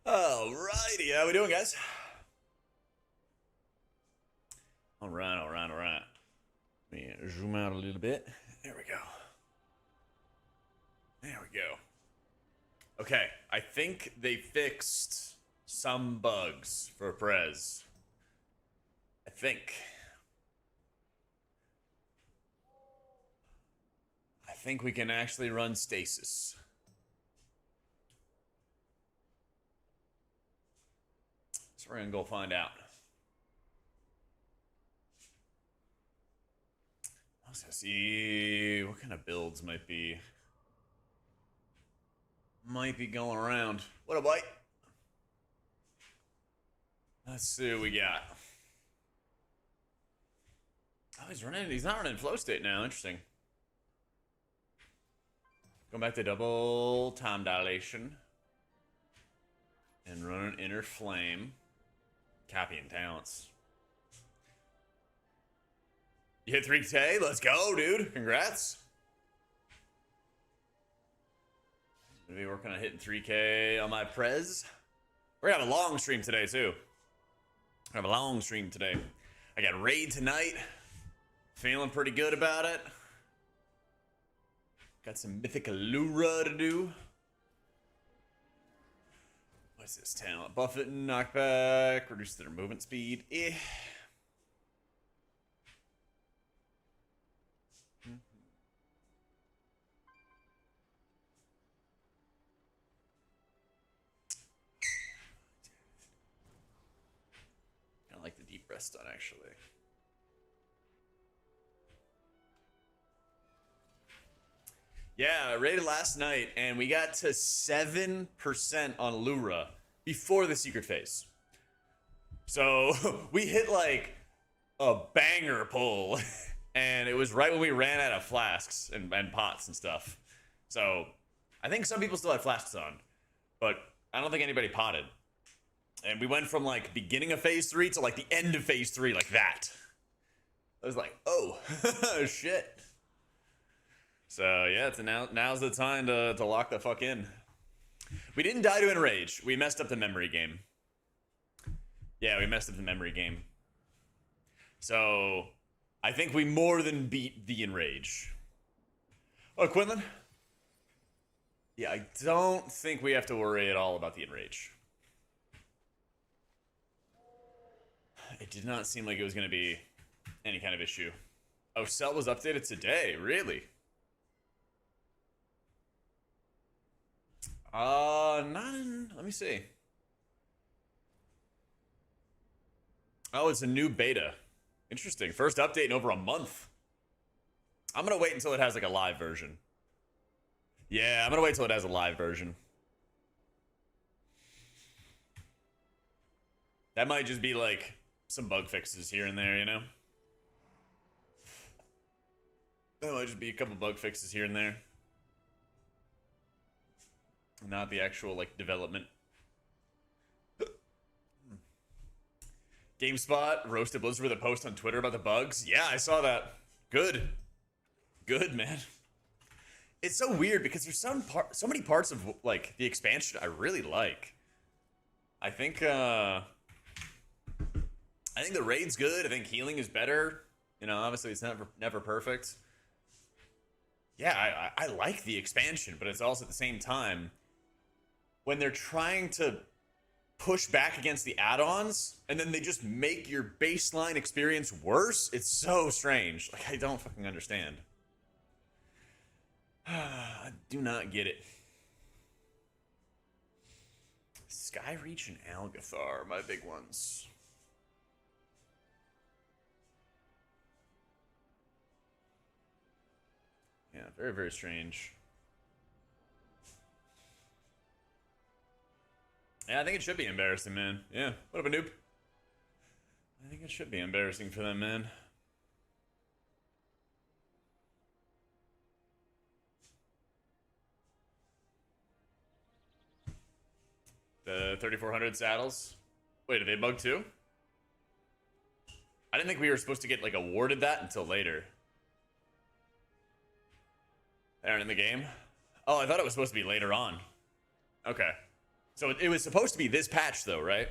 Alrighty, how we doing, guys? All right. Let me zoom out a little bit. There we go. Okay, I think they fixed some bugs for Prez. I think we can actually run Stasis. So we're gonna go find out. Let's see what kind of builds might be going around. What a bite. Let's see what we got. Oh, he's not running flow state now. Interesting. Going back to double time dilation. And run an inner flame. Cappy and talents. You hit 3K? Let's go, dude. Congrats. Gonna be working on hitting 3K on my Prez. We're gonna have a long stream today, too. I got raid tonight. Feeling pretty good about it. Got some Mythic Lura to do. What's this talent? Buff it and knockback. Reduce their movement speed. I like the deep rest on, actually. Yeah, I raided last night, and we got to 7% on Lura before the secret phase. So we hit like a banger pull, and it was right when we ran out of flasks and pots and stuff. So I think some people still had flasks on, but I don't think anybody potted. And we went from like beginning of phase 3 to like the end of phase 3, like that. I was like, oh, shit. So yeah, now's the time to lock the fuck in. We didn't die to enrage. We messed up the memory game. Yeah, we messed up the memory game. So I think we more than beat the enrage. Oh, Quinlan? Yeah, I don't think we have to worry at all about the enrage. It did not seem like it was going to be any kind of issue. Oh, Cell was updated today? Really? Not in, let me see. Oh, it's a new beta. Interesting. First update in over a month. I'm gonna wait until it has like a live version. Yeah, I'm gonna wait until it has a live version. That might just be like some bug fixes here and there, you know? That might just be a couple bug fixes here and there. Not the actual, like, development. GameSpot roasted Blizzard with a post on Twitter about the bugs. Yeah, I saw that. Good. Good, man. It's so weird because there's so many parts of, like, the expansion I really like. I think the raid's good. I think healing is better. You know, obviously it's never perfect. Yeah, I like the expansion, but it's also at the same time, when they're trying to push back against the add-ons, and then they just make your baseline experience worse, it's so strange. Like, I don't fucking understand. I do not get it. Skyreach and Algathar, my big ones. Yeah, very, very strange. Yeah, I think it should be embarrassing, man. Yeah, what up, a noob? I think it should be embarrassing for them, man. The 3400 saddles. Wait, are they bugged too? I didn't think we were supposed to get, like, awarded that until later. They aren't in the game? Oh, I thought it was supposed to be later on. Okay. So it was supposed to be this patch, though, right?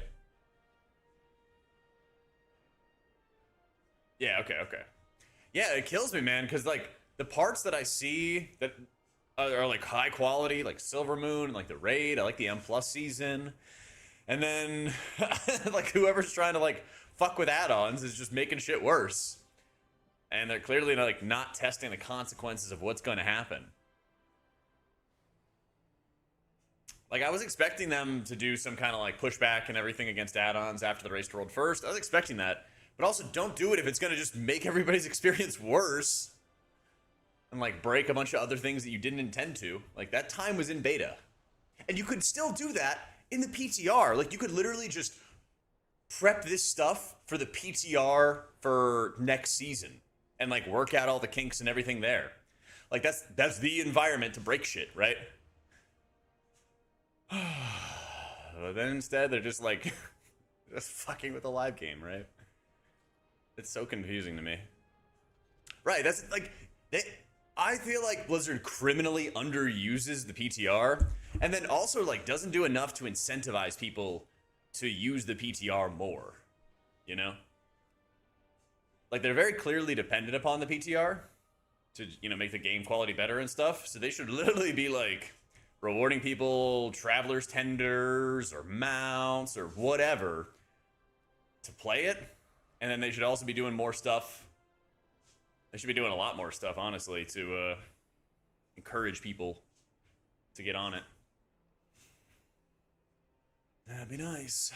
Yeah, okay. Yeah, it kills me, man, because, like, the parts that I see that are like, high quality, like Silver Moon, like the Raid, I like the M+ season. And then, like, whoever's trying to, like, fuck with add-ons is just making shit worse. And they're clearly, like, not testing the consequences of what's going to happen. Like, I was expecting them to do some kind of, like, pushback and everything against add-ons after the Race to World first. I was expecting that. But also, don't do it if it's going to just make everybody's experience worse. And, like, break a bunch of other things that you didn't intend to. Like, that time was in beta. And you could still do that in the PTR. Like, you could literally just prep this stuff for the PTR for next season. And, like, work out all the kinks and everything there. Like, that's the environment to break shit, right? But then instead, they're just, like, just fucking with the live game, right? It's so confusing to me. Right, that's, like, I feel like Blizzard criminally underuses the PTR, and then also, like, doesn't do enough to incentivize people to use the PTR more, you know? Like, they're very clearly dependent upon the PTR to, you know, make the game quality better and stuff, so they should literally be, like, rewarding people Traveler's Tenders or mounts or whatever to play it, and then they should also be doing more stuff. They should be doing a lot more stuff, honestly, to encourage people to get on it. That'd be nice.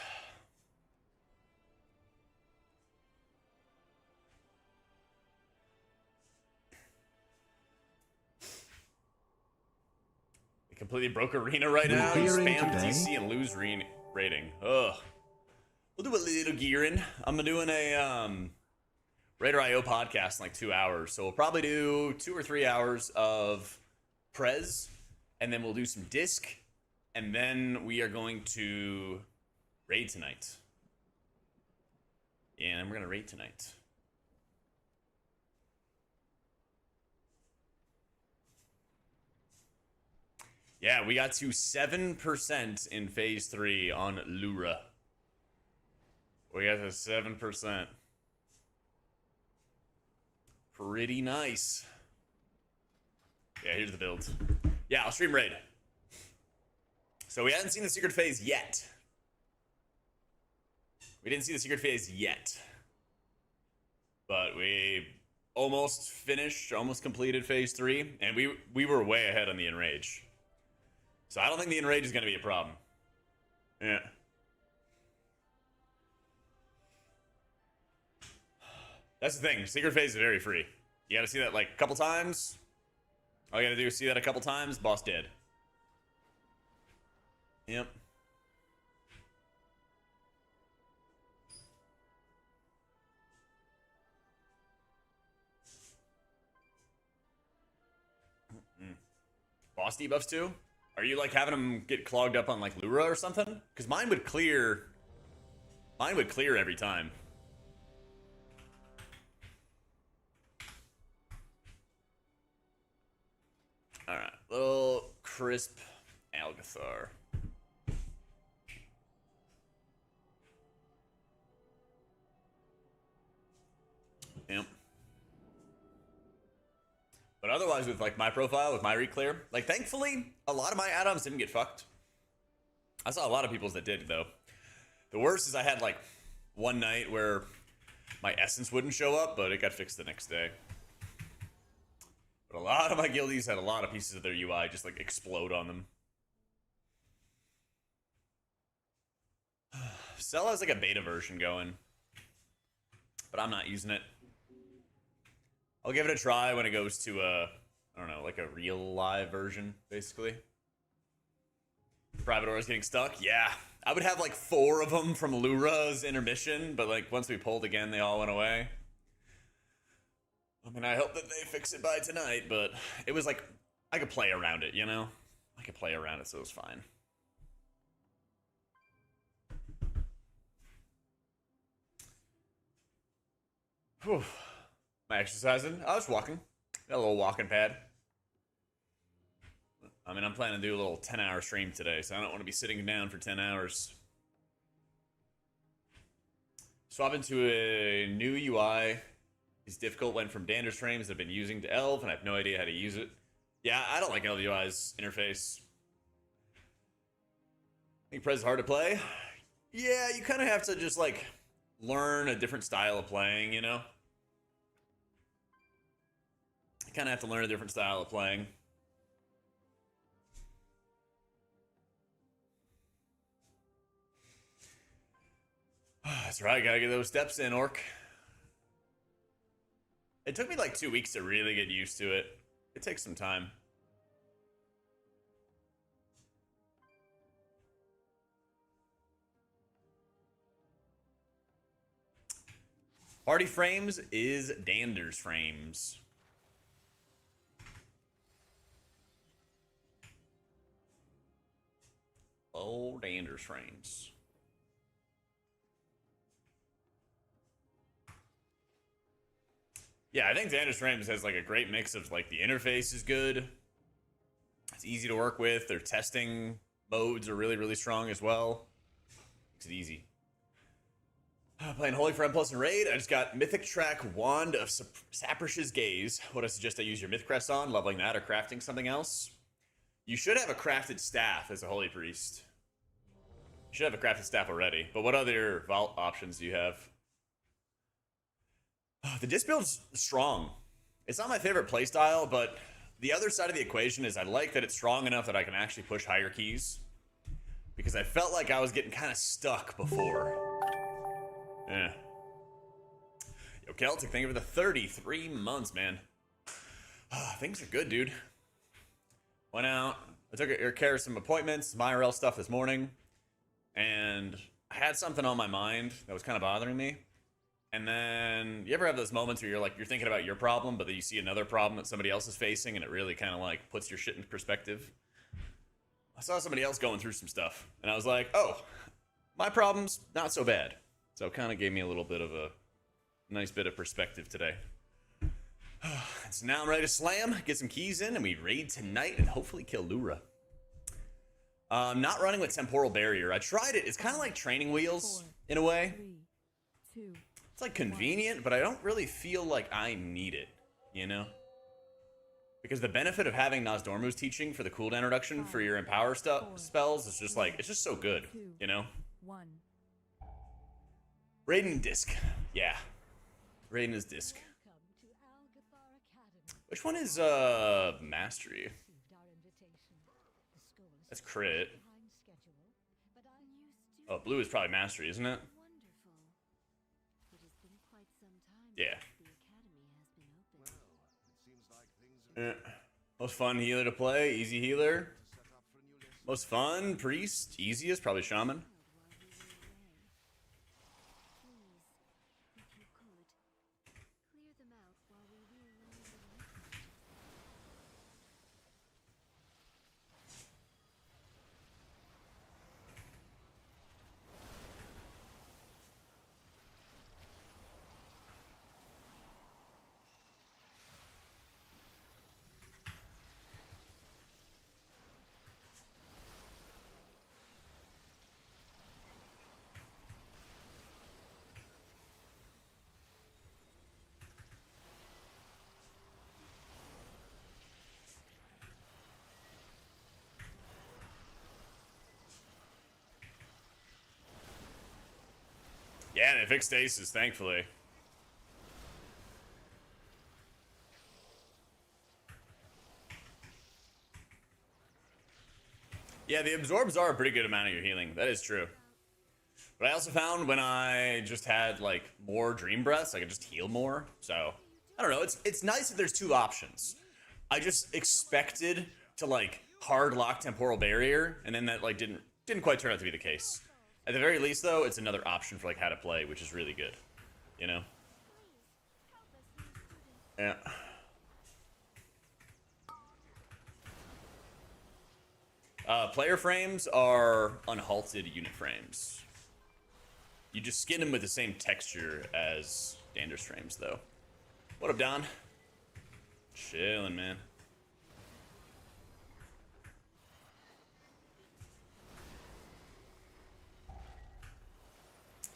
They completely broke Arena right now. You spam DC and lose rating. Ugh. We'll do a little gearing. I'm doing a Raider.io podcast in like 2 hours. So we'll probably do 2 or 3 hours of Prez, and then we'll do some disc, and then we are going to raid tonight. Yeah, and we're going to raid tonight. Yeah, we got to 7% in Phase 3 on Lura. We got to 7%. Pretty nice. Yeah, here's the build. Yeah, I'll stream raid. So we hadn't seen the secret phase yet. We didn't see the secret phase yet. But we almost finished, almost completed Phase 3. And we were way ahead on the Enrage. So I don't think the Enrage is going to be a problem. Yeah. That's the thing. Secret phase is very free. You gotta see that like a couple times. All you gotta do is see that a couple times. Boss dead. Yep. Boss debuffs too? Are you like having them get clogged up on like Lura or something? Because mine would clear. Mine would clear every time. Alright, little crisp Algathar. Yep. But otherwise, with like my profile, with my reclear, like thankfully, a lot of my add-ons didn't get fucked. I saw a lot of people's that did, though. The worst is I had like one night where my essence wouldn't show up, but it got fixed the next day. But a lot of my guildies had a lot of pieces of their UI just like explode on them. Cell has like a beta version going, but I'm not using it. I'll give it a try when it goes to a, I don't know, like a real live version, basically. Private Aura's getting stuck? Yeah. I would have like 4 of them from Lura's intermission, but like once we pulled again, they all went away. I mean, I hope that they fix it by tonight, but it was like, I could play around it, you know? I could play around it, so it was fine. Whew. Am I exercising? I was walking. Got a little walking pad. I mean, I'm planning to do a little 10-hour stream today, so I don't want to be sitting down for 10 hours. Swap into a new UI is difficult. Went from Danders frames that I've been using to Elf, and I have no idea how to use it. Yeah, I don't like Elf UI's interface. I think Prez is hard to play. Yeah, you kind of have to just like learn a different style of playing, you know? You kind of have to learn a different style of playing. That's right, gotta get those steps in, Orc. It took me like 2 weeks to really get used to it. It takes some time. Party frames is Danders frames. Oh, Danders frames. Yeah, I think Danders frames has like a great mix of like the interface is good. It's easy to work with. Their testing modes are really, really strong as well. Makes it easy. Playing Holy Friend Plus and Raid. I just got Mythic Track Wand of Saprish's Gaze. What I suggest I use your Myth Crest on, leveling that or crafting something else. You should have a crafted staff as a Holy Priest. You should have a crafted staff already. But what other vault options do you have? The disc build's strong. It's not my favorite playstyle, but the other side of the equation is I like that it's strong enough that I can actually push higher keys. Because I felt like I was getting kind of stuck before. Yeah. Yo, Celtic, thank you for the 33 months, man. Things are good, dude. Went out. I took care of some appointments, some IRL stuff this morning. And I had something on my mind that was kind of bothering me. And then, you ever have those moments where you're thinking about your problem, but then you see another problem that somebody else is facing, and it really kind of like puts your shit in perspective? I saw somebody else going through some stuff, and I was like, oh, my problem's not so bad. So it kind of gave me a little bit of a nice bit of perspective today. So now I'm ready to slam, get some keys in, and we raid tonight and hopefully kill Lura. Not running with Temporal Barrier. I tried it. It's kind of like training wheels in a way. 3, 2, It's like convenient, but I don't really feel like I need it, you know? Because the benefit of having Nozdormu's teaching for the cooldown reduction for your Empower spells is just like, it's just so good, you know? 1. Raiden disc. Yeah. Raiden is disc. Which one is, Mastery? That's crit. Oh, blue is probably Mastery, isn't it? Yeah. Most fun healer to play, easy healer. Most fun, priest, easiest, probably shaman. Yeah, they fixed Stasis, thankfully. Yeah, the absorbs are a pretty good amount of your healing. That is true. But I also found when I just had like more dream breaths, I could just heal more. So I don't know. It's nice that there's two options. I just expected to like hard lock temporal barrier, and then that like didn't quite turn out to be the case. At the very least, though, it's another option for like how to play, which is really good. You know? Yeah. Player frames are unhalted unit frames. You just skin them with the same texture as Danders frames, though. What up, Don? Chillin', man.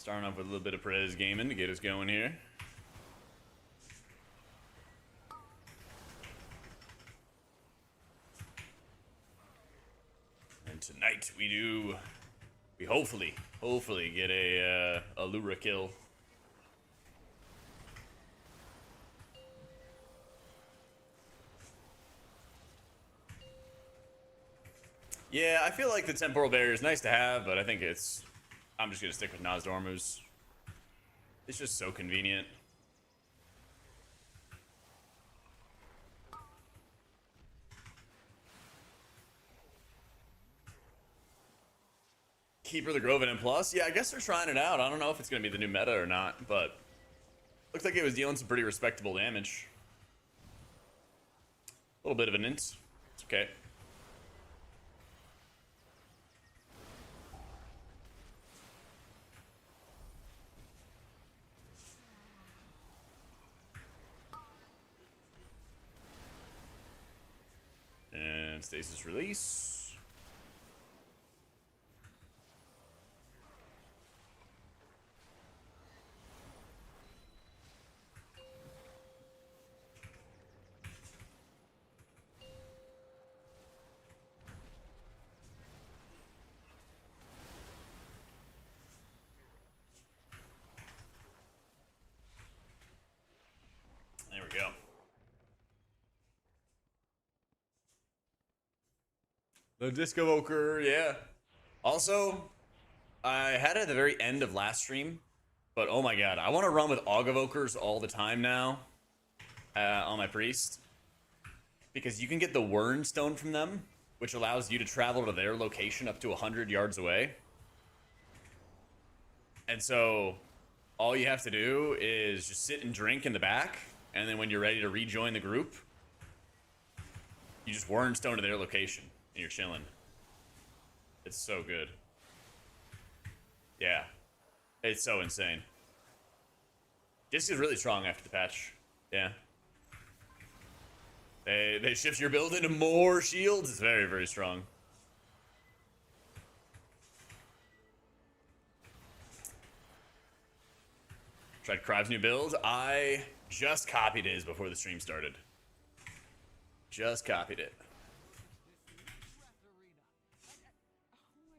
Starting off with a little bit of Perez gaming to get us going here. And tonight we hopefully get a Lura kill. Yeah, I feel like the temporal barrier is nice to have, but I think I'm just gonna stick with Nozdormu's. It's just so convenient. Keeper the Grove and Plus. Yeah, I guess they're trying it out. I don't know if it's gonna be the new meta or not, but looks like it was dealing some pretty respectable damage. A little bit of an int. It's okay. And Stasis release. There we go. The Disc Evoker, yeah. Also, I had it at the very end of last stream, but oh my god, I want to run with Aug Evokers all the time now on my Priest. Because you can get the Wern Stone from them, which allows you to travel to their location up to 100 yards away. And so, all you have to do is just sit and drink in the back, and then when you're ready to rejoin the group, you just Wern Stone to their location. And you're chilling. It's so good. Yeah. It's so insane. Disc is really strong after the patch. Yeah. They shift your build into more shields. It's very, very strong. Tried Kriv's new build. I just copied his before the stream started. Just copied it.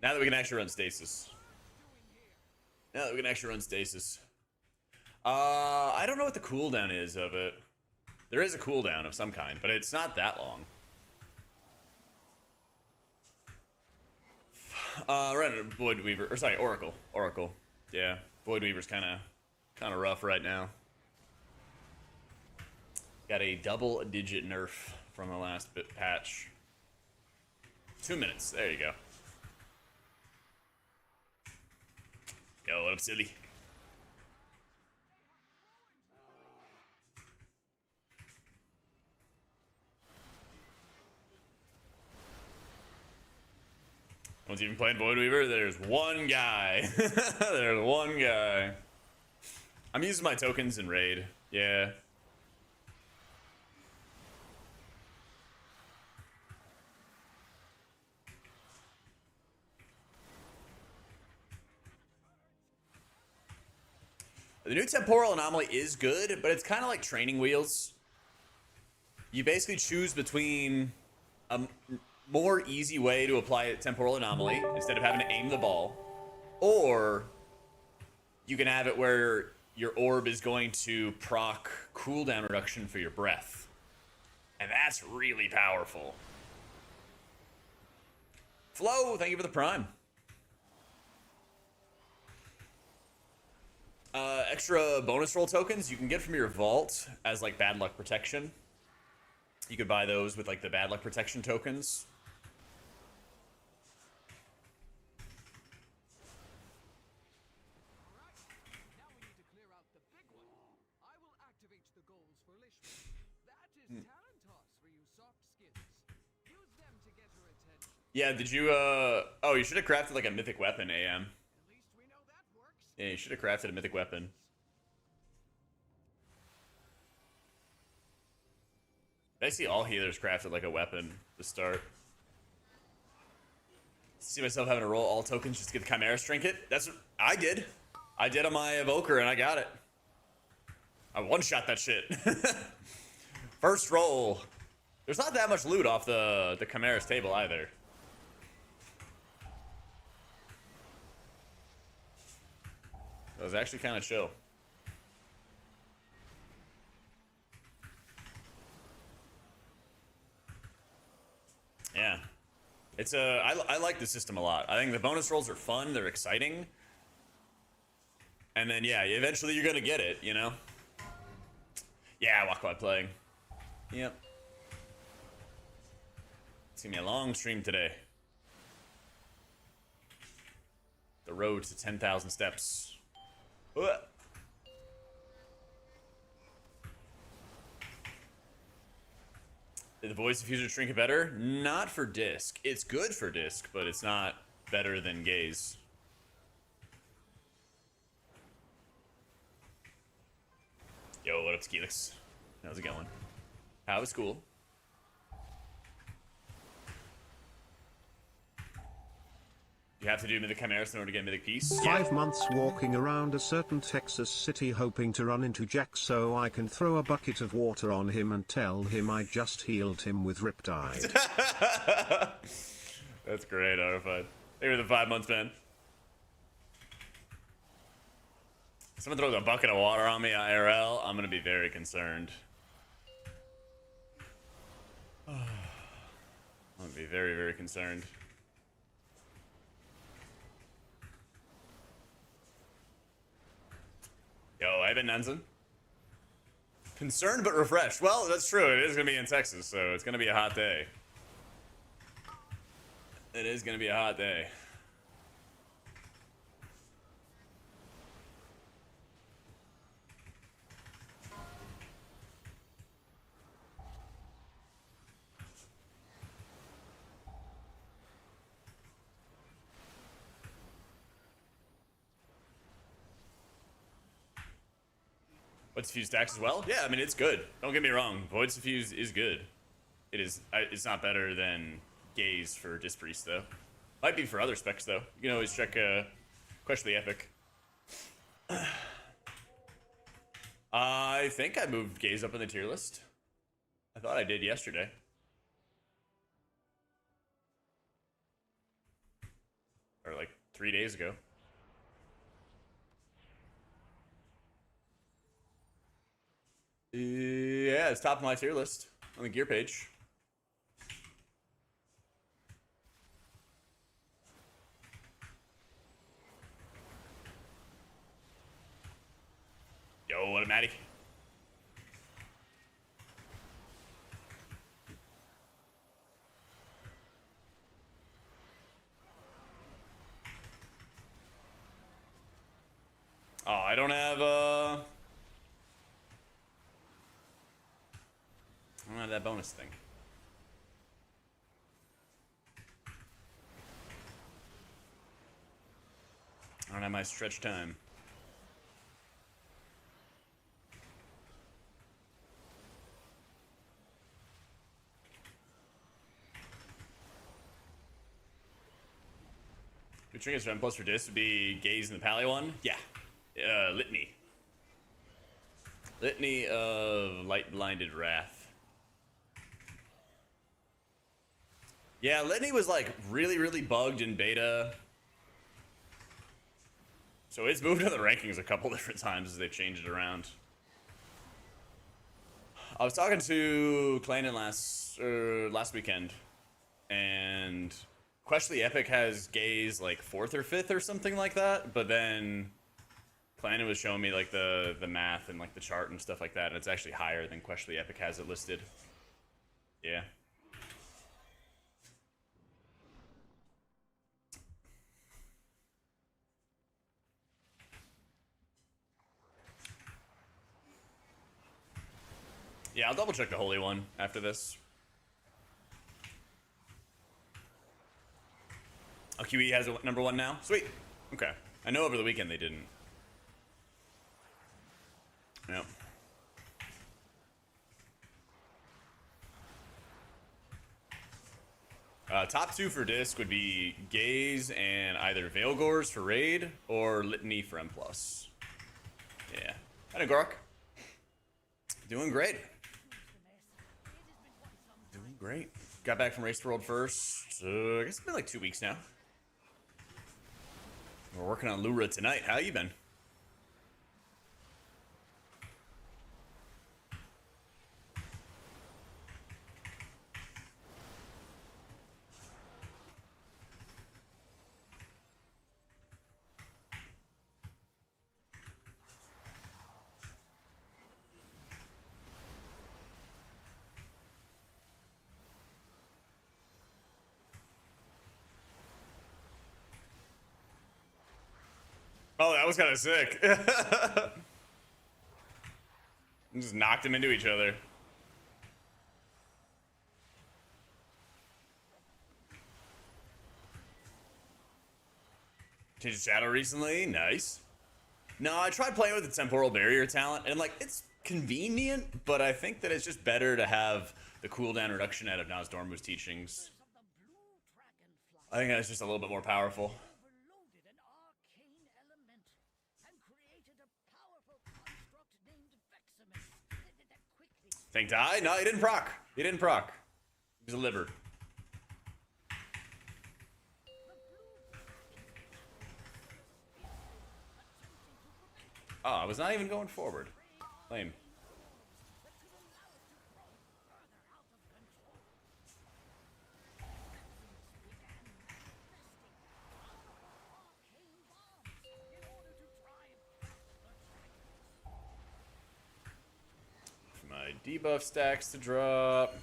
Now that we can actually run Stasis. I don't know what the cooldown is of it. There is a cooldown of some kind, but it's not that long. Run Void Weaver, or sorry, Oracle. Yeah, Void Weaver's kind of rough right now. Got a double-digit nerf from the last patch. 2 minutes. There you go. Yo, what up, silly? No one's even playing Void Weaver. There's one guy. There's one guy. I'm using my tokens in raid. Yeah. The new temporal anomaly is good, but it's kind of like training wheels. You basically choose between a more easy way to apply a temporal anomaly instead of having to aim the ball, or you can have it where your orb is going to proc cooldown reduction for your breath. And that's really powerful. Flo, thank you for the prime. Extra bonus roll tokens you can get from your vault as like bad luck protection. You could buy those with like the bad luck protection tokens. Yeah, did you oh, you should have crafted like a mythic weapon, AM. Yeah, you should have crafted a mythic weapon. Basically, all healers crafted like a weapon to start. See myself having to roll all tokens just to get the Chimera Trinket. That's what I did. I did on my evoker and I got it. I one-shot that shit. First roll. There's not that much loot off the Chimera's table either. It was actually kind of chill. Yeah. It's I like the system a lot. I think the bonus rolls are fun, they're exciting. And then yeah, eventually you're gonna get it, you know? Yeah, walk by playing. Yep. It's gonna be a long stream today. The road to 10,000 steps. Ugh. Did the voice diffuser Trinket better? Not for disc. It's good for disc, but it's not better than gaze. Yo, what up, Skeelix? How's it going? How was school? You have to do Mythic Chimeras in order to get Mythic Peace? 5 months walking around a certain Texas city hoping to run into Jak so I can throw a bucket of water on him and tell him I just healed him with Riptide. That's great, Arafat. Thank you for the 5 months, man. Someone throws a bucket of water on me IRL, I'm gonna be very concerned. I'm gonna be very, very concerned. Yo, I've been Nansen. Concerned but refreshed. Well, that's true. It is gonna be in Texas, so it's gonna be a hot day. It is gonna be a hot day. Void Suffuse stacks as well? Yeah, I mean, it's good. Don't get me wrong. Void Suffuse is good. It is. It's not better than Gaze for Disc Priest, though. Might be for other specs, though. You can always check Question the Epic. I think I moved Gaze up in the tier list. I thought I did yesterday. Or like 3 days ago. Yeah, it's top of my tier list on the gear page. Yo, what a Matty. Oh, I don't have I don't have that bonus thing. I don't have my stretch time. Good trinkets for M plus for disc would be Gaze in the Pally one. Yeah. Litany. Litany of Light Blinded Wrath. Yeah, Litany was like really, really bugged in beta. So it's moved to the rankings a couple different times as they've changed it around. I was talking to Clayton last weekend, and Question the Epic has Gaze like 4th or 5th or something like that, but then Clayton was showing me like the math and like the chart and stuff like that, and it's actually higher than Question the Epic has it listed. Yeah. Yeah, I'll double check the Holy One after this. Oh, QE has a #1 now? Sweet. Okay. I know over the weekend they didn't. Yep. Top 2 for disc would be Gaze and either Veilgors for raid or Litany for M+. Yeah. Hi, Gork. Doing great. Doing great. Got back from Race World first. I guess it's been like 2 weeks now. We're working on Lura tonight. How you been? Oh, that was kind of sick. Just knocked them into each other. Changed the shadow recently. Nice. No, I tried playing with the temporal barrier talent, and like it's convenient, but I think that it's just better to have the cooldown reduction out of Nozdormu's teachings. I think that's just a little bit more powerful. Think die? No, he didn't proc. He didn't proc. He was a liver. Oh, I was not even going forward. Lame. My debuff stacks to drop.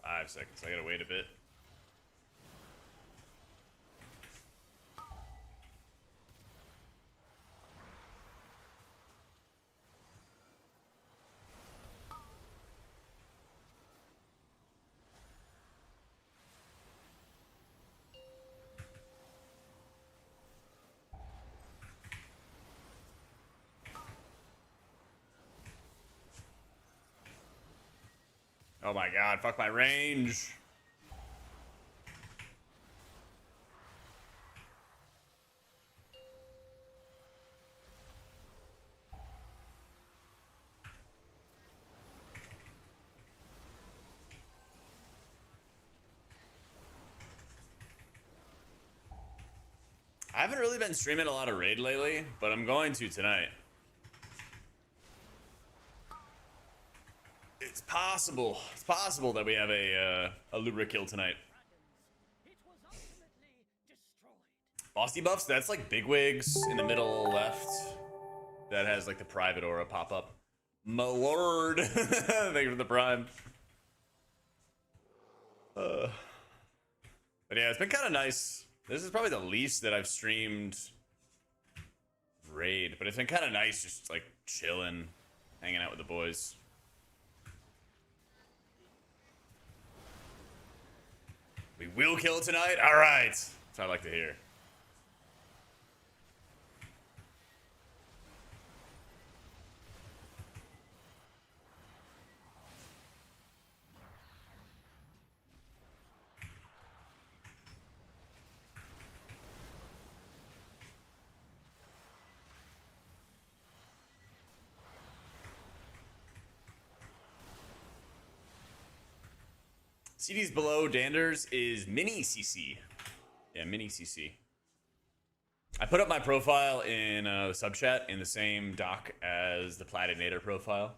Five seconds. I gotta wait a bit. Oh my god, fuck my range. I haven't really been streaming a lot of raid lately, but I'm going to tonight. It's possible. It's possible that we have a Lura kill tonight. Boss debuffs, that's like bigwigs in the middle left. That has like the private aura pop up. My lord. Thank you for the prime. But yeah, it's been kind of nice. This is probably the least that I've streamed raid, but it's been kind of nice just like chilling, hanging out with the boys. We will kill tonight? All right. That's what I like to hear. CDs below Danders is mini CC. Yeah, mini CC. I put up my profile in the sub chat in the same doc as the Platinator profile.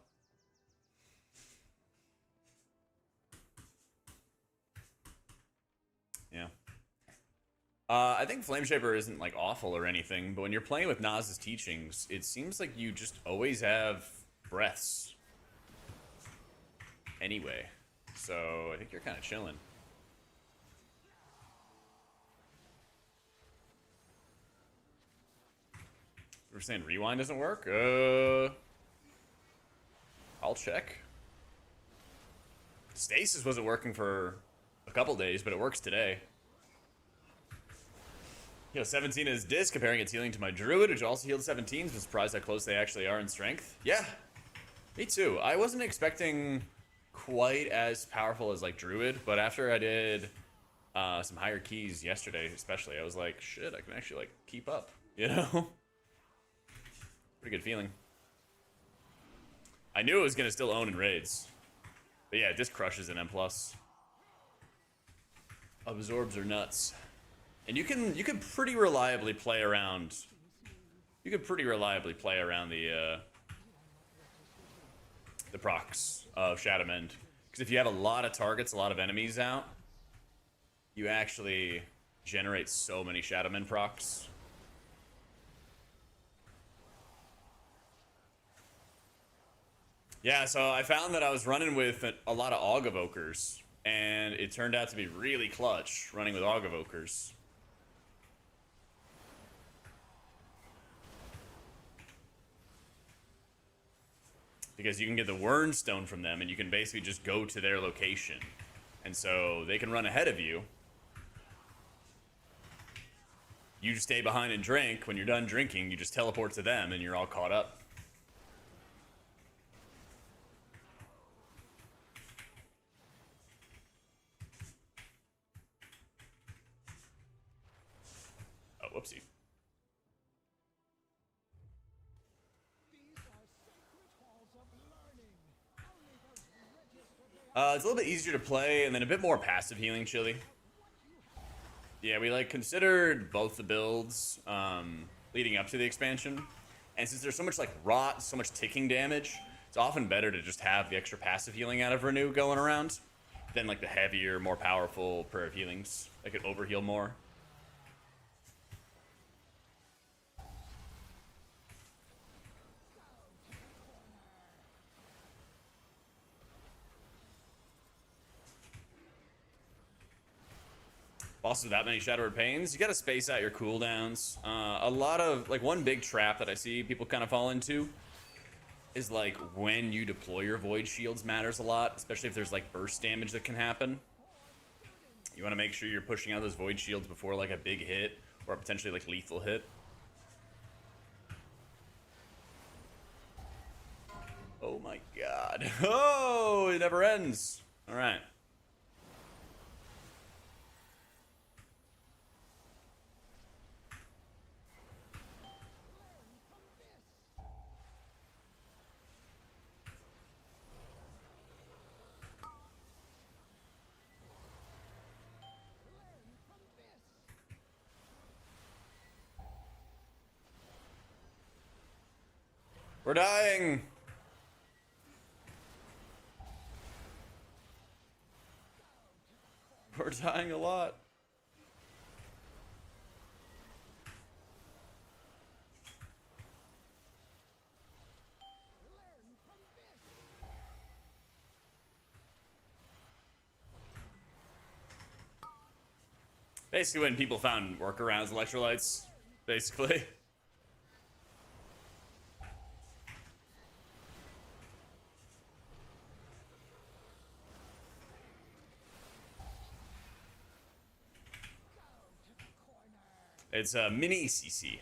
Yeah. I think Flameshaper isn't like awful or anything, but when you're playing with Naz's teachings, it seems like you just always have breaths. Anyway, so I think you're kind of chilling. We're saying rewind doesn't work? I'll check. Stasis wasn't working for a couple days, but it works today. You know, 17 is disc, comparing its healing to my druid, which also healed 17s. I'm surprised how close they actually are in strength. Yeah, me too. I wasn't expecting quite as powerful as like druid, but after I did some higher keys yesterday, especially, I was like, shit, I can actually like keep up. You know, pretty good feeling. I knew it was gonna still own in raids, but yeah, disc crushes in M+. Absorbs are nuts. And you can pretty reliably play around. You can pretty reliably play around the procs of Shadow Mend, because if you have a lot of targets, a lot of enemies out, you actually generate so many Shadow Mend procs. Yeah, so I found that I was running with a lot of Aug Evokers, and it turned out to be really clutch running with Aug Evokers. Because you can get the Wernstone from them, and you can basically just go to their location. And so they can run ahead of you. You just stay behind and drink. When you're done drinking, you just teleport to them, and you're all caught up. Oh, whoopsie. It's a little bit easier to play, and then a bit more passive healing, Chili. Yeah, we like considered both the builds leading up to the expansion, and since there's so much like rot, so much ticking damage, it's often better to just have the extra passive healing out of Renew going around than like the heavier, more powerful prayer of healings that could overheal more. Bosses with that many Shadowed Pains, you gotta space out your cooldowns. A lot of, like, one big trap that I see people kind of fall into is, like, when you deploy your Void Shields matters a lot, especially if there's, like, burst damage that can happen. You want to make sure you're pushing out those Void Shields before, like, a big hit, or a potentially, like, lethal hit. Oh my god. Oh, it never ends. Alright. We're dying! We're dying a lot. Basically when people found workarounds, electrolytes, basically. It's a mini CC.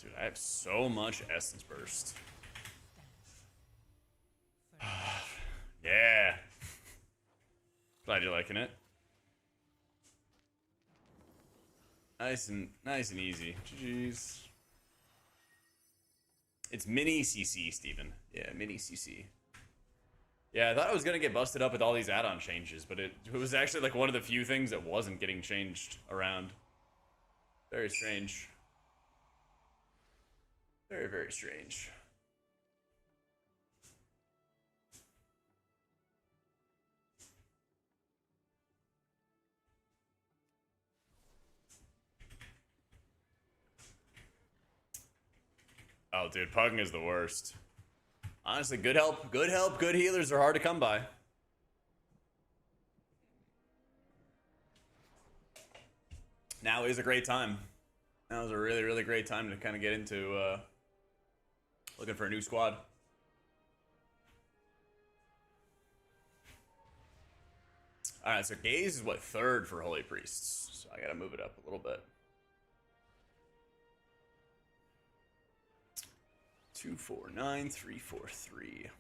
Dude, I have so much Essence Burst. Yeah. Glad you're liking it. Nice and easy. Jeez. It's mini CC, Steven. Yeah, mini CC. Yeah, I thought I was gonna get busted up with all these add-on changes, but it was actually like one of the few things that wasn't getting changed around. Very strange. Very, very strange. Oh, dude, pugging is the worst. Honestly, good help, good healers are hard to come by. Now is a great time. Now is a really, really great time to kind of get into looking for a new squad. Alright, so Gaze is what, 3rd for Holy Priests. So I gotta move it up a little bit. 249343.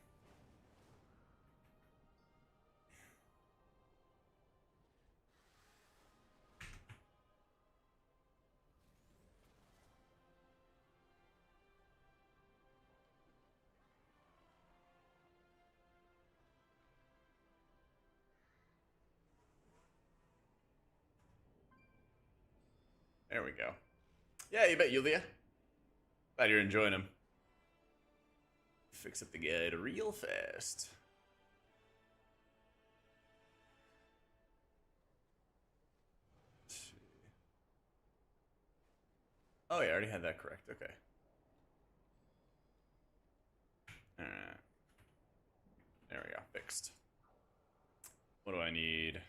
There we go. Yeah, you bet, Yulia. Glad you're enjoying him. Fix up the guide real fast. Oh, yeah, I already had that correct. Okay. Alright. There we go. Fixed. What do I need?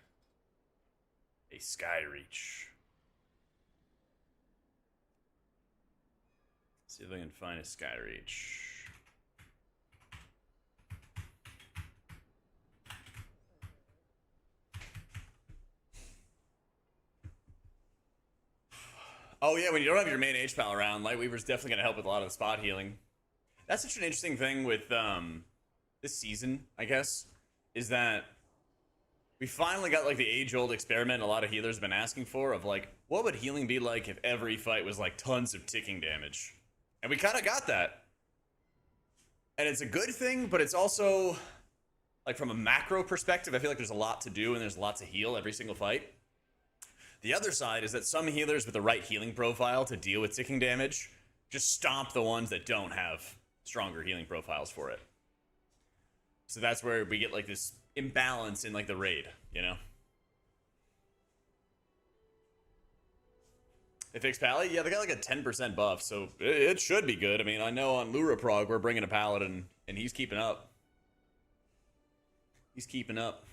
A Sky Reach. See if I can find a Sky Reach. Oh yeah, when you don't have your main H-Pal around, Lightweaver's definitely going to help with a lot of the spot healing. That's such an interesting thing with this season, I guess, is that we finally got like the age-old experiment a lot of healers have been asking for of like, what would healing be like if every fight was like tons of ticking damage? And we kind of got that. And it's a good thing, but it's also, like from a macro perspective, I feel like there's a lot to do and there's a lot to heal every single fight. The other side is that some healers with the right healing profile to deal with ticking damage just stomp the ones that don't have stronger healing profiles for it. So that's where we get like this imbalance in like the raid, you know? They fixed Pally? Yeah, they got like a 10% buff, so it should be good. I mean, I know on Lura Prog we're bringing a Paladin, and he's keeping up. He's keeping up.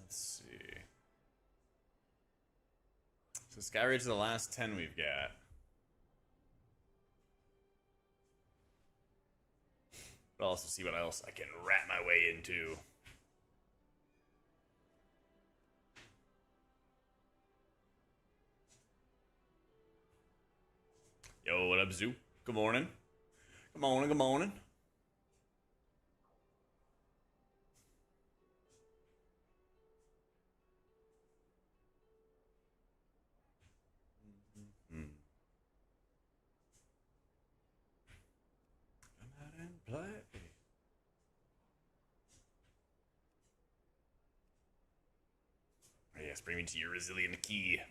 Let's see. So Sky Rage is the last 10 we've got. But I'll also see what else I can wrap my way into. Yo, what up, Zoo? Good morning. Good morning, good morning. Come out and play. Oh, yes, bring me to your resilient key.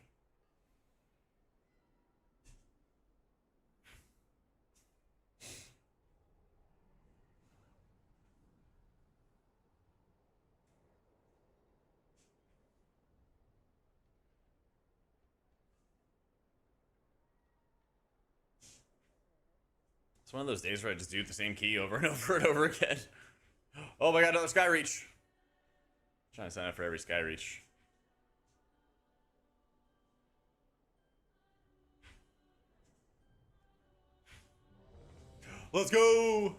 It's one of those days where I just do the same key over and over and over again. Oh my god, another Sky Reach. I'm trying to sign up for every Sky Reach. Let's go!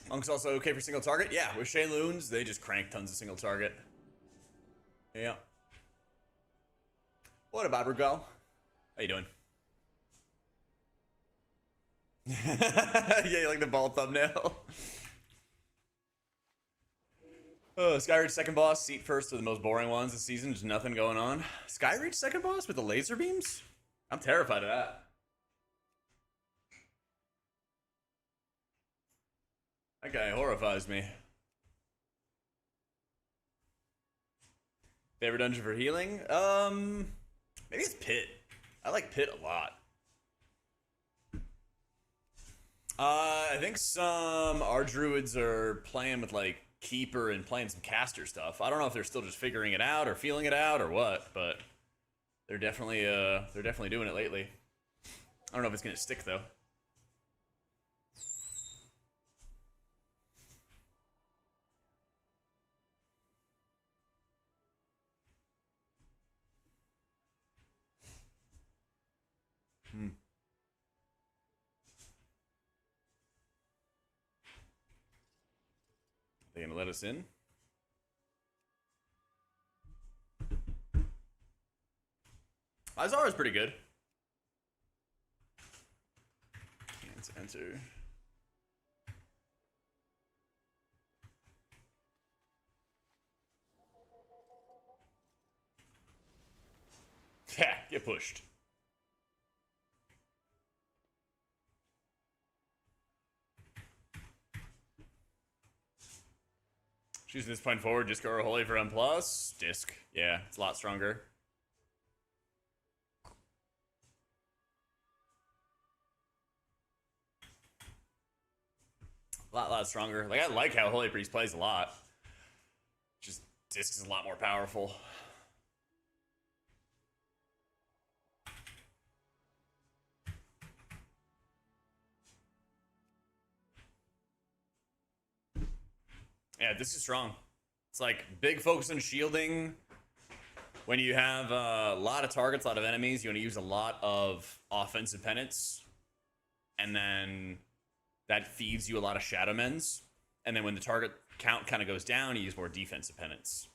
Monk's also okay for single target. Yeah, with Shayloons, they just crank tons of single target. Yeah. What about Rugal? How you doing? Yeah, you like the bald thumbnail? Skyreach second boss, seat first are the most boring ones this season. There's nothing going on. Skyreach second boss with the laser beams? I'm terrified of that. That guy horrifies me. Favorite dungeon for healing? Maybe it's Pit. I like Pit a lot. I think some our druids are playing with like Keeper and playing some caster stuff. I don't know if they're still just figuring it out or feeling it out or what, but they're definitely doing it lately. I don't know if it's gonna stick though. They gonna let us in? Izara's pretty good. Can't enter. Yeah, get pushed. Choosing this point forward, Disc or Holy for M+. Disc. Yeah, it's a lot stronger. A lot stronger. Like, I like how Holy Priest plays a lot. Just, Disc is a lot more powerful. Yeah, this is strong. It's like big focus on shielding. When you have a lot of targets, a lot of enemies, you want to use a lot of offensive penance. And then that feeds you a lot of Shadow Mends. And then when the target count kind of goes down, you use more defensive penance.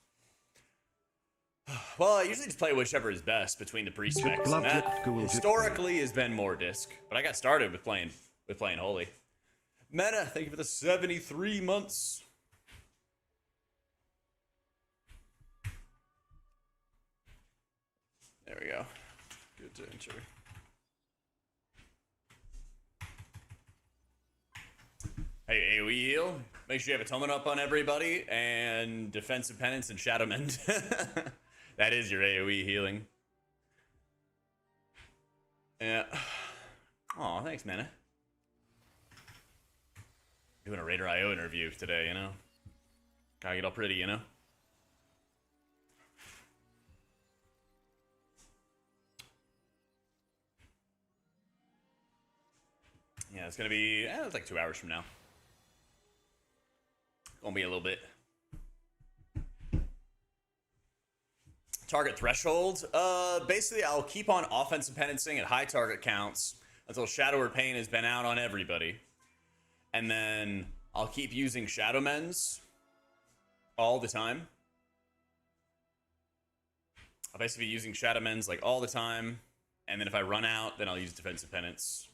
Well, I usually just play whichever is best between the priest specs. And that historically has been more Disc. But I got started with playing Holy. Meta, thank you for the 73 months. There we go. Good to enter. Hey, AoE heal. Make sure you have Atonement up on everybody, and Defensive Penance and Shadow Mend. That is your AoE healing. Yeah. Aw, thanks, Mana. Doing a Raider IO interview today, you know? Gotta get all pretty, you know? Yeah, it's gonna be, it's like 2 hours from now. Gonna be a little bit. Target threshold. Basically, I'll keep on offensive penancing at high target counts until Shadow or Pain has been out on everybody. And then I'll keep using Shadow Mends all the time. I'll basically be using Shadow Mends like all the time. And then if I run out, then I'll use Defensive Penance.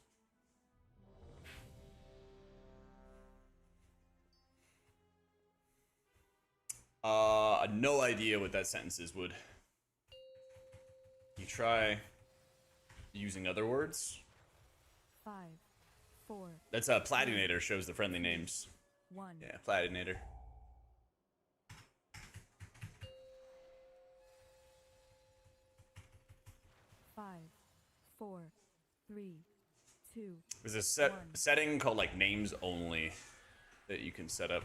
No idea what that sentence is, Wood. You try using other words? 5, 4. That's a Platinator shows the friendly names. 1. Yeah, Platinator. Five, 4, 3, 2. There's a setting called like names only that you can set up.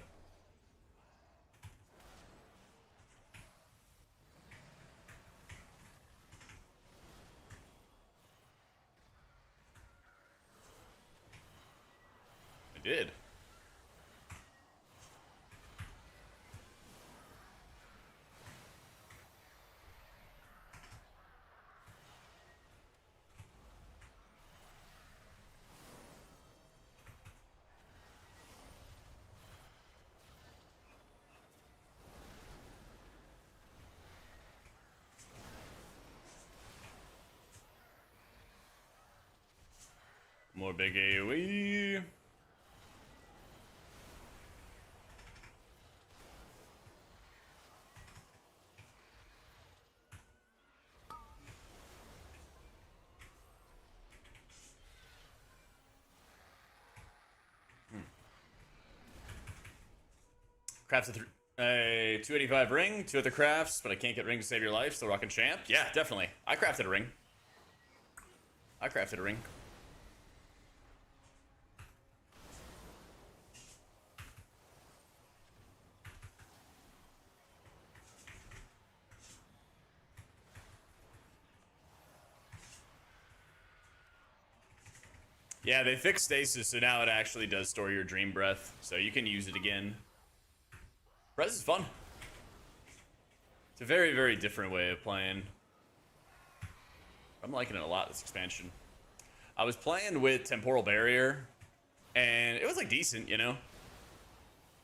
did. More big AoE. Crafts a 285 ring, 2 other crafts, but I can't get ring to save your life, still rocking champ. Yeah, definitely. I crafted a ring. I crafted a ring. Yeah, they fixed Stasis, so now it actually does store your dream breath, so you can use it again. Breath is fun. It's a very, very different way of playing. I'm liking it a lot, this expansion. I was playing with Temporal Barrier, and it was like decent, you know?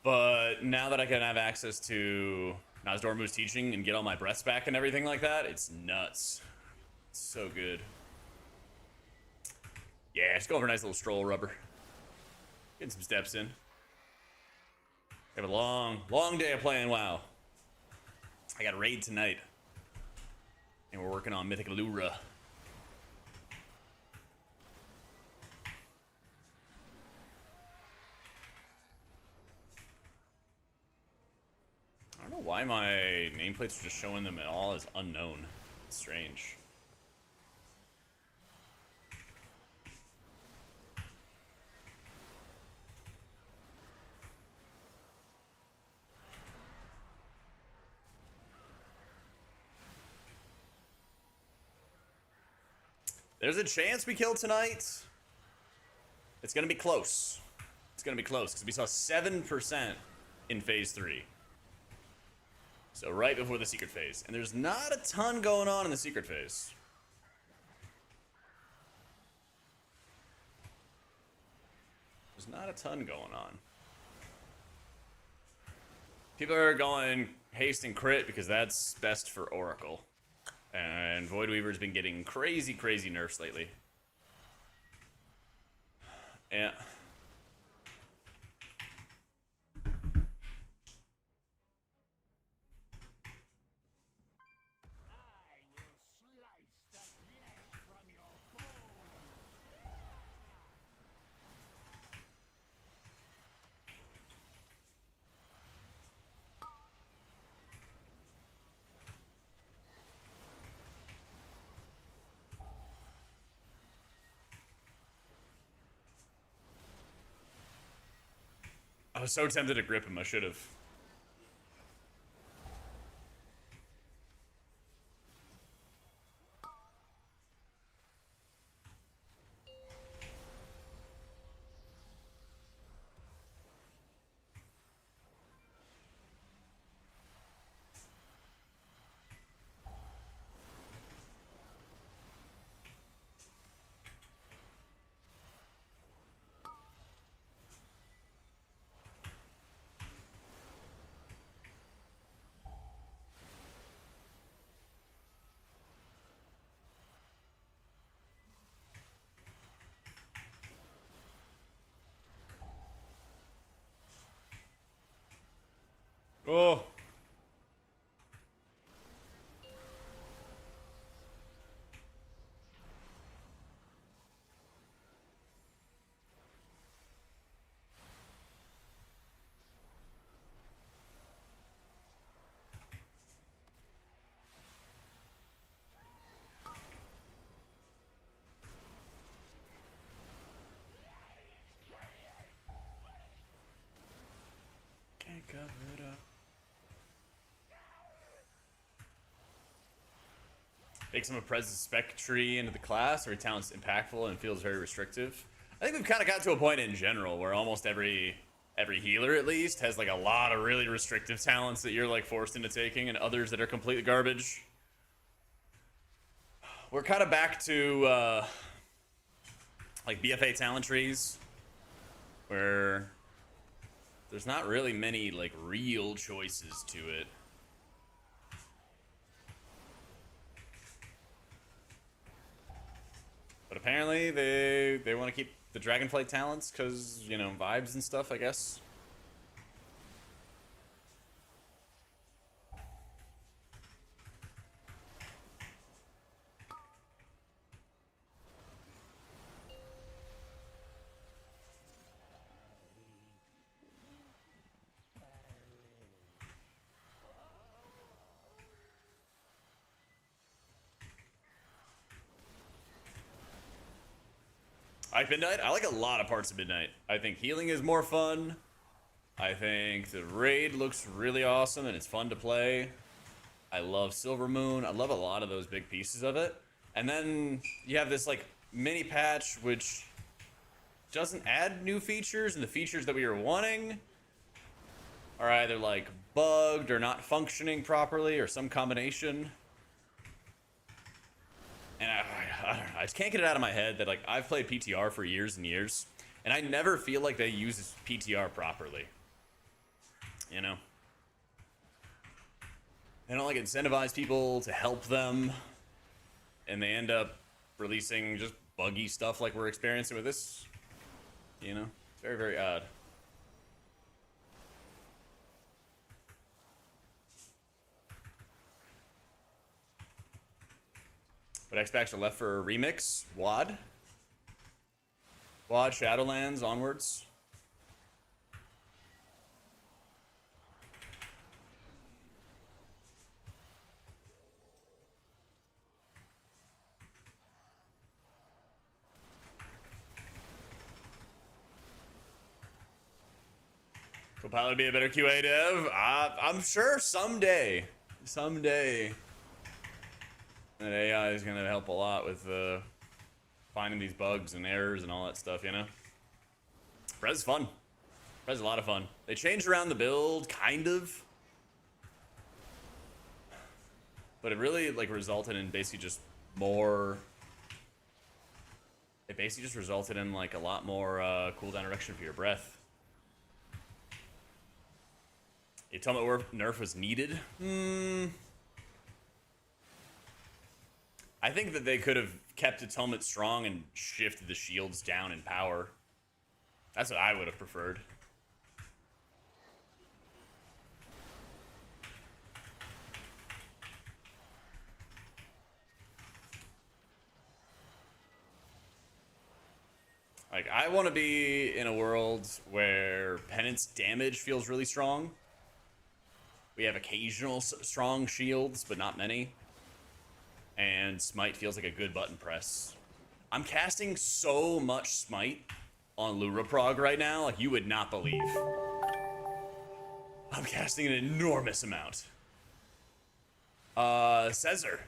But now that I can have access to Nozdormu's teaching and get all my breaths back and everything like that, it's nuts. It's so good. Yeah, just go for a nice little stroll, Rubber. Getting some steps in. We have a long, long day of playing WoW. I got a raid tonight. And we're working on Mythic Lura. I don't know why my nameplates are just showing them at all as unknown. It's strange. There's a chance we kill tonight. It's gonna be close. It's gonna be close because we saw 7% in phase 3. So right before the secret phase. And there's not a ton going on in the secret phase. There's not a ton going on. People are going haste and crit because that's best for Oracle. And Voidweaver's been getting crazy, crazy nerfs lately. Yeah. I was so tempted to grip him, I should have. Oh. Can't cover it up. Takes him a presence spec tree into the class, or talent's impactful and feels very restrictive. I think we've kind of got to a point in general where almost every healer at least has like a lot of really restrictive talents that you're like forced into taking, and others that are completely garbage. We're kind of back to like BFA talent trees, where there's not really many like real choices to it. But apparently they want to keep the Dragonflight talents because, you know, vibes and stuff, I guess. I like Midnight. I like a lot of parts of Midnight. I think healing is more fun. I think the raid looks really awesome and it's fun to play. I love Silver Moon. I love a lot of those big pieces of it. And then you have this like mini patch which doesn't add new features, and the features that we were wanting are either like bugged or not functioning properly or some combination. And I don't know, I just can't get it out of my head that like I've played PTR for years and years, and I never feel like they use PTR properly. You know? They don't like incentivize people to help them, and they end up releasing just buggy stuff like we're experiencing with this. You know? It's very, very odd. But X-Backs are left for a remix. WAD, Shadowlands, onwards. Copilot would be a better QA dev. I'm sure someday, that AI is gonna help a lot with finding these bugs and errors and all that stuff, you know? Prez is fun. Prez is a lot of fun. They changed around the build, kind of. But it really, like, resulted in basically just more... It basically just resulted in, like, a lot more cooldown reduction for your breath. You tell me where nerf was needed? I think that they could have kept its helmet strong and shifted the shields down in power. That's what I would have preferred. Like, I want to be in a world where penance damage feels really strong. We have occasional strong shields, but not many. And Smite feels like a good button press. I'm casting so much Smite on Lura Prog right now, like you would not believe. I'm casting an enormous amount. Cesar?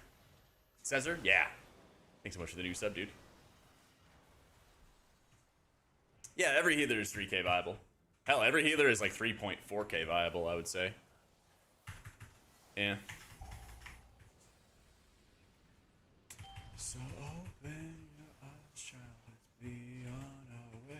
Yeah. Thanks so much for the new sub, dude. Yeah, every healer is 3k viable. Hell, every healer is like 3.4k viable, I would say. Yeah. So open your eyes, child, let's be on our way.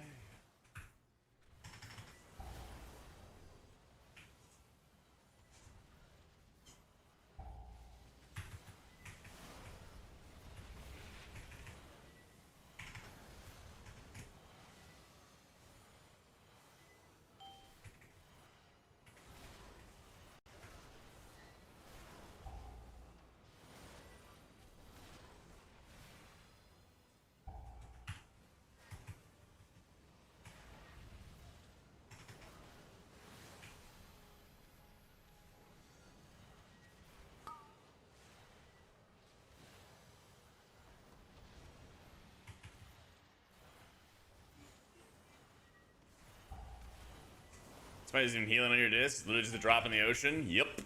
Somebody's even healing on your disc. It's literally just a drop in the ocean. Yep.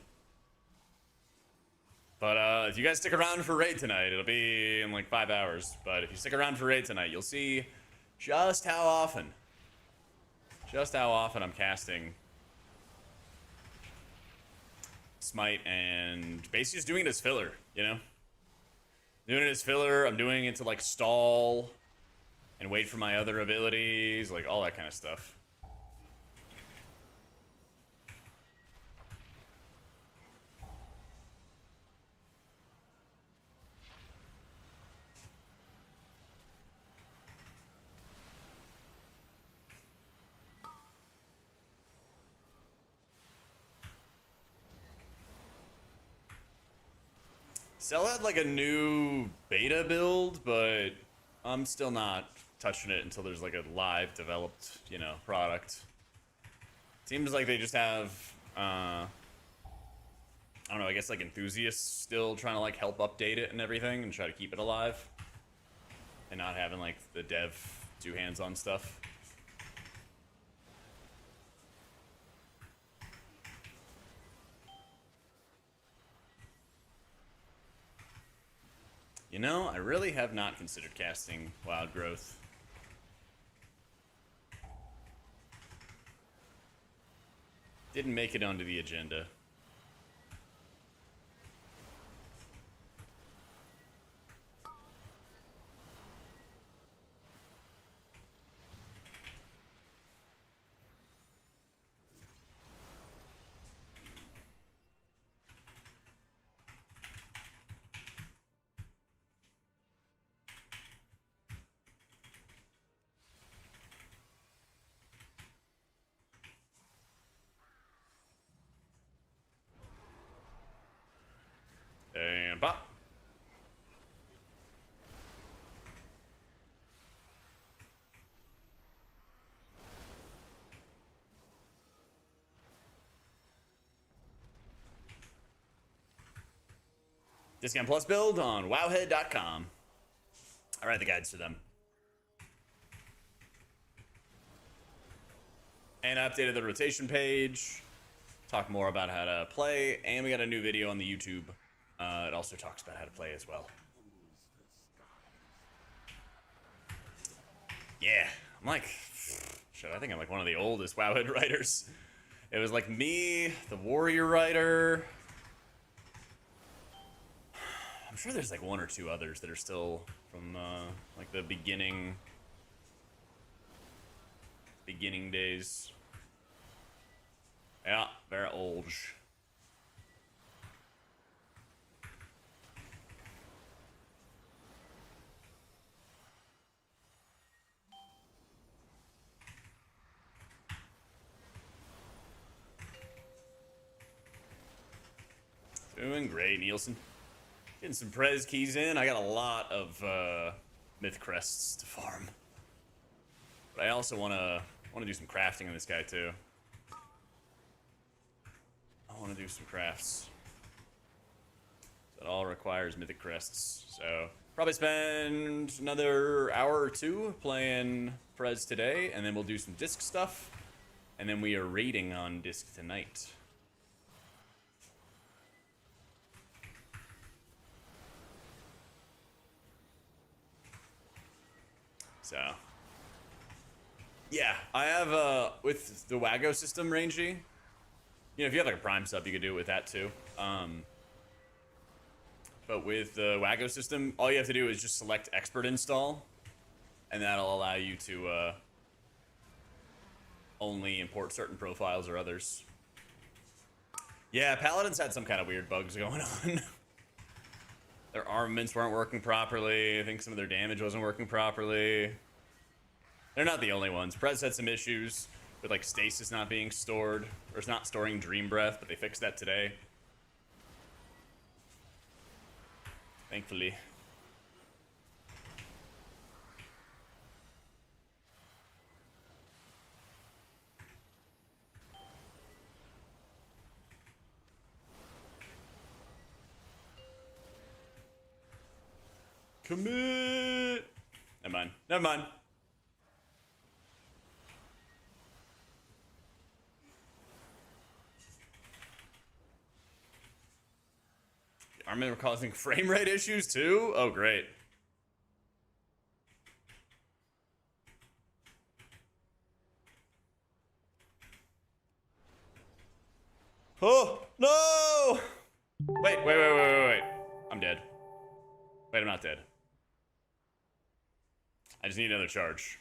But if you guys stick around for raid tonight, it'll be in like 5 hours. But if you stick around for raid tonight, you'll see just how often I'm casting Smite and basically just doing it as filler, you know? Doing it as filler, I'm doing it to like stall and wait for my other abilities, like all that kind of stuff. Cell had like a new beta build, but I'm still not touching it until there's like a live developed, you know, product. Seems like they just have, I don't know, I guess like enthusiasts still trying to like help update it and everything and try to keep it alive. And not having like the dev do hands-on stuff. You know, I really have not considered casting Wild Growth. Didn't make it onto the agenda. And pop. Discount Plus build on wowhead.com. I write the guides for them. And I updated the rotation page. Talk more about how to play. And we got a new video on the YouTube. It also talks about how to play as well. Yeah, I'm like, shit, I think I'm like one of the oldest Wowhead writers. It was like me, the Warrior writer. I'm sure there's like one or two others that are still from like the beginning days. Yeah, very old. Doing great, Nielsen. Getting some Prez keys in. I got a lot of myth crests to farm, but I also want to do some crafting on this guy too. I want to do some crafts. So it all requires mythic crests. So probably spend another hour or two playing Prez today, and then we'll do some disc stuff, and then we are raiding on disc tonight. So, yeah, I have, with the Wago system, Rangy, you know, if you have like a Prime sub, you could do it with that too. But with the Wago system, all you have to do is just select Expert Install, and that'll allow you to only import certain profiles or others. Yeah, Paladins had some kind of weird bugs going on. Their armaments weren't working properly. I think some of their damage wasn't working properly. They're not the only ones. Prez had some issues with like Stasis not being stored, or it's not storing Dream Breath, but they fixed that today. Thankfully. Commit! Never mind. Never mind. Armament were causing frame rate issues too? Oh, great. Wait. I'm dead. Wait, I'm not dead. I just need another charge.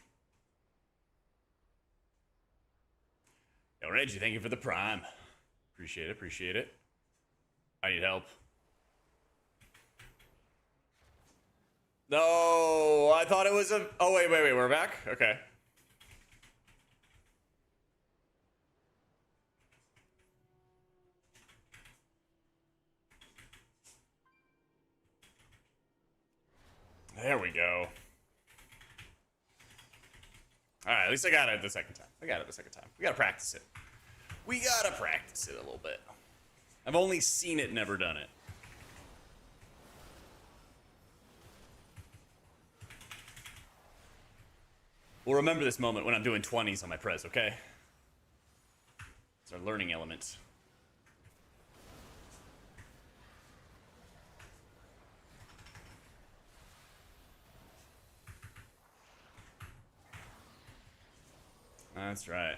Yo, Reggie, thank you for the prime. Appreciate it. I need help. No, I thought it was a... Oh, wait, we're back? Okay. There we go. Alright, at least I got it the second time. We gotta practice it. We gotta practice it a little bit. I've only seen it, never done it. We'll remember this moment when I'm doing 20s on my press, okay? It's our learning element. That's right.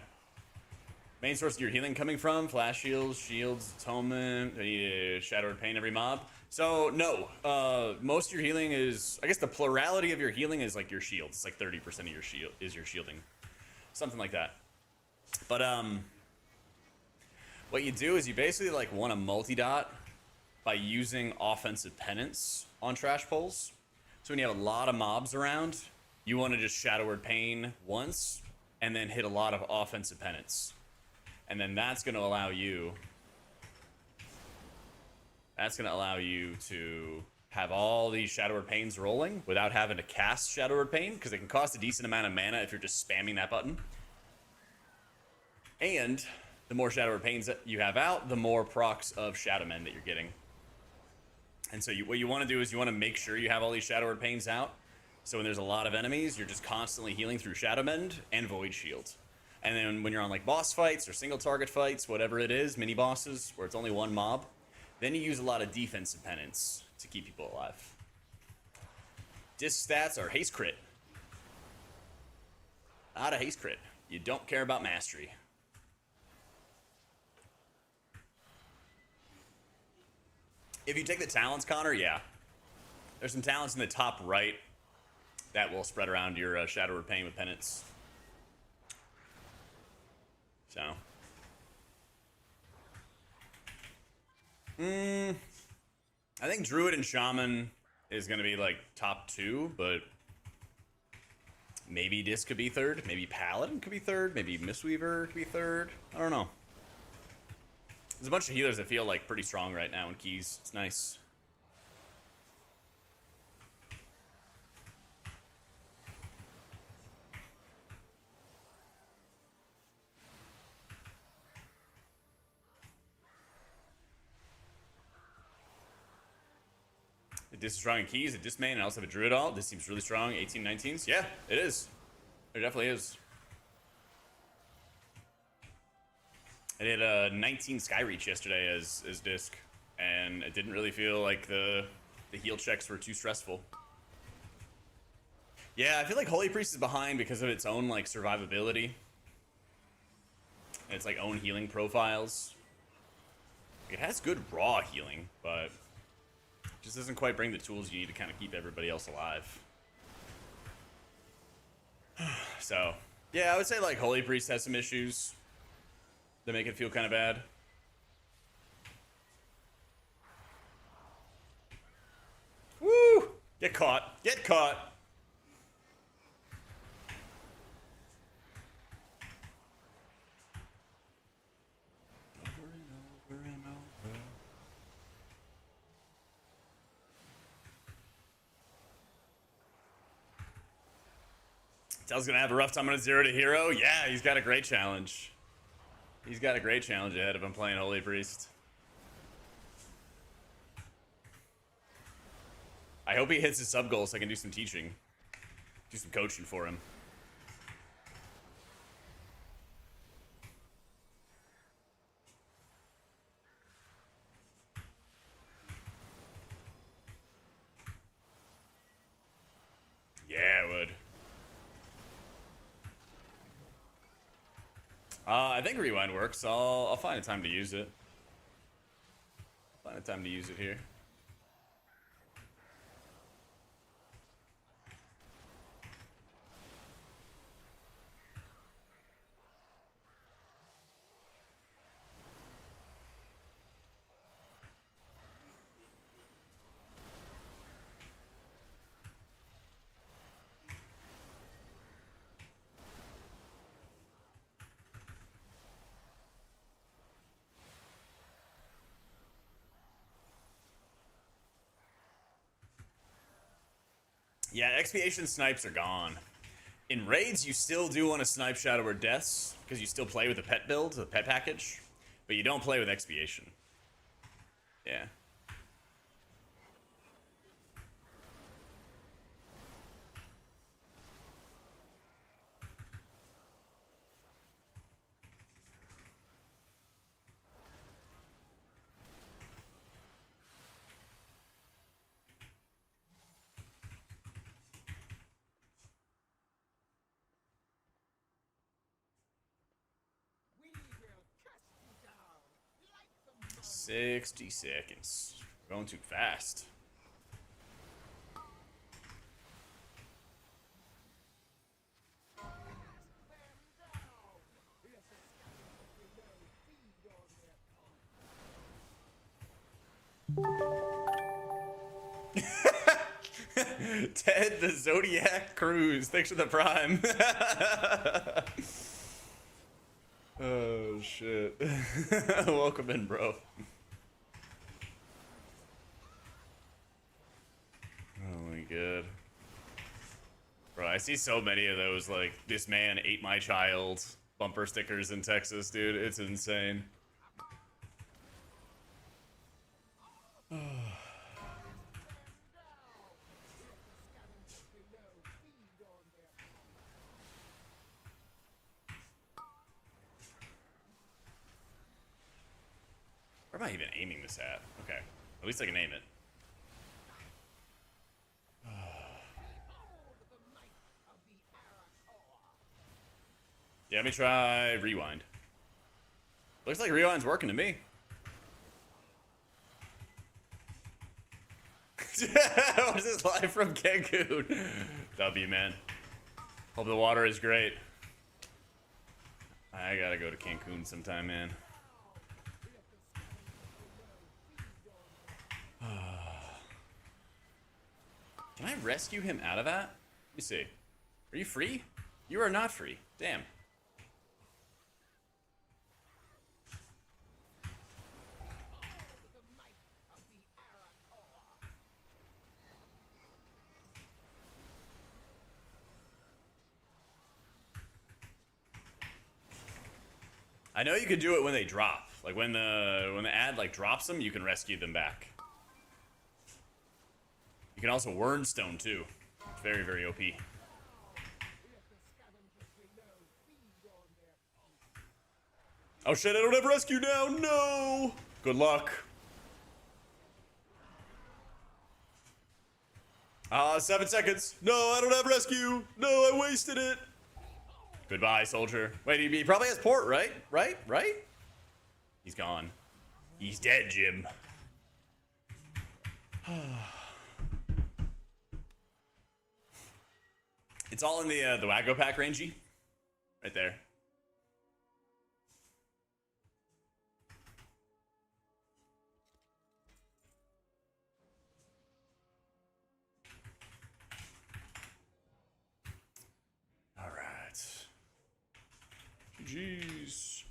Main source of your healing coming from? Flash shields, atonement, shadowed pain every mob. So no, most of your healing is, I guess the plurality of your healing is like your shields. It's like 30% of your shield is your shielding, something like that. But what you do is you basically like want to multi-dot by using offensive penance on trash pulls. So when you have a lot of mobs around, you want to just Shadow Word Pain once and then hit a lot of offensive penance. And then that's going to allow you to have all these Shadow Word Pains rolling without having to cast Shadow Word Pain, because it can cost a decent amount of mana if you're just spamming that button. And the more Shadow Word Pains that you have out, the more procs of Shadow Men that you're getting. And so what you want to do is you want to make sure you have all these Shadow Word Pains out. So when there's a lot of enemies, you're just constantly healing through Shadow Mend and Void Shield. And then when you're on like boss fights or single target fights, whatever it is, mini bosses, where it's only one mob, then you use a lot of defensive penance to keep people alive. Disc stats are haste crit. Not a haste crit. You don't care about mastery. If you take the talents, Connor, yeah. There's some talents in the top right that will spread around your Shadow Word Pain with penance. So. I think Druid and Shaman is going to be like top 2, but maybe Disc could be 3rd. Maybe Paladin could be 3rd. Maybe Mistweaver could be 3rd. I don't know. There's a bunch of healers that feel like pretty strong right now in keys. It's nice. This is strong in keys, a disc main, and I also have a druid alt. This seems really strong. 18, 19s. Yeah, it is. It definitely is. I did a 19 Skyreach yesterday as disc, and it didn't really feel like the heal checks were too stressful. Yeah, I feel like Holy Priest is behind because of its own like survivability. And its like own healing profiles. It has good raw healing, but just doesn't quite bring the tools you need to kind of keep everybody else alive. So, yeah, I would say like Holy Priest has some issues that make it feel kind of bad. Woo! Get caught. Get caught. Over and over and over. Tel's gonna have a rough time on a 0 to hero. Yeah, he's got a great challenge. He's got a great challenge ahead of him playing Holy Priest. I hope he hits his sub goal so I can do some teaching. Do some coaching for him. Yeah, it would. I think Rewind works. I'll find a time to use it. time to use it here. Yeah, expiation snipes are gone. In raids, you still do want to snipe Shadow or Deaths, because you still play with the pet build, the pet package, but you don't play with expiation. Yeah. We will cast you down like the 60 seconds. Going too fast. Ted the Zodiac Cruise. Thanks for the prime. Oh shit. Welcome in, bro. Oh my god. Bro, I see so many of those, like, this man ate my child bumper stickers in Texas, dude. It's insane. Where am I even aiming this at? Okay. At least I can aim it. Yeah, let me try rewind. Looks like rewind's working to me. What is this live from Cancun? W, man. Hope the water is great. I gotta go to Cancun sometime, man. Can I rescue him out of that? Let me see. Are you free? You are not free. Damn. I know you can do it when they drop. Like when the ad like drops them, you can rescue them back. You can also Wernstone too. It's very, very OP. Oh shit, I don't have rescue now. No. Good luck. 7 seconds. No, I don't have rescue. No, I wasted it. Goodbye, soldier. Wait, he probably has port, right? Right? He's gone. He's dead, Jim. It's all in the Waggo pack, Rangy. Right there. All right. Jeez.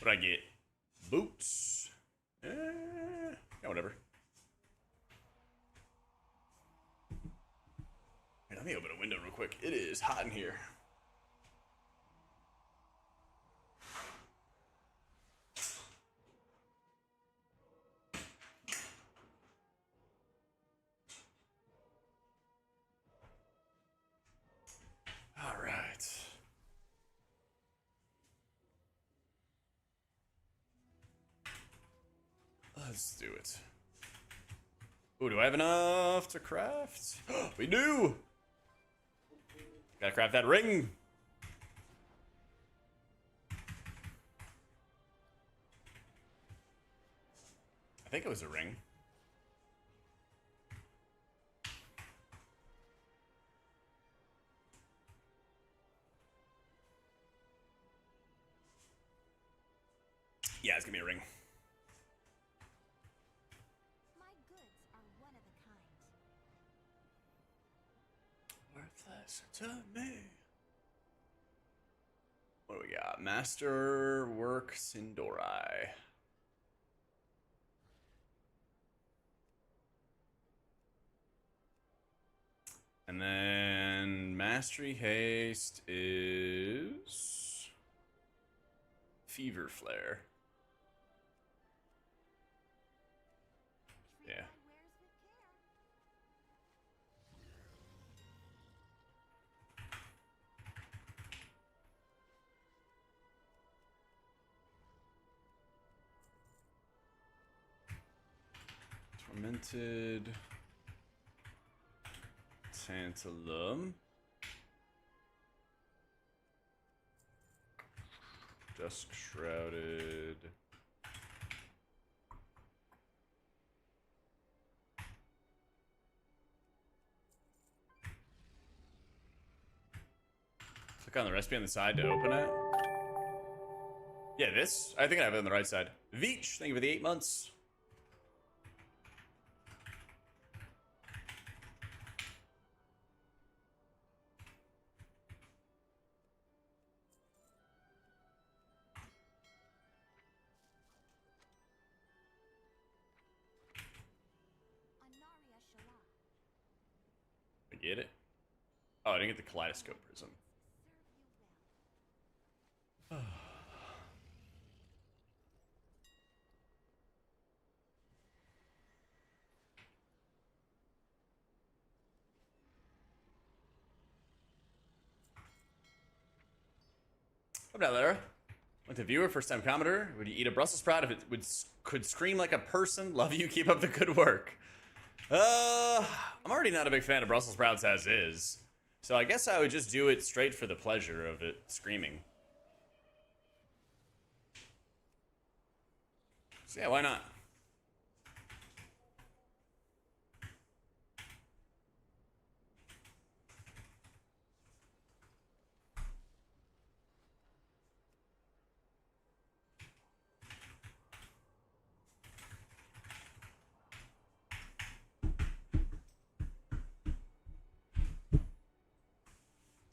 What'd I get? Boots. Yeah, whatever. Hey, let me open a window real quick. It is hot in here. All right. Let's do it. Ooh, do I have enough to craft? We do! Gotta craft that ring! I think it was a ring. Yeah, it's gonna be a ring. My goods are one of a kind. Worthless to me. What do we got? Masterwork Sindorai. And then Mastery Haste is Fever Flare. Treat Yeah. my wares with care. Tormented Tantalum. Dusk Shrouded. Click on the recipe on the side to open it. Yeah, this? I think I have it on the right side. Veach, thank you for the 8 months. Anaria Shala. I get it. Oh, I didn't get the Kaleidoscope Prism. Serve you well. Up now, Lara. With a viewer, first time commenter, would you eat a Brussels sprout if it could scream like a person? Love you, keep up the good work. I'm already not a big fan of Brussels sprouts as is, so I guess I would just do it straight for the pleasure of it screaming. So yeah, why not?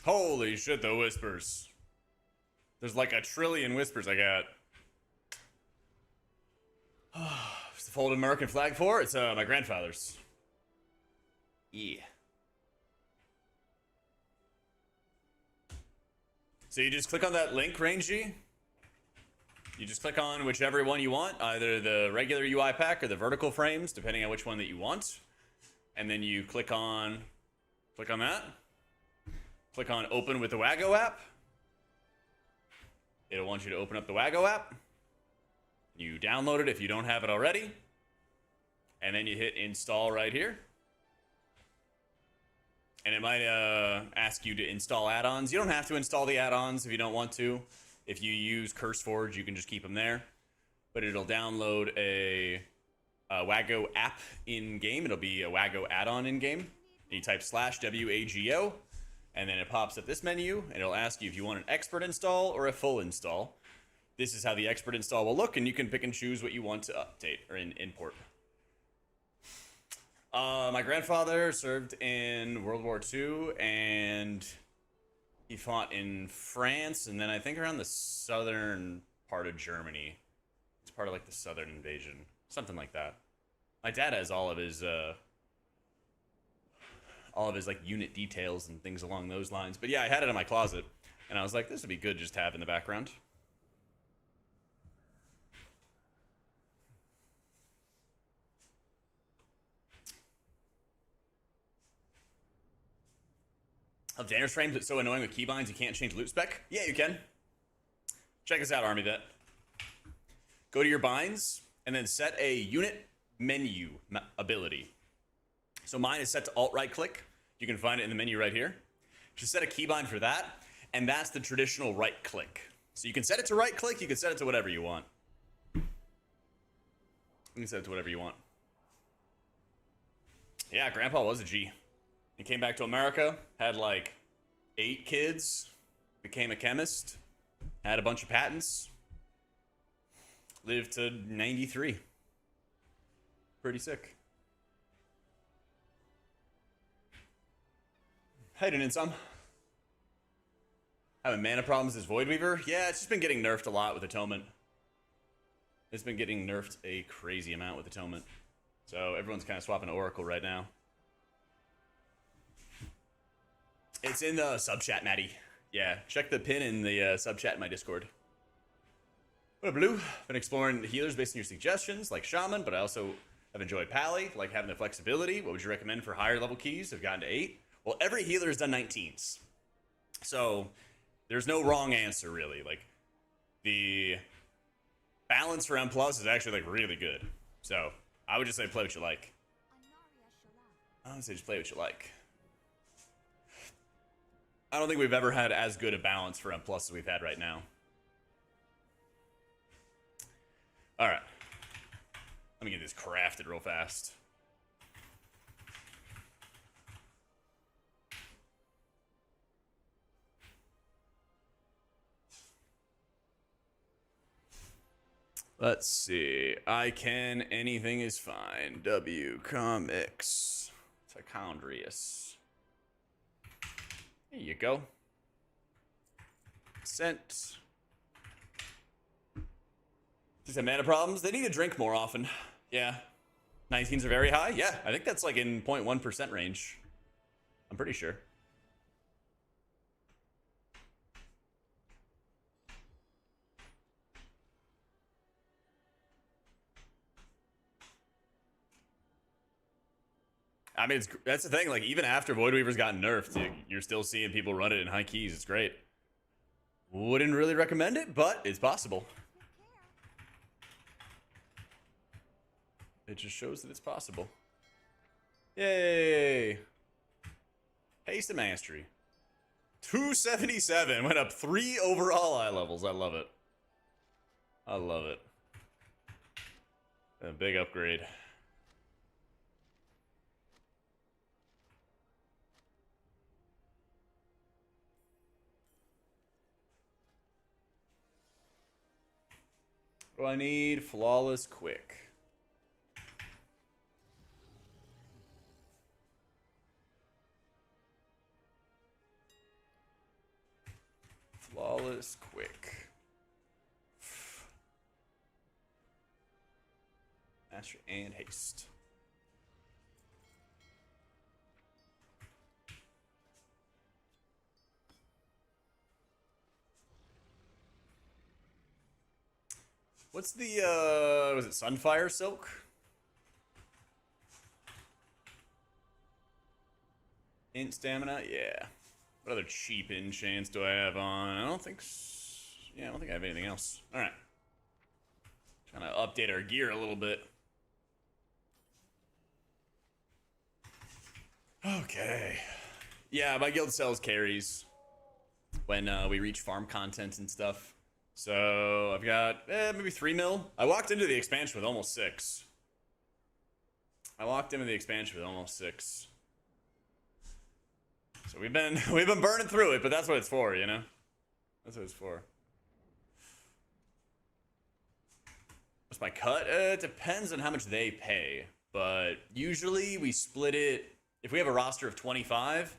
Holy shit, the whispers. There's like a trillion whispers I got. It's the folded American flag for? It's my grandfather's. Yeah. So you just click on that link, Rangy. You just click on whichever one you want, either the regular UI pack or the vertical frames, depending on which one that you want. And then you click on that. Click on open with the Wago app. It'll want you to open up the Wago app. You download it if you don't have it already. And then you hit install right here. And it might ask you to install add-ons. You don't have to install the add-ons if you don't want to. If you use CurseForge, you can just keep them there. But it'll download a Wago app in-game. It'll be a Wago add-on in-game. And you type /WAGO. And then it pops up this menu, and it'll ask you if you want an expert install or a full install. This is how the expert install will look, and you can pick and choose what you want to update or import. My grandfather served in World War II, and he fought in France, and then I think around the southern part of Germany. It's part of like the southern invasion, something like that. My dad has all of his like unit details and things along those lines. But yeah, I had it in my closet, and I was like, this would be good just to have in the background. Of Danner's frames, it's so annoying with keybinds you can't change loot spec. Yeah, you can. Check this out, Army Vet. Go to your binds, and then set a unit menu ability. So mine is set to alt-right click. You can find it in the menu right here. Just set a keybind for that, and that's the traditional right click. So you can set it to right click, you can set it to whatever you want. You can set it to whatever you want. Yeah, Grandpa was a G. He came back to America, had like 8 kids, became a chemist, had a bunch of patents. Lived to 93. Pretty sick. How you doing, some? Having mana problems as Void Weaver? Yeah, it's just been getting nerfed a lot with Atonement. It's been getting nerfed a crazy amount with Atonement. So everyone's kind of swapping to Oracle right now. It's in the sub chat, Maddie. Yeah, check the pin in the sub chat in my Discord. What up, Blue? Been exploring healers based on your suggestions, like Shaman, but I also have enjoyed Pally, like having the flexibility. What would you recommend for higher level keys? I've gotten to 8. Well, every healer has done 19s. So there's no wrong answer, really. Like, the balance for M plus is actually like really good. So I would just say play what you like. I would say just play what you like. I don't think we've ever had as good a balance for M plus as we've had right now. All right. Let me get this crafted real fast. Let's see. I can. Anything is fine. W comics. Tichondrius. There you go. Sent. Does have mana problems? They need to drink more often. Yeah. 19s are very high? Yeah, I think that's like in 0.1% range. I'm pretty sure. I mean, that's the thing. Like, even after Void Weaver's gotten nerfed, you're still seeing people run it in high keys. It's great. Wouldn't really recommend it, but it's possible. It just shows that it's possible. Yay! Haste and Mastery. 277. Went up 3 overall eye levels. I love it. I love it. A big upgrade. What do I need? Flawless Quick. Flawless Quick. Master and Haste. What's the, was it Sunfire Silk? Int Stamina? Yeah. What other cheap enchants do I have on? I don't think... Yeah, I don't think I have anything else. Alright. Trying to update our gear a little bit. Okay. Yeah, my guild sells carries when we reach farm content and stuff. So I've got maybe 3 mil. I walked into the expansion with almost 6. So we've been burning through it, but that's what it's for, you know? That's what it's for. What's my cut? It depends on how much they pay, but usually we split it. If we have a roster of 25,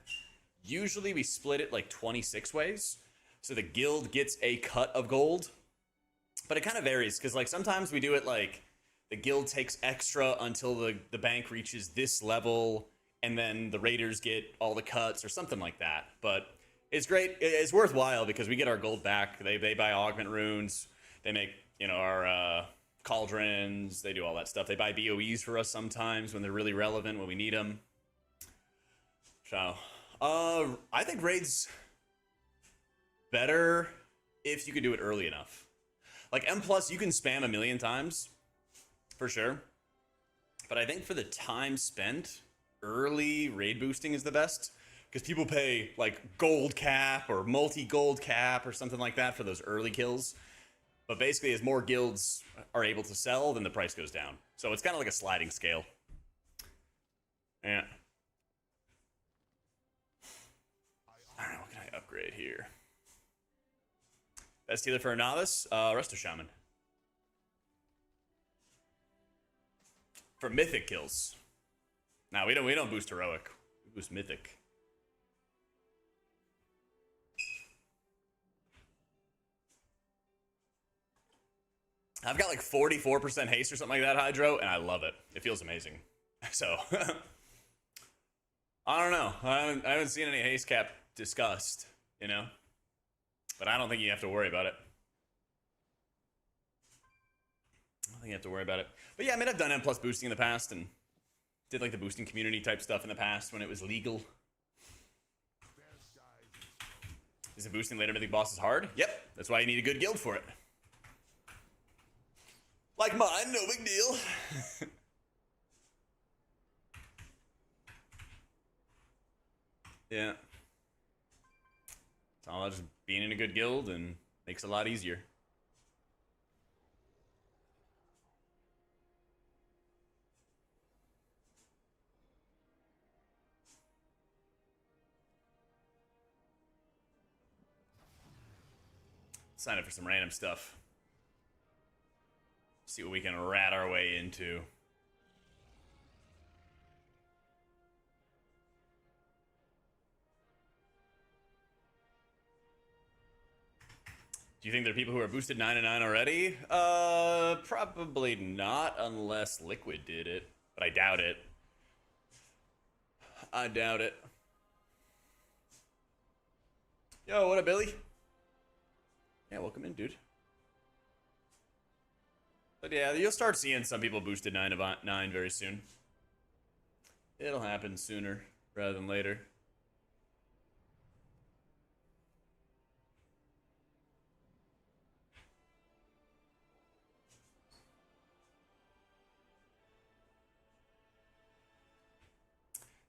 usually we split it like 26 ways. So the guild gets a cut of gold, but it kind of varies because like sometimes we do it like the guild takes extra until the bank reaches this level, and then the raiders get all the cuts or something like that. But it's great. It's worthwhile because we get our gold back. They buy augment runes. They make, you know, our cauldrons. They do all that stuff. They buy BOEs for us sometimes when they're really relevant, when we need them. So I think raids better if you could do it early enough. Like M plus, you can spam 1,000,000 times for sure. But I think for the time spent, early raid boosting is the best because people pay like gold cap or multi-gold cap or something like that for those early kills. But basically, as more guilds are able to sell, then the price goes down. So it's kind of like a sliding scale. Yeah. I don't know, what can I upgrade here? Best healer for a novice? Resto Shaman. For mythic kills. Now we don't boost heroic. We boost mythic. I've got like 44% haste or something like that, Hydro, and I love it. It feels amazing. So I don't know. I haven't seen any haste cap discussed, you know? But I don't think you have to worry about it. I don't think you have to worry about it. But yeah, I mean, I've done M+ boosting in the past and did like the boosting community type stuff in the past when it was legal. Is it boosting later mythic bosses hard? Yep. That's why you need a good guild for it. Like mine, no big deal. Yeah. It's all about just being in a good guild and makes it a lot easier. Sign up for some random stuff. See what we can rat our way into. Do you think there are people who are boosted 9 and 9 already? Probably not, unless Liquid did it. But I doubt it. I doubt it. Yo, what up, Billy? Yeah, welcome in, dude. But yeah, you'll start seeing some people boosted 9 of 9 very soon. It'll happen sooner rather than later.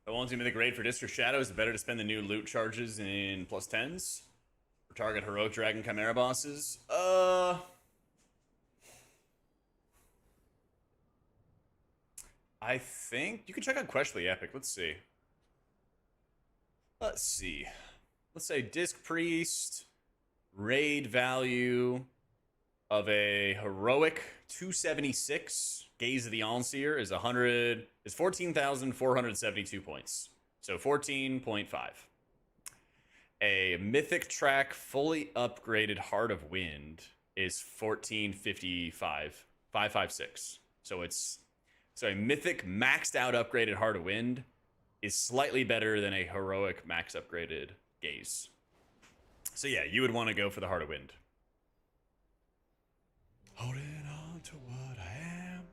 The ones who make the grade for Disc or Shadow, is it better to spend the new loot charges in +10s? For target Heroic Dragon Chimera bosses? I think you can check out Questly Epic. Let's see. Let's say Disc Priest, raid value of a heroic 276. Gaze of the Onseer is 14,472 points. So 14.5. A mythic track fully upgraded Heart of Wind is 1455. 556. So a mythic maxed out upgraded Heart of Wind is slightly better than a heroic max upgraded Gaze. So yeah, you would want to go for the Heart of Wind. Holding on to what I am.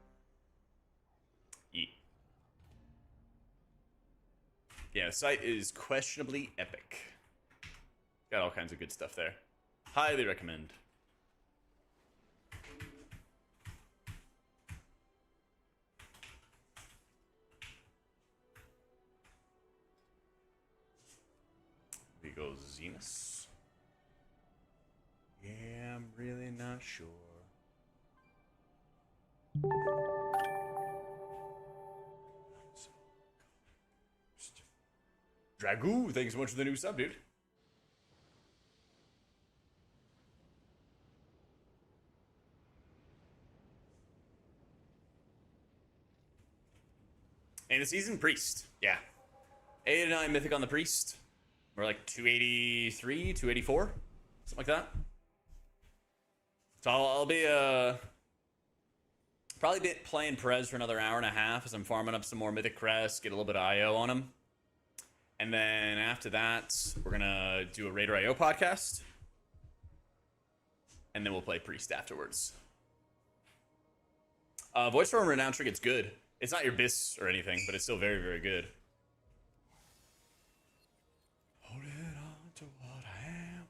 Yeah, the site is questionably epic. Got all kinds of good stuff there. Highly recommend. We go Zenus. Yeah, I'm really not sure. Dragoo, thanks so much for the new sub, dude. And the season Priest, yeah. 8 and 9 mythic on the Priest. We're like 283, 284, something like that. So I'll be probably be playing Perez for another hour and a half as I'm farming up some more mythic crests, get a little bit of IO on him. And then after that, we're gonna do a Raider IO podcast. And then we'll play Priest afterwards. Voice from Renowned Trinket's good. It's not your BIS or anything, but it's still very, very good. Hold it on to what I am.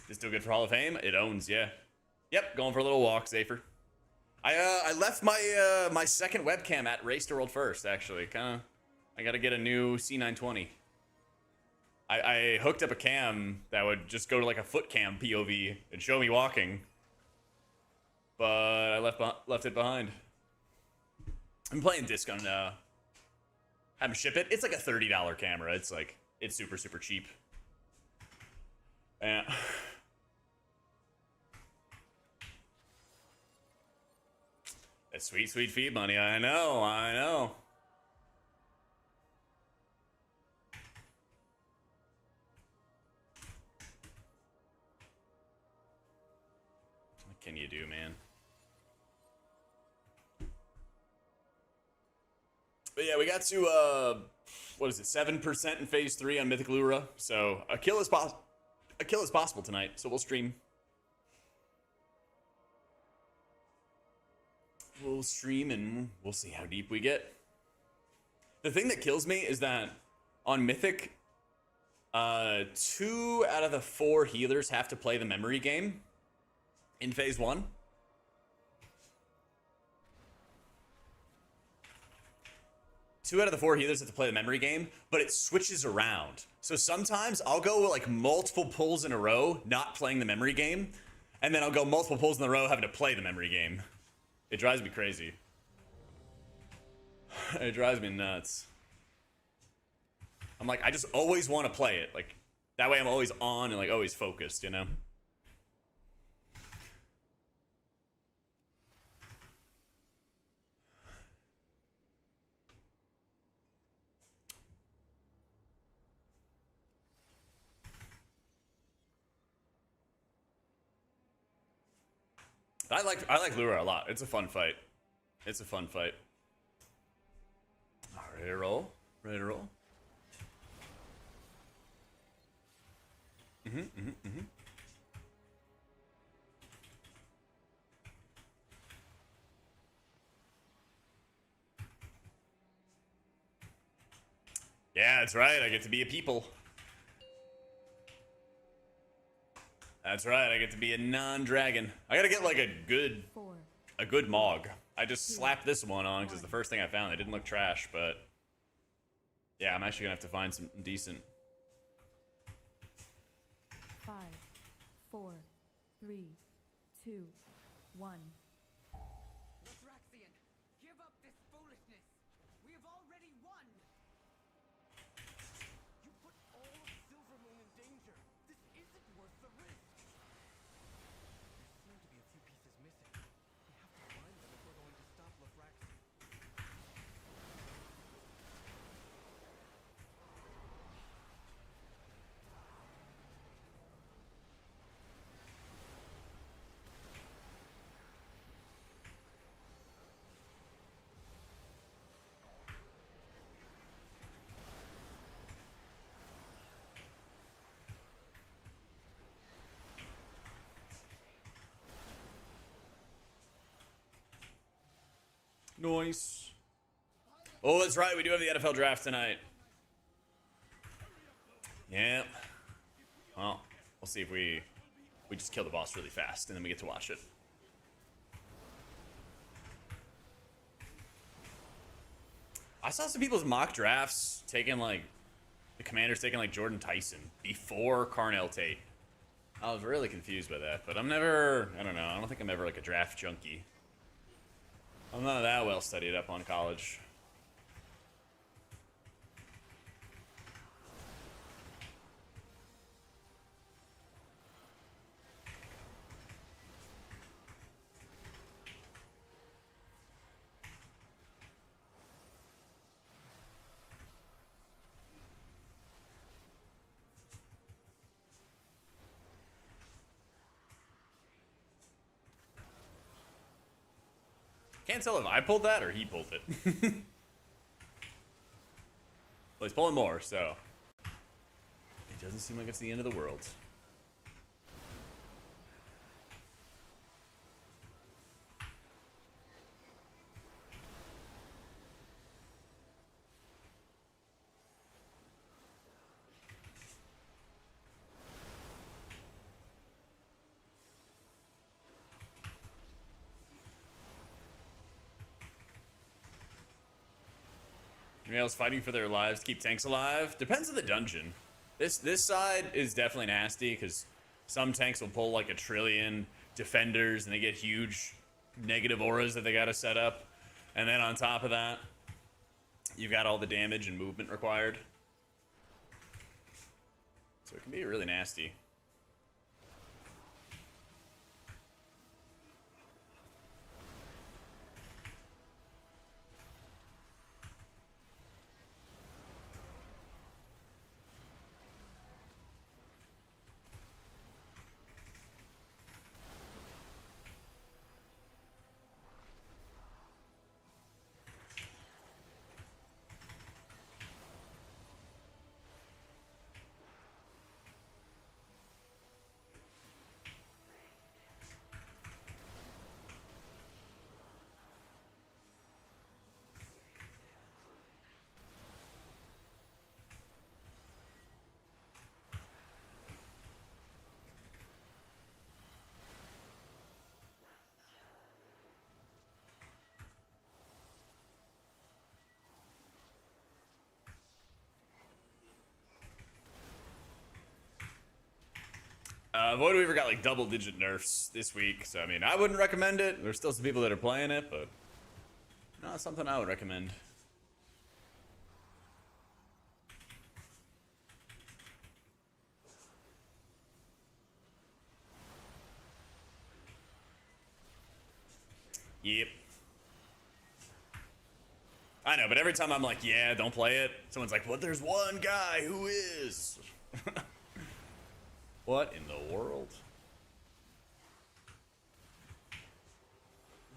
Is it still good for Hall of Fame? It owns, yeah. Yep, going for a little walk, Zafer. I left my my second webcam at Race to World First, actually. I gotta get a new C920. I hooked up a cam that would just go to like a foot cam POV and show me walking. But I left it behind. I'm playing disc on have him ship it. It's like a $30 camera. It's super, super cheap. Yeah. That sweet, sweet feed money. I know, I know. What can you do, man? But yeah, we got to, what is it, 7% in phase 3 on Mythic Lura. So a kill is possible tonight, so we'll stream. We'll stream and we'll see how deep we get. The thing that kills me is that on Mythic, 2 out of the 4 healers have to play the memory game in phase 1. Two out of the 4 healers have to play the memory game, but it switches around. So sometimes I'll go like multiple pulls in a row, not playing the memory game, and then I'll go multiple pulls in a row having to play the memory game. It drives me crazy. It drives me nuts. I'm like, I just always want to play it. Like, that way I'm always on and like always focused, you know? I like Lura a lot. It's a fun fight. It's a fun fight. All right, ready to roll? Ready to roll? Yeah, that's right. I get to be a people. That's right. I get to be a non-dragon. I gotta get like a good 4, Mog. I just slapped this one on because it's the first thing I found. It didn't look trash, but yeah, I'm actually gonna have to find some decent. 5, 4, 3, 2, 1. Lothraxian, give up this foolishness. We have already won. You put all of Silvermoon in danger. This isn't worth the risk. There seem to be a few pieces missing. We have to find them if we're going to stop Lothraxian. Nice. Oh, that's right. We do have the NFL draft tonight. Yeah. Well, we'll see if we just kill the boss really fast and then we get to watch it. I saw some people's mock drafts taking like the Commanders taking like Jordan Tyson before Carnell Tate. I was really confused by that, but I don't know. I don't think I'm ever like a draft junkie. I'm not that well studied up on college. Can't tell if I pulled that or he pulled it. Well, he's pulling more, so it doesn't seem like it's the end of the world. Anyone else fighting for their lives to keep tanks alive? Depends on the dungeon. This side is definitely nasty because some tanks will pull like 1 trillion defenders and they get huge negative auras that they got to set up. And then on top of that, you've got all the damage and movement required. So it can be really nasty. Void Weaver got like double-digit nerfs this week, so I mean, I wouldn't recommend it. There's still some people that are playing it, but not something I would recommend. Yep. I know, but every time I'm like, yeah, don't play it, someone's like, well, there's one guy who is. What in the world? I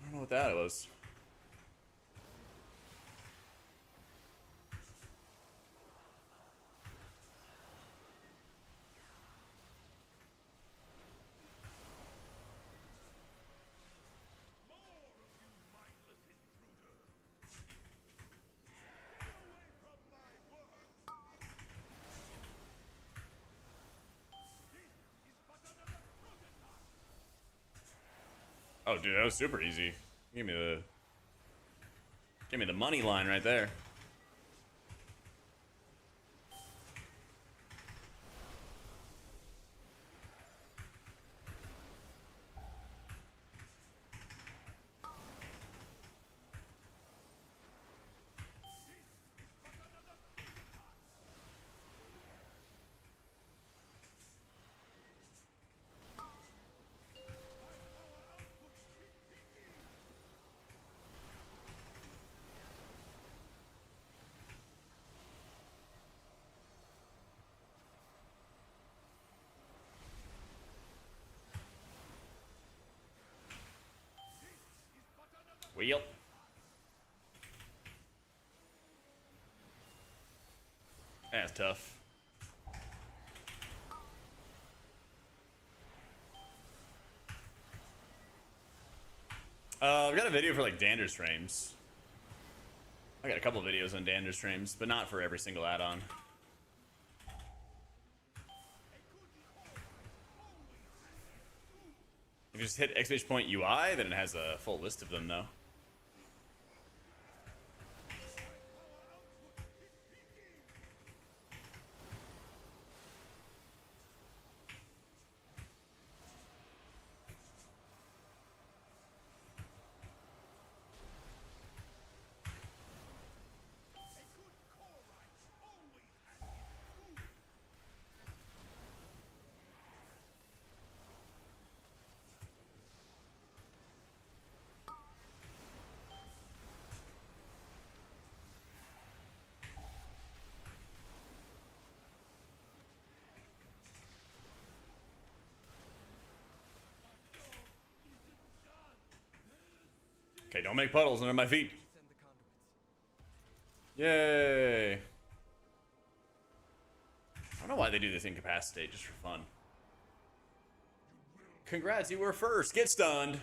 don't know what that was. Oh, dude, that was super easy. Give me the money line right there. Wheel. That's tough. I've got a video for like Dander streams. I got a couple of videos on Dander streams, but not for every single add-on. If you just hit !UI, then it has a full list of them, though. Okay, don't make puddles under my feet. Send the conduits. Yay. I don't know why they do this incapacitate, just for fun. Congrats, you were first. Get stunned.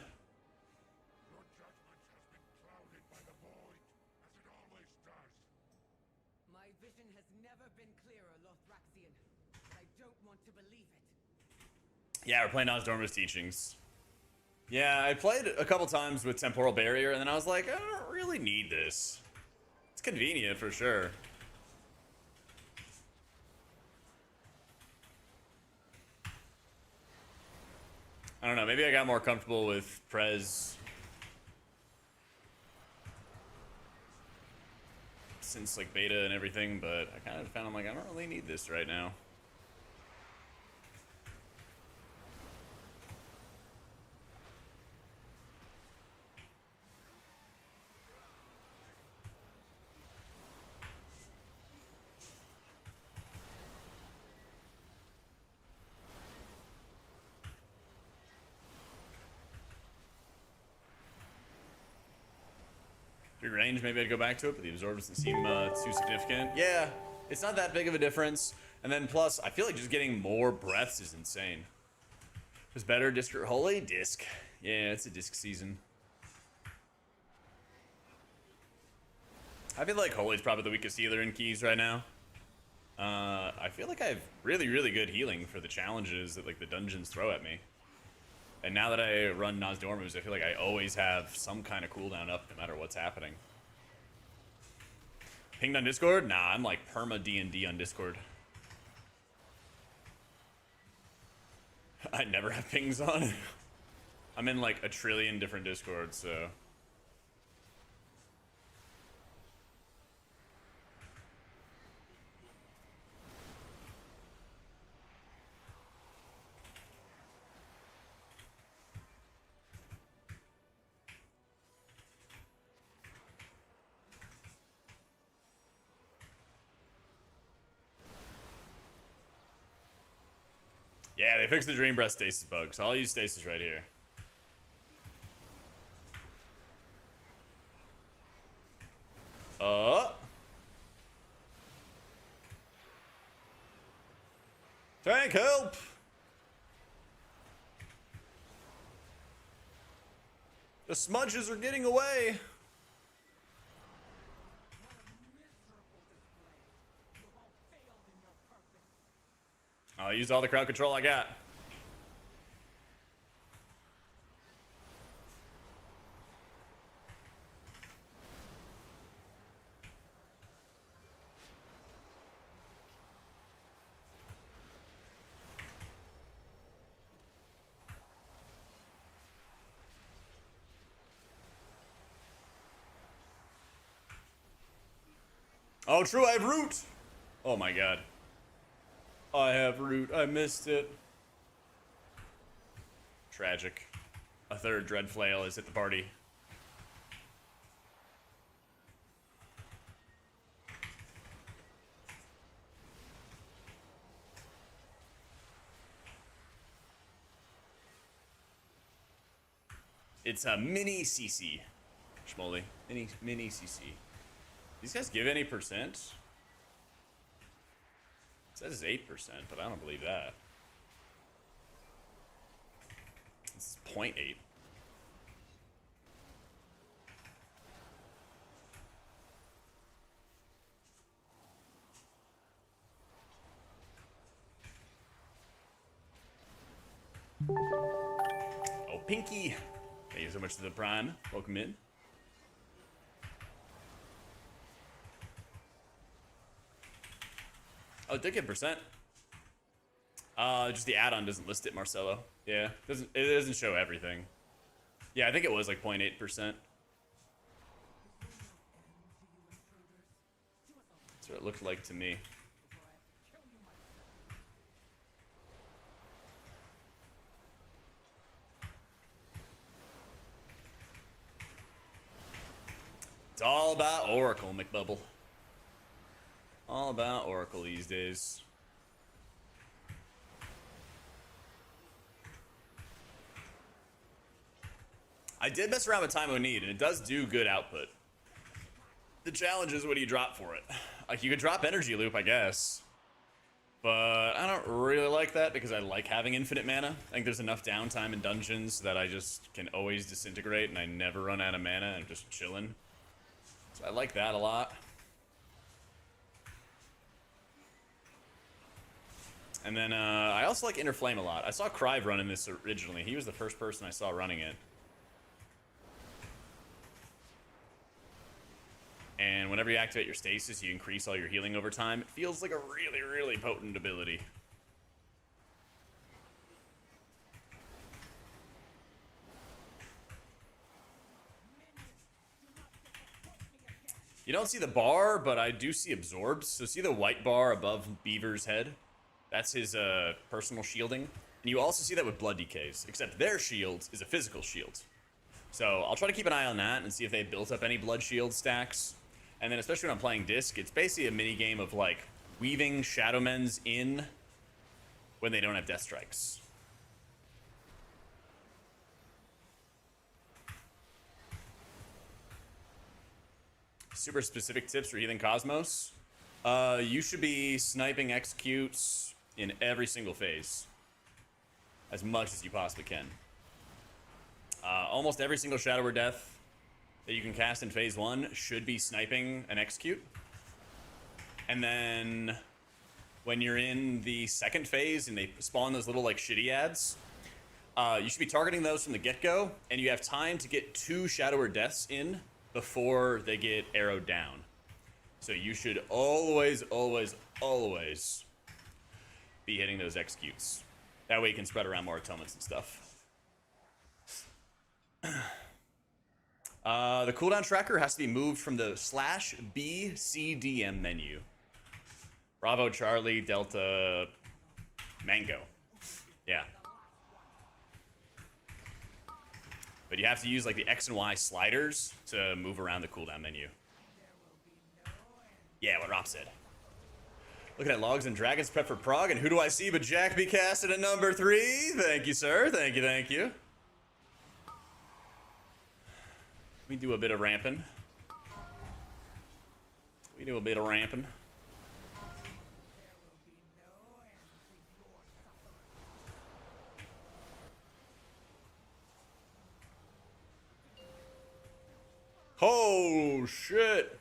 Your judgment has been clouded by the void, as it always does. My vision has never been clearer, Lothraxian, but I don't want to believe it. Yeah, we're playing Nosdorma's teachings. Yeah, I played a couple times with Temporal Barrier, and then I was like, I don't really need this. It's convenient for sure. I don't know, maybe I got more comfortable with Prez since like beta and everything, but I kind of found I'm like, I don't really need this right now. Free range, maybe I'd go back to it, but the absorb doesn't seem too significant. Yeah, it's not that big of a difference. And then plus, I feel like just getting more breaths is insane. It's better, Disc or Holy? Disc. Yeah, it's a Disc season. I feel like Holy's probably the weakest healer in keys right now. I feel like I have really, really good healing for the challenges that like the dungeons throw at me. And now that I run Nosdormus, I feel like I always have some kind of cooldown up no matter what's happening. Pinged on Discord? Nah, I'm like perma D&D on Discord. I never have pings on. I'm in like a trillion different Discords, so. Yeah, they fixed the Dream Breath stasis bug, so I'll use stasis right here. Tank, help! The smudges are getting away. I'll use all the crowd control I got. Oh, true, I have root. Oh my god. I have root. I missed it. Tragic. A third dread flail is at the party. It's a mini CC. Schmoly. Mini CC. These guys give any percent? It says 8%, but I don't believe that. It's 0.8. Oh, Pinky. Thank you so much to the Prime. Welcome in. Oh, it did get percent. Just the add-on doesn't list it, Marcelo. Yeah, it doesn't show everything. Yeah, I think it was like 0.8%. That's what it looked like to me. It's all about Oracle, McBubble. All about Oracle these days. I did mess around with Time O' Need, and it does do good output. The challenge is, what do you drop for it? Like, you could drop Energy Loop, I guess. But I don't really like that because I like having infinite mana. I think there's enough downtime in dungeons that I just can always disintegrate and I never run out of mana and I'm just chilling. So I like that a lot. And then I also like Inner Flame a lot. I saw Krive running this originally. He was the first person I saw running it. And whenever you activate your stasis, you increase all your healing over time. It feels like a really, really potent ability. You don't see the bar, but I do see absorbs. So see the white bar above Beaver's head? That's his personal shielding. And you also see that with Blood Decays, except their shield is a physical shield. So I'll try to keep an eye on that and see if they built up any Blood Shield stacks. And then especially when I'm playing Disc, it's basically a mini game of like weaving Shadowmen's in when they don't have Death Strikes. Super specific tips for Healing Cosmos. You should be sniping executes in every single phase. As much as you possibly can. Almost every single Shadow or Death that you can cast in phase 1 should be sniping an execute. And then when you're in the second phase and they spawn those little like shitty ads, you should be targeting those from the get-go, and you have time to get 2 Shadow or Deaths in before they get arrowed down. So you should always, always, always be hitting those executes. That way you can spread around more atonements and stuff. The cooldown tracker has to be moved from the /BCDM menu. Bravo, Charlie, Delta, Mango. Yeah. But you have to use like the X and Y sliders to move around the cooldown menu. Yeah, what Rob said. Looking at logs and dragons prep for Prague, and who do I see but Jack be casted at number 3? Thank you, sir. Thank you, thank you. We do a bit of ramping. We do a bit of ramping. Oh, shit.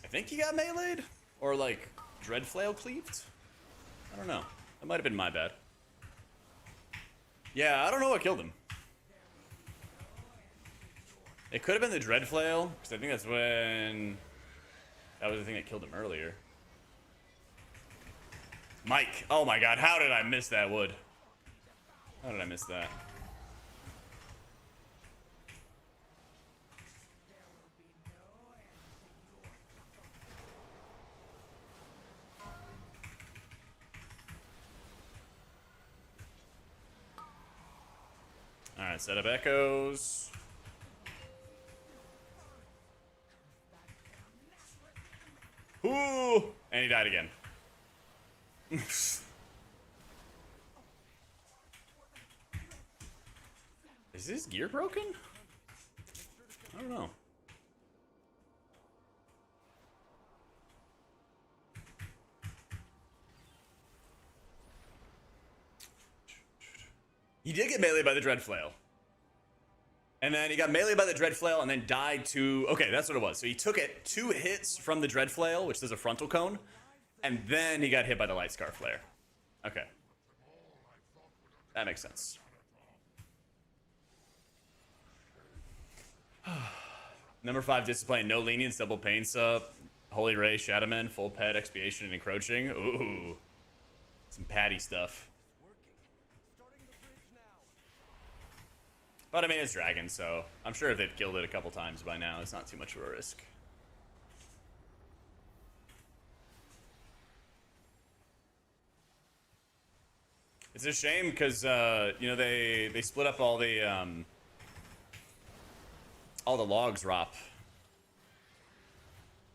I think he got meleeed? Or like dread flail cleaved? I don't know. That might have been my bad. Yeah, I don't know what killed him. It could have been the dread flail, because I think that's when that was the thing that killed him earlier. Mike. Oh my god, how did I miss that wood? How did I miss that? Alright, set up echoes. Ooh! And he died again. Is his gear broken? I don't know. He did get meleeed by the dread flail. And then he got meleeed by the dread flail and then died to... Okay, that's what it was. So he took it 2 hits from the dread flail, which does a frontal cone, and then he got hit by the light scar flare. Okay. That makes sense. Number 5, discipline. No lenience, double pain sub. Holy Ray, Shadowman, full pet, expiation, and encroaching. Ooh. Some patty stuff. But I mean, it's dragon, so I'm sure if they've killed it a couple times by now, it's not too much of a risk. It's a shame because you know they split up all the logs, Rop,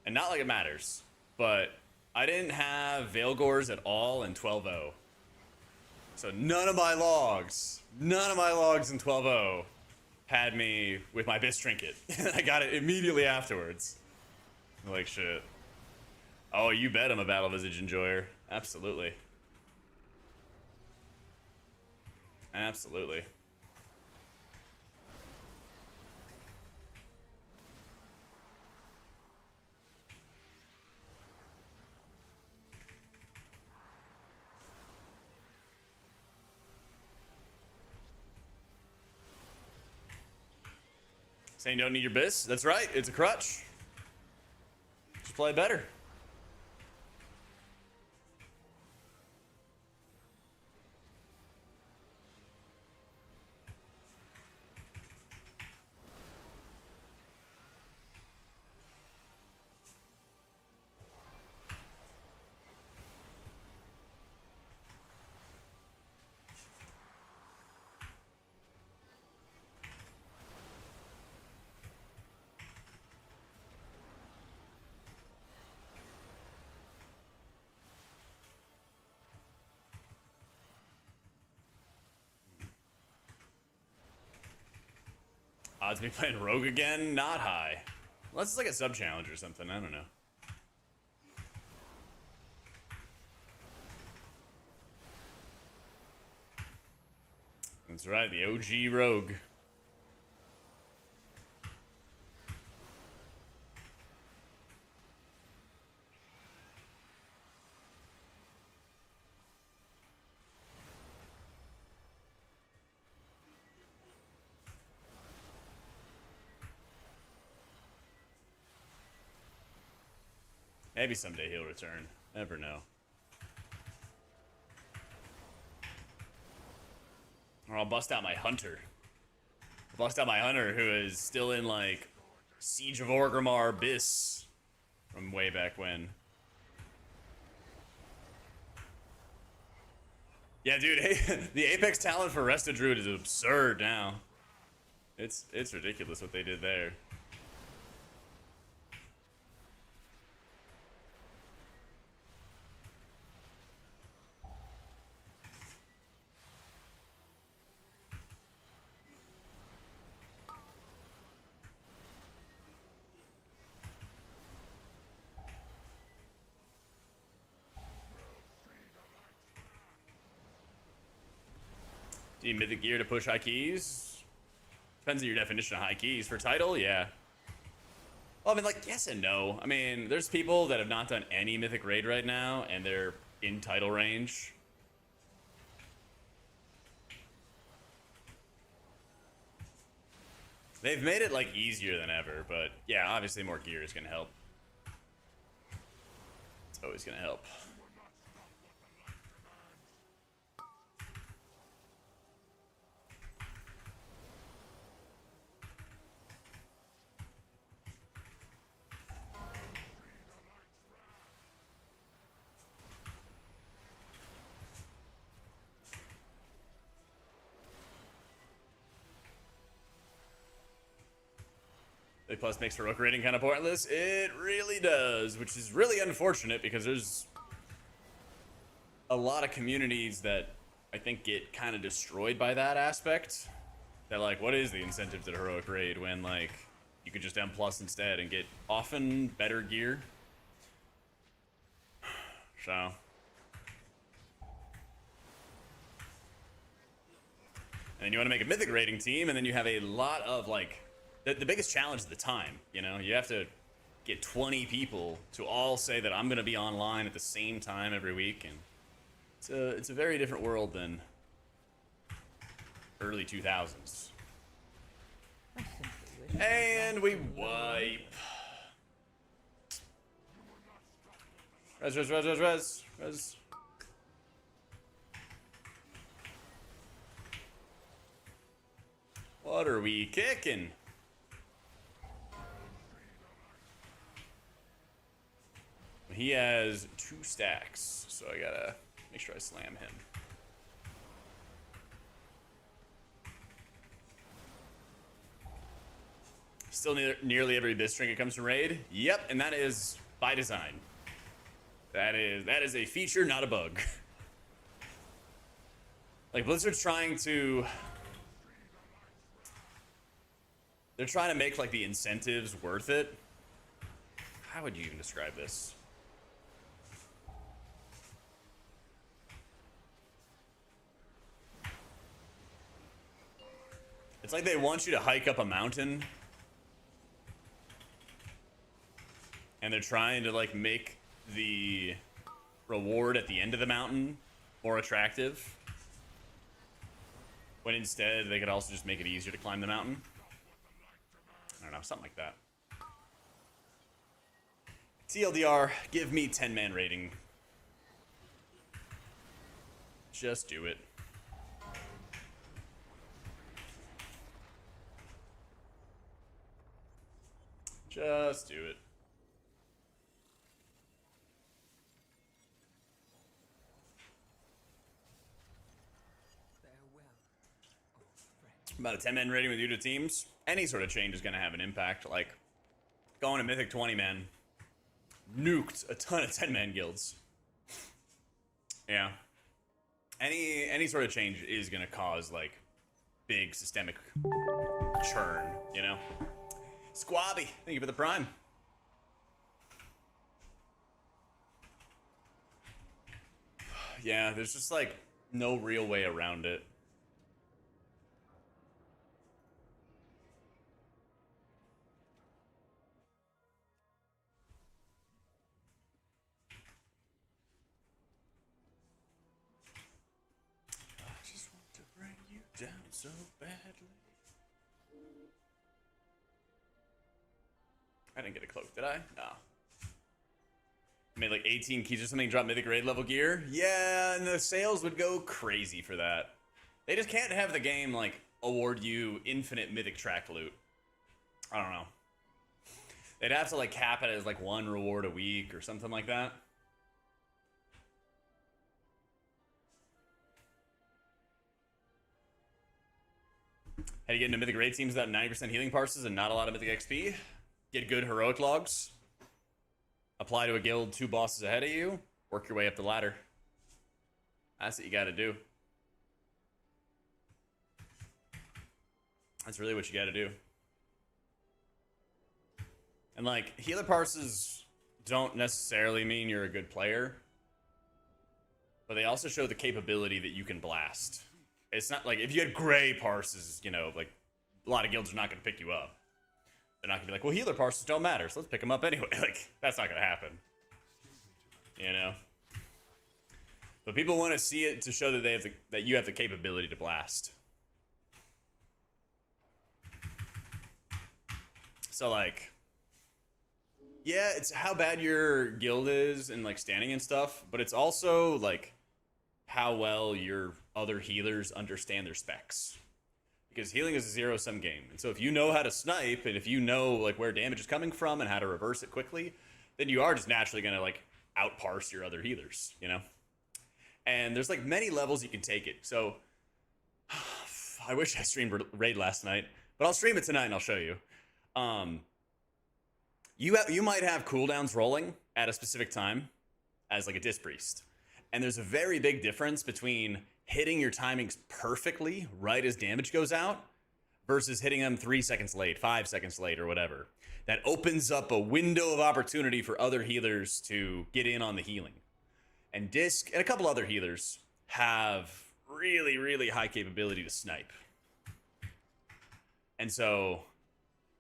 and not like it matters, but I didn't have Veilgors at all in 12.0. So none of my logs in 12.0 had me with my Bis Trinket. I got it immediately afterwards. I'm like, shit. Oh, you bet I'm a Battle Visage enjoyer. Absolutely. Absolutely. Saying you don't need your Bis? That's right, it's a crutch. Just play better. Odds of me playing Rogue again? Not high. Unless it's like a sub-challenge or something, I don't know. That's right, the OG Rogue. Maybe someday he'll return. Never know. Or I'll bust out my hunter. Bust out my hunter who is still in like Siege of Orgrimmar Abyss from way back when. Yeah, dude, the Apex talent for Resta Druid is absurd now. It's ridiculous what they did there. Do you need mythic gear to push high keys? Depends on your definition of high keys. For title, yeah. Well, I mean, like, yes and no. I mean, there's people that have not done any mythic raid right now, and they're in title range. They've made it, like, easier than ever, but yeah, obviously more gear is gonna help. It's always gonna help. A plus makes heroic rating kind of pointless. It really does, which is really unfortunate because there's a lot of communities that I think get kind of destroyed by that aspect. They're like, what is the incentive to the heroic raid when like you could just M plus instead and get often better gear? So. And you want to make a mythic rating team, and then you have a lot of like. The biggest challenge is the time, you know? You have to get 20 people to all say that I'm going to be online at the same time every week, and it's a very different world than early 2000s. And we wipe. Res. What are we kicking? He has 2 stacks, so I gotta make sure I slam him. Still nearly every Abyss Trinket comes from raid. Yep, and that is by design. That is a feature, not a bug. Like Blizzard's trying to. They're trying to make like the incentives worth it. How would you even describe this? It's like they want you to hike up a mountain, and they're trying to like make the reward at the end of the mountain more attractive, when instead they could also just make it easier to climb the mountain. I don't know, something like that. TLDR, give me 10-man rating. Just do it. Just do it. About a 10-man rating with you to teams. Any sort of change is going to have an impact. Like, going to Mythic 20-man nuked a ton of 10-man guilds. Yeah. Any sort of change is going to cause, like, big systemic churn, you know? Squabby, thank you for the prime. Yeah, there's just like no real way around it. I just want to bring you down so badly. I didn't get a cloak, did I? No. made like 18 keys or something, drop mythic raid level gear. Yeah, and the sales would go crazy for that. They just can't have the game like award you infinite mythic track loot. I don't know. They'd have to like cap it as like 1 reward a week or something like that. How do you get into mythic raid teams without 90% healing parses and not a lot of mythic XP? Get good heroic logs. Apply to a guild 2 bosses ahead of you. Work your way up the ladder. That's what you gotta do. That's really what you gotta do. And like, healer parses don't necessarily mean you're a good player, but they also show the capability that you can blast. It's not like if you had gray parses, you know, like a lot of guilds are not going to pick you up. They're not going to be like, well, healer parses don't matter, so let's pick them up anyway. Like, that's not going to happen. You know? But people want to see it to show that that you have the capability to blast. So like, yeah, it's how bad your guild is and like standing and stuff, but it's also like how well your other healers understand their specs. Because healing is a zero-sum game. And so if you know how to snipe, and if you know like where damage is coming from and how to reverse it quickly, then you are just naturally gonna like outparse your other healers, you know? And there's like many levels you can take it. So I wish I streamed Raid last night, but I'll stream it tonight and I'll show you. You might have cooldowns rolling at a specific time as like a Disc Priest. And there's a very big difference between hitting your timings perfectly right as damage goes out versus hitting them 3 seconds late, 5 seconds late, or whatever. That opens up a window of opportunity for other healers to get in on the healing. And Disc and a couple other healers have really, really high capability to snipe. And so,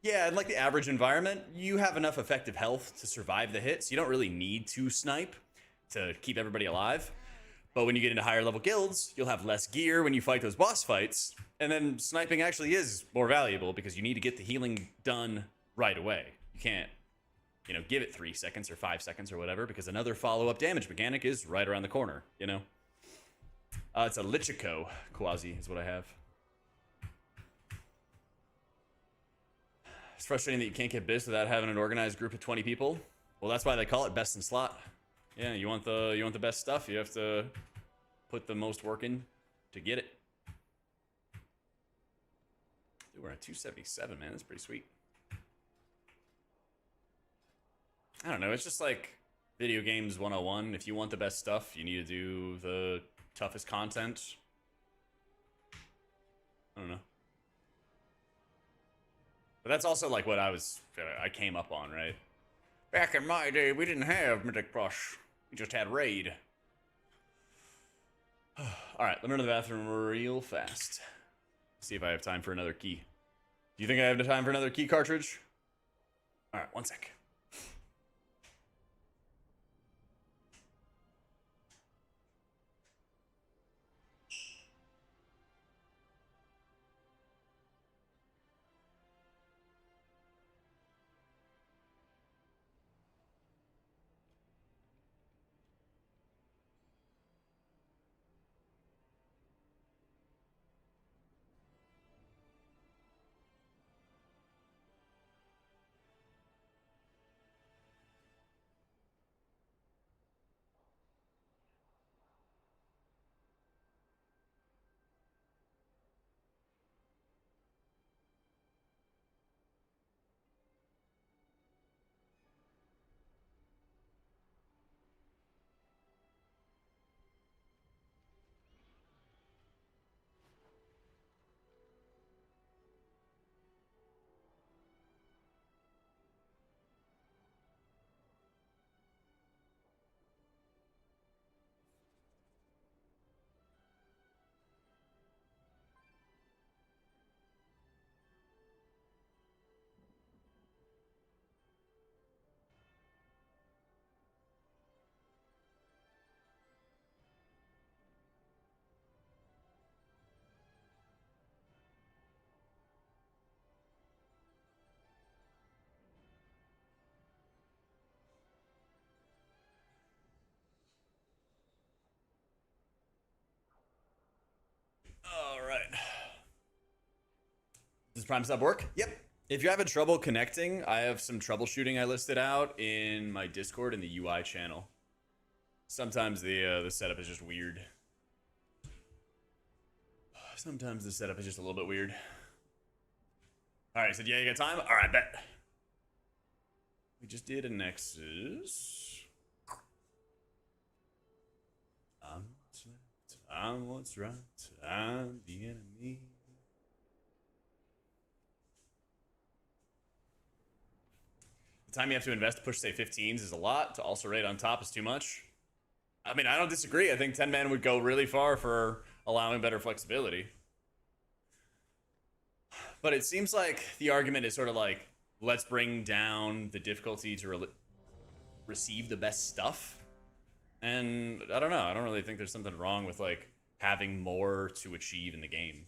yeah, in like the average environment, you have enough effective health to survive the hits. You don't really need to snipe to keep everybody alive. But when you get into higher level guilds, you'll have less gear when you fight those boss fights. And then sniping actually is more valuable because you need to get the healing done right away. You can't, you know, give it 3 seconds or 5 seconds or whatever because another follow-up damage mechanic is right around the corner, you know? It's a Lichico Quasi is what I have. It's frustrating that you can't get BIS without having an organized group of 20 people. Well, that's why they call it best in slot. Yeah, you want the best stuff, you have to put the most work in to get it. Dude, we're at 277, man. That's pretty sweet. I don't know, it's just like video games 101. If you want the best stuff, you need to do the toughest content. I don't know. But that's also like what I came up on, right? Back in my day, we didn't have Mythic Plus. We just had Raid. Alright, let me run to the bathroom real fast. See if I have time for another key. Do you think I have time for another key cartridge? Alright, 1 sec. right. Does Prime Sub work? Yep. If you're having trouble connecting, I have some troubleshooting I listed out in my Discord in the UI channel. Sometimes the setup is just weird. Sometimes the setup is just a little bit weird. All right, so yeah, you got time? All right, bet. We just did a Nexus. I'm what's right. I'm the enemy. The time you have to invest to push, say, 15s is a lot. To also raid on top is too much. I mean, I don't disagree. I think 10 man would go really far for allowing better flexibility. But it seems like the argument is sort of like, let's bring down the difficulty to receive the best stuff. And I don't know. I don't really think there's something wrong with like having more to achieve in the game.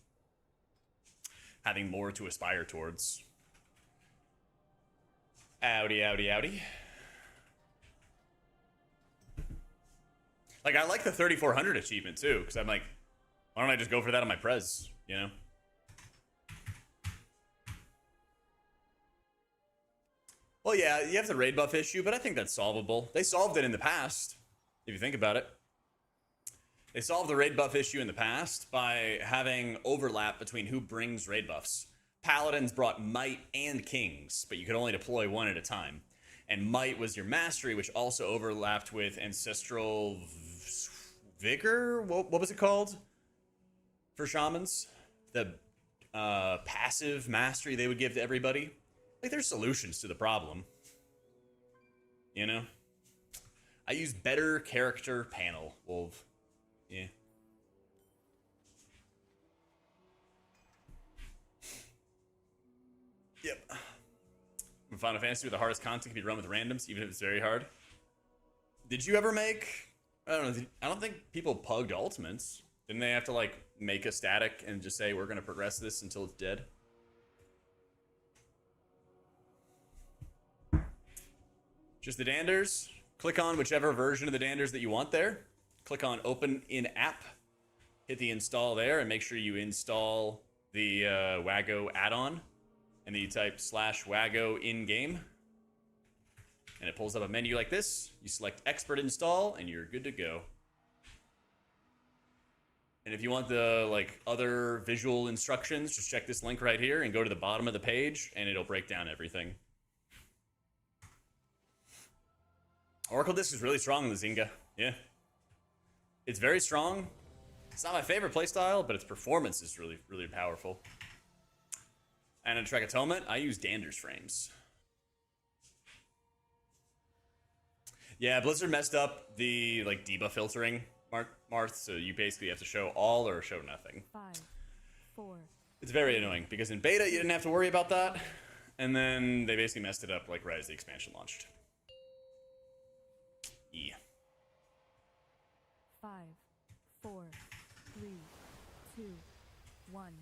Having more to aspire towards. Outie, outie, outie. Like, I like the 3400 achievement too, because I'm like, why don't I just go for that on my Prez, you know? Well, yeah, you have the raid buff issue, but I think that's solvable. They solved it in the past, if you think about it. They solved the raid buff issue in the past by having overlap between who brings raid buffs. Paladins brought Might and Kings, but you could only deploy one at a time. And Might was your mastery, which also overlapped with Ancestral Vigor? What was it called? For shamans? The passive mastery they would give to everybody. Like, there's solutions to the problem. You know? I use better character panel, Wolf. Yeah. Yep. In Final Fantasy, where the hardest content can be run with randoms, even if it's very hard. Did you ever make... I don't know. I don't think people pugged ultimates. Didn't they have to, like, make a static and just say, we're going to progress this until it's dead? Just the Danders. Click on whichever version of the Danders that you want there. Click on Open in App. Hit the install there and make sure you install the Wago add-on. And then you type /Wago in-game. And it pulls up a menu like this. You select Expert Install and you're good to go. And if you want the like other visual instructions, just check this link right here and go to the bottom of the page and it'll break down everything. Oracle Disc is really strong in the Zynga. Yeah. It's very strong. It's not my favorite playstyle, but its performance is really, really powerful. And in Trek Atonement, I use Dander's frames. Yeah, Blizzard messed up the like debuff filtering, Marth, so you basically have to show all or show nothing. 5, 4. It's very annoying, because in beta, you didn't have to worry about that. And then they basically messed it up like right as the expansion launched. Yeah. 5, 4, 3, 2, 1.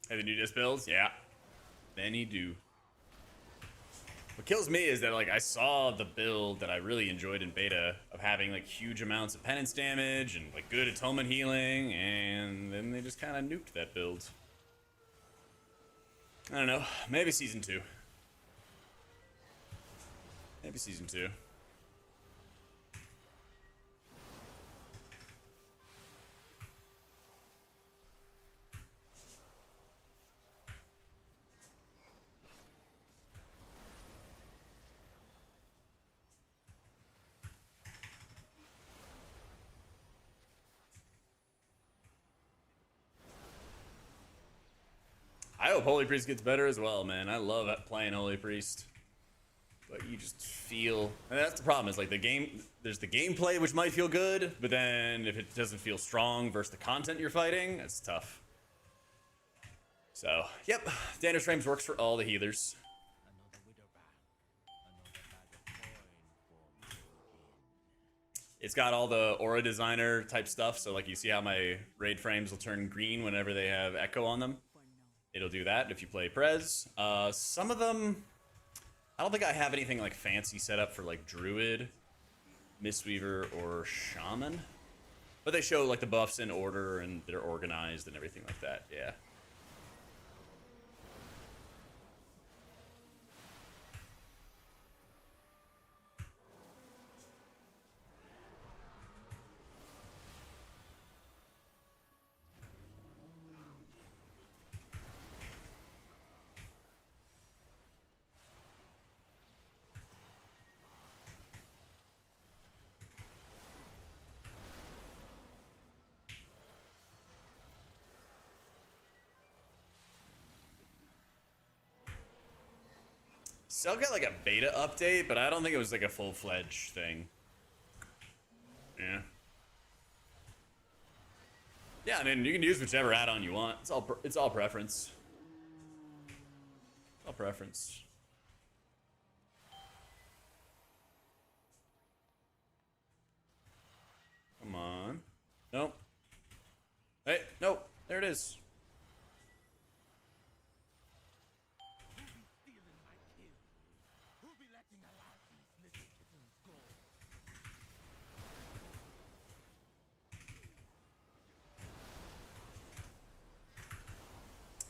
Have the new disc builds? Yeah. Many do. What kills me is that, like, I saw the build that I really enjoyed in beta of having, like, huge amounts of penance damage and, like, good atonement healing, and then they just kind of nuked that build. I don't know. Maybe Season 2. Maybe Season 2. I hope Holy Priest gets better as well, man. I love playing Holy Priest. But you just feel, and that's the problem, is like the game, there's the gameplay which might feel good, but then if it doesn't feel strong versus the content you're fighting, it's tough. So, yep, Dander's Frames works for all the healers. It's got all the aura designer type stuff, so like you see how my raid frames will turn green whenever they have echo on them. It'll do that if you play Prez. Some of them, I don't think I have anything like fancy set up for like Druid, Mistweaver, or Shaman. But they show like the buffs in order and they're organized and everything like that, yeah. Cell got like a beta update, but I don't think it was like a full-fledged thing. Yeah. Yeah, I mean, you can use whichever add-on you want. It's all preference. It's all preference. Come on. Nope. Hey, nope. There it is.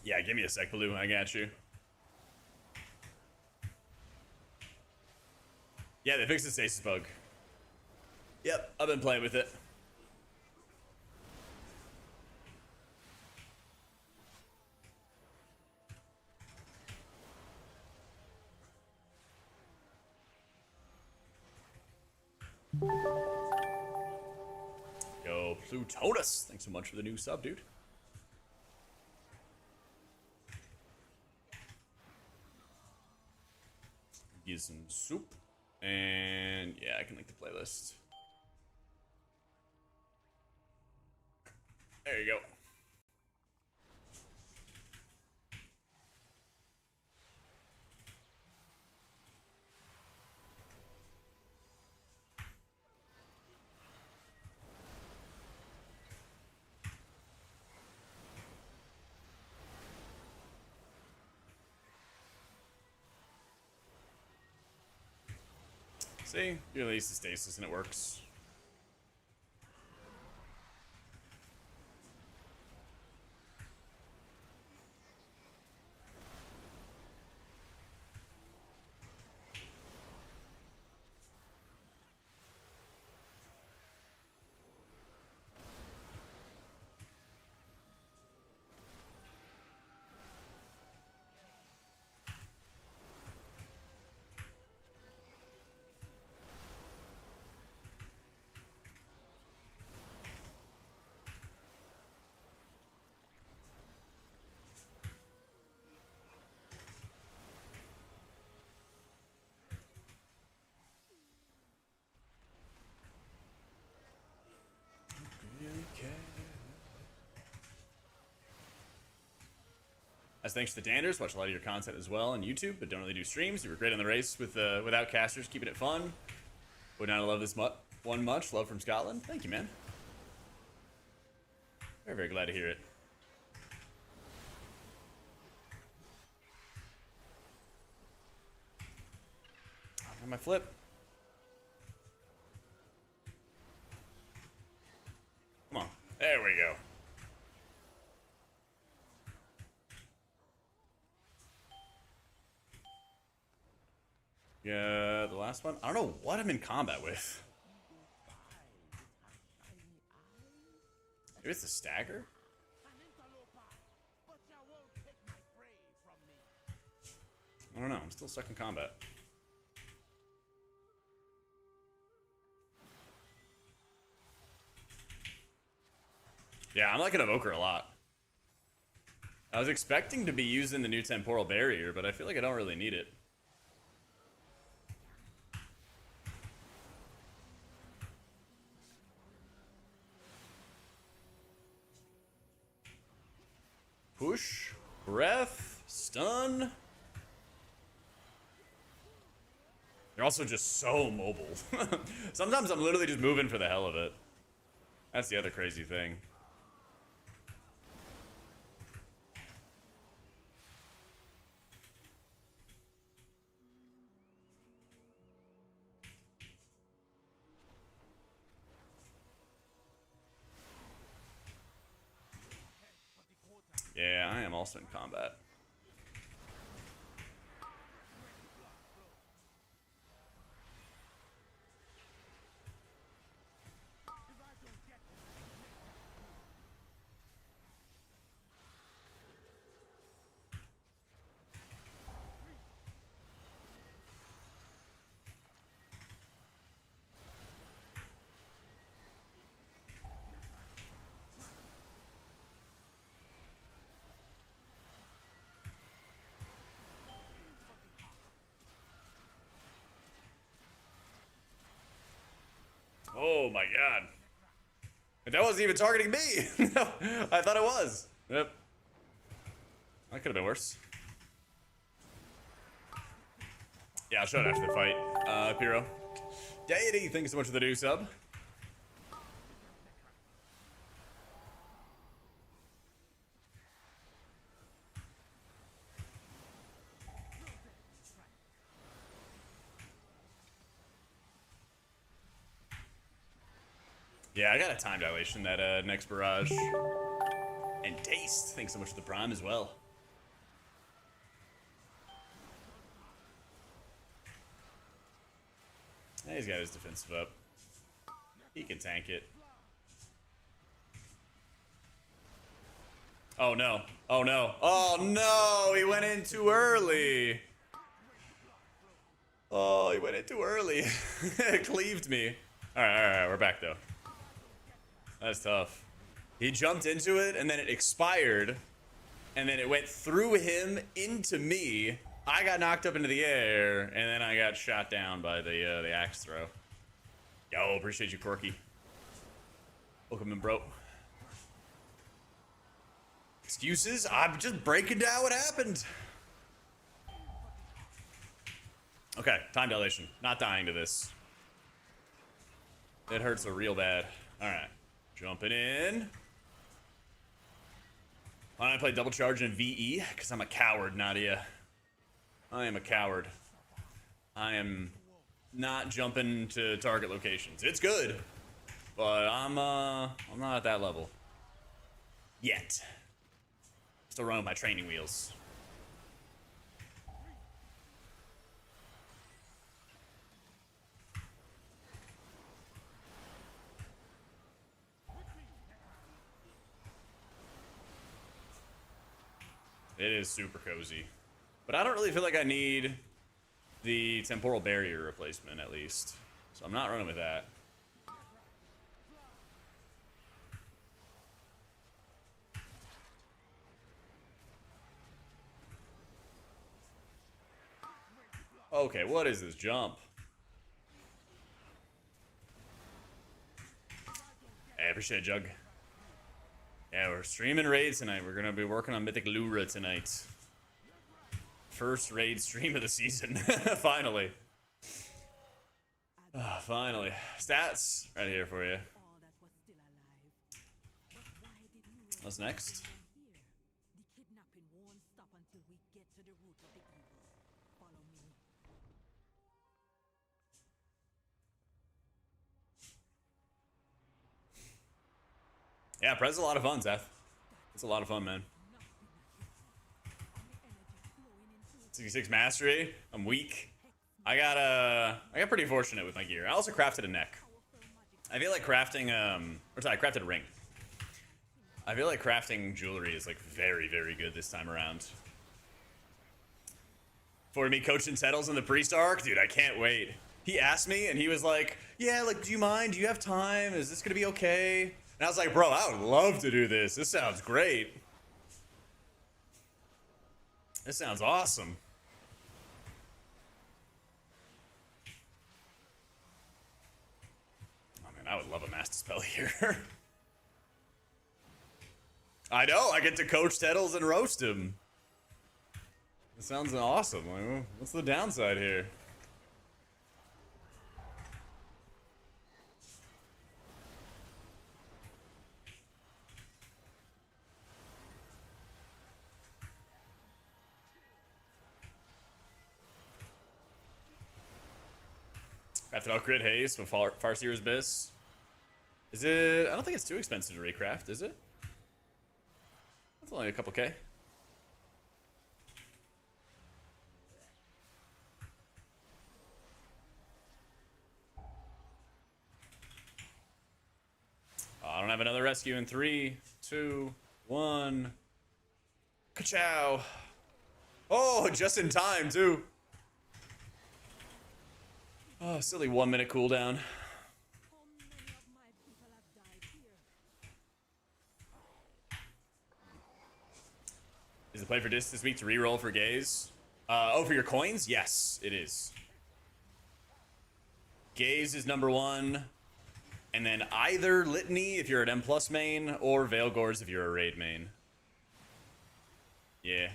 Yeah, give me a sec, Blue. I got you. Yeah, they fixed the stasis bug. Yep, I've been playing with it. Yo, Plutonus. Thanks so much for the new sub, dude. Get some soup. And yeah, I can link the playlist. There you go. See, you release the stasis and it works. As thanks to the Danders, watch a lot of your content as well on YouTube, but don't really do streams. You were great on the race with without casters, keeping it fun. Would not love this one much. Love from Scotland. Thank you, man. Very, very glad to hear it. Oh, my flip. Come on. There we go. Yeah, the last one. I don't know what I'm in combat with. Maybe it's a stagger? I don't know. I'm still stuck in combat. Yeah, I'm liking Evoker a lot. I was expecting to be using the new temporal barrier, but I feel like I don't really need it. Push, breath, stun. They're also just so mobile. Sometimes I'm literally just moving for the hell of it. That's the other crazy thing. Yeah, I am also in combat. Oh my god. That wasn't even targeting me. No, I thought it was. Yep. That could have been worse. Yeah, I'll show it after the fight. Piro. Deity, thank you so much for the new sub. Yeah, I got a time dilation that next barrage. And taste, thanks so much for the prime as well. Yeah, he's got his defensive up. He can tank it. Oh no. Oh no. Oh no! He went in too early. Oh, he went in too early. It cleaved me. Alright, we're back though. That's tough. He jumped into it and then it expired. And then it went through him into me. I got knocked up into the air, and then I got shot down by the axe throw. Yo, appreciate you, Corky. Welcome in, bro. Excuses? I'm just breaking down what happened. Okay, time dilation. Not dying to this. It hurts real bad. Alright. Jumping in. Why don't I play double charge in VE? Because I'm a coward, Nadia. I am a coward. I am not jumping to target locations. It's good, but I'm not at that level yet. Still running my training wheels. It is super cozy. But I don't really feel like I need the temporal barrier replacement, at least. So I'm not running with that. Okay, what is this jump? Hey, I appreciate it, Jug. Yeah, we're streaming raids tonight. We're gonna be working on Mythic Lura tonight. First raid stream of the season. Finally. Oh, finally. Stats right here for you. What's next? The kidnapping won't stop until we get to the root of the evil. Follow me. Yeah, Prez's a lot of fun, Seth. It's a lot of fun, man. 66 mastery. I'm weak. I got pretty fortunate with my gear. I also crafted a neck. I feel like crafting I crafted a ring. I feel like crafting jewelry is like very, very good this time around. For me coaching Settles in the priest arc, dude, I can't wait. He asked me and he was like, yeah, like, do you mind? Do you have time? Is this gonna be okay? And I was like, bro, I would love to do this. This sounds great. This sounds awesome. Oh man, I would love a master spell here. I know, I get to coach Tettles and roast him. This sounds awesome. Like, what's the downside here? Crafted out Grid Haste with Farseer's Abyss. Is it? I don't think it's too expensive to recraft, is it? That's only a couple K. I don't have another rescue in 3, 2, 1. Ka-chow. Oh, just in time, too. Oh, silly 1 minute cooldown. How many of my people have died here? Is the play for this week to reroll for Gaze? Oh, for your coins? Yes, it is. Gaze is number 1. And then either Litany if you're an M+ main, or Veil Gores if you're a raid main. Yeah.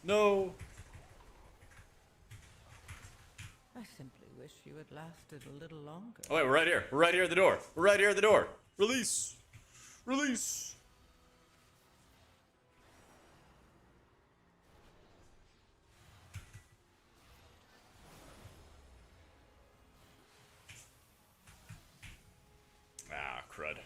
No. I simply wish you had lasted a little longer. Oh wait, we're right here. We're right here at the door. We're right here at the door. Release. Release. Ah, crud.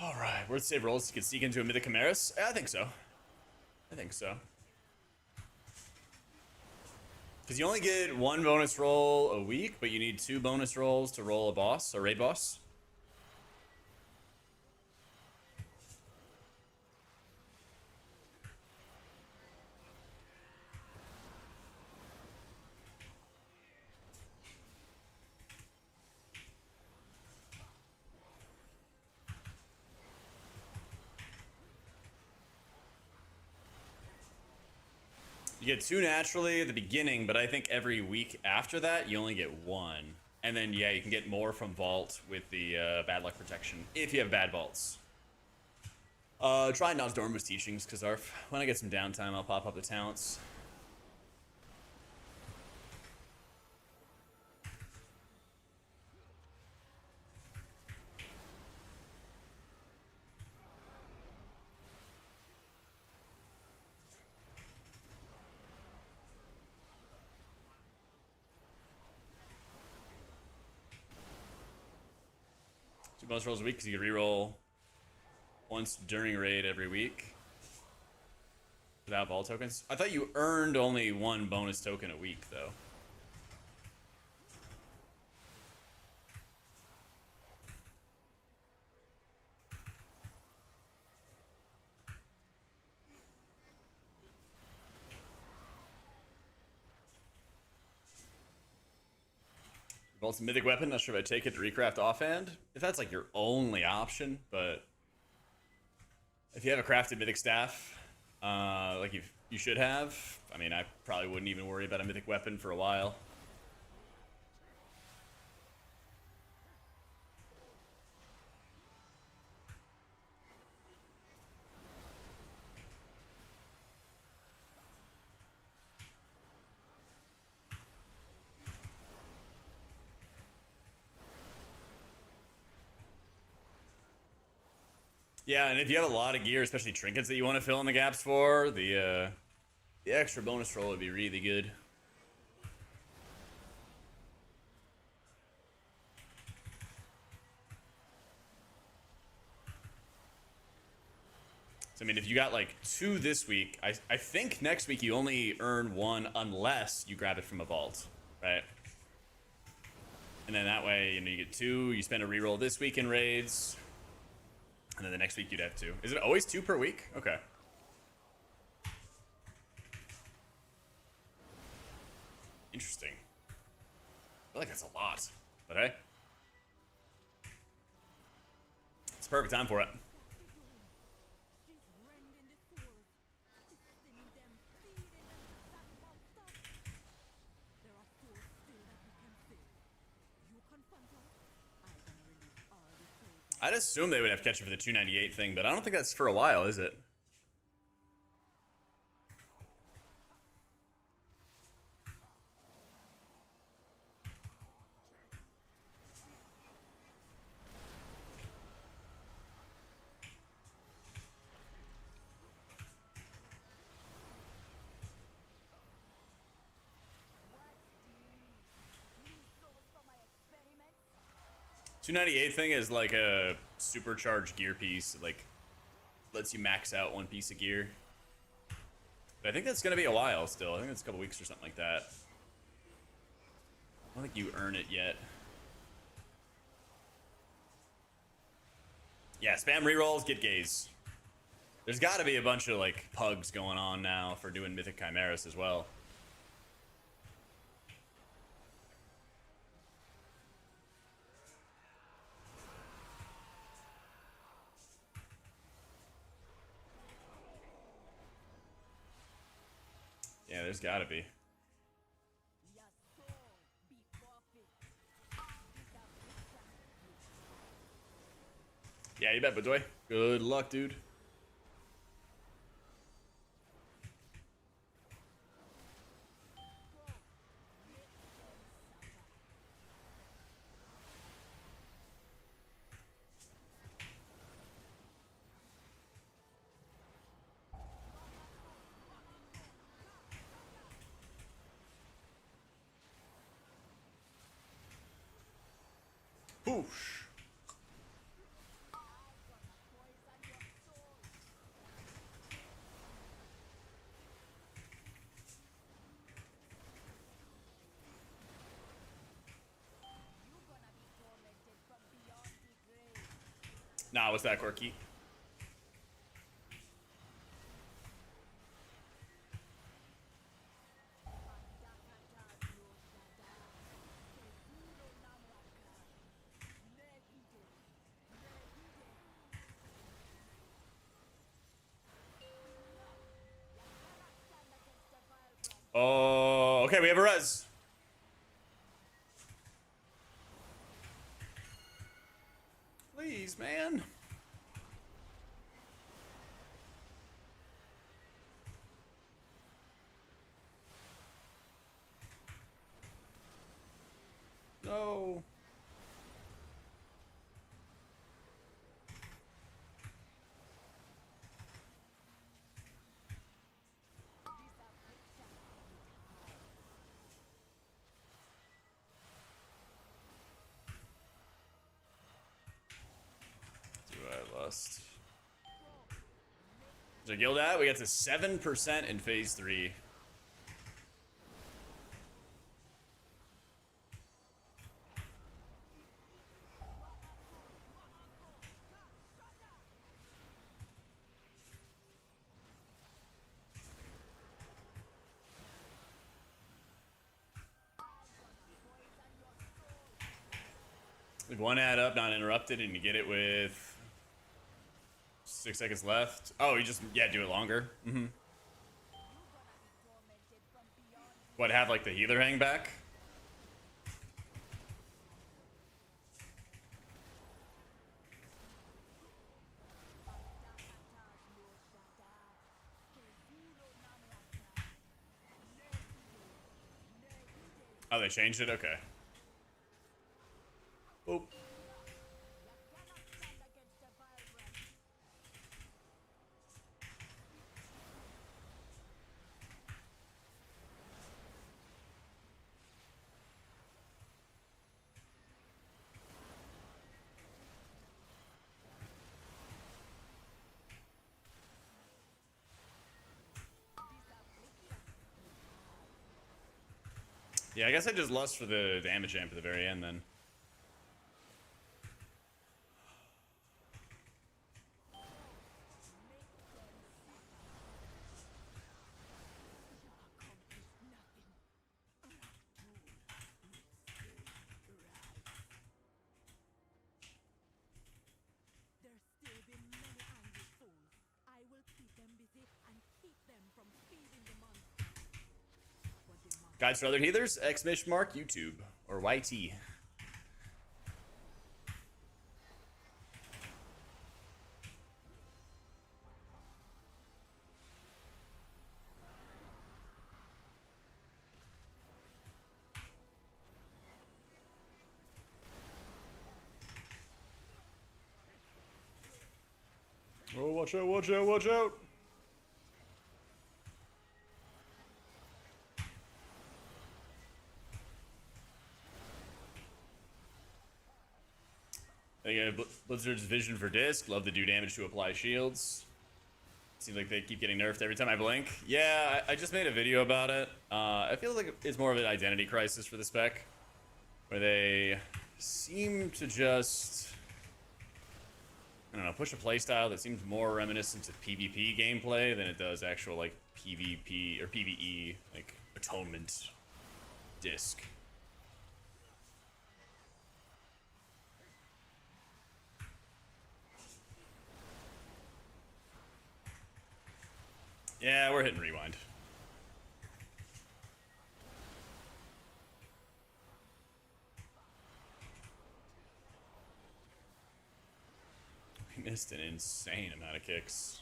Alright, worth save rolls. You can sneak into a Mythic Chimeras? I think so. I think so. Because you only get 1 bonus roll a week, but you need 2 bonus rolls to roll a boss, a raid boss. You get 2 naturally at the beginning, but I think every week after that, you only get 1. And then, yeah, you can get more from Vault with the bad luck protection, if you have bad vaults. Try Nozdormu's teachings, Kazarf. When I get some downtime, I'll pop up the talents. Two bonus rolls a week because you can reroll once during raid every week without vault tokens. I thought you earned only 1 bonus token a week, though. Vault's a mythic weapon. Not sure if I take it to recraft offhand. If that's like your only option, but if you have a crafted mythic staff, like you should have, I mean, I probably wouldn't even worry about a mythic weapon for a while. Yeah, and if you have a lot of gear, especially trinkets that you want to fill in the gaps for, the extra bonus roll would be really good. So, I mean, if you got like 2 this week, I think next week you only earn 1 unless you grab it from a vault, right? And then that way, you know, you get 2, you spend a reroll this week in raids, and then the next week you'd have 2. Is it always 2 per week? Okay. Interesting. I feel like that's a lot, but hey. It's a perfect time for it. She's rending the souls, twisting them, feeding them that monster. There are souls still that we can save. You confront her, I'm gonna release all the souls. I'd assume they would have catch it for the 298 thing, but I don't think that's for a while, is it? $298 thing is like a supercharged gear piece. It like lets you max out 1 piece of gear. But I think that's gonna be a while still. I think it's a couple weeks or something like that. I don't think you earn it yet. Yeah, spam rerolls, get gaze. There's got to be a bunch of like pugs going on now for doing Mythic Chimeras as well. Yeah, there's got to be. Yeah, you bet, Badoy. Good luck, dude. Whoosh. Nah, what's that, Corky? Oh, okay, we have a res. Please, man. No. Do I lust? Is our guild at? We got to 7% in phase 3. Leave 1 ad up, not interrupted, and you get it with 6 seconds left. Oh, you just, yeah, do it longer. Mm-hmm. What, have like the healer hang back? Oh, they changed it? Okay. Oop. Yeah, I guess I just lust for the damage amp at the very end then. There's still been many angry souls. I will keep them busy and keep them from feeding the monster. What the monster Guides for other healers, exclamation mark, YouTube, or YT. Oh, watch out, watch out, watch out! Blizzard's vision for disc. Love to do damage to apply shields. Seems like they keep getting nerfed every time I blink. Yeah, I just made a video about it. I feel like it's more of an identity crisis for the spec, where they seem to just, I don't know, push a playstyle that seems more reminiscent of PvP gameplay than it does actual like PvP or PvE like atonement disc. Yeah, we're hitting rewind. We missed an insane amount of kicks.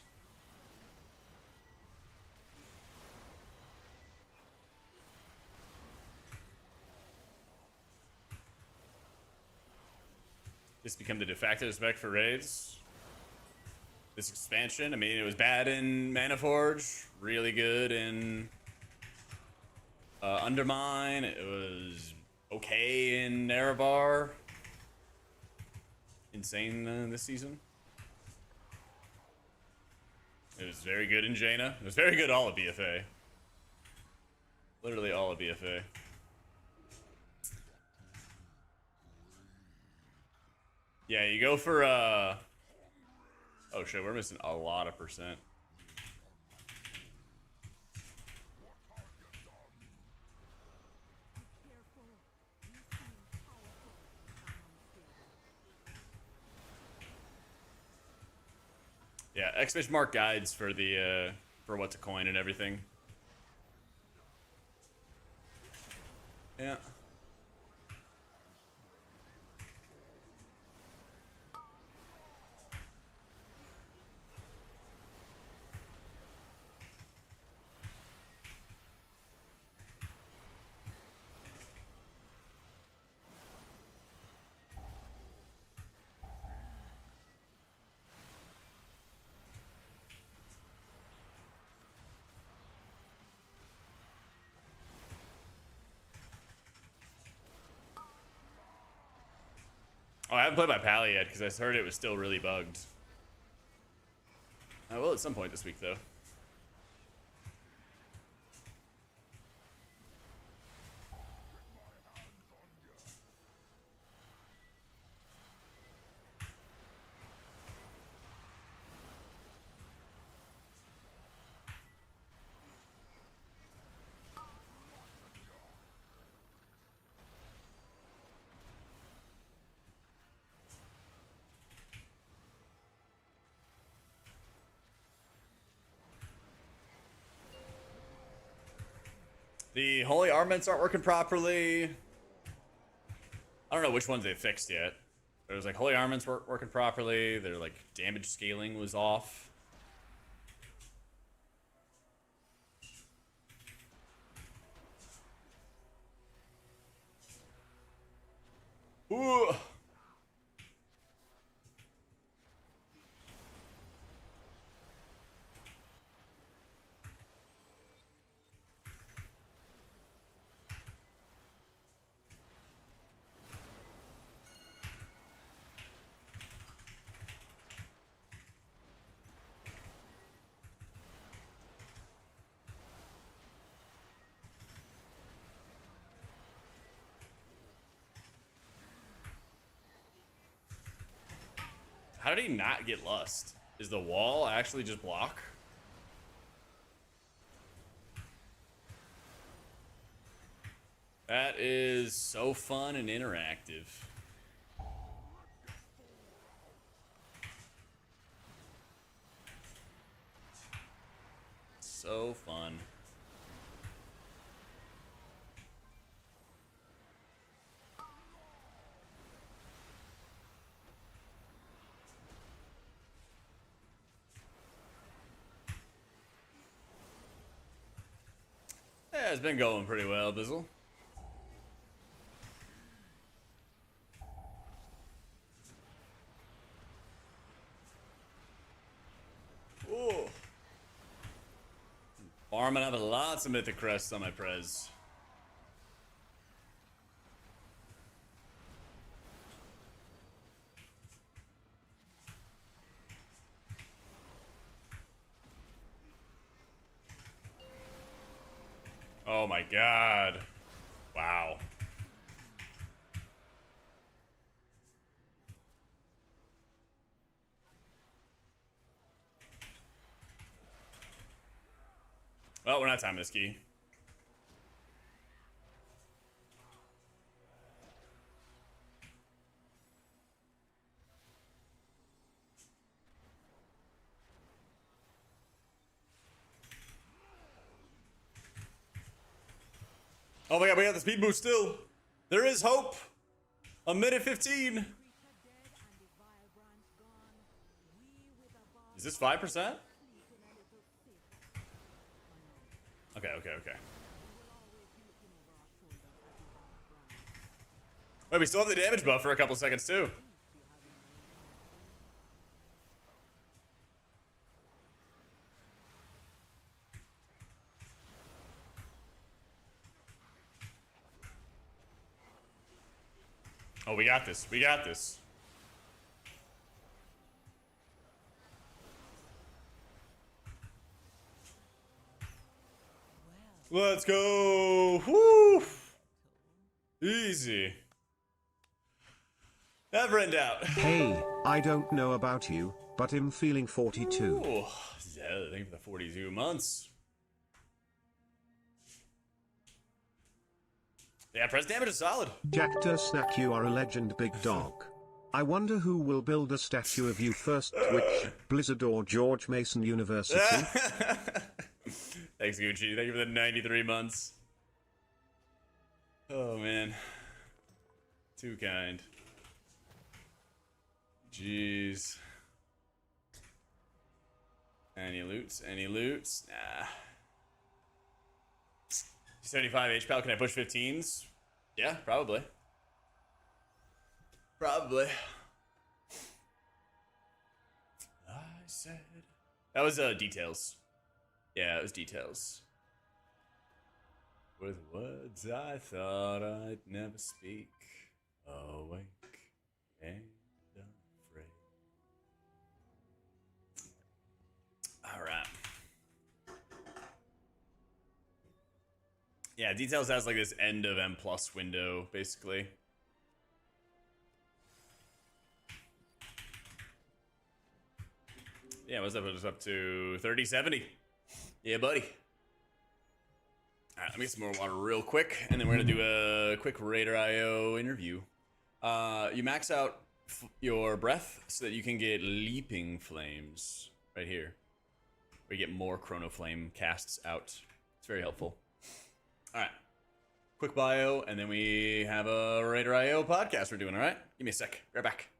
This become the de facto spec for raids. This expansion, I mean, it was bad in Mana Forge, really good in Undermine. It was okay in Erevar. Insane this season. It was very good in Jaina. It was very good all of BFA. Literally all of BFA. Yeah, you go for oh shit, we're missing a lot of percent. careful. You seem powerful and unstable. Yeah, exclamation mark guides for the for what to coin and everything. Yeah. Oh, I haven't played my Pally yet because I heard it was still really bugged. I will at some point this week, though. The holy armaments aren't working properly. I don't know which ones they fixed yet. There was like holy armaments weren't working properly. Their like damage scaling was off. Ooh. How did he not get Lust? Is the wall actually just block? That is so fun and interactive. So fun. Yeah, it's been going pretty well, Bizzle. Ooh. Farming up lots of Mythic Crests on my Prez. Oh my god. Wow. Well, we're not timing this key. Oh my god, we got the speed boost still. There is hope. A minute 15. Is this 5%? Okay. Wait, we still have the damage buff for a couple seconds too. Oh, we got this. We got this. Let's go. Woo. Easy. Never in doubt. Hey, I don't know about you, but I'm feeling 42. Ooh. Yeah, thank you for the 42 months. Yeah, press damage is solid. Jack Snack, you are a legend, big dog. I wonder who will build a statue of you first, Twitch, Blizzard or George Mason University? Thanks, Gucci. Thank you for the 93 months. Oh, man. Too kind. Jeez. Any loots? Any loots? Nah. 75 HPAL, can I push 15s? Yeah, probably. Probably. I said... That was details. Yeah, it was details. With words I thought I'd never speak. Awake and afraid. Alright. Yeah, details has like this end of M+ window, basically. Yeah, what's that put us up to? 3070. Yeah, buddy. Alright, let me get some more water real quick, and then we're gonna do a quick Raider IO interview. You max out your breath so that you can get leaping flames right here. Where you get more chrono flame casts out. It's very helpful. Alright. Quick bio, and then we have a Raider IO podcast we're doing, alright? Give me a sec. Right back.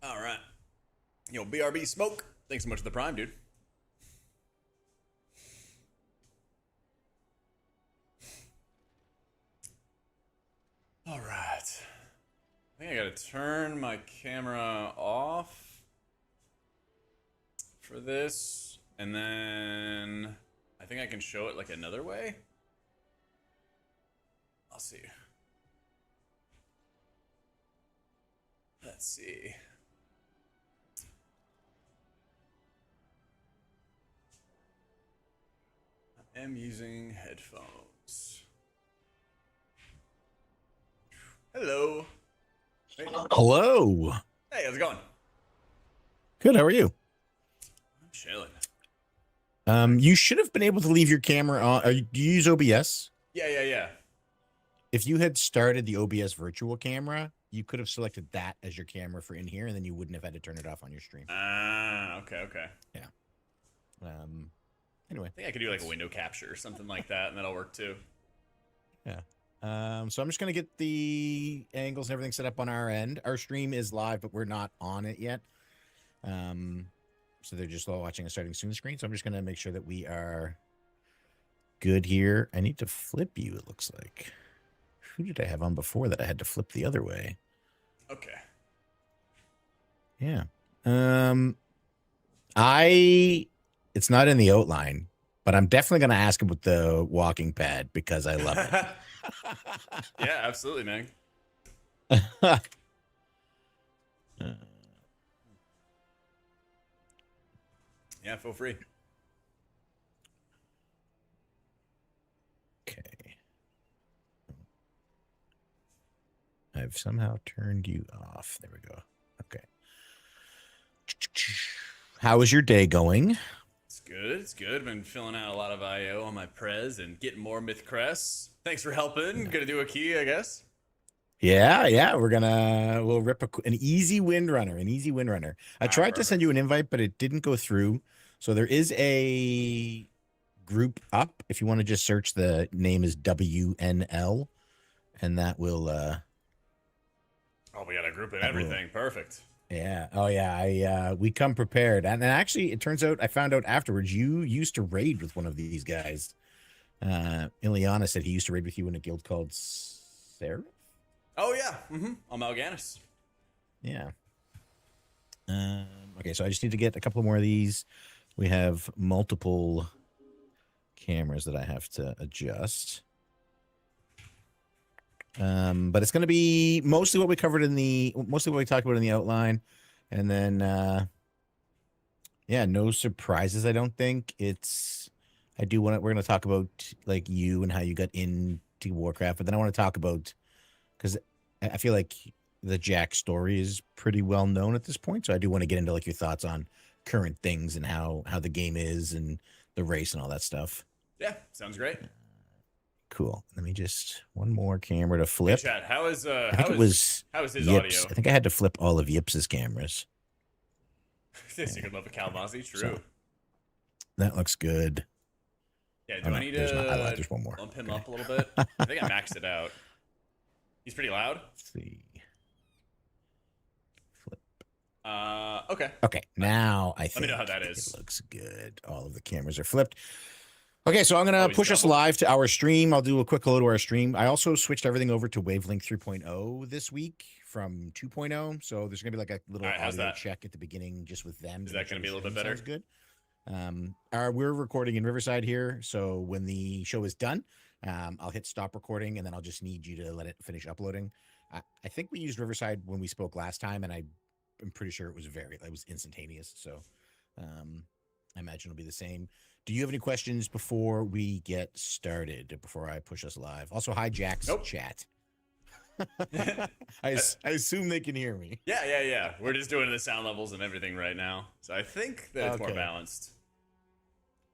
All right. Yo, BRB Smoke. Thanks so much for the Prime, dude. All right. I think I gotta turn my camera off for this, and then I think I can show it like another way. I'll see. Let's see. I am using headphones. Hello. Hey. Hello. Hey, how's it going? Good. How are you? I'm chilling. You should have been able to leave your camera on. Do you use OBS? Yeah. If you had started the OBS virtual camera, you could have selected that as your camera for in here, and then you wouldn't have had to turn it off on your stream. Okay. Yeah. Anyway, I think I could do like a window capture or something like that, and that'll work too. yeah. So I'm just gonna get the angles and everything set up on our end. Our stream is live, but we're not on it yet. So they're just all watching a starting soon screen. So I'm just gonna make sure that we are good here. I need to flip you. It looks like. Who did I have on before that I had to flip the other way? Okay. Yeah. It's not in the outline, but I'm definitely going to ask him with the walking pad because I love it. Yeah, absolutely, man. Yeah, feel free. Okay. I've somehow turned you off. There we go. Okay. How is your day going? It's good. It's good. Been filling out a lot of IO on my Prez and getting more myth crests. Thanks for helping. Gonna do a key, I guess. Yeah. We'll rip an easy windrunner. I tried to send you an invite, but it didn't go through. So there is a group up. If you want to just search, the name is WNL, and that will. Oh, we got a group and everything. Perfect. Yeah. Oh yeah. We come prepared, and actually, it turns out I found out afterwards you used to raid with one of these guys. Ileana said he used to raid with you in a guild called Sarah. Oh yeah. I'm Mal'Ganis. Yeah. Okay, so I just need to get a couple more of these. We have multiple cameras that I have to adjust. But it's going to be mostly what we talked about in the outline. And then, yeah, no surprises. I don't think we're going to talk about like you and how you got into Warcraft, but then I want to talk about, because I feel like the Jak story is pretty well known at this point. So I do want to get into like your thoughts on current things and how the game is and the race and all that stuff. Yeah, sounds great. Cool. Let me just one more camera to flip. Hey, chat. How is I think it was how is his Yips. audio? I think I had to flip all of Yips's cameras. This you could love a Calvazi. True. So, that looks good. Yeah. Do I need to there's one more. bump him up a little bit? I think I maxed it out. He's pretty loud. Let's see. Flip. Okay. Okay. Now I think Let me know how that is. it looks good. All of the cameras are flipped. Okay, so I'm going to push us double. live to our stream. I'll do a quick hello to our stream. I also switched everything over to Wavelength 3.0 this week from 2.0. So there's going to be like a little audio check at the beginning just with them. Is that going to be a little bit better? Sounds good. We're recording in Riverside here. So when the show is done, I'll hit stop recording and then I'll just need you to let it finish uploading. I think we used Riverside when we spoke last time, and I'm pretty sure it was instantaneous. So I imagine it'll be the same. Do you have any questions before we get started, before I push us live? Also, hi, Jak's chat. I assume they can hear me. Yeah. We're just doing the sound levels and everything right now. So I think that it's more balanced.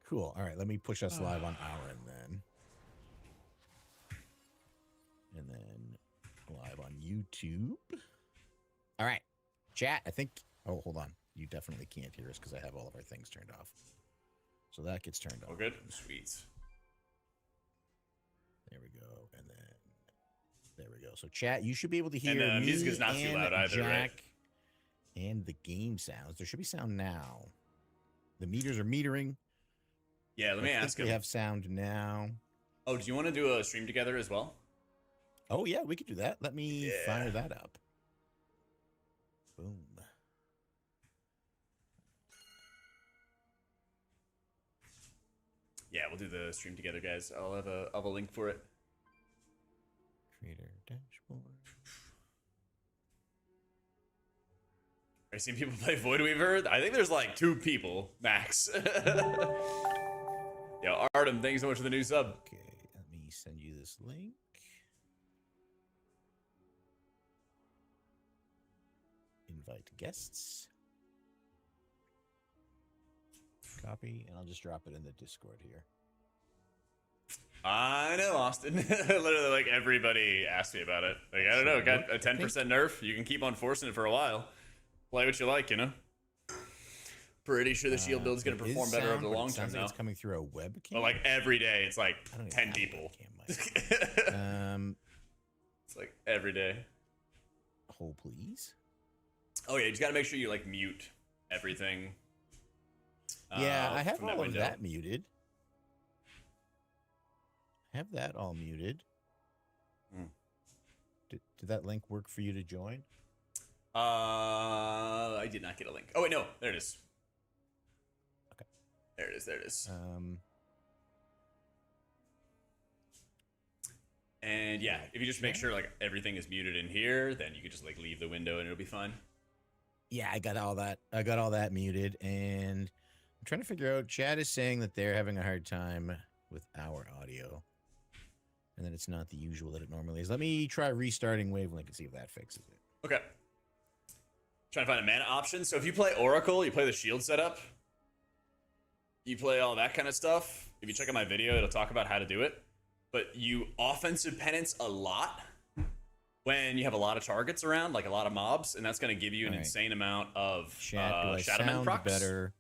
Cool. All right, let me push us live on our end then. And then live on YouTube. All right. Chat, I think... Oh, hold on. You definitely can't hear us because I have all of our things turned off. So that gets turned off. Oh, good. Sweet. There we go. And then there we go. So chat, you should be able to hear And me music is not too and loud either, Jak right? and the game sounds. There should be sound now. The meters are metering. Yeah, let me ask We him. have sound now. Oh, do you want to do a stream together as well? Oh yeah, we could do that. Let me fire that up. Boom. Yeah, we'll do the stream together, guys. I'll have a link for it. Creator dashboard. Are you seeing people play Void Weaver? I think there's like 2 people max. Yo, Artem, thanks so much for the new sub. Okay, let me send you this link. Invite guests. Copy, and I'll just drop it in the Discord here. I know, Austin. Literally, like, everybody asked me about it. Like, I don't know, got a 10% nerf. You can keep on forcing it for a while. Play what you like, you know? Pretty sure the shield build's gonna perform better over the long term now. It's coming through a webcam. But, like, every day, it's like I don't even 10 have a people. webcam mic. It's like every day. Hold, please. Oh, yeah, you just gotta make sure you, like, mute everything. Yeah, I have from that all of window. that muted. I have that all muted. Hmm. Did that link work for you to join? I did not get a link. Oh, wait, no. There it is. Okay. There it is. There it is. And yeah, if you just make sure like everything is muted in here, then you can just like leave the window and it'll be fine. Yeah, I got all that. I got all that muted, and I'm trying to figure out. Chad is saying that they're having a hard time with our audio, and that it's not the usual that it normally is. Let me try restarting Wavelink and see if that fixes it. Okay. Trying to find a mana option. So if you play Oracle, you play the shield setup, you play all that kind of stuff. If you check out my video, it'll talk about how to do it. But you offensive penance a lot when you have a lot of targets around, like a lot of mobs, and that's going to give you an insane amount of Shadow Shadowmen procs. better?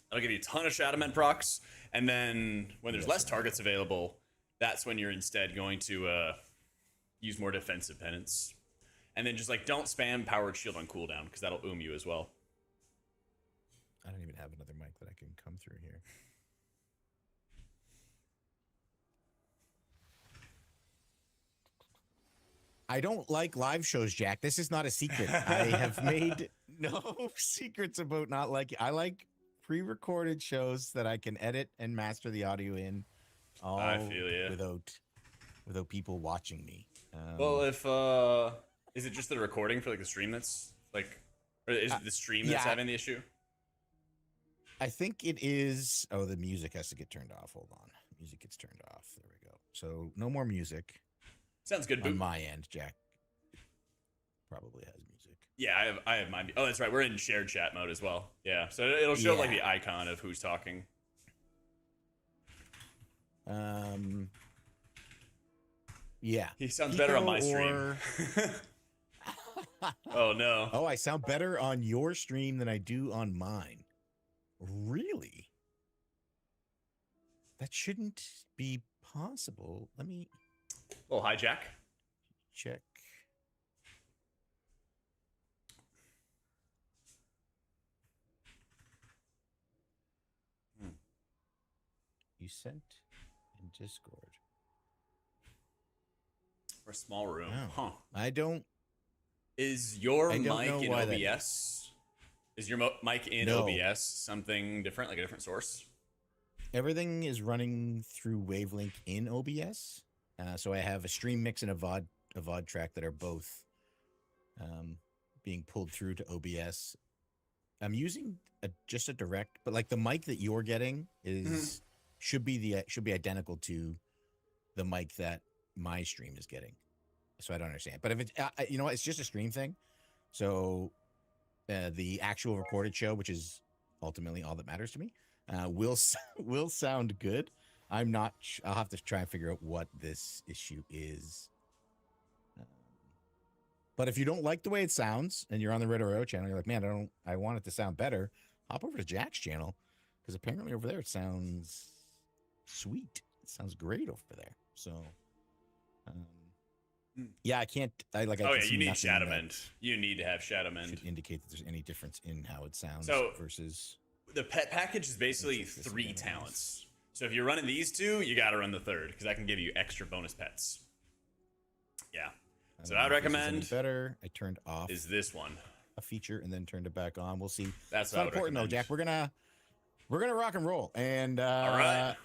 That'll give you a ton of Shadowmen procs, and then when there's less targets available, that's when you're instead going to use more defensive penance. And then just like don't spam powered shield on cooldown because that'll you as well. I don't even have another mic that I can come through here. I don't like live shows, Jack. This is not a secret. I have made no secrets about not liking. I like pre-recorded shows that I can edit and master the audio in. All I feel ya. without people watching me. Well, if is it just the recording for like the stream that's like, or is it the stream that's having the issue? I think it is. Oh, the music has to get turned off. Hold on, music gets turned off. There we go. So no more music. Sounds good. On my end, Jack probably has music. Yeah, I have mine. Oh, that's right. We're in shared chat mode as well. Yeah, so it'll show like the icon of who's talking. Yeah. He sounds better on my stream. Oh no. Oh, I sound better on your stream than I do on mine. Really? That shouldn't be possible. Let me. Oh, hi, Jack. Check. You sent in Discord. For a small room. Oh. Huh. I don't. Is your mic know in why that OBS? Is your mic in No. OBS something different, like a different source? Everything is running through Wavelink in OBS. So I have a stream mix and a VOD track that are both being pulled through to OBS. I'm using just a direct, but like the mic that you're getting is should be identical to the mic that my stream is getting. So I don't understand. But if it's you know what, it's just a stream thing. So the actual recorded show, which is ultimately all that matters to me, will sound good. I'm not. I'll have to try and figure out what this issue is. But if you don't like the way it sounds, and you're on the Red Arrow channel, you're like, man, I want it to sound better. Hop over to Jack's channel because apparently over there it sounds sweet. It sounds great over there. So, Yeah, I can't. I Oh can yeah, see you need nothing Shadow that Mend. You need to have Shadow Mend. should indicate that there's any difference in how it sounds So- versus. The pet package is basically check this 3 again. talents. So if you're running these 2, you got to run the 3rd because that can give you extra bonus pets. Yeah. I So don't I'd know if this is any recommend better. I turned off is this one. a feature and then turned it back on. We'll see. That's It's what I not would important though, recommend. Jack. We're gonna rock and roll, and All right.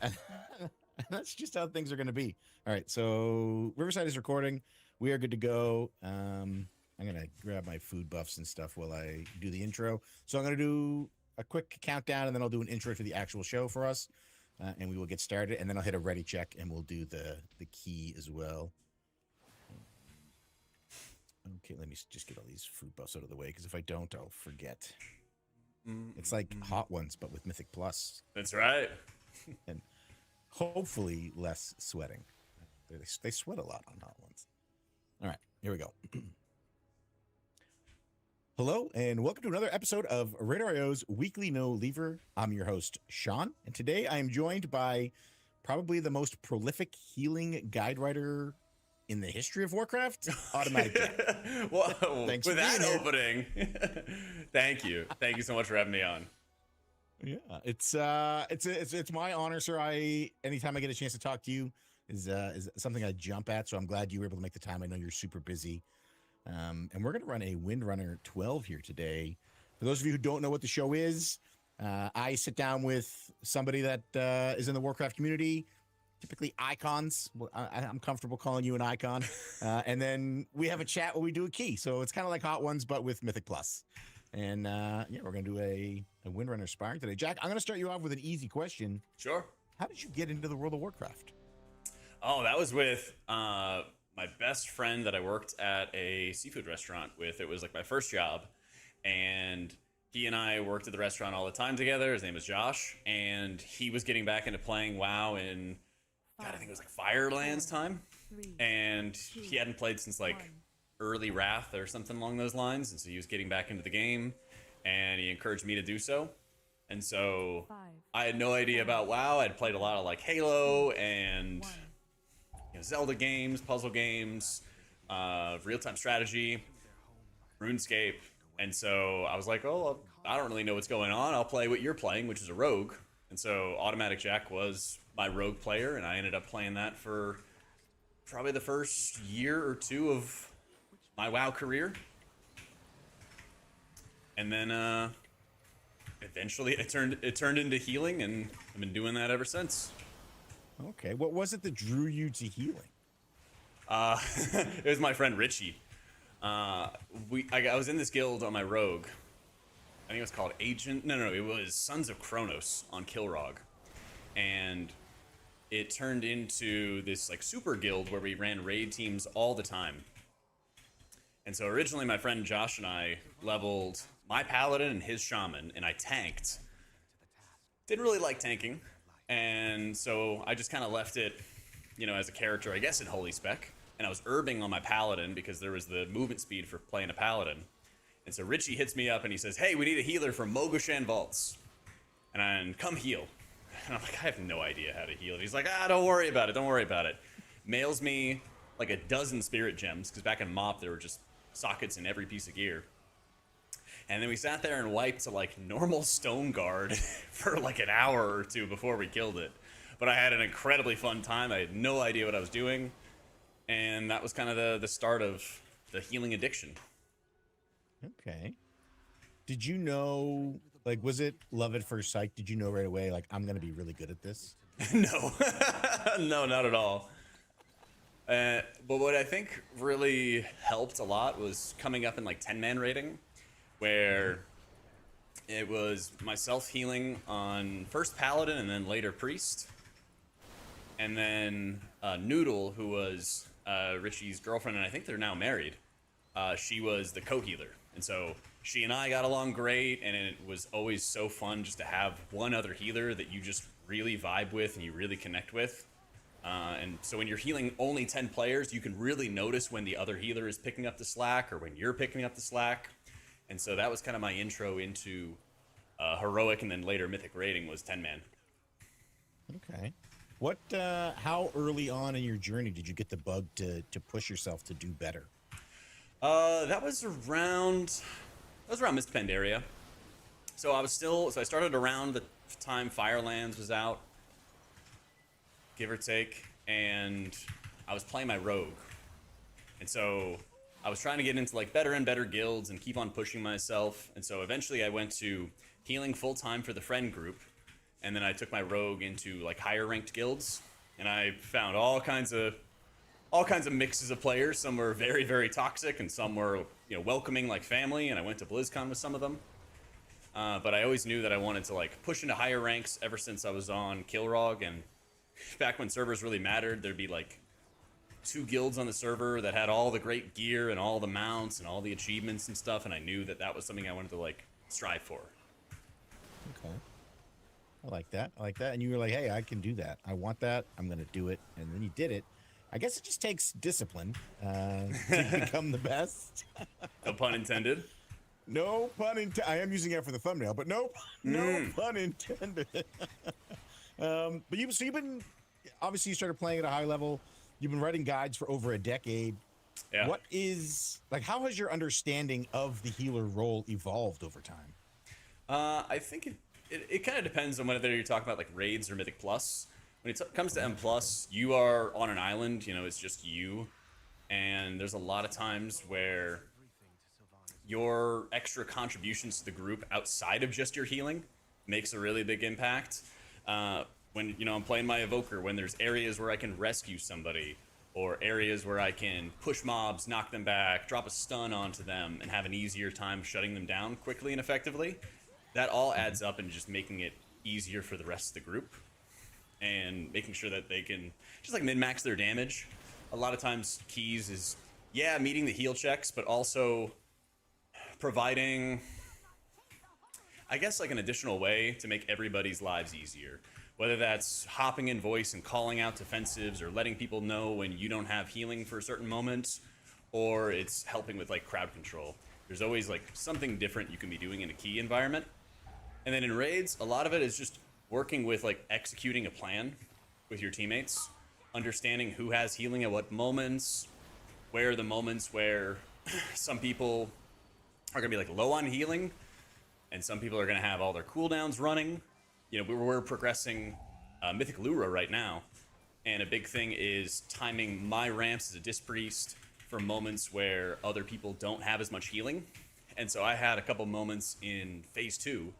that's just how things are gonna be. All right, so Riverside is recording. We are good to go. I'm gonna grab my food buffs and stuff while I do the intro. So I'm gonna do a quick countdown, and then I'll do an intro to the actual show for us, and we will get started. And then I'll hit a ready check, and we'll do the key as well. Okay, let me just get all these food buffs out of the way, because if I don't, I'll forget. It's like Hot Ones, but with Mythic Plus, That's right. and hopefully less sweating. They sweat a lot on Hot Ones. All right, here we go. Hello, and welcome to another episode of Radar.io's Weekly No Lever. I'm your host, Sean, and today I am joined by probably the most prolific healing guide writer in the history of Warcraft, AutomaticJak. Well, Thanks with for that being here. opening, thank you. Thank you so much for having me on. Yeah, it's my honor, sir. Anytime I get a chance to talk to you is something I jump at. So I'm glad you were able to make the time. I know you're super busy. And we're going to run a Windrunner 12 here today. For those of you who don't know what the show is, I sit down with somebody that is in the Warcraft community, typically icons. I'm comfortable calling you an icon. And then we have a chat where we do a key. So it's kind of like Hot Ones, but with Mythic Plus. And yeah, we're going to do a Windrunner sparring today. Jack, I'm going to start you off with an easy question. Sure. How did you get into the world of Warcraft? Oh, that was with my best friend that I worked at a seafood restaurant with. It was like my first job, and he and I worked at the restaurant all the time together. His name was Josh, and he was getting back into playing WoW in, God, I think it was like Firelands time, and he hadn't played since like early Wrath or something along those lines, and so he was getting back into the game, and he encouraged me to do so. And so I had no idea about WoW. I'd played a lot of like Halo and Zelda games, puzzle games, real-time strategy, RuneScape, and so I was like, oh, I don't really know what's going on. I'll play what you're playing, which is a rogue. And so AutomaticJak was my rogue player, and I ended up playing that for probably the first year or 2 of my WoW career. And then eventually it turned into healing, and I've been doing that ever since. Okay, what was it that drew you to healing? It was my friend Richie. I was in this guild on my rogue. I think it was called Agent. No, it was Sons of Kronos on Kilrog, and it turned into this like super guild where we ran raid teams all the time. And so originally, my friend Josh and I leveled my paladin and his shaman, and I tanked. Didn't really like tanking. And so I just kind of left it, as a character, I guess, in Holy Spec. And I was herbing on my paladin because there was the movement speed for playing a paladin. And so Richie hits me up and he says, hey, we need a healer from Mogoshan Vaults. And come heal. And I'm like, I have no idea how to heal. And he's like, don't worry about it. Mails me like a dozen spirit gems, because back in MoP there were just sockets in every piece of gear. And then we sat there and wiped to like normal stone guard for like an hour or 2 before we killed it. But I had an incredibly fun time. I had no idea what I was doing. And that was kind of the start of the healing addiction. Okay. Did you know, like, was it love at first sight? Did you know right away, like, I'm going to be really good at this? No. No, not at all. But what I think really helped a lot was coming up in like 10-man rating, where it was myself healing on first Paladin and then later Priest. And then Noodle, who was Richie's girlfriend, and I think they're now married, she was the co-healer. And so she and I got along great, and it was always so fun just to have one other healer that you just really vibe with and you really connect with. And so when you're healing only 10 players, you can really notice when the other healer is picking up the slack or when you're picking up the slack. And so that was kind of my intro into heroic and then later mythic rating was 10-man. Okay. What? How early on in your journey did you get the bug to push yourself to do better? That was around Mist Pandaria. So I started around the time Firelands was out, give or take, and I was playing my rogue. And so I was trying to get into like better and better guilds and keep on pushing myself. And so eventually I went to healing full time for the friend group. And then I took my rogue into like higher ranked guilds, and I found all kinds of mixes of players. Some were very, very toxic, and some were, welcoming like family. And I went to BlizzCon with some of them. But I always knew that I wanted to like push into higher ranks ever since I was on Kilrog. And back when servers really mattered, there'd be like 2 guilds on the server that had all the great gear and all the mounts and all the achievements and stuff. And I knew that that was something I wanted to like strive for. Okay. I like that. And you were like, hey, I can do that. I want that. I'm going to do it. And then you did it. I guess it just takes discipline to become the best. No pun intended. No pun intended. I am using it for the thumbnail, but no pun intended. But you've been, obviously you started playing at a high level. You've been writing guides for over a decade. Yeah. What is, like, how has your understanding of the healer role evolved over time? I think it kind of depends on whether you're talking about like raids or Mythic Plus. When it comes to M+, you are on an island, it's just you. And there's a lot of times where your extra contributions to the group outside of just your healing makes a really big impact. When, I'm playing my Evoker, when there's areas where I can rescue somebody, or areas where I can push mobs, knock them back, drop a stun onto them, and have an easier time shutting them down quickly and effectively, that all adds up and just making it easier for the rest of the group. And making sure that they can just like min-max their damage. A lot of times keys is, meeting the heal checks, but also providing, I guess, like an additional way to make everybody's lives easier. Whether that's hopping in voice and calling out defensives, or letting people know when you don't have healing for certain moments, or it's helping with like crowd control. There's always like something different you can be doing in a key environment. And then in raids, a lot of it is just working with like executing a plan with your teammates, understanding who has healing at what moments, where are the moments where some people are gonna be like low on healing, and some people are gonna have all their cooldowns running. We're progressing Mythic Lura right now, and a big thing is timing my ramps as a Disc Priest for moments where other people don't have as much healing. And so I had a couple moments in Phase 2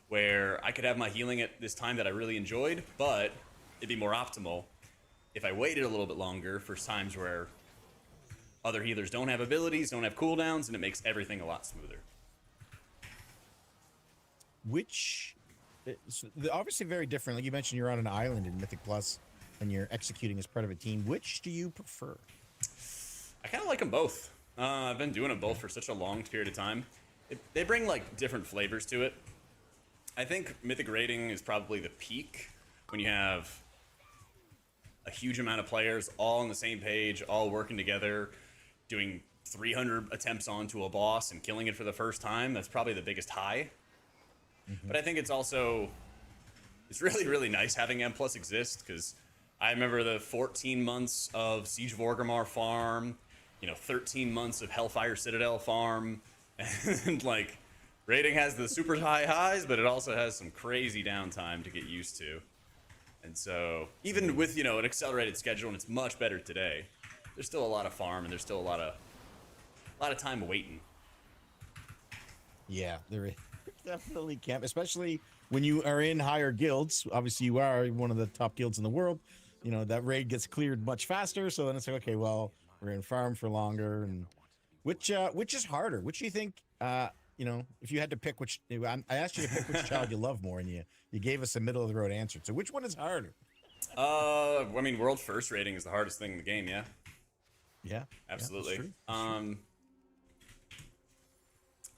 where I could have my healing at this time that I really enjoyed, but it'd be more optimal if I waited a little bit longer for times where other healers don't have abilities, don't have cooldowns, and it makes everything a lot smoother. Which, they're obviously very different. Like you mentioned, you're on an island in Mythic Plus, and you're executing as part of a team. Which do you prefer? I kind of like them both. I've been doing them both for such a long period of time. They bring like different flavors to it. I think Mythic raiding is probably the peak when you have a huge amount of players all on the same page, all working together, doing 300 attempts onto a boss and killing it for the first time. That's probably the biggest high. But I think it's really, really nice having M+ exist, because I remember the 14 months of Siege of Orgrimmar farm, 13 months of Hellfire Citadel farm, and like raiding has the super high highs, but it also has some crazy downtime to get used to. And so even with, an accelerated schedule, and it's much better today, there's still a lot of farm, and there's still a lot of time waiting. Yeah, there definitely can, especially when you are in higher guilds. Obviously, you are one of the top guilds in the world. That raid gets cleared much faster. So then it's like, okay, well, we're going to farm for longer. And which is harder? Which do you think? If you had to pick which, I asked you to pick which child you love more, and you gave us a middle of the road answer. So which one is harder? World first rating is the hardest thing in the game. Yeah. Yeah. Absolutely. Yeah, that's true.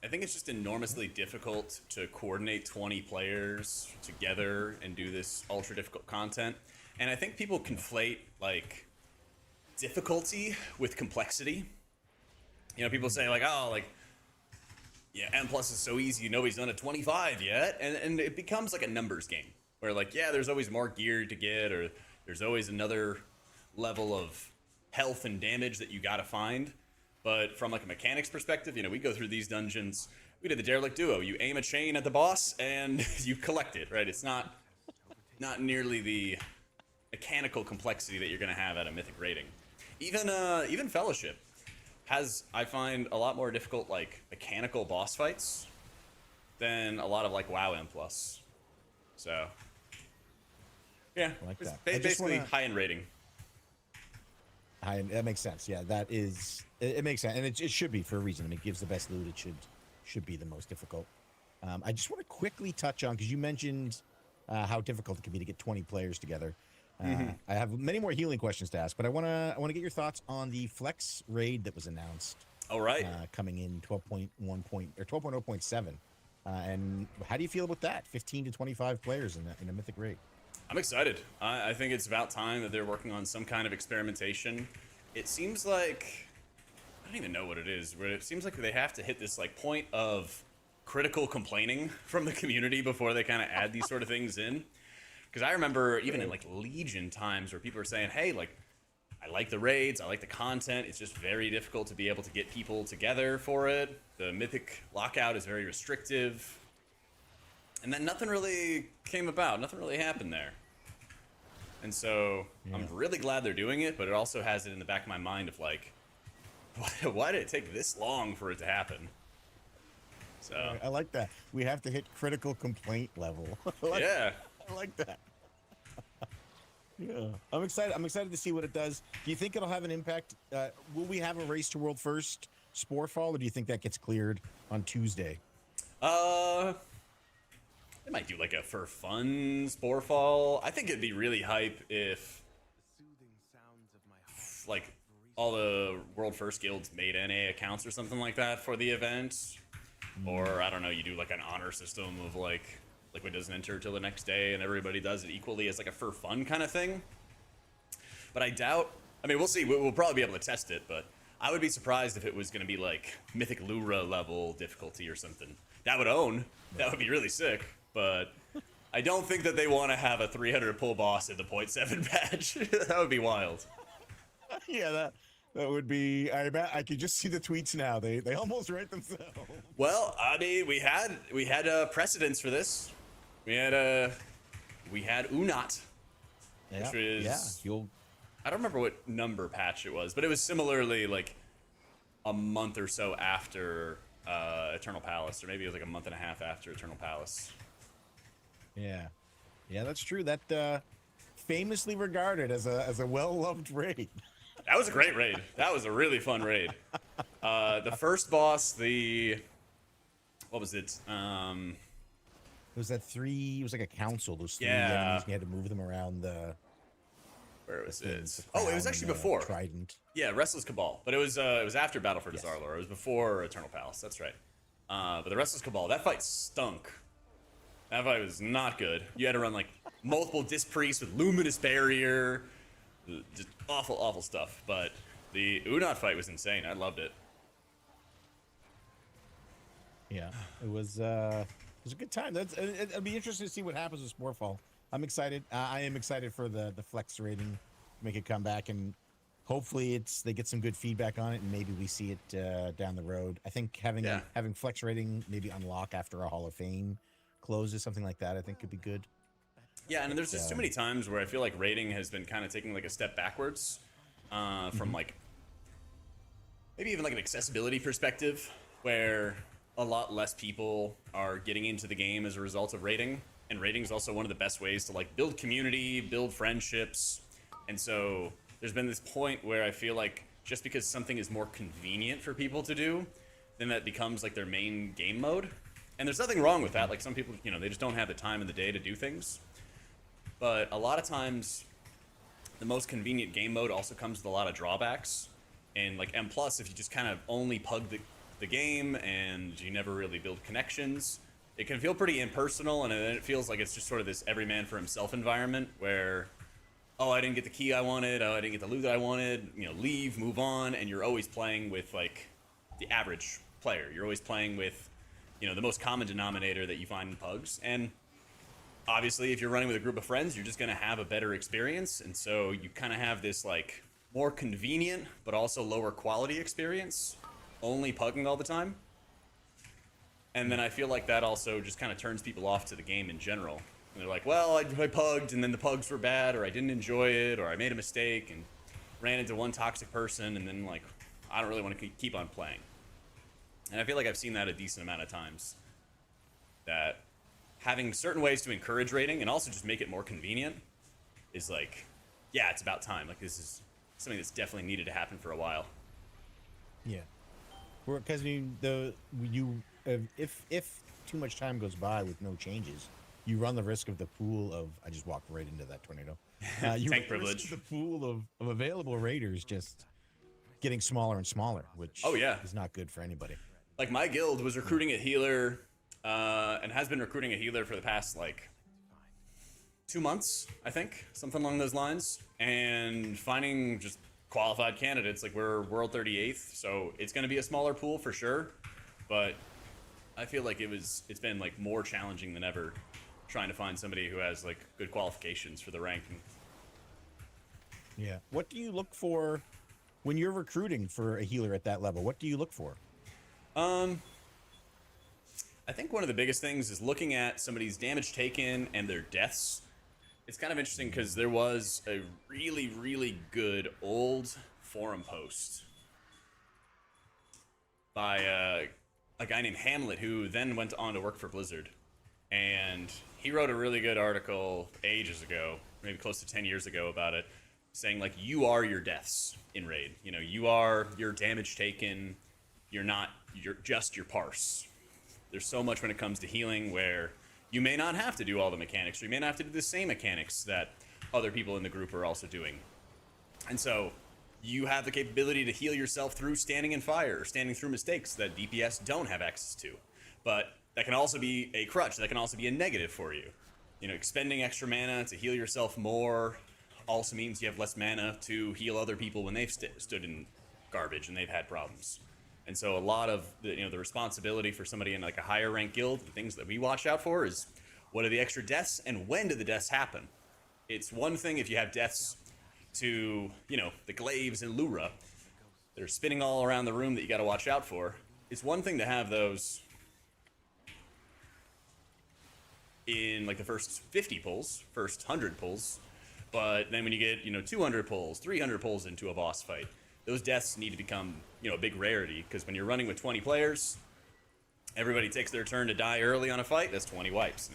I think it's just enormously difficult to coordinate 20 players together and do this ultra difficult content. And I think people conflate like difficulty with complexity. People say like, M+ is so easy, nobody's done a 25 yet. And it becomes like a numbers game where like, there's always more gear to get, or There's always another level of health and damage that you gotta find. But from like a mechanics perspective, you know, we go through these dungeons. We did the Derelict Duo. You aim a chain at the boss and you collect it, right? It's not nearly the mechanical complexity that you're gonna have at a Mythic rating. Even Fellowship has, I find, a lot more difficult like mechanical boss fights than a lot of like WoW M+. So yeah, I like it's that. I just basically wanna- high-end rating. That makes sense. Yeah, that is. It makes sense, and it should be for a reason. I mean, it gives the best loot. It should be the most difficult. I just want to quickly touch on because you mentioned how difficult it can be to get 20 players together. I have many more healing questions to ask, but I want to get your thoughts on the Flex raid that was announced. All right. Coming in 12.1 or 12.0.7, and how do you feel about that? 15 to 25 players in a Mythic raid. I'm excited. I think it's about time that they're working on some kind of experimentation. It seems like, I don't even know what it is, but it seems like they have to hit this like point of critical complaining from the community before they kind of add these sort of things in. Because I remember even in like Legion times where people are saying, hey, like, I like the raids, I like the content, it's just very difficult to be able to get people together for it. The Mythic lockout is very restrictive. And then nothing really came about. Nothing really happened there. And so I'm really glad they're doing it, but it also has it in the back of my mind of like, why did it take this long for it to happen? So I like that. We have to hit critical complaint level. yeah. I like that. Yeah, I'm excited. I'm excited to see what it does. Do you think it'll have an impact? Will we have a race to world first spore fall, or do you think that gets cleared on Tuesday? They might do like a for fun spore fall. I think it'd be really hype if like all the World First guilds made NA accounts or something like that for the event. Or I don't know, you do like an honor system of like Liquid doesn't enter till the next day and everybody does it equally as like a for fun kind of thing. But I doubt, I mean, we'll see. We'll probably be able to test it, but I would be surprised if it was going to be like Mythic Lura level difficulty or something. That would own. That would be really sick. But I don't think that they want to have a 300 pull boss in the 0.7 patch. That would be wild. Yeah, that would be. I could just see the tweets now. They almost write themselves. Well, I mean, we had precedents for this. We had Unot, which was I don't remember what number patch it was, but it was similarly like a month or so after Eternal Palace, or maybe it was like a month and a half after Eternal Palace. Yeah, that's true. That famously regarded as a well-loved raid. That was a great raid. That was a really fun raid. The first boss, what was it? It was that three. It was like a council. Those three Yeah. enemies. And you had to move them around the. Where was it? the Oh, it crown was actually and the before. Trident. Yeah, Restless Cabal, but it was after Battle for Yes. Dazar'lor. It was before Eternal Palace. That's right. But the Restless Cabal, that fight stunk. That fight was not good. You had to run like multiple Disc Priests with Luminous Barrier, just awful stuff. But the Unot fight was insane. I loved it. Yeah, it was a good time. It'll be interesting to see what happens with Sporefall. I'm excited. I am excited for the flex rating to make it come back, and hopefully they get some good feedback on it, and maybe we see it down the road. I think having flex rating maybe unlock after a Hall of Fame closes, something like that, I think could be good. Yeah, and there's just too many times where I feel like rating has been kind of taking like a step backwards from like maybe even like an accessibility perspective, where a lot less people are getting into the game as a result of rating. And rating is also one of the best ways to like build community, build friendships. And so there's been this point where I feel like just because something is more convenient for people to do, then that becomes like their main game mode. And there's nothing wrong with that. Like some people, they just don't have the time in the day to do things. But a lot of times the most convenient game mode also comes with a lot of drawbacks. And like M+, if you just kind of only pug the game and you never really build connections, it can feel pretty impersonal, and then it feels like it's just sort of this every man for himself environment where, oh, I didn't get the key I wanted, oh, I didn't get the loot that I wanted, leave, move on, and you're always playing with like the average player. You're always playing with, the most common denominator that you find in pugs. And obviously, if you're running with a group of friends, you're just going to have a better experience. And so you kind of have this like more convenient, but also lower quality experience, only pugging all the time. And then I feel like that also just kind of turns people off to the game in general. And they're like, well, I pugged and then the pugs were bad, or I didn't enjoy it, or I made a mistake and ran into one toxic person, and then like, I don't really want to keep on playing. And I feel like I've seen that a decent amount of times. That having certain ways to encourage raiding and also just make it more convenient is like, yeah, it's about time. Like, this is something that's definitely needed to happen for a while. Yeah, because I mean, if too much time goes by with no changes, you run the risk of the pool of I just walked right into that tornado. You Tank run the risk privilege. of the pool of available raiders just getting smaller and smaller, which Oh, yeah. is not good for anybody. Like, my guild was recruiting a healer, and has been recruiting a healer for the past, like, 2 months, I think, something along those lines, and finding just qualified candidates. Like, we're world 38th, so it's going to be a smaller pool for sure, but I feel like it's been, like, more challenging than ever trying to find somebody who has, like, good qualifications for the ranking. Yeah. What do you look for when you're recruiting for a healer at that level? What do you look for? I think one of the biggest things is looking at somebody's damage taken and their deaths. It's kind of interesting because there was a really, really good old forum post by a guy named Hamlet, who then went on to work for Blizzard. And he wrote a really good article ages ago, maybe close to 10 years ago, about it, saying, like, you are your deaths in raid. You know, you are your damage taken. You're just your parse. There's so much when it comes to healing where you may not have to do all the mechanics, or you may not have to do the same mechanics that other people in the group are also doing. And so you have the capability to heal yourself through standing in fire or standing through mistakes that DPS don't have access to. But that can also be a crutch. That can also be a negative for you. You know, expending extra mana to heal yourself more also means you have less mana to heal other people when they've stood in garbage and they've had problems. And so a lot of the responsibility for somebody in like a higher rank guild, the things that we watch out for is what are the extra deaths and when do the deaths happen? It's one thing if you have deaths to, the glaives and Lura that are spinning all around the room that you got to watch out for. It's one thing to have those in like the first 50 pulls, first 100 pulls, but then when you get, 200 pulls, 300 pulls into a boss fight, those deaths need to become, a big rarity, because when you're running with 20 players, everybody takes their turn to die early on a fight, that's 20 wipes,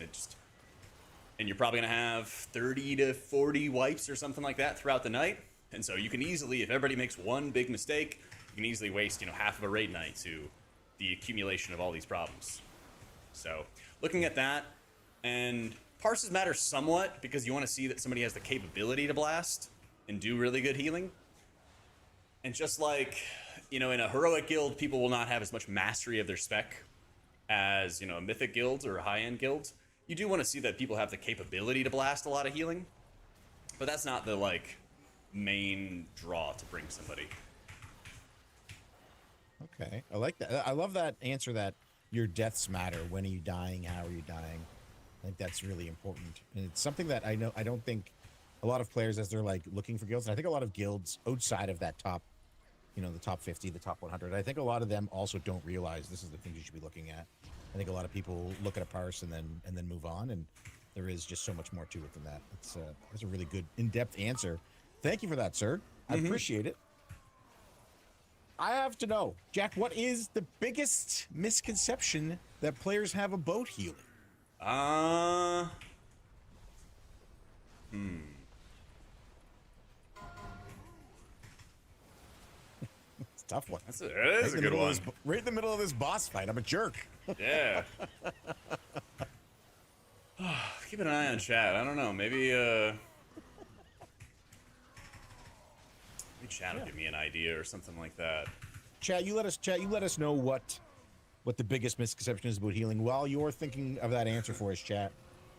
and you're probably going to have 30 to 40 wipes or something like that throughout the night, and so you can easily, if everybody makes one big mistake, you can easily waste, half of a raid night to the accumulation of all these problems. So, looking at that, and parses matter somewhat, because you want to see that somebody has the capability to blast and do really good healing. And just like, in a heroic guild, people will not have as much mastery of their spec as, a mythic guild or a high-end guild. You do want to see that people have the capability to blast a lot of healing, but that's not the, main draw to bring somebody. Okay, I like that. I love that answer that your deaths matter. When are you dying? How are you dying? I think that's really important. And it's something that I don't think a lot of players, as they're looking for guilds, and I think a lot of guilds outside of that top, the top 50, the top 100, I think a lot of them also don't realize this is the things you should be looking at. I think a lot of people look at a parse and then move on, and there is just so much more to it than that. That's a really good in-depth answer. Thank you for that, sir. I appreciate it. I have to know, Jack, what is the biggest misconception that players have about healing? It's a tough one. It is a good one. Right in the middle of this boss fight, I'm a jerk. Yeah. Keep an eye on chat. I don't know. Maybe chat will give me an idea or something like that. Chat, you let us know what the biggest misconception is about healing while you're thinking of that answer for us, chat.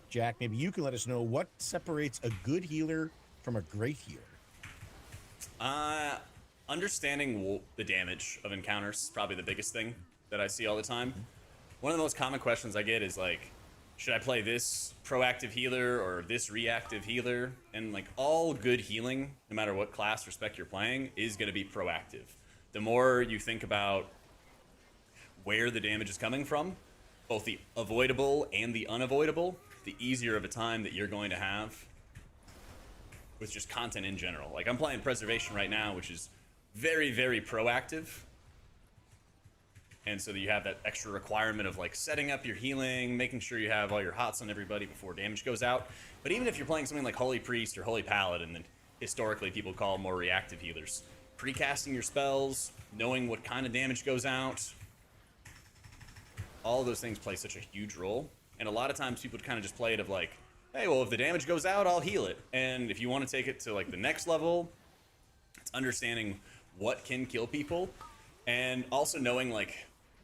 Jack, maybe you can let us know what separates a good healer from a great healer. Understanding the damage of encounters is probably the biggest thing that I see all the time. One of the most common questions I get is should I play this proactive healer or this reactive healer? And like all good healing, no matter what class or spec you're playing, is going to be proactive. The more you think about where the damage is coming from, both the avoidable and the unavoidable, the easier of a time that you're going to have with just content in general. Like I'm playing Preservation right now, which is very, very proactive. And so that you have that extra requirement of like setting up your healing, making sure you have all your hots on everybody before damage goes out. But even if you're playing something like Holy Priest or Holy Paladin, then historically people call more reactive healers. Precasting your spells, knowing what kind of damage goes out, all of those things play such a huge role. And a lot of times people kind of just play it of like, hey, well, if the damage goes out, I'll heal it. And if you want to take it to like the next level, it's understanding what can kill people and also knowing like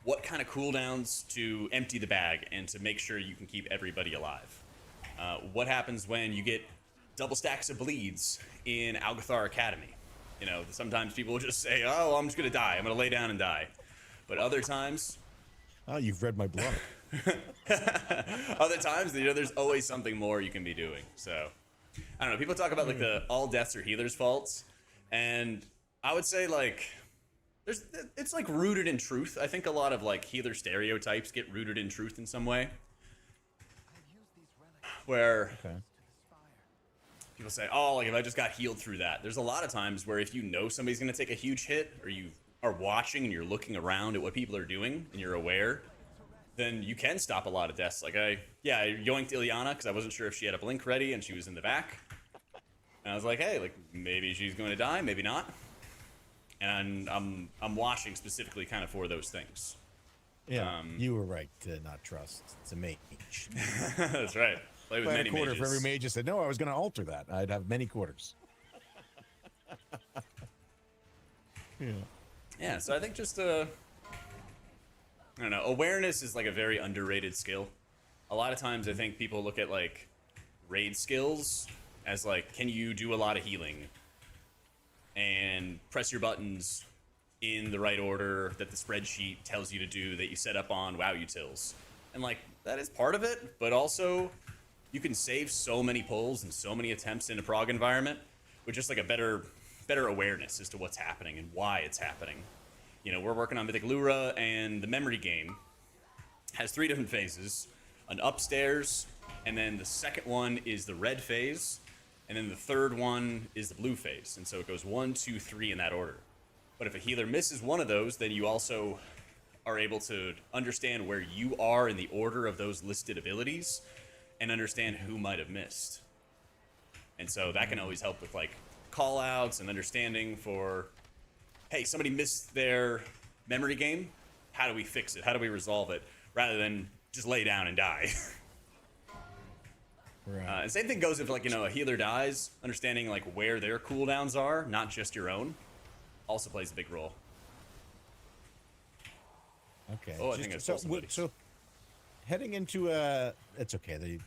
what kind of cooldowns to empty the bag and to make sure you can keep everybody alive. What happens when you get double stacks of bleeds in Algathar Academy? You know, sometimes people will just say, oh, I'm just going to die. I'm going to lay down and die. But other times... Oh, you've read my blood. Other times, you know, there's always something more you can be doing. So, I don't know. People talk about like the all deaths are healers' faults. And I would say like... it's like rooted in truth. I think a lot of like healer stereotypes get rooted in truth in some way. Where people say, oh, like if I just got healed through that. There's a lot of times where if you know somebody's going to take a huge hit or you are watching and you're looking around at what people are doing and you're aware, then you can stop a lot of deaths. Like I yoinked Ilyana because I wasn't sure if she had a blink ready and she was in the back. And I was like, hey, like maybe she's going to die, maybe not. And I'm watching specifically kind of for those things. Yeah, you were right to not trust. It's a mage. That's right. Play with If I had many a quarter mages. for every mage that said, no, I was going to alter that. I'd have many quarters. Yeah. Yeah, so I think just, I don't know, awareness is like a very underrated skill. A lot of times I think people look at like raid skills as like, can you do a lot of healing? And press your buttons in the right order that the spreadsheet tells you to do, that you set up on WoW utils. And like, that is part of it, but also you can save so many pulls and so many attempts in a prog environment with just like a better awareness as to what's happening and why it's happening. You know, we're working on Mythic Lura, and the memory game has 3 different phases. An upstairs, and then the second one is the red phase, and then the third one is the blue phase. And so it goes 1, 2, 3 in that order. But if a healer misses one of those, then you also are able to understand where you are in the order of those listed abilities and understand who might have missed. And so that can always help with like call outs and understanding for, hey, somebody missed their memory game. How do we fix it? How do we resolve it? Rather than just lay down and die. Right. And same thing goes if, like, you know, a healer dies, understanding, like, where their cooldowns are, not just your own, also plays a big role. Okay. Oh, I think I stole somebody. So, heading into it's okay.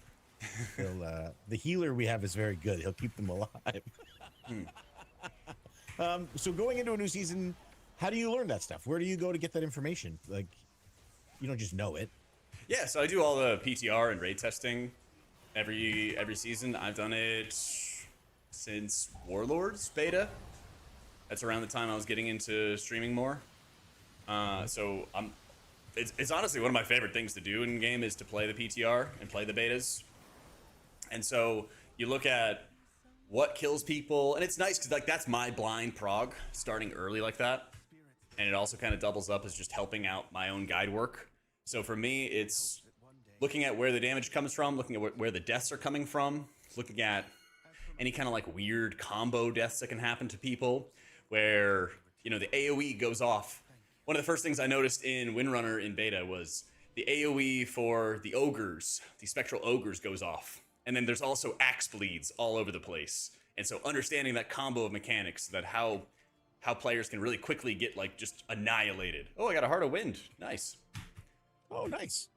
The healer we have is very good. He'll keep them alive. So going into a new season, how do you learn that stuff? Where do you go to get that information? Like, you don't just know it. Yeah, so I do all the PTR and raid testing every season. I've done it since Warlords beta. That's around the time I was getting into streaming more. So it's honestly one of my favorite things to do in game is to play the PTR and play the betas. And so you look at what kills people, and it's nice because like that's my blind prog starting early like that, and it also kind of doubles up as just helping out my own guide work. So for me, it's looking at where the damage comes from, looking at where the deaths are coming from, looking at any kind of like weird combo deaths that can happen to people, where, you know, the AoE goes off. One of the first things I noticed in Windrunner in beta was the AoE for the ogres, the spectral ogres, goes off. And then there's also axe bleeds all over the place. And so understanding that combo of mechanics, that how players can really quickly get like just annihilated. Oh, I got a Heart of Wind. Nice. Oh, nice.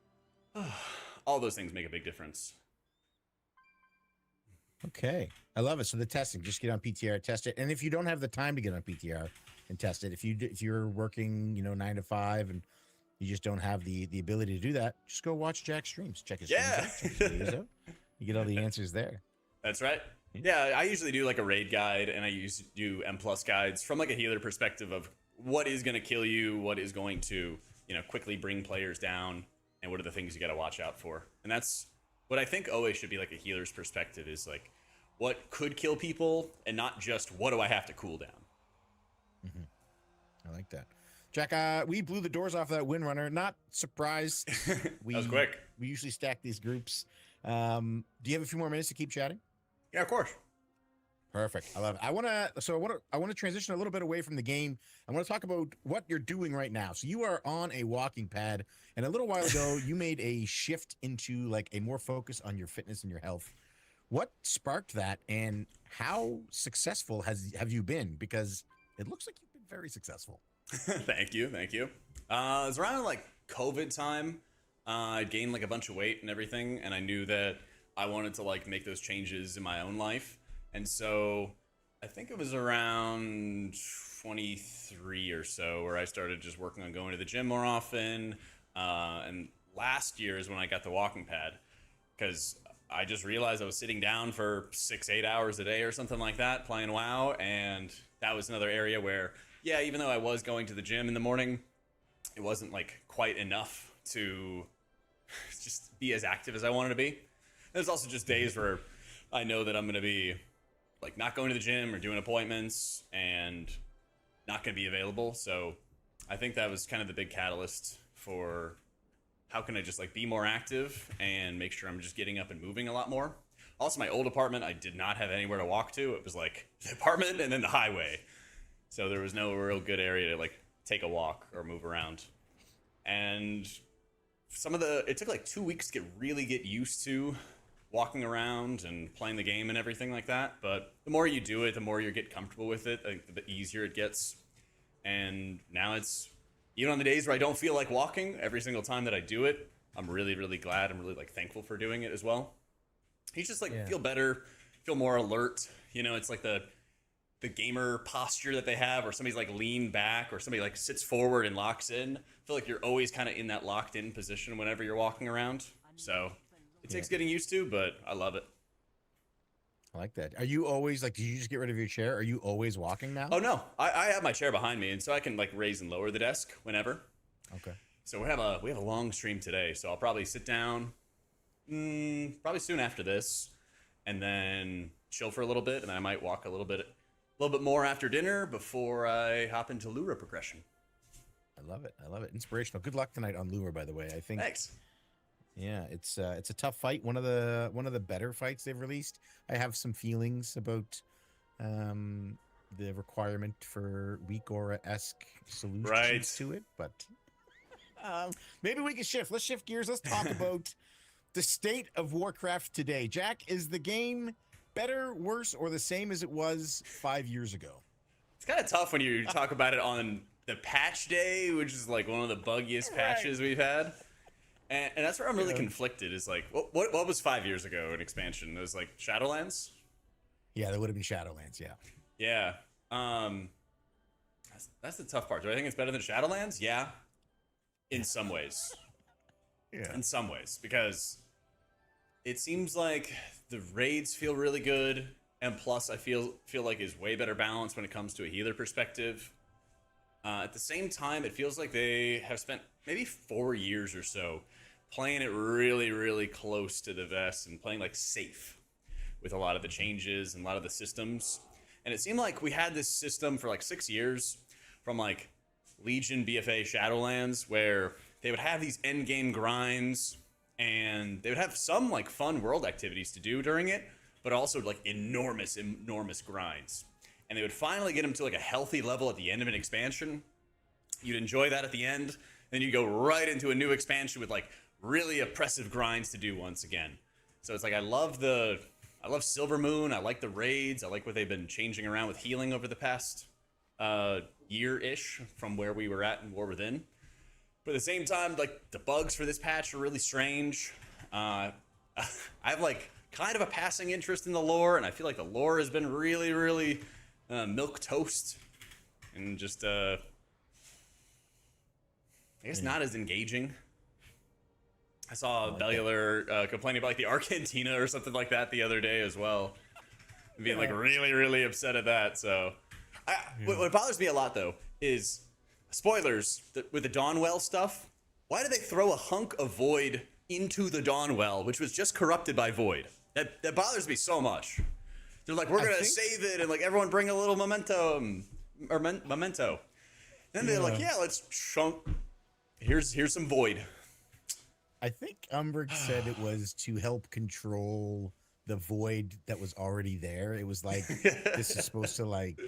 All those things make a big difference. Okay. I love it. So the testing, just get on PTR, test it. And if you don't have the time to get on PTR and test it, if you're working, 9 to 5 and you just don't have the ability to do that, just go watch Jack streams. Check his Yeah. streams out, check his videos out. You get all the answers there. That's right. Yeah, I usually do like a raid guide, and I usually do M+ guides from like a healer perspective of what is going to kill you, what is going to, you know, quickly bring players down, and what are the things you got to watch out for. And that's what I think always should be like a healer's perspective, is like what could kill people, and not just what do I have to cool down. I like that. Jack, we blew the doors off that Windrunner. Not surprised. That was quick. We usually stack these groups. Do you have a few more minutes to keep chatting? Yeah, of course. Perfect. I love it. I want to transition a little bit away from the game. I want to talk about what you're doing right now. So you are on a walking pad, and a little while ago you made a shift into like a more focus on your fitness and your health. What sparked that, and how successful have you been? Because it looks like you've been very successful. Thank you. It was around like COVID time. I gained like a bunch of weight and everything, and I knew that I wanted to like make those changes in my own life. And so I think it was around 23 or so where I started just working on going to the gym more often. And last year is when I got the walking pad, because I just realized I was sitting down for 6-8 hours a day or something like that playing WoW. And that was another area where, yeah, even though I was going to the gym in the morning, it wasn't like quite enough to just be as active as I wanted to be. There's also just days where I know that I'm going to be like not going to the gym or doing appointments and not going to be available. So I think that was kind of the big catalyst for how can I just like be more active and make sure I'm just getting up and moving a lot more. Also, my old apartment, I did not have anywhere to walk to. It was like the apartment and then the highway. So there was no real good area to like take a walk or move around. And it took like 2 weeks to really get used to walking around and playing the game and everything like that. But the more you do it, the more you get comfortable with it, like, the easier it gets. And now it's, even on the days where I don't feel like walking, every single time that I do it, I'm really, really glad. I'm really like thankful for doing it as well. You just like feel better, feel more alert. You know, it's like the gamer posture that they have, or somebody's like lean back, or somebody like sits forward and locks in. I feel like you're always kind of in that locked in position whenever you're walking around. So it takes getting used to, but I love it. I like that. Are you always like, did you just get rid of your chair? Are you always walking now? Oh no, I have my chair behind me, and so I can like raise and lower the desk whenever. Okay. So we have a long stream today, so I'll probably sit down probably soon after this, and then chill for a little bit, and then I might walk a little bit more after dinner before I hop into Lura progression. I love it. I love it. Inspirational. Good luck tonight on Lure, by the way. I think. Thanks. Yeah, it's a tough fight. One of the better fights they've released. I have some feelings about the requirement for weak aura-esque solutions to it, but maybe we can shift. Let's shift gears. Let's talk about the state of Warcraft today. Jack, is the game better, worse, or the same as it was 5 years ago? It's kind of tough when you talk about it on the patch day, which is like one of the buggiest patches we've had. And that's where I'm really conflicted. Is like, what was 5 years ago an expansion? It was like Shadowlands? Yeah, that would have been Shadowlands, yeah. Yeah. That's the tough part. Do I think it's better than Shadowlands? Yeah. In some ways. Yeah. In some ways. Because it seems like the raids feel really good. And plus, I feel like is way better balanced when it comes to a healer perspective. At the same time, it feels like they have spent maybe 4 years or so playing it really, really close to the vest and playing like safe with a lot of the changes and a lot of the systems. And it seemed like we had this system for like 6 years from like Legion, BFA, Shadowlands, where they would have these end game grinds and they would have some like fun world activities to do during it, but also like enormous grinds. And they would finally get them to like a healthy level at the end of an expansion. You'd enjoy that at the end. Then you go right into a new expansion with like really oppressive grinds to do once again. So it's like, I love Silver Moon. I like the raids. I like what they've been changing around with healing over the past year-ish from where we were at in War Within. But at the same time, like the bugs for this patch are really strange. I have like kind of a passing interest in the lore, and I feel like the lore has been really, really milk toast and just I guess not as engaging. I saw Bellular complaining about like the Argentina or something like that the other day as well. Being like really, really upset at that. So what bothers me a lot though is spoilers with the Dawnwell stuff. Why did they throw a hunk of Void into the Dawnwell, which was just corrupted by Void? That bothers me so much. They're like, we're gonna save it, and like everyone bring a little memento. Then they're like, yeah, let's chunk. Here's some Void. I think Umberg said it was to help control the Void that was already there. It was like this is supposed to like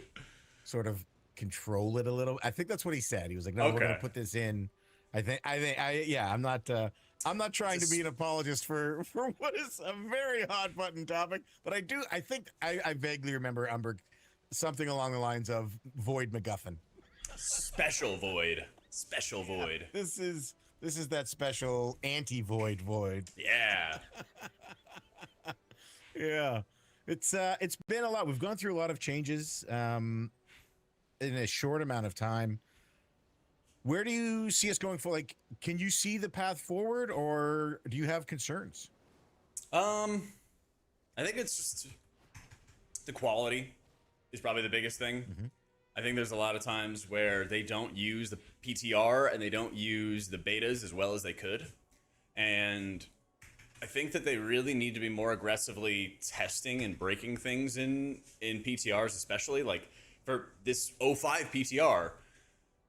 sort of control it a little. I think that's what he said. He was like, no, we're gonna put this in. I'm not trying to be an apologist for what is a very hot button topic, but I vaguely remember Umberg something along the lines of Void MacGuffin. Special Void. This is that special anti-Void Void. Yeah. Yeah. It's been a lot. We've gone through a lot of changes in a short amount of time. Where do you see us going for? Like, can you see the path forward, or do you have concerns? I think it's just the quality is probably the biggest thing. Mm-hmm. I think there's a lot of times where they don't use the PTR and they don't use the betas as well as they could. And I think that they really need to be more aggressively testing and breaking things in PTRs, especially like for this 05 PTR.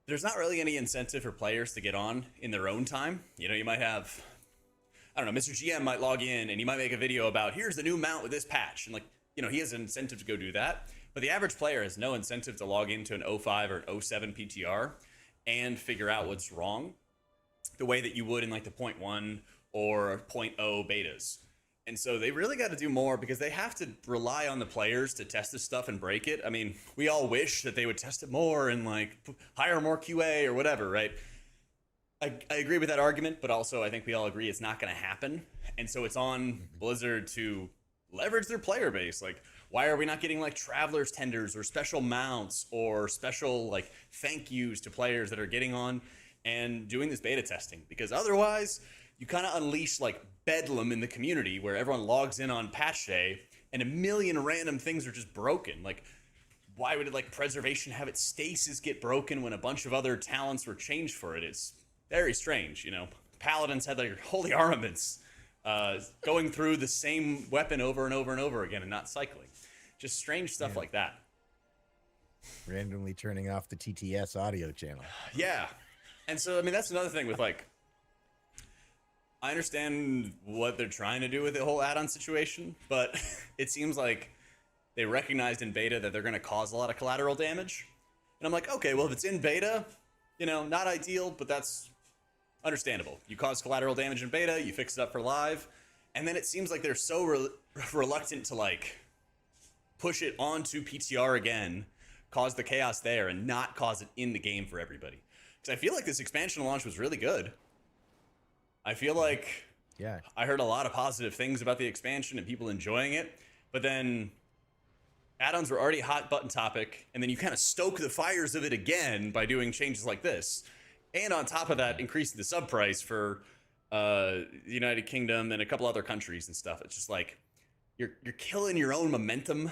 There's not really any incentive for players to get on in their own time. You know, you might have, I don't know, Mr. GM might log in and he might make a video about here's the new mount with this patch. And like, you know, he has an incentive to go do that. But the average player has no incentive to log into an 05 or an 07 PTR and figure out what's wrong the way that you would in like the 0.1 or 0.0 betas. And so they really got to do more because they have to rely on the players to test this stuff and break it. I mean, we all wish that they would test it more and like hire more QA or whatever, right? I agree with that argument, but also I think we all agree it's not going to happen. And so it's on Blizzard to leverage their player base. Like, why are we not getting like travelers tenders or special mounts or special like thank yous to players that are getting on and doing this beta testing? Because otherwise you kind of unleash like bedlam in the community where everyone logs in on patch day and a million random things are just broken. Like, why would it like preservation have its stasis get broken when a bunch of other talents were changed for it? It's very strange, you know. Paladins had their holy armaments going through the same weapon over and over and over again and not cycling. Just strange stuff like that. Randomly turning off the TTS audio channel. Yeah. And so, I mean, that's another thing with like, I understand what they're trying to do with the whole add-on situation, but it seems like they recognized in beta that they're going to cause a lot of collateral damage. And I'm like, okay, well, if it's in beta, you know, not ideal, but that's understandable. You cause collateral damage in beta, you fix it up for live, and then it seems like they're so reluctant to like push it onto PTR again, cause the chaos there, and not cause it in the game for everybody. Because I feel like this expansion launch was really good. I feel like I heard a lot of positive things about the expansion and people enjoying it, but then add-ons were already a hot button topic, and then you kind of stoke the fires of it again by doing changes like this. And on top of that, increasing the sub price for the United Kingdom and a couple other countries and stuff. It's just like you're killing your own momentum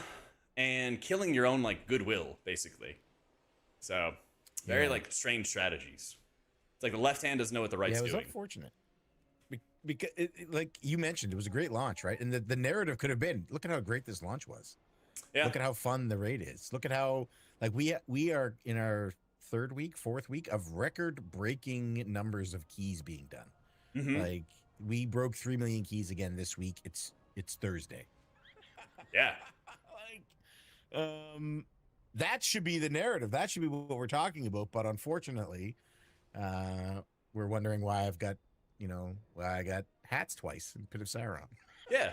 and killing your own like goodwill, basically. So very like strange strategies. It's like the left hand doesn't know what the right's doing. Yeah, it was unfortunate. Because, like you mentioned, it was a great launch, right? And the narrative could have been, look at how great this launch was. Yeah. Look at how fun the raid is. Look at how, like, we are in our fourth week of record-breaking numbers of keys being done. Mm-hmm. Like, we broke 3 million keys again this week. It's Thursday. Yeah. That should be the narrative. That should be what we're talking about. But unfortunately, we're wondering why I got hats twice in Pit of Sauron. Yeah.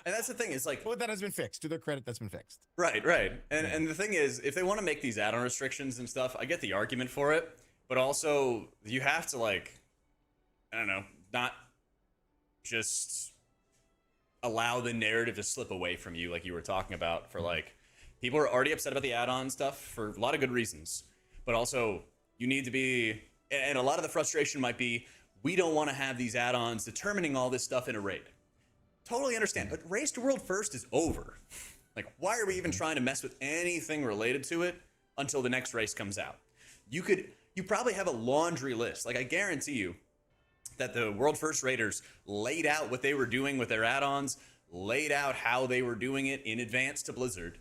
And that's the thing, is like, well, that has been fixed. To their credit, that's been fixed. Right. And the thing is, if they want to make these add-on restrictions and stuff, I get the argument for it, but also you have to like, I don't know, not just allow the narrative to slip away from you like you were talking about for like, people are already upset about the add-on stuff for a lot of good reasons, but also you need to be And a lot of the frustration might be, we don't want to have these add-ons determining all this stuff in a raid. Totally understand, but Race to World First is over. Like, why are we even trying to mess with anything related to it until the next race comes out? You probably have a laundry list. Like, I guarantee you that the World First Raiders laid out what they were doing with their add-ons, laid out how they were doing it in advance to Blizzard.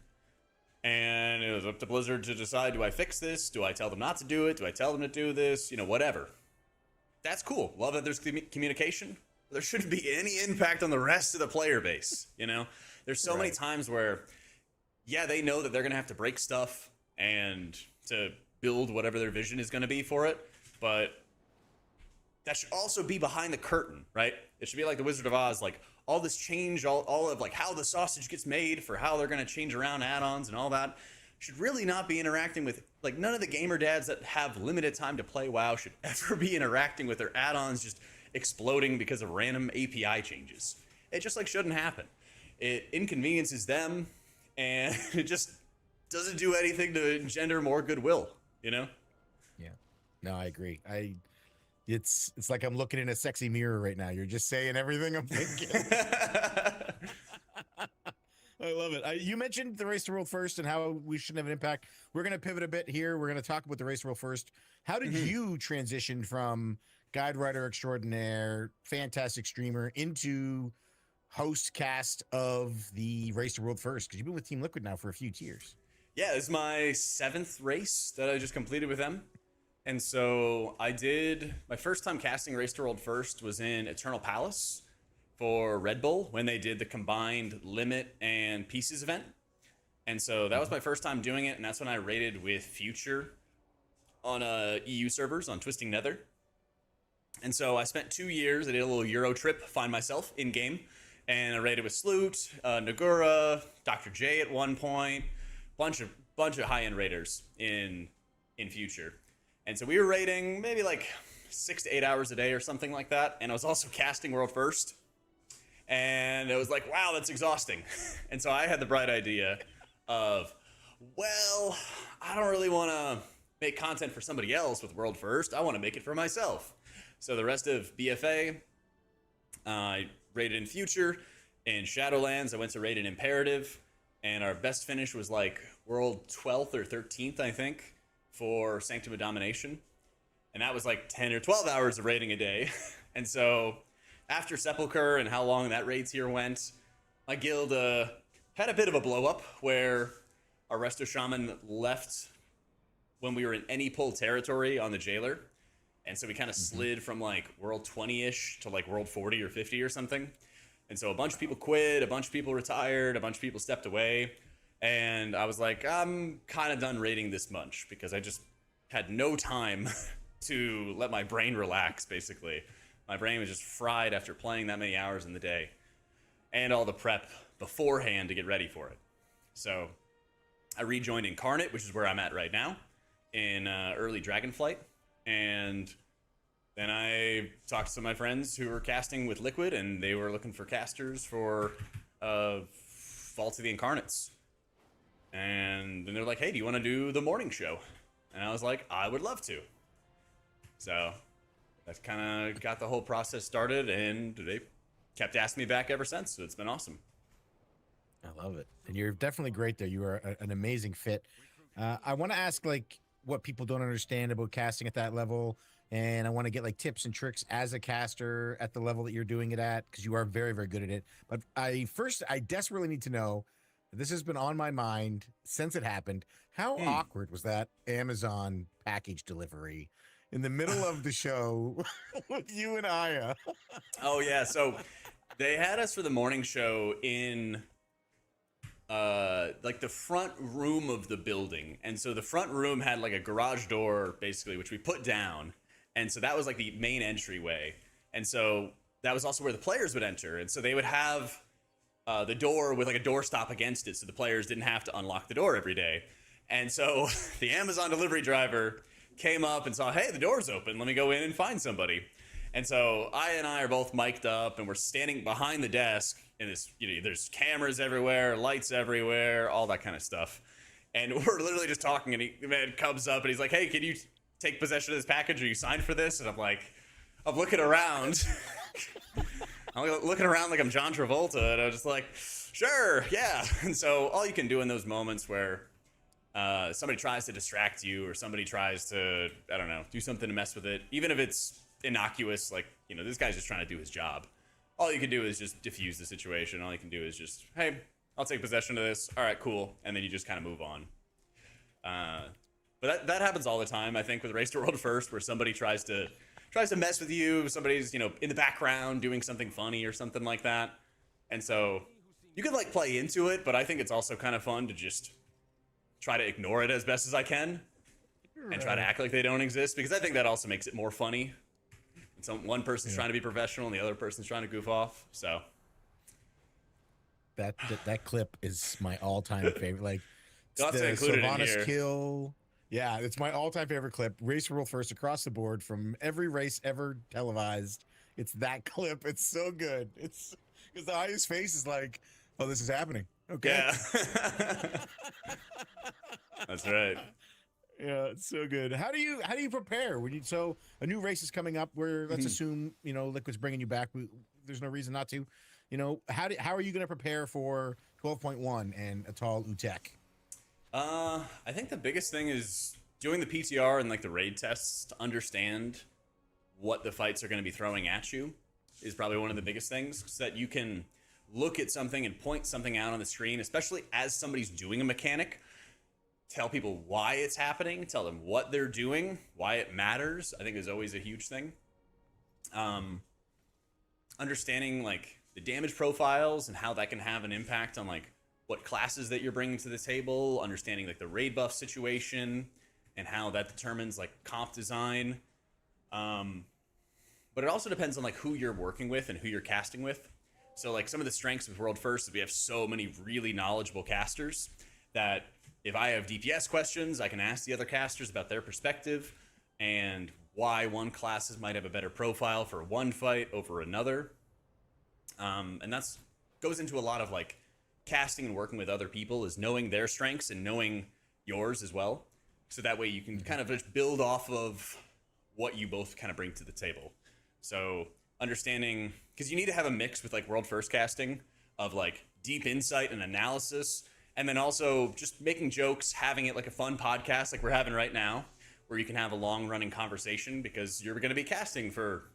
And it was up to Blizzard to decide, do I fix this? Do I tell them not to do it? Do I tell them to do this? You know, whatever. That's cool. Love that there's communication. There shouldn't be any impact on the rest of the player base, you know? There's so many times where, yeah, they know that they're going to have to break stuff and to build whatever their vision is going to be for it, but that should also be behind the curtain, right? It should be like the Wizard of Oz, like all this change, all of like how the sausage gets made for how they're going to change around add-ons and all that should really not be interacting with, like, none of the gamer dads that have limited time to play WoW should ever be interacting with their add-ons just exploding because of random API changes. It just like shouldn't happen. It inconveniences them, and it just doesn't do anything to engender more goodwill, you know? Yeah. No, I agree. It's like I'm looking in a sexy mirror right now. You're just saying everything I'm thinking. I love it. You mentioned the Race to World First and how we shouldn't have an impact. We're going to pivot a bit here. We're going to talk about the Race to World First. How did you transition from guide writer extraordinaire, fantastic streamer, into host cast of the Race to World First? Because you've been with Team Liquid now for a few years. Yeah, this is my 7th race that I just completed with them. And so I did, my first time casting Race to World First was in Eternal Palace for Red Bull when they did the combined Limit and Pieces event. And so that was my first time doing it, and that's when I raided with Future on EU servers on Twisting Nether. And so I spent 2 years, I did a little Euro trip, find myself in-game, and I raided with Sloot, Nagura, Dr. J at one point, bunch of high-end raiders in Future. And so we were raiding maybe like 6 to 8 hours a day or something like that, and I was also casting World First. And it was like, wow, that's exhausting. And so I had the bright idea of, well, I don't really want to make content for somebody else with World First. I want to make it for myself. So the rest of BFA, I raided in Future. In Shadowlands, I went to raid in Imperative. And our best finish was like World 12th or 13th, I think, for Sanctum of Domination. And that was like 10 or 12 hours of raiding a day. And so after Sepulchre and how long that raid tier went, my guild had a bit of a blow up where our Resto Shaman left when we were in any pull territory on the Jailer. And so we kind of slid from like World 20-ish to like World 40 or 50 or something. And so a bunch of people quit, a bunch of people retired, a bunch of people stepped away. And I was like, I'm kind of done raiding this much because I just had no time to let my brain relax, basically. My brain was just fried after playing that many hours in the day and all the prep beforehand to get ready for it. So I rejoined Incarnate, which is where I'm at right now, in early Dragonflight. And then I talked to my friends who were casting with Liquid, and they were looking for casters for Vault of the Incarnates. And then they're like, hey, do you want to do the morning show? And I was like, I would love to. So that kind of got the whole process started, and they kept asking me back ever since. So it's been awesome. I love it. And you're definitely great there. You are an amazing fit. I want to ask, like, what people don't understand about casting at that level. And I want to get like tips and tricks as a caster at the level that you're doing it at, because you are very, very good at it. But I desperately need to know, this has been on my mind since it happened. How awkward was that Amazon package delivery in the middle of the show with you and Aya? Oh, yeah. So they had us for the morning show in like the front room of the building. And so the front room had like a garage door, basically, which we put down. And so that was like the main entryway. And so that was also where the players would enter. And so they would have the door with like a doorstop against it, so the players didn't have to unlock the door every day. And so the Amazon delivery driver came up and saw, hey, the door's open. Let me go in and find somebody. And so Aya and I are both mic'd up, and we're standing behind the desk. And this, you know, there's cameras everywhere, lights everywhere, all that kind of stuff. And we're literally just talking, and the man comes up and he's like, hey, can you take possession of this package? Are you signed for this? And I'm like, I'm looking around. I'm looking around like I'm John Travolta, and I'm just like, sure, yeah. And so all you can do in those moments where somebody tries to distract you or somebody tries to, I don't know, do something to mess with it, even if it's innocuous, like, you know, this guy's just trying to do his job. All you can do is just diffuse the situation. All you can do is just, hey, I'll take possession of this. All right, cool. And then you just kind of move on. But that happens all the time, I think, with Race to World First, where somebody tries to mess with you. Somebody's, you know, in the background doing something funny or something like that. And so you could like play into it, but I think it's also kind of fun to just try to ignore it as best as I can and try to act like they don't exist, because I think that also makes it more funny. And so one person's trying to be professional and the other person's trying to goof off. So that clip is my all-time favorite. Like you'll have to the include it in Sylvanas here. kill. Yeah, it's my all-time favorite clip. Race World First across the board from every race ever televised. It's that clip. It's so good. It's because the Ayu's face is like, oh, this is happening. Okay. Yeah. That's right. Yeah, it's so good. How do you prepare when so a new race is coming up where let's assume, you know, Liquid's bringing you back. There's no reason not to. You know, how are you going to prepare for 12.1 and Atal Utek? I think the biggest thing is doing the PTR and like the raid tests to understand what the fights are going to be throwing at you is probably one of the biggest things, so that you can look at something and point something out on the screen, especially as somebody's doing a mechanic. Tell people why it's happening, tell them what they're doing, why it matters, I think is always a huge thing. Understanding like the damage profiles and how that can have an impact on like what classes that you're bringing to the table, understanding like the raid buff situation and how that determines like comp design. But it also depends on like who you're working with and who you're casting with. So like some of the strengths with World First is we have so many really knowledgeable casters that if I have DPS questions, I can ask the other casters about their perspective and why one classes might have a better profile for one fight over another. And that's goes into a lot of like casting and working with other people, is knowing their strengths and knowing yours as well. So that way you can kind of just build off of what you both kind of bring to the table. So understanding, because you need to have a mix with like World First casting of like deep insight and analysis, and then also just making jokes, having it like a fun podcast like we're having right now, where you can have a long running conversation, because you're going to be casting for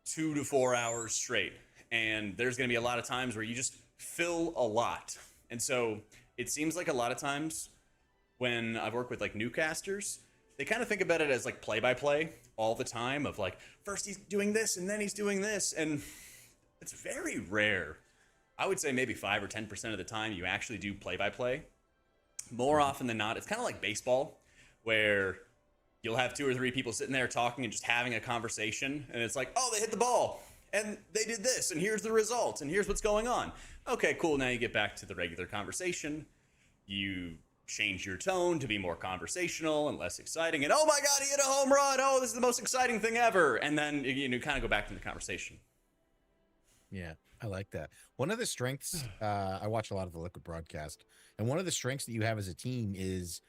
2 to 4 hours straight. And there's going to be a lot of times where you just fill a lot. And so it seems like a lot of times when I've worked with like new casters, they kind of think about it as like play-by-play all the time, of like, first he's doing this and then he's doing this. And it's very rare. I would say maybe 5 or 10% of the time you actually do play-by-play. More often than not, it's kind of like baseball, where you'll have 2 or 3 people sitting there talking and just having a conversation. And it's like, oh, they hit the ball and they did this, and here's the results, and here's what's going on. Okay, cool. Now you get back to the regular conversation. You change your tone to be more conversational and less exciting. And oh my God, he hit a home run. Oh, this is the most exciting thing ever. And then you kind of go back to the conversation. Yeah, I like that. One of the strengths, I watch a lot of the Liquid broadcast, and one of the strengths that you have as a team is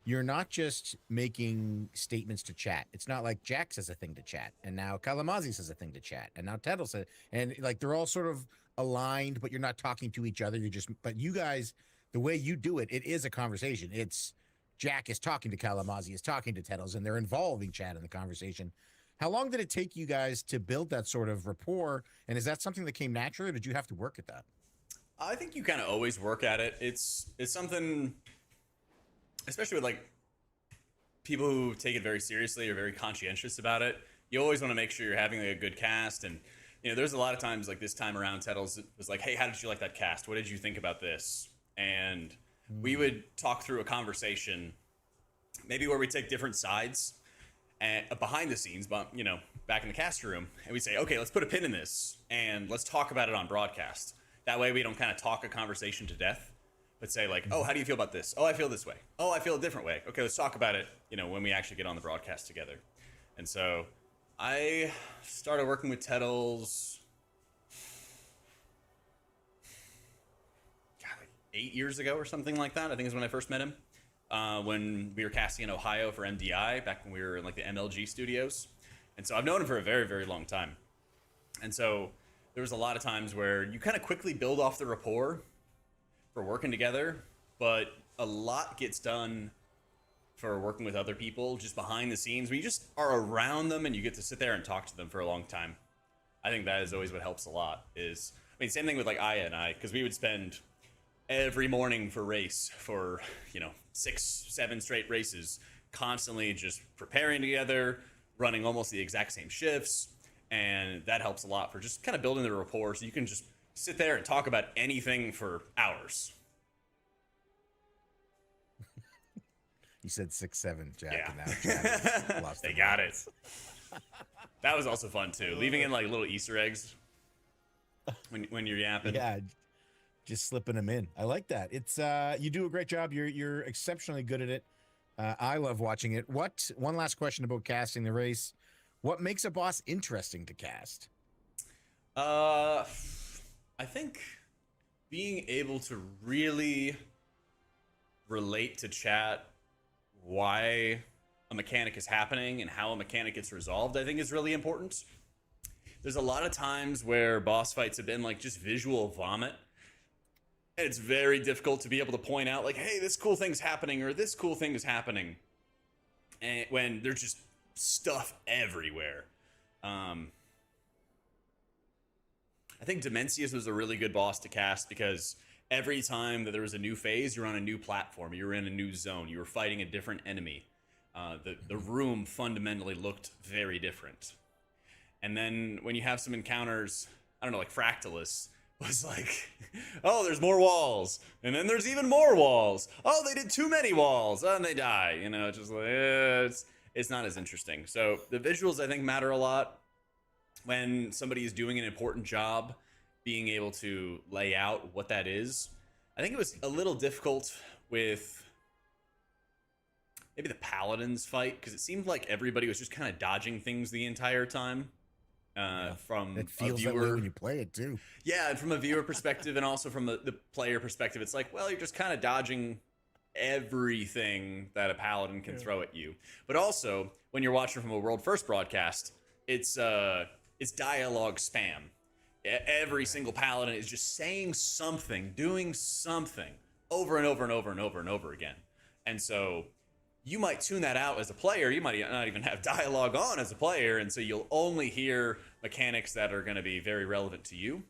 you're not just making statements to chat. It's not like Jack says a thing to chat, and now Kalamazi says a thing to chat, and now Teddle says, and like they're all sort of aligned, but you're not talking to each other. But you guys, the way you do it, it is a conversation. It's Jack is talking to Kalamazi, is talking to Teddles, and they're involving chat in the conversation. How long did it take you guys to build that sort of rapport? And is that something that came naturally, or did you have to work at that? I think you kind of always work at it. It's something, especially with like people who take it very seriously or very conscientious about it. You always want to make sure you're having like a good cast. And you know, there's a lot of times like this time around, Teddles was like, hey, how did you like that cast? What did you think about this? And we would talk through a conversation, maybe where we take different sides and behind the scenes, but you know, back in the cast room, and we say, okay, let's put a pin in this and let's talk about it on broadcast. That way we don't kind of talk a conversation to death, but say like, oh, how do you feel about this? Oh, I feel this way. Oh, I feel a different way. Okay, let's talk about it, you know, when we actually get on the broadcast together. And so I started working with Teddles, God, like 8 years ago or something like that, I think is when I first met him. when we were casting in Ohio for MDI back when we were in like the MLG studios. And so I've known him for a very, very long time. And so there was a lot of times where you kind of quickly build off the rapport for working together, but a lot gets done for working with other people just behind the scenes when you just are around them and you get to sit there and talk to them for a long time. I think that is always what helps a lot. Is, I mean, same thing with like Aya and I, because we would spend every morning for race for, 6-7 straight races, constantly just preparing together, running almost the exact same shifts. And that helps a lot for just kind of building the rapport so you can just sit there and talk about anything for hours. You said 6-7, Jack. Yeah. And now Jack has lost They the got mind. it. That was also fun too. Leaving in like little Easter eggs when you're yapping. Yeah, just slipping them in. I like that. It's you do a great job. You're exceptionally good at it. I love watching it. One last question about casting the race. What makes a boss interesting to cast? I think being able to really relate to chat why a mechanic is happening and how a mechanic gets resolved, I think is really important. There's a lot of times where boss fights have been like just visual vomit. And it's very difficult to be able to point out like, hey, this cool thing's happening or this cool thing is happening. And when there's just stuff everywhere. I think Dimensius was a really good boss to cast because every time that there was a new phase, you're on a new platform, you were in a new zone, you were fighting a different enemy. The room fundamentally looked very different. And then when you have some encounters, I don't know, like Fractalus was like, oh, there's more walls. And then there's even more walls. Oh, they did too many walls. Oh, and they die. Just like, it's not as interesting. So the visuals, I think, matter a lot. When somebody is doing an important job, being able to lay out what that is. I think it was a little difficult with maybe the Paladins fight, because it seemed like everybody was just kind of dodging things the entire time. From It feels a that way viewer, when you play it too. yeah, and from a viewer perspective and also from the player perspective, it's like, well, you're just kind of dodging everything that a paladin can throw at you. But also, when you're watching from a world first broadcast, it's dialogue spam. Every single paladin is just saying something, doing something over and over and over and over and over again. And so you might tune that out as a player. You might not even have dialogue on as a player. And so you'll only hear mechanics that are going to be very relevant to you.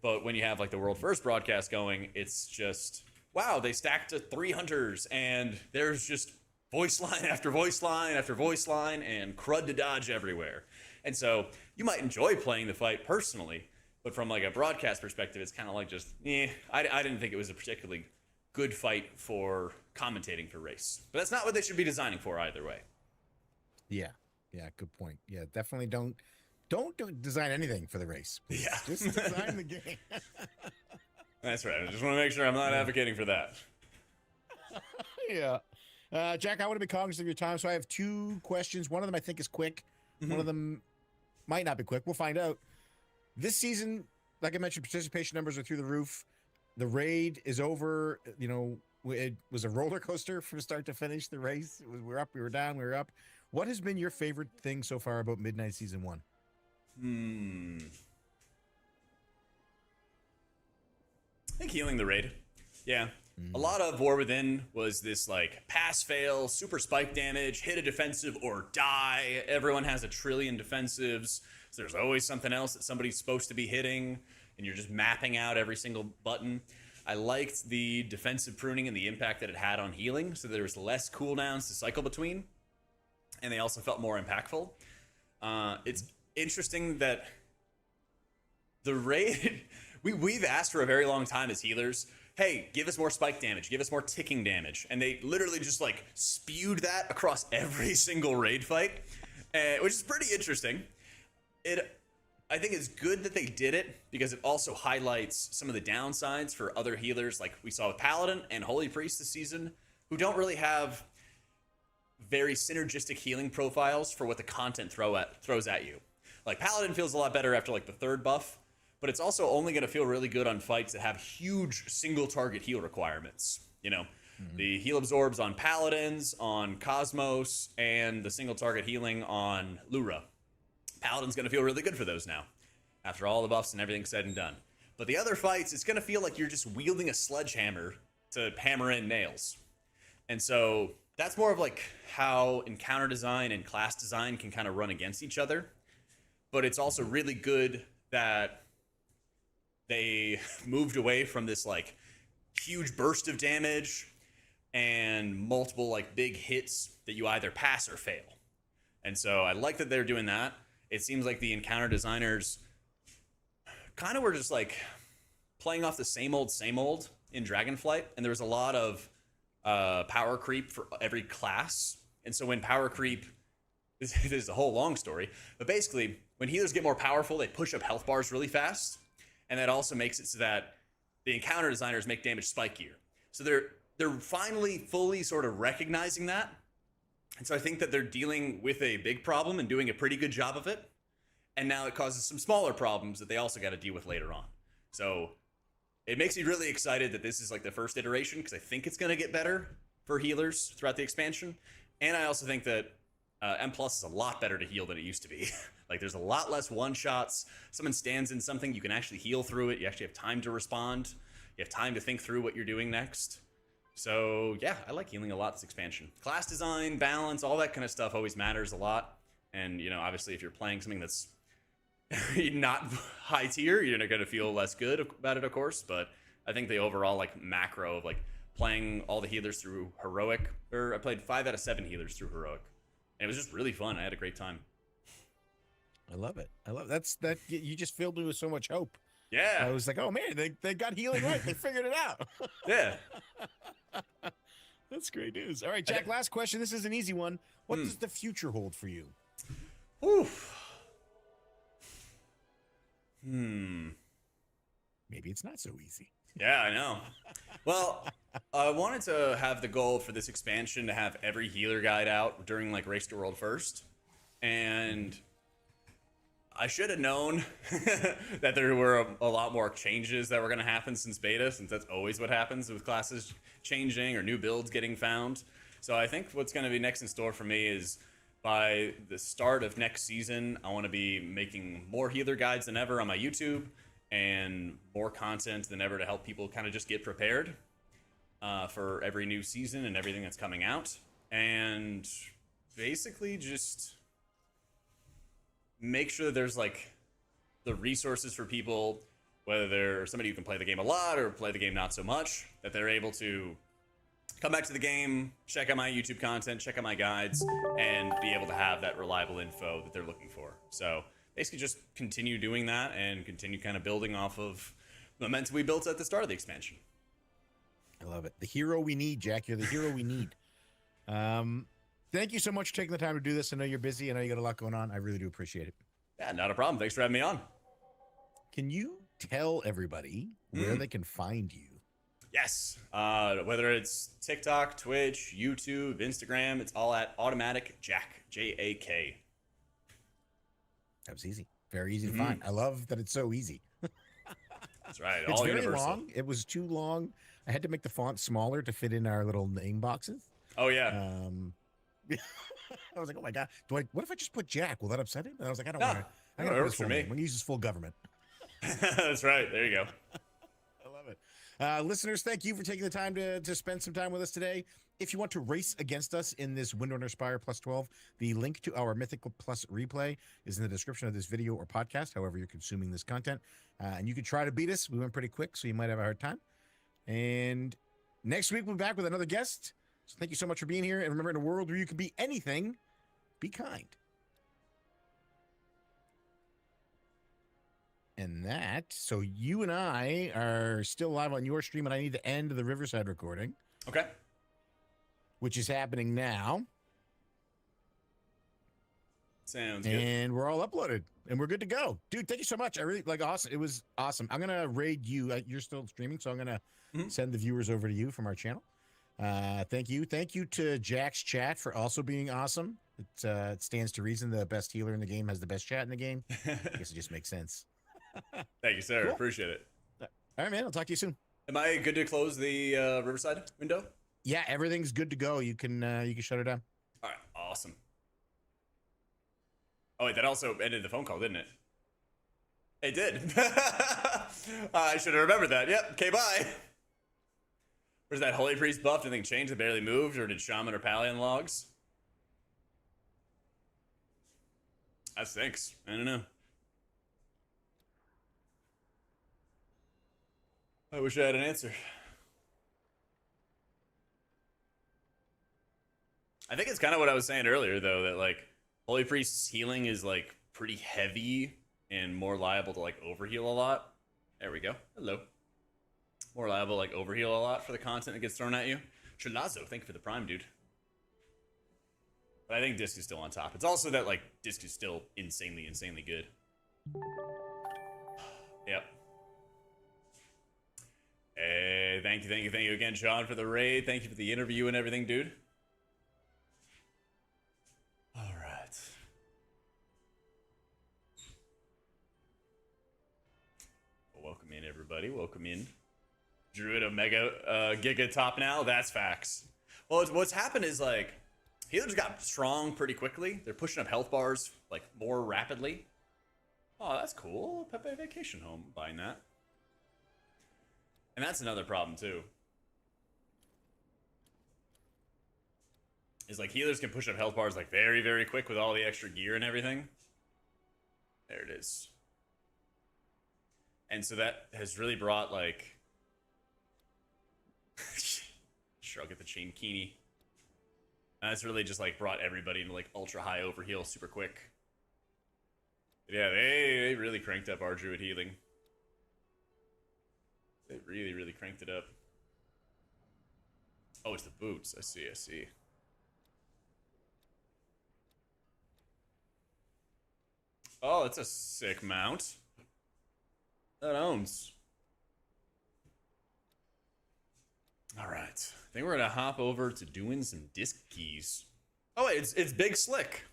But when you have like the world first broadcast going, it's just, wow, they stacked to 3 hunters and there's just voice line after voice line after voice line and crud to dodge everywhere. And so you might enjoy playing the fight personally, but from like a broadcast perspective, it's kind of like just, I didn't think it was a particularly good fight for commentating for race. But that's not what they should be designing for either way. Yeah, good point. Yeah, definitely don't design anything for the race. Please. Yeah. Just design the game. That's right. I just want to make sure I'm not advocating for that. Yeah. Jack, I want to be cognizant of your time, so I have 2 questions. One of them I think is quick. One of them might not be quick. We'll find out. This season, like I mentioned, participation numbers are through the roof. The raid is over. It was a roller coaster from start to finish. The race, we were up, we were down, we were up. What has been your favorite thing so far about Midnight Season 1? I think healing the raid. Yeah. A lot of War Within was this like pass fail, super spike damage, hit a defensive or die. Everyone has a trillion defensives. So there's always something else that somebody's supposed to be hitting, and you're just mapping out every single button. I liked the defensive pruning and the impact that it had on healing, so there was less cooldowns to cycle between, and they also felt more impactful. It's interesting that the raid, we've asked for a very long time as healers, hey, give us more spike damage, give us more ticking damage. And they literally just like spewed that across every single raid fight, which is pretty interesting. I think it's good that they did it because it also highlights some of the downsides for other healers, like we saw with Paladin and Holy Priest this season, who don't really have very synergistic healing profiles for what the content throws at you. Like Paladin feels a lot better after like the 3rd buff, but it's also only going to feel really good on fights that have huge single target heal requirements. The heal absorbs on Paladins, on Cosmos, and the single target healing on Lura. Paladin's going to feel really good for those now, after all the buffs and everything said and done. But the other fights, it's going to feel like you're just wielding a sledgehammer to hammer in nails. And so that's more of like how encounter design and class design can kind of run against each other. But it's also really good that they moved away from this like huge burst of damage and multiple like big hits that you either pass or fail. And so I like that they're doing that. It seems like the encounter designers kind of were just like playing off the same old in Dragonflight, and there was a lot of power creep for every class. And so when power creep, this is a whole long story, but basically when healers get more powerful, they push up health bars really fast, and that also makes it so that the encounter designers make damage spikier. So they're finally fully sort of recognizing that. And so I think that they're dealing with a big problem and doing a pretty good job of it. And now it causes some smaller problems that they also got to deal with later on. So it makes me really excited that this is like the first iteration, because I think it's going to get better for healers throughout the expansion. And I also think that M+ is a lot better to heal than it used to be. Like there's a lot less one-shots. Someone stands in something, you can actually heal through it. You actually have time to respond. You have time to think through what you're doing next. So yeah, I like healing a lot this expansion. Class design, balance, all that kind of stuff always matters a lot. And you know, obviously if you're playing something that's not high tier, you're going to feel less good about it, of course. But I think the overall like macro of like playing all the healers through heroic, or I played 5 out of 7 healers through heroic, and it was just really fun. I had a great time. I love it. I love that. You just filled me with so much hope. Yeah, I was like, oh man, they got healing right. They figured it out. Yeah. That's great news. All right, Jak, last question. This is an easy one. What does the future hold for you? Oof. Maybe it's not so easy. Yeah, I know. Well, I wanted to have the goal for this expansion to have every healer guide out during like Race to World first. And I should have known that there were a lot more changes that were going to happen since beta, since that's always what happens with classes changing or new builds getting found. So I think what's going to be next in store for me is by the start of next season, I want to be making more healer guides than ever on my YouTube and more content than ever to help people kind of just get prepared for every new season and everything that's coming out. And basically just make sure that there's like the resources for people, whether they're somebody who can play the game a lot or play the game not so much, that they're able to come back to the game, check out my YouTube content, check out my guides, and be able to have that reliable info that they're looking for. So basically just continue doing that and continue kind of building off of the momentum we built at the start of the expansion. I love it. The hero we need, Jak. You're the hero we need. Thank you so much for taking the time to do this. I know you're busy. I know you got a lot going on. I really do appreciate it. Yeah, not a problem. Thanks for having me on. Can you tell everybody where they can find you? Yes. Whether it's TikTok, Twitch, YouTube, Instagram, it's all at AutomaticJak, JAK. That was easy. Very easy to find. I love that it's so easy. That's right. It's all very universal. long. It was too long. I had to make the font smaller to fit in our little name boxes. Oh, yeah. I was like, oh my God. What if I just put Jak? Will that upset him? And I was like, I don't No, want to. I no, got it to works for me. I'm going to use his full government. That's right. There you go. I love it. Listeners, thank you for taking the time to spend some time with us today. If you want to race against us in this Windrunner Spire Plus 12, the link to our Mythical Plus replay is in the description of this video or podcast, however you're consuming this content. And you can try to beat us. We went pretty quick, so you might have a hard time. And next week, we'll be back with another guest. So thank you so much for being here. And remember, in a world where you can be anything, be kind. And that, so you and I are still live on your stream, and I need to end the Riverside recording. Okay. Which is happening now. Sounds good. And we're all uploaded, and we're good to go. Dude, thank you so much. I really, awesome. It was awesome. I'm going to raid you. You're still streaming, so I'm going to send the viewers over to you from our channel. Thank you. Thank you to Jak's chat for also being awesome. It stands to reason the best healer in the game has the best chat in the game. I guess it just makes sense. Thank you, sir. Cool. Appreciate it. All right, man. I'll talk to you soon. Am I good to close the Riverside window? Yeah, everything's good to go. You can shut her down. All right, awesome. Oh wait, that also ended the phone call, didn't it? It did. I should have remembered that. Yep. Okay, bye. Where's that Holy Priest buff? Did anything change? It barely moved, or did Shaman or Palion logs? That stinks. I don't know. I wish I had an answer. I think it's kind of what I was saying earlier, though, that like Holy Priest's healing is like pretty heavy and more liable to like overheal a lot. There we go. Hello. More liable like overheal a lot for the content that gets thrown at you. Chilazo, thank you for the prime, dude. But I think Disc is still on top. It's also that like Disc is still insanely good. Yep. Hey, thank you again, Sean, for the raid. Thank you for the interview and everything, dude. All right. Well, welcome in, everybody. Welcome in. Druid Omega Giga top now. That's facts. Well, what's happened is like healers got strong pretty quickly. They're pushing up health bars like more rapidly. Oh, that's cool. Pepe Vacation Home. Buying that. And that's another problem too. Is like healers can push up health bars like very quick with all the extra gear and everything. There it is. And so that has really brought like sure, I'll get the chain Kini. And that's really just like brought everybody into like ultra high overheal super quick. But yeah, they really cranked up our druid healing. They really cranked it up. Oh, it's the boots. I see. Oh, it's a sick mount. That owns. All right. I think we're gonna hop over to doing some disc keys. Oh, wait, it's Big Slick.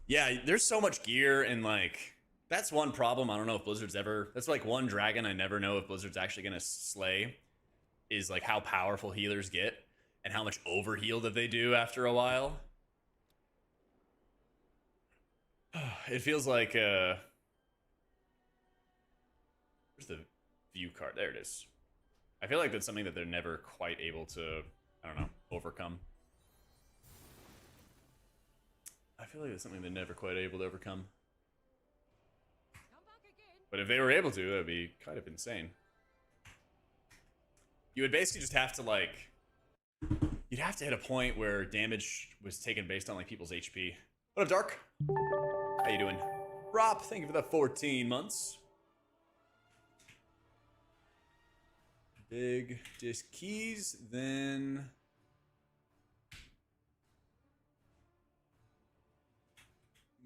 Yeah, there's so much gear and like that's one problem. I don't know if Blizzard's ever. That's like one dragon I never know if Blizzard's actually gonna slay. Is like how powerful healers get and how much overheal that they do after a while. It feels like where's the view card? There it is. I feel like that's something that they're never quite able to, I don't know, overcome. I feel like that's something they're never quite able to overcome. But if they were able to, that would be kind of insane. You would basically just have to like, you'd have to hit a point where damage was taken based on like people's HP. What up, Dark? How you doing? Rob, thank you for the 14 months. Big disc keys, then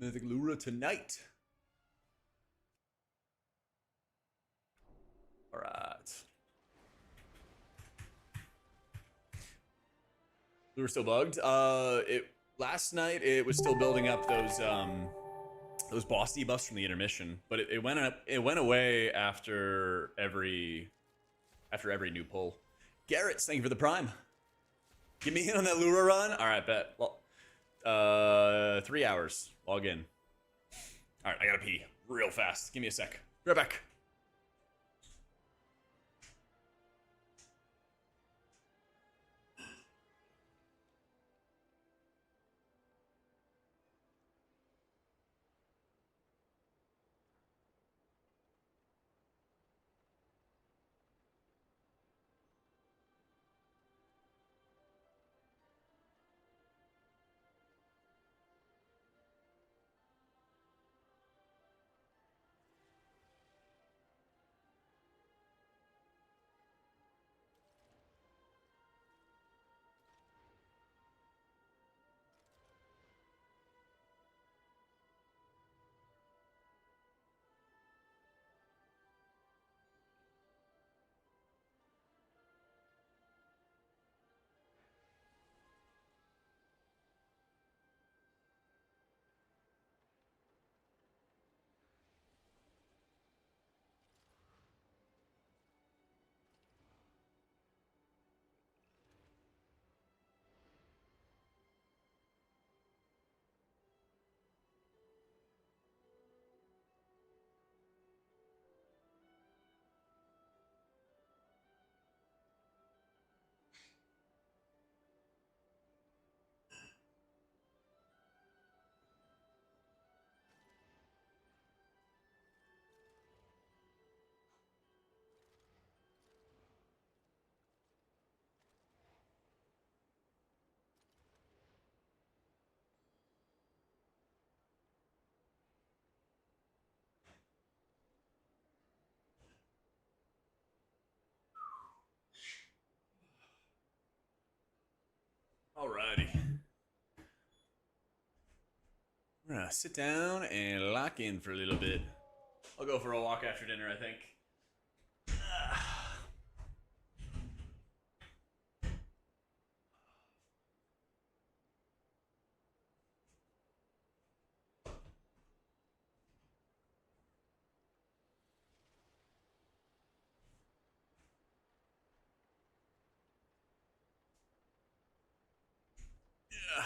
Mythic Lura Tonight. All right. Lura still bugged. Last night it was still building up those boss debuffs from the intermission, but it went away after every new pull. Garrett, thank you for the prime. Get me in on that Lura run. All right, bet. Well, 3 hours. Log in. All right, I gotta pee real fast. Give me a sec. Be right back. Alrighty. We're gonna sit down and lock in for a little bit. I'll go for a walk after dinner, I think. Yeah.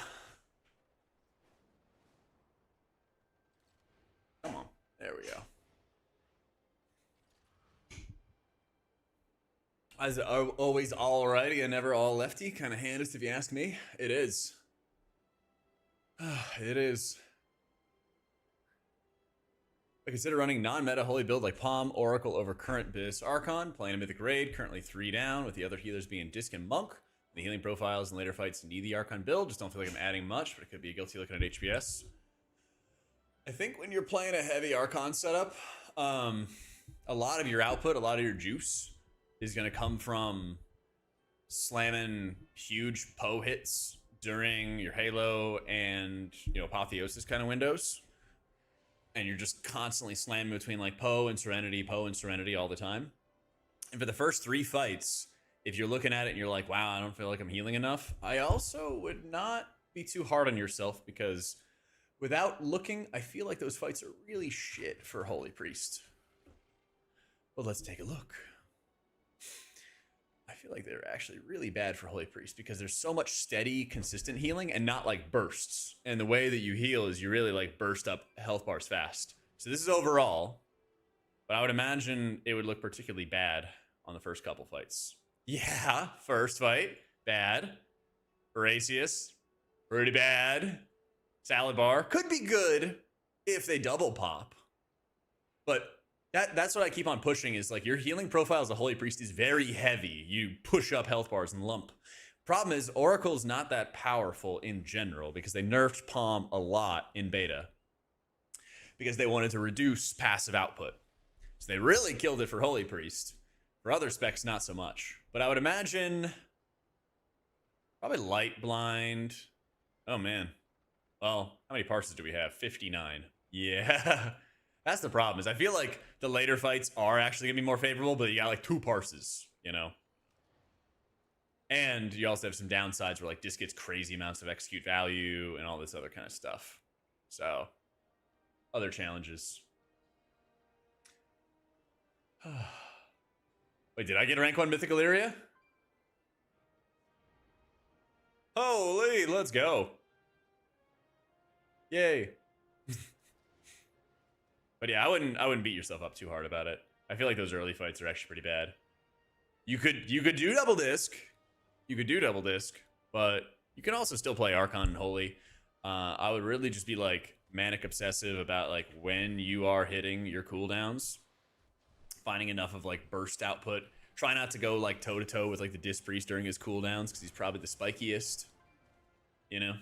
Come on. There we go. As always, all righty and never all lefty. Kind of handist if you ask me. It is. It is. I consider running non-meta holy build like Palm, Oracle over current Bis Archon, playing a Mythic Raid, currently 3 down, with the other healers being Disc and Monk. The healing profiles in later fights need the Archon build. Just don't feel like I'm adding much, but it could be a guilty looking at HPS. I think when you're playing a heavy Archon setup, a lot of your output, a lot of your juice is going to come from slamming huge Poe hits during your Halo and, you know, Apotheosis kind of windows. And you're just constantly slamming between like Poe and Serenity all the time. And for the first 3 fights, if you're looking at it and you're like, wow, I don't feel like I'm healing enough, I also would not be too hard on yourself, because without looking, I feel like those fights are really shit for Holy Priest. Well, let's take a look. I feel like they're actually really bad for Holy Priest because there's so much steady, consistent healing and not like bursts. And the way that you heal is you really like burst up health bars fast. So this is overall, but I would imagine it would look particularly bad on the first couple fights. Yeah, first fight, bad. Horacius, pretty bad. Salad bar, could be good if they double pop. But that's what I keep on pushing, is like your healing profile as a Holy Priest is very heavy. You push up health bars and lump. Problem is, Oracle's not that powerful in general because they nerfed Palm a lot in beta because they wanted to reduce passive output. So they really killed it for Holy Priest. For other specs, not so much. But I would imagine probably Light Blind. Oh, man. Well, how many parses do we have? 59. Yeah. That's the problem, is I feel like the later fights are actually going to be more favorable, but you got like 2 parses, you know? And you also have some downsides where like Disc gets crazy amounts of execute value and all this other kind of stuff. So, other challenges. Wait, did I get rank 1 Mythic Lura? Holy, let's go. Yay. But yeah, I wouldn't beat yourself up too hard about it. I feel like those early fights are actually pretty bad. You could do double disc. You could do double disc, but you can also still play Archon and Holy. I would really just be like manic obsessive about like when you are hitting your cooldowns, finding enough of like burst output. Try not to go like toe to toe with like the Disc Priest during his cooldowns because he's probably the spikiest, you know.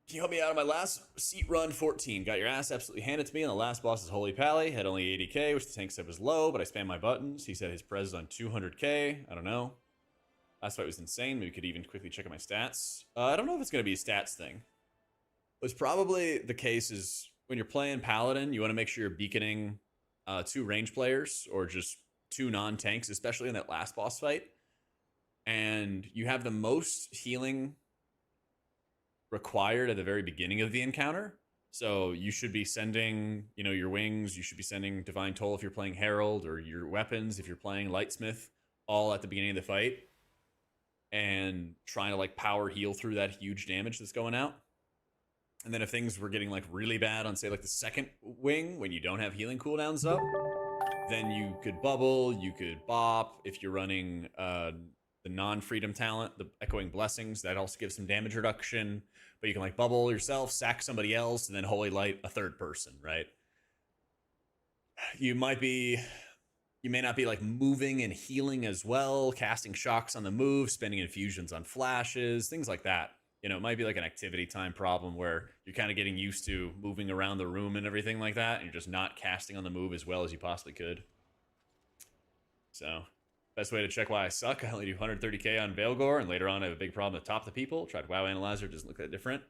Can you help me out on my last seat run 14? Got your ass absolutely handed to me, and the last boss is Holy Pally. Had only 80k, which the tank said was low, but I spammed my buttons. He said his prez is on 200k. I don't know. Last fight was insane. Maybe we could even quickly check out my stats. I don't know if it's going to be a stats thing. What's probably the case is when you're playing Paladin, you want to make sure you're beaconing 2 range players or just 2 non-tanks, especially in that last boss fight. And you have the most healing required at the very beginning of the encounter. So you should be sending, you know, your wings, you should be sending Divine Toll if you're playing Herald, or your weapons if you're playing Lightsmith, all at the beginning of the fight, and trying to like power heal through that huge damage that's going out. And then if things were getting like really bad on say like the second wing when you don't have healing cooldowns up, then you could bubble, you could bop. If you're running the non-freedom talent, the Echoing Blessings, that also gives some damage reduction. But you can like bubble yourself, sack somebody else, and then Holy Light a third person, right? You may not be like moving and healing as well, casting shocks on the move, spending infusions on flashes, things like that. You know, it might be like an activity time problem where you're kind of getting used to moving around the room and everything like that, and you're just not casting on the move as well as you possibly could. So, Best way to check why I suck, I only do 130k on Veilgore, and later on I have a big problem at top the people. Tried WoW Analyzer, doesn't look that different.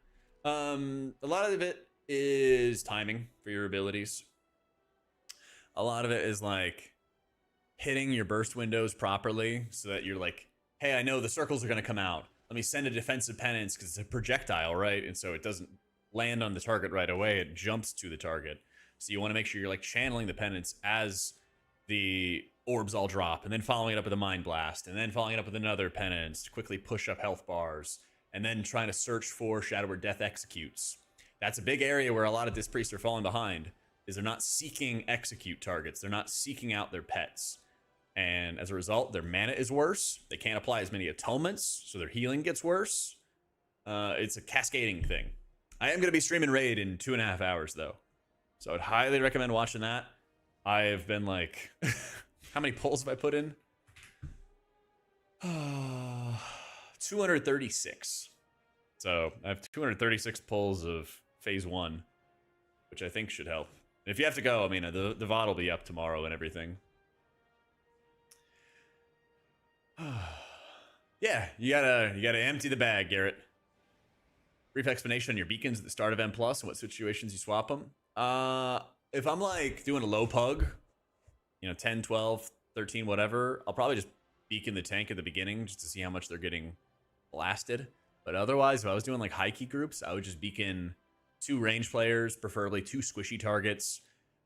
A lot of it is timing for your abilities. A lot of it is like hitting your burst windows properly so that you're like, hey, I know the circles are going to come out. Let me send a defensive penance because it's a projectile, right? And so it doesn't land on the target right away. It jumps to the target. So you want to make sure you're like channeling the penance as the orbs all drop, and then following it up with a Mind Blast, and then following it up with another penance to quickly push up health bars, and then trying to search for Shadow where Death executes. That's a big area where a lot of Disc Priests are falling behind, is they're not seeking execute targets. They're not seeking out their pets. And as a result, their mana is worse. They can't apply as many atonements, so their healing gets worse. It's a cascading thing. I am going to be streaming Raid in 2.5 hours, though. So I'd highly recommend watching that. I've been like... How many polls have I put in? 236. So I have 236 polls of phase 1, which I think should help. And if you have to go, I mean, the VOD will be up tomorrow and everything. Yeah, you gotta empty the bag, Garrett. Brief explanation on your beacons at the start of M+ and what situations you swap them. If I'm like doing a low pug, you know, 10, 12, 13, whatever, I'll probably just beacon the tank at the beginning just to see how much they're getting blasted. But otherwise, if I was doing like high key groups, I would just beacon 2 range players, preferably 2 squishy targets.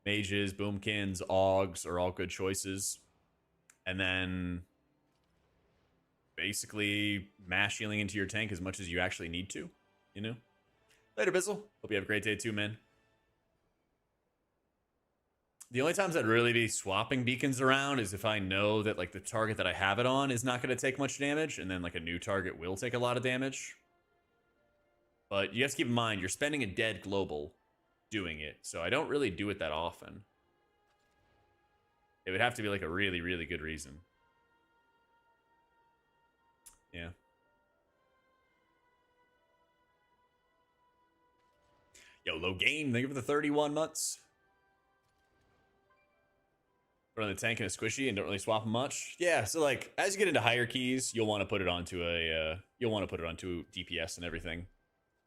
Mages, boomkins, augs are all good choices. And then basically mash healing into your tank as much as you actually need to, you know? Later, Bizzle. Hope you have a great day too, man. The only times I'd really be swapping beacons around is if I know that like the target that I have it on is not going to take much damage, and then like a new target will take a lot of damage. But you have to keep in mind, you're spending a dead global doing it, so I don't really do it that often. It would have to be like a really, really good reason. Yeah. Yo, low gain, thank you for the 31 months. Put on the tank and a squishy and don't really swap them much. Yeah, so like as you get into higher keys, you'll want to put it onto a DPS and everything.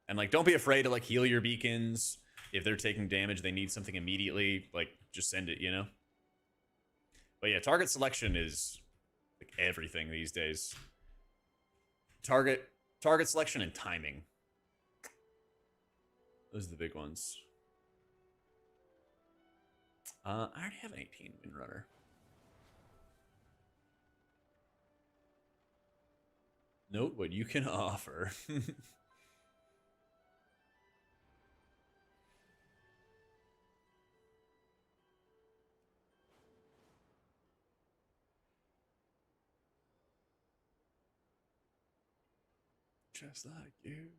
And like don't be afraid to like heal your beacons. If they're taking damage, they need something immediately, like just send it, you know? But yeah, target selection is like everything these days. Target selection and timing. Those are the big ones. I already have an 18 Windrunner. Note what you can offer. Just like you.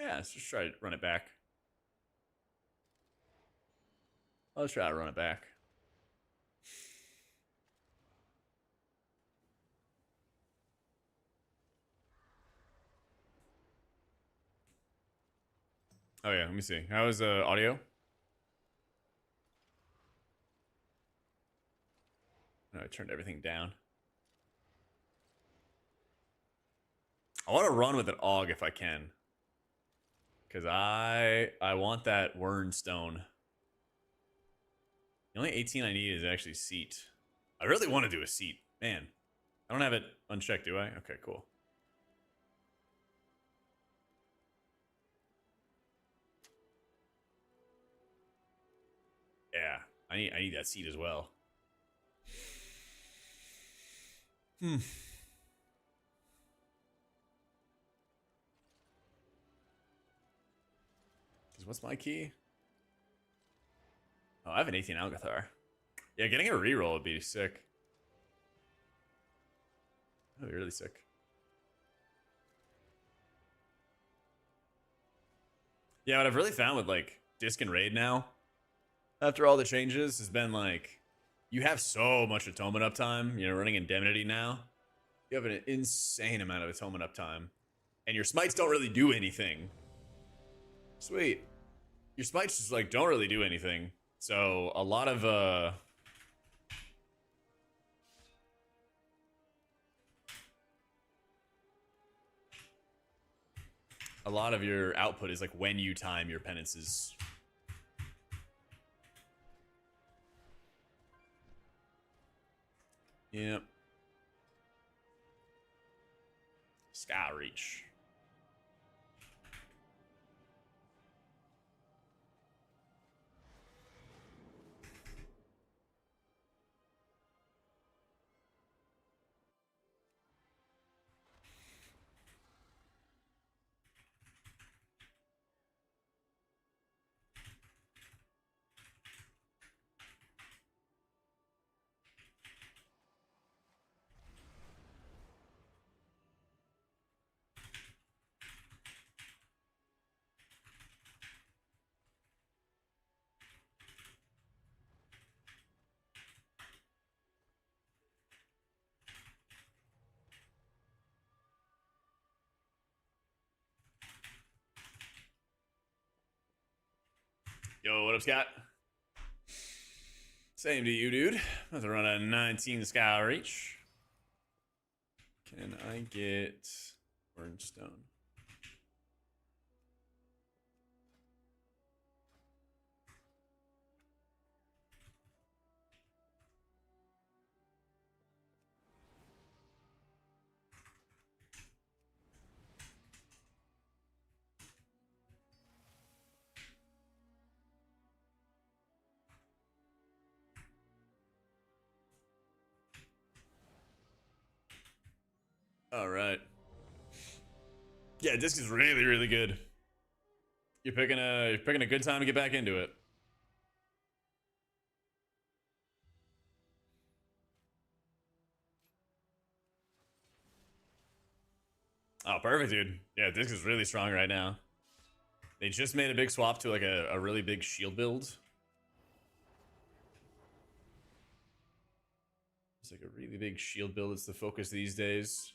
Yeah, let's just try to run it back. Let's try to run it back. Oh yeah, let me see. How is audio? No, I turned everything down. I want to run with an AUG if I can. Because I want that Wernstone. The only 18 I need is actually seat. I really want to do a seat. Man, I don't have it unchecked, do I? Okay, cool. Yeah, I need that seat as well. Because what's my key? Oh, I have an 18 Algathar. Yeah, getting a reroll would be sick. That would be really sick. Yeah, what I've really found with like Disc and Raid now, after all the changes, has been like, you have so much atonement uptime, you know, running Indemnity now. You have an insane amount of atonement uptime. And your smites don't really do anything. Sweet. Your smites just like don't really do anything. So a lot of your output is like when you time your penances. Yep. Sky Reach. Yo, what up, Scott? Same to you, dude. I'm about to run a 19 Sky Reach. Can I get Burnstone? All right. Yeah, disc is really, really good. You're picking a good time to get back into it. Oh, perfect, dude. Yeah, disc is really strong right now. They just made a big swap to like a really big shield build. It's like a really big shield build. It's the focus these days.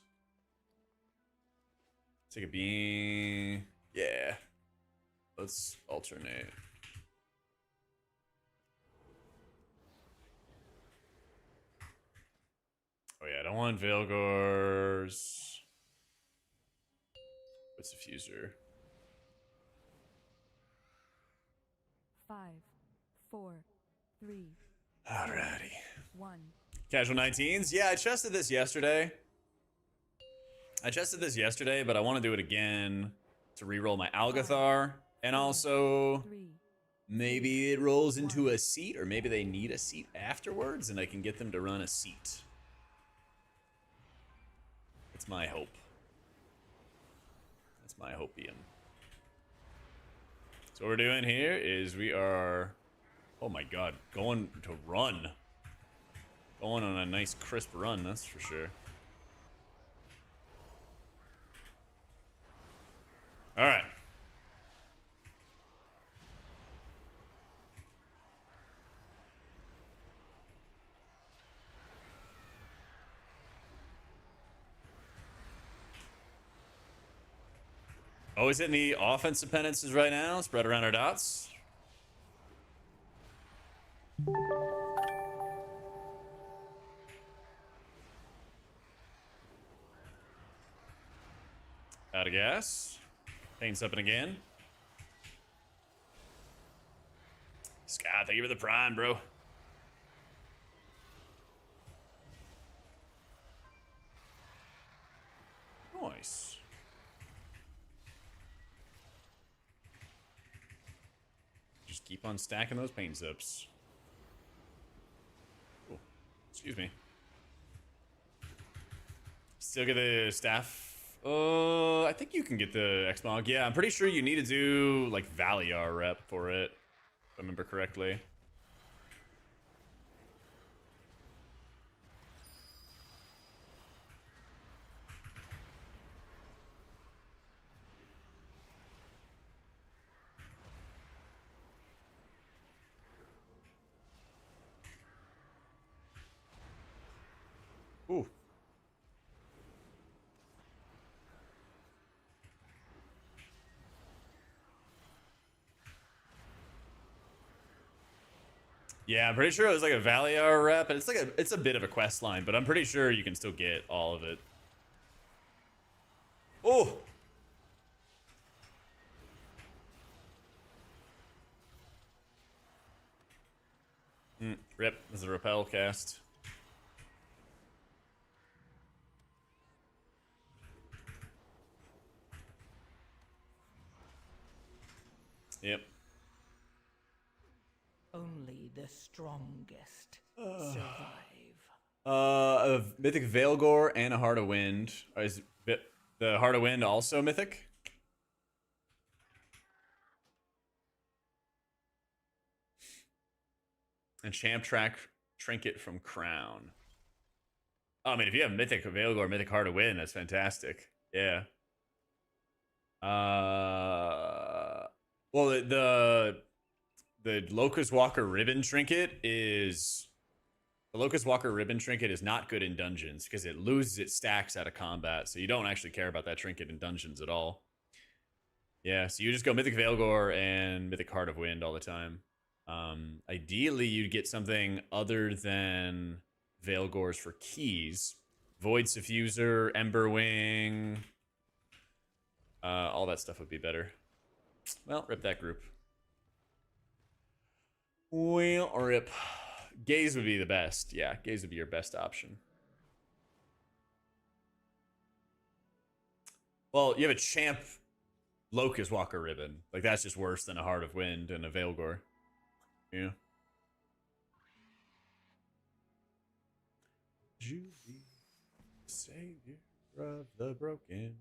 Take a beam. Yeah. Let's alternate. Oh yeah, I don't want Veilgors. What's diffuser? 5, 4, 3, Alrighty. 1. Casual 19s. Yeah, I tested this yesterday. But I want to do it again to reroll my Algathar. And also, 3. maybe it rolls into a seat, or maybe they need a seat afterwards, and I can get them to run a seat. It's my hope. That's my hopium. So what we're doing here is we are, oh my god, going to run. Going on a nice crisp run, that's for sure. All right. Always hitting the offensive penances right now. Spread around our dots. Out of gas. Paint's up and again. Scott, thank you for the prime, bro. Nice. Just keep on stacking those paint zips. Oh, excuse me. Still get the staff. I think you can get the Xmog. Yeah, I'm pretty sure you need to do like Valiar rep for it, if I remember correctly. Ooh. Yeah, I'm pretty sure it was like a Valiar rep, and it's a bit of a quest line, but I'm pretty sure you can still get all of it. Oh. Rip. This is a repel cast. Yep. Only the strongest survive. A Mythic Veilgore and a Heart of Wind. Is the Heart of Wind also Mythic? And Champ Track Trinket from Crown. Oh, I mean, if you have Mythic Veilgore, Mythic Heart of Wind, that's fantastic. Yeah. Well, the Locust Walker Ribbon Trinket is... The Locust Walker Ribbon Trinket is not good in dungeons because it loses its stacks out of combat, so you don't actually care about that trinket in dungeons at all. Yeah, so you just go Mythic Veilgore and Mythic Heart of Wind all the time. Ideally, you'd get something other than Veilgores for keys. Void Suffuser, Ember Wing... all that stuff would be better. Well, rip that group. Well, rip. Gaze would be the best. Yeah, Gaze would be your best option. Well, you have a Champ Locust Walker Ribbon. Like, that's just worse than a Heart of Wind and a Veilgore. Yeah. Julie, savior of the broken.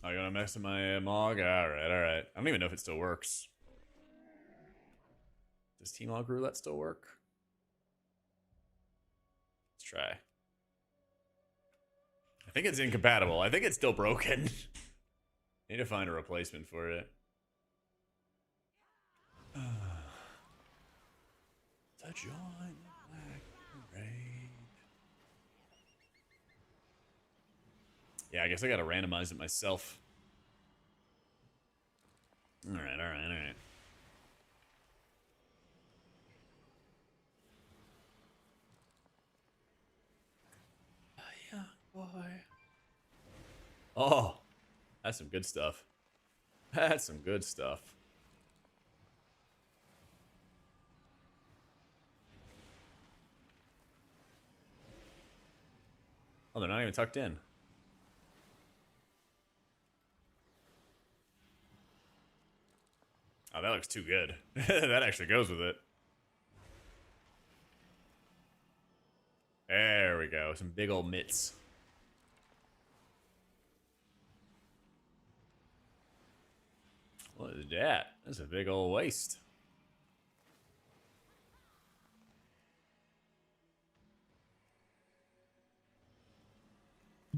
Oh, you want to mess with my Mog? Alright, alright. I don't even know if it still works. Does Team Log Roulette still work? Let's try. I think it's incompatible. I think it's still broken. Need to find a replacement for it. To join the Black Parade. Yeah, I guess I gotta randomize it myself. Alright, alright, alright. Yeah, boy. Oh, that's some good stuff. That's some good stuff. Oh, they're not even tucked in. Oh, that looks too good. That actually goes with it. There we go. Some big old mitts. What is that? That's a big old waist.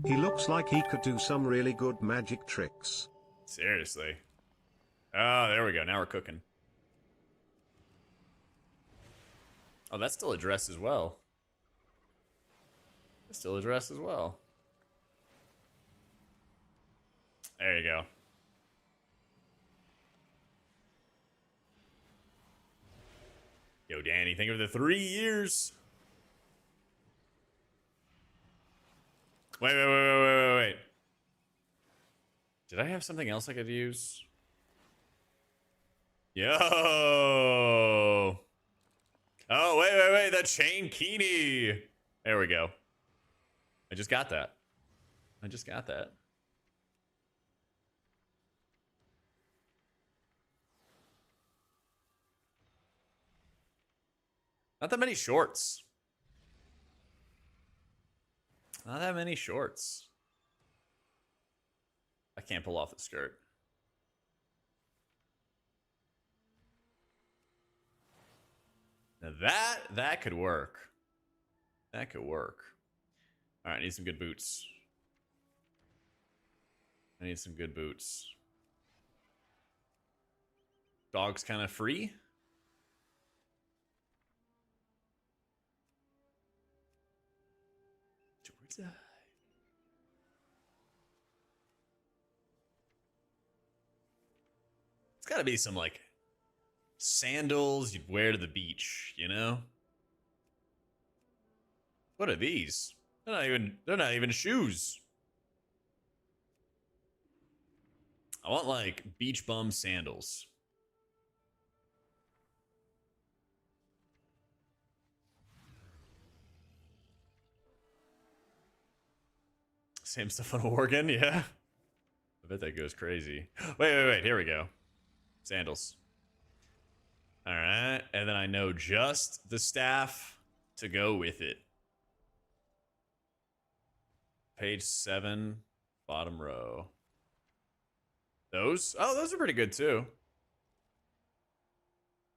He looks like he could do some really good magic tricks. Seriously. Oh, there we go. Now we're cooking. Oh, that's still a dress as well. That's still a dress as well. There you go. Yo, Danny, think of the 3 years. Wait. Did I have something else I could use? Yo. Oh, wait. That Chain Keeney. There we go. I just got that. Not that many shorts. Not that many shorts. I can't pull off the skirt. Now that could work. That could work. All right, I need some good boots. Dog's kind of free. Georgia. It's gotta be some like sandals you'd wear to the beach, you know? What are these? They're not even shoes. I want like beach bum sandals. Same stuff on Oregon, yeah. I bet that goes crazy. Wait. Here we go. Sandals. All right. And then I know just the staff to go with it. Page 7, bottom row. Those? Oh, those are pretty good too.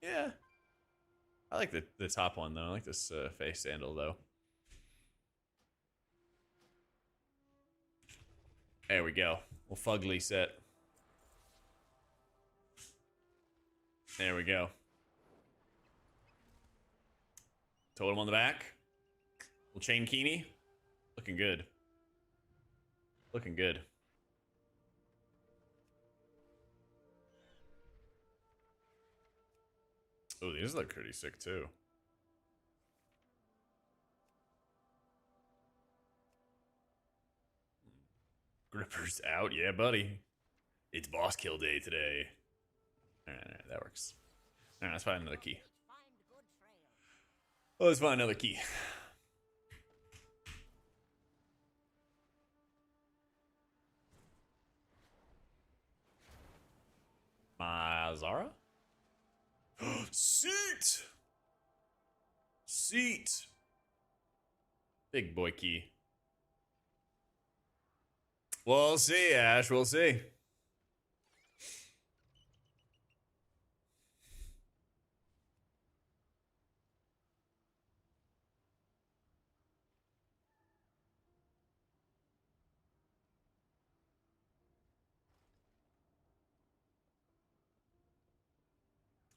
Yeah. I like the top one though. I like this face sandal though. There we go. We'll fugly set. There we go. Totem on the back. Little chain kini. Looking good. Looking good. Oh, these look pretty sick too. Grippers out, yeah, buddy. It's boss kill day today. All right, that works. All right, let's find another key. Oh, let's find another key. Mazara? Seat! Seat! Big boy key. We'll see, Ash. We'll see.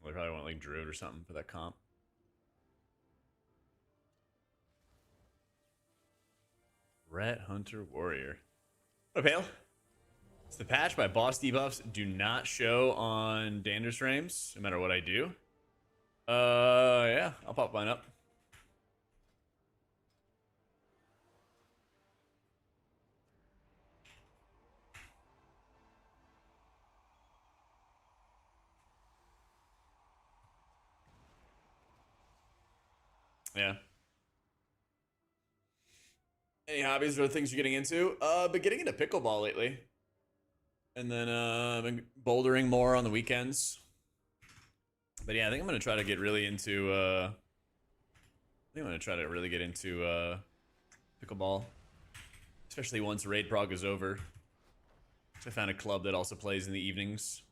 They probably want like Druid or something for that comp. Ret Hunter Warrior. What up, Hale? It's the patch. My boss debuffs do not show on Dander's frames, no matter what I do. Yeah, I'll pop mine up. Yeah. Any hobbies or things you're getting into? Been getting into pickleball lately. And then been bouldering more on the weekends. But yeah, I think I'm gonna try to get really into pickleball. Especially once Raid Prog is over. So I found a club that also plays in the evenings.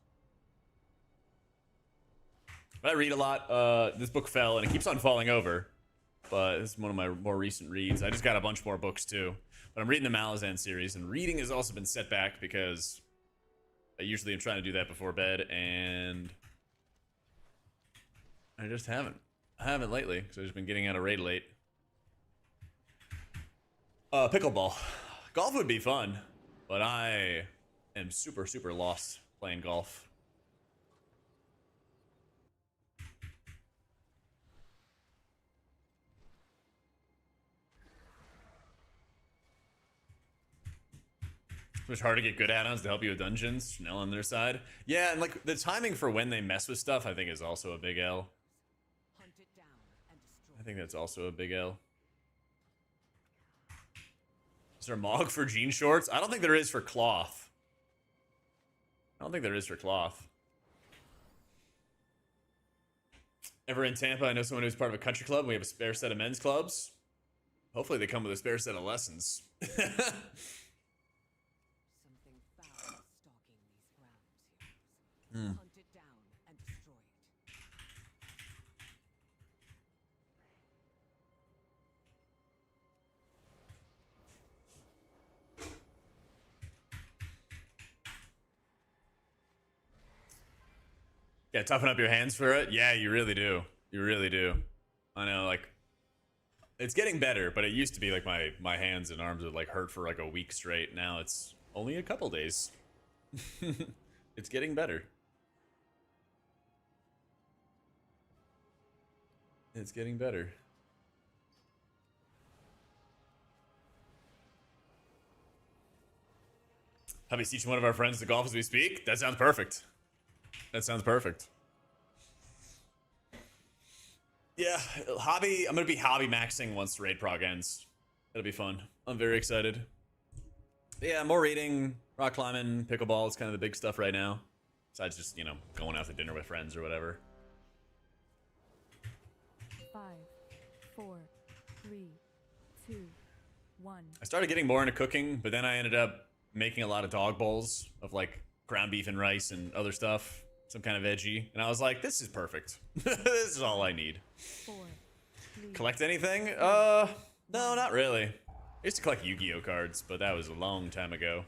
But I read a lot. This book fell and it keeps on falling over. But this is one of my more recent reads. I just got a bunch more books too. But I'm reading the Malazan series, and reading has also been set back because I usually am trying to do that before bed, and I just haven't. I haven't lately, because I've just been getting out of raid late. Pickleball. Golf would be fun, but I am super, super lost playing golf. It's hard to get good add-ons to help you with dungeons. Chanel on their side. Yeah, and like the timing for when they mess with stuff, I think is also a big L. Hunt it down and destroy. I think that's also a big L. Is there a Mog for jean shorts? I don't think there is for cloth. I don't think there is for cloth. Ever in Tampa, I know someone who's part of a country club. We have a spare set of men's clubs. Hopefully they come with a spare set of lessons. Something foul stalking these grounds, heroes. Hunt it down and destroy it. Yeah, toughen up your hands for it. Yeah, you really do. You really do. I know, like, it's getting better, but it used to be like my hands and arms would like hurt for like a week straight. Now it's only a couple days. It's getting better. It's getting better. Hubby's teaching one of our friends to golf as we speak. That sounds perfect. That sounds perfect. Yeah, hobby. I'm gonna be hobby maxing once raid prog ends. That'll be fun. I'm very excited. But yeah, more reading, rock climbing, pickleball. It's kind of the big stuff right now. Besides just, you know, going out to dinner with friends or whatever. 5, 4, 3, 2, 1. I started getting more into cooking, but then I ended up making a lot of dog bowls of like ground beef and rice and other stuff, some kind of veggie, and I was like, this is perfect. This is all I need. 4, 3, Collect anything? No, not really. I used to collect Yu-Gi-Oh cards, but that was a long time ago.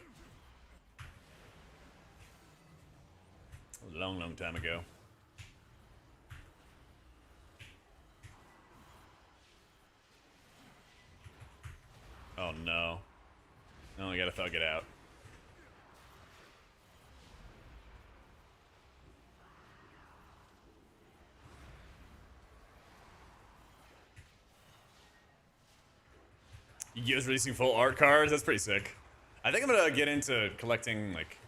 A long, long time ago. Oh no. No, I gotta thug it out. Yu-Gi-Oh's releasing full art cards? That's pretty sick. I think I'm gonna get into collecting, like,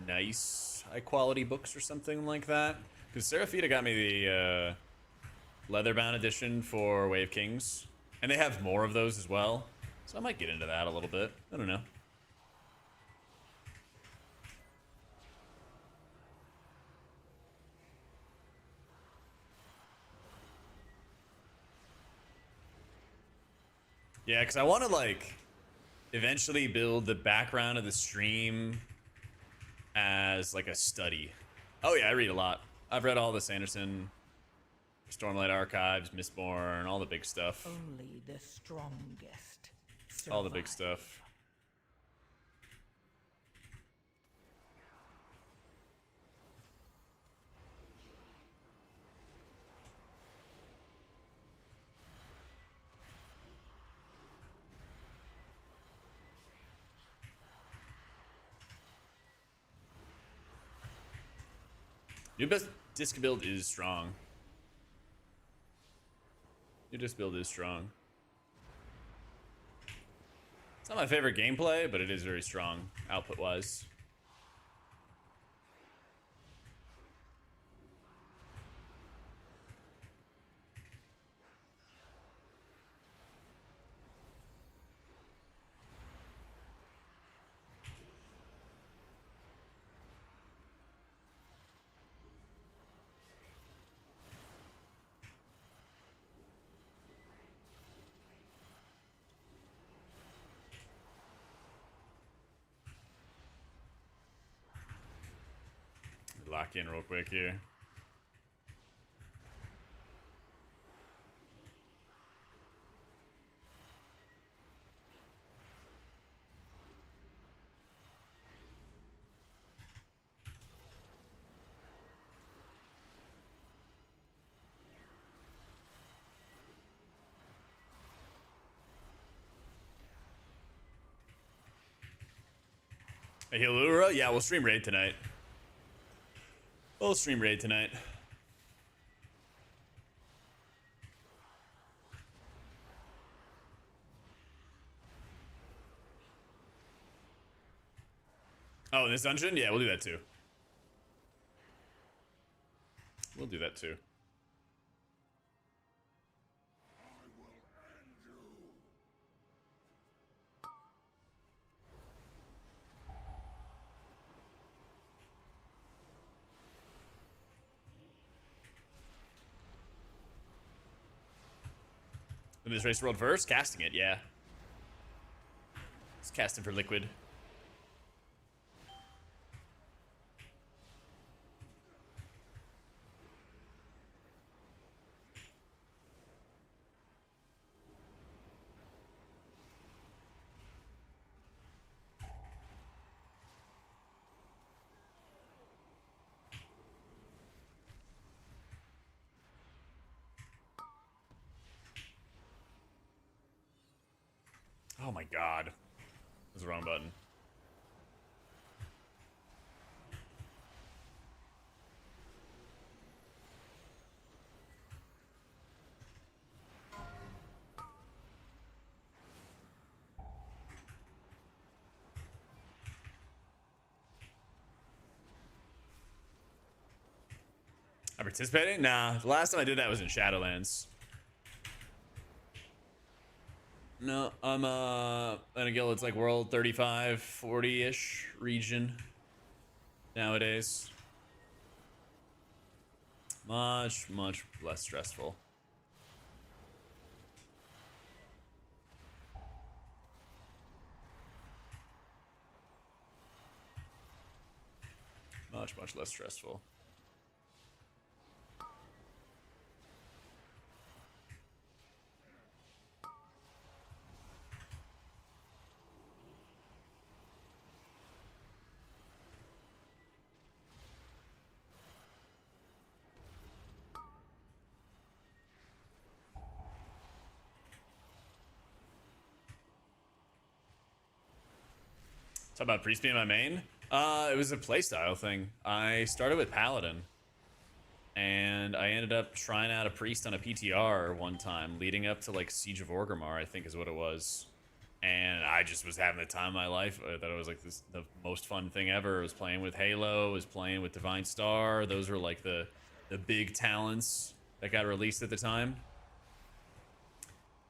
nice, high-quality books or something like that. Because Seraphita got me the, leather-bound edition for Way of Kings. And they have more of those as well. So I might get into that a little bit. I don't know. Yeah, because I want to, like, eventually build the background of the stream as, like, a study. Oh, yeah, I read a lot. I've read all the Sanderson, Stormlight Archives, Mistborn, all the big stuff. Only the strongest All the big survive. stuff. Your best disc build is strong. Your disc build is strong. It's not my favorite gameplay, but it is very strong output-wise. Lock in real quick here. Hey, Lura? Yeah, we'll stream raid tonight. We'll stream raid tonight. Oh, in this dungeon? Yeah, we'll do that too. We'll do that too. In this race world verse, casting it, yeah. It's casting for liquid. Oh my god. That's the wrong button. participating? Nah, the last time I did that was in Shadowlands. No, I'm in a guild. It's like World 35, 40-ish region nowadays. Much less stressful. Much less stressful. Talk about priest being my main. It was a playstyle thing. I started with Paladin, and I ended up trying out a priest on a PTR one time, leading up to like Siege of Orgrimmar, I think is what it was. And I just was having the time of my life. I thought it was like the most fun thing ever. I was playing with Halo, I was playing with Divine Star. Those were like the big talents that got released at the time.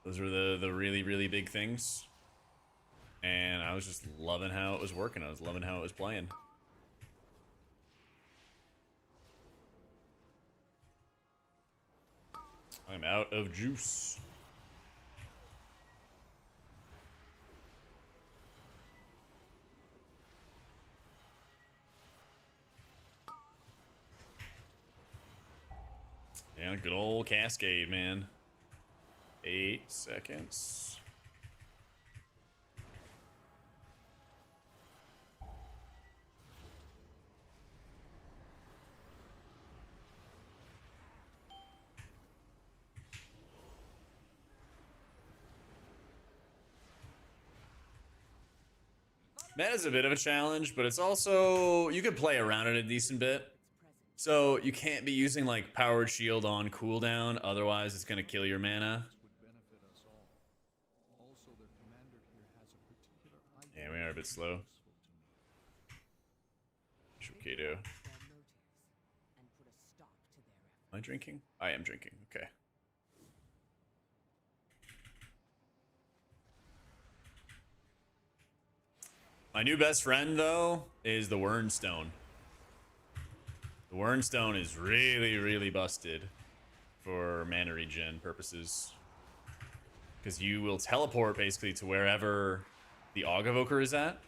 Those were the really big things. And I was just loving how it was working. I was loving how it was playing. I'm out of juice. Yeah, good old Cascade, man. 8 seconds. Meta's a bit of a challenge, but it's also, you can play around it a decent bit. So you can't be using like powered shield on cooldown, otherwise it's gonna kill your mana. Yeah, we are a bit slow. Kato. Am I drinking? I am drinking, okay. My new best friend, though, is the Wernstone. The Wernstone is really busted for mana regen purposes. Because you will teleport, basically, to wherever the Aug Evoker is at.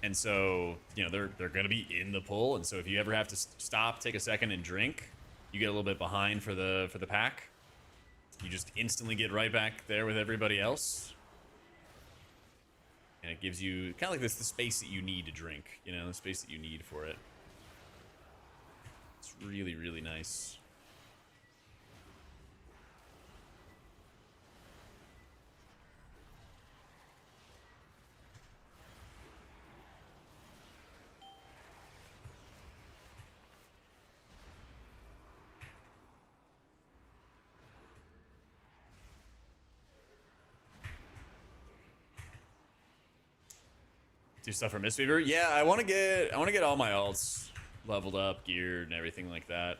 And so, you know, they're going to be in the pull. And so if you ever have to stop, take a second, and drink, you get a little bit behind for the pack. You just instantly get right back there with everybody else. And it gives you kind of like the space that you need to drink, you know, the space that you need for it. It's really nice. Do stuff for Mistweaver? Yeah, I want to get all my alts leveled up, geared, and everything like that.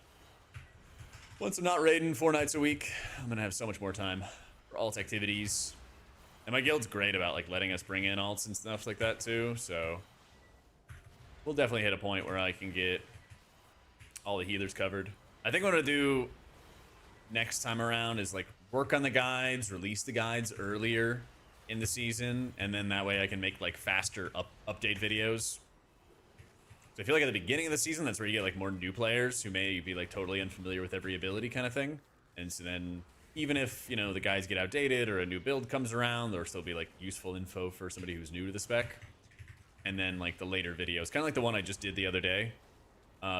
Once I'm not raiding 4 nights a week, I'm gonna have so much more time for alt activities. And my guild's great about like letting us bring in alts and stuff like that too, so we'll definitely hit a point where I can get all the healers covered. I think what I'm gonna do next time around is like work on the guides, release the guides earlier in the season, and then that way I can make like faster update videos. So I feel like at the beginning of the season, that's where you get like more new players who may be like totally unfamiliar with every ability kind of thing. And so then even if, you know, the guides get outdated or a new build comes around, there'll still be like useful info for somebody who's new to the spec. And then like the later videos, kind of like the one I just did the other day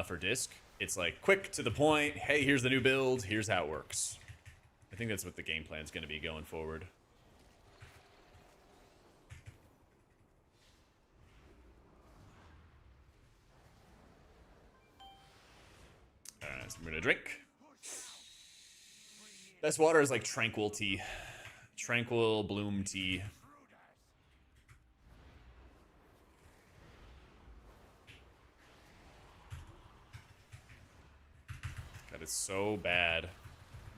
for Disc. It's like quick to the point. Hey, here's the new build. Here's how it works. I think that's what the game plan is going to be going forward. Alright, so I'm gonna drink. Best water is like tranquil tea. Tranquil bloom tea. Gotta it's so bad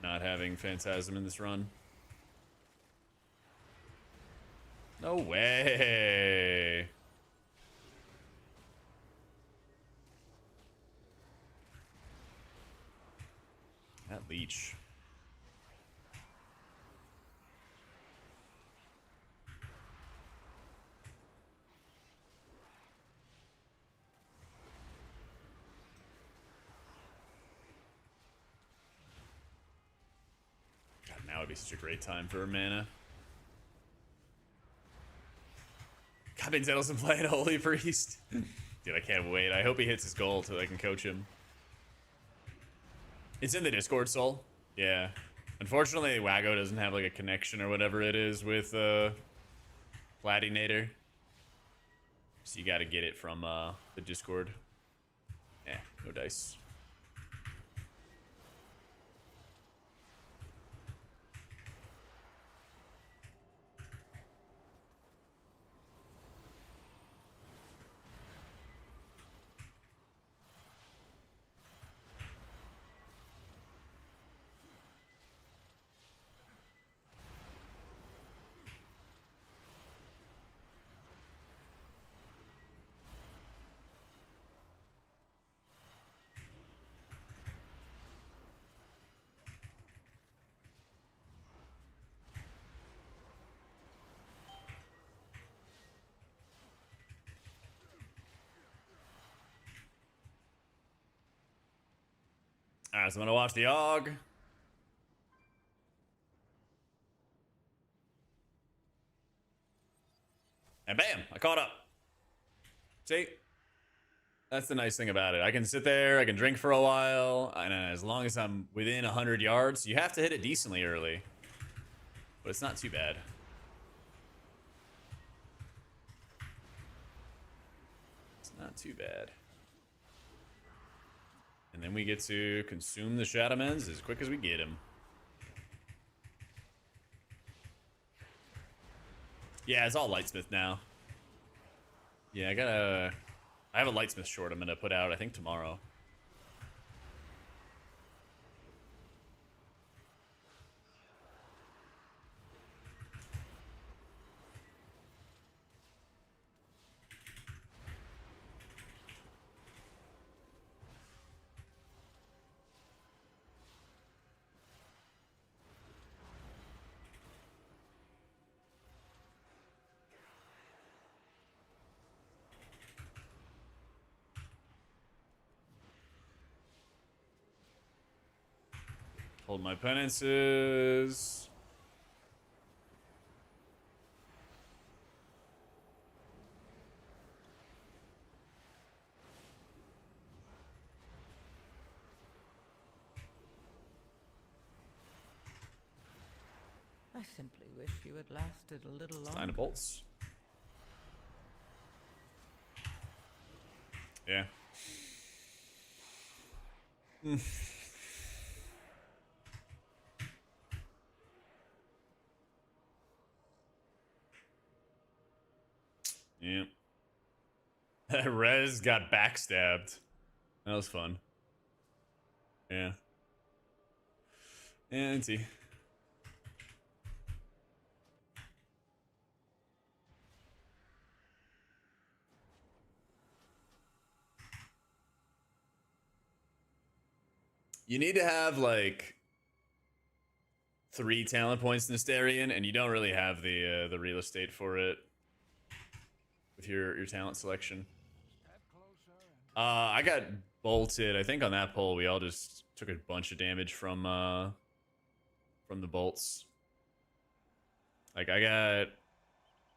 not having Phantasm in this run. No way. That leech. God, now would be such a great time for mana. God, Ben Zettelson playing Holy Priest. Dude, I can't wait. I hope he hits his goal so I can coach him. It's in the Discord, Soul. Yeah. Unfortunately, Wago doesn't have like a connection or whatever it is with Platinator. So you gotta get it from the Discord. Eh, no dice. Alright, so I'm gonna watch the AUG. And bam, I caught up. See? That's the nice thing about it. I can sit there, I can drink for a while, and as long as I'm within 100 yards, you have to hit it decently early. But it's not too bad. It's not too bad. And then we get to consume the Shadowmans as quick as we get them. Yeah, it's all Lightsmith now. Yeah, I have a Lightsmith short I'm gonna put out, I think, tomorrow. Hold my penances. I simply wish you had lasted a little longer. Sign of bolts. Yeah. Yeah. Rez got backstabbed. That was fun. Yeah. And see. You need to have like 3 talent points in Asterion, and you don't really have the real estate for it with your talent selection. I got bolted. I think on that pull we all just took a bunch of damage from the bolts. Like I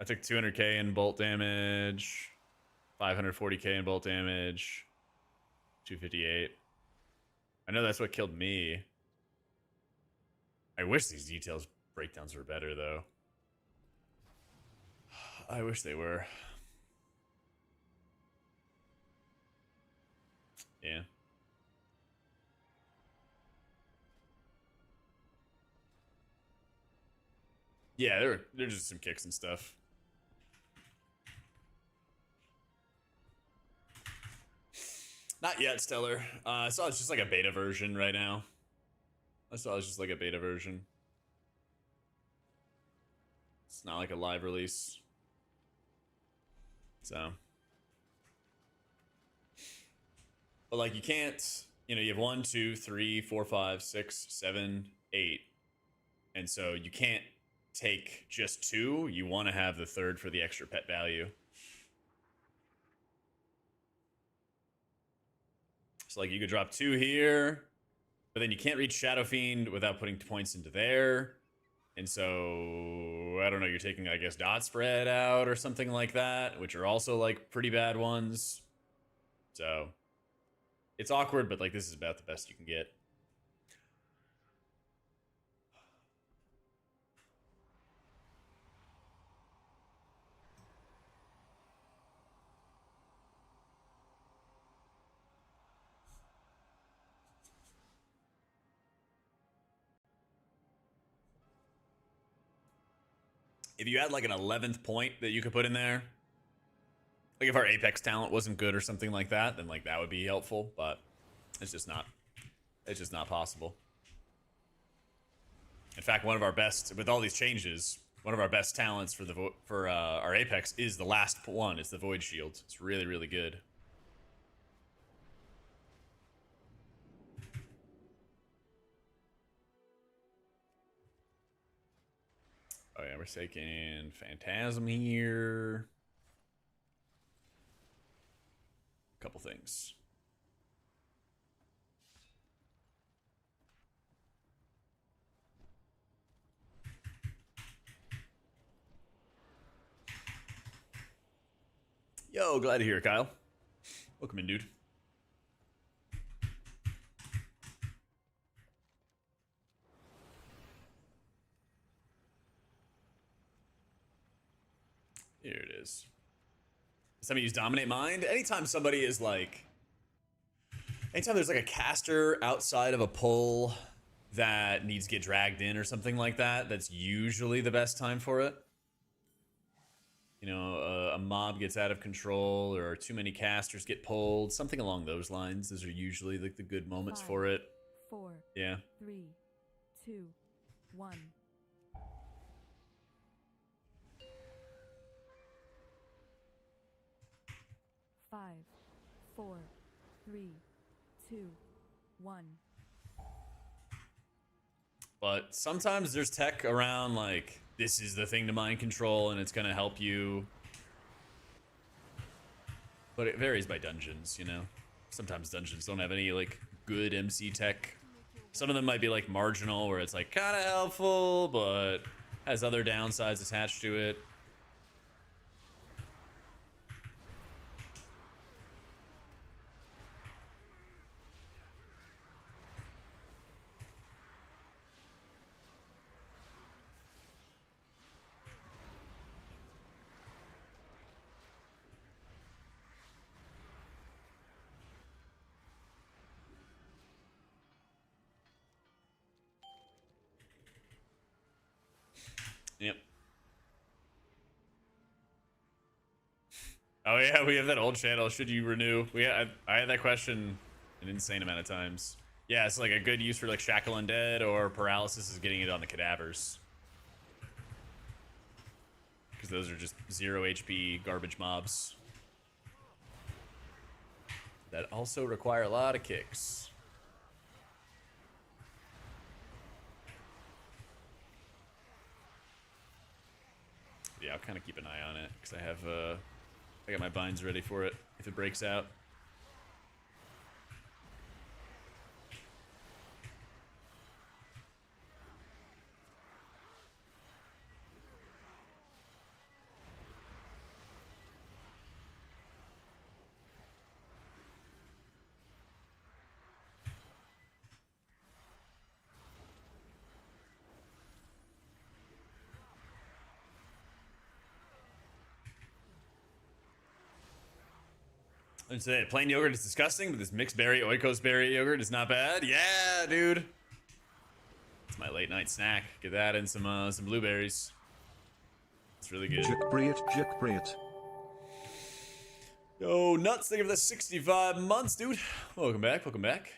took 200k in bolt damage, 540k in bolt damage, 258. I know that's what killed me. I wish these details breakdowns were better, though. I wish they were. Yeah. Yeah, they're just some kicks and stuff. Not yet, Stellar. I saw it's just like a beta version right now. It's just like a beta version. It's not like a live release. So. But like you can't, you know, you have 1, 2, 3, 4, 5, 6, 7, 8. And so you can't take just 2. You want to have the third for the extra pet value. So like you could drop 2 here, but then you can't reach Shadow Fiend without putting points into there. And so, I don't know, you're taking, I guess, Dot Spread out or something like that, which are also like pretty bad ones. So, it's awkward, but like this is about the best you can get. If you had like an 11th point that you could put in there, like if our Apex talent wasn't good or something like that, then like that would be helpful, but it's just not possible. In fact, one of our best, with all these changes, one of our best talents for our Apex is the last one. It's the Void Shield. It's really, really good. Oh yeah, we're taking Phantasm here. A couple things. Yo, glad to hear it, Kyle. Welcome in, dude. Here it is. Somebody use Dominate Mind. Anytime somebody is like... Anytime there's like a caster outside of a pull that needs to get dragged in or something like that, that's usually the best time for it. You know, a mob gets out of control or too many casters get pulled, something along those lines. Those are usually like the good moments 5, for it. 4, Yeah. 3, 2, 1. Five, 4, 3, 2, 1. But sometimes there's tech around like, this is the thing to mind control and it's going to help you. But it varies by dungeons, you know? Sometimes dungeons don't have any like good MC tech. Some of them might be like marginal where it's like kind of helpful, but has other downsides attached to it. Yep. Oh yeah, we have that old channel. Should you renew? I had that question an insane amount of times. Yeah, it's like a good use for like Shackle Undead or Paralysis is getting it on the cadavers. Because those are just 0 HP garbage mobs. That also require a lot of kicks. Yeah, I'll kind of keep an eye on it because I got my binds ready for it if it breaks out. And today, plain yogurt is disgusting, but this mixed berry oikos berry yogurt is not bad. Yeah, dude. It's my late night snack. Get that and some blueberries. It's really good. Jack Briet. Yo, nuts, thank you for the 65 months, dude. Welcome back, welcome back.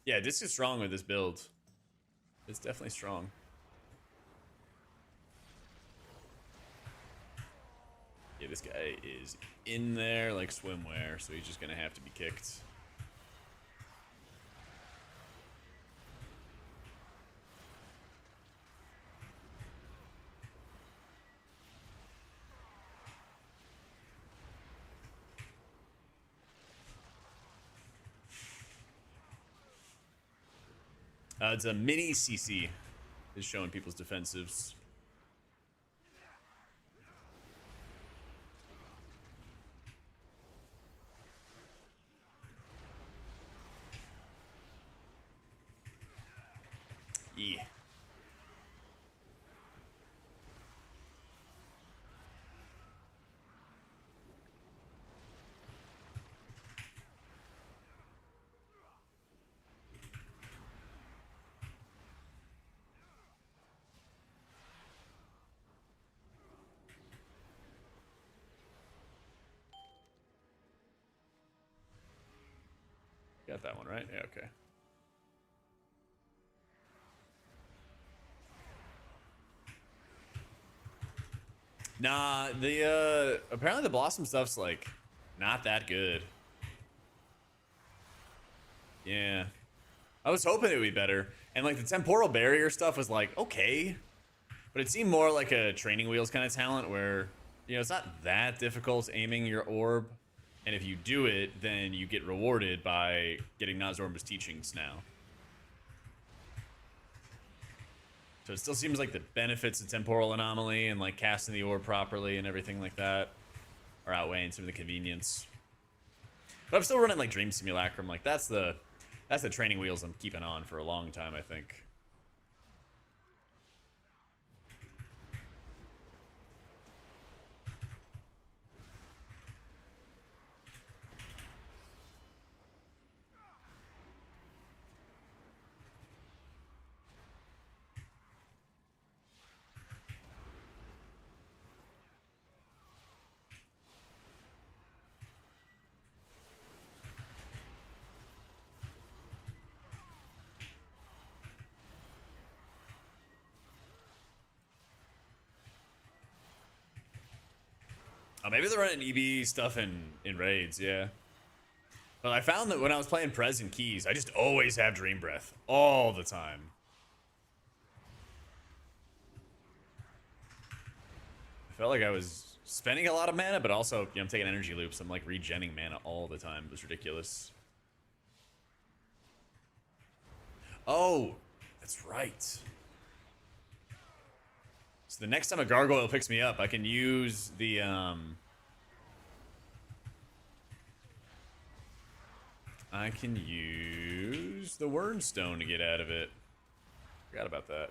Yeah, this is strong with this build. It's definitely strong. Yeah, this guy is in there like swimwear, so he's just gonna have to be kicked. It's a mini CC. Is showing people's defensives. Yeah. Got that one right? Yeah, okay. Nah, the apparently the blossom stuff's like not that good. Yeah. I was hoping it would be better. And like the temporal barrier stuff was like, okay. But it seemed more like a training wheels kind of talent where, you know, it's not that difficult aiming your orb. And if you do it, then you get rewarded by getting Nazorba's teachings now. So it still seems like the benefits of temporal anomaly and like casting the orb properly and everything like that are outweighing some of the convenience. But I'm still running like Dream Simulacrum. Like that's the training wheels I'm keeping on for a long time, I think. Oh, maybe they're running EB stuff in raids, yeah. But I found that when I was playing Prez and Keys, I just always have Dream Breath. All the time. I felt like I was spending a lot of mana, but also, you know, I'm taking energy loops. I'm like regenning mana all the time. It was ridiculous. Oh, that's right. So the next time a gargoyle picks me up, I can use the I can use the Wernstone to get out of it. Forgot about that.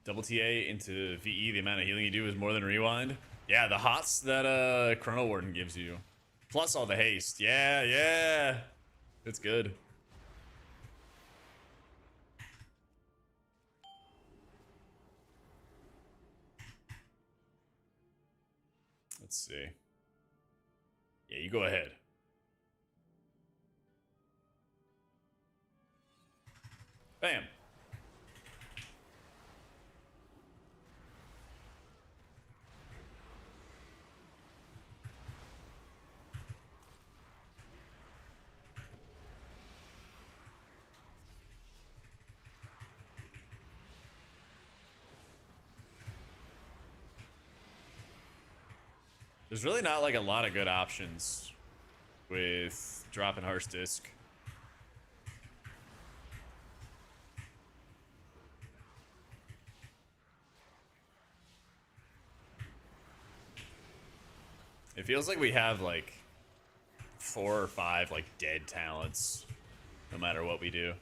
Double TA into VE, the amount of healing you do is more than rewind. Yeah, the hots that Chrono Warden gives you. Plus all the haste. Yeah, yeah. It's good. Let's see. Yeah, you go ahead. Bam. There's really not like a lot of good options with dropping Heart's Disc. It feels like we have like 4 or 5 like dead talents no matter what we do.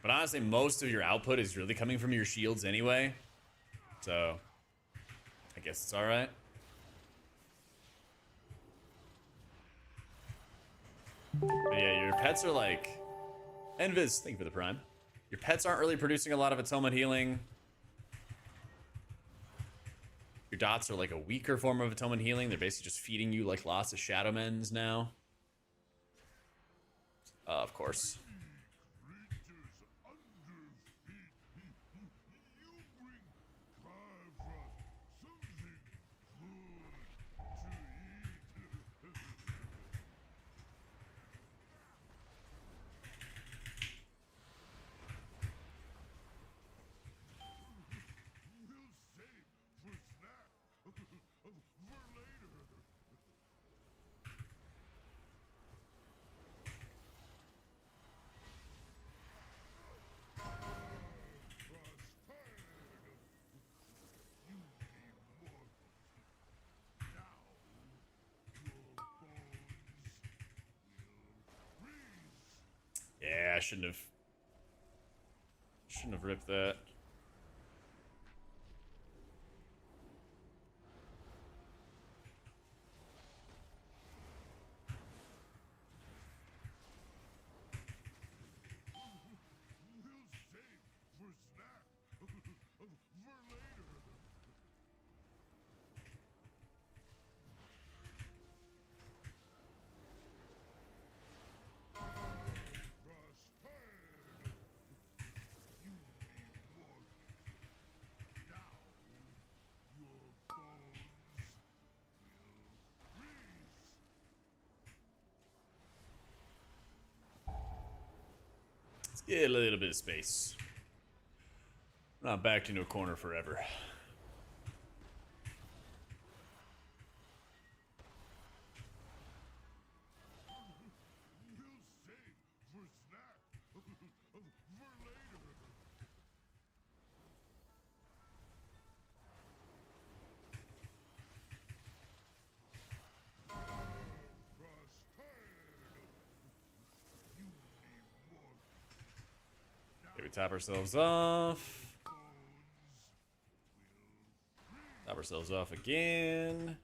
But honestly, most of your output is really coming from your shields anyway. So, I guess it's alright. But yeah, your pets are like... Enviz, thank you for the prime. Your pets aren't really producing a lot of atonement healing. Your dots are like a weaker form of atonement healing. They're basically just feeding you like lots of shadow mens now. Of course. Yeah, I shouldn't have ripped that. Let's get a little bit of space. Not backed into a corner forever. Okay, we top ourselves off. Top ourselves off again.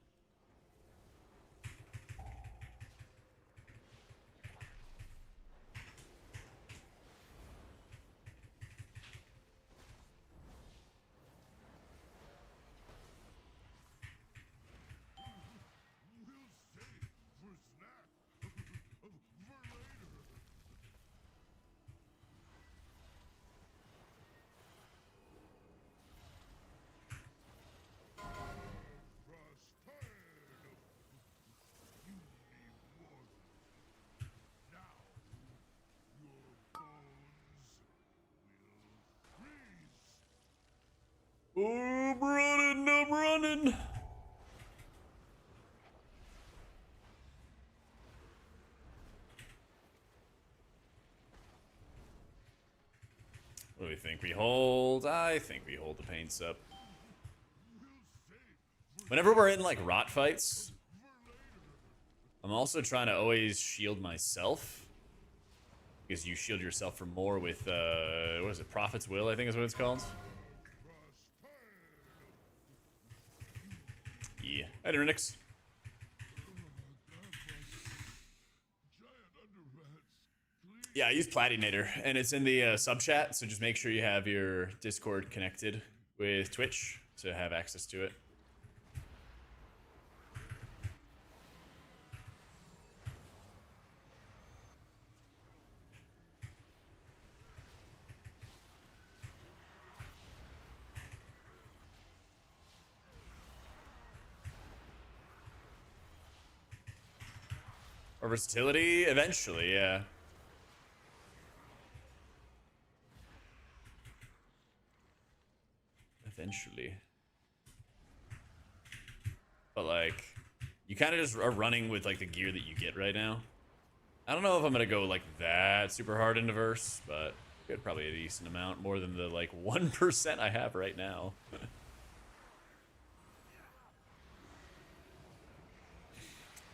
Oh, I'm running, I'm running. What do we think? We hold? I think we hold the pain sup. Whenever we're in like rot fights, I'm also trying to always shield myself. Because you shield yourself for more with, what is it? Prophet's Will, I think is what it's called. Yeah. Hi, Durnix. Yeah, I use Platinator, and it's in the sub chat, so just make sure you have your Discord connected with Twitch to have access to it. Or versatility? Eventually, yeah. Eventually. But, like, you kind of just are running with, like, the gear that you get right now. I don't know if I'm going to go, like, that super hard into verse, but get probably a decent amount. More than the, like, 1% I have right now.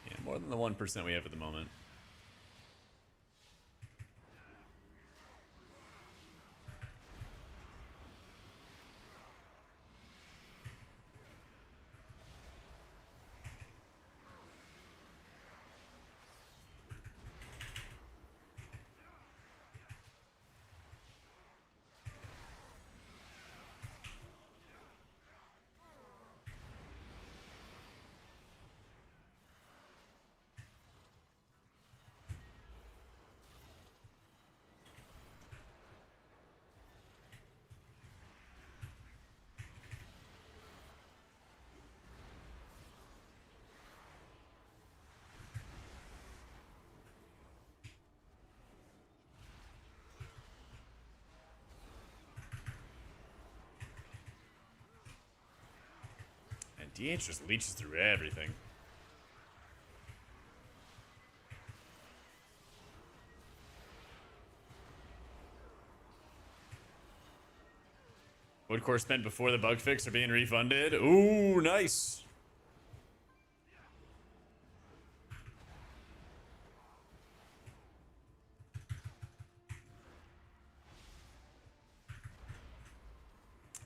Yeah, more than the 1% we have at the moment. DH just leeches through everything. Wood core spent before the bug fix are being refunded. Ooh, nice.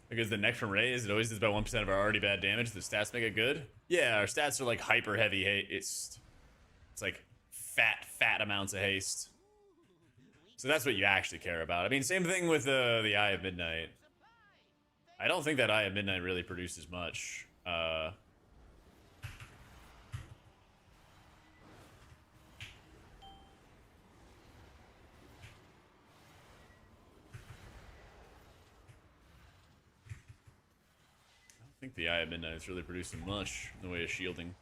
Because the neck from Raze, it always does about 1% of our already bad damage. The stats make it good. Yeah, our stats are like hyper heavy haste. It's like fat amounts of haste. So that's what you actually care about. I mean, same thing with the Eye of Midnight. I don't think that Eye of Midnight really produces much. I think the Eye of Midnight is really producing much in the way of shielding.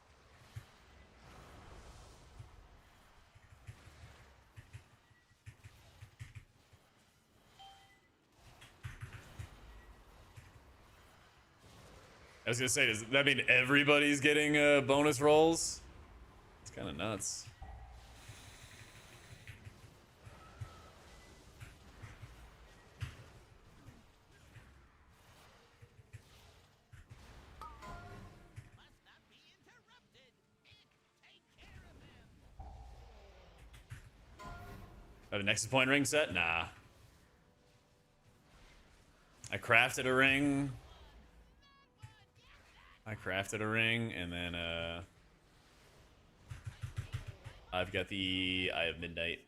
I was gonna say, does that mean everybody's getting bonus rolls? It's kind of nuts. Have a Nexus Point ring set? Nah. I crafted a ring. And then I've got the Eye of Midnight.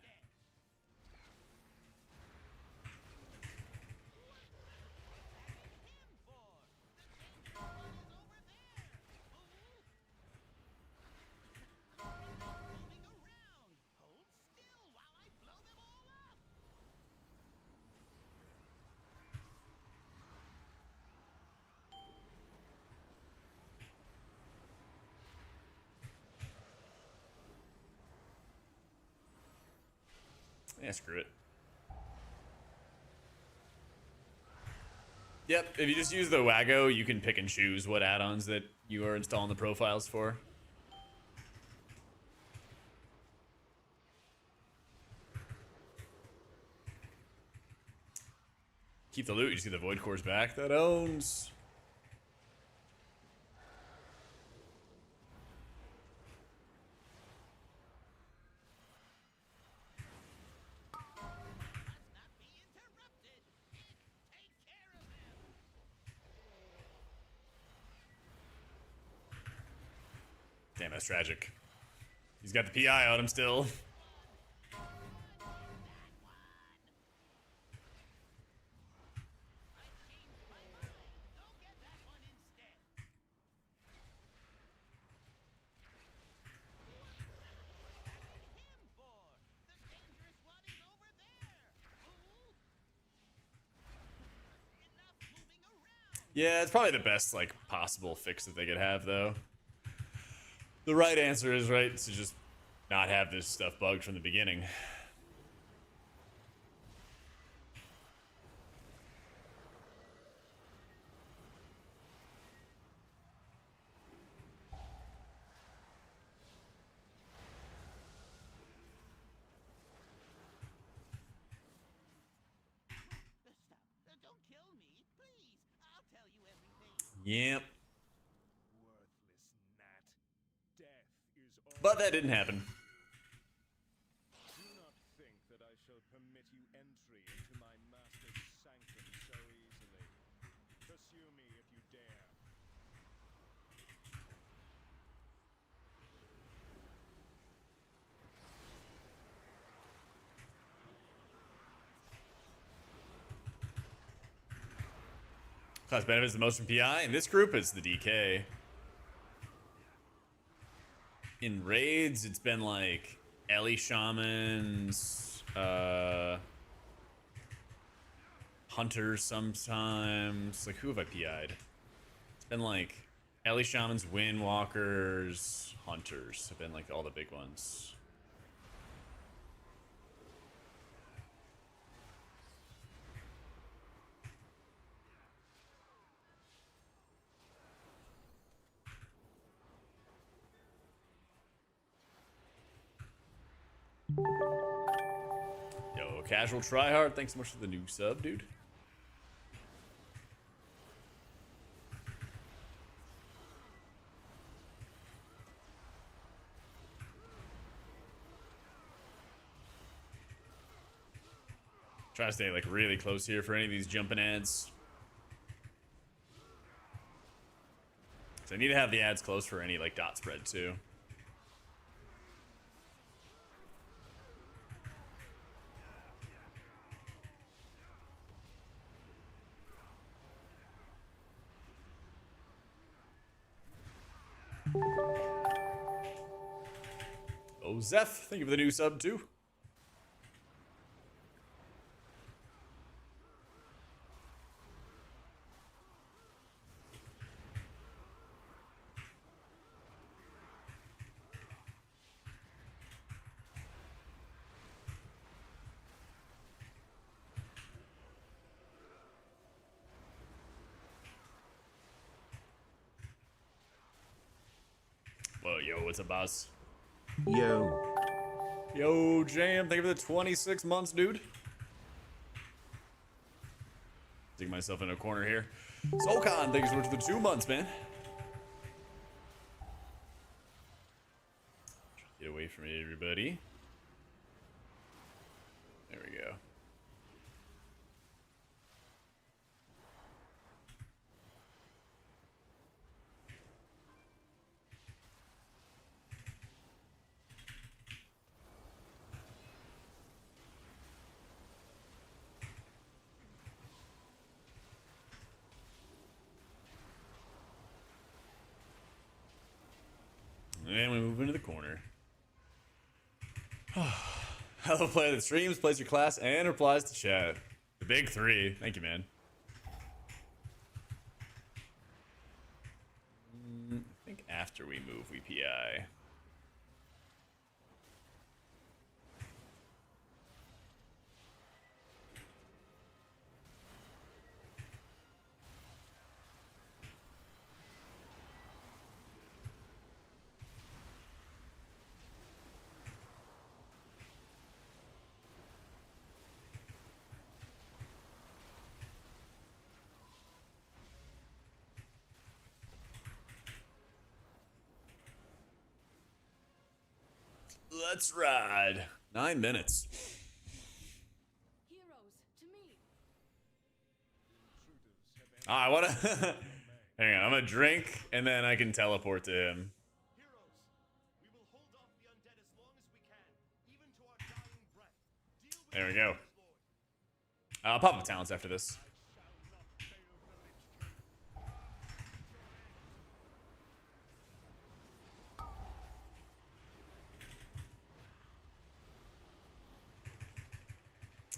Yeah, screw it. Yep, if you just use the Wago, you can pick and choose what add-ons that you are installing the profiles for. Keep the loot, you just get the Void Cores back. That owns. Damn, that's tragic. He's got the PI on him still. Yeah, it's probably the best, like, possible fix that they could have, though. The right answer is, right, to just not have this stuff bugged from the beginning. Don't kill me, please. I'll tell you everything. Yep. Worthless gnat. Death is all. But that didn't happen. Do not think that I shall permit you entry into my master's sanctum so easily. Pursue me if you dare. Class benefits the most from PI. In this group, it's the DK. In raids, it's been like Ellie Shamans, Hunters sometimes. Like, who have I PI'd? It's been like Ellie Shamans, Windwalkers, Hunters have been like all the big ones. Casual Tryhard, thanks so much for the new sub, dude. Try to stay like really close here for any of these jumping ads. So I need to have the ads close for any like dot spread too. Oh, Zeph, thank you for the new sub too. Whoa, yo, what's up, boss? Yo. Yo, Jam, thank you for the 26 months, dude. Dig myself in a corner here. Solcon, thank you so much for the 2 months, man. Get away from it, everybody. There we go. And we move into the corner. Hello, player that streams, plays your class, and replies to chat. The big three. Thank you, man. I think after we move, we PI. Let's ride. 9 minutes. Heroes, to me. I wanna hang on, I'm gonna drink and then I can teleport to him. Heroes, we will hold off the undead as long as we can, even to our dying breath. Deal with There we go. Lord. I'll pop up talents after this.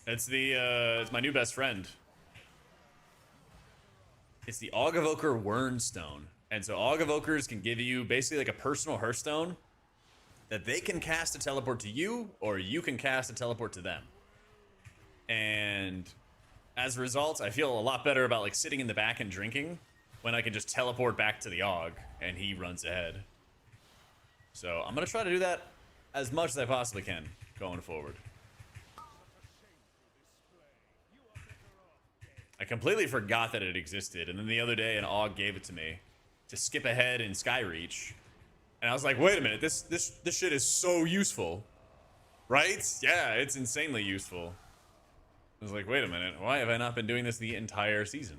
It's my new best friend. It's the Aug Evoker Wernstone. And so Aug Evokers can give you basically like a personal Hearthstone that they can cast a teleport to you, or you can cast a teleport to them. And as a result, I feel a lot better about like sitting in the back and drinking when I can just teleport back to the Aug and he runs ahead. So I'm gonna try to do that as much as I possibly can going forward. I completely forgot that it existed, and then the other day an Aug gave it to me to skip ahead in Skyreach, and I was like, wait a minute, this shit is so useful, right? Yeah, it's insanely useful. I was like, wait a minute, why have I not been doing this the entire season?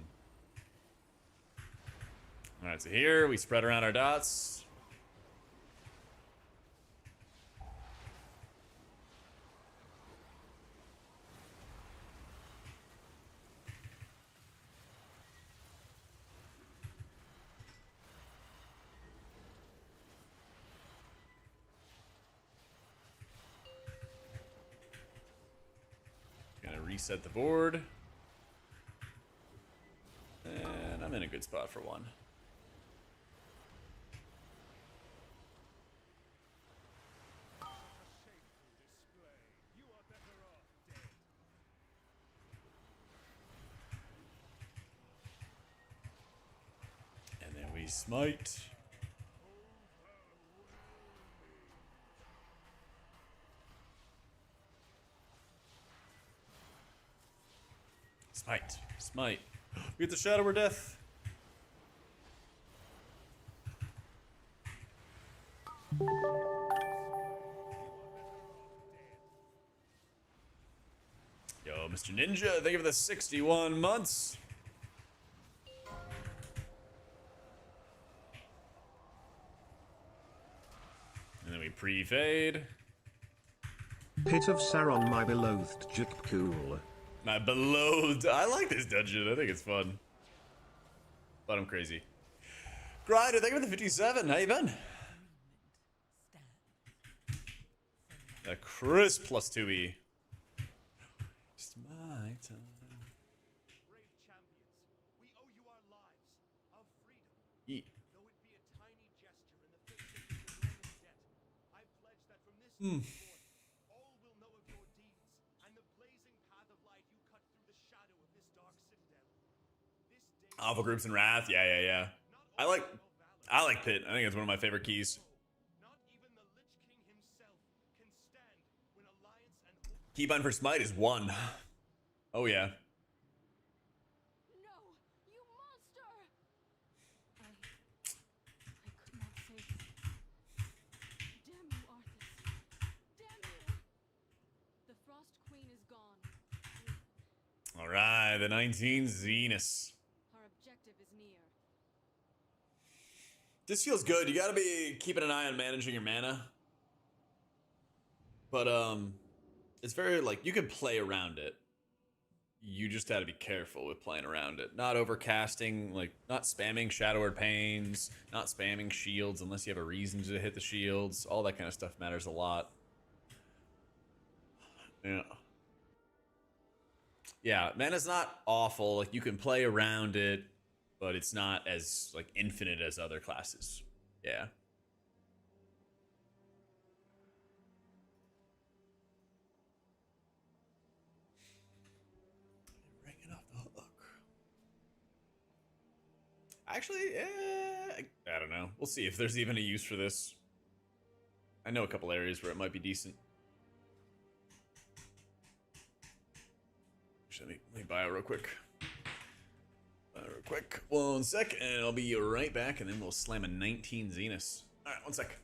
All right, so here we spread around our dots. Reset the board. And I'm in a good spot for one. And then we smite. Smite. Smite. We get the Shadow or Death. Yo, Mr. Ninja, thank you for the 61 months. And then we pre-fade. Pit of Saron, my beloved Jakul. My beloved. I like this dungeon. I think it's fun. But I'm crazy. Grider, thank you for the 57. How you been? A crisp plus 2E. It's my time. Brave champions, we owe you our lives, our freedom. E. Though it be a tiny gesture in the face of this enormous debt, I pledge that from this day forth, all will know of your deeds and the blazing path of light you cut through the shadow of this dark citadel. This day Alpha groups and Wrath. Yeah. I like Pit. I think it's one of my favorite keys. not even the Lich King himself can stand when alliance and Keybind for Smite is 1. Oh yeah. No, you monster! I could not save him. Damn you, Arthas. Damn you! The Frost Queen is gone. All right, the 19 Zenus. Our objective is near. This feels good. You gotta be keeping an eye on managing your mana. But it's very like you can play around it. You just gotta be careful with playing around it. Not overcasting, like not spamming Shadow or Pains, not spamming shields unless you have a reason to hit the shields. All that kind of stuff matters a lot. Yeah. Yeah, mana's not awful. Like you can play around it, but it's not as like infinite as other classes. Yeah. Ringing off the hook. Actually, I don't know. We'll see if there's even a use for this. I know a couple areas where it might be decent. Let me buy it real quick. Real quick. 1 sec, and I'll be right back, and then we'll slam a 19 Zenus. Alright, 1 sec.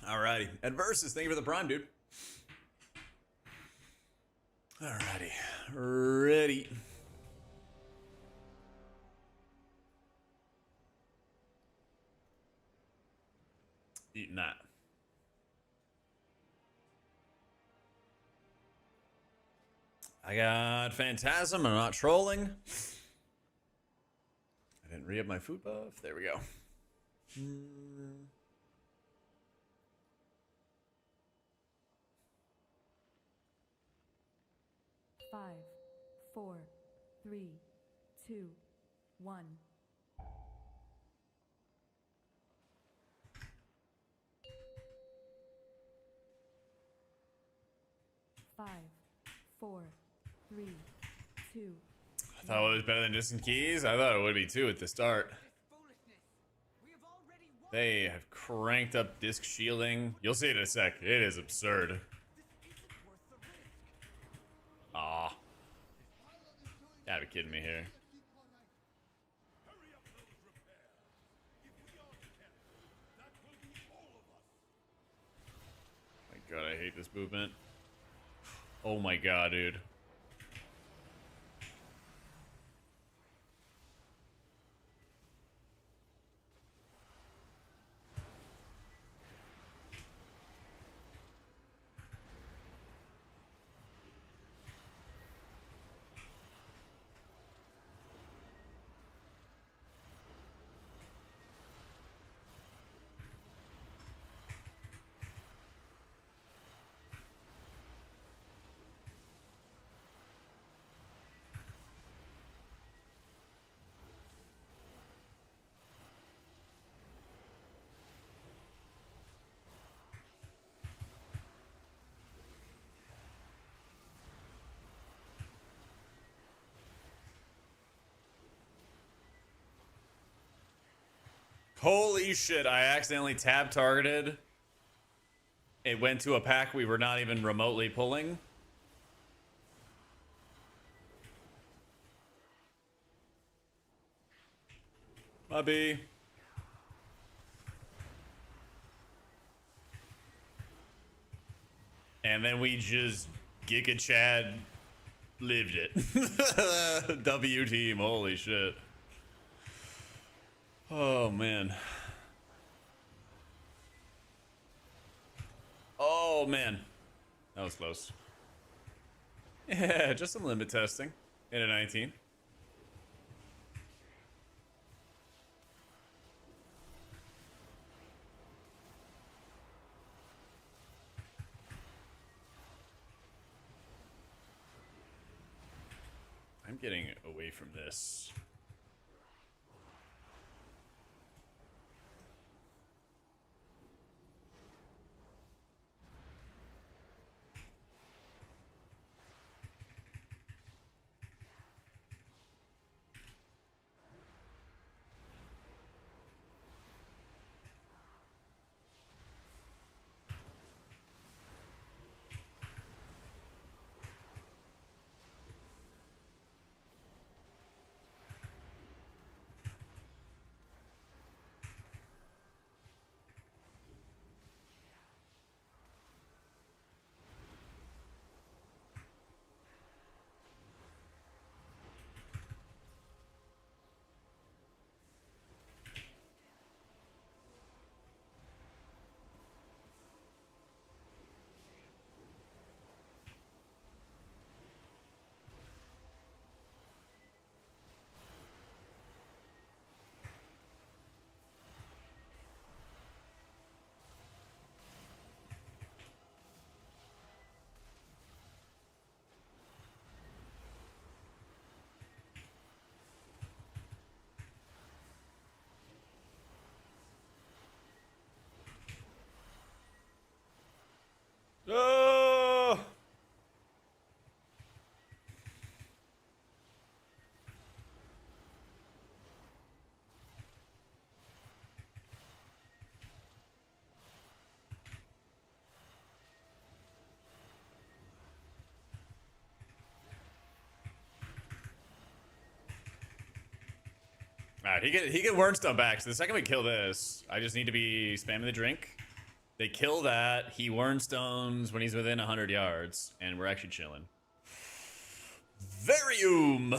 Alrighty. Adversus, thank you for the prime, dude. Alrighty. Ready. Eating that. I got Phantasm. I'm not trolling. I didn't re-up my food buff. There we go. 5, 4, 3, 2, 1. Five, 4, 3, 2. I thought it was better than Distant Keys. I thought it would be too at the start. They have cranked up disc shielding. You'll see it in a sec. It is absurd. Aw. Gotta be kidding me here. My god, I hate this movement. Oh my god, dude. Holy shit, I accidentally tab targeted. It went to a pack we were not even remotely pulling. Bubby. And then we just Giga Chad lived it. W team, holy shit. Oh man. Oh man. That was close. Yeah, just some limit testing in a 19. I'm getting away from this. Oh! Alright, he get Wernstone back. So the second we kill this, I just need to be spamming the drink. They kill that. He Wernstones when he's within 100 yards, and we're actually chilling. Varium.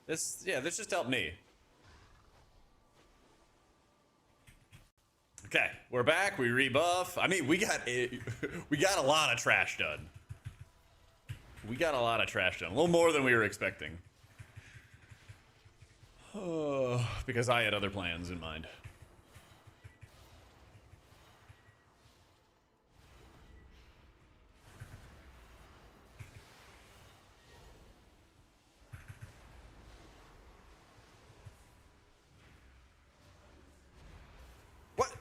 This just helped me. Okay, we're back. We rebuff. I mean, we got a lot of trash done. We got a lot of trash done. A little more than we were expecting. Because I had other plans in mind. What?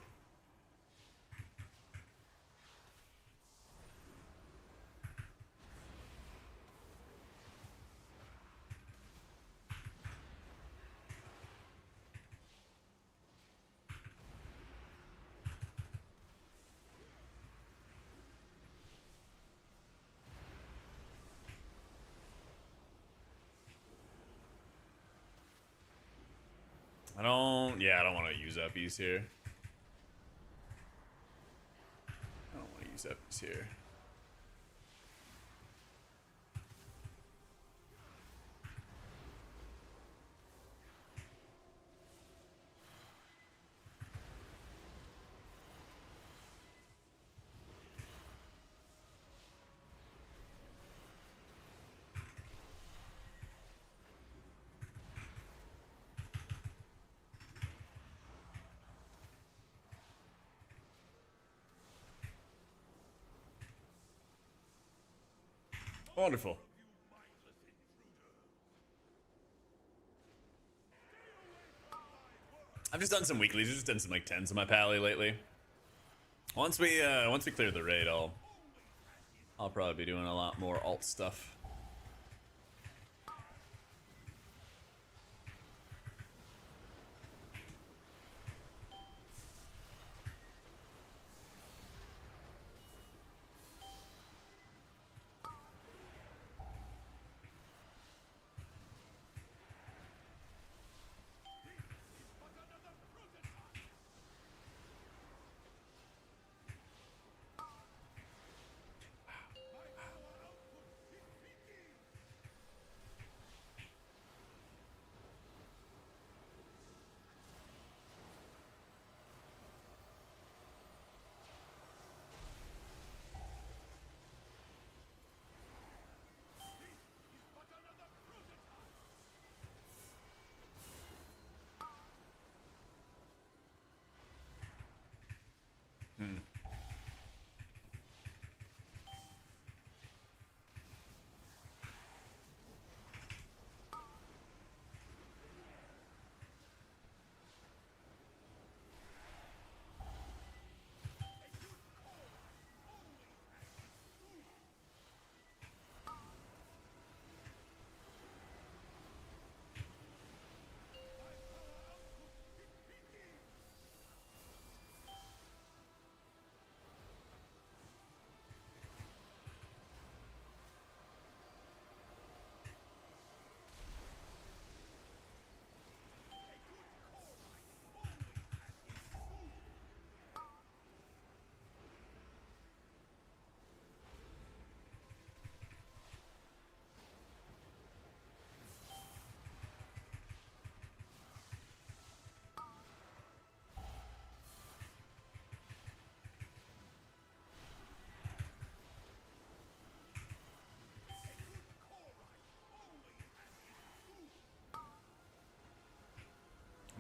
I don't want to use uppies here. I don't want to use uppies here. Wonderful. I've just done some weeklies. I've just done some like 10s in my pally lately. Once we clear the raid, I'll probably be doing a lot more alt stuff.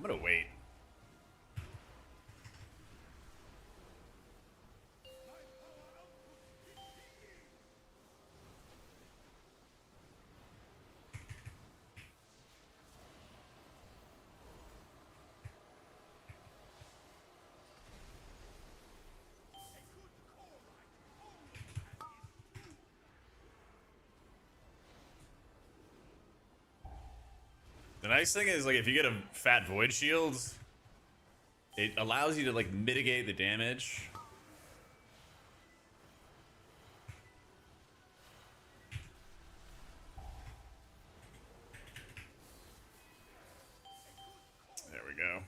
I'm gonna wait. The nice thing is, like, if you get a fat void shield, it allows you to, like, mitigate the damage. There we go.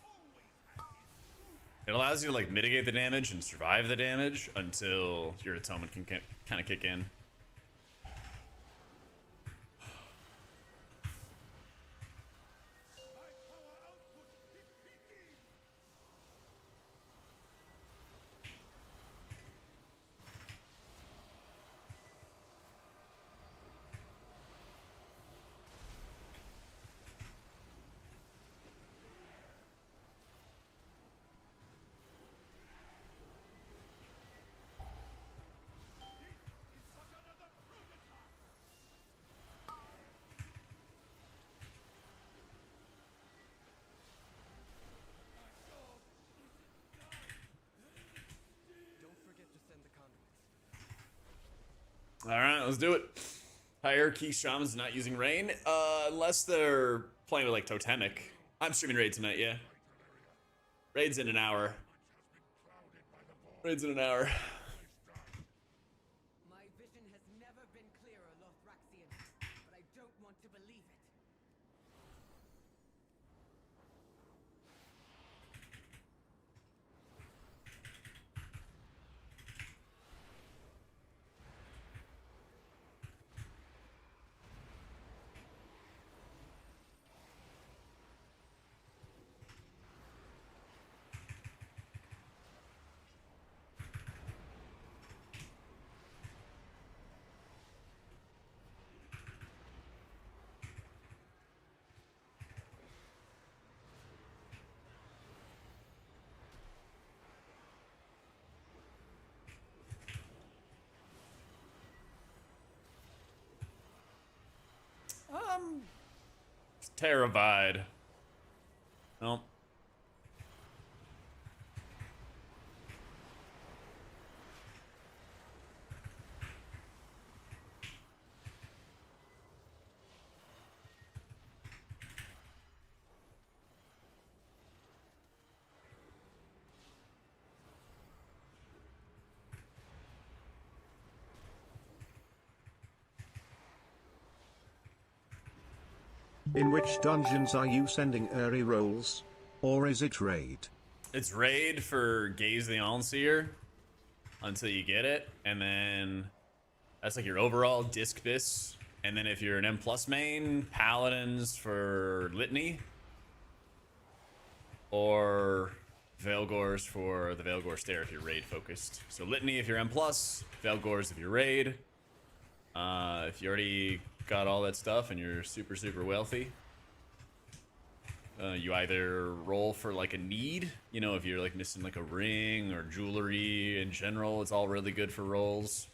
It allows you to, like, mitigate the damage and survive the damage until your atonement can kind of kick in. Yeah, let's do it. Hierarchy shamans not using rain, unless they're playing with like totemic. I'm streaming raid tonight, yeah. Raid's in an hour. Raid's in an hour. My vision has never been clearer, Lothraxian, but I don't want to believe it. It's terrified. Nope. In which dungeons are you sending Eri rolls? Or is it raid? It's raid for Gaze the Allseer until you get it, and then that's like your overall disc bis. And then if you're an M+ main, Paladins for Litany, or Veilgors for the Veilgore Stare if you're raid focused. So Litany if you're M+, Veilgors if you're raid. If you already got all that stuff and you're super, super wealthy, you either roll for like a need, you know, if you're like missing like a ring or jewelry in general, it's all really good for rolls.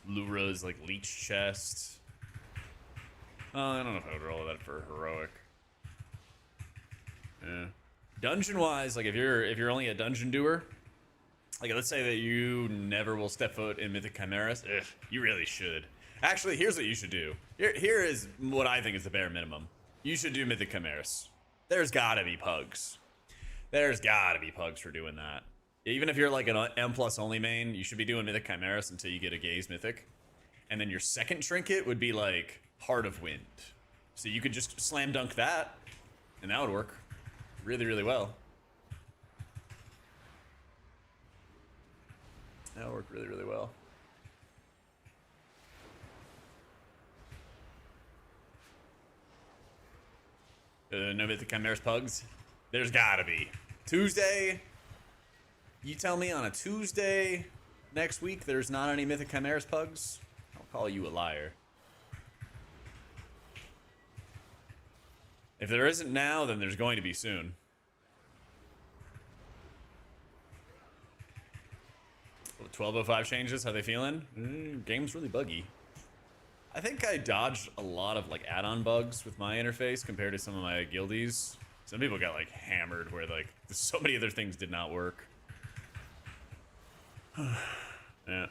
Lura's like leech chest. I don't know if I would roll that for heroic. Yeah. Dungeon wise, like if you're only a dungeon doer, like let's say that you never will step foot in Mythic Chimeras, you really should. Actually, here's what you should do. Here is what I think is the bare minimum. You should do Mythic Chimeras. There's gotta be pugs. There's gotta be pugs for doing that. Even if you're like an M+ only main, you should be doing Mythic Chimeras until you get a Gaze Mythic. And then your second trinket would be like Heart of Wind. So you could just slam dunk that, and that would work really, really well. That would work really, really well. No Mythic Chimeras pugs? There's gotta be. Tuesday? You tell me on a Tuesday next week there's not any Mythic Chimeras pugs? I'll call you a liar. If there isn't now, then there's going to be soon. What, 1205 changes? How they feeling? Game's really buggy. I think I dodged a lot of like add-on bugs with my interface compared to some of my guildies. Some people got like hammered where like so many other things did not work. Yeah.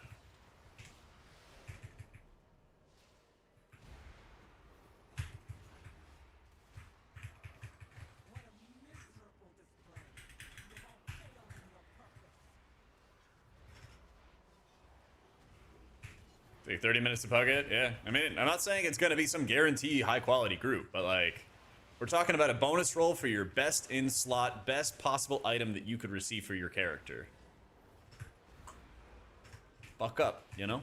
Take 30 minutes to pug it? Yeah. I mean, I'm not saying it's going to be some guarantee high quality group, but like, we're talking about a bonus roll for your best in slot, best possible item that you could receive for your character. Buck up, you know?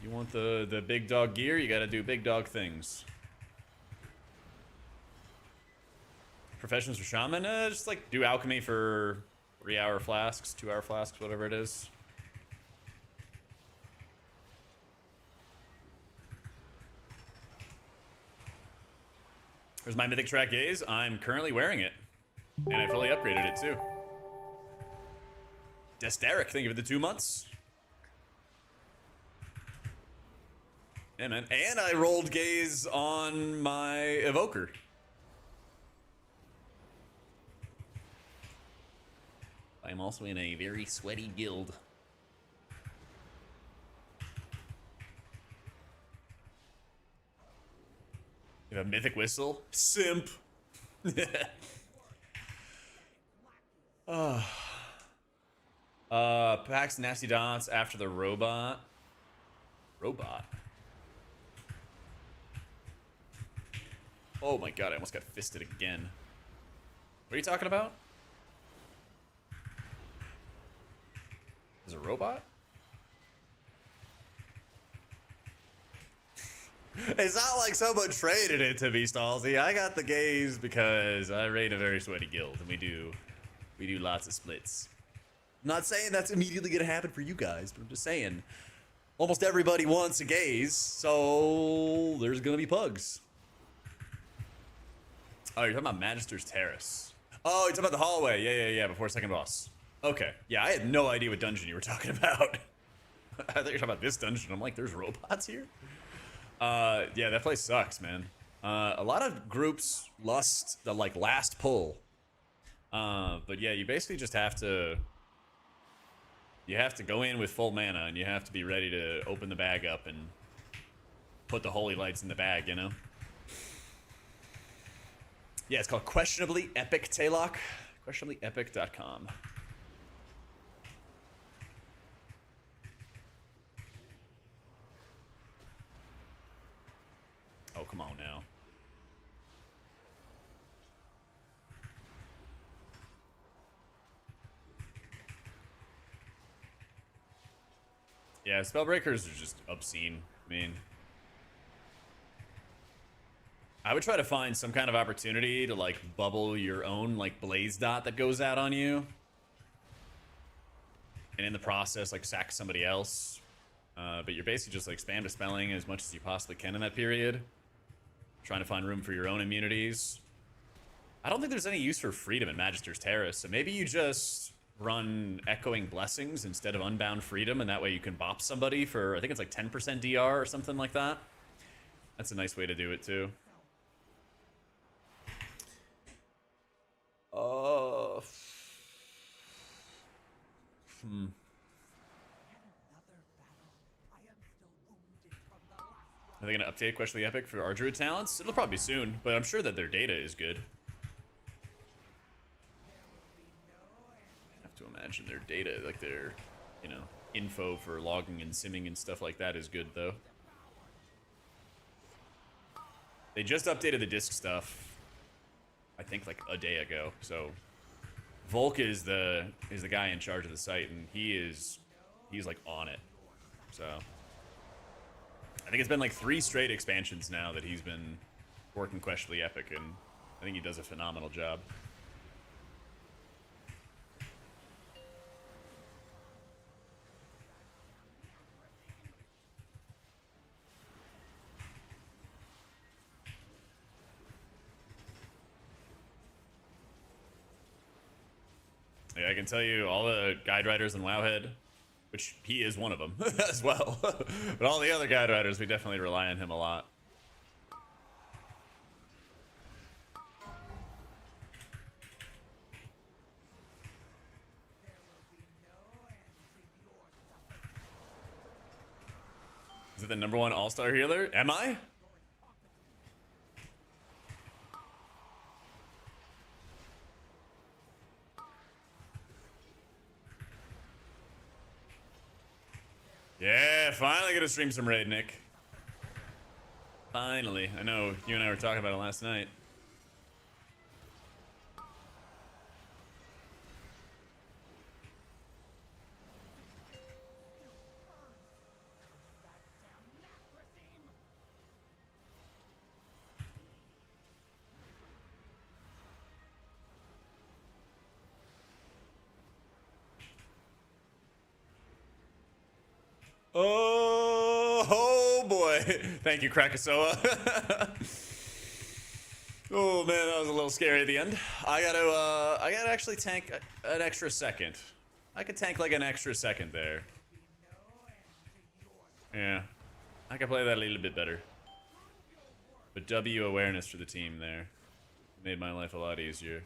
You want the big dog gear, you gotta do big dog things. Professions for shaman? Just like do alchemy for 3-hour flasks, 2-hour flasks, whatever it is. There's my Mythic Track Gaze. I'm currently wearing it. And I fully upgraded it too. Desteric, thank you for the 2 months. Yeah, man. And I rolled gaze on my evoker. I'm also in a very sweaty guild. You have a mythic whistle? Simp. Packs nasty dots after the robot. Robot? Oh my god, I almost got fisted again. What are you talking about? Is it a robot? It's not like someone traded it to me, Stalsy. I got the gaze because I raid a very sweaty guild, and we do lots of splits. I'm not saying that's immediately gonna happen for you guys, but I'm just saying almost everybody wants a gaze, so there's gonna be pugs. Oh, you're talking about Magister's Terrace. Oh, you're talking about the hallway. Yeah, before second boss. Okay. Yeah, I had no idea what dungeon you were talking about. I thought you were talking about this dungeon. I'm like, there's robots here? Yeah, that place sucks, man. A lot of groups lust the, like, last pull. But yeah, you basically just have to... You have to go in with full mana, and you have to be ready to open the bag up and put the holy lights in the bag, you know? Yeah, it's called Questionably Epic Taylock. QuestionablyEpic.com. Oh, come on now. Yeah, Spellbreakers are just obscene. I mean, I would try to find some kind of opportunity to, like, bubble your own, like, blaze dot that goes out on you. And in the process, like, sack somebody else. But you're basically just, like, spam dispelling as much as you possibly can in that period. Trying to find room for your own immunities. I don't think there's any use for freedom in Magister's Terrace, so maybe you just run Echoing Blessings instead of Unbound Freedom, and that way you can bop somebody for, I think it's like 10% DR or something like that. That's a nice way to do it, too. Are they going to update Questionably Epic for our Druid talents? It'll probably be soon, but I'm sure that their data is good. I have to imagine their data, like their, you know, info for logging and simming and stuff like that is good, though. They just updated the disc stuff, I think, like a day ago. So Volk is the guy in charge of the site, and he's like on it. So I think it's been like 3 straight expansions now that he's been working Questionably Epic, and I think he does a phenomenal job. Yeah, I can tell you all the guide writers in Wowhead, which he is one of them as well. But all the other guide writers, we definitely rely on him a lot. Is it the #1 all-star healer? Am I? Yeah, finally gonna stream some Raid, Nick. Finally. I know you and I were talking about it last night. Oh boy. Thank you, Krakasoa. Oh man, that was a little scary at the end. I gotta actually tank an extra second. I could tank like an extra second there. Yeah. I can play that a little bit better. But W awareness for the team there. Made my life a lot easier.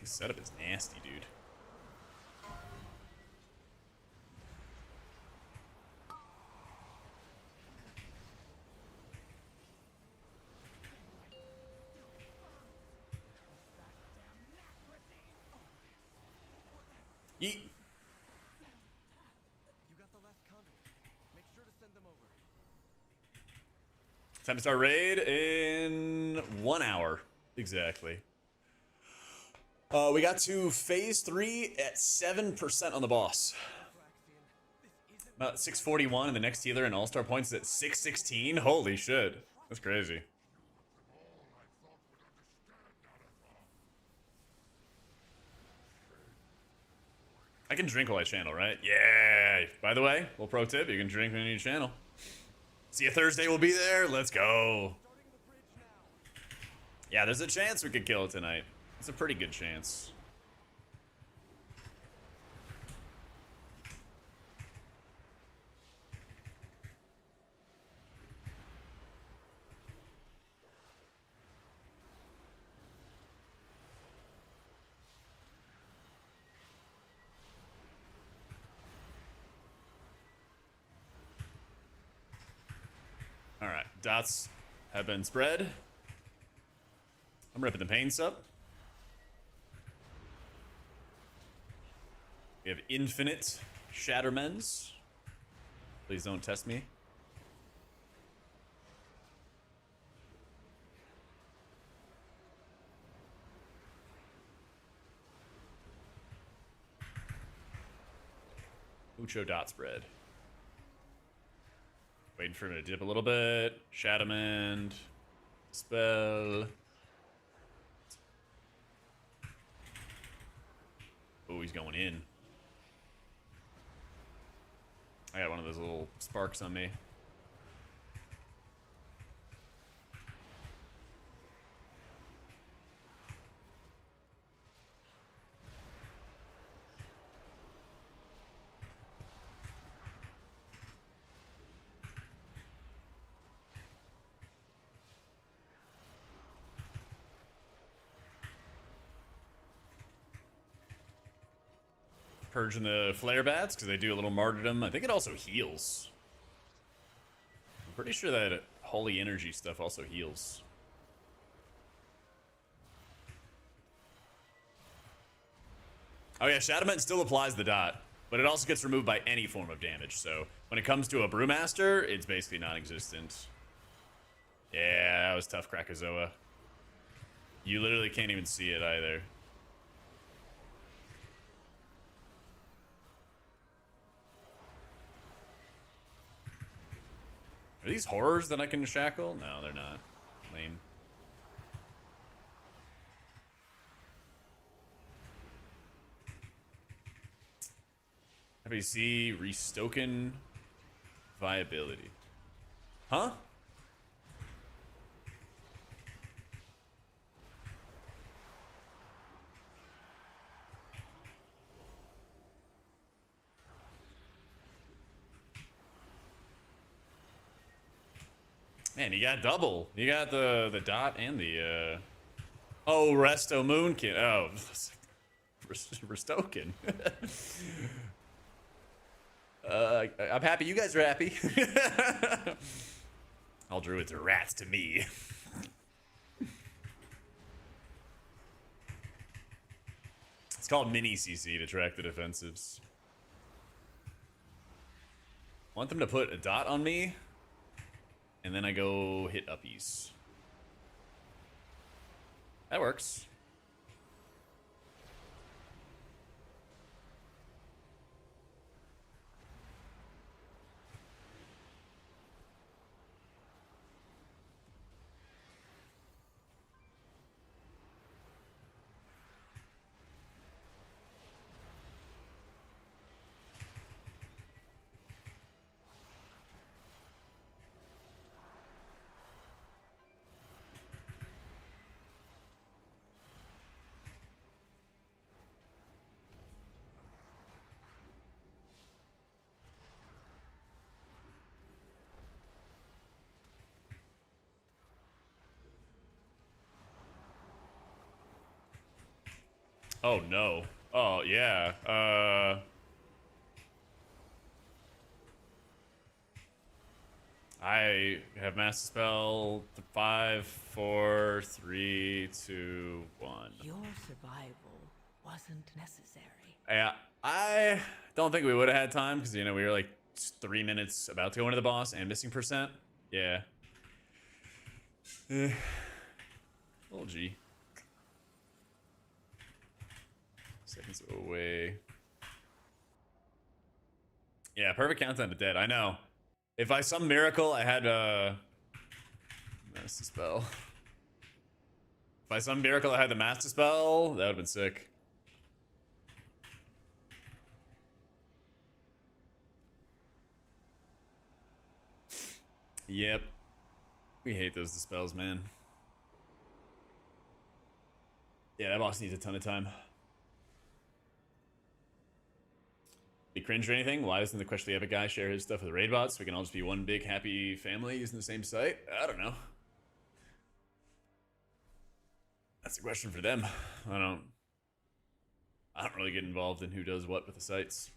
This setup is nasty, dude. Yeet. You got the last conduit. Make sure to send them over. Time to start raid in 1 hour. Exactly. We got to phase 3 at 7% on the boss. About 641, and the next healer and all-star points is at 616. Holy shit. That's crazy. I can drink while I channel, right? Yeah. By the way, little pro tip, you can drink when you channel. See you Thursday, we'll be there. Let's go. Yeah, there's a chance we could kill it tonight. It's a pretty good chance. Alright, dots have been spread. I'm ripping the paints up. We have infinite Shattermens. Please don't test me. Mucho dot spread. Waiting for him to dip a little bit. Shadowmend. Spell. Oh, he's going in. I got one of those little sparks on me. Purging the flare bats because they do a little martyrdom. I think it also heals. I'm pretty sure that holy energy stuff also heals. Oh yeah, Shadowman still applies the dot, but it also gets removed by any form of damage. So when it comes to a Brewmaster, it's basically non-existent. Yeah, that was tough, Krakazoa. You literally can't even see it either. Are these horrors that I can shackle? No, they're not. Lame. FAC restoken viability. Huh? Man, you got double. You got the dot and the oh, Resto Moonkin. Oh, Restoken. I'm happy you guys are happy. All druids are rats to me. It's called mini CC to track the defensives. Want them to put a dot on me, and then I go hit uppies. That works. Oh no. Oh yeah. I have Master Spell 5, 4, 3, 2, 1. Your survival wasn't necessary. Yeah, I don't think we would have had time because, you know, we were like 3 minutes about to go into the boss and missing percent. Yeah. Oh, gee. Seconds away. Yeah, perfect countdown to dead. I know. If by some miracle I had Master Spell. If by some miracle I had the Master Spell, that would have been sick. Yep. We hate those dispels, man. Yeah, that boss needs a ton of time. Be cringe or anything? Why doesn't the Question the Epic guy share his stuff with the raid bots so we can all just be one big happy family using the same site? I don't know. That's a question for them. I don't really get involved in who does what with the sites.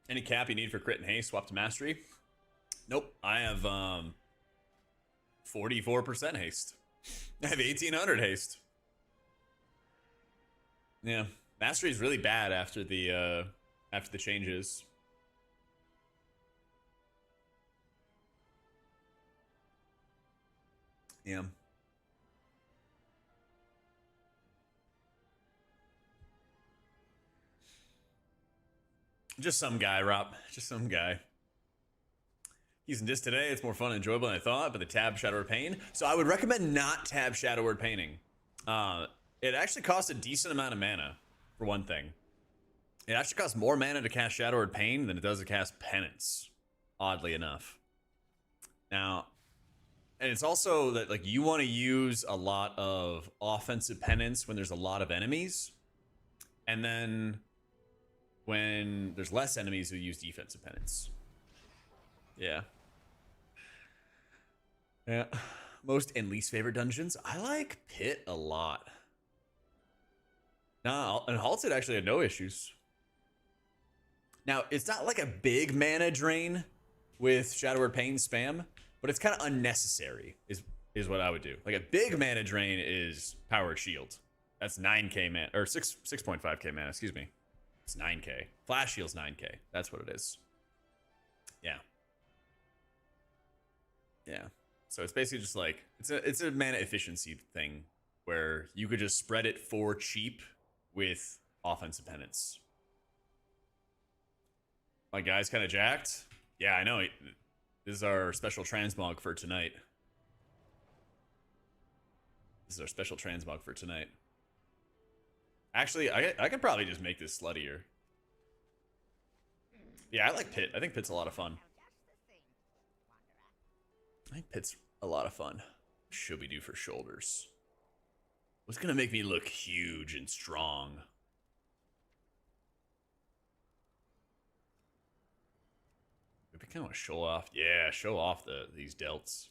Any cap you need for crit and haste swap to mastery? Nope. I have 44% haste. I have 1800 haste. Yeah, mastery is really bad after the changes. Yeah. Just some guy, Rob. Just some guy. Using this today, it's more fun and enjoyable than I thought, but the tab Shadow Word Pain. So I would recommend not tab Shadow Word Painting. It actually costs a decent amount of mana, for one thing. It actually costs more mana to cast Shadow Word Pain than it does to cast Penance, oddly enough. Now, and it's also that, like, you want to use a lot of offensive Penance when there's a lot of enemies, and then when there's less enemies who use defensive Penance. Yeah. Yeah. Most and least favorite dungeons? I like Pit a lot. Nah, and Halted actually had no issues. Now, it's not like a big mana drain with Shadow Word Pain spam, but it's kind of unnecessary, is what I would do. Like, a big mana drain is Powered Shield. That's 9k mana, or 6.5k mana, excuse me. It's 9k. Flash Shield's 9k. That's what it is. Yeah. Yeah. So it's basically just like, it's a mana efficiency thing where you could just spread it for cheap with offensive penance. My guy's kind of jacked. Yeah, I know. This is our special transmog for tonight. This is our special transmog for tonight. Actually, I could probably just make this sluttier. Yeah, I like Pit. I think Pit's a lot of fun. I think Pit's a lot of fun. Should we do for shoulders? What's gonna make me look huge and strong? Maybe kind of show off. Yeah, show off these delts.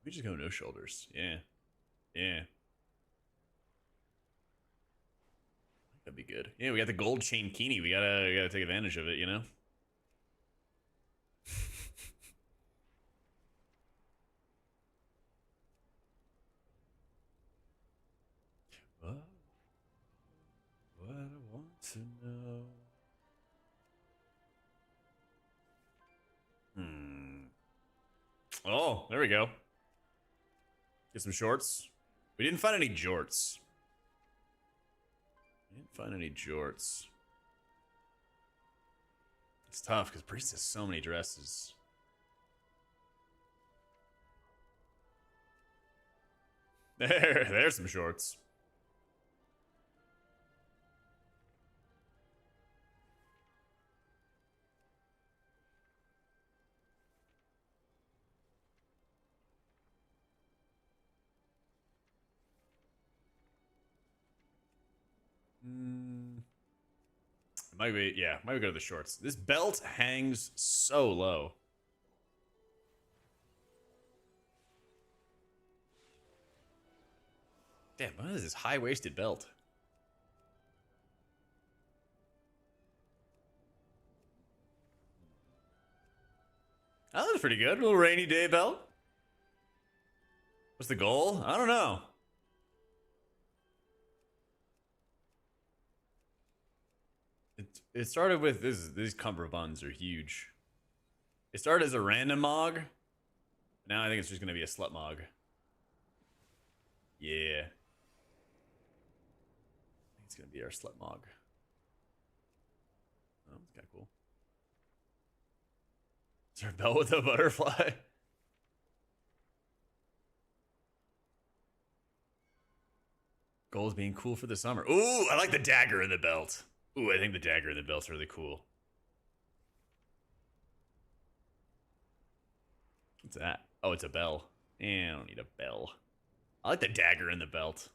We just go no shoulders. Yeah. Yeah. That'd be good. Yeah, we got the gold chain kini. We gotta take advantage of it, you know? What I want to know. Oh, there we go. Get some shorts. We didn't find any jorts. It's tough because Priest has so many dresses. There's some shorts. Might be, yeah, might go to the shorts. This belt hangs so low. Damn, what is this high-waisted belt? Oh, that's pretty good. A little rainy day belt. What's the goal? I don't know. It started with these cummerbunds are huge. It started as a random mog. Now I think it's just gonna be a slut mog. Yeah. I think it's gonna be our slut mog. Oh, that's kinda cool. Is there a belt with a butterfly? Goal is being cool for the summer. Ooh, I like the dagger in the belt. Ooh, I think the dagger in the belt's really cool. What's that? Oh, it's a bell. I don't need a bell. I like the dagger in the belt.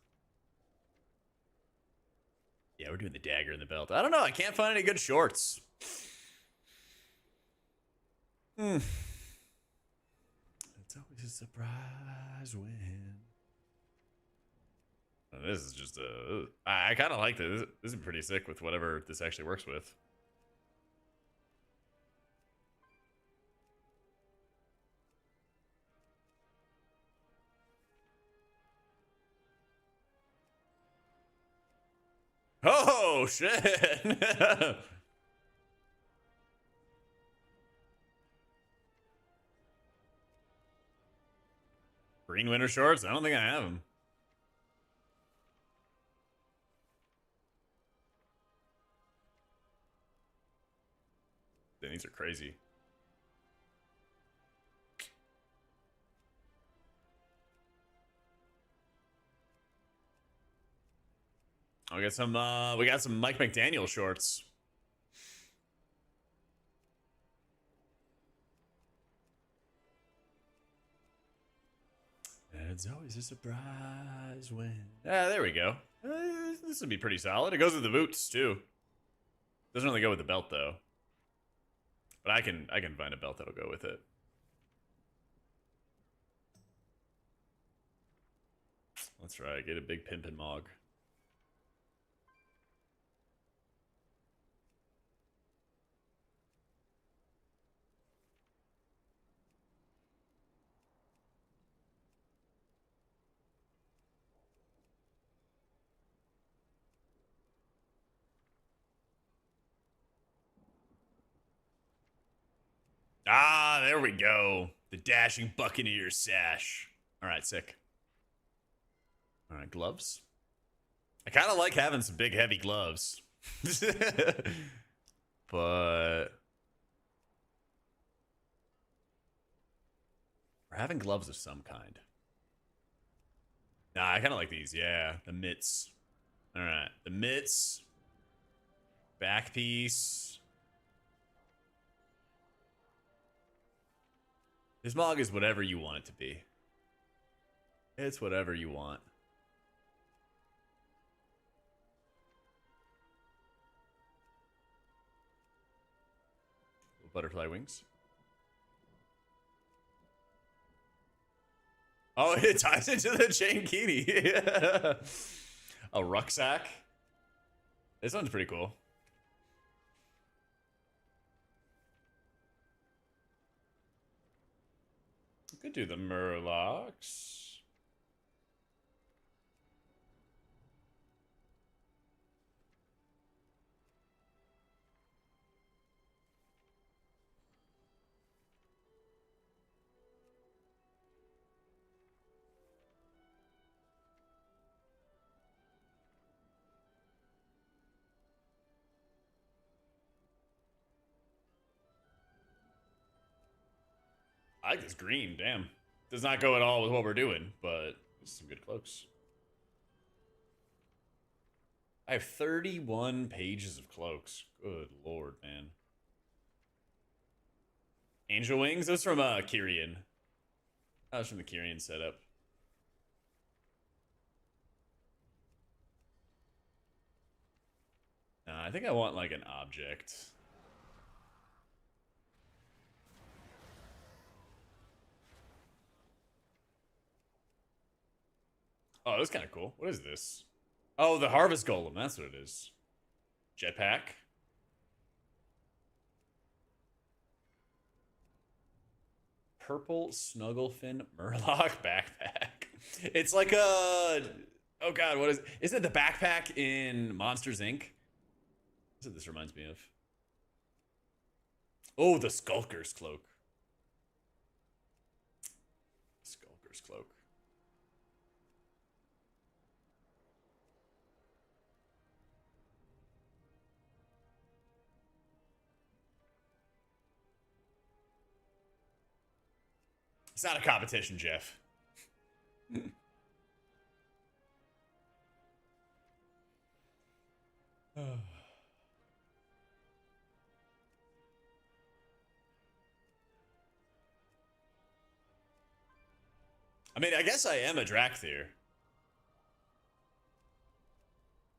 Yeah, we're doing the dagger in the belt. I don't know. I can't find any good shorts. It's always a surprise when... Oh, this is just a... I kind of like this. This is pretty sick with whatever this actually works with. Oh, shit! Green winter shorts? I don't think I have them. These are crazy. We got some Mike McDaniel shorts. It's always a surprise when... Ah, there we go. This would be pretty solid. It goes with the boots, too. Doesn't really go with the belt, though. But I can find a belt that'll go with it. That's right. Get a big pimpin' mog. Ah, there we go. The dashing buccaneer sash. All right, sick. All right, gloves. I kind of like having some big, heavy gloves. But we're having gloves of some kind. Nah, I kind of like these. Yeah, the mitts. All right, the mitts. Back piece. This mog is whatever you want it to be. It's whatever you want. Little butterfly wings. Oh, it ties into the chankini. A rucksack. This one's pretty cool. Could do the Murlocs. I like this green, damn. Does not go at all with what we're doing, but this is some good cloaks. I have 31 pages of cloaks. Good lord, man. Angel wings? Those from Kyrian. That was from the Kyrian setup. Nah, I think I want like an object. Oh, that's kind of cool. What is this? Oh, the harvest golem. That's what it is. Jetpack. Purple Snugglefin Murloc backpack. It's like a... Oh god, what is... Is it the backpack in Monsters, Inc.? That's what this reminds me of. Oh, the Skulker's Cloak. Skulker's Cloak. It's not a competition, Jeff. I mean, I guess I am a Drakthir.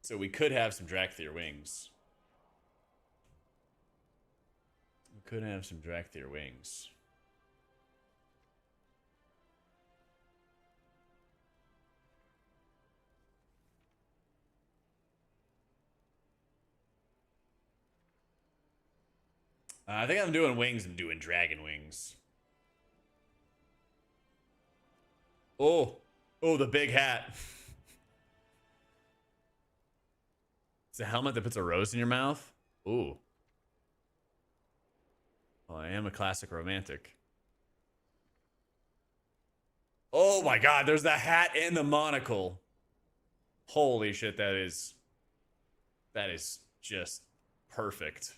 So we could have some Drakthir wings. We could have some Drakthir wings. I think I'm doing wings. I'm doing dragon wings. Oh, oh, the big hat. It's a helmet that puts a rose in your mouth. Ooh. Well, I am a classic romantic. Oh my god, there's the hat and the monocle. Holy shit, that is just perfect.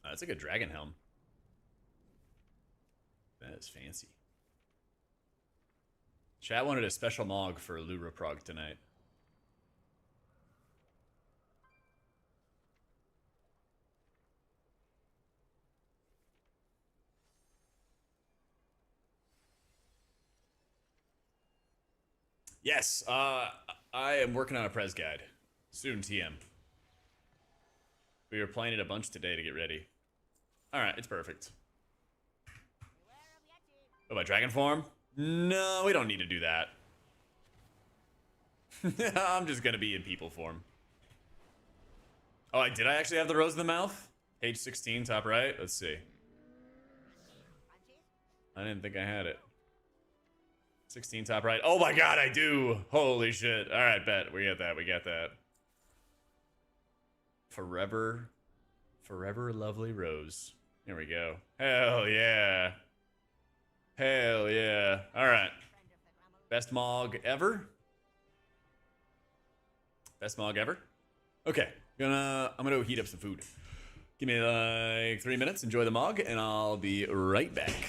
That's like a dragon helm. That is fancy. Chat wanted a special mog for Lura Prog tonight. Yes, I am working on a Prez guide. Soon, TM. We were playing it a bunch today to get ready. Alright, it's perfect. Oh, my dragon form? No, we don't need to do that. I'm just gonna be in people form. Oh, did I actually have the rose in the mouth? Page 16, top right. Let's see. I didn't think I had it. 16, top right. Oh my god, I do! Holy shit. Alright, bet. We got that. We got that. Forever lovely rose. Here we go. Hell yeah. Hell yeah. Alright. Best mog ever? Best mog ever? Okay. I'm gonna go heat up some food. Give me like 3 minutes, enjoy the mog, and I'll be right back.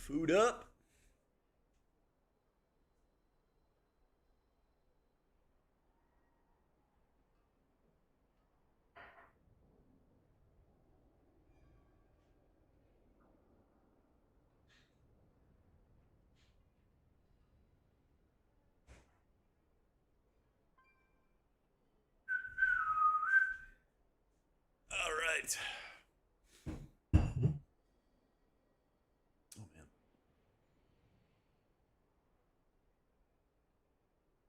Food up. All right. Oh man.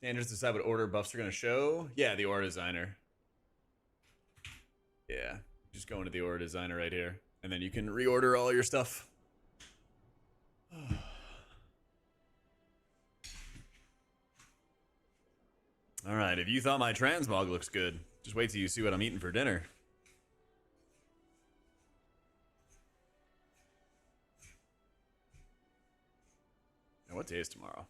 Andrews decide what order buffs are going to show. Yeah, the aura designer. Yeah, just go into the aura designer right here, and then you can reorder all your stuff. All right, if you thought my transmog looks good, just wait till you see what I'm eating for dinner. Now, what day is tomorrow?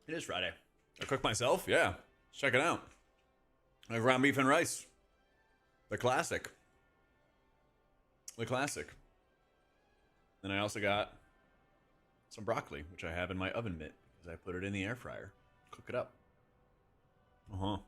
It is Friday. I cook myself? Yeah. Check it out. I have ground beef and rice. The classic. The classic. Then I also got some broccoli, which I have in my oven mitt because I put it in the air fryer. Cook it up. Uh-huh.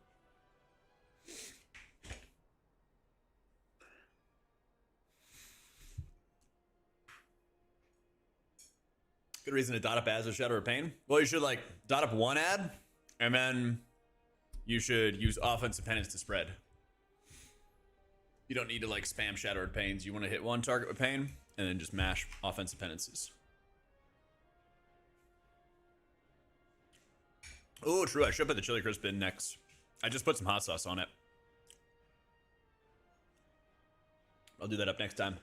Good reason to dot up ads with Shadow of Pain. Well, you should like dot up one ad, and then you should use offensive penance to spread. You don't need to like spam Shadow of Pains. You want to hit one target with pain, and then just mash offensive penances. Oh, true. I should put the chili crisp in next. I just put some hot sauce on it. I'll do that up next time.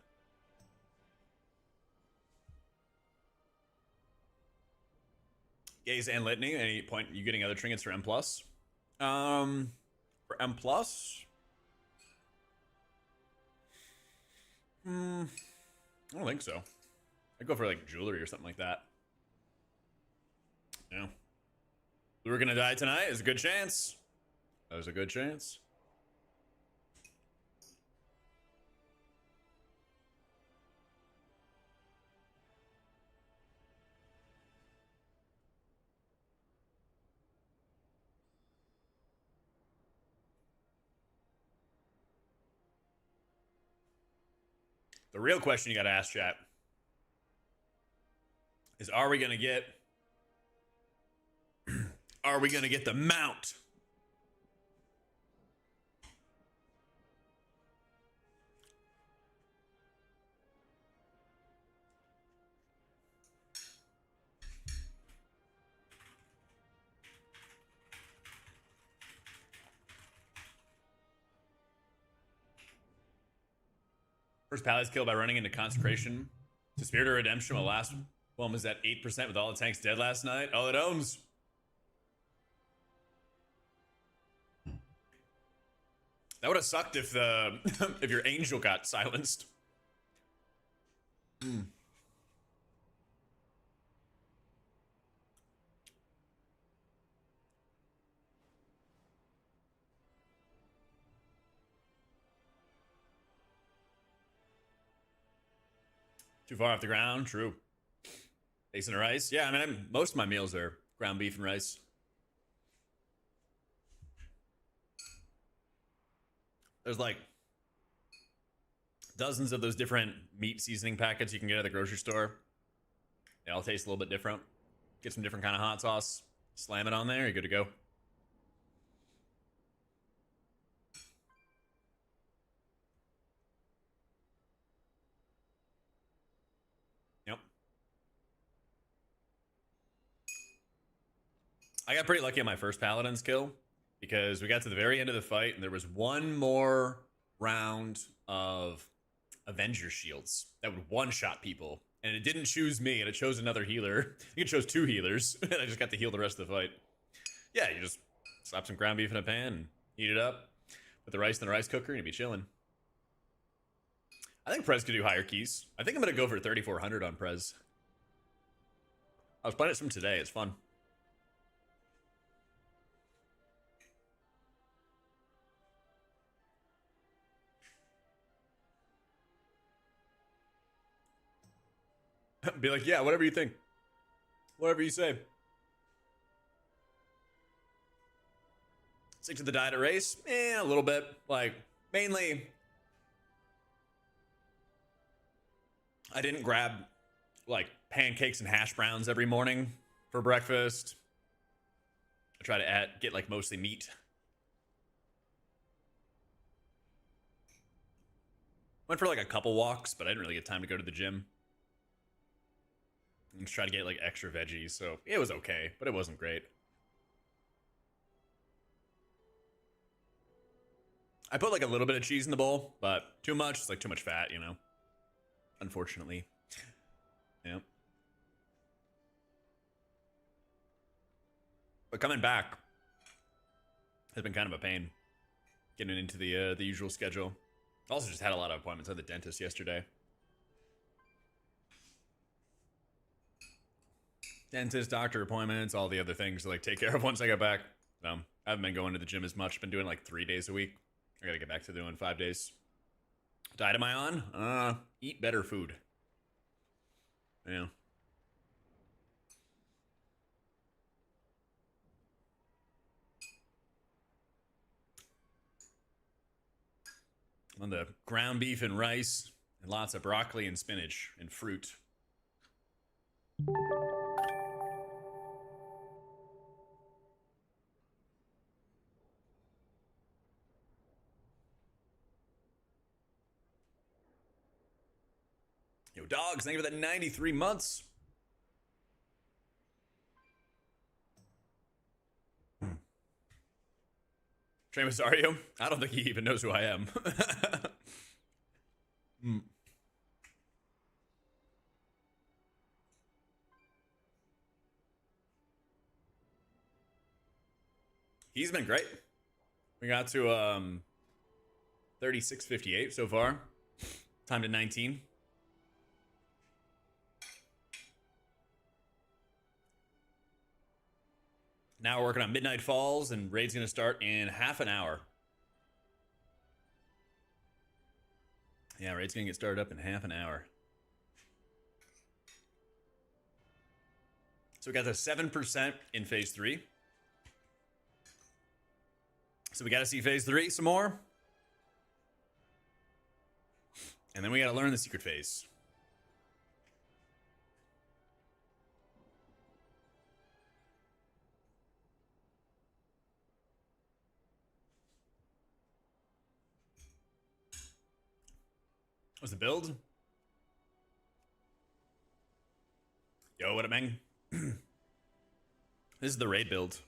Gaze and Litany. Any point you getting other trinkets for M+? For M+? I don't think so. I'd go for like jewelry or something like that. Yeah. We're gonna die tonight. There's a good chance. There's a good chance. The real question you gotta ask, chat, is are we gonna get the mount? First pallet's killed by running into Consecration to Spirit of Redemption. The last one was at 8% with all the tanks dead last night. Oh, it owns. That would have sucked if the if your angel got silenced. Too far off the ground, true. Bacon and rice. Yeah, I mean, most of my meals are ground beef and rice. There's like dozens of those different meat seasoning packets you can get at the grocery store. They all taste a little bit different. Get some different kind of hot sauce, slam it on there, you're good to go. Yep. I got pretty lucky on my first Paladin's kill because we got to the very end of the fight and there was one more round of Avenger shields that would one-shot people, and it didn't choose me, and it chose another healer. It chose two healers, and I just got to heal the rest of the fight. Yeah, you just slap some ground beef in a pan and heat it up with the rice in the rice cooker, and you'd be chilling. I think Prez could do higher keys. I think I'm gonna go for 3,400 on Prez. I was playing it from today. It's fun. Be like, yeah, whatever you think. Whatever you say. Stick to the diet at race? A little bit. Like, mainly, I didn't grab, like, pancakes and hash browns every morning for breakfast. I try to get, like, mostly meat. Went for, like, a couple walks, but I didn't really get time to go to the gym. And just try to get, like, extra veggies, so it was okay, but it wasn't great. I put like a little bit of cheese in the bowl, but too much, it's like too much fat, you know? Unfortunately. Yeah. But coming back has been kind of a pain. Getting into the usual schedule. Also just had a lot of appointments at the dentist yesterday. Dentist, doctor appointments, all the other things to like take care of once I get back. So I haven't been going to the gym as much. Been doing like 3 days a week. I gotta get back to doing 5 days. Diet am I on? Eat better food. Yeah. On the ground beef and rice, and lots of broccoli and spinach and fruit. Yo, dogs, thank you for that 93 months. Trey Masario? I don't think he even knows who I am. He's been great. We got to 36:58 so far. Time to 19. Now we're working on Midnight Falls, and raid's gonna start in half an hour. Yeah, raid's gonna get started up in half an hour. So we got the 7% in phase 3. So we gotta see phase 3 some more. And then we gotta learn the secret phase. What's the build? Yo, what up, Meng? This is the raid build.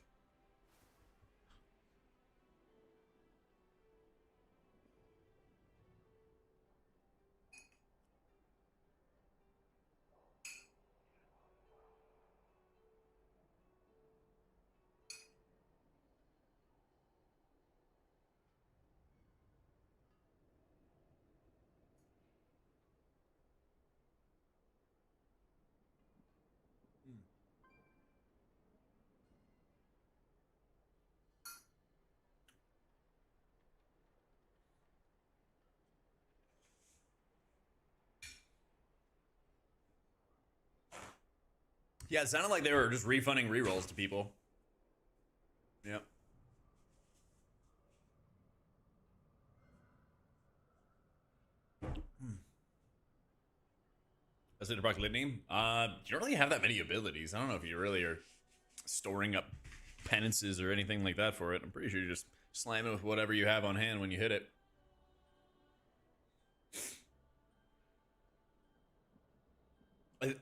Yeah, it sounded like they were just refunding rerolls to people. Yep. That's it, Brock Litany. You don't really have that many abilities. I don't know if you really are storing up penances or anything like that for it. I'm pretty sure you just slam it with whatever you have on hand when you hit it.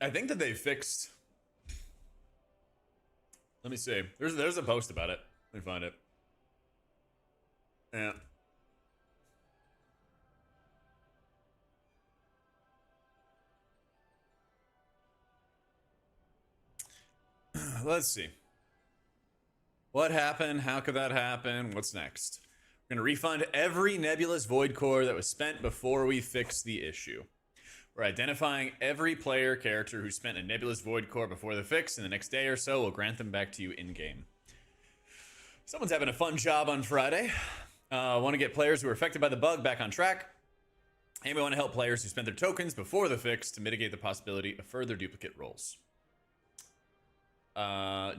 I think that they fixed... Let me see. There's a post about it. Let me find it. Yeah. Let's see. What happened? How could that happen? What's next? We're going to refund every Nebulous Void Core that was spent before we fix the issue. We're identifying every player character who spent a Nebulous Void Core before the fix, and the next day or so we'll grant them back to you in-game. Someone's having a fun job on Friday. Want to get players who were affected by the bug back on track. And we want to help players who spent their tokens before the fix to mitigate the possibility of further duplicate rolls.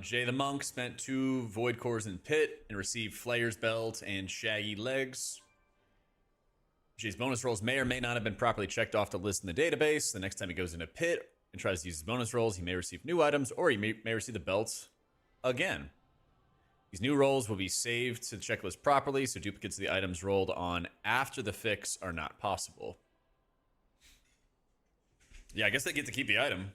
Jay the Monk spent 2 Void Cores in Pit and received Flayer's Belt and Shaggy Legs. Jay's bonus rolls may or may not have been properly checked off the list in the database. The next time he goes into Pit and tries to use his bonus rolls, he may receive new items, or he may receive the belts again. These new rolls will be saved to the checklist properly, so duplicates of the items rolled on after the fix are not possible. Yeah, I guess they get to keep the item.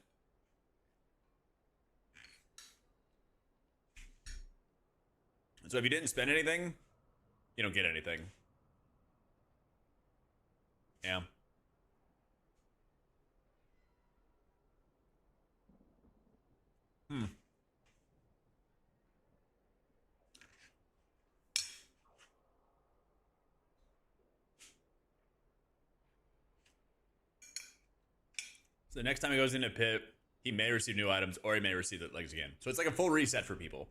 So if you didn't spend anything, you don't get anything. Yeah. So the next time he goes into Pit, he may receive new items, or he may receive the legs again. So it's like a full reset for people.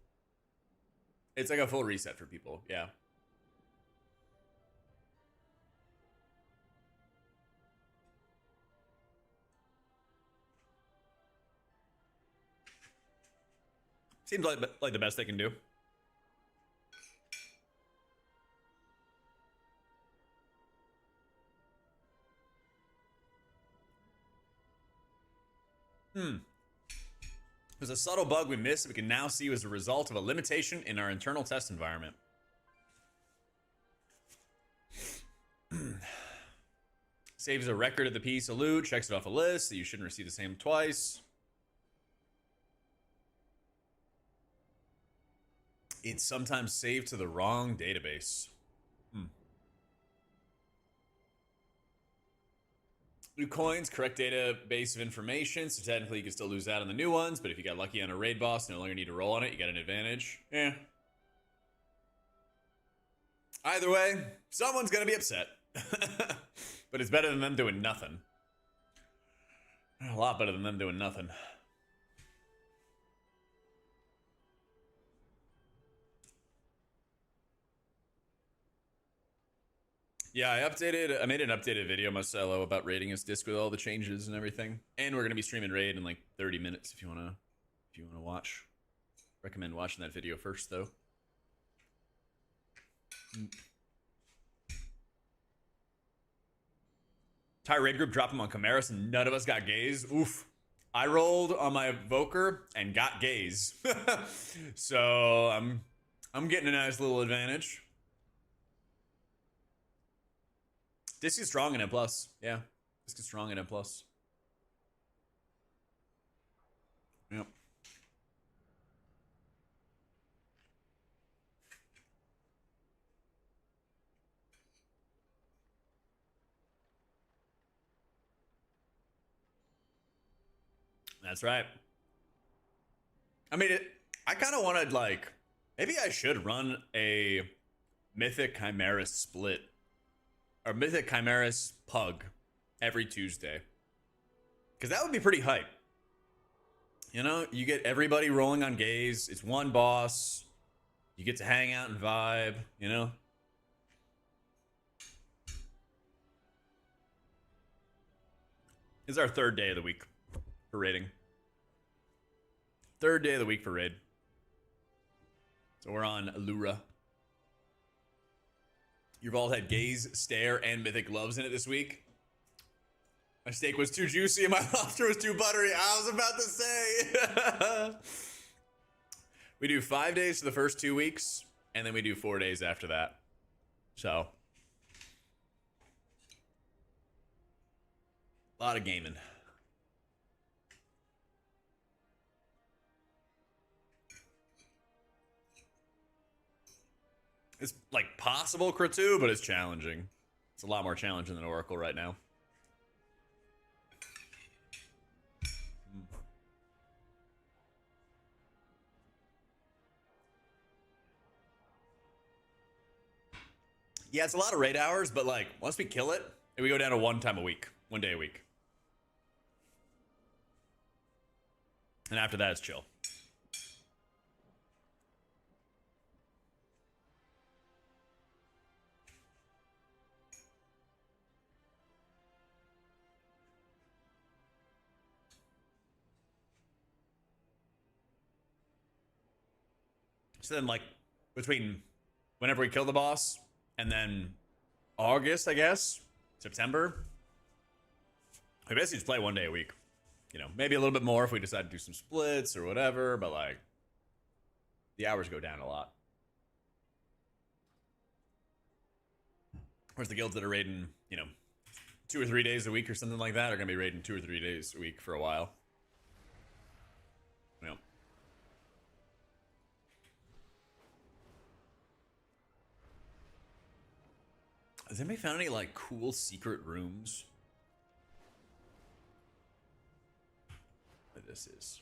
It's like a full reset for people, yeah. Seems like the best they can do. There's a subtle bug we missed that we can now see as a result of a limitation in our internal test environment. Saves a record of the piece of loot, checks it off a list that you shouldn't receive the same twice. It's sometimes saved to the wrong database. New coins, correct database of information, so technically you can still lose out on the new ones, but if you got lucky on a raid boss, no longer need to roll on it, you got an advantage. Yeah. Either way, someone's gonna be upset. But it's better than them doing nothing. A lot better than them doing nothing. Yeah, I made an updated video myself about raiding his disc with all the changes and everything. And we're gonna be streaming raid in like 30 minutes if you wanna watch. Recommend watching that video first though. Entire raid group dropped him on Chimeras and none of us got gaze. Oof. I rolled on my Evoker and got gaze. So I'm getting a nice little advantage. Disc is strong in M+. Yeah. Disc is strong in M+. Yep. That's right. I mean, I kind of wanted, like, maybe I should run a Mythic Chimeras split. Or Mythic Chimeras Pug every Tuesday. Because that would be pretty hype. You know, you get everybody rolling on gaze. It's one boss. You get to hang out and vibe, you know? This is our 3rd day of the week for raiding. 3rd day of the week for raid. So we're on Lura. Your vault had gaze, stare, and mythic gloves in it this week. My steak was too juicy and my lobster was too buttery. I was about to say. We do 5 days for the first 2 weeks, and then we do 4 days after that. So, a lot of gaming. It's like possible Kratu, but it's challenging. It's a lot more challenging than Oracle right now. Yeah, it's a lot of raid hours, but like once we kill it, we go down to 1 day a week. And after that, it's chill. So then, like, between whenever we kill the boss and then August, I guess, September, we basically just play 1 day a week. You know, maybe a little bit more if we decide to do some splits or whatever, but like, the hours go down a lot. Whereas the guilds that are raiding, you know, 2 or 3 days a week or something like that are going to be raiding 2 or 3 days a week for a while. You know. Has anybody found any, like, cool secret rooms? What this is.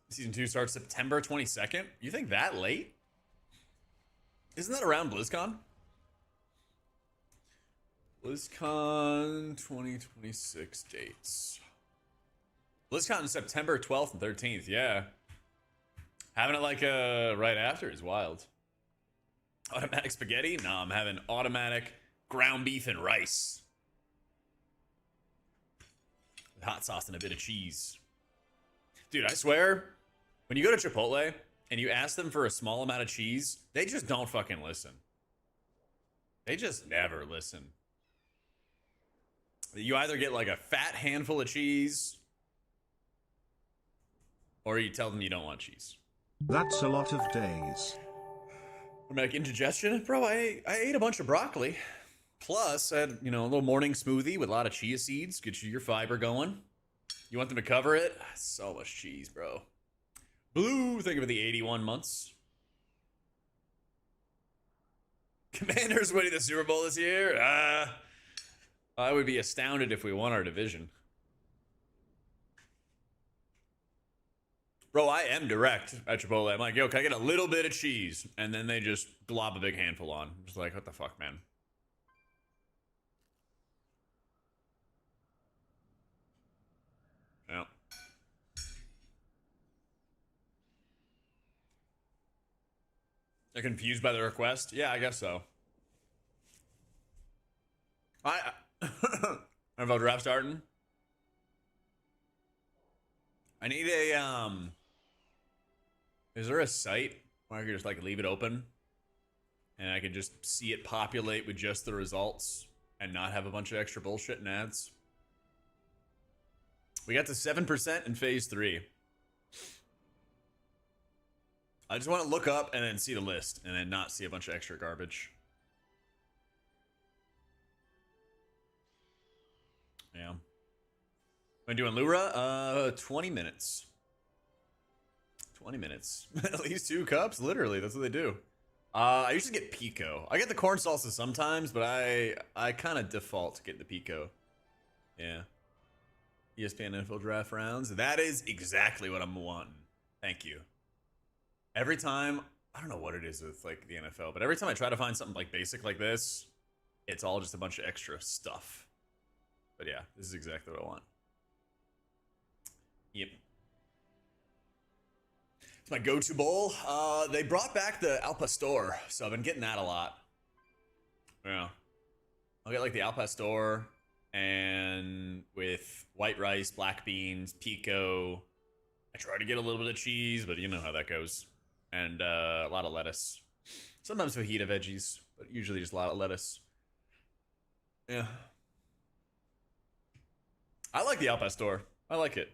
Season 2 starts September 22nd? You think that late? Isn't that around BlizzCon? BlizzCon 2026 dates. BlizzCon September 12th and 13th, yeah. Having it like right after is wild. Automatic spaghetti? No, I'm having automatic ground beef and rice. With hot sauce and a bit of cheese. Dude, I swear, when you go to Chipotle and you ask them for a small amount of cheese, they just don't fucking listen. They just never listen. You either get like a fat handful of cheese, or you tell them you don't want cheese. That's a lot of days. I'm like, indigestion? Bro, I ate a bunch of broccoli. Plus, I had, you know, a little morning smoothie with a lot of chia seeds. Get your fiber going. You want them to cover it? So much cheese, bro. Blue, think of the 81 months. Commanders winning the Super Bowl this year? I would be astounded if we won our division. Bro, I am direct at Chipotle. I'm like, yo, can I get a little bit of cheese? And then they just glob a big handful on. I'm just like, what the fuck, man? Yeah. They're confused by the request? Yeah, I guess so. I don't know, draft starting. I need a, is there a site where I could just like leave it open and I could just see it populate with just the results and not have a bunch of extra bullshit and ads? We got to 7% in phase 3. I just want to look up and then see the list and then not see a bunch of extra garbage. Yeah. Am I doing Lura? 20 minutes. 20 minutes. At least 2 cups? Literally, that's what they do. I usually get Pico. I get the corn salsa sometimes, but I kind of default to get the Pico. Yeah. ESPN NFL draft rounds. That is exactly what I'm wanting. Thank you. Every time, I don't know what it is with like the NFL, but every time I try to find something like basic like this, it's all just a bunch of extra stuff. But yeah, this is exactly what I want. Yep. It's my go-to bowl. They brought back the Al Pastor, so I've been getting that a lot. Yeah. I'll get like the Al Pastor and with white rice, black beans, pico. I try to get a little bit of cheese, but you know how that goes. And a lot of lettuce. Sometimes fajita veggies, but usually just a lot of lettuce. Yeah. I like the Al Pastor. I like it.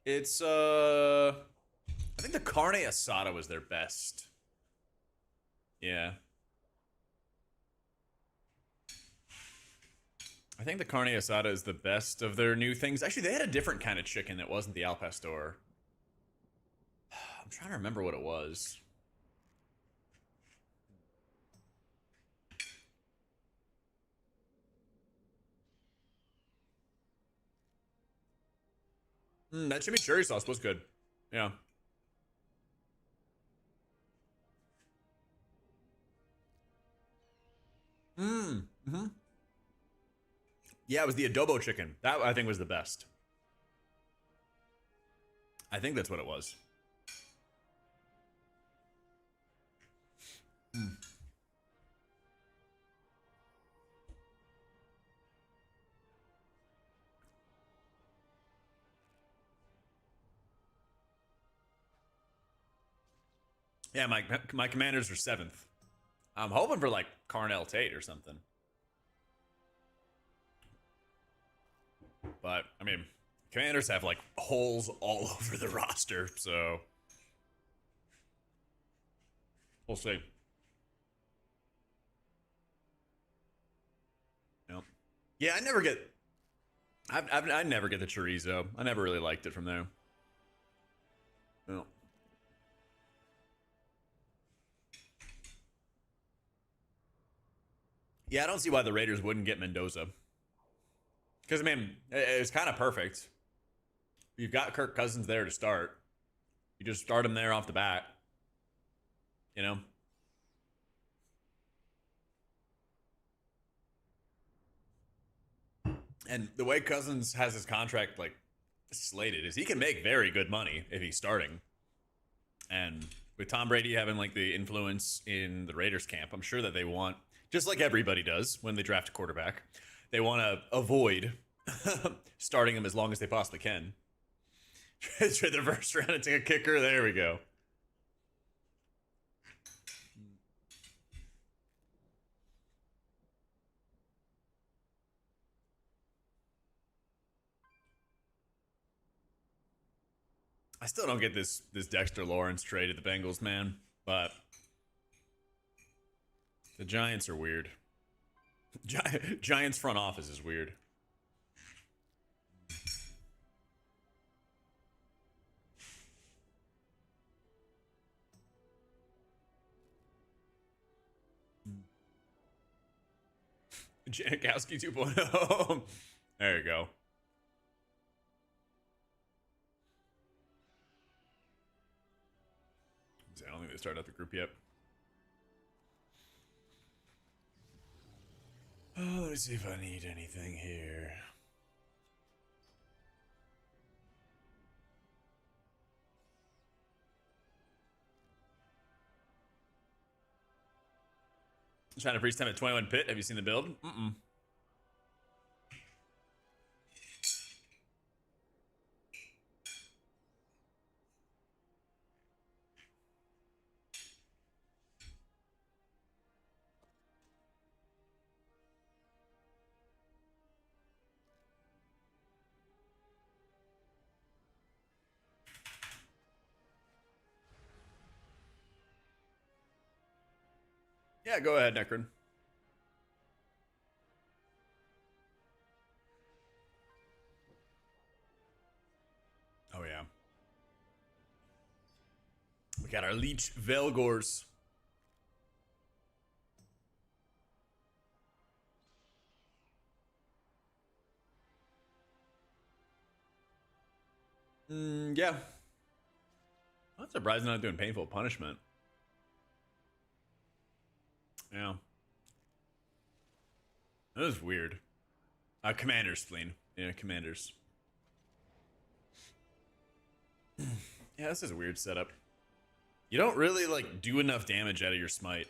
It's, I think the carne asada was their best. Yeah. I think the carne asada is the best of their new things. Actually, they had a different kind of chicken that wasn't the Al Pastor. I'm trying to remember what it was. That chimichurri sauce was good. Yeah. Mm-hmm. Yeah, it was the adobo chicken. That, I think, was the best. I think that's what it was. Yeah, my commanders are 7th. I'm hoping for like Carnell Tate or something. But I mean, commanders have like holes all over the roster, so we'll see. Yep. Yeah, I never get. I never get the chorizo. I never really liked it from there. No. Yeah, I don't see why the Raiders wouldn't get Mendoza. Because, I mean, it's kind of perfect. You've got Kirk Cousins there to start. You just start him there off the bat. You know? And the way Cousins has his contract, like, slated is he can make very good money if he's starting. And with Tom Brady having, like, the influence in the Raiders camp, I'm sure that they want, just like everybody does when they draft a quarterback, they want to avoid starting him as long as they possibly can. Trade the first round and take a kicker. There we go. I still don't get this Dexter Lawrence trade at the Bengals, man. But the Giants are weird. Giants front office is weird. Janikowski 2.0. There you go. I don't think they started out the group yet. Oh, let me see if I need anything here. Trying to freeze time at 21 pit. Have you seen the build? Mm-mm. Yeah, go ahead, Necron. Oh, yeah. We got our Leech Velgors. Yeah. I'm surprised they're not doing painful punishment. Yeah. That was weird. Commander's spleen. Yeah, commanders. Yeah, this is a weird setup. You don't really, like, do enough damage out of your smite.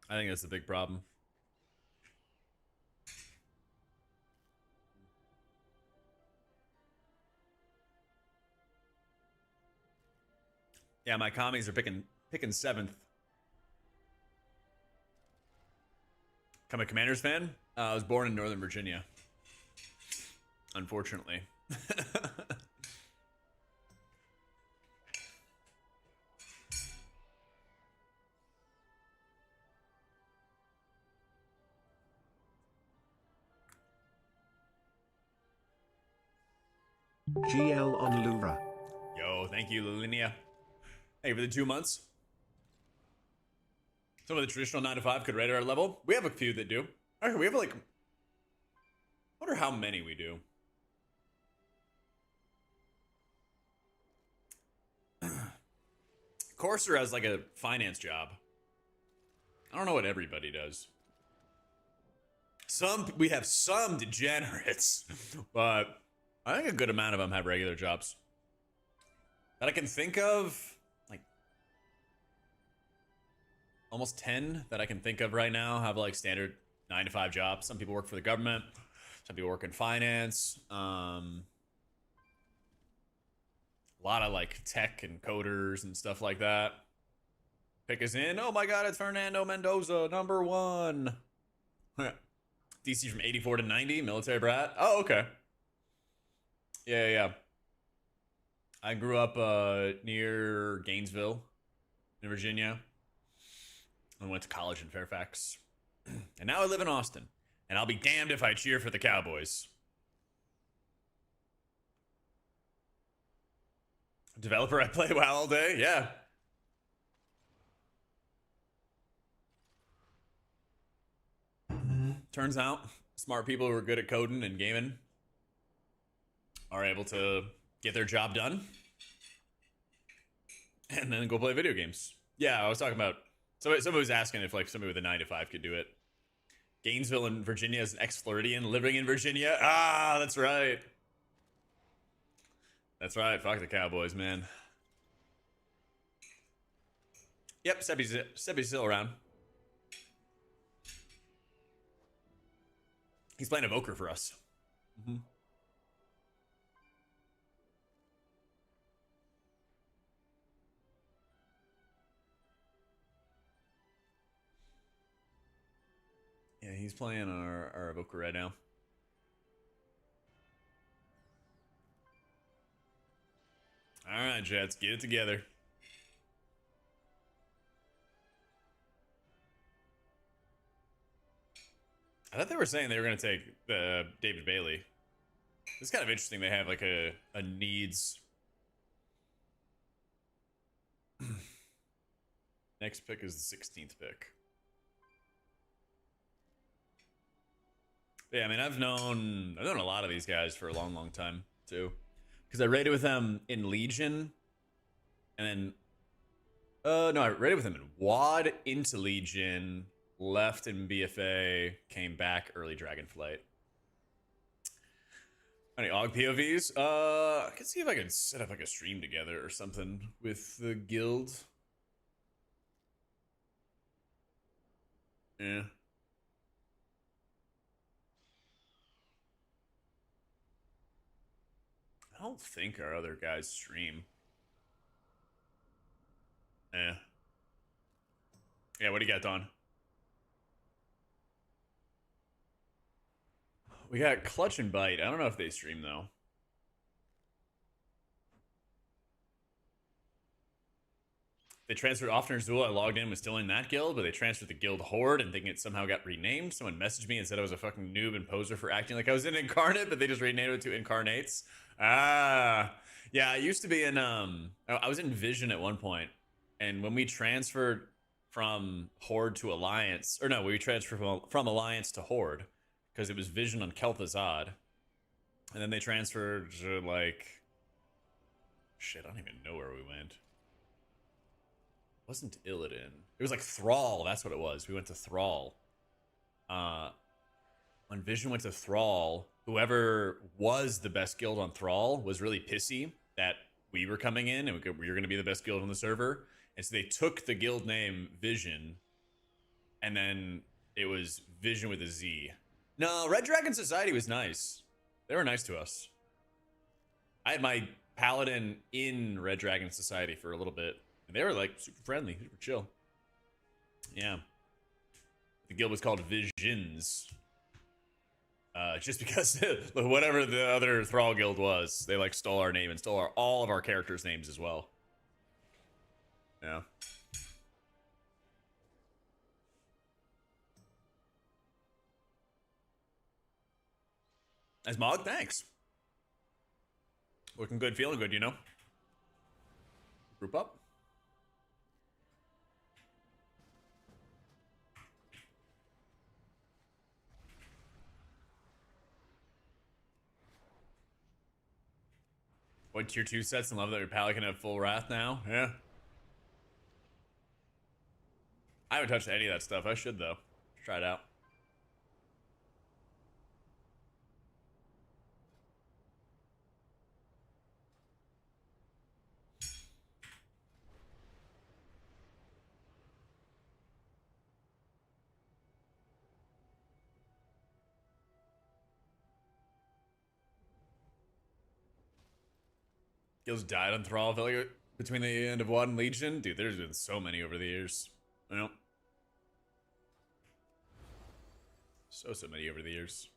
I think that's the big problem. Yeah, my commies are picking 7th. I'm a Commanders fan. I was born in Northern Virginia. Unfortunately. GL on Lura. Yo, thank you, Lilinia. Hey, for the 2 months. Some of the traditional 9 to 5 could rate at our level. We have a few that do. Actually, we have like, I wonder how many we do. Courser has like a finance job. I don't know what everybody does. We have some degenerates, but I think a good amount of them have regular jobs. That I can think of, like, almost 10 that I can think of right now have like standard 9 to 5 jobs. Some people work for the government. Some people work in finance. A lot of like tech and coders and stuff like that. pick is in. Oh my god, it's Fernando Mendoza, #1. DC from 84 to 90, military brat. Oh, okay. Yeah. I grew up near Gainesville in Virginia. I went to college in Fairfax. And now I live in Austin. And I'll be damned if I cheer for the Cowboys. Developer, I play WoW all day. Yeah. Turns out, smart people who are good at coding and gaming are able to get their job done and then go play video games. Yeah, I was talking about somebody was asking if like somebody with a 9 to 5 could do it. Gainesville in Virginia is an ex-Floridian living in Virginia. Ah, that's right. That's right. Fuck the Cowboys, man. Yep, Sebby's still around. He's playing Evoker for us. Mm-hmm. Yeah, he's playing our Evoker right now. All right, Jets, get it together. I thought they were saying they were going to take David Bailey. It's kind of interesting they have like a needs. Next pick is the 16th pick. But yeah, I mean, I've known a lot of these guys for a long time too, because I raided with them in Legion, and then no, I raided with them in WoD into Legion, left in BFA, came back early Dragonflight. Any AUG POVs? I can see if I can set up like a stream together or something with the guild. Yeah. I don't think our other guys stream. Yeah. Yeah, what do you got, Don? We got Clutch and Bite. I don't know if they stream, though. They transferred Offner's Duel. I logged in, was still in that guild, but they transferred the guild Horde and thinking it somehow got renamed. Someone messaged me and said I was a fucking noob and poser for acting like I was in Incarnate, but they just renamed it to Incarnates. Ah. Yeah, I used to be in, I was in Vision at one point, and when we transferred from Horde to Alliance, or no, we transferred from Alliance to Horde, because it was Vision on Kel'Thuzad, and then they transferred to, like, shit, I don't even know where we went. It wasn't Illidan. It was like Thrall, that's what it was. We went to Thrall. When Vision went to Thrall, whoever was the best guild on Thrall was really pissy that we were coming in and we were going to be the best guild on the server. And so they took the guild name Vision, and then it was Vision with a Z. No, Red Dragon Society was nice. They were nice to us. I had my paladin in Red Dragon Society for a little bit, and they were like super friendly, super chill. Yeah. The guild was called Visions. Just because whatever the other Thrall guild was, they like stole our name and stole all of our characters' names as well. Yeah. As Mog, thanks. Looking good, feeling good, you know? Group up. What, tier 2 sets and love that your pal can have full wrath now? Yeah. I haven't touched any of that stuff. I should, though. Try it out. Gills died on Thrall. I feel like Between the end of WoD and Legion, dude, there's been so many over the years. You know? So many over the years.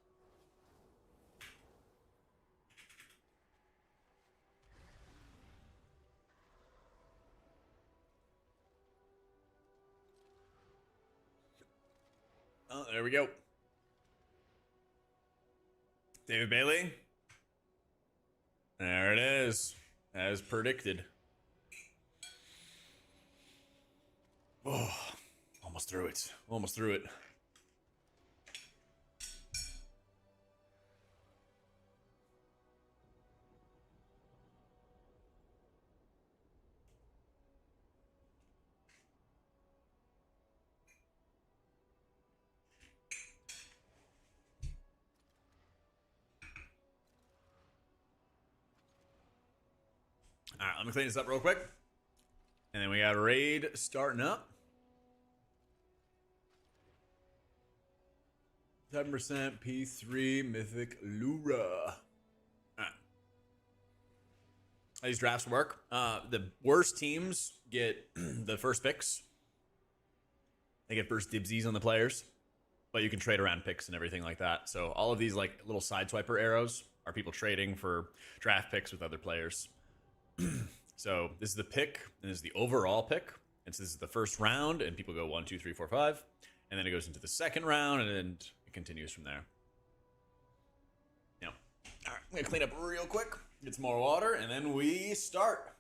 Oh, there we go. David Bailey. There it is. As predicted. Oh, almost through it. Almost through it. All right, let me clean this up real quick. And then we got raid starting up. 7% P3 Mythic Lura. All right. How these drafts work. The worst teams get the first picks. They get first dibsies on the players. But you can trade around picks and everything like that. So all of these like little side swiper arrows are people trading for draft picks with other players. So this is the pick, and this is the overall pick. And so this is the first round, and people go 1, 2, 3, 4, 5. And then it goes into the second round, and then it continues from there. Now, all right, I'm going to clean up real quick, get some more water, and then we start.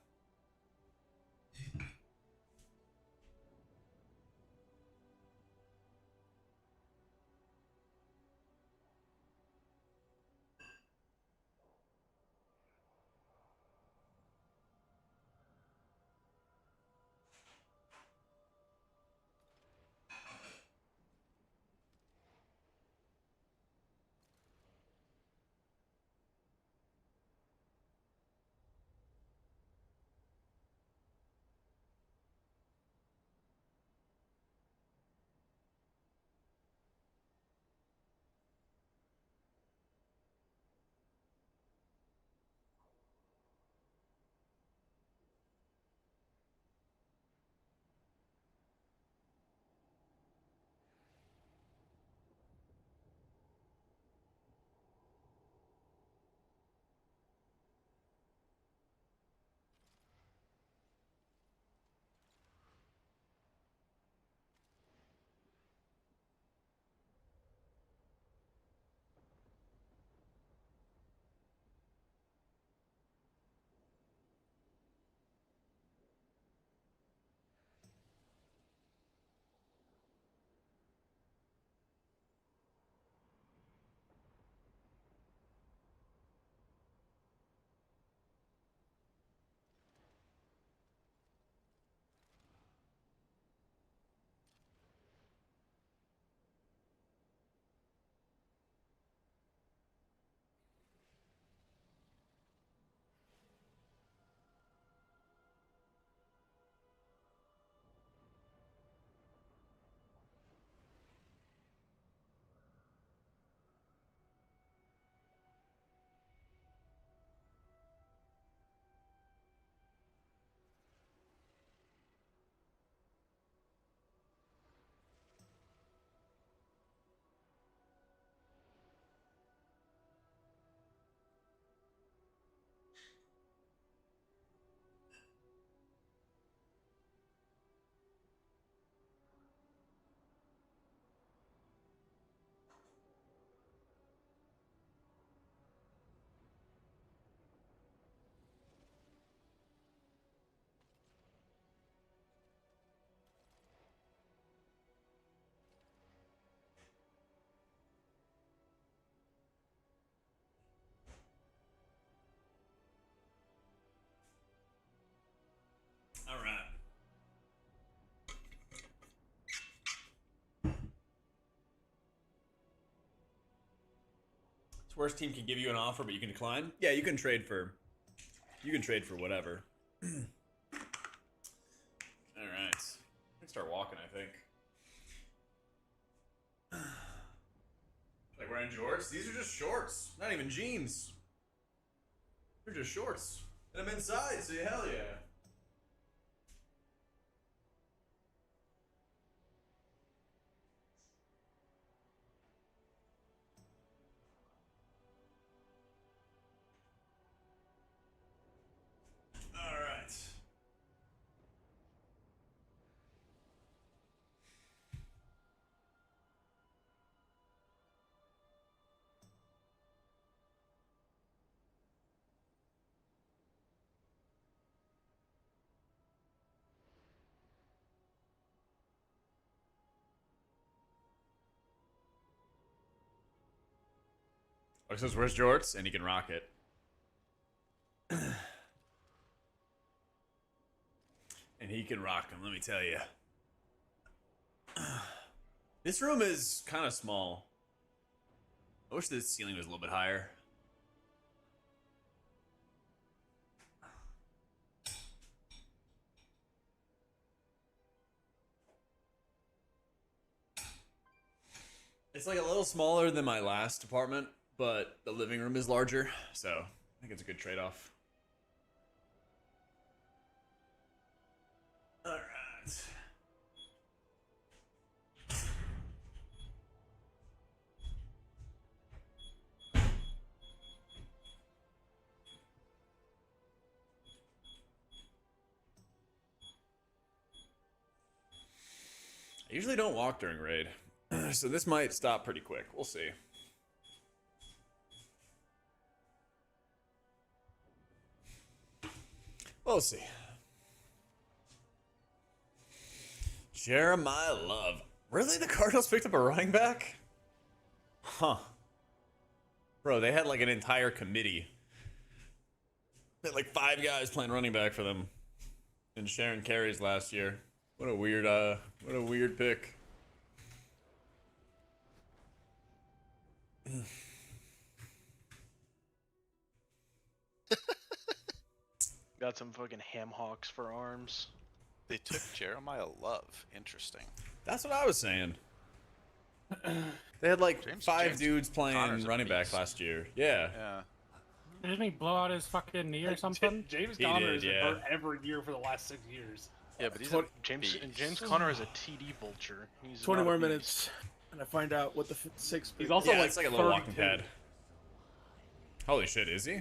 All right. This worst team can give you an offer, but you can decline. Yeah, you can trade for whatever. All right. I can start walking, I think. Like wearing shorts? These are just shorts. Not even jeans. They're just shorts. And I'm inside, so hell yeah. Looks says, where's Jorts? And he can rock it. And he can rock him, let me tell you. This room is kind of small. I wish the ceiling was a little bit higher. It's like a little smaller than my last apartment, but the living room is larger, so I think it's a good trade-off. All right. I usually don't walk during raid, so this might stop pretty quick. We'll see. We'll see. Jeremiah Love. Really? The Cardinals picked up a running back? Huh. Bro, they had like an entire committee. They had like 5 guys playing running back for them. And sharing carries last year. What a weird pick. Got some fucking ham hocks for arms. They took Jeremiah Love. Interesting. That's what I was saying. They had like James 5 dudes playing Connor's a running back beast. last year. Yeah. Yeah. Didn't he blow out his fucking knee or something? James He Conner did, has been yeah. hurt every year for the last 6 years. Yeah, but he's James Conner is a TD vulture. He's 20 not a more beast. minutes, and I find out what the 6. He's also Yeah, like, it's like a little walking 32. pad. Holy shit, is he?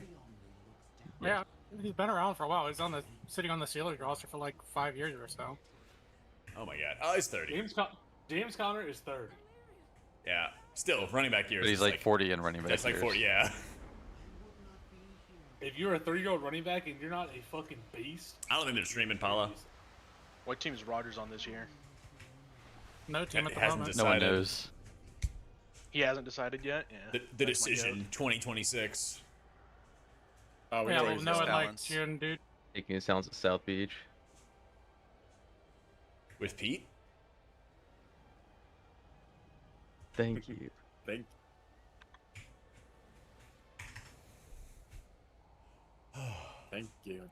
Yeah, he's been around for a while. He's sitting on the Steelers roster for like 5 years or so. Oh my god. Oh, he's 30. James Conner is 3rd. Yeah. Still, running back years. But he's is like 40 in running back That's like years. 40, yeah. If you're a 30-year-old running back and you're not a fucking beast, I don't think they're streaming Paula. What team is Rodgers on this year? No team at the Hasn't moment. No one decided. knows. He hasn't decided yet. Yeah. The that's my decision, guess. 2026. Oh, we Yeah, know we'll he's know in like talents. June, dude. Taking his sounds at South Beach. With Pete? Thank you. Thank you.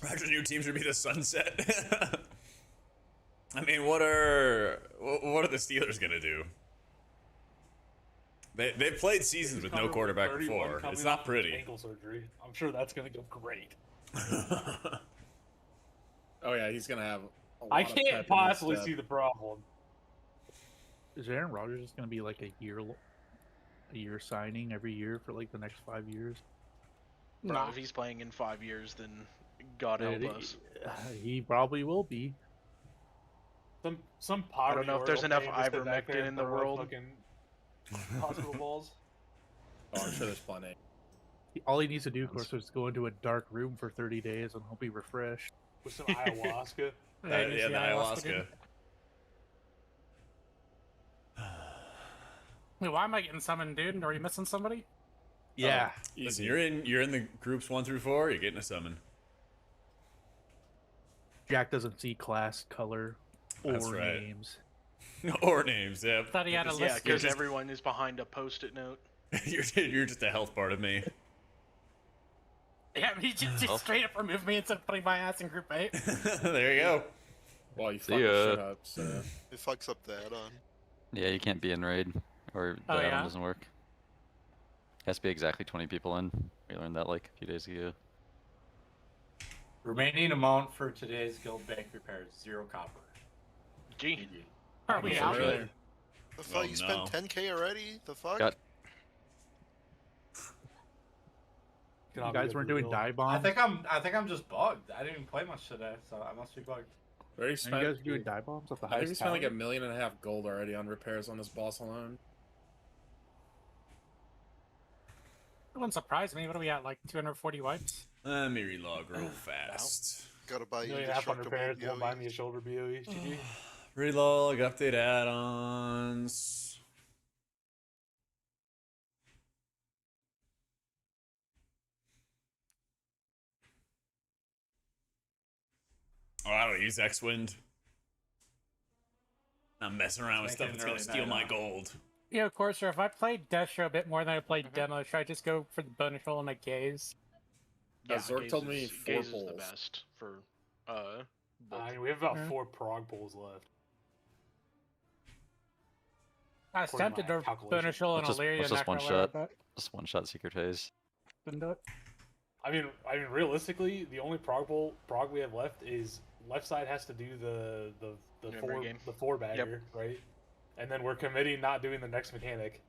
Roger's new team should be the Sunset. I mean, what are the Steelers gonna do? They've played seasons with no Conner quarterback 31 before. coming It's not off pretty. Ankle surgery. I'm sure that's gonna go great. Oh yeah, he's gonna have. I can't possibly see the problem. Is Aaron Rodgers just going to be like a year signing every year for like the next 5 years? Bro, Nah. if he's playing in 5 years, then God help us. He probably will be. Some poverty. I don't know if there's enough orphan just to back ivermectin there in the throw world. fucking hospital balls. Oh, I'm sure there's plenty. All he needs to do, of course, is go into a dark room for 30 days and he'll be refreshed. With some ayahuasca. Yeah, Yeah, the ayahuasca. Wait, why am I getting summoned, dude? Are you missing somebody? Yeah. Listen, you're in the groups 1 through 4. You're getting a summon. Jack doesn't see class, color, or That's right. names. Or names. Yeah. Thought he had a Yeah, list. because everyone is behind a post-it note. You're just a health part of me. Yeah, he just straight up removed me instead of putting my ass in group 8. There you go. Well, you See fucked ya. the shit up. So. It fucks up the add-on. Yeah, you can't be in raid, or the Oh, add-on yeah? doesn't work. Has to be exactly 20 people in. We learned that like a few days ago. Remaining amount for today's guild bank repairs, 0 copper. Gee. Are we out Really? there? The fuck? Oh, You spent no. 10K already? The fuck? Got You guys weren't doing die bomb? I think I'm just bugged. I didn't even play much today, so I must be bugged. Where you And spent? you guys are doing die bombs at the I think we highest spent like talent? $1.5 million gold already on repairs on this boss alone. It wouldn't surprise me. What are we at? Like 240 wipes? Let me relog real fast. Gotta buy you Million half on indestructible repairs, won't buy BOEs. me a shoulder BOE. GG. Relog, update add-ons. Oh, I don't use X-Wind. I'm messing around with stuff that's gonna steal my gold. Yeah, of course, sir. If I played Destro a bit more than I played Demo, should I just go for the bonus roll and a gaze? Yeah, Zork told me 4 Gaze is the pulls. best for I mean, we have about Yeah. 4 prog pulls left. I was According to tempted my to calculation. bonus roll and Let's Illyria just one Necrolayer, shot. but Just one shot secret phase. didn't do it. I mean, realistically, the only prog we have left is left side has to do the Memory four game. bagger, right? And then we're committing not doing the next mechanic,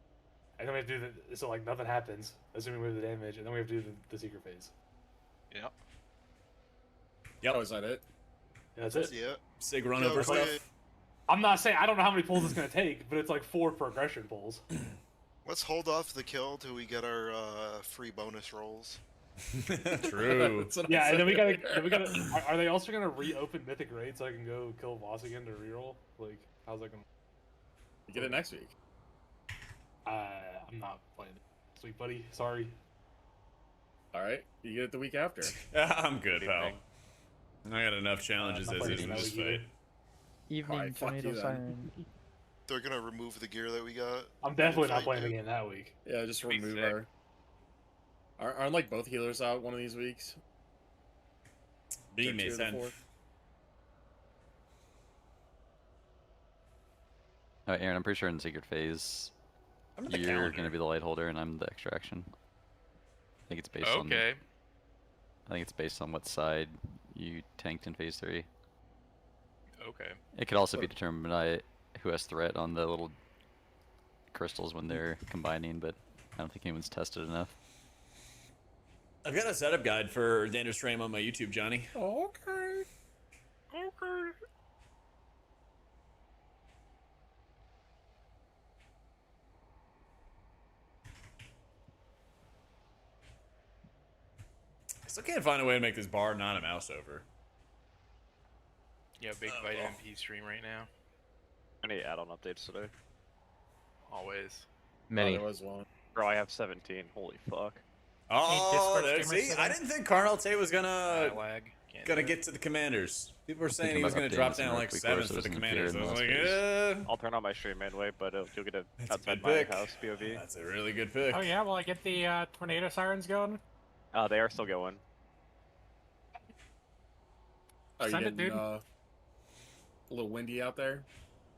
and then we have to do the so like nothing happens, assuming we have the damage, and then we have to do the secret phase. Yep. Yep. Oh, is that it? And that's it. Yeah. Sig run Go over play stuff. it. I'm not saying I don't know how many pulls it's gonna take, but it's like 4 progression pulls. Let's hold off the kill till we get our free bonus rolls. True. That's what I Yeah, and then we said. gotta. Are they also gonna reopen Mythic Raid so I can go kill Voss again to reroll? Like, how's that gonna? You get it next week. I'm not playing it. Sweet buddy, sorry. All right, you get it the week after. I'm good, pal. I got enough challenges I'm as not is in playing this that week fight. Evening Alright, fuck tornado you then. siren. They're gonna remove the gear that we got. I'm definitely not Fight playing you. again that week. Yeah, just Be remove sick. our. Aren't like both healers out one of these weeks? Being Or made 2 of the sense. 4? Alright, Aaron, I'm pretty sure in secret phase, I'm in the you're calendar. gonna be the light holder and I'm the extraction. I think it's based on. Okay. I think it's based on what side you tanked in phase 3. Okay. It could also be determined by who has threat on the little crystals when they're combining, but I don't think anyone's tested enough. I've got a setup guide for Dangerous Frame on my YouTube, Johnny. Okay. Okay. I still can't find a way to make this bar not a mouse over. Yeah, big Vita MP stream right now. Any add-on updates today? Always. Oh, there was one. Bro, I have 17. Holy fuck. Oh, Discord there, streamers see, today? I didn't think Carnal Tate was gonna Lag. Can't gonna do it. get to the commanders. People were saying Thinking he was about gonna updating drop some down real like quick 7th courses for the and commanders. I compare was in like, the last I'll turn on my stream anyway, but you'll get it That's a outside good my pick. house, POV. That's a really good pick. Oh yeah, will I get the tornado sirens going? They are still going. Are you Send it, getting dude. a little windy out there?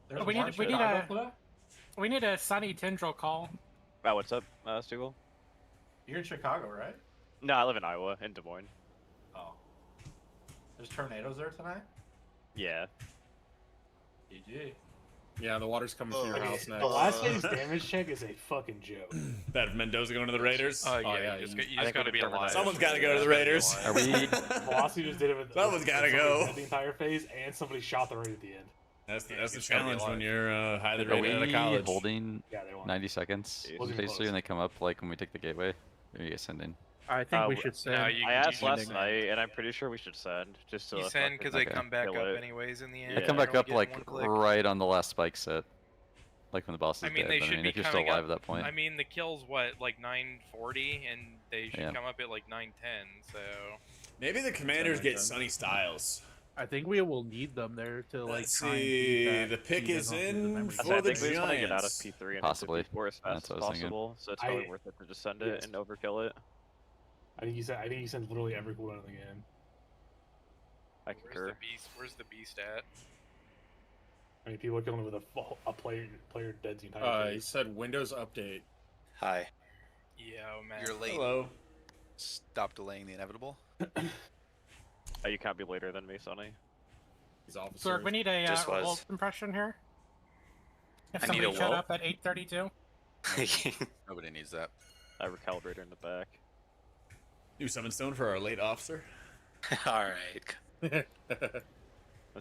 There's We a need bunch of Chicago we need a sunny tendril call. Oh, what's up, Stugel? You're in Chicago, right? No, I live in Iowa, in Des Moines. Oh. There's tornadoes there tonight? Yeah. GG. Yeah, the water's coming through your house next. The last day's damage check is a fucking joke. That Mendoza going to the Raiders. Yeah, yeah, you just, you- you just gotta be alive. Someone's got to go to the Raiders. Are we? Velocity just did it with Someone's gotta with go. somebody The entire phase, and somebody shot the raid at the end. That's the you just challenge gotta be when alive. you're highly Are rated out of we college. holding Yeah, they won. 90 seconds Wasn't in phase 3 close. and they come up like when we take the gateway? Or are you guys sending? I think we w- should send. no, you- I asked you last send. night, and I'm pretty sure we should send. Just to You let send because they Okay. come back kill up it. anyways in the end. Yeah. They come They're back only up getting like one click. right on the last spike set. Like when the boss is I mean, dead. they But should I mean, be if you're still coming alive up. at that point. I mean, the kill's what, like 940, and they should Yeah. come up at like 910. So Maybe the commanders get Sunny Styles. I think we will need them there to like. Let's try and see, beat that the pick speed is on the in memory for I card. the think we just want to get out of Giants. P3 and Possibly. into P4 as fast That's as what I was thinking. possible, so it's probably I- worth it to just send it Yes. and overkill it. I think he sent literally every cooldown in the game. I where's concur. the beast? Where's the beast at? I mean, people are killing with a player dead the entire He phase. said Windows Update. Hi. Yeah, oh man. You're late. Hello. Stop delaying the inevitable. You can't be later than me, Sonny. He's officer. Sorg, we need a Just was. revolt impression here. If I need somebody a showed what? up at 8:32. Nobody needs that. I recalibrator in the back. New summon stone for our late officer. All right. This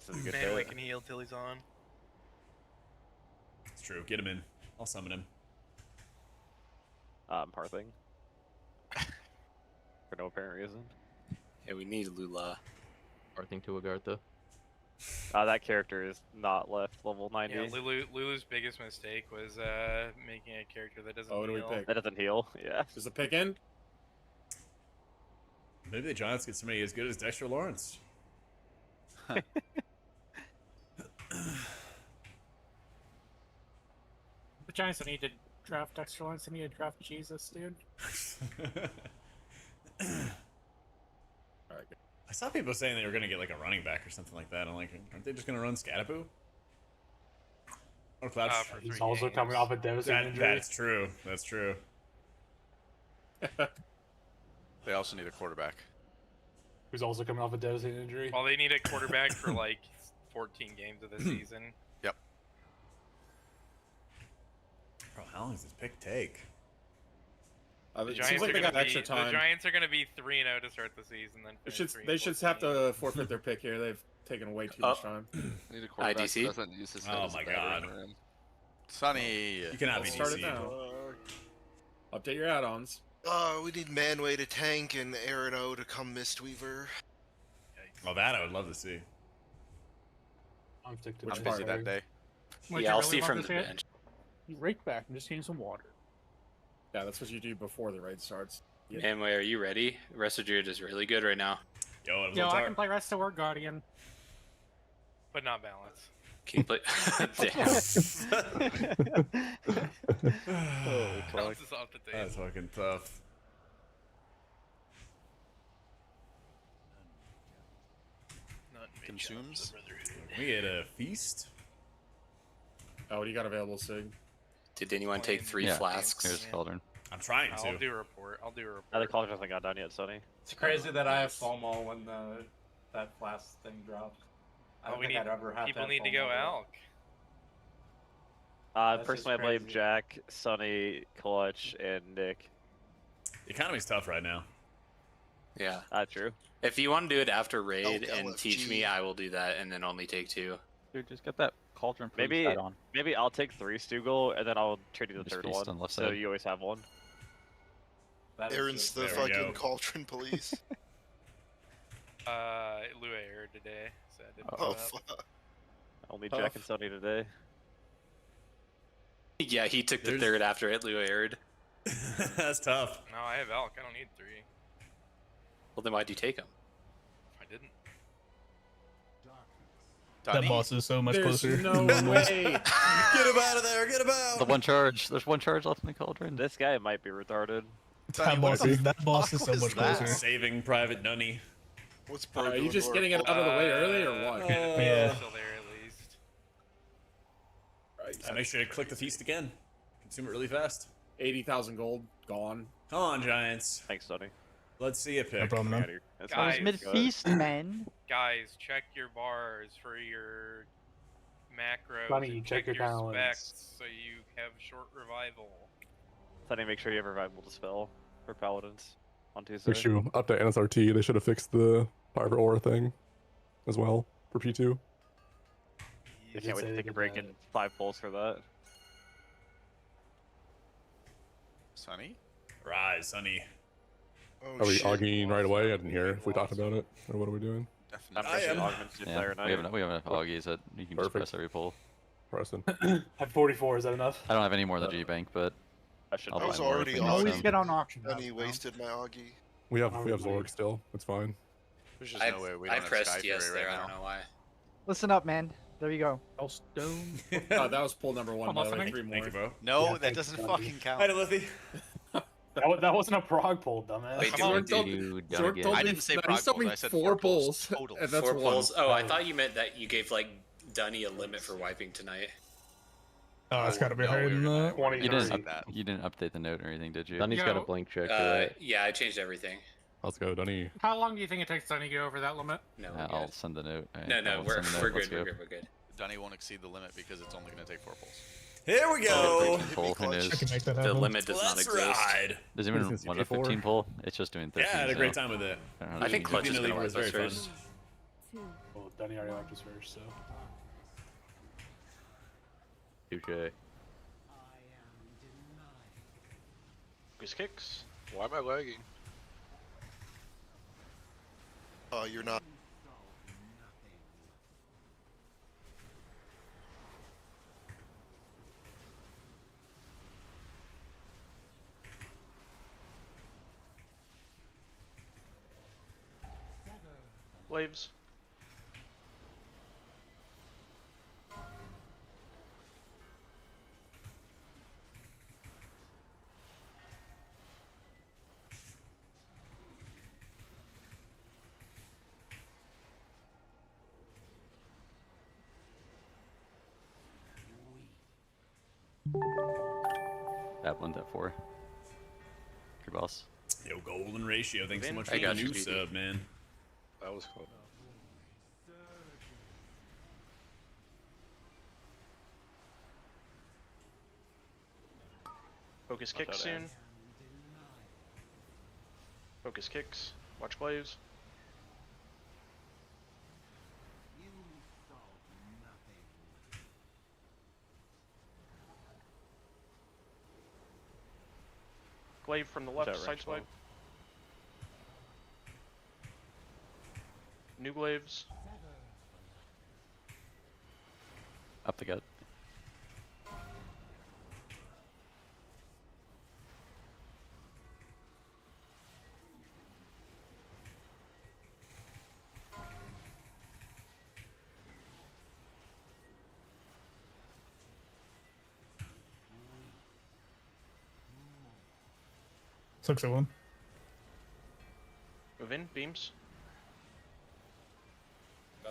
is a good Man, we hit. can heal till he's on. It's true. Get him in. I'll summon him. Parthing. For no apparent reason. Yeah, we need Lula. Parthing to Agartha. That character is not left level 90. Yeah, Lulu's biggest mistake was making a character that doesn't Oh, what do we heal. pick? That doesn't heal, yeah. Does the pick in? Maybe the Giants get somebody as good as Dexter Lawrence. The Giants need to draft extra lines. They need to draft Jesus, dude. I saw people saying they were gonna get like a running back or something like that. I'm like, aren't they just gonna run Scatapoo? Or Cloud? He's also coming off a devastating injury. That's true. That's true. They also need a quarterback. Who's also coming off a devastating injury. Well, they need a quarterback for like 14 games of the season. Yep. Bro, how long does this pick take? The It Giants, seems like are they gonna got be, extra time. the Giants are going to be 3-0 to start the season. Then They should have to forfeit their pick here. They've taken way too much time. Need a quarterback IDC? who doesn't use his head Oh as a my battering God. ram. Sonny. You cannot be Start it DC'd. now. Update your add-ons. We need Manway to tank and Aaron O to come Mistweaver. Well, that I would love to see. I'm stick to I'm busy that day. Would Yeah, you I'll really see love from to the see it? bench. You rake back and just need some water. Yeah, that's what you do before the raid starts. Manway, are you ready? Rest of Druid is really good right now. Yo, I can play Rest of War Guardian. But not balance. Can you play? Balance is off the table. That's fucking tough. Consumes. We get a feast. Oh, what do you got available, Sig? Did anyone take 3 flasks? Here's Cauldron. I'm trying to. I'll do a report. I'll do a report. The cauldron hasn't got done yet, Sonny. It's crazy that I have FOMO when that last thing dropped. I don't think I'd ever have people to need to go elk. That's Personally, I just blame crazy. Jack, Sonny, Clutch, and Nick. The economy's tough right now. Yeah. True. If you want to do it after raid Elk and teach LFG. me, I will do that and then only take 2. Dude, just get that Cauldron Maybe side on. maybe I'll take 3 Stugel, and then I'll trade you the Just third feast one, on left so side. you always have one. Aaron's the There we fucking go. cauldron police. Lua aired today, so I didn't Oh, put it up. fuck. Only Jack and Sonny today. Yeah, he took the third after it, Lua aired. That's tough. No, I have elk. I don't need 3. Well, then why'd you take him? I didn't. That boss is so much closer. No way. Get him out of there. Get him out. The one charge. There's one charge left in the Cauldron. This guy might be retarded. That boss is so much closer. Saving Private Dunny. What's Are you just getting it out of the way early or what? Yeah. Still there at least. I make sure to click the feast again. Consume it really fast. 80,000 gold gone. Come on, Giants. Thanks, Sonny. Let's see a pick. No problem, man. Guys, mid-feast, man. Guys, check your bars for your macros. Sonny, and check your talents. specs so you have short revival. Sonny, make sure you have revival dispel for paladins on Tuesday. Make sure you update NSRT. They should have fixed the Private Aura thing as well for P2. I can't wait to take a break in 5 pulls for that. Sonny? Rise, Sonny. Oh, Are we shit. augieing right away? I didn't hear if we talked about it. Or what are we doing? I'm I pressing am. augments to Yeah, Fire we have, Knight. we have enough Augies that you can just press every pull. Preston. I have 44. Is that enough? I don't have any more than G-Bank, but I should. I'll I was buy more if already we need on. some. Get on auction. And he wasted my Augie. We have Zorg still. It's fine. There's just no way we don't I have pressed Sky yes Fury there. right I now. don't know why. Listen up, man. There you go. Stone. Oh, that was pull number 1. By the way, Sonny. 3 more. Thank you, bro. No, Yeah, that thanks, doesn't Sonny. fucking count. Hi, Lithy. That wasn't a prog pull, dumbass. Wait, Come on, Dude, gotta Zorg get told I me- didn't say no, prog he told pulls, me I said 4 4 pulls. pulls total. And that's 4 one. pulls. Oh, I thought you meant that you gave like Dunny a limit for wiping tonight. Oh, it's gotta be No, higher we than were that. 20. You didn't, that. you didn't update the note or anything, did you? Dunny's got a blank check. Yeah, I changed everything. Let's go, Dunny. How long do you think it takes Sonny to get over that limit? No, I'll good. send the note. No, no, I'll we're send the note. we're Let's good. We're go. good. We're good. Dunny won't exceed the limit because it's only going to take 4 pulls. Here we go. Fifteen pull, who knows? I can make that The happen. limit does not Let's exist. ride. Does anyone This is want a 54? 15 pull? It's just doing 13. Yeah, I had a great so time with it. don't know. I think Clutch is Fifteen gonna was wipe us very fun. first. Well, Dunny already wiped us first, so. Touche. Goose kicks. Why am I lagging? Oh, you're not. Waves. That one's at 4. Your boss. Yo, golden ratio. Thanks so much for I the got you, new GD. sub, man. That was cool. Focus kicks out, soon. Aaron. Focus kicks. Watch glaives. Glaive from the left, out, side range swipe. New glaives. Up the gut. Looks at one. Move in, beams.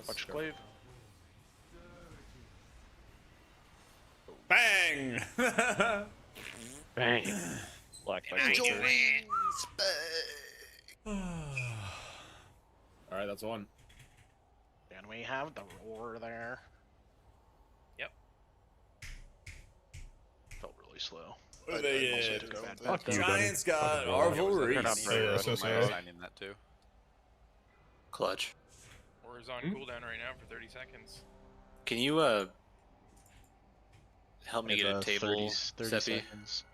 Watch glaive. Bang! Bang. Black Angel wings, Alright, that's one. And we have the roar there. Yep. Felt really slow. What do they Also get? took a bad Fuck bet. Giants got Arvel They're not Reese. very Yeah, good. so Might sorry. assign in that too. Clutch. Or is on cooldown right now for 30 seconds. Can you help me get a table, 30 Seppi? seconds.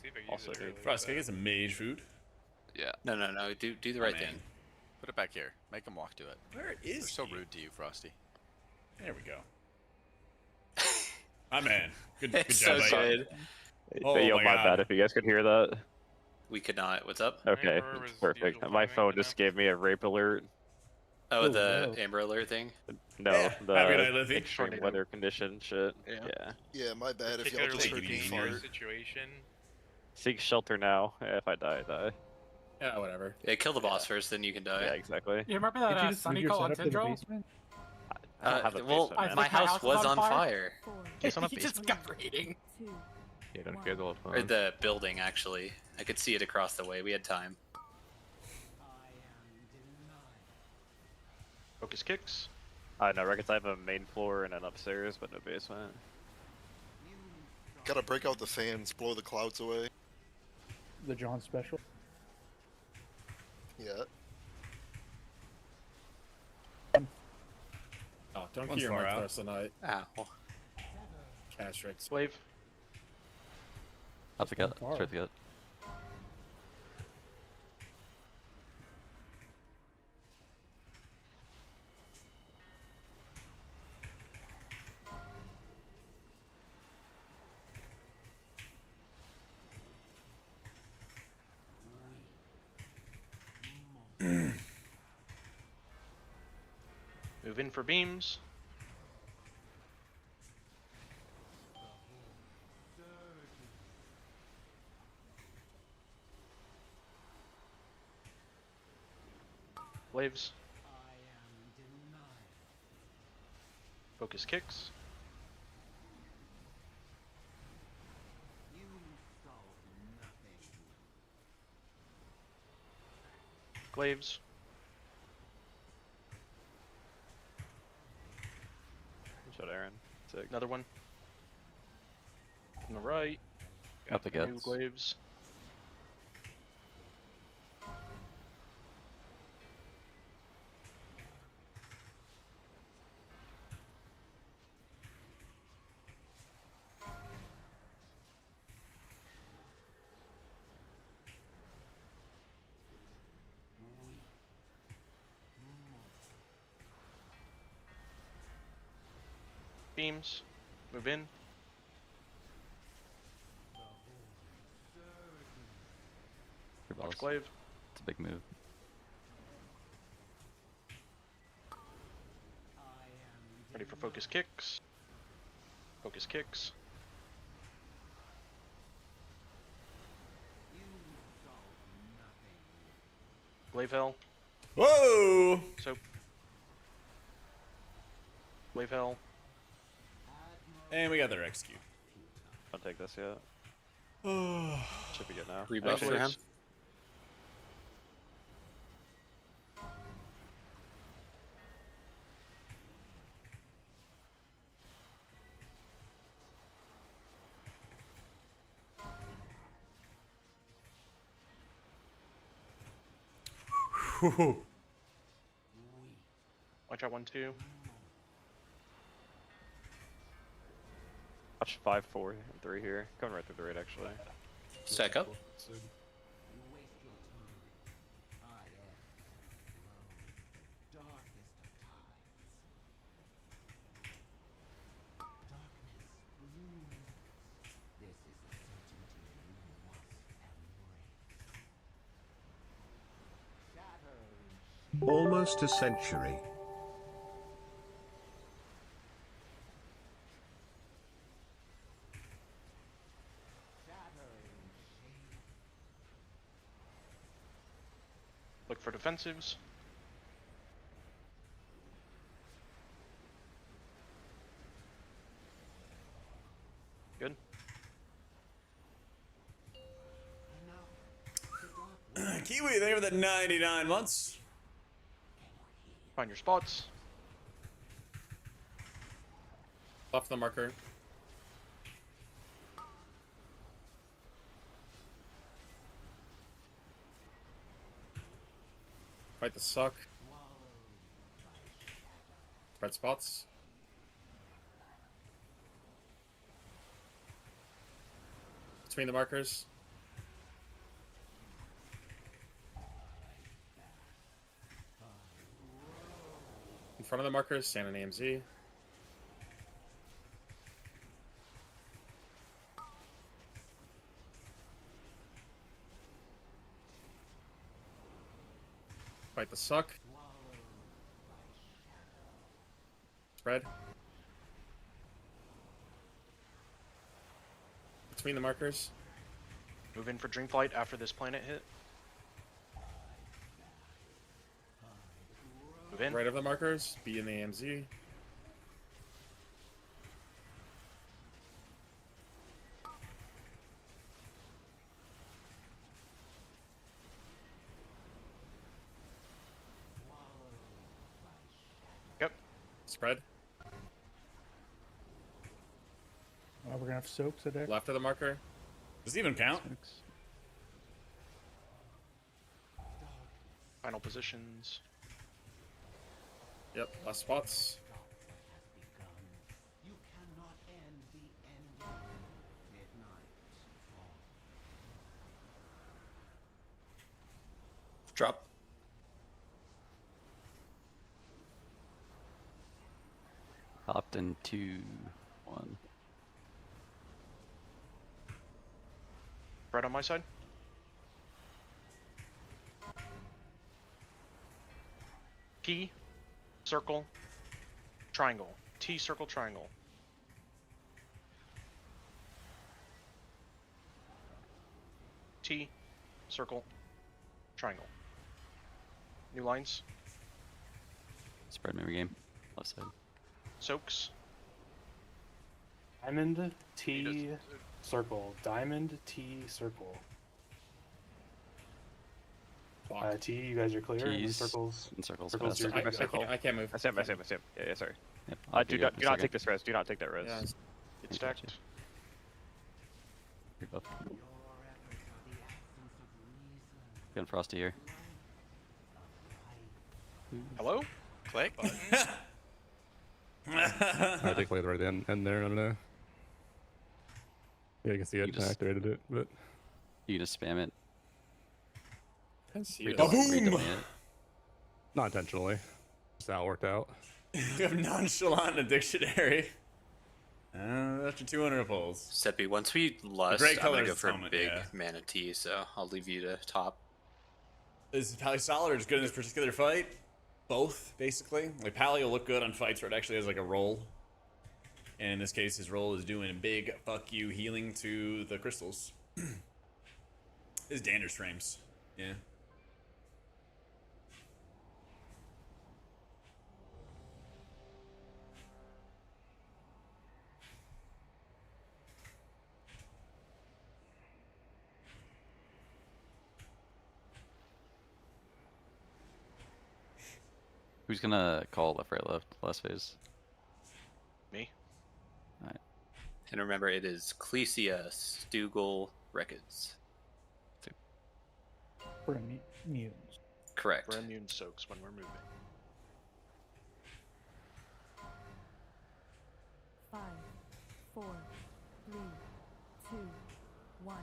See if I can Also, use it early. Frost, can I get some mage food? Yeah. No, do the right man. thing. Put it back here. Make them walk to it. Where They're is so he? rude to you, Frosty. There we go. My man. Good job, So buddy. good. Oh Yo, my my God. bad if you guys could hear that. We could not. What's up? Okay, Amber was perfect. diesel My farming, phone you just know? gave me a rape alert. Oh, Oh, the no. Amber Alert thing? No, Yeah. the Have a good night, Liffy. extreme weather condition shit. Yeah. Yeah, my bad if y'all Particularly just heard Take it me easy, fart. man. situation. Seek shelter now. If I die, I die. Yeah, whatever. Yeah, kill the boss first, then you can die. Yeah, exactly. You remember Did that you just Sunny move your call on setup to the Tindril? basement? I don't have a well, basement, man. my my house house was on fire. It's on a He just got raiding. You don't care the whole Or time. the building, actually. I could see it across the way. We had time. Focus kicks. No, reckons I have a main floor and an upstairs, but no basement. Gotta break out the fans, blow the clouds away. The John special. Yeah. Oh, don't One's key your far mic out. for us tonight. Ow. Castrix. Glaive. Up the gut. Far. Straight the gut. Move in for beams. Waves. Focus kicks. Glaives. Shut Aaron. Sick. Another one. On the right. Up the New guts. glaives. Beams. Move in. Your Watch boss. glaive. It's a big move. Ready for focus kicks. Focus kicks. Glaive hell. Whoa! Soap. Glaive hell. And we got their execute. Don't take this yet. Should be good now. Rebuff Actually, for him. Watch out 1-2. Watch 5, 4, and 3 here. Coming right through the raid actually. Stack up. Almost a century. Look for defensives. Good. Kiwi, thank you for the 99 months. Find your spots. Off the marker. Fight the suck. Spread spots. Between the markers. In front of the markers, stand an AMZ. Fight the suck. Spread. Between the markers. Move in for Dreamflight after this planet hit. Move in. Right of the markers, be in the AMZ. Yep. Spread. We're gonna have soaks today. Left of the marker. Does it even count? Final positions. Yep, last spots. Drop. Hopped in 2, 1. Right on my side. T, circle, triangle. T, circle, triangle. T, circle, triangle. New lines. Spread memory game. Left side. Soaks. Diamond T circle. Diamond T circle. T, you guys are clear. T's Circles. and circles Circles. faster. You're good. I can't move. I see him. Yeah, sorry. Yep, I'll Do be up not, in a second. take this res. Do not take that res. Yeah. Get stacked. Rebuff. Gun Frosty here. Hello? Click. I think played right at the end there. I don't know. Yeah, I can see You it. just- I activated it, but You can just spam it. I see Read it. delete it. not intentionally. Just how it worked out. You have nonchalant and dictionary. After 200 pulls. Seppi, once we lust, gray I'm color gonna is go for helmet, big yeah. mana T, so I'll leave you to top. Is Pally solid or just good in this particular fight? Both, basically. Like, Pally will look good on fights where it actually has like a roll. And in this case, his roll is doing a big fuck you healing to the crystals. His Danders frames. Yeah. Who's gonna call left, right, left last phase? Me. Alright. And remember, it is Clecia, Stugel, Records. For mutants. Correct. We're immune soaks when we're moving. 5, 4, 3, 2, 1.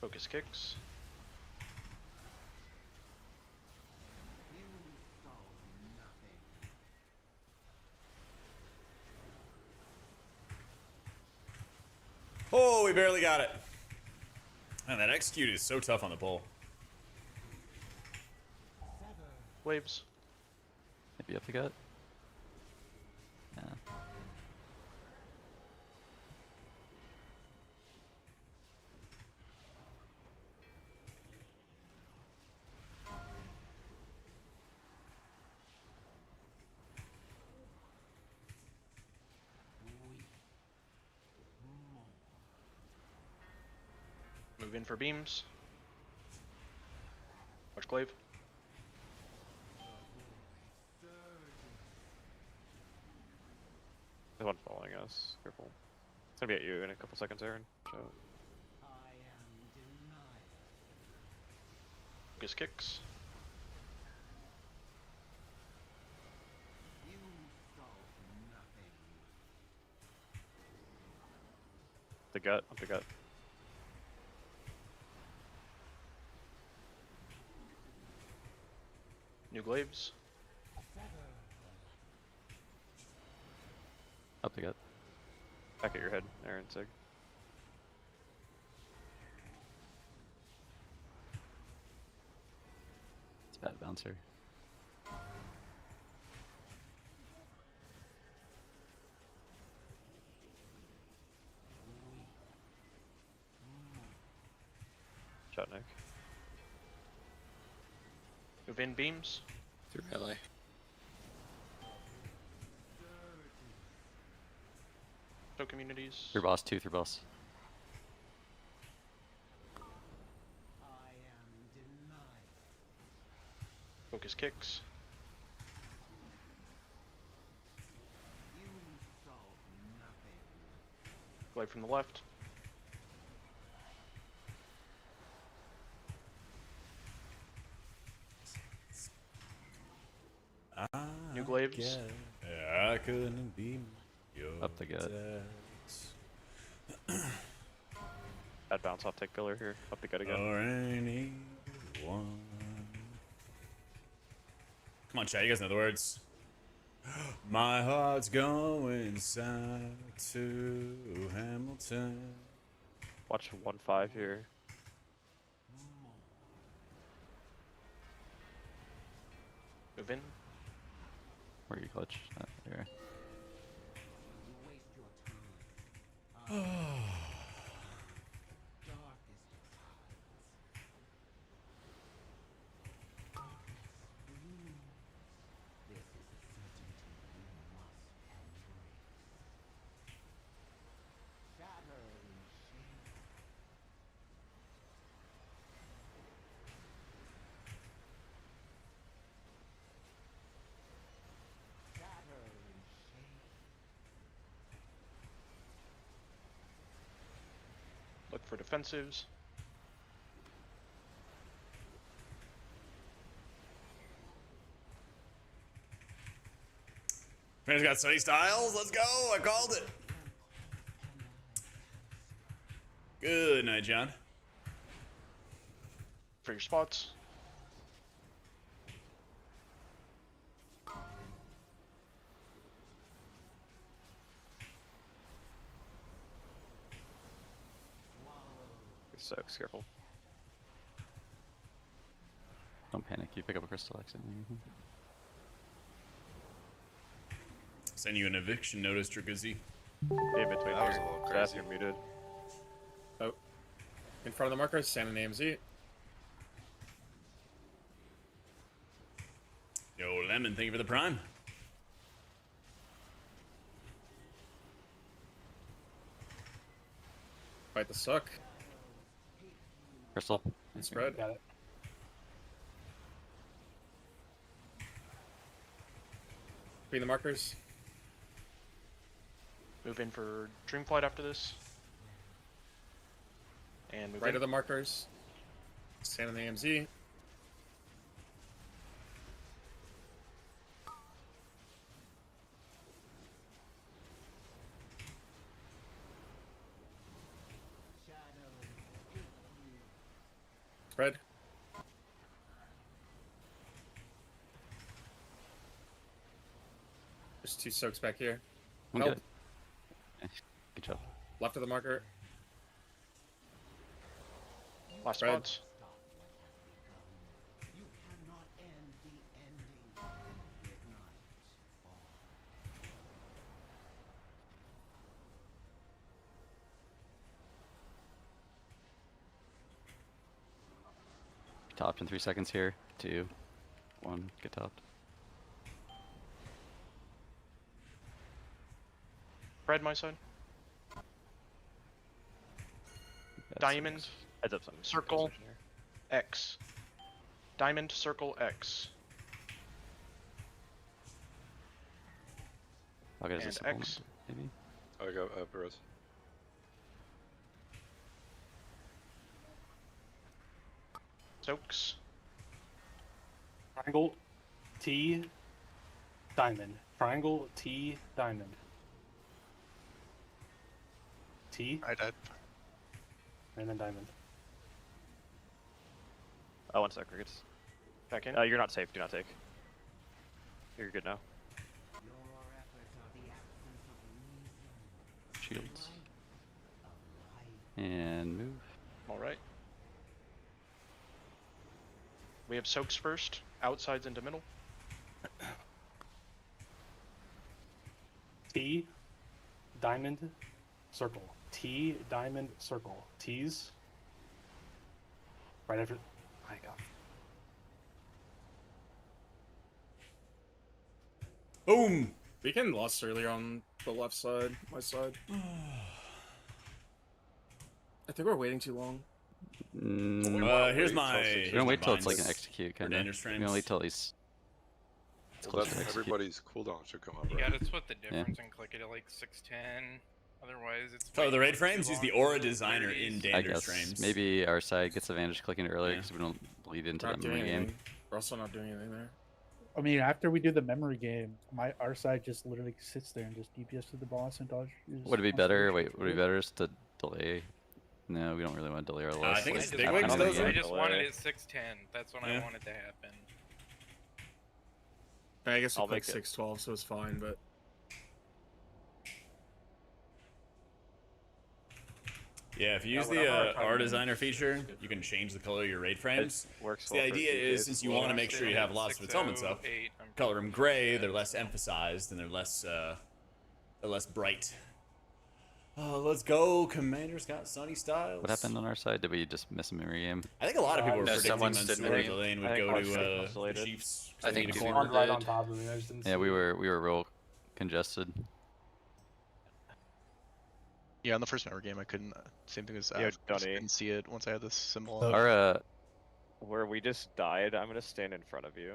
Focus kicks. Oh, we barely got it. Man, that execute is so tough on the pole. Waves. Maybe up the gut? Yeah. Move in for beams. Watch glaive. There's one following us. Careful. It's gonna be at you in a couple seconds, Aaron. So. Focus kicks. The gut. Up the gut. New glaives. Up the gut. Back at your head, Aaron. Sig. It's a bad bouncer. Shot Nick. Move in beams. Through melee. No communities. Through boss, 2 through boss. Focus kicks. Glaive from the left. New glaives. I couldn't be your Up the gut. Bad bounce off take pillar here. Up the gut again. Or anyone. Come on, chat. You guys know the words. My heart's going south to Hamilton. Watch 1-5 here. Move in. Where are you clutch? There. Look for defensives. Man's got Sunny Styles. Let's go. I called it. Good night, John. For your spots. Sucks, careful. Don't panic, you pick up a crystal exit. Send you an eviction notice, Draguzzi. Hey, between That was here. a little Staff, crazy. you're muted. Oh. In front of the marker, stand in AMZ. Yo, Lemon, thank you for the prime. Fight the suck. Crystal. And spread. Got it. Between the markers. Move in for Dreamflight after this. And move Right in. of the markers. Stand on the AMZ. Spread. There's 2 soaks back here. I'm Help. good. Good job. Left of the marker. Last Spread. spots. Topped in 3 seconds here. 2, 1, get topped. Fred, my side. Diamond. Heads up, Circle. X. Diamond, circle, X. I'll get And a supplement, X. maybe. I got Burrows. Soaks. Triangle, T, diamond. Triangle, T, diamond. T. I died. And then diamond. Oh, 1 sec, Crickets. Back in. You're not safe. Do not take. You're good now. Shields. And move. Alright. We have soaks first. Outsides into middle. T, diamond, circle. T, diamond, circle. T's. Right after. My God. Boom! Beacon lost earlier on the left side, my side. I think we're waiting too long. Here's my. We're gonna wait till it's like an execute kind of. Dangerous We're gonna wait till he's. Well, close to that's, execute. everybody's cooldown should come up. You Right? gotta split the difference and click it at like 610. Otherwise, it's. For the way raid too frames, use long. the aura designer in I dangerous guess frames. maybe our side gets advantage clicking it earlier because we don't bleed into We're that not doing memory anything. game. We're also not doing anything there. I mean, after we do the memory game, our side just literally sits there and just DPS to the boss and dodge. Would it be better? Wait, would it be better just to delay? No, we don't really want to delay our list. I think like, it's I Big just, Wigs wanted, does I it? just wanted it 610. That's when Yeah. I wanted to happen. I guess we I'll click make it. 612, so it's fine, but Yeah, if you use whatever our the time R is, designer it's feature, good. you can change the color of your raid frames. Works So well the for idea PK is, as since you well. want to make sure you have lots of atonement stuff, 608, I'm color them gray. They're less emphasized and they're less bright. Oh, let's go! Commander's got Sunny Styles. What happened on our side? Did we just miss a memory game? I think a lot of people were No, predicting someone Mansoor stood Miriam. Lane would I think go ours to stayed the isolated. Chiefs. I think Maybe Corn do- Right on did. top of me. I just didn't Yeah, see we it. were real congested. Yeah, on the first memory game, I couldn't. Same thing as Yo, Av, just Donnie. couldn't see it once I had this symbol. Our Where we just died, I'm gonna stand in front of you.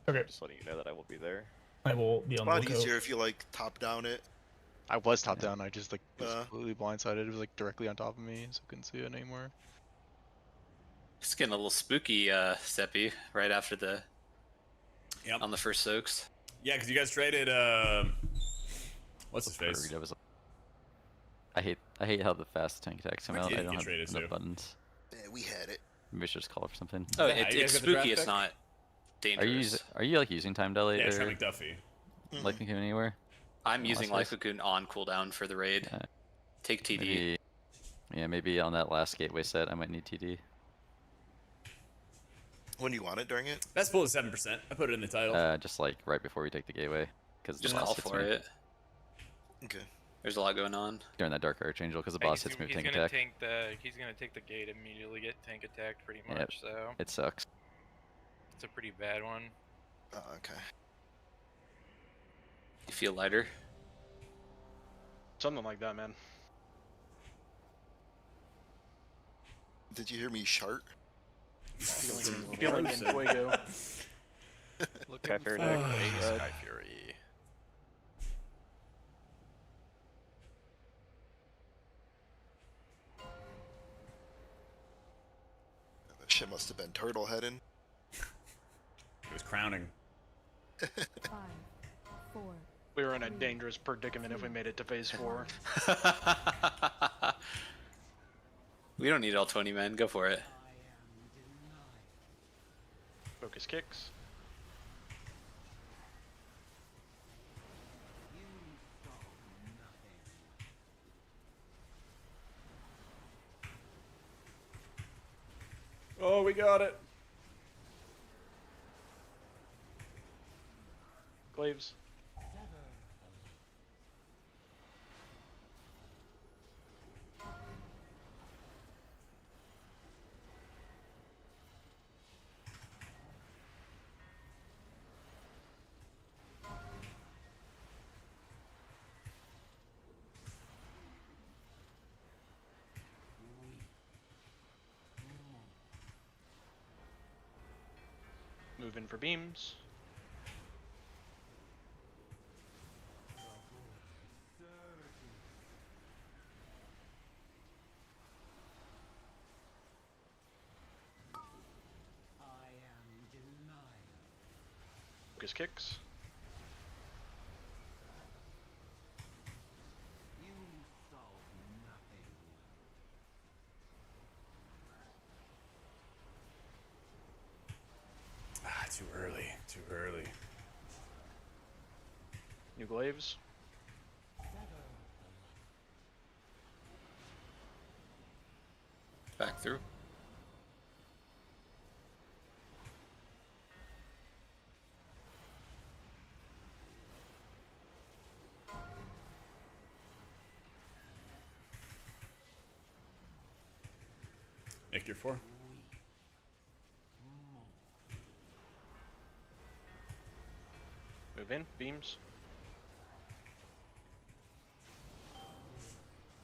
Okay. Just letting you know that I will be there. I will be It's on a the lot lookout. easier if you like top down it. I was top down. I just like was Uh. completely blindsided. It was like directly on top of me, so I couldn't see it anymore. It's getting a little spooky, Seppi, right after the. Yep. On the first soaks. Yeah, because you guys traded. What's his face? That was I hate how the fast tank attacks come I out. did I don't get have traded enough too. buttons. Yeah, we had it. Maybe I should just call it for something. Oh, that how you it's guys got the draft spooky. It's pick? not dangerous. Are you like using time delay Yeah, or Trey McDuffie. like anywhere? I'm using last Life Cocoon on cooldown for the raid. Yeah. Take TD. Maybe on that last gateway set I might need TD. When do you want it during it? That's full of 7%. I put it in the title. Just like right before we take the gateway, because Just call for it. Okay. There's a lot going on. During that Dark Archangel, because the Hey, boss hits me with tank gonna attack. He's gonna take the gate immediately, get tank attacked pretty much. Yep. So It sucks. it's a pretty bad one. Okay. You feel lighter? Something like that, man. Did you hear me shart? Feeling in fuego. Sky Fury deck. Sky Fury. That shit must have been turtle heading. It was crowning. 5, 4. We were in a dangerous predicament if we made it to phase 4. We don't need all 20 men. Go for it. Focus kicks. Oh, we got it. Glaives. Move in for beams. Focus kicks. Ah, too early. Too early. New glaives. Back through. Make your 4. Move in. Beams.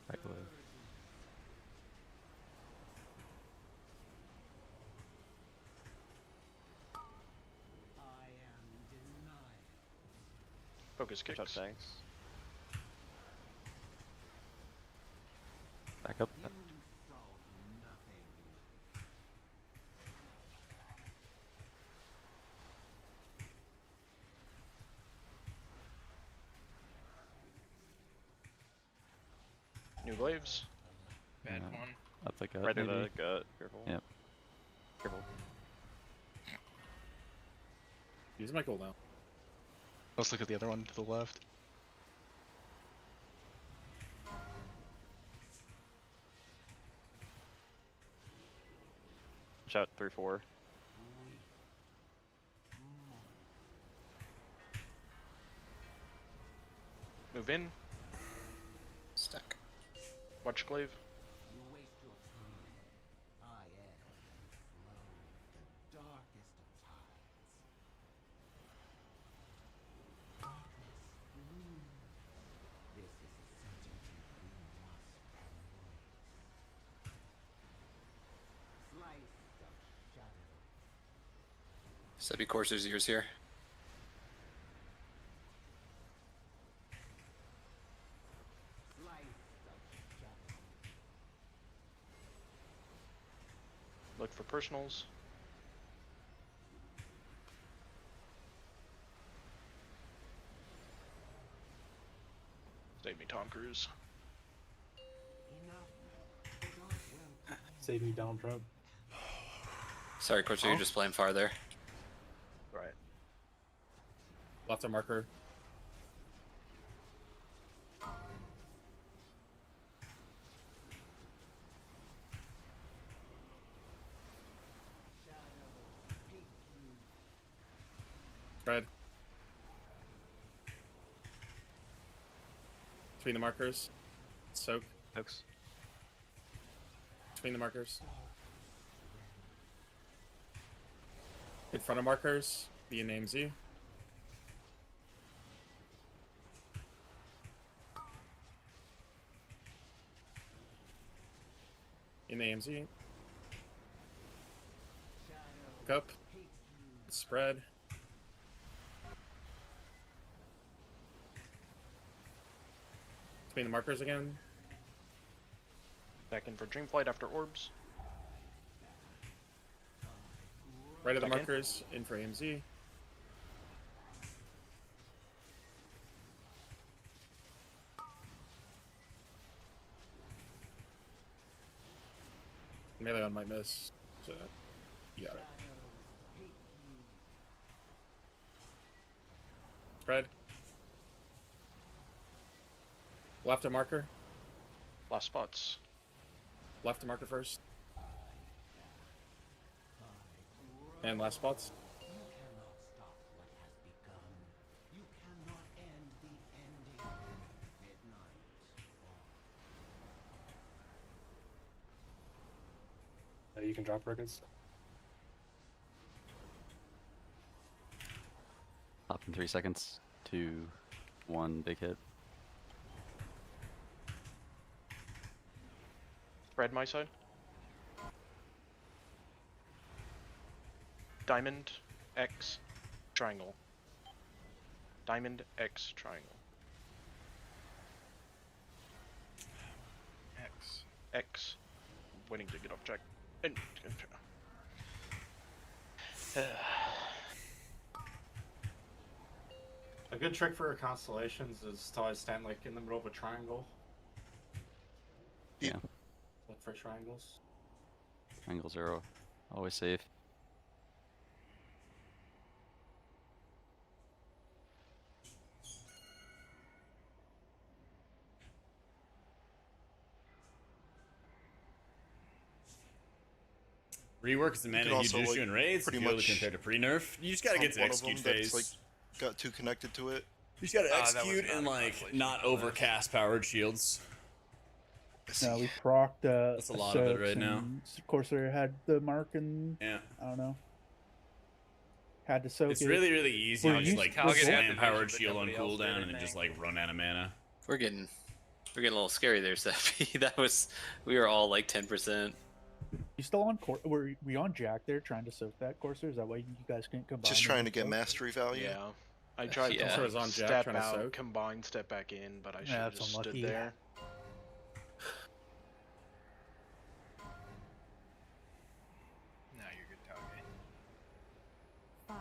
Right glove. Focus kicks. Thanks. Back up. New glaives. Bad Yeah. one. Up the gut. Right in maybe? the gut. Careful. Yep. Careful. Use my cooldown. Let's look at the other one to the left. Shout 3-4. Move in. Stack. Watch glaive. Steady Courser's ears here. Look for personals. Save me, Tom Cruise. Save me, Donald Trump. Sorry, Courser, you're just playing far there. Right. Left a marker. Red. Between the markers. Soak. Hooks. Between the markers. In front of markers. The AMZ. In the AMZ. Walk up. Spread. Between the markers again. Back in for Dreamflight after orbs. Right of the Back in. markers. In for AMZ. Melee on might miss. So you got it. Spread. Left to marker. Last spots. Left to marker first. And last spots. You can drop records. Up in 3 seconds. 2, 1, big hit. Spread my side. Diamond, X, triangle. Diamond, X, triangle. X. Waiting to get off track. And A good trick for constellations is to always stand like in the middle of a triangle. Yeah. Look for triangles. Triangles are always safe. Rework is the mana you do in raids. pretty Pretty much compared to pre-nerf. You just gotta get to one of them execute that's, phase. like, got too connected to it. You just gotta that was execute and not a like not overcast powered shields. No, we procced That's a lot of it right now. Corsair had the mark and Yeah. I don't know. Had to soak It's it. really, really easy. We're You just used- like we're slam both- powered shield on cooldown and then just like run out of mana. We're getting a little scary there, Seppi. We were all like 10%. You still on were we on Jack there trying to soak that Corsair? Is that why you guys can't combine? Just them trying to and get soak? mastery value. yeah. I tried Yeah. to So it was on Jack step trying to out, soak? combine, step back in, but I should Yeah, have that's just unlucky. stood there. No, you're good, Tage. 5,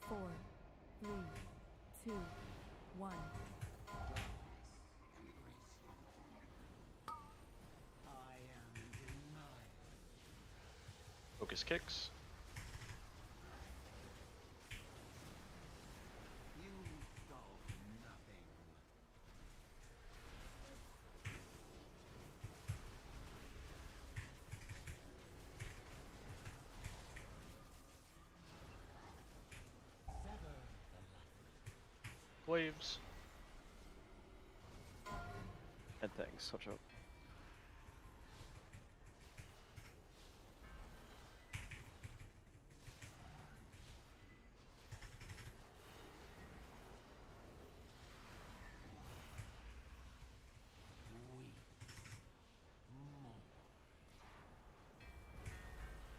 4, 3, 2, 1. Focus kicks. Waves. And things, switch up.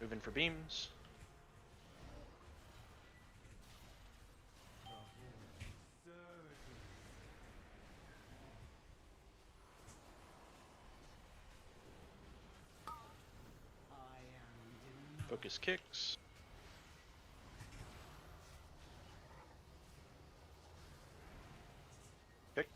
Moving for beams. Focus kicks. Kick.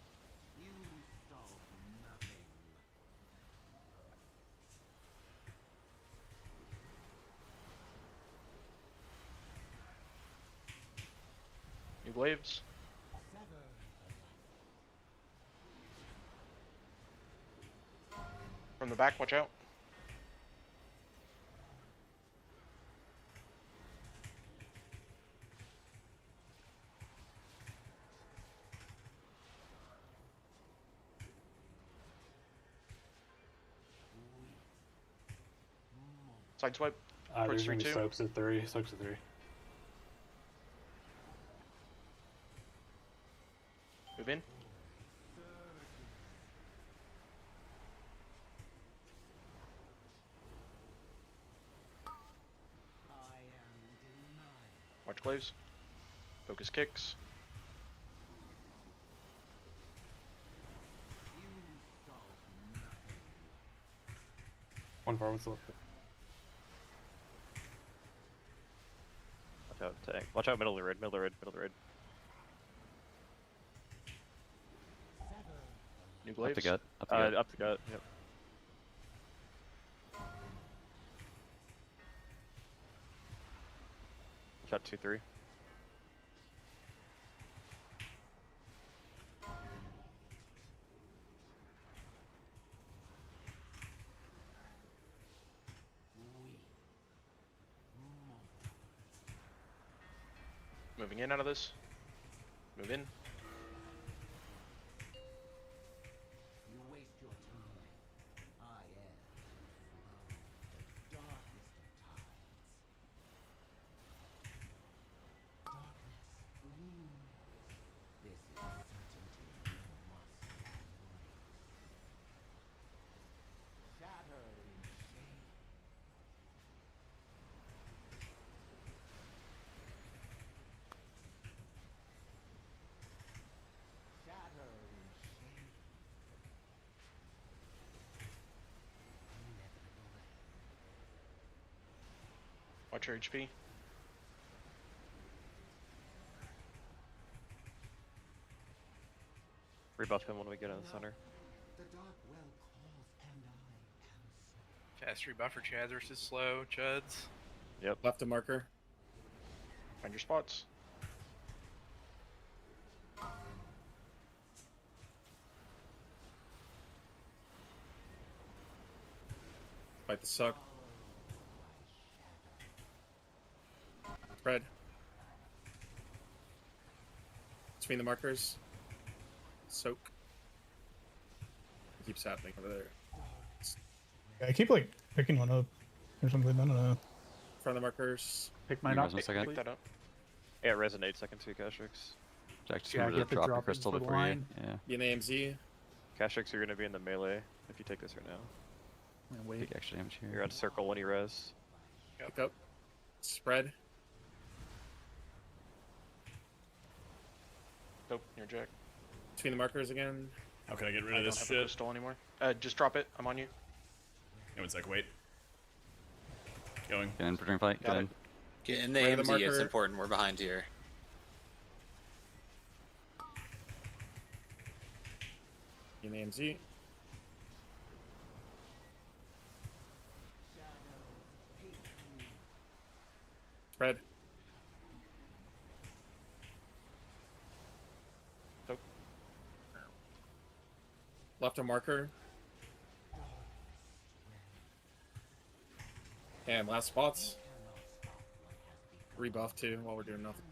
New waves. From the back, watch out. Side swipe. There's gonna be 3-2. soaks at 3. Soaks at 3. Move in. Glaives. Focus kicks. One bar was left. Watch out, tank. Watch out, middle of the red, middle of the red, middle of the red. New glaives. Up the gut. Up the gut. Up the gut, yep. Shot 2-3. Moving in out of this. Move in. Watch your HP. Rebuff him when we get in the center. Fast rebuff for Chads versus slow Chuds. Yep. Left a marker. Find your spots. Fight the suck. Spread. Between the markers. Soak. It keeps happening over there. Yeah, I keep like picking one up or something. I don't know. Front of the markers. Pick mine You up. guys want a second? Pick that up. Yeah, it resonates second two Cashrix. Jack, just Yeah, remember get to the drop your drop-ins crystal for the before you. line. Yeah. Be in the AMZ. Cashrix, you're gonna be in the melee if you take this right now. And wait. Take extra damage here. You're on circle when you res. Pick up. Spread. Nope, you're Jack. Between the markers again. How can I get rid I of don't this have a shit? crystal anymore. Just drop it. I'm on you. One sec, wait. Going. Get in for during fight. Get Got in. it. Get in the Right of the AMZ, it's marker. important. We're behind here. Be in the AMZ. Spread. Nope. Left a marker. And last spots. Rebuff too while we're doing nothing.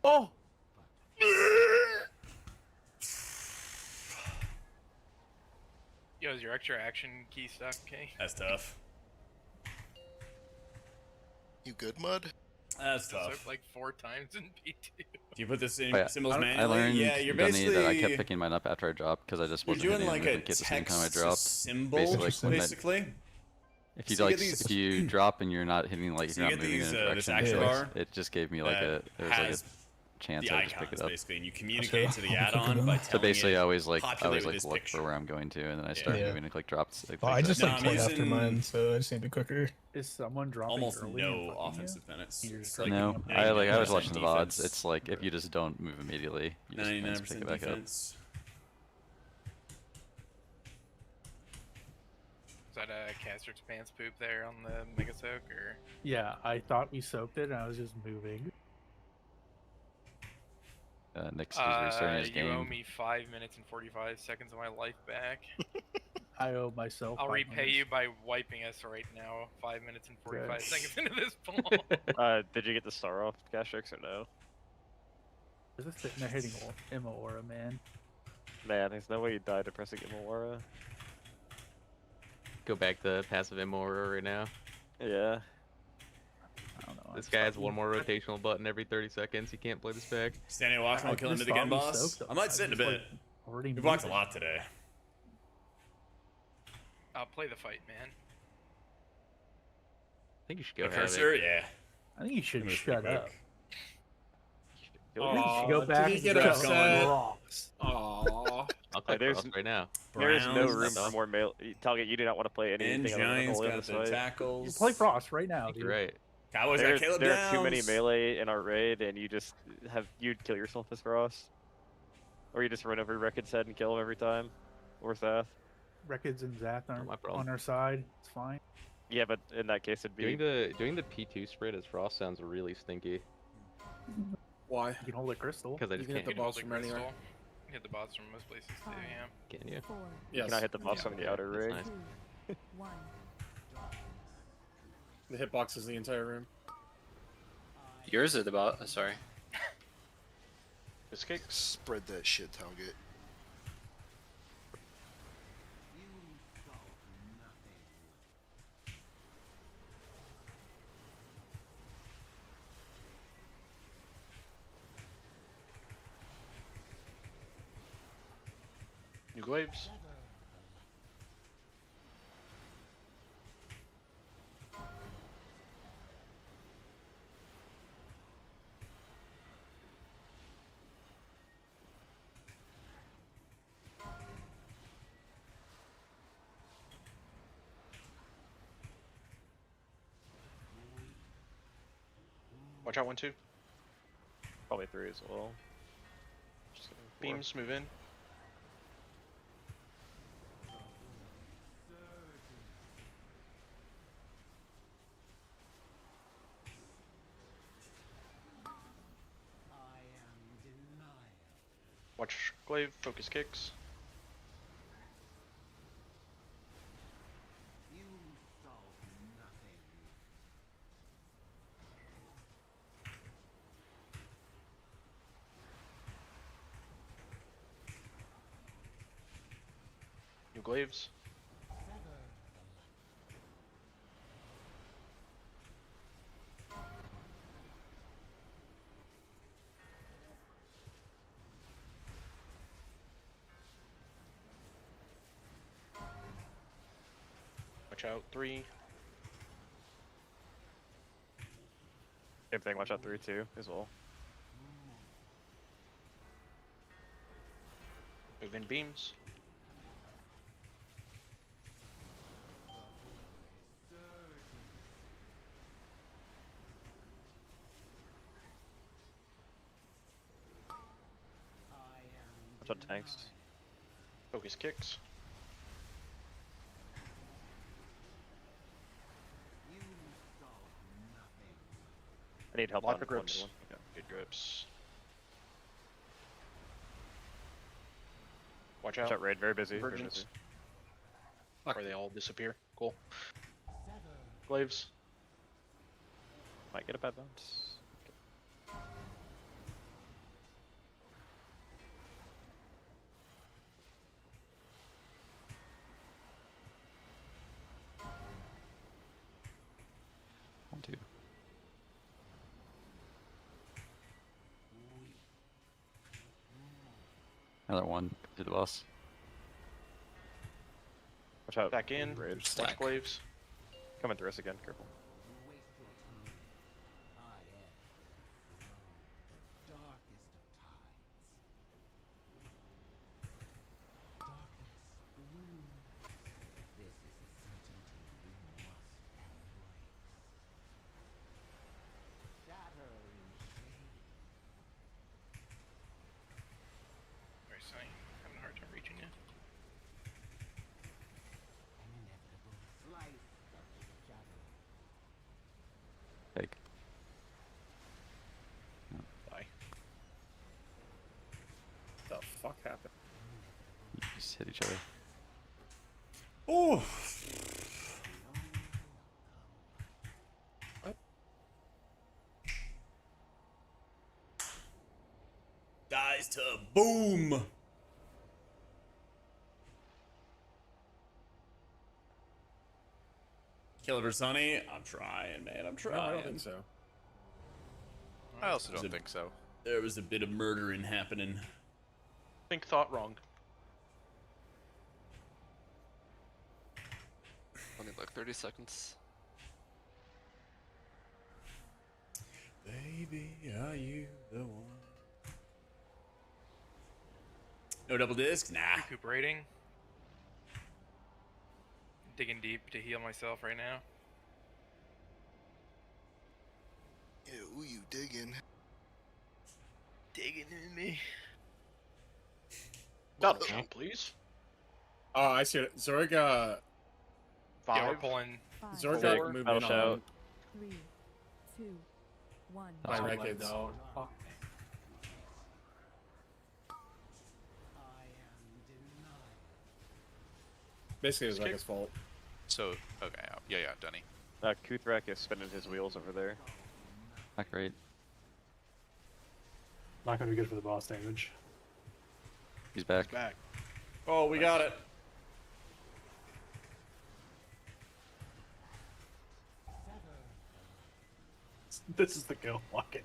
Oh! Yo, is your extra action key stuck, okay? That's tough. You good, Mud? That's Soaked tough. like 4 times in P2. Do you put this in Oh, yeah. symbols I manually? learned Yeah, you're Dunny basically that I kept picking mine up after I dropped because I just you're wasn't doing hitting like the a kit the same time I text to dropped. symbol, Basically, when that- basically. If you So you like, get these- if you drop and you're not hitting like So you're you not get moving these, in a this direction, action bar it just gave me like that there was like a has chance the I just pick icons it up. basically, and you communicate to the add-on by telling So basically, it, I always like populate with this look picture. for where I'm going to, and then I start Yeah. moving and click drops. Oh, I just No, like I'm play after using mine, so I just need to be quicker. Is someone dropping almost early and no fucking offensive you? minutes. You're It's just like No, picking up I 99% was watching the defense. VODs. It's like if you just don't move immediately, you just pick 99% it back up. defense. Is that a Caster's pants poop there on the Mega Soak, or? Yeah, I thought we soaked it and I was just moving. Nick's restarting his you owe game. me 5 minutes and 45 seconds of my life back. I owe myself. I'll 5 repay minutes. you by wiping us right now. 5 minutes and 45 Good. seconds into this poll. Did you get the star off Cashrix or no? I was just sitting there hitting Immora, man. Man, there's no way you died to pressing Immora. Go back to passive Immora right now. Yeah. I don't know. This guy has one more rotational button every 30 seconds. He can't play this back. Standing watching while killing it again, boss. I might sit in a bit. Already We blocked a moving. lot today. Play the fight, man. I think you should go The have cursor, it. yeah. I think you should It was shut pretty up. quick. I think you should go back Did he and get go upset? Frost. Aww. I'll click there's Frost right now. There is no Browns. room for more melee. Talget, you do not want to play And anything other than Giants Holy on got this the fight. tackles. You play Frost right now, dude. You're right. Cowboys got There's, Caleb there Downs. are too many melee in our raid, and you'd kill yourself as Frost. Or you just run over Record's head and kill him every time. Or Seth. Records and Zath Not my are problem. on our side. It's fine. Yeah, but in that case it'd be... Doing the P2 spread as Frost sounds really stinky. Why? You can hold a crystal. Because I just can hit can't. the boss from anywhere. You can hit the boss from most places too, yeah. Can you? You cannot hit the boss from the outer That's ring. nice. The hitbox is the entire room. Yours is the boss. Sorry. Escape. Spread that shit, Talget. New glaives. Watch out, 1, 2. Probably 3 as well. Just kidding, 4. Beams, move in. Watch glaive, focus kicks. New glaives. Watch out, 3. Same thing, watch out 3 too as well. Move in beams. Watch out tanks. Focus kicks. I need help Lock on the grips. 1 Okay, good grips. Watch out. Watch out raid, very busy. Very busy. Virgins. Where they all disappear. Cool. Glaives. Might get a bad bounce. One, two. Another one to the boss. Watch out. Back in. Raid. Watch glaives. Coming through us again, careful. Very sunny. Having a hard time reaching you. Take. Bye. What the fuck happened? You just hit each other. Oh. Dies to boom. Kill it or Sonny? I'm trying, man. I'm trying. No, I don't think so. I also There's don't a- think so. There was a bit of murdering happening. Think thought wrong. only like 30 seconds. Baby, are you the one? No double disc? Nah. Recuperating. Digging deep to heal myself right now. Yeah, who you digging? Digging in me. Stop, please. Oh, I see it. Zorg, Yeah, we're Five. pulling. Zorg Big moved in battle on shout. 3, 2, 1. my Oh, records. no. Fuck. Basically, it was Rekka's fault. So, okay, yeah, Dunny. Kuthrak is spinning his wheels over there. Not great. Not gonna be good for the boss damage. He's back. Back. Oh, we got it. This is the kill walking.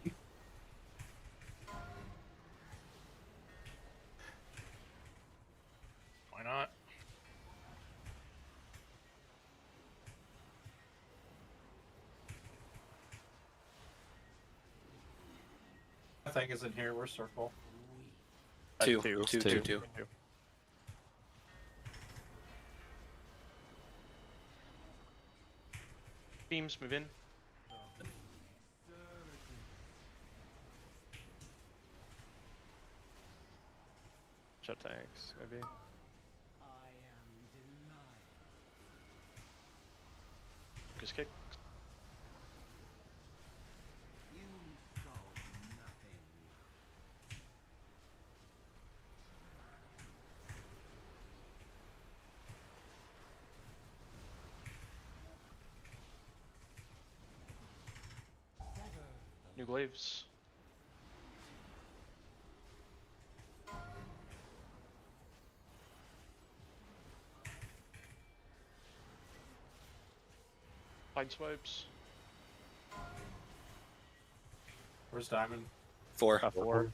Why not? I think is in here. We're circle. Two. Two. Two. Beams, move in. Shut tanks, maybe. Focus kick. New glaives. Pine swipes. Where's Diamond? 4. 4.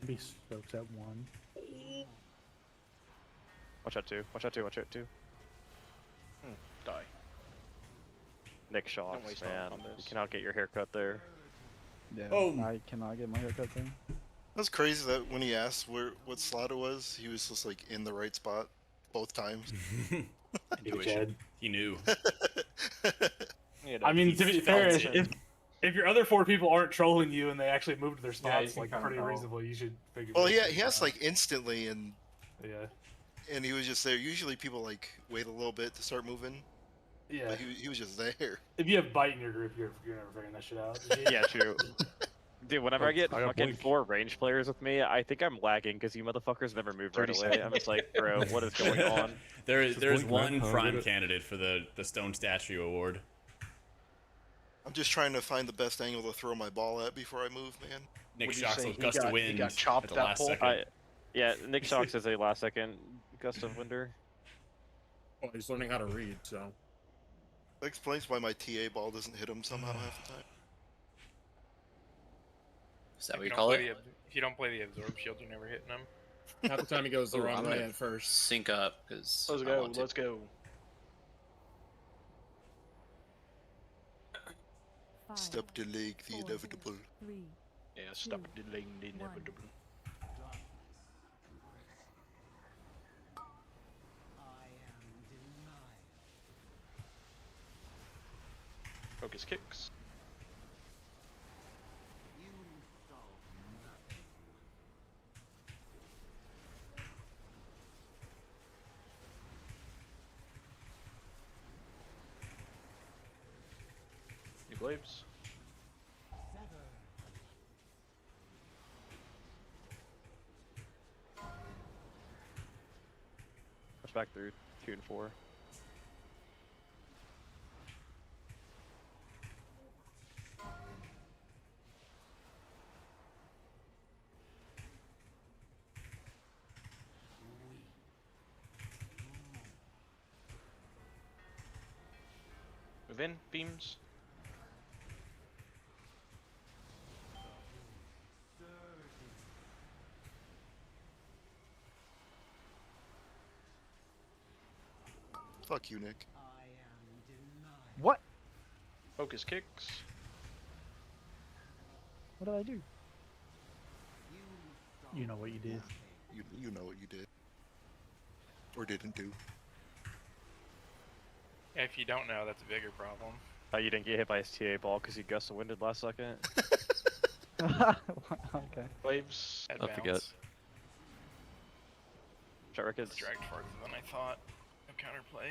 Maybe Stokes at 1. Watch out 2. Watch out 2. Watch out 2. Die. Nick shocks, waste man. on You this. cannot get your haircut there. Yeah, Oh. I cannot get my haircut there. That's crazy that when he asked what slot it was, he was just like in the right spot both times. He knew. I mean, to be fair, felt it. if your other 4 people aren't trolling you and they actually moved their Yeah, you spots can like kinda pretty tell. reasonably, you should figure. Well, it yeah, out. he asked like instantly, and Yeah. he was just there. Usually people like wait a little bit to start moving. Yeah. But he was just there. If you have bite in your group, you're never figuring that shit out. Yeah, true. Dude, whenever I get I got fucking blink. 4 range players with me, I think I'm lagging because you motherfuckers never move right away. I'm just like, bro, what is going on? There's blink, one man. prime Get it. candidate for the Stone Statue Award. I'm just trying to find the best angle to throw my ball at before I move, man. Nick Would you Shocks say will he gust got- of he wind got chopped at the that last pole? second. Yeah, Nick Shocks is a last second gust of winder. Well, he's learning how to read, so. That explains why my TA ball doesn't hit him somehow half the time. Is that If what you you don't call play it? if you don't play the absorb shield, you're never hitting them. Half the time he goes the Ooh, wrong I'm way gonna at first. Sync up, because Let's go. Let's go. 5, Stop delaying the 4, inevitable. 3, Yeah, stop delaying the 1. inevitable. Focus kicks. New glaives. Push back through 2 and 4. Move in, beams. Fuck you, Nick. What? Focus kicks. What did I do? You know what you did. You know what you did. Or didn't do. If you don't know, that's a bigger problem. Oh, you didn't get hit by his TA ball because you gust of winded last second? Okay. Waves. Up to get. Shot records. Dragged farther than I thought. No counterplay.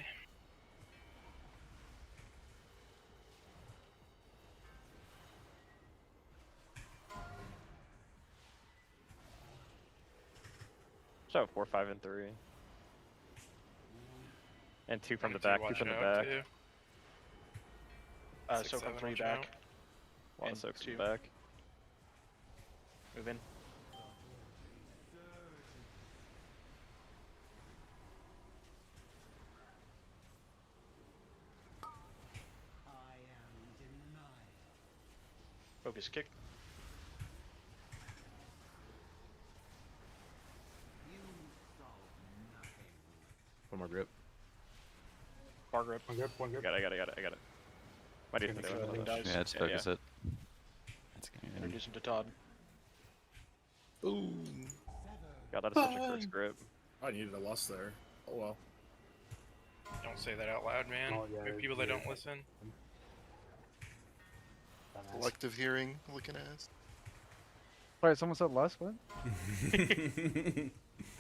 Shot 4, 5, and 3. And 2 from the Two back, 2 watch from the out, back. too. So 6, from 7 3 watch back. out. A lot of And soaks from 2. the back. Move in. Focus kick. One more grip. Bar grip. One grip, one grip. I got it. Why do you think Focus that? dice. Yeah, let's focus it. That's Introduce him to Todd. Boom. God, that is such a cursed grip. I needed a loss there. Oh well. Don't say that out loud, man. Oh, yeah, We have people that don't listen. Selective hearing, looking ass. Wait, someone said less? What?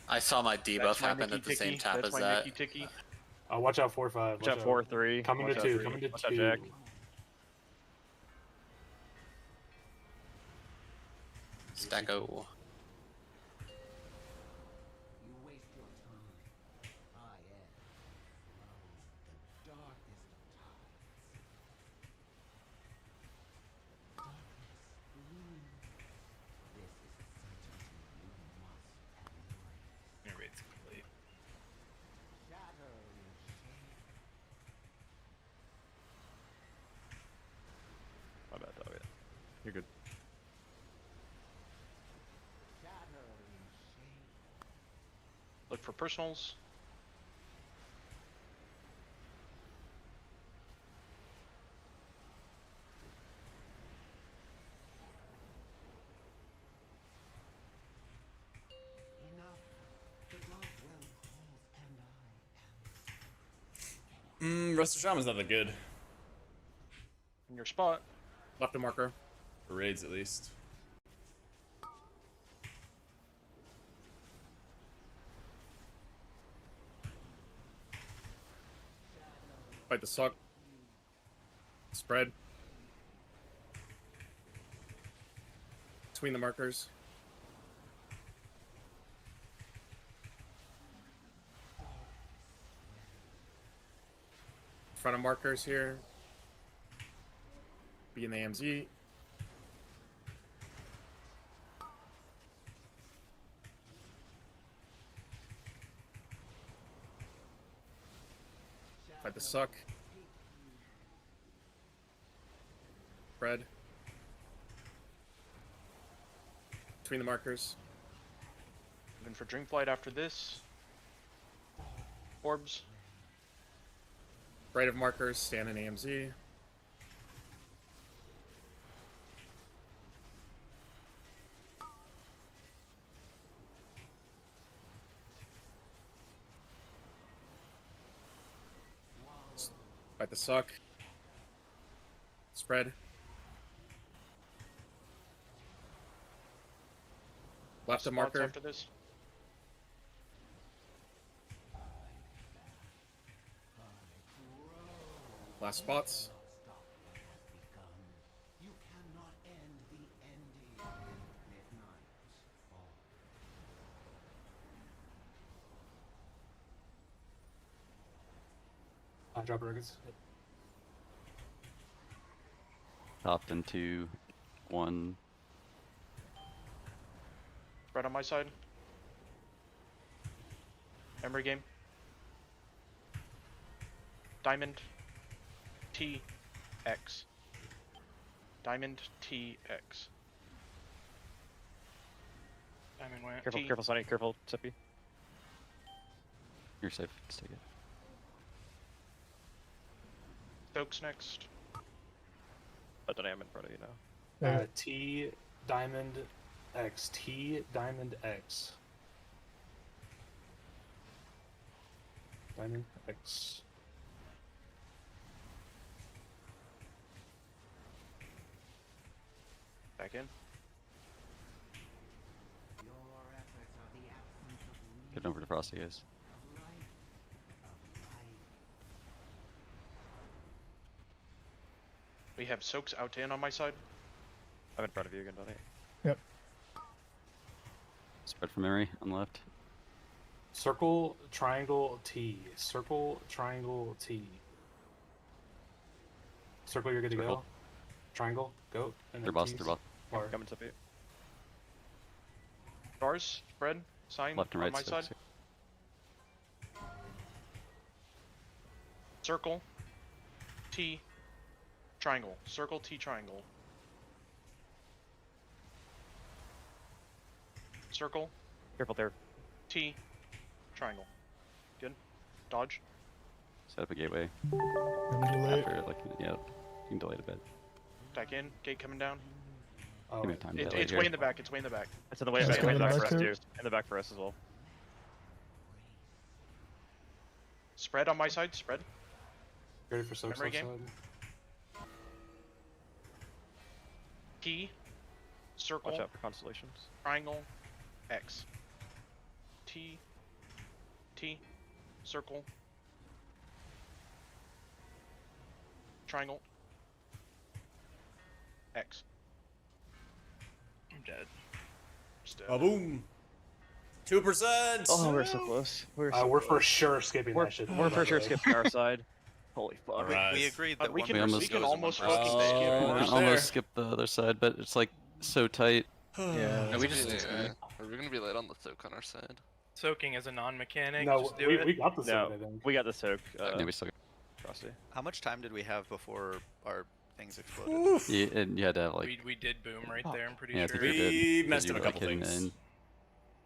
I saw my debuff That's my happen Nicky at the same Ticky. time That's as my that. Nicky Ticky. Watch out 4, 5. Watch out 4, 3. Coming Watch to out 2. 3. Coming to Watch out 2. Jack. Stacko. Your raid's complete. My bad, dog. You're good. Look for personals. Rest of Shaman's not that good. In your spot. Left a marker. For raids, at least. Fight the suck. Spread. Between the markers. Front of markers here. Be in the AMZ. Fight the suck. Spread. Between the markers. Moving for Drink Flight after this. Orbs. Right of markers, stand in AMZ. Fight the suck. Spread. Left of Spots marker. after this. Last spots. Drop records. Topped in 2, 1. Right on my side. Memory game. Diamond. TX. Diamond TX. Diamond went. Careful, T. careful, Sonny. Careful, Tippy. You're safe. Just take it. Soaks next. But then I'm in front of you now. T diamond X. T diamond X. Diamond X. Back in. Get over to Frosty, guys. We have Soaks out to in on my side. I'm in front of you again, Donnie. Yep. Spread from memory on the left. Circle, triangle, T. Circle, triangle, T. Circle, you're good to go. Triangle, go. And They're boss, they're boss. Bar. Coming to you. Stars, spread, sign Left and on right my Soaks. side. Circle, T, triangle. Circle, T, triangle. Circle, Careful there. T, triangle. Good. Dodge. Set up a gateway. Delay. After, like, yeah, you can delay it a bit. Back in. Gate coming down. Oh, Give me time to delay It's here. way in the back. It's way in the back. It's in the way, Just in the go back to for us the too. back In the back for us as well. Spread on my side. Spread. Ready for Soaks Memory outside. game. T, circle, Watch out for constellations. triangle, X. T, T, circle, triangle, X. I'm dead. Just, Boom. 2%. Oh, we're so close. We're We're for sure skipping that shit. We're for sure skipping our side. Holy fuck. Alright. We agreed that we one can, person we goes can in almost one person fucking stays. skip. Almost Almost there. skip the other side, but it's like so tight. Yeah. No, we just. Are we gonna be late on the soak on our side? Soaking as a non-mechanic. No, just do we it. got the soak, No, I think. we got the soak. Yeah, we still Frosty. How much time did we have before our things exploded? Oof. you, and you had to have like We did boom right there. I'm pretty yeah, I sure. think you We did. messed You up a were, like, couple hidden things. in.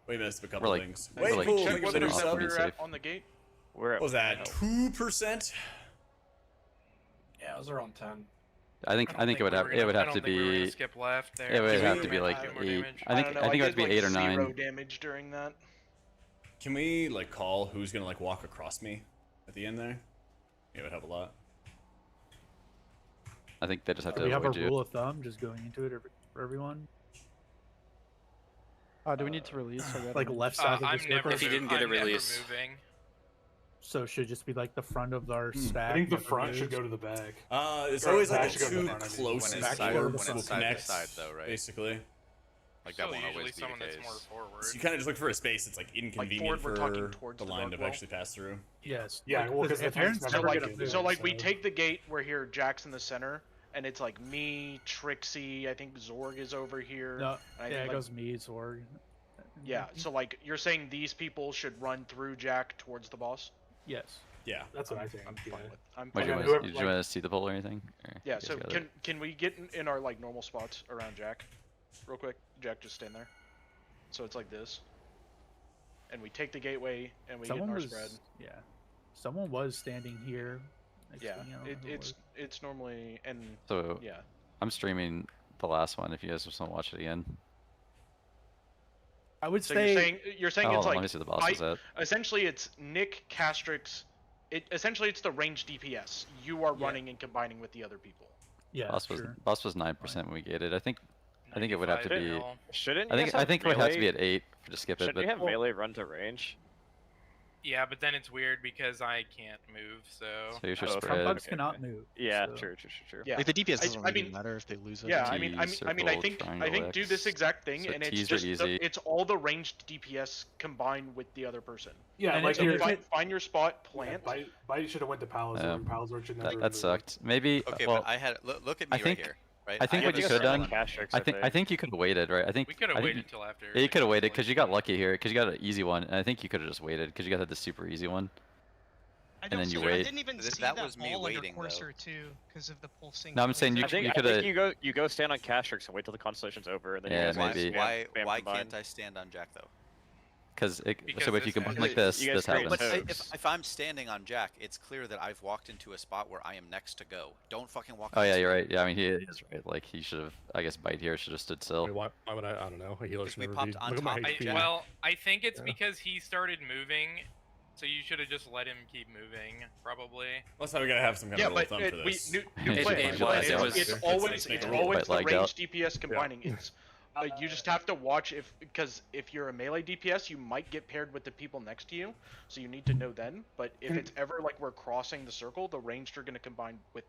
We missed a couple We're like- things. we're Wait, like cool. check Check Whether whether or it's not being we're at safe. on the gate. We're at What was that? 2%? Yeah, it was around 10. I think it would have I don't to think we were gonna be skip left there. it would Can have we to be like do more 8. damage? I think don't know, I think it would did, be 8 or like, 9. 0 damage during that. Can we like call who's gonna like walk across me at the end there? It would help a lot. I think they just have Do to we have a avoid you. rule of thumb just going into it for everyone? do we need to release? Like left side of the I'm scope? never. If he didn't get a I'm never release. moving. So it should just be like the front of our stack. I think the never front should moves? go to the back. It's Or always back like the should go to the two front, I mean. closest When it's side- when orbs it's will side by connect, side though, right? basically. Like that So won't usually always be someone the that's case. more forward. So you kind of just look for a space that's like inconvenient we're talking for towards the the line dark to well? actually pass through. Yes. Yeah, well, 'cause the if Aaron's tank's never never gonna gonna move, So like we take the gate, we're here, Jack's in the center, and it's like me, Trixie, I think Zorg is over here. No, and I yeah, think, it like, goes me, Zorg. Yeah, so like you're saying these people should run through Jack towards the boss? Yes. Yeah. That's what I think. I'm yeah. fine with. I'm Would fine you with want whoever, did you want to see the poll or anything? Or Yeah, you guys so got it? can we get in our like normal spots around Jack, real quick? Jack, just stand there. So it's like this, and we take the gateway and we Someone get in our was, spread. yeah. Someone was standing here. Next Yeah, to me, I don't know who it it's normally and So yeah. I'm streaming the last one if you guys just want to watch it again. I would So say you're saying Oh, it's let like me see the boss set. essentially it's Nick Castrix. Essentially it's the ranged DPS. You are running and combining with the other people. yeah, Boss was 9% when we gated. I think it would have to 95 be. mil. Shouldn't I think it would have to be at 8 to skip it. Shouldn't But you have melee run to range? Yeah, but then it's weird because I can't move. So. so you should Oh, spread. bugs cannot move. Yeah, so- true. Yeah. Like the DPS I- doesn't I really mean- matter if they lose it. Yeah, T, I mean, I circle, think triangle do X. this exact thing, So and it's Ts are just easy. it's all the ranged DPS combined with the other person. Yeah, And like if you're- here, Find your spot, plant. Bite should have went to Palazor. Palazor should never. That sucked. Maybe. Okay, well, but I had look at me I think- right here. Right? I think what you have could have this done. on- I think you could have waited, right? I think We could have I think waited till after. Yeah, you could have waited because you got lucky here because you got an easy one, and I think you could have just waited because you got the super easy one. And then you wait. I didn't even see that that was me ball under waiting, though. Courser too, because of the pulsing. No, I'm saying you I think could have. you go stand on Castrix and wait till the constellation's over, and then Yeah, you guys maybe. spam Why combine. can't I stand on Jack though? because so Because if you this combine happens. like this, You guys this create But happens. if I'm standing on Jack, it's clear that I've walked into a spot where I am next to go. Don't fucking walk. Oh yeah, next to you're me. right. Yeah, I mean he is right. Like he should have. I guess bite here should have stood still. Why would I don't know. A healer If should we never popped be. on Look at my top of HP. Jack. Well, I think it's Yeah. because he started moving, so you should have just let him keep moving, probably. That's how we gotta have some kind Yeah, of rule but of thumb for this. new It- plan. it New was- plan. it was- It's it's always like it's a little always bit the lagged range out. DPS combining. It's you just have to watch because if you're a melee DPS, you might get paired with the people next to you, so you need to know then. But if it's ever like we're crossing the circle, the ranged are going to combine with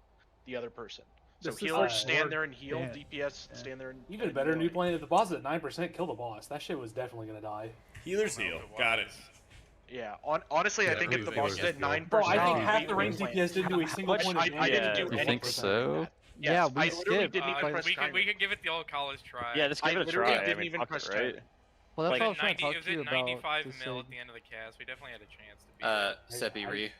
the other person. So This is healers like stand more- there and heal. yeah. DPS stand there and Even and better, melee. new plan. If the boss is at 9%, kill the boss. That shit was definitely gonna die. Healers heal. Got it. Yeah, honestly, I Yeah, think if the moving boss is is at good. 9%, Bro, I think we half the beat range plan. DPS didn't do a single point of I damage. didn't do You any think percent so? of that. Yeah, Yes, we I literally skipped. didn't even press we timer. could give it the old college try. Yeah, just give I it a literally try. didn't I mean, even fuck press it, right? timer. Well, that's Like what I was trying to 90, talk it was to you at about. 95 to mil say- at the end of the cast. We definitely had a chance to beat it. Sepi re.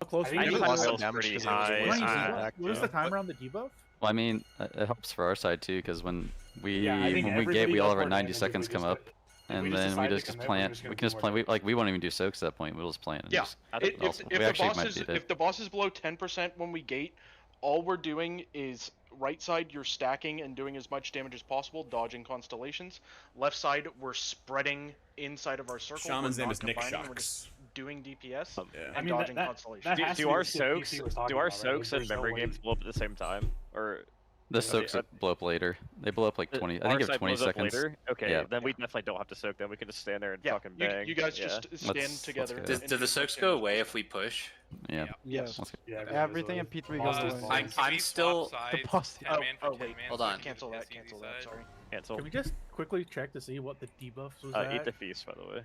How close I we think are? you Ninety-five lost mil's damage pretty because it was high. wasting What back, what is yeah. the timer on the debuff? Well, I mean, it helps for our side too, because when we Yeah, I think when we everybody gate, we all does have our more 90 damage if seconds we come just up, if and we then we decide to just commit, we're plant. just gonna We do can just more plant. We, damage. like we won't even do soaks at that point. We'll just plant. And Yeah, just, if also, the we actually boss might is beat it. if the boss is below 10% when we gate, all we're doing is right side you're stacking and doing as much damage as possible, dodging constellations. Left side we're spreading inside of our circle. Shaman's we're name not is Nick combining, we're Shocks. just doing DPS Yeah. and I mean, dodging that constellations. has to Do be our the shit PC soaks was talking do our about, right? Like, soaks and there's no member way- games blow up at the same time, or The soaks blow up later. They blow up like 20. I our think you have side 20 blows up seconds. later? Okay, Yeah. then we definitely don't have to soak. Then we can just stand there and Yeah, fucking bang. you guys yeah. just stand Let's together. go. Do the soaks go away if we push? Yeah. Yes. Let's go. Yeah, Everything in P3 goes Bosses- away. I'm still. The boss. Oh, 10 oh wait, man Hold for on. cancel that. easy Cancel side. that. Sorry. Cancel. Can we just quickly check to see what the debuffs was Eat the at feast, by the way.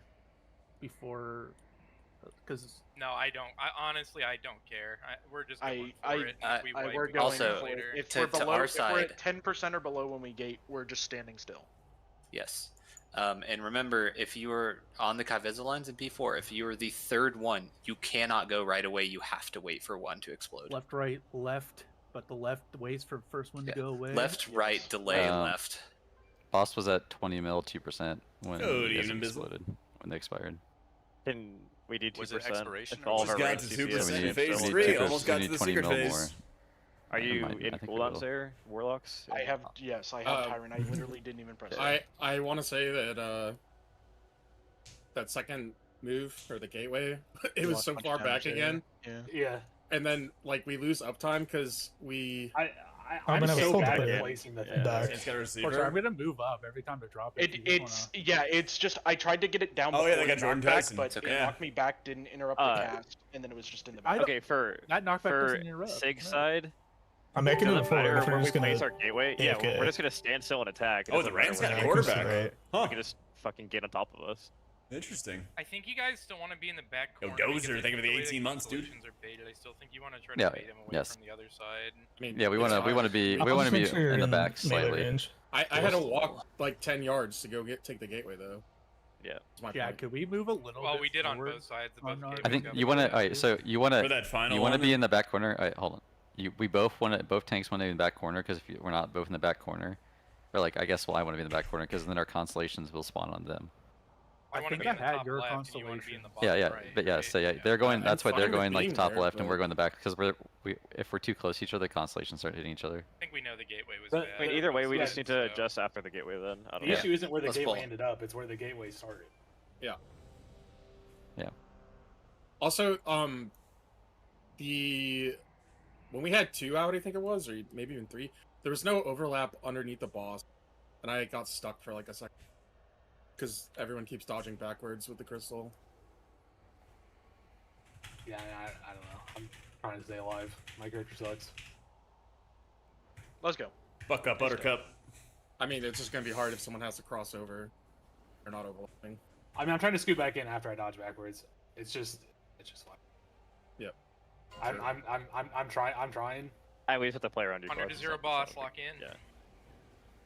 before? Because No, I don't. Honestly, I don't care. We're just going for I- it. and if we wipe, we're we going wipe Also, for it. later. If to- we're to below, our if we're side- at 10% or below when we gate, we're just standing still. Yes. And remember, if you were on the Kai'Veza lines in P4, if you were the third one, you cannot go right away. You have to wait for one to explode. left, right, left, but the left waits for first one to go away. Left, right, delay, left. Boss was at 20 mil, 2% when Good you guys evening, Bizzle. exploded when they expired. Can we do 2%? Was it expiration If or all was of it our Just got range to 2% DPS in are phase still- 3. We Almost got to the need 20 secret mil phase. more. Are Never you mind, I in think we cooldowns will. there, Warlocks? I have yes, I have Tyrant. I literally didn't even press it. I want to say that that second move for the gateway, it was lost so a bunch far of back damage, again, Yeah. Yeah. and then like we lose uptime because we. I'm gonna so full bad play at it. placing the Back. It's got a Sorry, I'm receiver. gonna move up every time to drop it. It's yeah, it's just I tried to get it down. Oh, yeah, before they got it Jordan knocked back, Tyson. but It's it okay. knocked me back, didn't interrupt the cast, and then it was just in the back. Okay, for that knockback for doesn't interrupt. Sig No. side, I'm making doesn't it forward. matter If we're where we just gonna. place our gateway. Yeah, AFK. we're just gonna stand still and attack. It Oh, doesn't the Rams matter got a where we quarterback. Right. Huh. You can just fucking get on top of us. Interesting. I think you guys still want to be in the back Yo, corner. Dozer, thank you for the 18 months, dude. Are baited. I still think you want to try Yeah, to bait him away yes. from the other side. I mean, Yeah, we want to be I'll we want just to be make sure you're in the back melee slightly. range. I had to walk like 10 yards to go take the gateway though. Yeah. That's my Yeah, point. could we move a little? Well, bit we did on forward both sides. on Both our- gates I think got you want to. moved. All right, so you want For to that final you want to one? be in the back corner. All right, hold on. We both want to. Both tanks want to be in the back corner because if we're not both in the back corner, or like I guess I want to be in the back corner because then our constellations will spawn on them. I want to think be I in the had top your left, and you want to be in the constellation. bottom Yeah, right. but yeah, right? so yeah, they're going. I'm That's why they're fine with going like being top there, left, and but- we're going the back because if we're too close to each other, the constellations start hitting each other. I think we know the gateway was But- bad. I mean, either way, we Yeah, just need to adjust after the gateway. Then I don't The know. issue isn't where the Let's gateway pull. ended up; it's where the gateway started. Yeah. Yeah. Also, the when we had 2 out, I think it was, or maybe even 3, there was no overlap underneath the boss, and I got stuck for like a second because everyone keeps dodging backwards with the crystal. Yeah, I don't know. I'm trying to stay alive. My character sucks. Let's go. Buck up, Buttercup. I mean, it's just gonna be hard if someone has to cross over. They're not overlapping. I mean, I'm trying to scoot back in after I dodge backwards. It's just fine. Yep. I'm trying. And we just have to play around you. 100 to 0 boss, lock in. Yeah.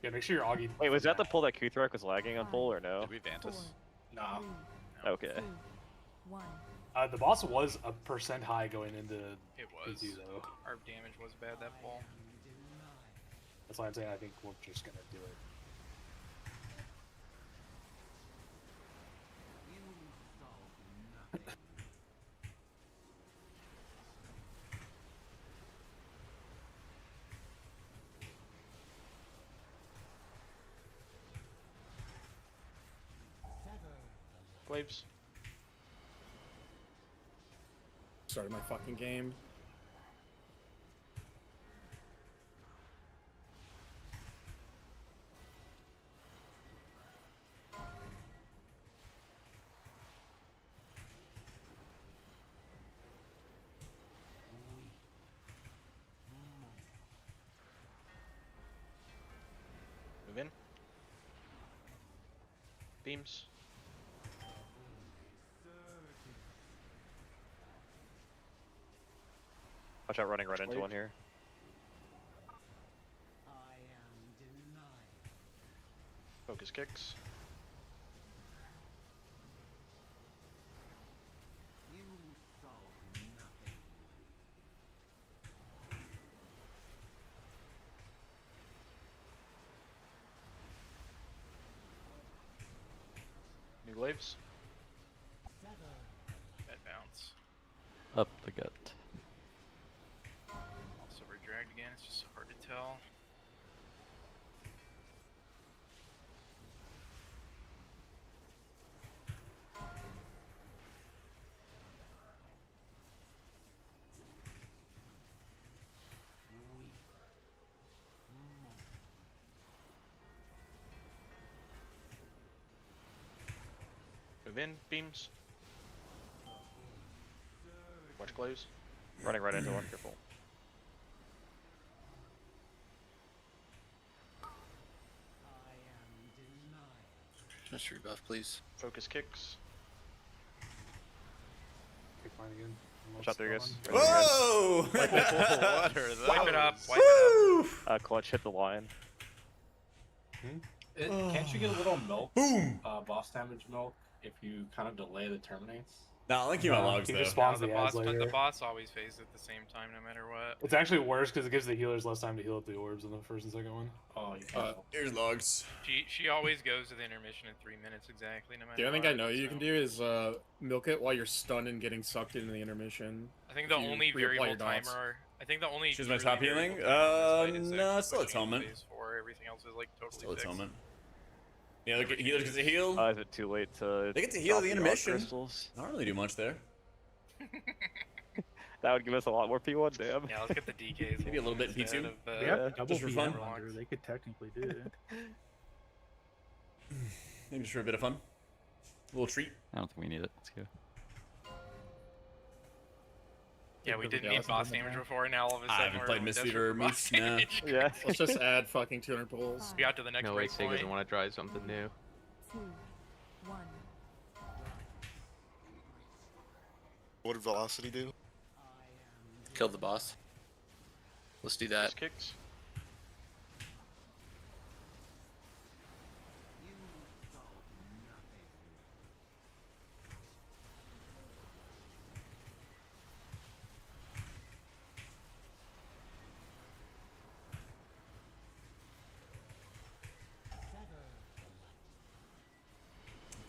Yeah, make sure you're Augie. Wait, was that the pull that Kuthrak was lagging on pull or no? Did we Vantus? No. Okay. 2, 1. The boss was a % high going into It was. P2 though. Our damage was bad that pull. That's why I'm saying I think we're just gonna do it. Waves. Started my fucking game. Move in. Beams. Watch out, running right into one here. Focus kicks. New waves. Bad bounce. Up the gut. Also redragged again. It's just so hard to tell. Move in. Beams. Watch glows. Running right into one, careful. Just rebuff, please. Focus kicks. Kick mine again. Watch out there, guys. Whoa! What are those? Wipe it up. Wipe it up. Clutch hit the lion. Can't you get a little milk? Boom! Boss damage milk if you kind of delay the terminates? Nah, I like you my logs he though. just spawns the the boss, ads later. the boss always phases at the same time, no matter what. It's actually worse because it gives the healers less time to heal up the orbs in the first and second one. Oh, yeah. Here's logs. She always goes to the intermission in 3 minutes exactly, no matter. The only thing what, I know you so. can do is milk it while you're stunned and getting sucked into the intermission. I think the You only reapply variable your dots. timer. I think the only. She's my truly top variable healing? timer in this fight is No, actually it's still pushing atonement. phase 4. Everything else is like totally Still fixed. atonement. Yeah, look at healers get to heal. Is it too late to? They get to heal drop the arc intermission. crystals? I don't really do much there. That would give us a lot more P1, damn. Yeah, let's get the DKs. Maybe a little bit in instead P2. of, We have double just for fun. PM under. They could technically do it. Maybe just for a bit of fun. A little treat. I don't think we need it. Let's go. Yeah, we didn't need boss damage before, and now all of a sudden I haven't we're played Misfeeder desperate or for boss Moose, nah. damage. Yeah, let's just add fucking 200 pulls. We got to the next No way, break Sig point. doesn't want to try something new. 2, 1. What did velocity do? Kill the boss. Let's do that. Kicks.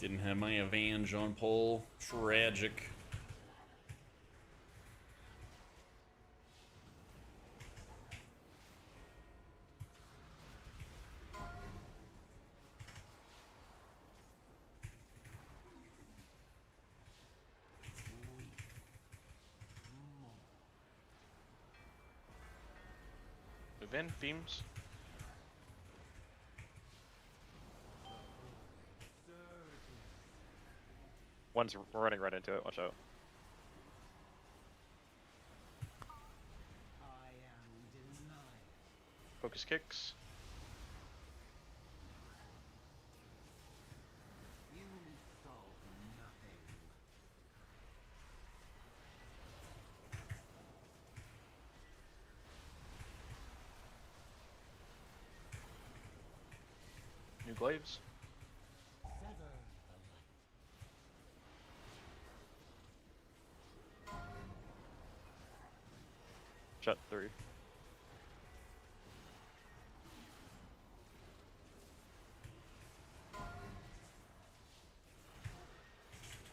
Didn't have my Avenge on pole. Tragic. Move in. Beams. One's running right into it. Watch out. Focus kicks. New glaives. Shut 3.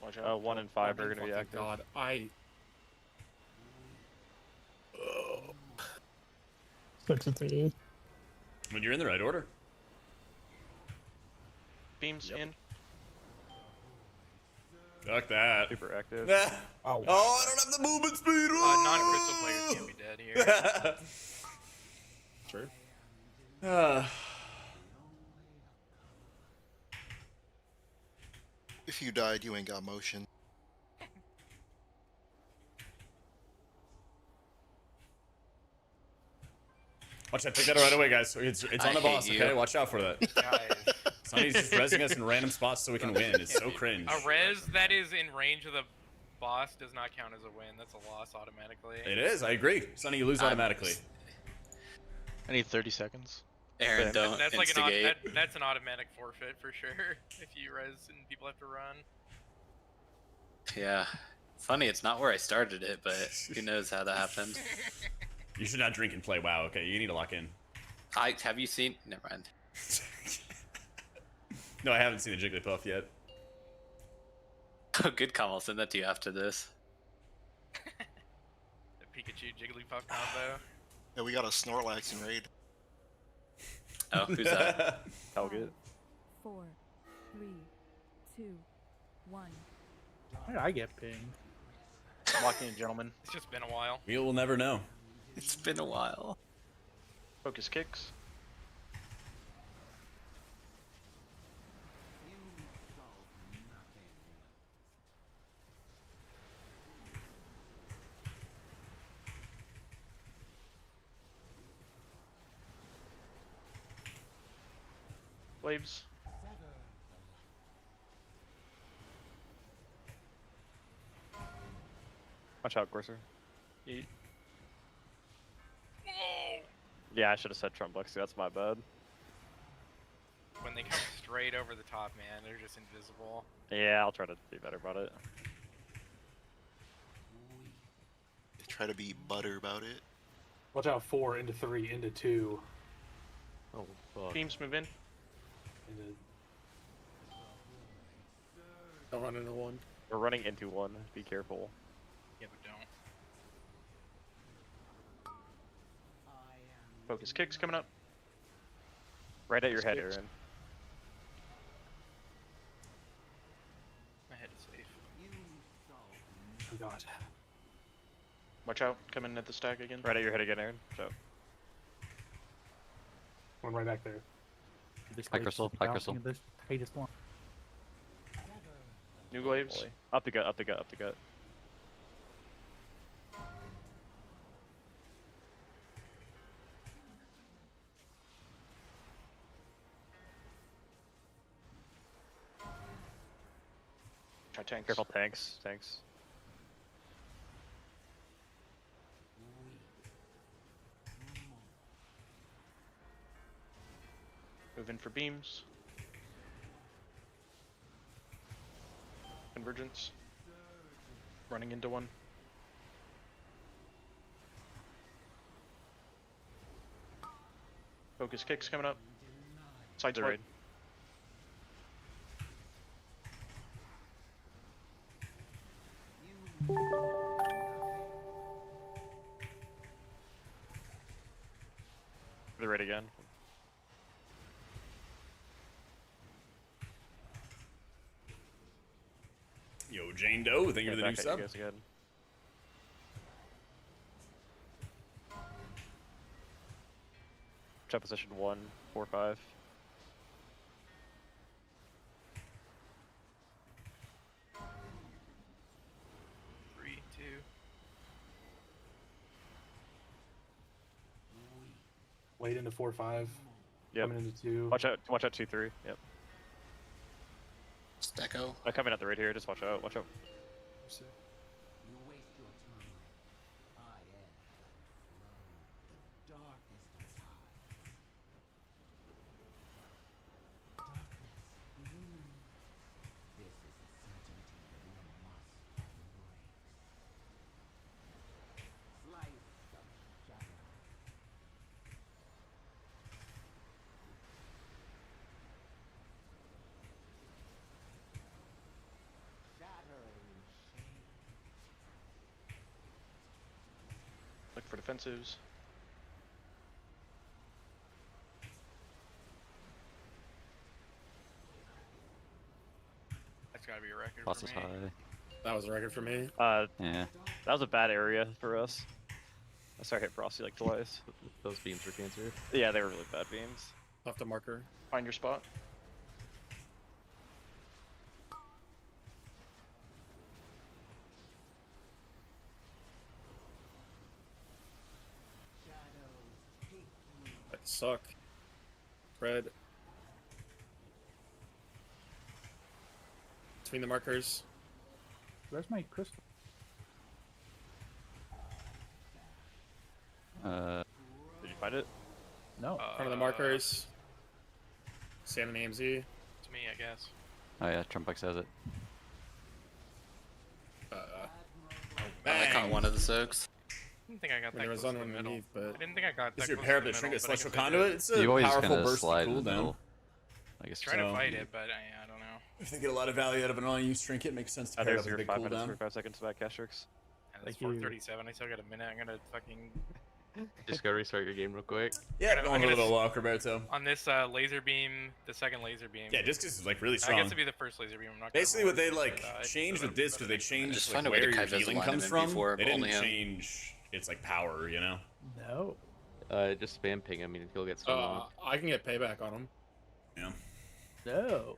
Watch out. 1 and 5 are gonna be active. God, I. 6 and 3. When you're in the right order. Beams in. Fuck that. Super active. Oh, I don't have the movement speed. Non-crystal players can't be dead here. Sure. If you died, you ain't got motion. Watch that. Take that right away, guys. It's on the boss, hate okay? you. Watch out for that. Sonny's just rezzing us in random spots so we can win. It's so cringe. A res that is in range of the boss does not count as a win. That's a loss automatically. It is. I agree. Sonny, you lose automatically. I need 30 seconds. Aaron, don't That's instigate. that's an automatic forfeit for sure. If you res and people have to run. Yeah. Funny, it's not where I started it, but who knows how that happened. You should not drink and play WoW, okay? You need to lock in. Have you seen? Never mind. No, I haven't seen the Jigglypuff yet. Oh, good call. I'll send that to you after this. The Pikachu Jigglypuff combo. Yeah, we got a Snorlax in raid. Oh, who's that? How good? 4, 3, 2, 1. How did I get pinged? Locking in, gentlemen. It's just been a while. We will never know. It's been a while. Focus kicks. Waves. Watch out, Corsair. Whoa! Yeah, I should have said Trump Lexi. That's my bad. When they come straight over the top, man, they're just invisible. Yeah, I'll try to be better about it. They try to be butter about it. Watch out, 4 into 3 into 2. Oh, fuck. Beams move in. Don't run into one. We're running into one. Be careful. Yeah, but don't. Focus kicks coming up. Right at your head, Escapes. Aaron. My head is safe. Oh god. Watch out, coming at the stack again. Right at your head again, Aaron. So. One right back there. High crystal, high crystal. The tightest one. New glaives. Boy. Up the gut, up the gut, up the gut. Try tanks. Careful, tanks, tanks. Move in for beams. Convergence. Running into one. Focus kicks coming up. Side Raid. The raid again. Yo, Jane Doe, thank you for the new Back at you sub. guys again. Check position 1, 4, 5. Three, two. Wait into 4-5. Yep. Coming into 2. Watch out 2-3. Yep. Stecco. I'm coming at the raid here. Just watch out. Watch out. Look for defensives. Let's go. gotta be a record Boss for is me. high. That was a record for me. Yeah. That was a bad area for us. I started hit Frosty like twice. Those beams were cancer. Yeah, they were really bad beams. Left a marker. Find your spot. That suck. Red. Between the markers. Where's my crystal? Did you find it? No. Front of the markers. Sand and AMZ. It's me, I guess. Oh yeah, Trumplex has it. I caught one of the soaks. I didn't think I got There that was close to one the middle. underneath, but I didn't think I got that Is your close pair to of the the middle, Trinket but I Celestial guess I Conduit? did. It's a You always just powerful gonna burst slide of in the cooldown. middle. I guess Trying to So- fight it, but I don't know. If they get a lot of value out of an all-use Trinket, it makes sense to Oh, pair it there's up with a your big 5 minutes, cooldown. 45 seconds back, Castrix. And it's Thank you. 4:37. I still got a minute. I'm gonna fucking. Just go restart your game real quick. Yeah, I'm go on a gonna little walk, Roberto. On this laser beam, the second laser beam. Yeah, just 'cause it's like really I strong. guess it'd be the first laser beam. I'm not. Basically, what they gonna like changed with this, because they changed Just like, find a way where to your Kai'Vis healing line comes him from. before They didn't only him. change its like power, you know. No. Just spam ping him and he'll get stung. I can get payback on him. Yeah. No.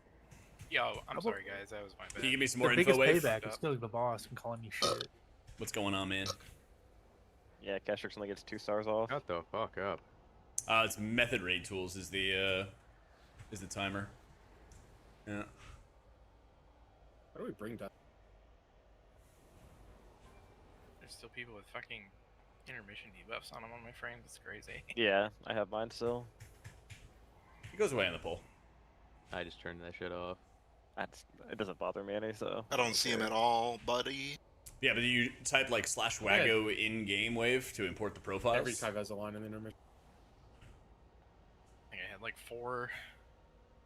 Yo, I'm sorry, guys. That was my bad. Can you give me some The more biggest info, Wave? payback is killing the boss and calling me shit. What's going on, man? Yeah, Castrix only gets 2 stars off. Shut the fuck up. It's method raid tools is the timer. Yeah. How do we bring that? There's still people with fucking intermission debuffs on them on my frame. That's crazy. Yeah, I have mine still. It goes away on the pull. I just turned that shit off. It doesn't bother me any, so. I don't see him at all, buddy. Yeah, but you type like /waggo in game Wave to import the profiles. Every Kai'Vis has a line in the intermission. I think I had like 4.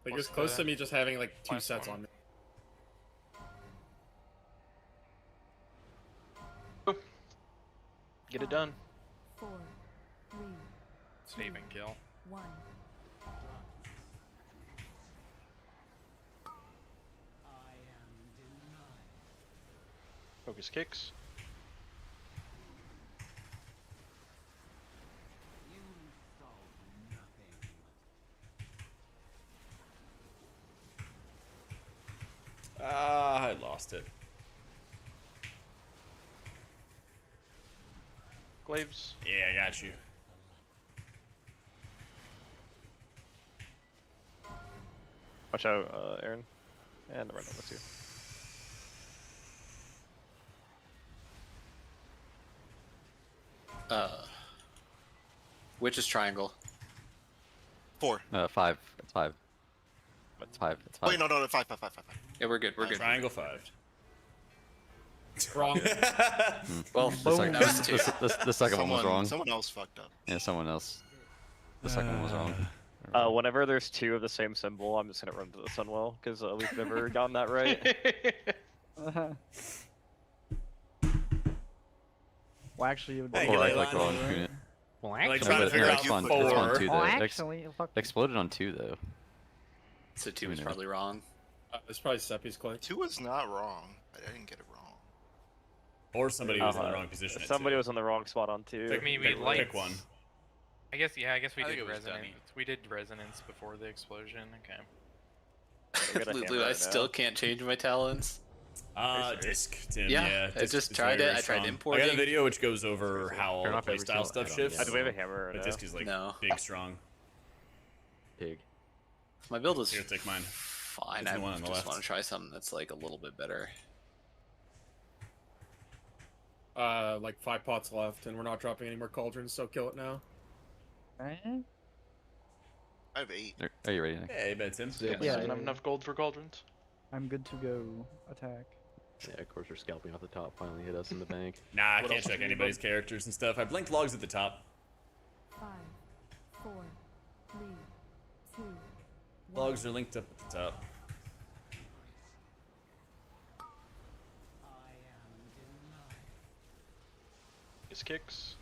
Like, it's close to me just having like 2 sets on me. Get it done. 4, 3, Save and kill. 1. Focus kicks. I lost it. Glaives. Yeah, I got you. Watch out, Aaron. And the right one with you. Which is triangle? 4. 5. It's 5. It's 5. It's 5. Wait, no, 5. Yeah, we're good. We're good. Triangle 5. Wrong. Well, The second one was wrong. Someone else fucked up. Yeah, someone else. The second one was wrong. Whenever there's 2 of the same symbol, I'm just gonna run to the Sunwell, because we've never gotten that right. Well, actually, it would Hey, be you Or like act like that? we're on unit. Well, Like actually, trying to figure out It's fun 4. too. well, though. actually, fuck. Exploded on 2 though. So 2 is Who knew? probably wrong. It's probably Seppi's click. 2 is not wrong. I didn't get it wrong. Or somebody was in the wrong position. at Somebody 2. was in the wrong spot on 2. I mean, we Pick liked one. I guess we I did think it was resonance. Dunny. We did resonance before the explosion. Okay. got a Lulu, hammer I right still now. can't change my talons. Disc, Tim. Yeah, Yeah, I disc just is tried very, it. very I tried strong. I got importing. a video which goes over how all Turn the off every playstyle single stuff add-on, shifts. yeah. Do we have a hammer right But now? disc is like No. big, strong. Pig. My build is Here, take mine. fine. It's I the one on the just left. want to try something that's like a little bit better. Like 5 pots left, and we're not dropping any more cauldrons, so kill it now. Eh? I have 8. Are you ready, Nick? Hey, bet Tim. Yeah, Doesn't have enough gold for cauldrons. I'm good to go. Attack. Yeah, of course, your scalping off the top finally hit us in the bank. Nah, I What can't else check do you anybody's need? characters and stuff. I blinked logs at the top. 5, 4, 3, 2, 1. Logs are linked up at the top. His kicks.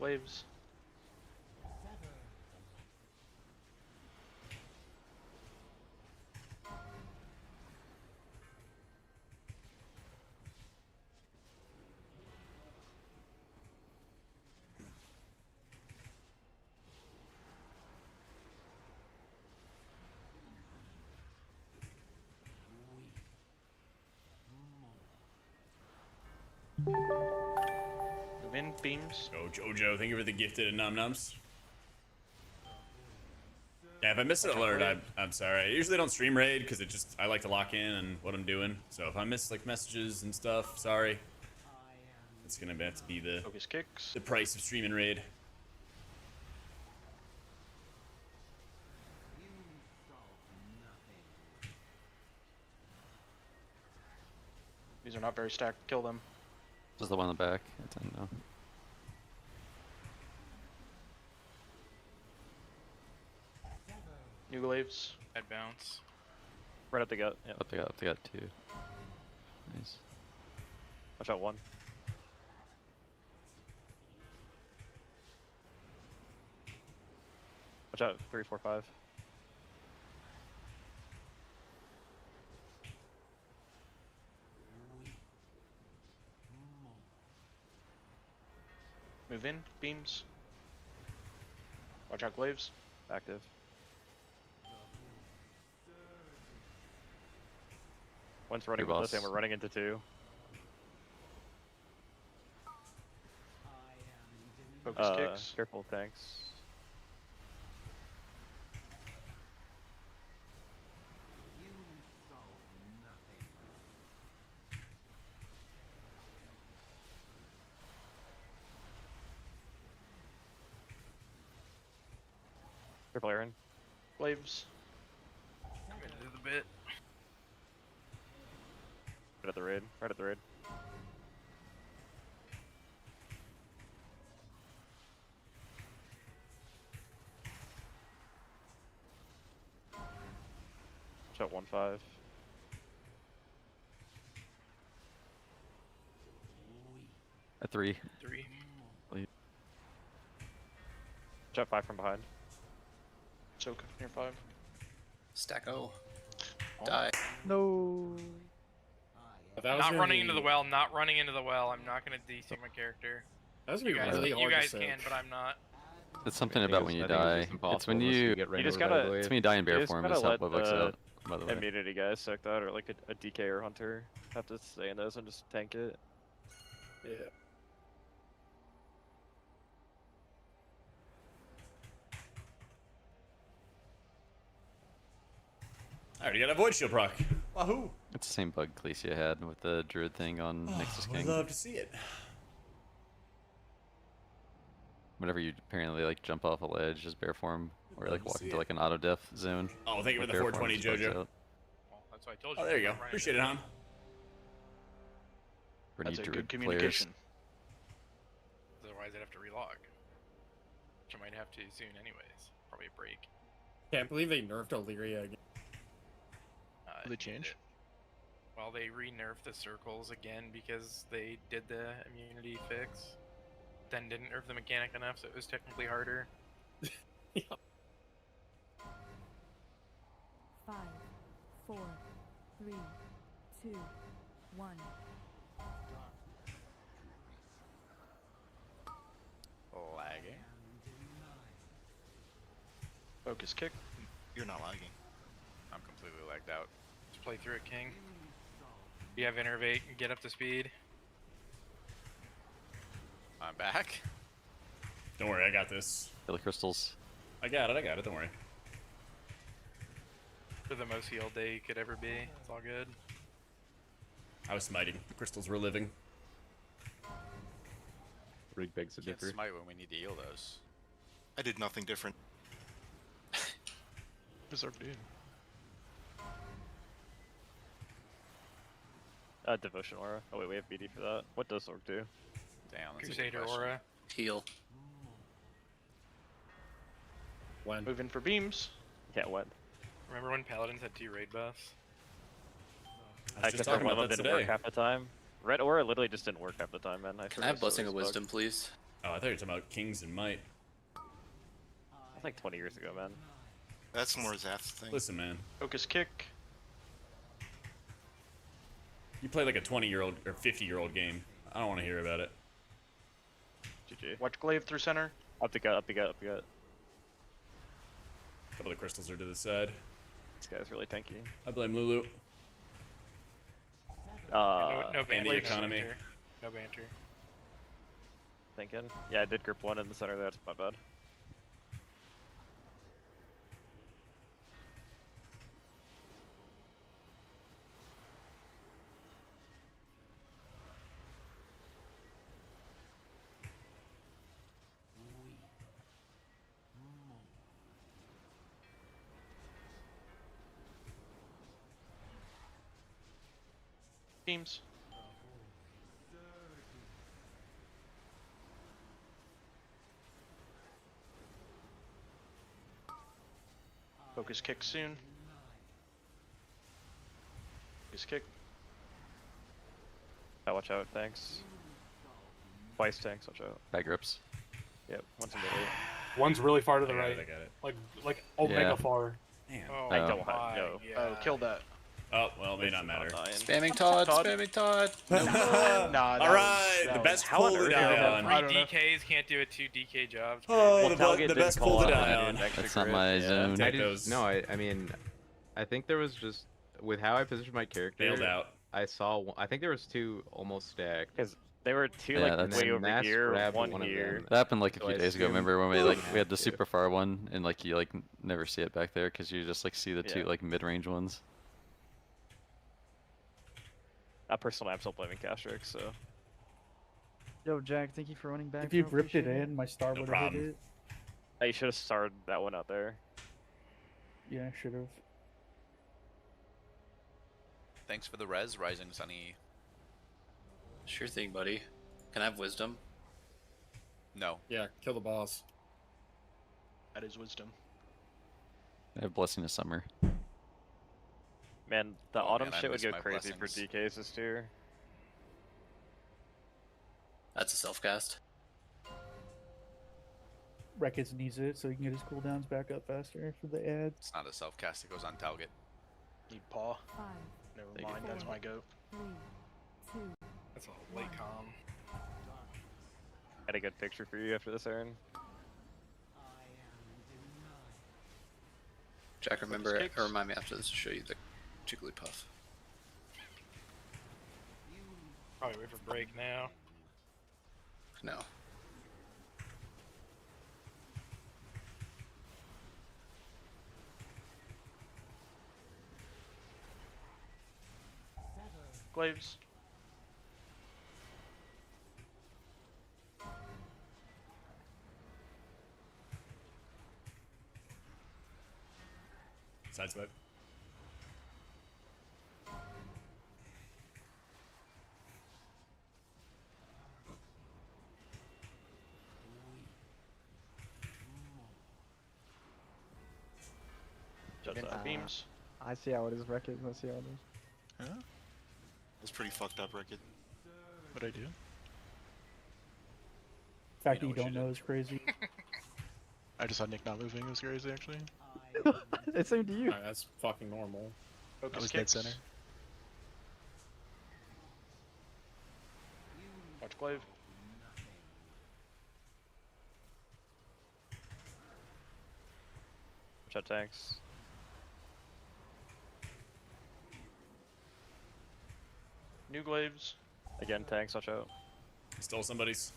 Glaves. Move in, beams. Oh, Jojo, thank you for the gifted num nums. Yeah, if I miss an alert, I'm sorry. I usually don't stream raid because I like to lock in on what I'm doing. So if I miss like messages and stuff, sorry. It's gonna have to be the focus kicks. The price of streaming raid. These are not very stacked. Kill them. This is the one in the back. I don't know. New Glaves. Head bounce. Right up the gut. Yeah. Up the gut too. Nice. Watch out 1. Watch out 3, 4, 5. Move in, beams. Watch out, Glaves. Active. One's running with us and we're running into 2. Focus kicks. Careful tanks. Triple Aaron. Glaves. I'm into the bit. Right at the raid. Right at the raid. Shot 1-5. At 3. 3. Shot 5 from behind. Choke near 5. Stack O. Die. No. Not running into the well. Not running into the well. I'm not gonna DC my character. That was really you hard guys to can, but I'm not. It's something about when you die. It's when you just gotta. It's when you die in bear form. Is let what books out. By the way. immunity guys suck that, or like a DK or hunter have to stay in those and just tank it. Yeah. I already got a void shield proc. Wahoo! It's the same bug Khaleesi had with the druid thing on Nexus I'd King. love to see it. Whenever you apparently like jump off a ledge, just bear form, or like Love to walk see into it. like an auto death zone. Oh, thank you for with the bear form, 420, just bugs Jojo. out. Well, that's what I told you. Oh, there you go. Don't run Appreciate it, into Han. For That's new a druid good communication. Otherwise, I'd have to relog. Which I might have to soon, anyways. Probably a break. Can't believe they nerfed Illyria again. They change? Well, they re-nerfed the circles again because they did the immunity fix. Then didn't nerf the mechanic enough, so it was technically harder. 5, 4, 3, 2, 1. Lagging. Focus kick. You're not lagging. I'm completely lagged out. Just play through it, King. You have Innervate and get up to speed. I'm back. Don't worry, I got this. Kill the crystals. I got it, don't worry. For the most healed day you could ever be. It's all good. I was smiting. The crystals were living. Rig begs to Can't differ. smite when we need to heal those. I did nothing different. Berserk dude. Devotion Aura. Oh wait, we have BD for that. What does Orc do? Damn, that's Crusader a good question. Aura. Heal. When? Move in for beams. Yeah, when? Remember when Paladins had 2 raid buffs? I was just Except talking one about of that them didn't work today. half the time. Red Aura literally just didn't work half the time, man. Can I have Blessing of Wisdom, please? Oh, I thought you were talking about Kings and Might. That's like 20 years ago, man. That's more Zath's thing. Listen, man. Focus kick. You play like a 20-year-old or 50-year-old game. I don't want to hear about it. GG. Watch glaive through center. Up the gut, up the gut, up the gut. A couple of crystals are to the side. This guy's really tanky. I blame Lulu. No and banter. the economy. No banter. Thinking. Yeah, I did grip one in the center there. That's my bad. Teams. Focus kick soon. Focus kick. Oh, watch out, thanks. Twice tanks, watch out. Bad grips. Yep, once in Billy. One's really far to the I got right. it, I got it. Like omega Yeah. far. Damn. Oh, I don't my have no. Oh, kill that. Oh, well, it may not matter. Spamming Todd, spamming Todd. Nah, All right, the best pull to die on. I don't know. 3 DKs can't do a 2 DK job. Oh, Well, the best pull to die on. That's not my zone. Take those. No, I mean, I think there was just with how I positioned my character. Bailed out. I saw. I think there was two almost stacked. Because they were two Yeah, like that's- way And over Nass here, grabbed one one of here. them. That happened like a So few I days ago. assumed- Remember when we had the super far one and like you like never see it back there because you just like see the two Yeah. like mid-range ones. Personally, I'm still blaming Castrix, so. Yo, Jack, thank you for running back. If you bro, ripped it appreciate in, my star No would have hit problem. it. You should have started that one out there. Yeah, should have. Thanks for the res, Rising Sunny. Sure thing, buddy. Can I have wisdom? No. Yeah, kill the boss. That is wisdom. I have Blessing of Summer. Man, the Oh, autumn man, I shit would miss go my crazy for blessings. DKs this tier. That's a self-cast. Reckons needs it so he can get his cooldowns back up faster for the ads. It's not a self-cast, it goes on Talget. Need paw. 5, Never Thank mind, you. that's my go. 3, 2, That's a late com. Got a good picture for you after this, Aaron. Jack, remember it, kicks. or remind me after this to show you the Jigglypuff. Probably wait for break now. No. Glaives. Sideswipe. Jumps Again, out. beams. I see how it is, Reckons. I see how it is. Huh? That's pretty fucked up, Rickett. What'd I do? The fact You know that you what don't you know is crazy. I just saw Nick not moving. It was crazy, actually. It seemed to you. Alright, that's fucking normal. I Focus was dead kicks. center. Watch glaive. Watch out, tanks. New glaives. Again, tanks, watch out. Stole somebody's.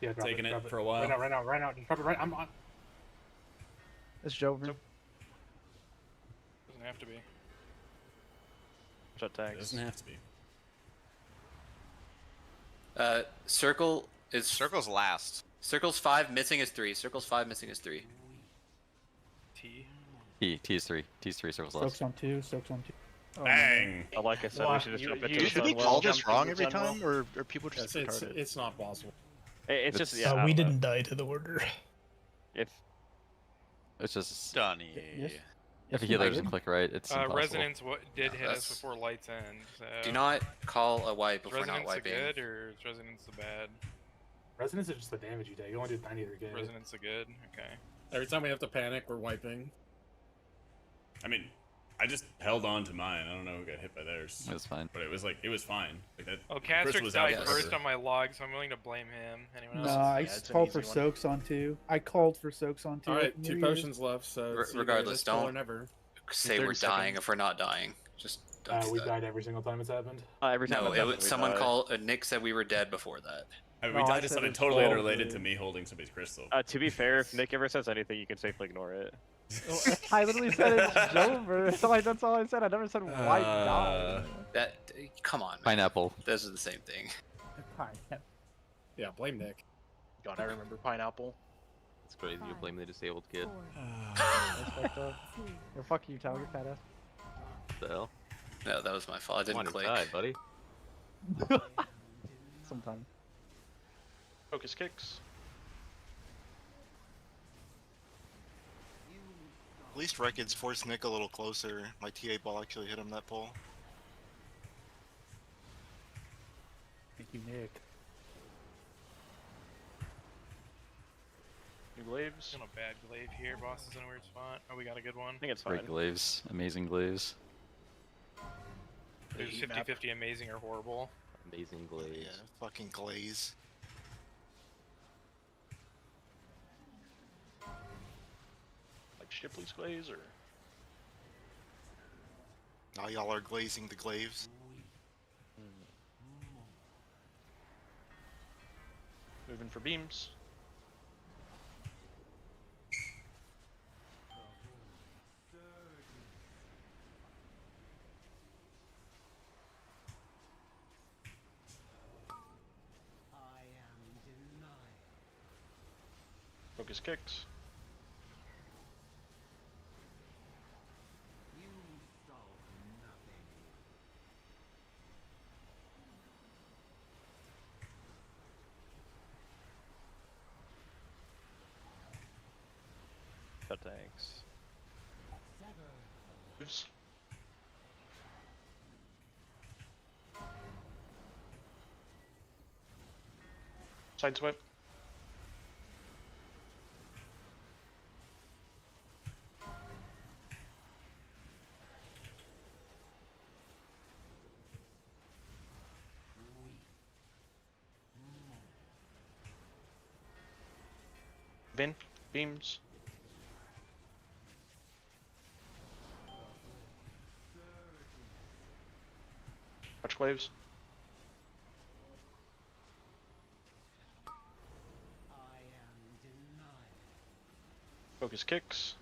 Yeah, drop Taking it drop for a while. Right now. Just drop it right. I'm on. It's Jover. So- Doesn't have to be. Watch out, tanks. Doesn't have to be. Circle is Circle's last. Circle's 5, missing is 3. Circle's 5, missing is 3. T. T is 3. T is 3 circles Soaks left. on 2, soaks on 2. Oh, Bang! Like I said, Well, we should just jump into you the should Did we be sun call well. this Jump wrong to the every sun time, or are people just Yes, retarded? it's not possible. It's just, It's- yeah. I we don't know. didn't die to the order. If It's just Dunny. Yes. if a we healer did. doesn't click right, it's impossible. Resonance did hit us That's- before lights end. So. Do not call a wipe Is before not Resonance the wiping. good or is Resonance the bad? Resonance is just the damage you take. You only do 93k. Resonance are good. Okay. Every time we have to panic, we're wiping. I mean, I just held on to mine. I don't know who got hit by theirs. It was fine. But it was fine. Like that. Oh, Crystal Castrix was out died forever. first on my log, so I'm willing to blame him. Anyone No, else? I it's an called for easy one. soaks on 2. I called for soaks on 2. Alright, 2 potions left, so it's either regardless, this call or don't never. say we're 30 dying seconds. if we're not dying. Just don't do We that. died every single time it's happened. Every time No, it's happened, we someone die. called. Nick said we were dead before that. I mean, No, we I died to said something it's totally all unrelated good. to me holding somebody's crystal. To be fair, if Nick ever says anything, you can safely ignore it. I literally said it's Jover. That's all I said. I never said why die. That come on, man. Pineapple. Those are the same thing. Yeah, blame Nick. God, I remember pineapple. It's crazy you blame the disabled kid. That's fucked up. Yo, fuck you, Tyler, fat ass. What the hell? No, that was my fault. I didn't Come on click. inside, buddy. Sometime. Focus kicks. At least Records forced Nick a little closer. My TA ball actually hit him that pull. Thank you, Nick. New glaives. On a bad glaive here. Boss is in a weird spot. Oh, we got a good one. I think it's fine. Great glaives. Amazing glaives. There's Heat map. 50-50 amazing or horrible. Amazing glaze. Yeah, fucking glaze. Like Shipley's glaze or Now y'all are glazing the glaives. moving for beams. Focus kicks. Shut tanks. Moves. Sideswipe. Bin. Beams. Watch glaives. Focus kicks.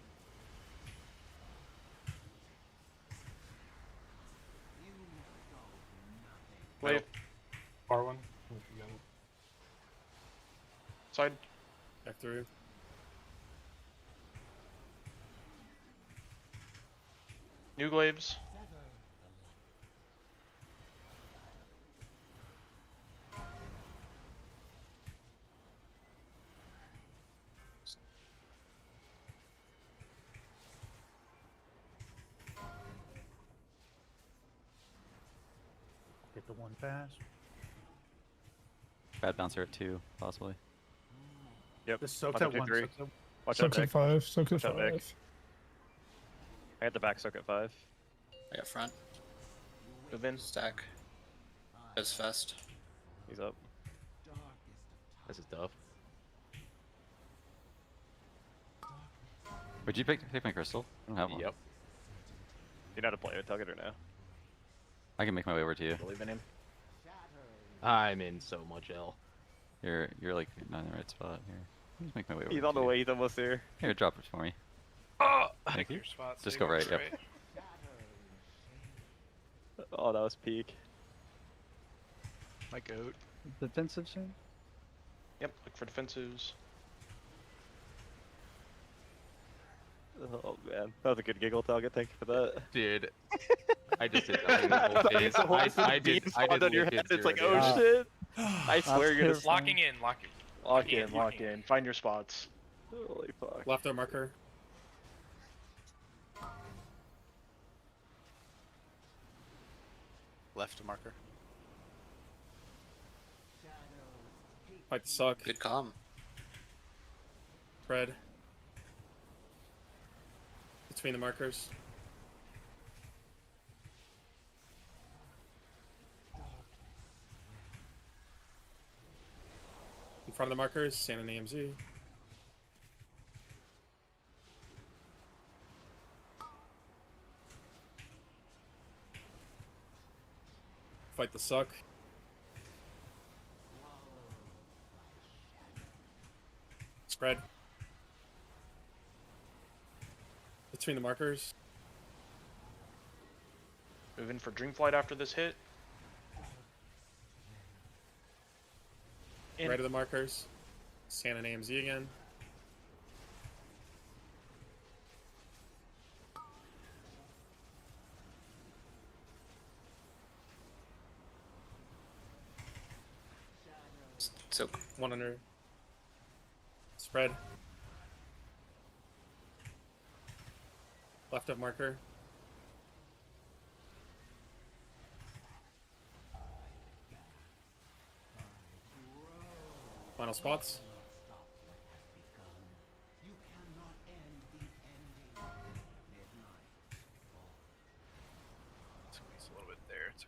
Glaive. Bar one. Side. Back through. New glaives. Get the one pass. Bad bouncer at 2, possibly. Yep. Just soak Watch that out, 2, one. 3. Soak that- Watch out, Soaks at Nick. 5. Soaks at Watch out, Nick. 5. I had the back soak at 5. I got front. Move in. Stack. Goes fast. He's up. This is tough. Would you pick my crystal? I don't have one. Yep. You know how to play it, tug it or no? I can make my way over to you. Believe in him. I'm in so much L. You're like not in the right spot here. I'll just make my way over. He's to on the you. way, he's almost here. Here, drop it for me. Oh! Thank you. Your spot, Just save go it, right. Yep. Oh, that was peak. My goat. Defensive soon? Yep. Look for defensives. Oh man, that was a good giggle target. Thank you for that. Dude, I just did nothing the whole phase. I did on your head. It's like, oh damage. shit! I swear you're gonna Locking in, locking. Lock in. Lock in. Find your spots. Holy fuck! Left our marker. Left marker. Fight the suck. Good calm. Spread. Between the markers. In front of the markers, Sand and AMZ. Fight the suck. Spread. Between the markers. Moving for Dreamflight after this hit. In. Right of the markers. Sand and AMZ again. So 100. Spread. Left of marker. Final spots. Squeeze a little bit there. It's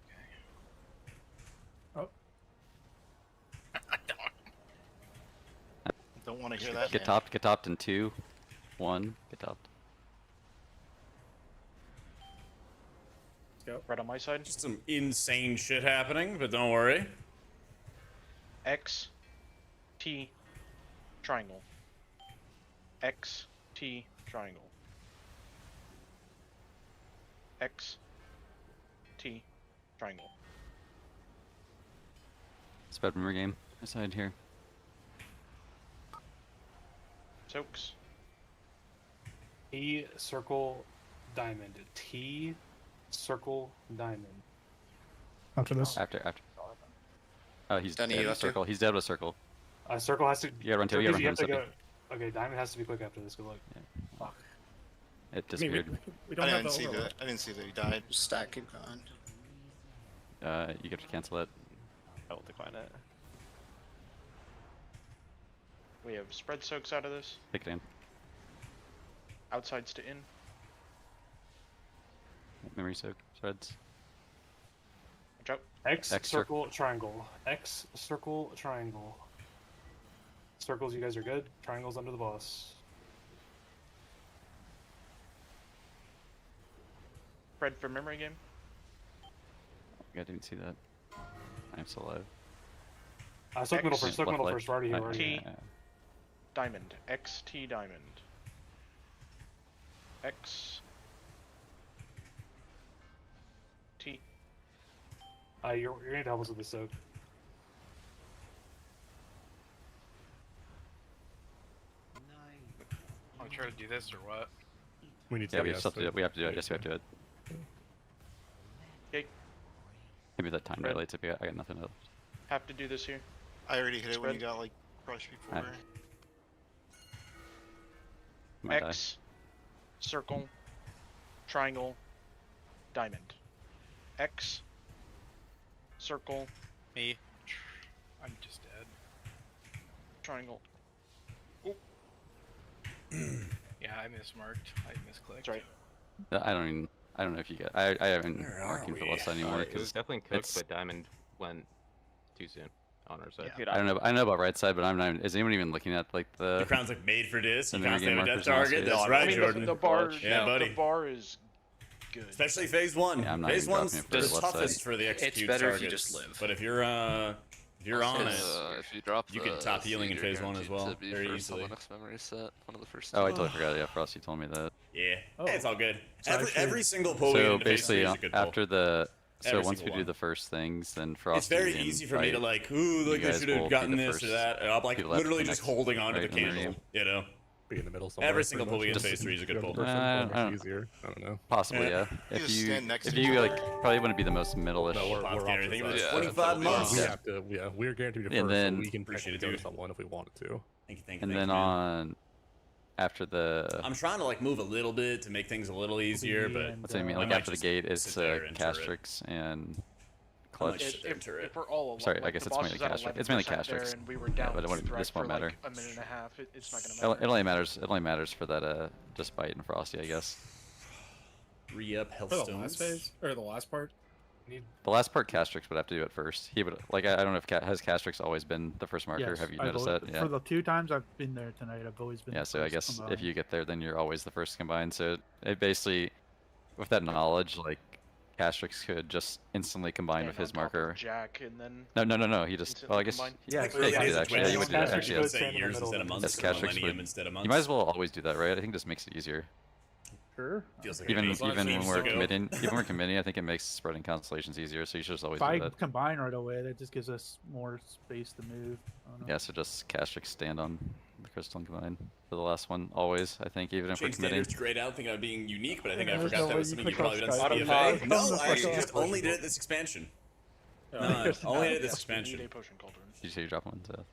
okay. Oh. Don't want to hear that. Get topped. Get topped in 2, 1. Get topped. Let's go. Right on my side. Just some insane shit happening, but don't worry. X, T, triangle. X, T, triangle. X, T, triangle. Spread memory game. Aside here. Soaks. T circle diamond. T circle diamond. After this. After. Oh, he's Danny, dead you with have to- circle. He's dead with circle. Circle has to. You gotta run to. You gotta run to him. Okay, diamond has to be quick after this. Good luck. Fuck. It disappeared. We don't I have didn't the see overlap. that. I didn't see that he died. Stack, keep going. You get to cancel it. I will decline it. We have spread soaks out of this. Pick it in. Outsides to in. Memory soak. Spreads. Watch out. X, X circle triangle. X circle triangle. Circles, you guys are good. Triangles under the boss. Spread for memory game. I didn't see that. I'm still alive. Soak middle X. first. Soak Left middle leg. first. We're already here. Right, We're already T. here. yeah. Diamond. X, T, diamond. X. T. You're gonna need to help us with the soak. Want to try to do this or what? We need to. Yeah, we have to do it. We have to do it. Yes, we have to do it. Okay. Maybe that time Red. relates if I got nothing else. Have to do this here. I already hit it when you Spread. got like crushed before. Alright. Might die. X. Circle. Triangle. Diamond. X. Circle. Me. I'm just dead. Triangle. Yeah, I mismarked. I misclicked. That's right. I don't know if you get. I haven't Where are marking for we? left side anymore It was because definitely cooked, it's. but diamond went too soon on our side. Yeah. I don't know. I know about right side, but I'm not. Is anyone even looking at like The the? crown's like made for this. You And then can't we stay get with death markers on target. the That's side. right, I mean, Jordan. the bar, Yeah, buddy. The bar is good. Especially phase 1. Yeah, I'm not Phase even dropping 1's it for the the left toughest side. for the execute better if targets. you just live. But if you're on it, if you drop you can the top healing in seed, you're phase 1 as guaranteed well, to be very first on easily. the next memory set, one of the first. Oh, I two. totally forgot. Yeah, Frost, you told me that. Yeah, Oh. it's all good. So Every, actually- every single pull we get So into phase 3 basically, is a good pull. after the. So Every once we single do one. the first things, then Frost. It's very easy for me to like, ooh, like I guys should will have be gotten the this or first that. And I'm like people left literally the just next holding on to the right in the candle, game. you know? Be in the middle somewhere. Every single pull we get in Just- phase 3 is a good you pull. have the I first don't- one, much easier. I don't know. Possibly, Yeah. yeah. You just stand next If to you each like, other. probably wouldn't be the most middle-ish. No, we're Bob opposite Think it was sides. 25 months. We Yeah. have to. Yeah, we're guaranteed to be And first, then- so we can Appreciate it, technically go to dude. someone if we wanted to. Thank you, And man. then on after the. I'm trying to like move a little bit to make things a little easier, but That's what I mean. I Like might after the just gate, it's sit there and turret. Castrix and clutch. If we're all alive, Sorry, I like, guess the it's boss mainly is at Castrix. It's mainly 11% there Castrix. and we were down but to this for won't matter. like a minute and a half. It's not gonna It matter. only matters. It only matters for that Despite and Frosty, I guess. Re-up health For the stones. last phase or the last part. The last part, Castrix would have to do it first. He would like. I don't know if has Castrix always been the first marker. Yes, Have you I've noticed always- that? Yeah. For the 2 times I've been there tonight, I've always been. Yeah, the so I first guess combined. if you get there, then you're always the first combined. So it basically, with that knowledge, like Castrix could just instantly combine with his marker. Jack and then. No. He just. Well, I guess. Yeah, Like, he really, could do it's that actually. Yeah, you would do that Castrix actually. would Yeah. say years instead of months, Yes, or Castrix millennium would. instead of You months. might as well always do that, right? I think it just makes it easier. Sure. Feels like Even it when seems we're to go. committing, I think it makes spreading constellations easier. So you should just always If do I that. combine right away, that just gives us more space to move. I don't know. Yeah, so just Castrix stand on the crystal and combine for the last one always. I think even if we're Change committing. standards grayed out, thinking about being unique, but I think I There's forgot no that way was you something you click probably off done since Skype. BFA. No, There's I no actually way. just only did it this expansion. No, There's only not. did it this Need expansion. a potion cauldron. Did you say you drop one? So.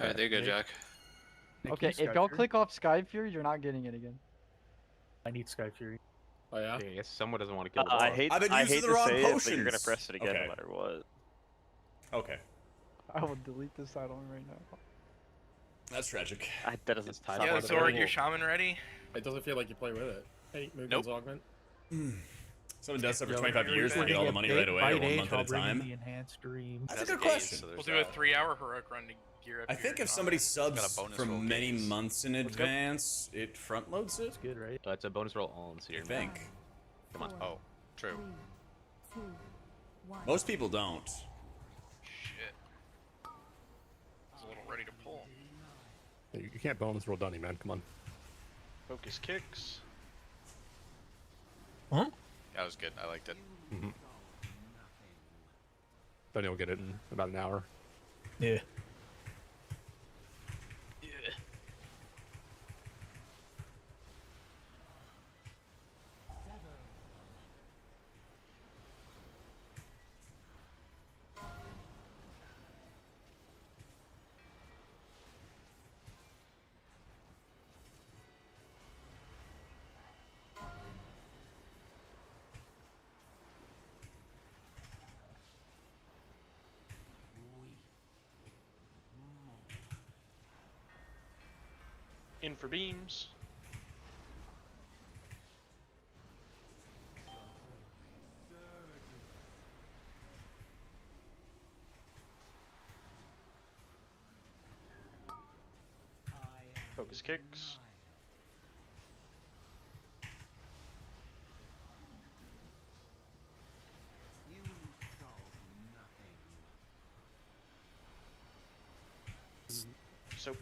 Alright, there you go, Jack. Okay, if y'all click off Sky Fury, you're not getting it again. I need Sky Fury. Oh yeah. I guess someone doesn't want to kill. I hate. I've been I using hate the to wrong say it, but you're gonna potions. press it again Okay. no matter what. Okay, I will delete this item right now. that's tragic. That doesn't stop. Yeah, it. Zora, your shaman ready? It doesn't feel like you play with it. Hey, Mugen's augment. Someone does that for Yo, 25 years, we're they get all gonna the money get right away, by or 1 age, month I'll at a bring in time. the enhanced stream. That's a good question. We'll do a 3-hour heroic run to gear up. I think if somebody subs for many months in advance, it front loads it. It's good, right? It's a bonus roll all in series. I think. Come on. Oh, true. 3, 2, 1. Most people don't. Shit. I was a little ready to pull. You can't bonus roll Dunny, man. Come on. Focus kicks. Huh? That was good. I liked it. Dunny will get it in about an hour. Yeah. In for beams. Focus kicks. So.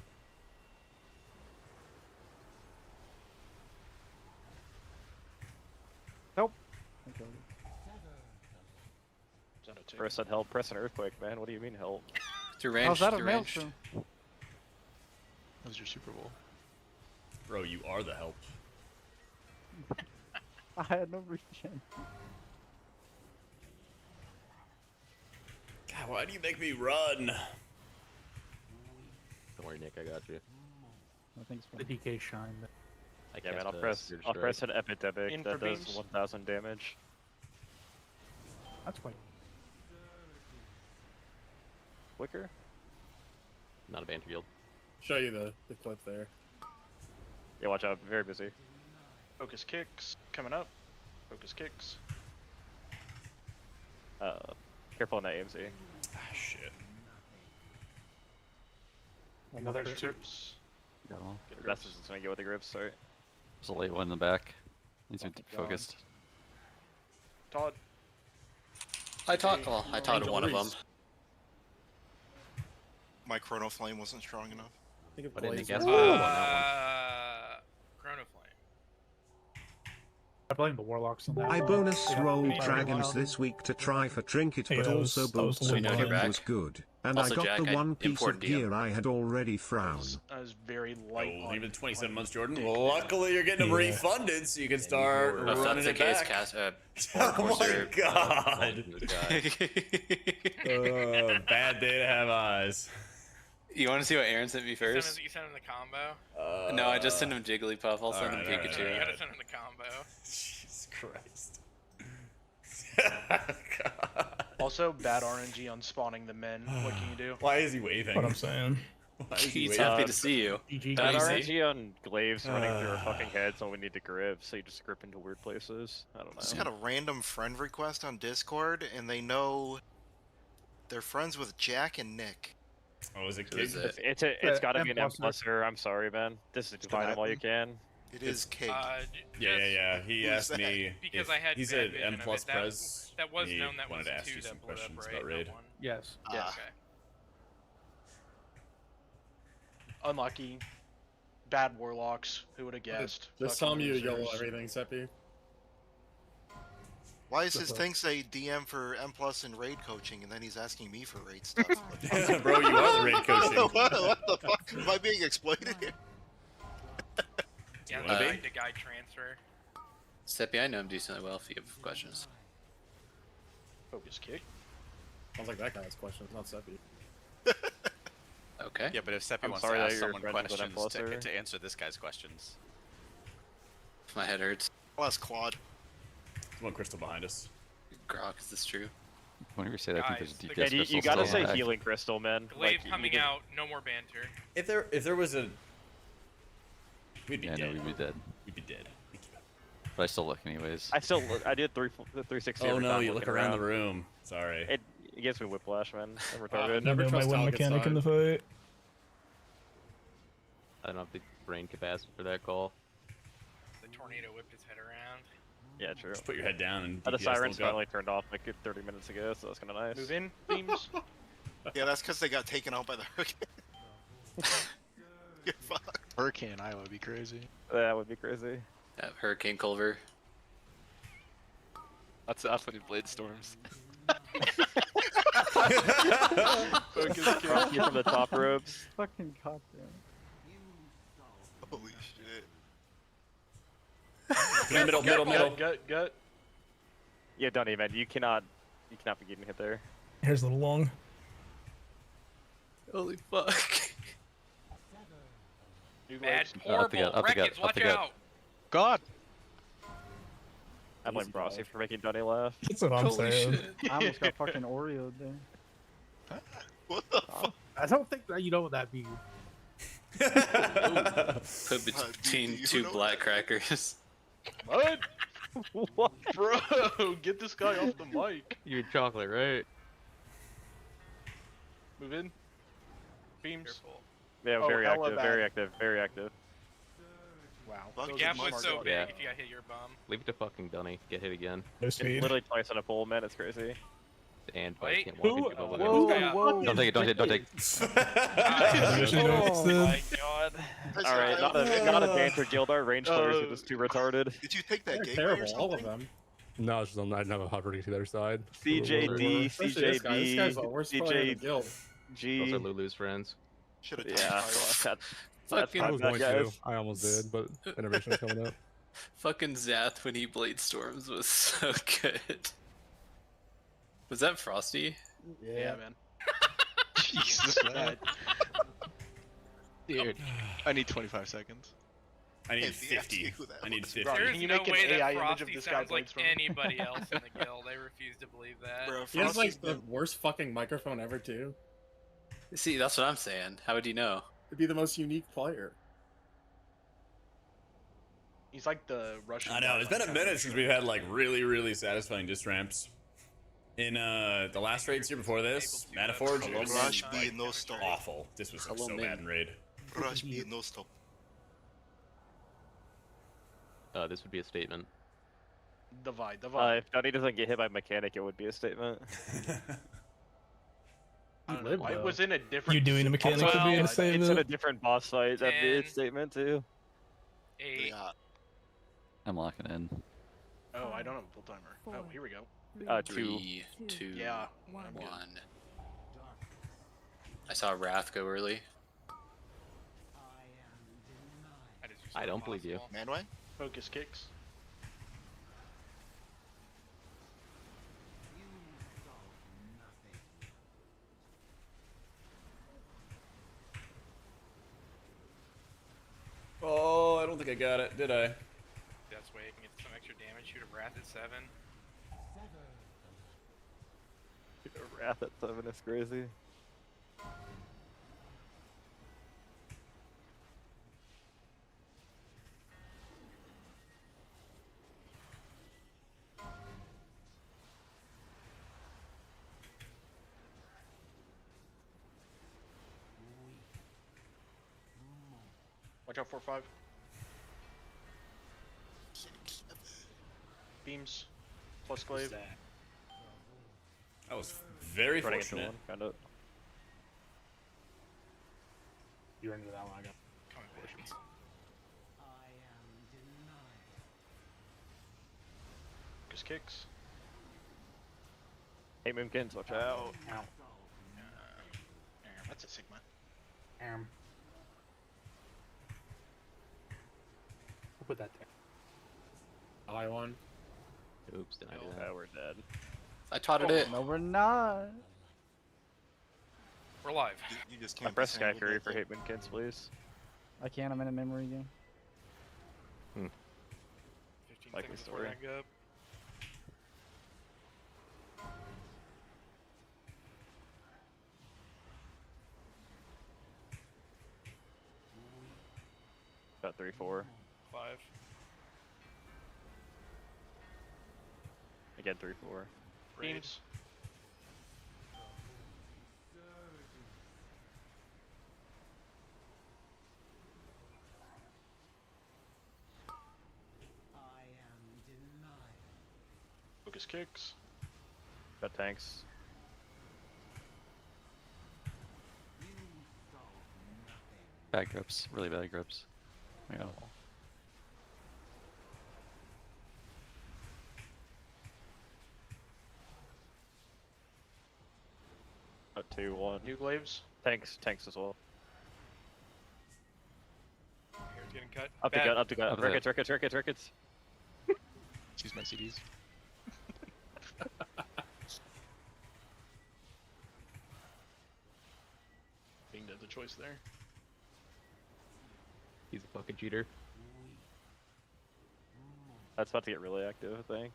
Nope. Press that help. Press an earthquake, man. What do you mean help? Through range. How's that a through maelstrom? range. That was your Super Bowl. Bro, you are the help. I had no regen. God, why do you make me run? Don't worry, Nick. I got you. I think it's The DK shine. I Yeah, man. cast I'll a press. Seared I'll press Strike. an epidemic In that for does beams. 1,000 damage. That's quite. Quicker. Not a banter field. Show you the clip there. Yeah, watch out. Very busy. Focus kicks. Coming up. Focus kicks. Careful on that AMC. Ah, shit. Another Trips. No. That's just gonna go with the grips. Sorry. There's a late one in the back. Needs to be God. focused. Todd. I taught one of them. My Chrono Flame wasn't strong enough. Think of I didn't Blaze. guess. Chrono Flame. I blame the warlocks on that. I bonus Yeah, rolled we need dragons to- this week to try for Trinket, Hey, but that also was- that was both We know you're combined back. was good. And Also, I got Jack, the one piece of important DM. gear I had already frowned. I was very light Oh, on. even 27 months, Jordan. dick, Well, man. luckily you're getting them Yeah. refunded, so you can start If running that's the it case, back. cast. Oh my god! Bad day to have eyes. You want to see what Aaron sent me You first? sent him the combo. No, I just sent him Jigglypuff. I'll send him alright, Pikachu. You gotta send him the combo. Jesus Christ. Also, bad RNG on spawning the men. What can you do? Why is he waving? What I'm saying. Why is he He's waving? happy to see you. Bad Easy. RNG on glaives running through our fucking heads when we need to grip, so you just grip into weird places. I don't know. Just got a random friend request on Discord, and they know they're friends with Jack and Nick. Oh, is it Who is Kig? it? It's got to be an M+er. M+er. I'm sorry, man. This is find him while you can. It is Kig. Yeah. He Who's asked that? me Because if I had he's bad an vision M of plus it. That- pres. that was He known that wanted was to ask two you some that blew up, questions right? about Not raid. one. Yes. Yes. Okay. Unlucky. Bad warlocks. Who would have guessed? Just Fucking tell me you YOLO losers. everything, Seppi. Why is his thing say DM for M+ and raid coaching, and then he's asking me for raid stuff? Bro, you are the raid coaching. what the fuck? Am I being exploited here? Yeah, wanna be? the guy transfer. Seppi, I know him decently well if you have questions. Focus kick. Sounds like that guy has questions, not Seppi. Okay. Yeah, but if Seppi I'm wants sorry to that ask you're someone friends with an questions M+er. to answer this guy's questions. My head hurts. I'll ask Claude. There's one crystal behind us. Grok, is this true? Whenever you say that, I think Guys, there's a the DPS And you crystal gotta still say in the back. healing crystal, man. Glaive you coming just- out. No more banter. If there was a, we'd be Yeah, dead. no, we'd be dead. We'd be dead. But I still look anyways. I did 360. Oh every no, time you look looking around the room. Sorry. It gives me whiplash, man. I'm I retarded. never You know my trust win Talcott mechanic in the side. fight. I don't have the brain capacity for that call. The tornado whipped his head around. Yeah, true. Just put your head down and The DPS sirens will go. finally turned off like 30 minutes ago, so that's kind of nice. Move in, beams. Yeah, that's because they got taken out by the hurricane. Get fucked. Hurricane in Iowa would be crazy. That would be crazy. Yeah, Hurricane Culver. That's when he blade storms. Drop you from the top ropes. Fucking goddamn. Holy shit. Middle. Gut. Yeah, Dunny, man, you cannot be getting hit there. Here's a little long. Holy fuck. Bad, Up the horrible. gut, up the gut, Wreckage, up watch the gut. out. God! I blame Brossi for making Dunny laugh. That's what I'm Holy saying. shit. I almost got fucking Oreo'd there. What the fuck? I don't think that you know what that means. Put between you two know black crackers. What? What? Bro, get this guy off the mic. You eat chocolate, right? Move in. Beams. Careful. Yeah, Oh, very hella active, bad. very active, very active. Wow. Fuck The you, gap Mark. was so big Yeah. if you got hit your bum. Leave it to fucking Dunny. Get hit again. No It's speed. literally twice on a pole, man. It's crazy. And Wait, can't walk into Whoa, over whoa. Don't take it, don't take it, don't take it. Oh my god. Alright, not a banter guild. Our range players are just too retarded. Did you take that They're gateway terrible, or all of something? them. No, it's just I didn't have a hovering to the other side. CJD, Especially this guy. This guy's the worst player in the CJG. guild. Those are Lulu's friends. Should have Yeah, that's Fucking, I was not going bad, to. guys. I almost did, but innovation was coming up. fucking Zath when he blade storms was so good. Was that Frosty? Yeah, man. Jesus, man. Dude, I need 25 seconds. I need Can't be asking 50. who that I need was. 50. Bro, There's can you no make an way that AI image Frosty of this guy sounds like blades from- anybody else in the guild. I refuse to believe that. Bro, He has like Frosty's the been- worst fucking microphone ever too. See, that's what I'm saying. How would you know? To be the most unique player. He's like the Russian. I know, guy it's been a on minute Counter since we've had like really satisfying diss ramps. In the last raids here before this, Metaforge, it was Rush B, no stop. awful. This was so bad in raid. Rush B, no stop. This would be a statement. Divide. If Dunny doesn't get hit by mechanic, it would be a statement. I don't know, it was in a different. You doing a mechanic would be in a It's in a statement. different boss fight. That'd be a 10. statement too. 8. I'm locking in. Oh, I don't have a full timer. Oh, here we go. 2. 3, 2, Yeah. 1. I saw Wrath go early. I don't believe you. Manway? Focus kicks. Oh, I don't think I got it, did I? That's way you can get some extra damage. Shoot a Wrath at 7. Wrath at 7 is crazy. Watch out, 4-5. Beams. Plus glaive. That was very Running into fortunate. one, found it. You ran into that one. I got comic portions. Just kicks. Hey, Moomkins, watch out. Ow. That's a Sigma. We'll put that there. Ally one. Oops, did I do that? We're dead. I totted it. No, we're not. We're live. You just I can't. press Sky Fury for Hate Moomkins, please. I can't. I'm in a memory game. 15 Like the seconds before story. hang up. Got 3-4. 5. Again, 3-4. Beams. Focus kicks. Got tanks. Bad grips, really bad grips. Yeah. Got 2-1. New glaives. Tanks as well. Here's getting cut. Up to Bad. gut, up to gut. Up to Rickets. Choose my CDs. Being the choice there. He's a fucking cheater. That's about to get really active, I think.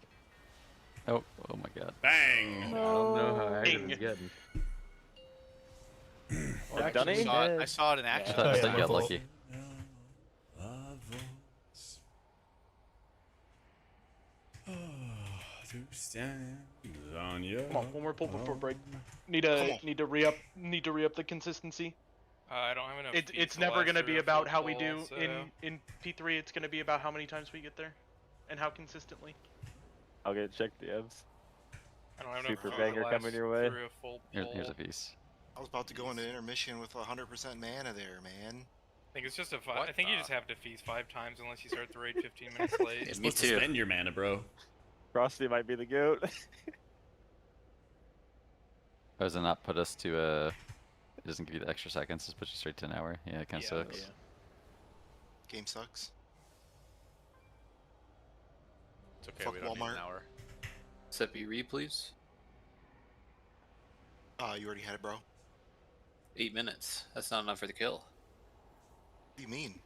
Oh my god. Bang! I don't know how active Ding. he's getting. Well, Dunny? I saw it in I action. thought, I yeah, thought you my got fault. lucky. To stand on your Come on, one more pull before break. Need to re-up the consistency. I don't have enough. It's feet to never last gonna through be a about full how we pull, do so in P3. It's gonna be about how many times we get there, and how consistently. I'll get checked DMs. I don't have Super enough feet to banger last coming your way. through a full Here's a pull. piece. I was about to go into intermission with 100% mana there, man. I think it's just a five. What I think you the- just have to feast 5 times unless you start the raid 15 minutes late. You're Me supposed too. to spend your mana, bro. Frosty might be the goat. Oh, does it not put us to a... It doesn't give you the extra seconds, it puts you straight to an hour. Yeah, it kind of sucks. Yeah. Game sucks. It's okay. Fuck We don't need Walmart. an hour. Set re, please. You already had it, bro. 8 minutes. That's not enough for the kill. What do you mean?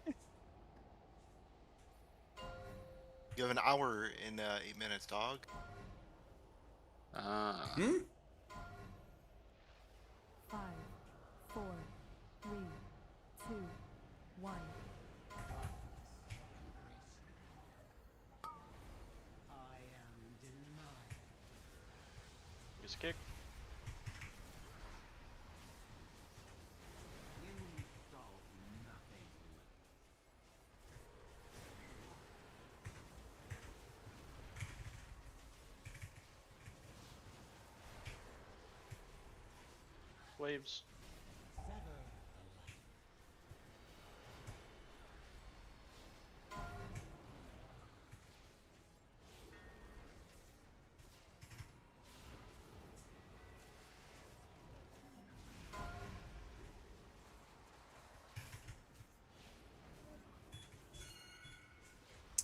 You have an hour in 8 minutes, dog. Ah. 5, 4, 3, 2, 1. Just kick. Waves.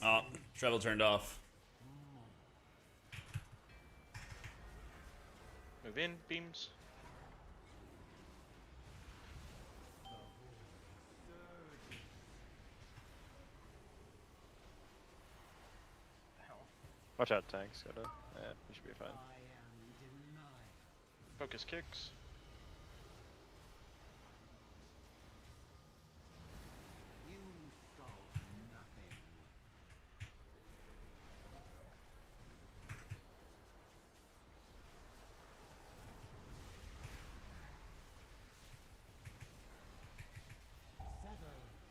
Oh, travel turned off. Move in, beams. Watch out, tanks. Yeah, we should be fine. Focus kicks.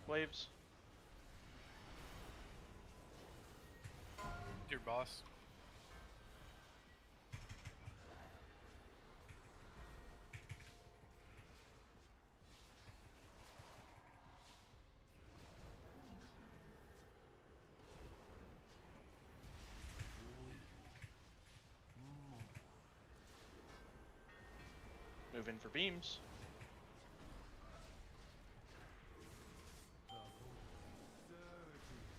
Waves. Your boss. Move in for beams.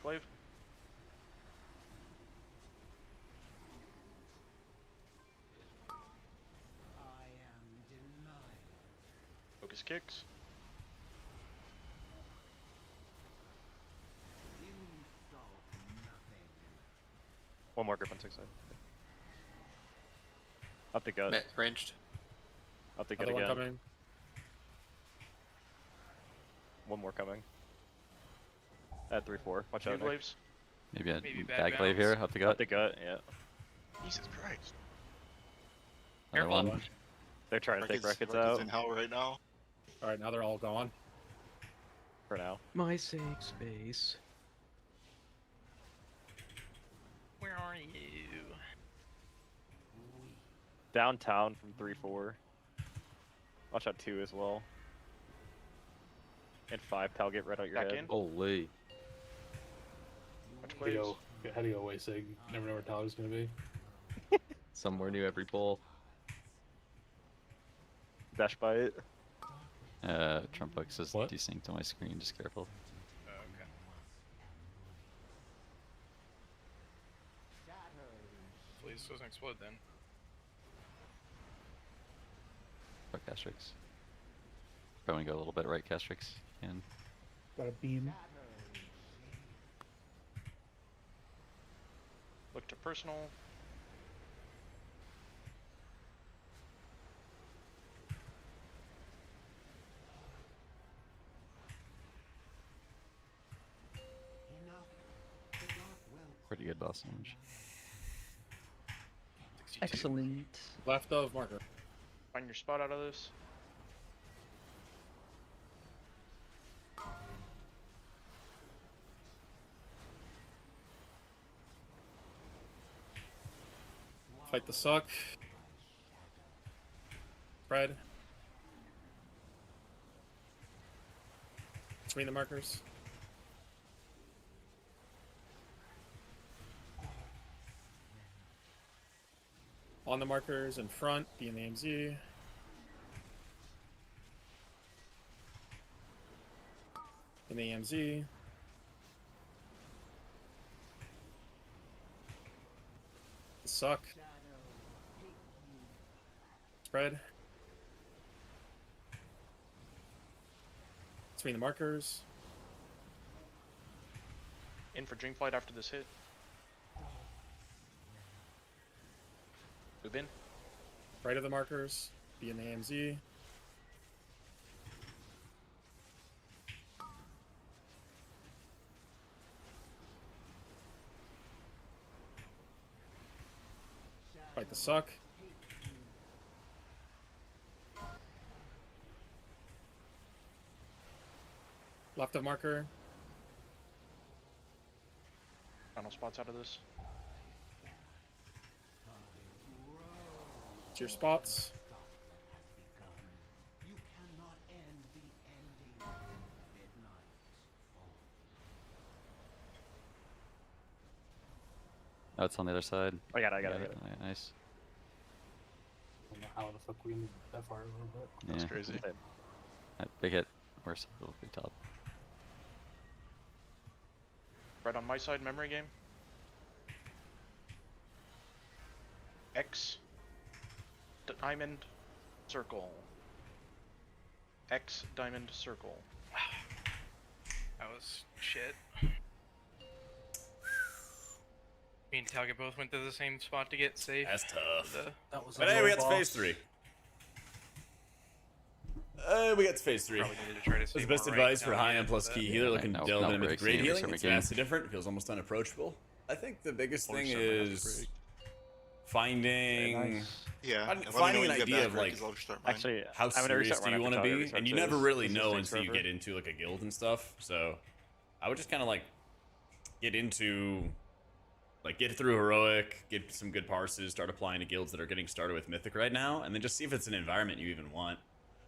Wave. Focus kicks. One more grip on 6 side. Up the gut. Ranged. Up the gut Other one again. coming. One more coming. At 3-4. Watch out. Feud Nick. waves. Maybe a Maybe bag bad glaive bounce. here, up the gut. Up the gut, yeah. Jesus Christ. Another Careful. one. They're trying to take Records records out. in hell right now. Alright, now they're all gone. For now. My safe space. Where are you? Downtown from 3-4. Watch out 2 as well. And 5, Tal, get right out your Back head. in. Holy. Watch How do you waves. go? How do you go away, Sig? Never know where Tyler's gonna be. Somewhere new every pull. Dash bite. Trump Bucks is What? desynced on my screen, just careful. Oh, okay. Hopefully this doesn't explode then. Fuck Castrix. Probably go a little bit right, Castrix. And Got a beam. Look to personal. pretty good boss damage. 62. Excellent. Left of marker. Find your spot out of this. Fight the suck. Spread. Between the markers. On the markers in front, be in the AMZ. In the AMZ. The suck. Spread. Between the markers. In for Dream Flight after this hit. Move in. Right of the markers. Be in the AMZ. Fight the suck. Left of marker. Final spots out of this. It's your spots. Oh, it's on the other side. I got it. Alright, nice. I don't know how the fuck we moved that far a little bit. That's crazy. Big hit. Worse. Big top. Right on my side, memory game. X. Diamond. Circle. X. Diamond. Circle. That was shit. Me and Talga both went to the same spot to get safe. That's tough. The- That was. But hey, we got to phase 3. We got to phase 3. Probably needed to try to That's the save best more advice right for now, high yeah, end plus but- key healer looking to no, delve no into breaks, great yeah, healing. just It's make vastly different. It feels almost unapproachable. I think the biggest Or thing something has to is break. finding Yeah. and let me know finding an when you get idea back, of Rick, like 'cause I'll start mine. Actually, how I'm gonna serious reset do right you want after to Tyler be, resets and you his. never really This is know Jake's until you river. get into like a guild and stuff. So I would just kind of like get into like get through heroic, get some good parses, start applying to guilds that are getting started with mythic right now, and then just see if it's an environment you even want.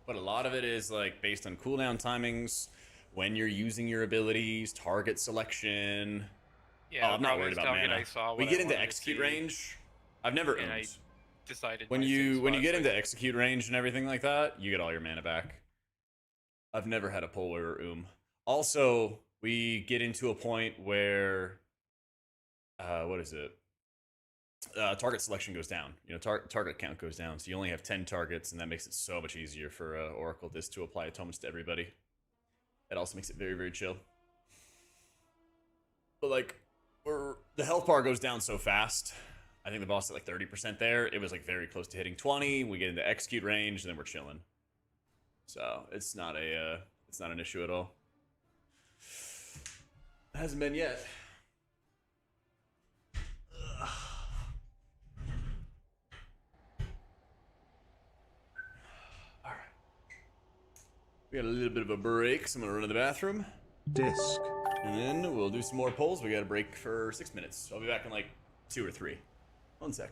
But a lot of it is like based on cooldown timings, when you're using your abilities, target selection. Yeah, I'm not probably worried was about Target mana. I saw We what get I into wanted to execute see, range. I've never and I oomed. decided When my you save when you spots, get like- into execute range and everything like that, you get all your mana back. I've never had a pull or Also, we get into a point where what is it? Target selection goes down. You know, target count goes down, so you only have 10 targets, and that makes it so much easier for Oracle Disc to apply atonements to everybody. It also makes it very, very chill. But like, the health bar goes down so fast. I think the boss at like 30% there. It was like very close to hitting 20. We get into execute range, and then we're chilling. So it's not an issue at all. It hasn't been yet. We got a little bit of a break, so I'm gonna run to the bathroom. Disc. And then we'll do some more polls. We got a break for 6 minutes. I'll be back in like 2 or 3. 1 sec.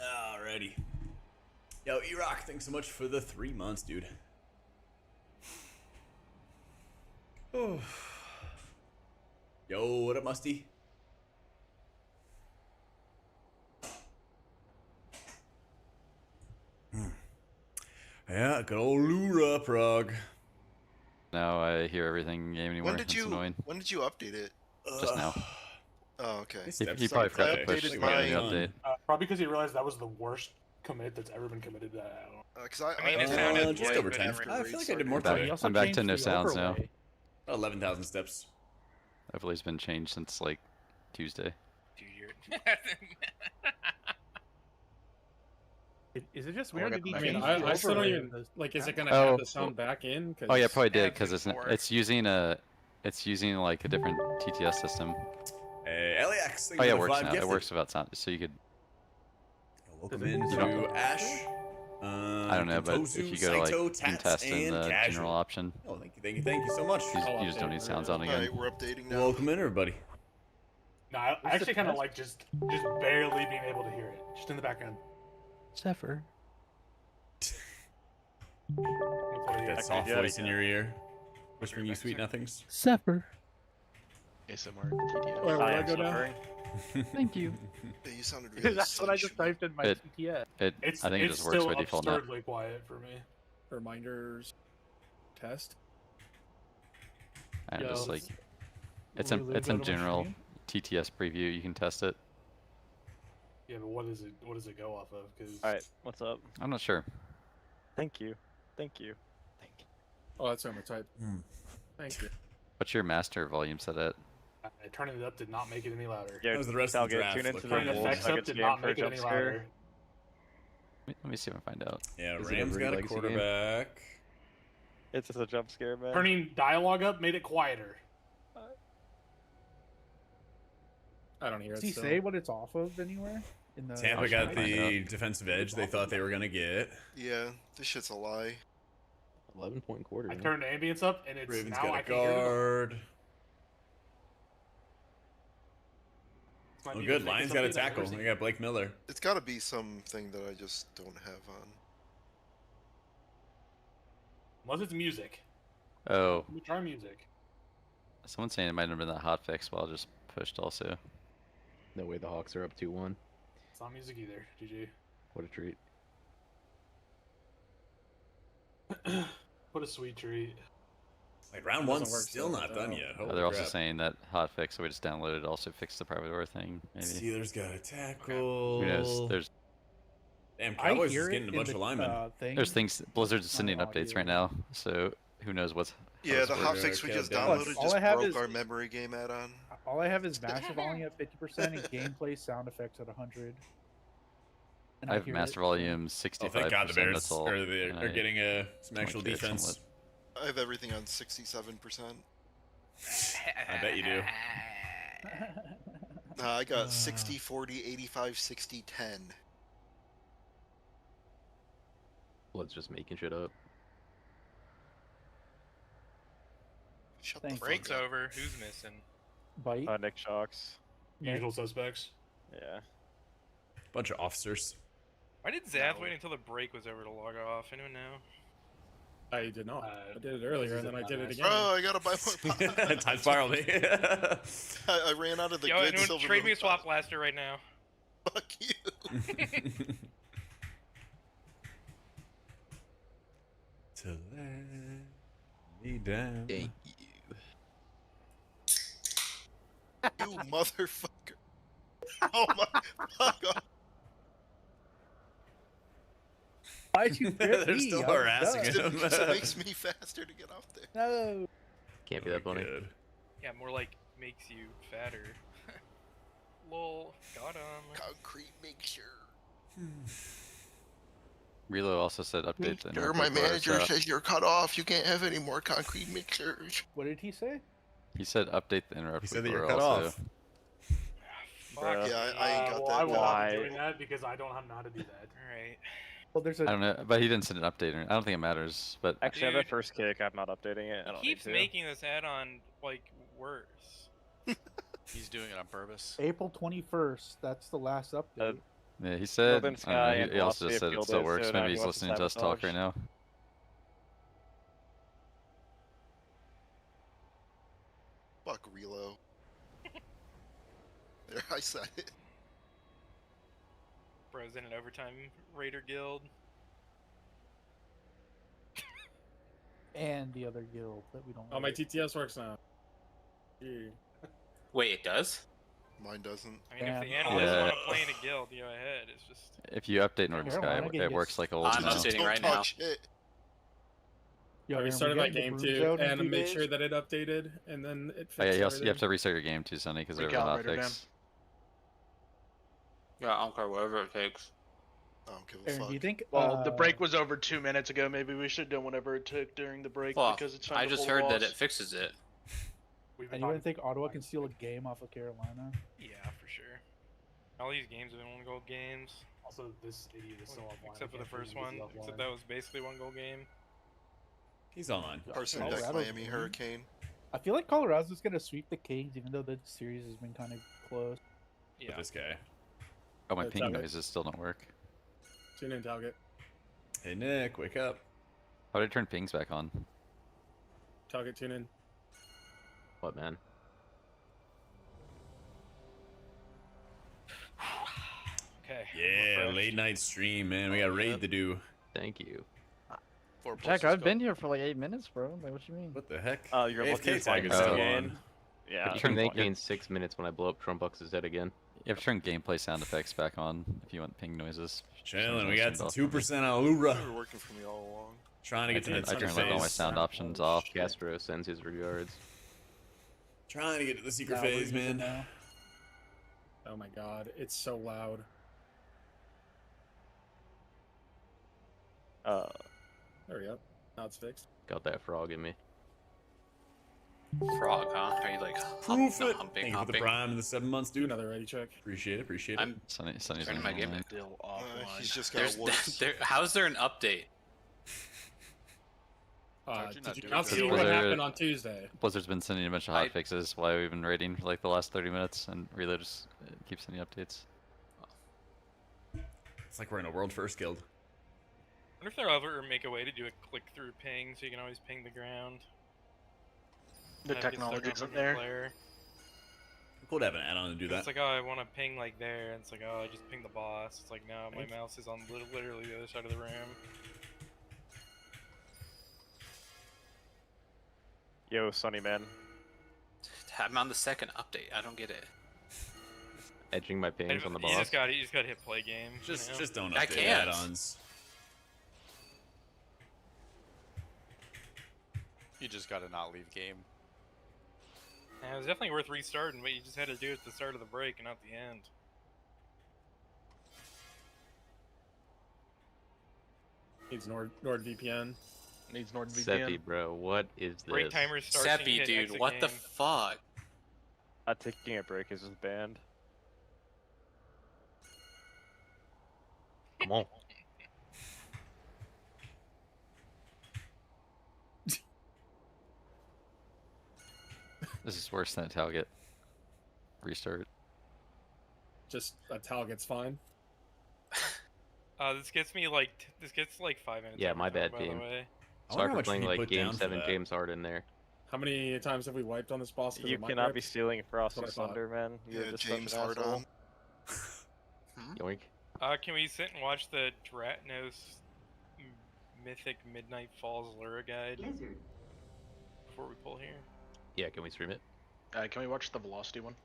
Alrighty. Yo, E-Rock, thanks so much for the 3 months, dude. Oh. Yo, what up, Musty? Yeah, good old Lura, Prague. Now I hear everything in game anymore. When did It's you annoying. update it? Just now. Oh, okay. He probably forgot to push the update. Probably because he realized that was the worst commit that's ever been committed to that add-on. Because I mean, it sounded just way over better 10. than I feel like I did more Back- today. I'm back to no sounds now. 11,000 steps. Hopefully it's been changed since like Tuesday. Is it just Oh, I weird got to be the I mean, changed to I still don't overlay even of this? like. Is it gonna Oh. have the sound back in? Oh yeah, probably Yeah, did because before. it's using like a different TTS system. Hey, LAX. Oh yeah, it works now. It works without sound, so you could. Welcome into Ash. I don't know, but if you go to like Saito, you can Tats, test in and the Casual. general option, Oh, thank you so much. you just don't need sounds on again. Alright, we're updating now. Welcome in, everybody. No, I actually kind of like just barely being able to hear it, just in the background. Zephyr. That soft yeah, voice in your ear, whispering you sweet nothings. Zephyr. ASMR TTS. Where would I I am go now? suffering. Thank you. Yeah, you sounded really That's what I just sensual. typed in my It- TTS. It's, I think it it's just works still by default now. absurdly quiet for me. Reminders. Test. And Yo, just like it's will we in go to my general stream? TTS preview. You can test it. Yeah, but what is it? What does it go off of? Because Alright, what's up? I'm not sure. Thank you. Thank you. Thank you. Oh, that's on the type. Thank you. What's your master volume set at? turning it up did not make it any louder. That was the rest of the Talget, draft. tune into Look the Turning pretty Wolves effects good. up Nuggets did game not for a make it jump any scare. louder. Let me see if I find out. Yeah, Is it a Rams Brady got a Legacy game? quarterback. It's just a jump scare, man. Turning dialogue up made it quieter. I don't hear Does it. he still. say what it's off of anywhere? In the Tampa got the defensive edge they thought they were gonna get. Yeah, this shit's a lie. 11-point quarter. I man. turned the ambience up and it's Ravens now got I a can hear the guard. might Oh, be good. the Lions thickest got a update I've ever tackle. seen. They got Blake Miller. It's got to be something that I just don't have on. Unless it's music. Oh, Let me try music. someone's saying it might have been that hot fix while just pushed also. No way the Hawks are up 2-1. It's not music either. GG. What a treat. What a sweet treat. Like round Doesn't one's work still so not well. done yet. Oh, Holy they're also crap. saying that hot fix that we just downloaded also fixed the private door thing. Maybe. Steelers got a tackle. Who knows? There's Damn, I Cowboys hear is it getting a in bunch the, of linemen. thing. there's things Blizzard's sending My updates audio. right now, so who knows what's. Yeah, the hotspot. hotfix we just Look, downloaded all just I have broke is- our memory game add-on. All I have is master volume at 50% and gameplay sound effects at 100. And I have hear master it. volume Oh, 65%. thank God the That's Bears all. are and I getting some don't actual care defense. somewhat. I have everything on 67%. I bet you do. I got 60, 40, 85, 60, 10. Blood's just making shit up. Shut Thank the Break's fuck up. over. Who's missing? Bite. Nick Shocks. Usual suspects. Yeah. Bunch of officers. Why did Zath wait until the break was over to log off? Anyone know? I did not. I did it earlier and then I did it again. Oh, I gotta buy more pods. Time spiral me. I ran out of the Yo, good anyone silver trade me a moon swap pod. blaster right now. Fuck you. To let me down. Thank You motherfucker. Oh my fuck off. Why'd you hit They're me? still I was harassing done. him. Because it makes me faster to get off there. No. Can't be that funny. Good. Yeah, more like makes you fatter. Lol. Got him. Concrete mixture. Reload also said update the Sir, my manager says you're cut off. You can't have any more concrete mixers. What did he say? He said update the interrupt. He said that door you're cut also. off. Fuck. Yeah, I ain't got well, that. I will down. not be doing that because I don't know how to do that. Alright. Well, there's I a. don't know, but he didn't send an update. I don't think it matters. But Actually, I have a Dude. first kick. I'm not updating it. I He don't keeps need to. making this add-on, like, worse. He's doing it on purpose. April 21st. That's the last update. yeah, he said. Northern I don't know, Sky he and also Philosophy just said it appealed still it, works. so Maybe now he's he wants to listening to us talk sabotage. right now. Fuck Relo. There, I said it. Bro's in an overtime Raider guild. And the other guild that we don't. Oh, my like. TTS works now. Gee. Wait, it does? Mine doesn't. I mean, if the Damn. analysts Yeah. want to play in a guild, go ahead. It's just. If you update Northern Aaron, why Sky, not it get works used- like old I'm now. updating Don't right talk now. shit. Yo, I Aaron, restarted we my getting the game brooms too, out in and 2 I made days? sure that it updated, and then it fixed Oh, yeah, you have everything. to restart your game too, Sonny, because there was a Recalibrator, hotfix. Yeah, I don't care, whatever it takes. I don't give a Aaron, fuck. do you think? Well, the break was over 2 minutes ago. Maybe we should have done whatever it took during the break Well, because it's time I to just pull the heard that loss. it fixes it. We've been Anyone talking- think Ottawa can steal a game off of Carolina? Yeah, for sure. All these games have been 1-goal games. Also, this idiot is still offline. Except for the I can't first believe one. he's Except offline. that was basically 1-goal game. He's online. Person Oh, deck Colorado's Miami winning. Hurricane. I feel like Colorado's gonna sweep the Kings, even though the series has been kind of close. Yeah. With this guy. Oh, my It's ping okay. noises still don't work. Tune in, Talget. Hey Nick, wake up. How did I turn pings back on? Talget, tune in. What, man? Okay. Yeah, late night stream, man. We got raid to do. Thank you. Jack, I've been here for like 8 minutes, bro. Like, what you mean? What the heck? Oh, you're AFK looking tag for is still again. on. Yeah, You turn turn thank me in 6 minutes when I blow up Trumbuck's head again. You have to turn gameplay sound effects back on if you want ping noises. Chilling, we got to Sometimes 2% on Lura. They were working for me all along. Trying to get to that I secret turned like all my phase. sound options off. Castro sends his regards. Trying to get to the secret Now we're phase, using man. now. Oh my god, it's so loud. There we go. Now it's fixed. Got that frog in me. Frog, huh? Are you like Proof it. humping, Thank you for the humping? prime in the 7 months, Do dude. another ready check. Appreciate it, appreciate it. I'm Sonny's turning on my game online. Still offline. He's just got There's, worse. how's there an update? How'd you not Did you do not it? see what Blizzard- happened on Tuesday? Blizzard's been sending a bunch of hotfixes while we've been raiding for like the last 30 minutes, and Reload just keeps sending updates. It's like we're in a world first guild. I wonder if they'll ever make a way to do a click-through ping, so you can always ping the ground. The Have it get technology started isn't from your there. player. Cool to have an add-on to do that. It's like, oh, I want to ping like there, and it's like, oh, I just ping the boss. It's like, no, my mouse is on literally the other side of the room. Yo, Sonny man. I'm on the second update. I don't get it. Edging my pings on the You boss. just got to hit play game. Just, you know? just don't I update can't. add-ons. You just gotta not leave game. Yeah, it was definitely worth restarting, but you just had to do it at the start of the break and not the end. Needs NordVPN. Needs NordVPN. Seppi, bro, what is this? Break timer starts. and you Seppi, hit dude, exit what the game. fuck? Not taking a break is just banned. Come on. This is worse than a Talget. Restart. Just a Talget's fine. This gets me like 5 minutes. Yeah, every my time, bad, by the team. way. Sorry for much playing we like put Game down for 7 that. James Harden there. How many times have we wiped on this boss? 'cause You of my cannot be grips? stealing Frost's That's what I thought. Thunder, man. You're Yeah, just James such an asshole. Hardon. Yoink. Can we sit and watch the Dratnos Mythic Midnight Falls Lura guide before we pull here? Yeah, can we stream it? Can we watch the Velocity one?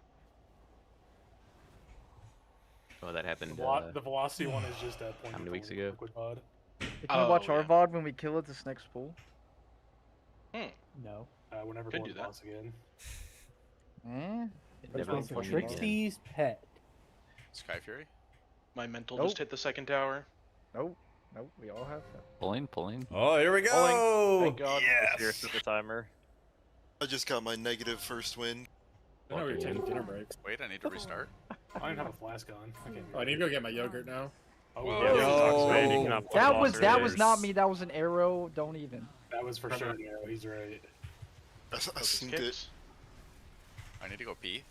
Oh, that happened. The velocity one is just a point. How many weeks ago? Liquid mod. Can we watch our yeah. VOD when we kill it this next pool? No. We're never Could going do to that. boss again. Eh? Never Let's played play again. Trixie's Pet. Sky Fury? My mental Nope. just hit the second tower. Nope. Nope. We all have that. Pulling. Oh, here we go. Thank God. Serious with the timer. I just got my negative first win. I know we were taking dinner breaks. Wait, I need to restart. I don't even have a flask on. I can't. Oh, I need to go get my yogurt now. Oh, Whoa. yeah, Yeah, we can talk Spain, you Yo. cannot play That boss was earlier. not me. That was an arrow. Don't even. that was for sure an arrow. He's right. I seen it. Skips. I need to go pee.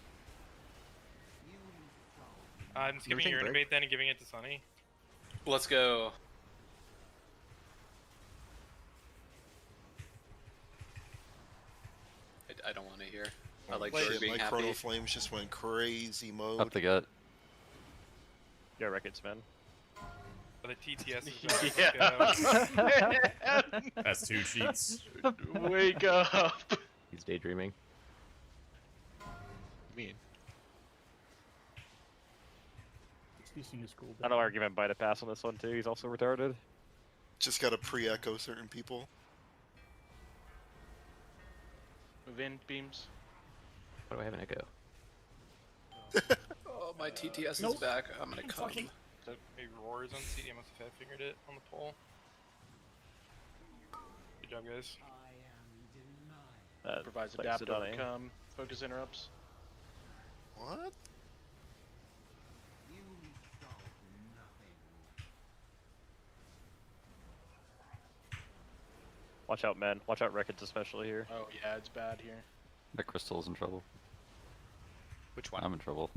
I'm skipping take your a break? innovate then and giving it to Sunny. Let's go. I don't want to hear. I like Shit, Jordan being my happy. Chrono Flames just went crazy mode. Up the gut. Yeah, records, man. But the TTS is back. Yeah. That's 2 cheats. Wake up. He's daydreaming. mean? I don't argument by the pass on this one too. He's also retarded. Just gotta pre-echo certain people. Move in, beams. Why do I have an echo? Oh, my TTS is back. I'm gonna come. Maybe Roar's on CD. I must have figured it on the pole. Good job, guys. Provides thanks to adaptive Donnie. come. Focus interrupts. What? Watch out, men. Watch out, records especially here. Oh yeah, it's bad here. The crystal's in trouble. Which one? I'm in trouble.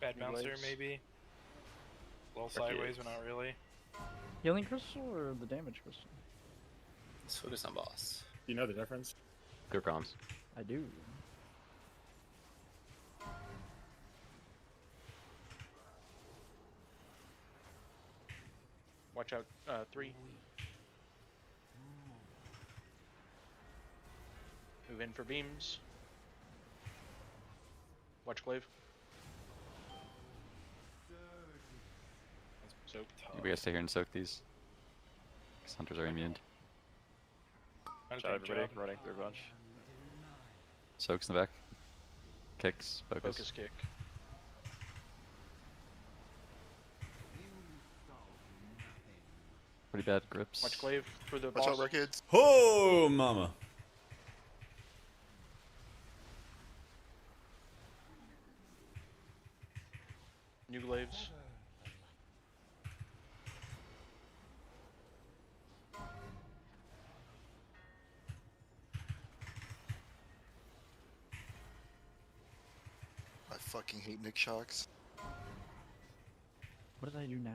Bad bouncer, Legs. maybe. A little sideways, but not really. Healing crystal or the damage crystal? Let's focus on boss. You know the difference? Good comms. I do. Watch out, 3. Move in for beams. Watch glaive. Soak. We gotta stay here and soak these. Because hunters are immune. Watch out, everybody. Running through a bunch. Soaks in the back. Kicks. Focus. Focus kick. Pretty bad grips. Watch glaive for the Watch boss. out, records. Oh, mama. New glaives. I fucking hate Nick Shocks. What did I do now?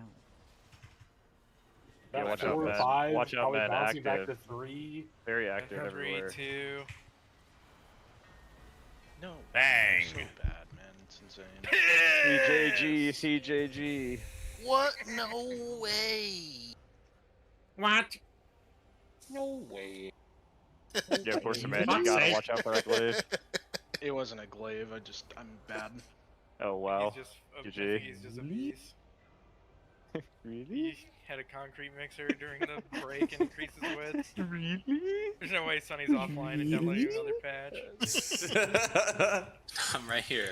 Yeah, watch out, 4 or man. 5. Watch out, probably man. bouncing Active. back to 3. Very active 3, everywhere. 2. No. Bang. So bad, man. It's insane. CJG, CJG. What? No way. What? No way. Yeah, of course, man. Fuck's You gotta sake. watch out for that glaive. It wasn't a glaive. I'm bad. Oh wow. He's just, I GG. think he's just a beast. Really? He had a concrete mixer during the break and increased his width. Really? There's no way Sonny's offline and downloading another patch. I'm right here.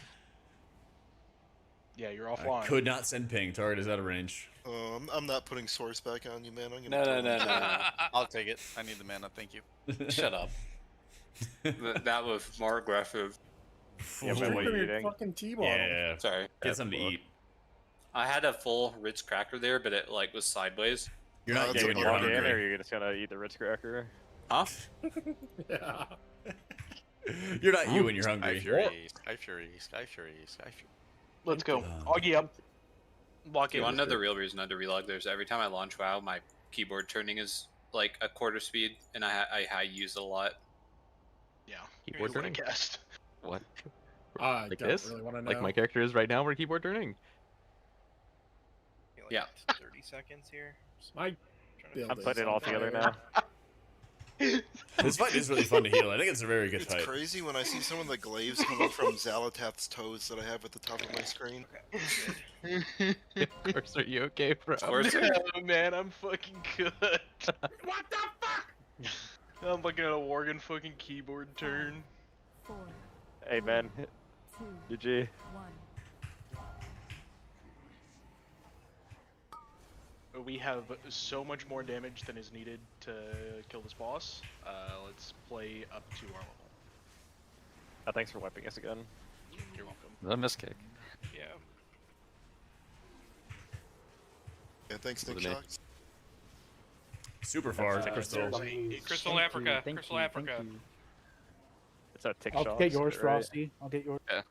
Yeah, you're I offline. could not send ping. Target is out of range. I'm not putting source back on you, man. I'm No, gonna. no, no, no, no. I'll take it. I need the mana. Thank you. Shut up. That was more aggressive. Yeah, man, what are you eating? Fucking T-ball. Yeah. Sorry. Get something to eat. I had a full Ritz cracker there, but it like was sideways. You're not that's you a when you're Log in, or hungry. you're just gonna eat the Ritz cracker? Huh? Yeah. You're not you when you're Sky hungry. Fury, Sky Fury, Sky Fury, Sky Fury. Let's go. Augie up. Lock You in. want to know the real reason not to relog? There's every time I launch WoW, my keyboard turning is like a quarter speed, and I use it a lot. Yeah. Keyboard Who would've turning? guessed? What? I Like don't this? really want to know. Like my character is right now, we're keyboard turning. Like Yeah. 30 seconds here. My build I'm is putting it all on together fire. now. This fight is really fun to heal. I think it's a very good It's fight. crazy when I see some of the glaives coming from Zalatath's toes that I have at the top of my screen. Of course, are you okay, bro? No, man, I'm fucking good. What the fuck? I'm looking at a Worgen fucking keyboard turn. 4, Hey, man. 2, GG. 1. We have so much more damage than is needed to kill this boss. Let's play up to our level. Thanks for wiping us again. You're welcome. The miss kick. Yeah. Yeah, thanks, Nick What do they- Shocks. Super far. Crystal. Crystal Africa. Crystal Africa. It's a tick I'll shot. get yours, right? Frosty. I'll get yours. Yeah.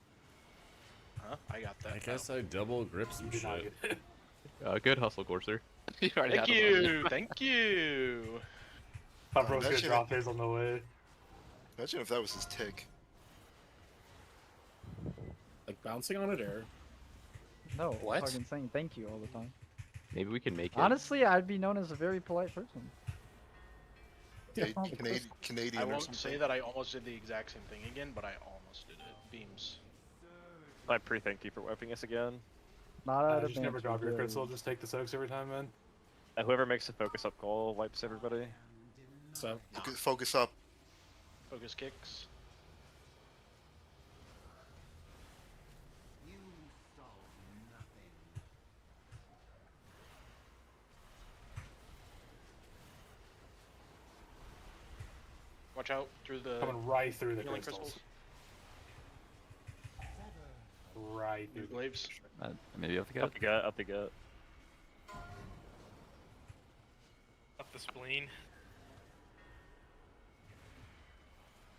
Huh? I got that. I guess I double grip some You did not shit. get it. Good hustle, Courser. You already Thank had you. Thank you. Thought bro was gonna Imagine drop his on the way. Imagine if that was his tick. bouncing on it, or? No, What? fucking saying thank you all the time. Maybe we can make it. Honestly, I'd be known as a very polite person. Canadian I or won't something. say that I almost did the exact same thing again, but I almost did it. Beams. I pre-thank you for wiping us again. Not out of Just never banter, drop your really. crystal. Just take the soaks every time, man. Whoever makes a focus up call wipes everybody. So Focus up. Focus kicks. Watch out through the Coming right through the healing crystals. Right through New the glaives. Maybe off the Up the gut, up the gut. Up the spleen.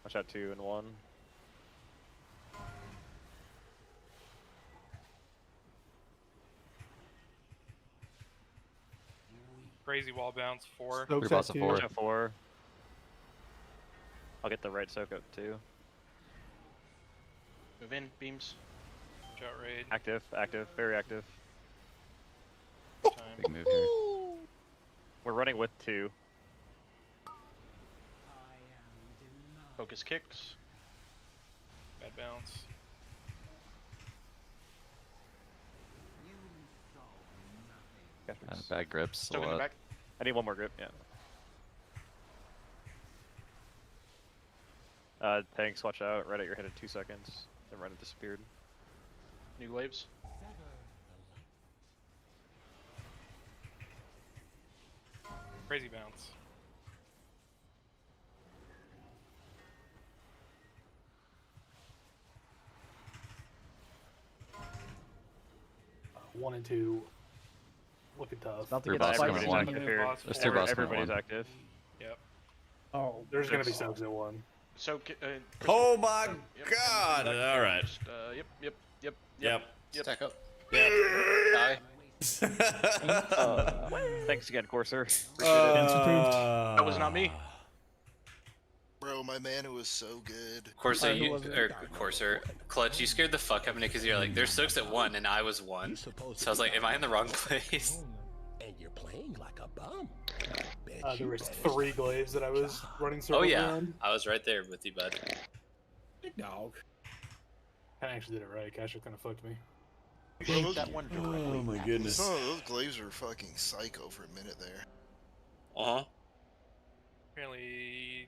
Watch out 2 and 1. Crazy wall bounce 4. Soaks at 2. Watch out 4. I'll get the right soak up too. Move in, beams. Watch out raid. Active, active, very active. Big move here. We're running with 2. Focus kicks. Bad bounce. Bad grips. Soak in the back. I need one more grip, yeah. Tanks, watch out. Right at your head in 2 seconds. Then run it disappeared. New glaives. Crazy bounce. One and 2. Looking tough. About to Three get boss spiked coming in one. here. There's 2 boss coming Everybody's one. active. Yep. Oh, There's gonna be soaks at 1. So. Oh my Yep, god! All right. Just, yep. Stack up. Yep. Die. Thanks again, Courser. That was not me. Bro, my mana was so good. Corsair, Corsair, Clutch, you scared the fuck out of me because you're like, there's soaks at 1 and I was 1. So I was like, am I in the wrong place? And you're playing like a bum. There was 3 glaives that I was running circles Oh yeah, around. I was right there with you, bud. Big dog. I actually did it right. Cash kind of fucked me. That one Oh my goodness. Some of those glaives were fucking psycho for a minute there. Uh-huh. Apparently.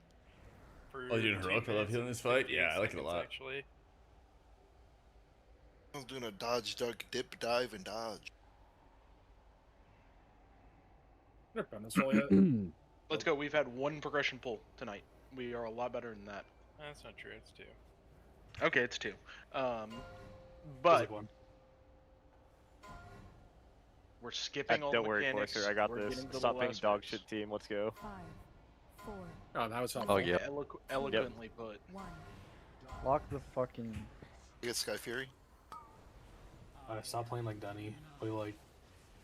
Oh, you're doing heroic. I love healing this fight. Yeah, I like it a lot. Actually. I was doing a dodge, duck, dip, dive, and dodge. Never done this roll yet. Let's go. We've had 1 progression pull tonight. We are a lot better than that. That's not true. It's 2. Okay, it's 2. But we're skipping all the Don't worry, mechanics. Courser, I got We're this. getting to the Stop being last dog phase. shit team, let's go. 5, 4, Oh, that was helpful. Oh, yeah. Eloquently put. 1. Lock the fucking. You get Sky Fury? Stop playing like Dunny. Play like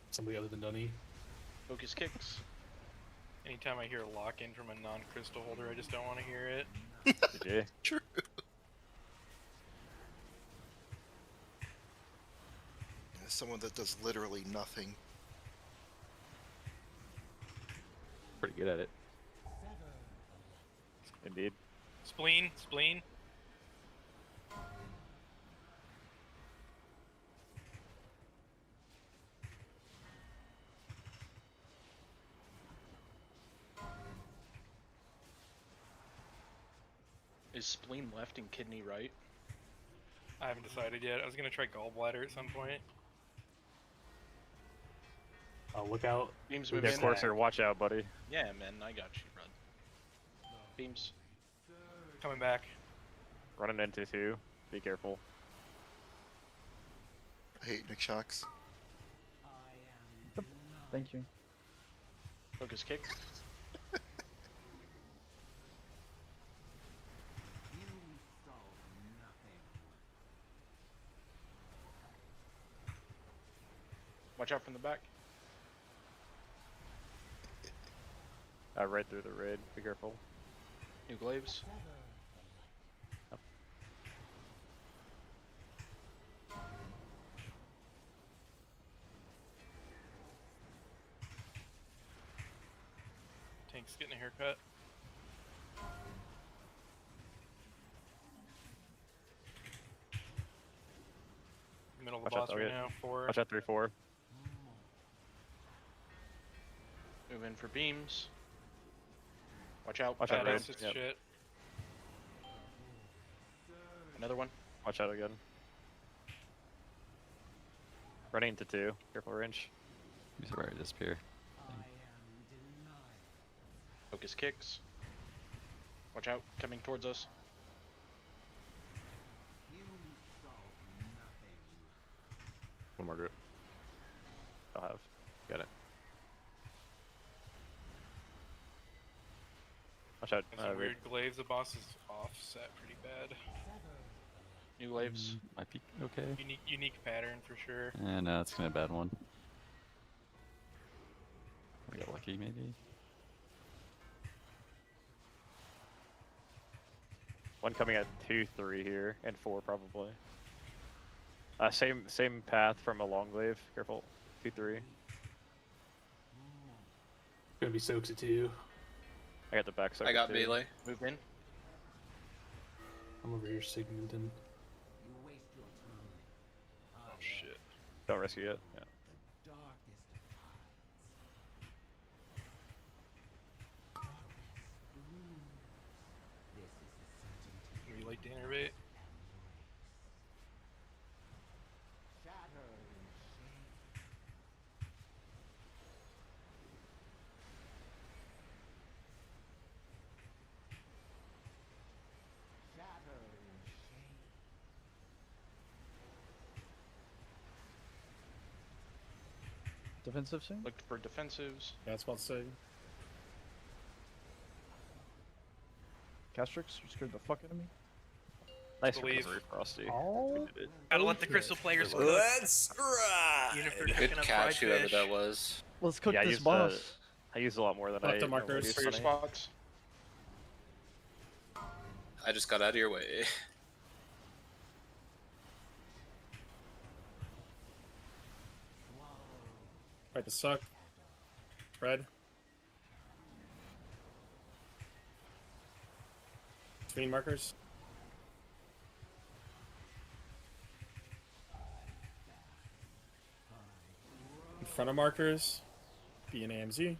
somebody other than Dunny. Focus kicks. Anytime I hear a lock in from a non-crystal holder, I just don't want to hear it. GG. True. Someone that does literally nothing. Pretty good at it. Indeed. Spleen, spleen. Is spleen left and kidney right? I haven't decided yet. I was gonna try gallbladder at some point. Look out. Beams Yeah, move in. Courser, watch out, buddy. Yeah, man, I got you, bud. Beams. Coming back. Running into 2. Be careful. I hate Nick Shocks. Thank you. Focus kick. Watch out from the back. Right through the raid. Be careful. New glaives. Just getting a haircut. Middle of the boss right now. 4. Watch out 3-4. Move in for beams. Watch out. Watch out, Badass Raid. as Yep. shit. Another one. Watch out again. Running into 2. Careful range. He's about to disappear. Focus kicks. Watch out. Coming towards us. One more group. I'll have. Got it. Watch out. Some weird glaives. The boss is offset pretty bad. New glaives. Might be okay. Unique pattern for sure. No, it's gonna be a bad one. We got lucky, maybe. One coming at 2-3 here, and 4 probably. Same path from a long glaive. Careful. 2-3. Gonna be soaks at 2. I got the back side. I got melee. Move in. I'm over here segmenting. Oh shit. Don't risk it yet. Yeah. You like to innervate? Defensive soon? Looked for defensives. Yeah, that's about to say. Castrix, you scared the fuck out of me. Nice Believe. recovery, Frosty. Oh. Gotta let the crystal players cook. Let's ride. Even if they're Good cooking up fried catch, whoever fish. that was. Let's cook Yeah, I this used boss. I used a lot more than Left I. the markers normally For your use. spots. I just got out of your way. Right to suck. Red. Between markers. In front of markers. B and AMZ.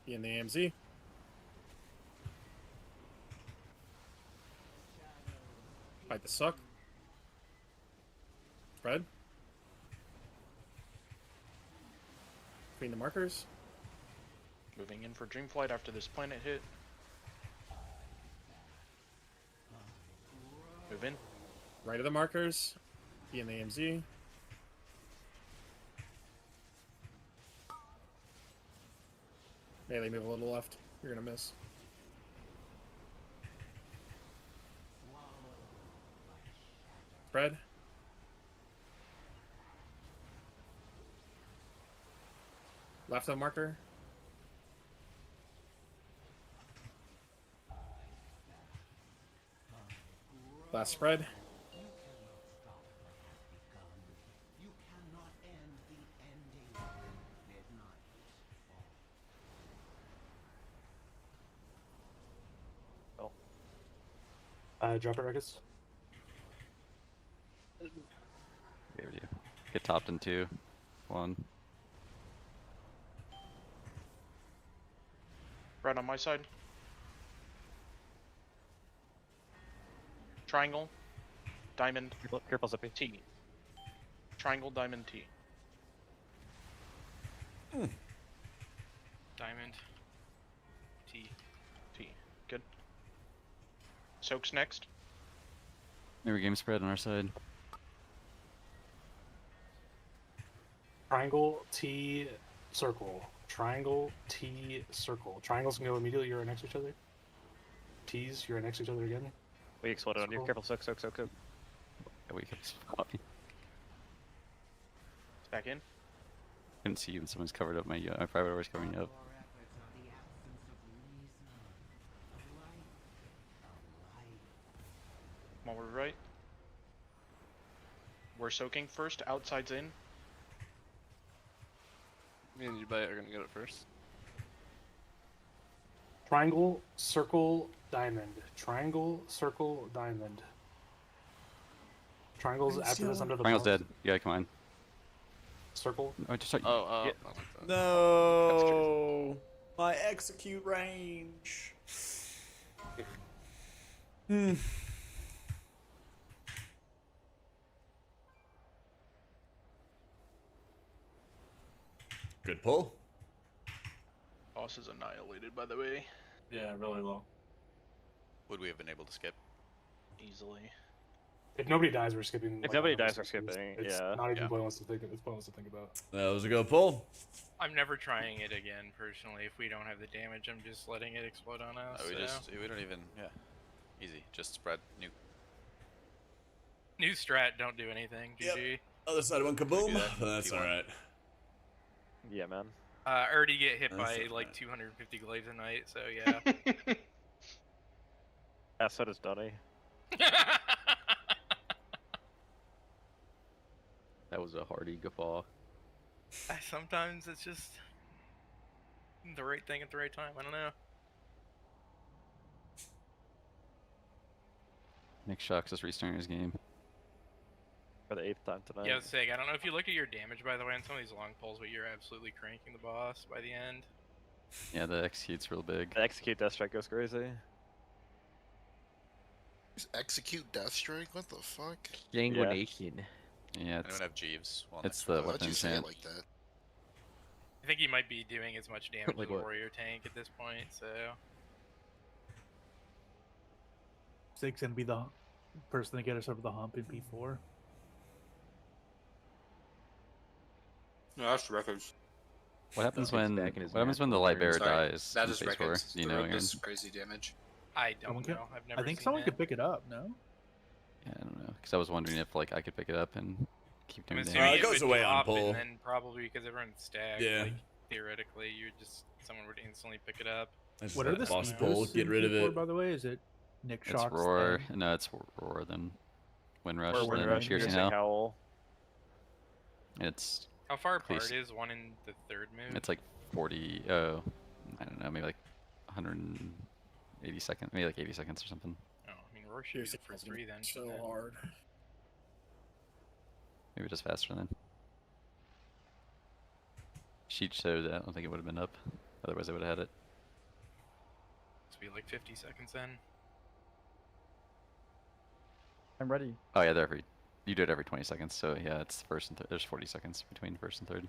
B and the AMZ. Fight the suck. Spread. Between the markers. Moving in for Dreamflight after this planet hit. Move in. Right of the markers. B and the AMZ. Melee, move a little left. You're gonna miss. Spread. Left of marker. Last spread. Drop it, Ruckus. Get topped in 2. 1. Right on my side. Triangle. Diamond. Careful, Zippy. T. Triangle, diamond, T. Diamond. T. T. Good. Soaks next. Maybe game spread on our side. Triangle, T, circle. Triangle, T, circle. Triangles can go immediately, you're next to each other. T's, you're next to each other again. We exploded on you. Circle. Careful, soak. Yeah, we kept swapping. Back in. Couldn't see you when someone's covered up my private hours covering you up. While we're right. We're soaking first. Outside's in. Me and you are gonna get it first. Triangle, circle, diamond. Triangle, circle, diamond. Triangle's after this under the Triangle's boss. dead. Yeah, come on. Circle. Oh, just start. Oh, No, my execute range. Good pull. Boss is annihilated, by the way. Yeah, really low. Would we have been able to skip? Easily. If nobody dies, we're skipping. If nobody dies, we're skipping. It's Yeah. not even Yeah. pointless to think. It's pointless to think about. That was a good pull. I'm never trying it again personally. If we don't have the damage, I'm just letting it explode on us. We don't even, yeah. Easy, just spread nuke. New strat, don't do anything. GG. Other side went kaboom. But that's P1. alright. Yeah, man. I already get hit That's by not like bad. 250 glaives a night, so yeah. Yeah, so does Dunny. That was a hearty guffaw. Sometimes it's just the right thing at the right time. I don't know. Nick Shucks is restarting his game. For the 8th time tonight. Yeah, Sig, I don't know if you look at your damage, by the way, on some of these long pulls, but you're absolutely cranking the boss by the end. Yeah, the execute's real big. The execute Death Strike goes crazy. Just execute Death Strike? What the fuck? Django Yeah. Nation. Yeah, Anyone have Jeeves? Well, it's next the round. Why'd weapon you say it enchant. like that? I think he might be doing as much damage Like as a what? warrior tank at this point, so... Sig's gonna be the person to get us over the hump in P4. No, that's records. What happens He's when back in his what happens when the natural light bearer range. dies? That in is phase four? records. Do you know, Aaron? This crazy damage. I Someone don't can- know. I've never I think seen someone it. could pick it up, no? Yeah, I don't know, because I was wondering if like I could pick it up and keep I'm doing assuming damage. it goes would away on drop, pull. And then probably because everyone's stacked, Yeah. like, theoretically, someone would instantly pick it up. I just What let are the boss speed pull, boosts get in rid of P4, it. by the way? Is it Nick It's Shock's roar. thing? No, it's roar. Then Windrush. Or Then Windrush, piercing Piercing hell. Howl. It's How far apart Please. is one in the third move? it's like 40. Oh, I don't know, maybe like 180 seconds, maybe like 80 seconds or something. Oh, I mean, Roar should be the first three then. So shouldn't it? hard. Maybe just faster then. Sheet showed that. I don't think it would have been up. Otherwise, I would have had it. Must be like 50 seconds then. I'm ready. Oh yeah, they're every. You do it every 20 seconds. So yeah, it's first and there's 40 seconds between first and third.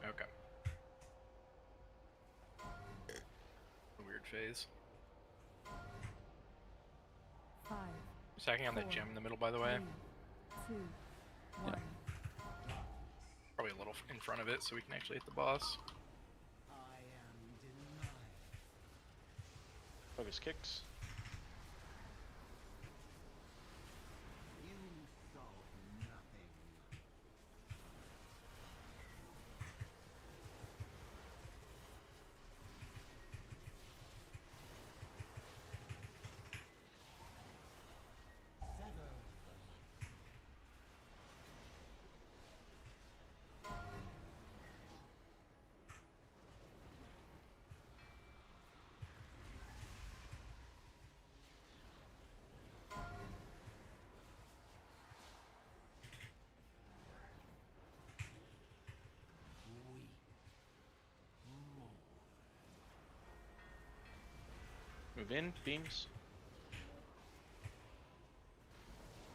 Okay. A weird phase. 5, Stacking on that 4, gem in the middle, by the way. 3, 2, 1. Probably a little in front of it so we can actually hit the boss. Focus kicks. Move in, beams.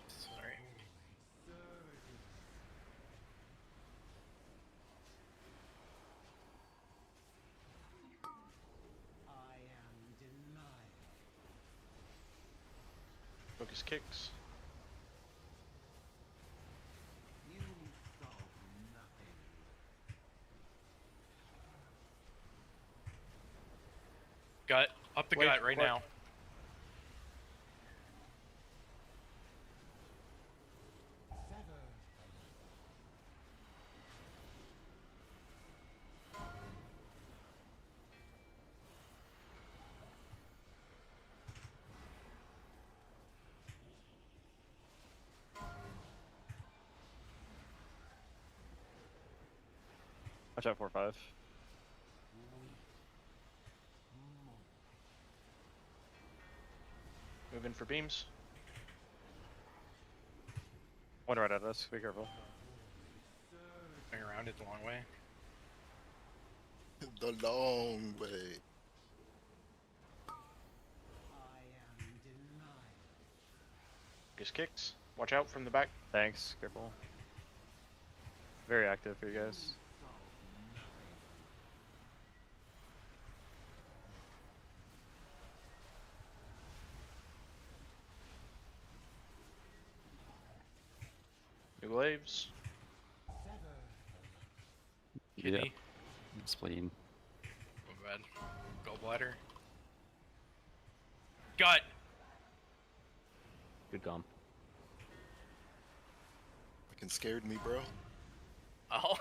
Sorry. Focus kicks. Gut. Up the Wait, gut right what? now. Watch out 4-5. Moving for beams. One right at us. Be careful. Going around it the long way. The long way. Just kicks. Watch out from the back. Thanks. Careful. Very active for you guys. New waves. Yeah. Spleen. Oh, bad. Gallbladder. Gut. Good gum. Fucking scared me, bro. Oh.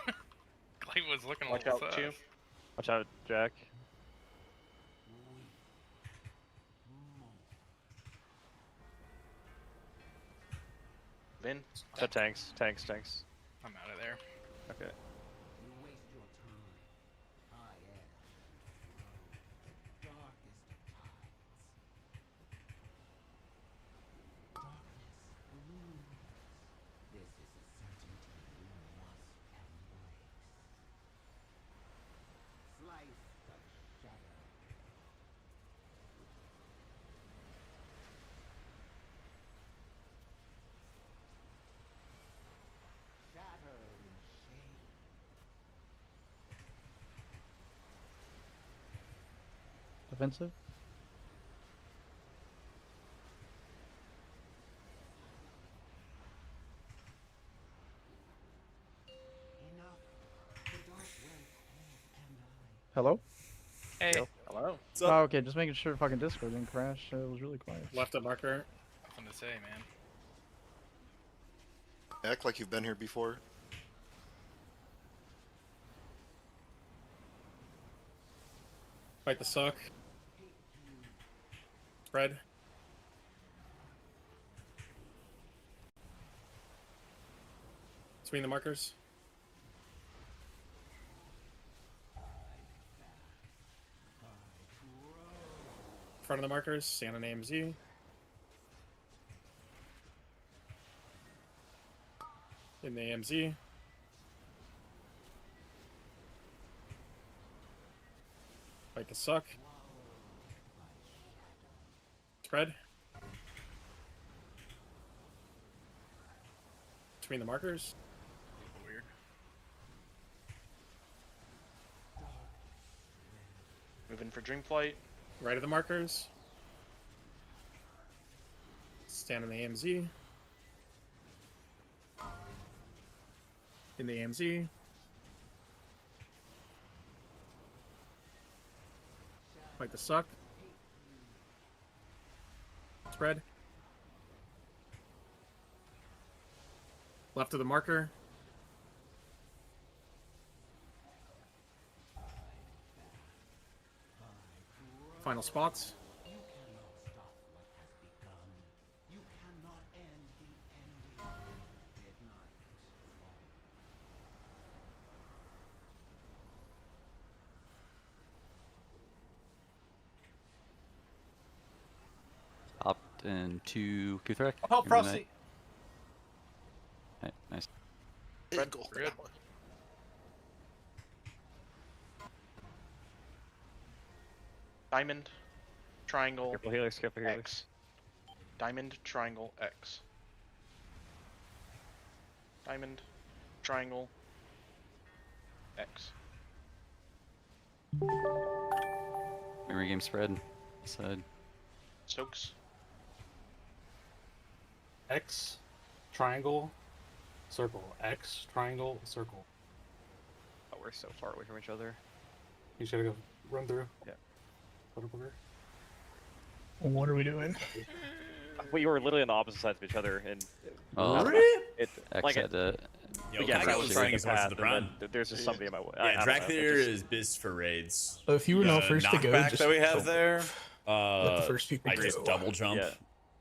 Clay was looking a Watch little out sus. too. Watch out, Jack. Vin. Watch out, tanks. Tanks. I'm out of there. Okay. Defensive. Hello? Hey. Hello. Oh, okay, just making sure fucking Discord didn't crash. It was really quiet. Left at marker. Nothing to say, man. Act like you've been here before. Fight the suck. Spread. Between the markers. Front of the markers, stand on AMZ. In the AMZ. Fight the suck. Spread. Between the markers. Weird. Moving for dream flight. Right of the markers. Stand in the AMZ. In the AMZ. Fight the suck. Spread. Left of the marker. Final spots. Opt into Kuthrak. Oh, Frosty! Right, nice. Red. Good. Diamond. Triangle. Careful helix. Careful helix. X. Diamond. Triangle. X. Diamond. Triangle. X. Memory game spread. Side. Stokes. X, triangle, circle. X, triangle, circle. Oh, we're so far away from each other. You should go run through. Yeah. What are we doing? We were literally on the opposite sides of each other, and Oh, it X like had to. Yo, yeah, Kaka I was was trying trying as to much as path, the and Prime. then there's just somebody in my way. Yeah, I don't know, Drakthir it just- is biz for raids. So if you were The not first to go, knockback just that we have there, let the first people I just go. double jump. Yeah.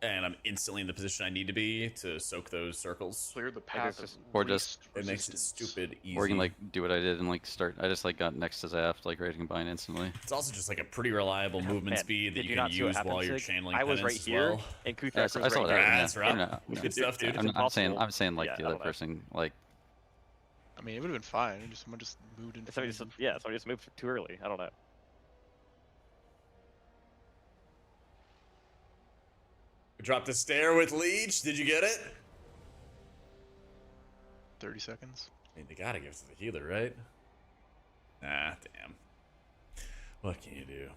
and I'm instantly in the position I need to be to soak those circles. Clear the path. Or just it makes it stupid easy. Or you can like do what I did and like start. I just like got next to Zaft, like ready to combine instantly. It's also just like a pretty reliable movement Man, speed that did you you can not see what use happened, while you're Sig? channeling I was penance right as here, well. and Kuthrak Yeah, was I right saw there. that. Yeah, Yeah, that's right. no, Good stuff, dude. I'm saying like Yeah, the I other don't know. person, like I mean, it would have been fine. Someone just moved in. Somebody just moved too early. I don't know. Drop the stair with Leech. Did you get it? 30 seconds. I mean, they gotta give it to the healer, right? Nah, damn. What can you do?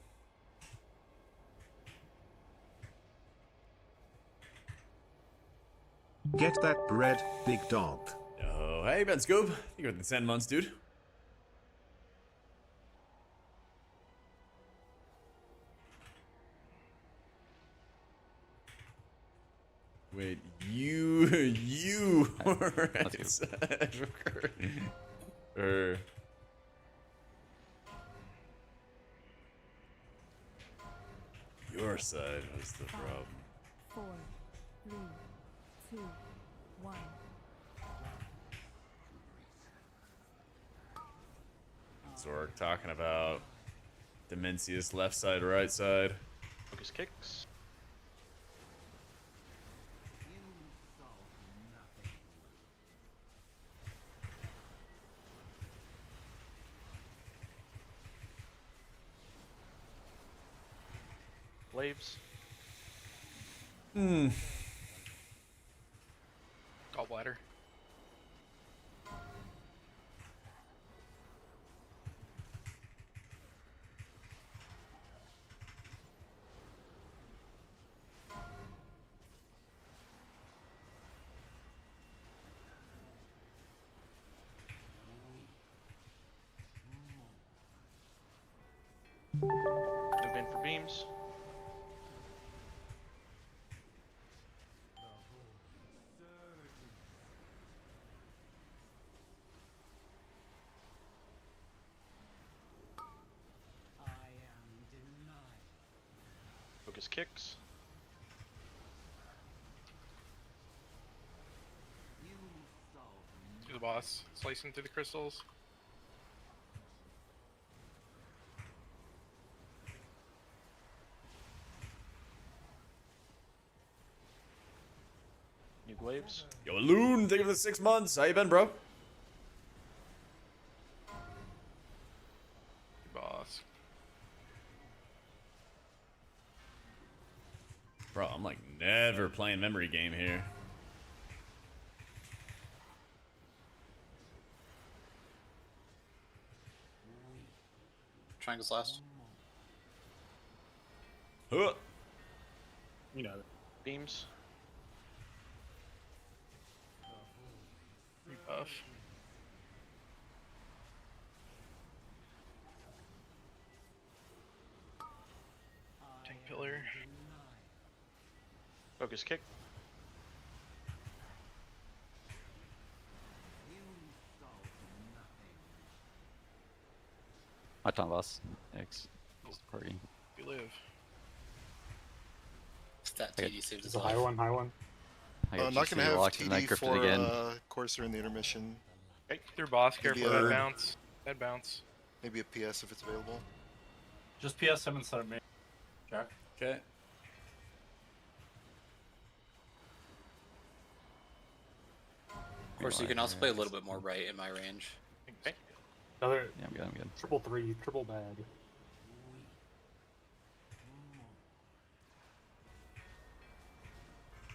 Get that bread, big dog. Oh, hey, Ben Scoop. You got the 10 months, dude. Wait, you were or your side was the problem. 4, 3, 2, 1. Zork talking about Dimensius left side, right side. Focus kicks. Waves. Gallbladder. Move in for beams. Focus kicks. To the boss. Slicing through the crystals. New waves. Yo, Loon, thank you for the 6 months. How you been, bro? Boss. Bro, I'm like never playing memory game here. Triangle's last. Huh. You know. Beams. Rebuff. Tank pillar. Focus kick. my time boss. X. Party. You live. That TD saved his It's a high life. one, high one. I I'm got not GC gonna have locked and I TD crypted for again. Courser in the intermission. Okay, through boss, Maybe careful, a- that bounce. That bounce. Maybe a PS if it's available. Just PS him instead of me. Jack. Okay. Of course, you can also play a little bit more right in my range. Okay. Another Yeah, I'm good, I'm good. triple three, triple bag.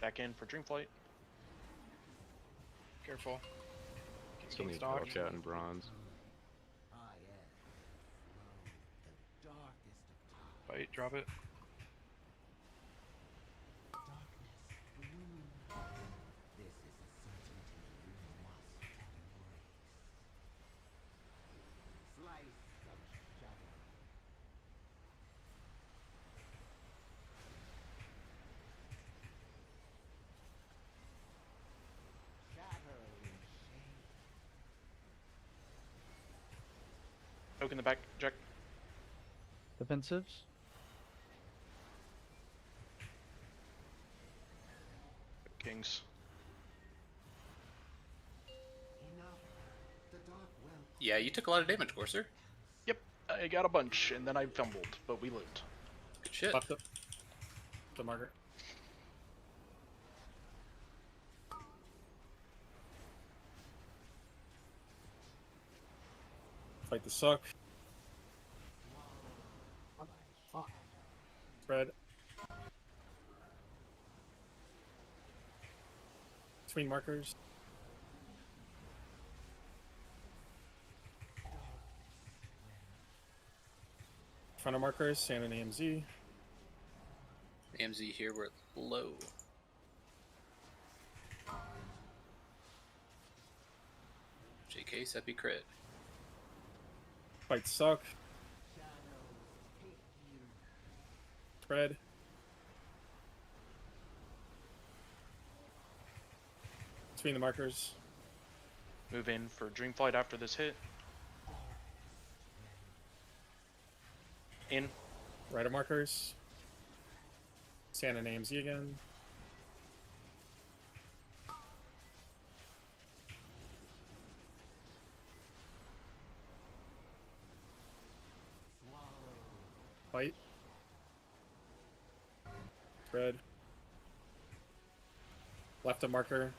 Back in for Dreamflight. Careful. Still need Stock. Hellcat and Bronze. Fight, drop it. Oak in the back, Jack. Defensives. markings. Yeah, you took a lot of damage, Corsair. Yep, I got a bunch, and then I fumbled, but we lived. Good shit. Left the marker. Fight the suck. Spread. Between markers. Front of markers, Sand and AMZ. AMZ here, we're low. JK, Seppi crit. Fight suck. Spread. Between the markers. Move in for Dreamflight after this hit. In. Right of markers. Sand and AMZ again. Fight. Spread. Left of marker.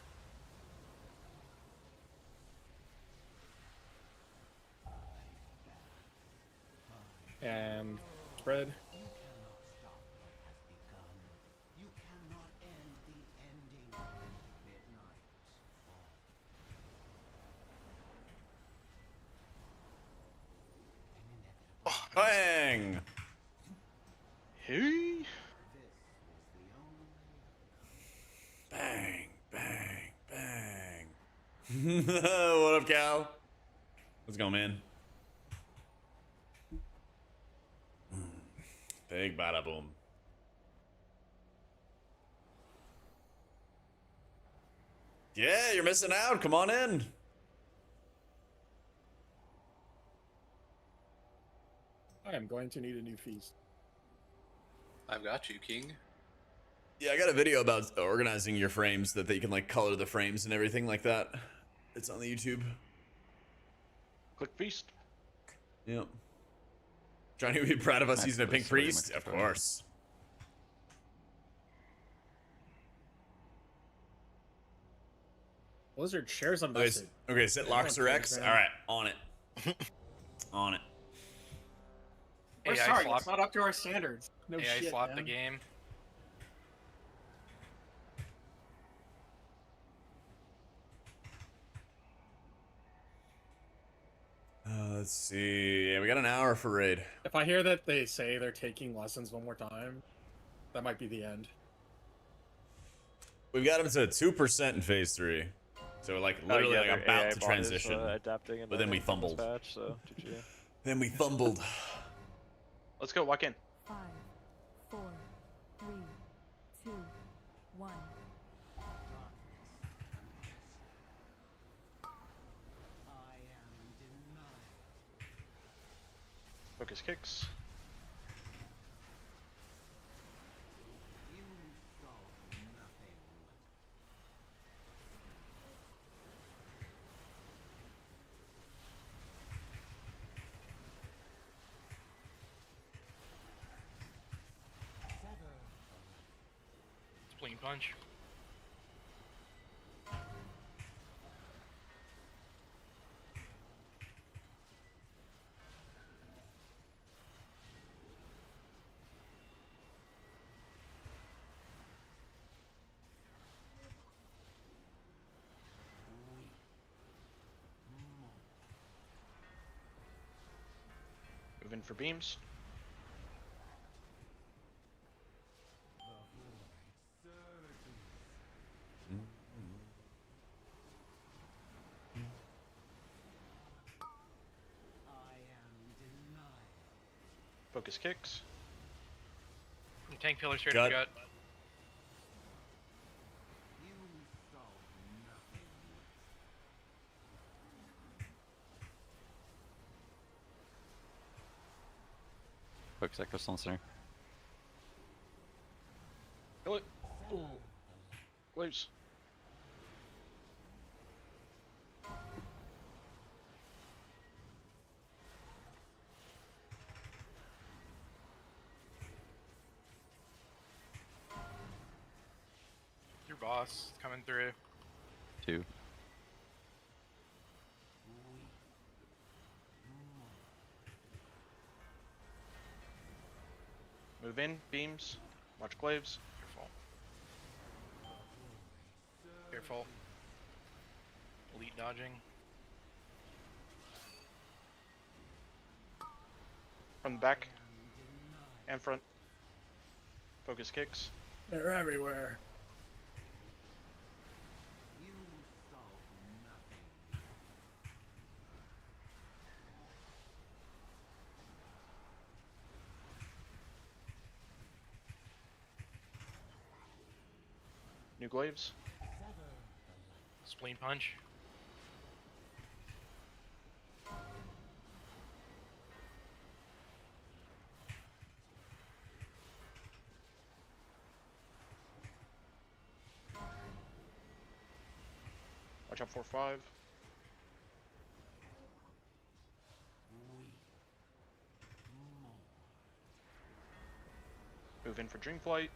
And spread. Bang! Hey! Bang, bang, bang. What up, Cal? What's going, man? Big bada boom. Yeah, you're missing out. Come on in. I am going to need a new feast. I've got you, King. Yeah, I got a video about organizing your frames that you can like color the frames and everything like that. It's on the YouTube. Click feast. Yep. Johnny would be proud of us using a pink priest? Of course. Blizzard shares a Okay, message. okay, set Loxer X. Alright, on it. On it. We're AI sorry, flop. it's not up to our standards. No AI shit, flop man. the game. Let's see. Yeah, we got an hour for raid. If I hear that they say they're taking lessons one more time, that might be the end. We've got him to 2% in phase 3. So we're like literally yeah, like their about AI to bot is, transition. adapting in But the then we next fumbled. patch, so GG. Then we fumbled. Let's go, walk in. 5, 4, 3, 2, 1. Focus kicks. Spleen punch. Move in for beams. Focus kicks. Tank pillar straight Gut. up gut. Quick sec crystal in center. Kill it. Ooh. Close. boss coming through. 2. Move in, beams, watch glaives. Careful. Careful. Elite dodging. From the back and front. Focus kicks. They're everywhere. New glaives. Spleen punch. Watch out 4-5. Move in for Dream Flight.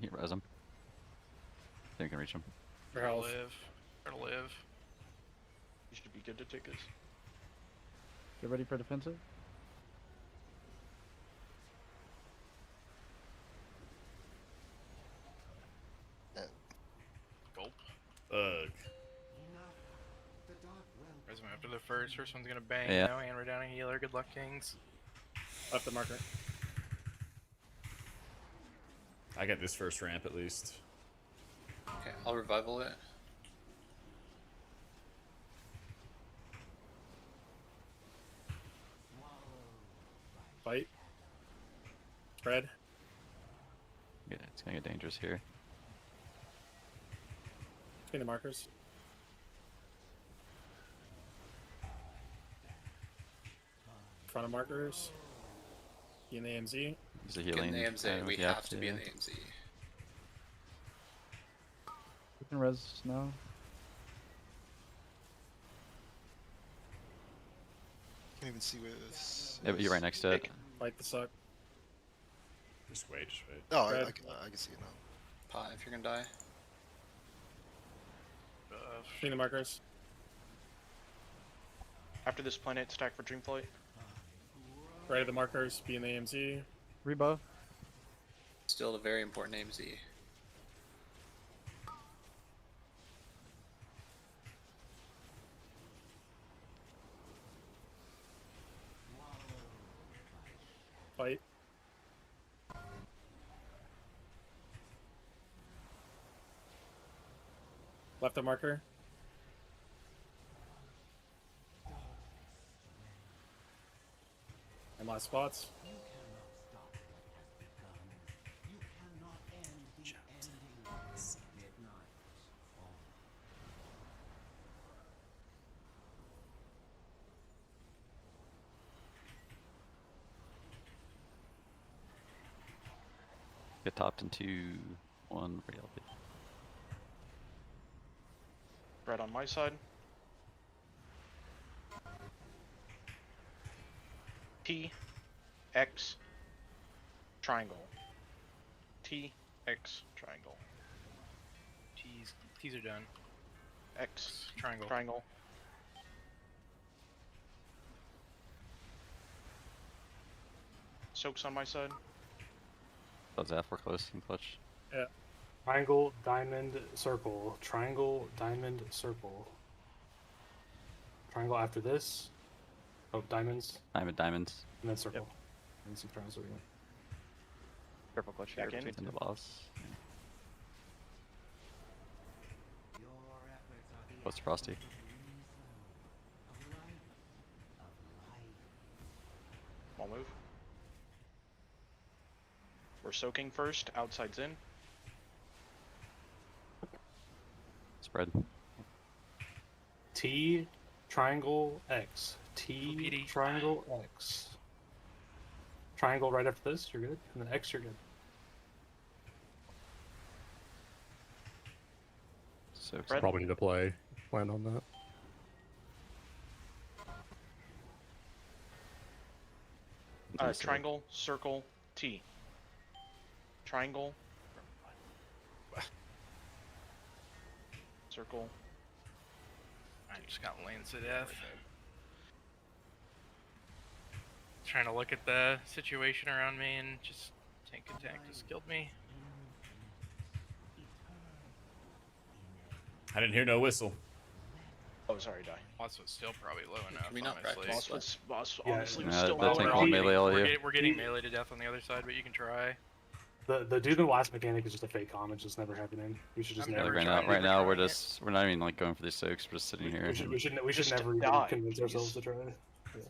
You res him. Then you can reach him. For Try to health. live. Try to live. You should be good to take this. Get ready for defensive. Gulp. Ugh. Res him after the first. First one's gonna bang. Yeah. Now hammer down a healer. Good luck, Kings. Left the marker. I got this first ramp at least. Okay, I'll revival it. Fight. Spread. Yeah, it's gonna get dangerous here. Between the markers. Front of markers. Be in the AMZ. Use a Get healing. in the AMZ. item We if you have to be in yeah. the AMZ. You can res now. Can't even see where this. Yeah, but you're right next to it. Fight the suck. Just wait, just wait. Oh, Red. I can see it now. Pot if you're gonna die. Between the markers. After this planet, stack for Dream Flight. Right of the markers. Be in the AMZ. Rebuff. Still a very important AMZ. Fight. Left the marker. And last spots. Get topped into 1 reality. Red on my side. T, X, triangle. T, X, triangle. T's are done. X, Triangle. triangle. Soaks on my side. Thought Zaf were close and clutch. Yeah. Triangle, diamond, circle. Triangle, diamond, circle. Triangle after this. Oh, diamonds. Diamonds. And then circle. And some triangles over here. Careful clutch Back here. in. And the boss. What's Frosty? Small move. We're soaking first. Outside's in. spread. T, triangle, X. T, triangle, X. Triangle right after this, you're good. And then X, you're good. So probably need to plan on that. Triangle, circle, T. Triangle. Circle. I just got lanced to death. Trying to look at the situation around me and just tank attack just killed me. I didn't hear no whistle. Oh, sorry, Die. Boss was still probably low enough, Can we not honestly. practice? Boss Yeah, honestly was nah, still that low tank enough. won't melee all you. We're getting melee to death on the other side, but you can try. The dude in the last mechanic is just a fake com. It's just never happening. We should just I've never. never Right now we're not even like going for these soaks. We're just sitting here. We should Just never even die, convince ourselves to try. Yeah.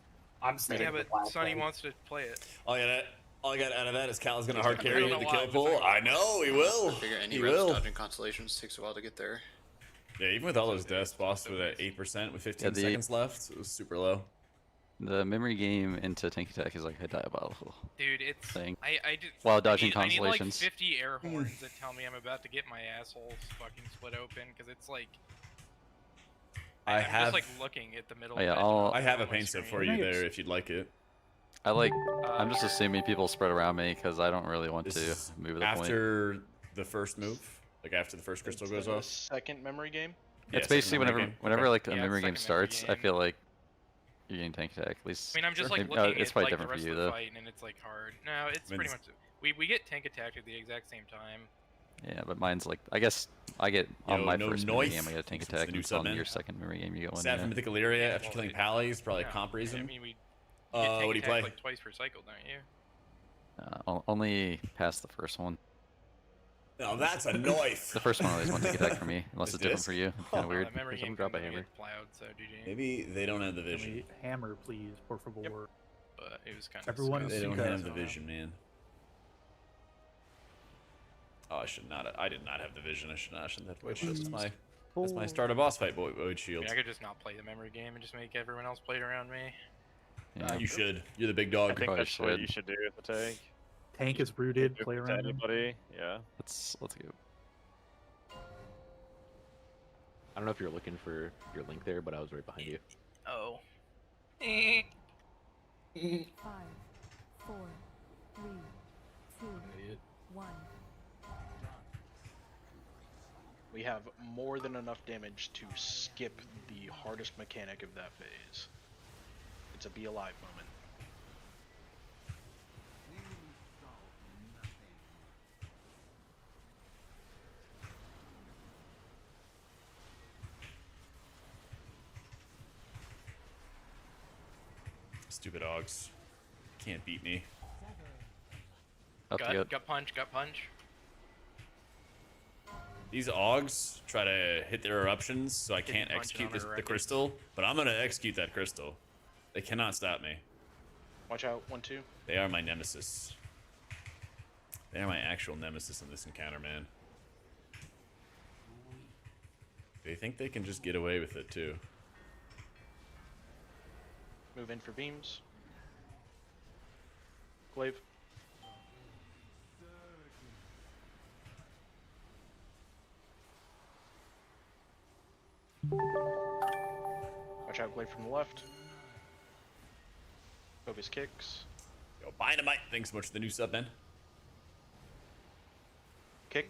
I'm staying. Yeah, with but the Sonny black wants to play it. All I got out of that is Cal's gonna I hard don't carry know the why, kill but pool. it's like- I know he will. Figure any He reps will. dodging constellations takes a while to get there. Yeah, even with all those deaths, boss with at 8% with 15 the- seconds left, it was super low. The memory game into tank attack is like a diabolical Dude, it's thing. I just While dodging I need like constellations. 50 air horns that tell me I'm about to get my asshole fucking split open because it's like I'm just like looking at the middle. Oh, yeah, of it I have a on my paint set screen. for you there if you'd like it. I'm just assuming people spread around me because I don't really want This to is move at the point. after the first move, like after the first crystal goes off. Second memory game. It's second basically memory whenever game. whenever Okay. like a Yeah, memory it's game second memory starts, I game. feel like you're getting tank attack. At least I mean, I'm just like maybe- looking it's at probably like the different rest for you of the though. fight, and it's like hard. No, it's I mean, pretty much we get tank attacked at the exact same time. Yeah, but mine's like I guess I get on Yo, my no first memory knife. game I get a tank Since the attack, new and it's on sub-in. your second memory game you get one. Sad Yeah. from Mythic Lura after well, killing it- Pally is probably Yeah, comp reason. I mean, we get tank What do you attacked play? like twice per cycle, don't you? Only past the first one. No, that's a knife. The first one always wants to get attack for me, unless Is it's different this? for you. It's kind of weird. That memory Some game drop comes when behavior. we get plowed, so GG. Maybe they don't have the Can vision. we hammer, please, por favor. But it was kind of Everyone They is don't Suka. have the vision, man. Oh, I should not. I did not have the vision. I shouldn't have Void Shield. That's my start of boss fight, Void I Shield. mean, I could just not play the memory game and just make everyone else play it around me. Yeah. You should. You're the big I dog. think Probably that's what should. you should do with the tank. Tank is rooted, Do play it to around him. anybody. Yeah. Let's go. I don't know if you're looking for your link there, but I was right behind you. Oh. 5, 4, 3, 2, 1. We have more than enough damage to skip the hardest mechanic of that phase. It's a be alive moment. Stupid Augs. Can't beat me. Gut punch, gut punch. These Augs try to hit their eruptions, so I can't punch it execute on their the records. crystal. But I'm gonna execute that crystal. They cannot stop me. Watch out, 1-2. They are my nemesis. They are my actual nemesis in this encounter, man. They think they can just get away with it too. Move in for beams. Glaive. Watch out, Glaive from the left. Focus kicks. Yo, Dynamite. Thanks so much for the new sub, man. Kick.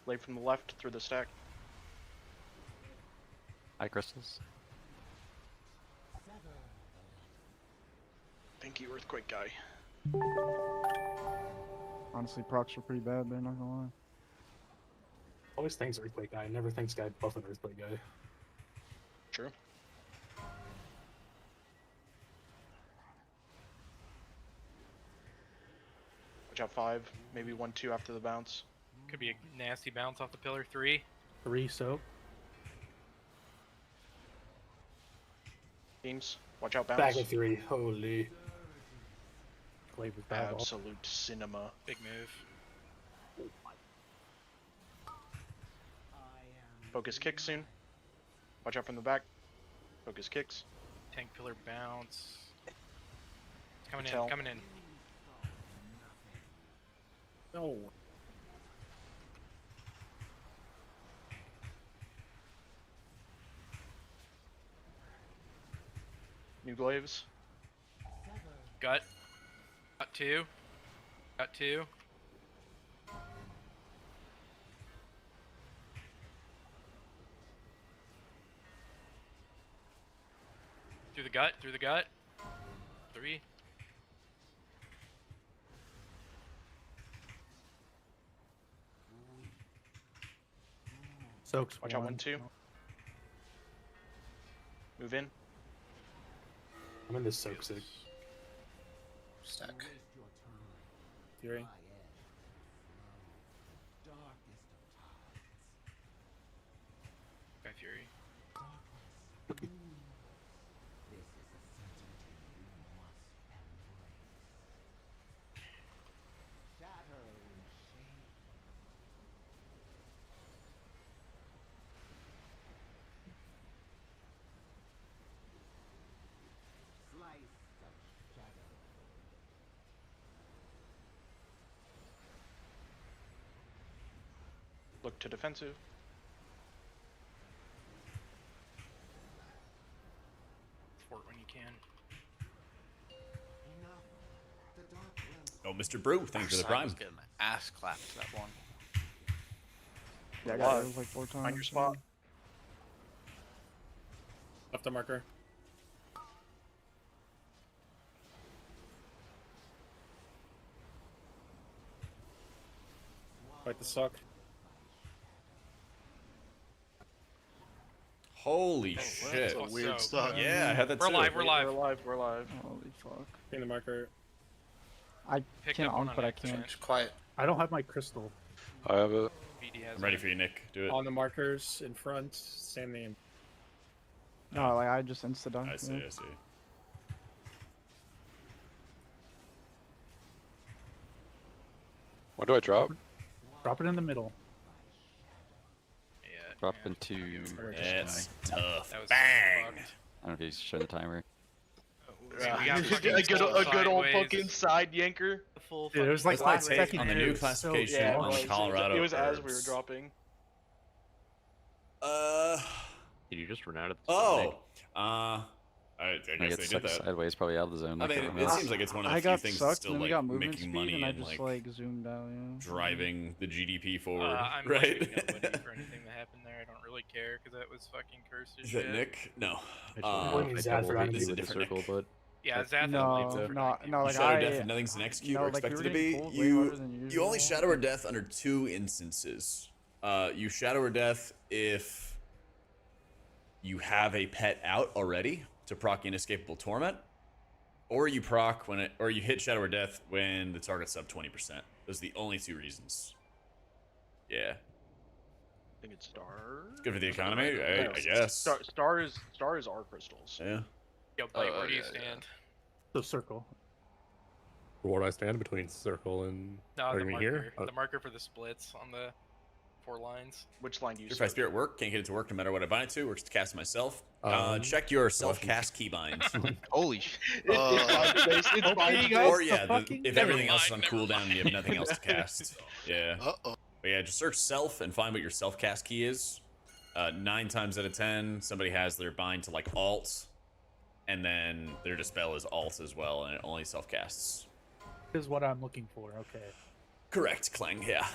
Glaive from the left through the stack. High crystals. Thank you, Earthquake guy. Honestly, procs are pretty bad there, not gonna lie. Always thanks Earthquake guy. Never thanks guy buff an Earthquake guy. True. Watch out 5, maybe 1-2 after the bounce. Could be a nasty bounce off the pillar 3. 3 soap. Beams. Watch out bounce. Back at 3. Holy. flavors bad. Absolute cinema. Big move. Focus kick soon. Watch out from the back. Focus kicks. Tank pillar bounce. Coming Tell. in, coming in. No. New glaives. Got 2. Got 2. Through the gut, through the gut. 3. Soaks. Watch out 1, 2. Move in. I'm in this soak sig. Stack. Fury. Guy Fury. Look to defensive. Fort when you can. Oh, Mr. Brew, thanks for the I prime. was getting my ass clapped that one. Yeah, I got it like 4 times. Find your spot. Left the marker. Fight the suck. Holy shit. That's a weird stuff. Yeah, I had that We're too. live, we're live. We're live. We're live. Holy fuck. In the marker. I Picked can up one on, on but I accident. can't. Quiet. I don't have my crystal. I have it. BD has I'm ready one. for you, Nick. Do it. On the markers in front. Same name. No, like I just insta dunk. I see, I see. What do I drop? Drop it in the middle. Yeah. Drop yeah. into. It's tough. That was Bang! fucked. I don't know if you show the timer. We got a fucking good old sideways. fucking side yanker. The full Dude, it was fucking like That's my last take second. on the and new it was so classification Yeah, it on was. the Colorado It was as we were herbs. dropping. Did you just run out of the Oh! I I guess get they did sucked that. sideways, probably out of the zone. I Like mean, everyone it else. seems like it's one of the I few got things sucked, that's still and then we like got movement making speed, money and I and just like zoomed out. Yeah. driving the GDP forward, I'm right? blaming nobody for anything that happened there. I don't really care because that was fucking cursed as Is shit. that Nick? No. blaming I Zad double for hit anything. you with the different circle, Nick. but Yeah, Zath No, like Shadow I. Death and nothing's an execute no, or like, we expected were to getting be. pulled way harder than You usual. only Shadow or Death under 2 instances. You Shadow or Death if you have a pet out already to proc Inescapable Torment, or you proc when or you hit Shadow or Death when the target's sub 20%. Those are the only 2 reasons. Yeah. I think it's Star. It's good for the economy, I guess. Star is our crystals. Yeah. Yo, Blake, where do you stand? The circle. Where do I stand between circle and No, the me marker. here? The marker for the splits on the 4 lines. Which line do you Purify Spirit work, can't get it to work no matter what I bind it to, works to cast myself. Check your well, self-cast keybind. Holy shit. It's fine. Or yeah, if everything else is on cooldown and you have nothing else to cast. Yeah. Uh-oh. But yeah, just search self and find what your self-cast key is. 9 times out of 10, somebody has their bind to like alt, and then their dispel is alt as well, and it only self-casts. Is what I'm looking for. Okay. Correct, Clang, yeah.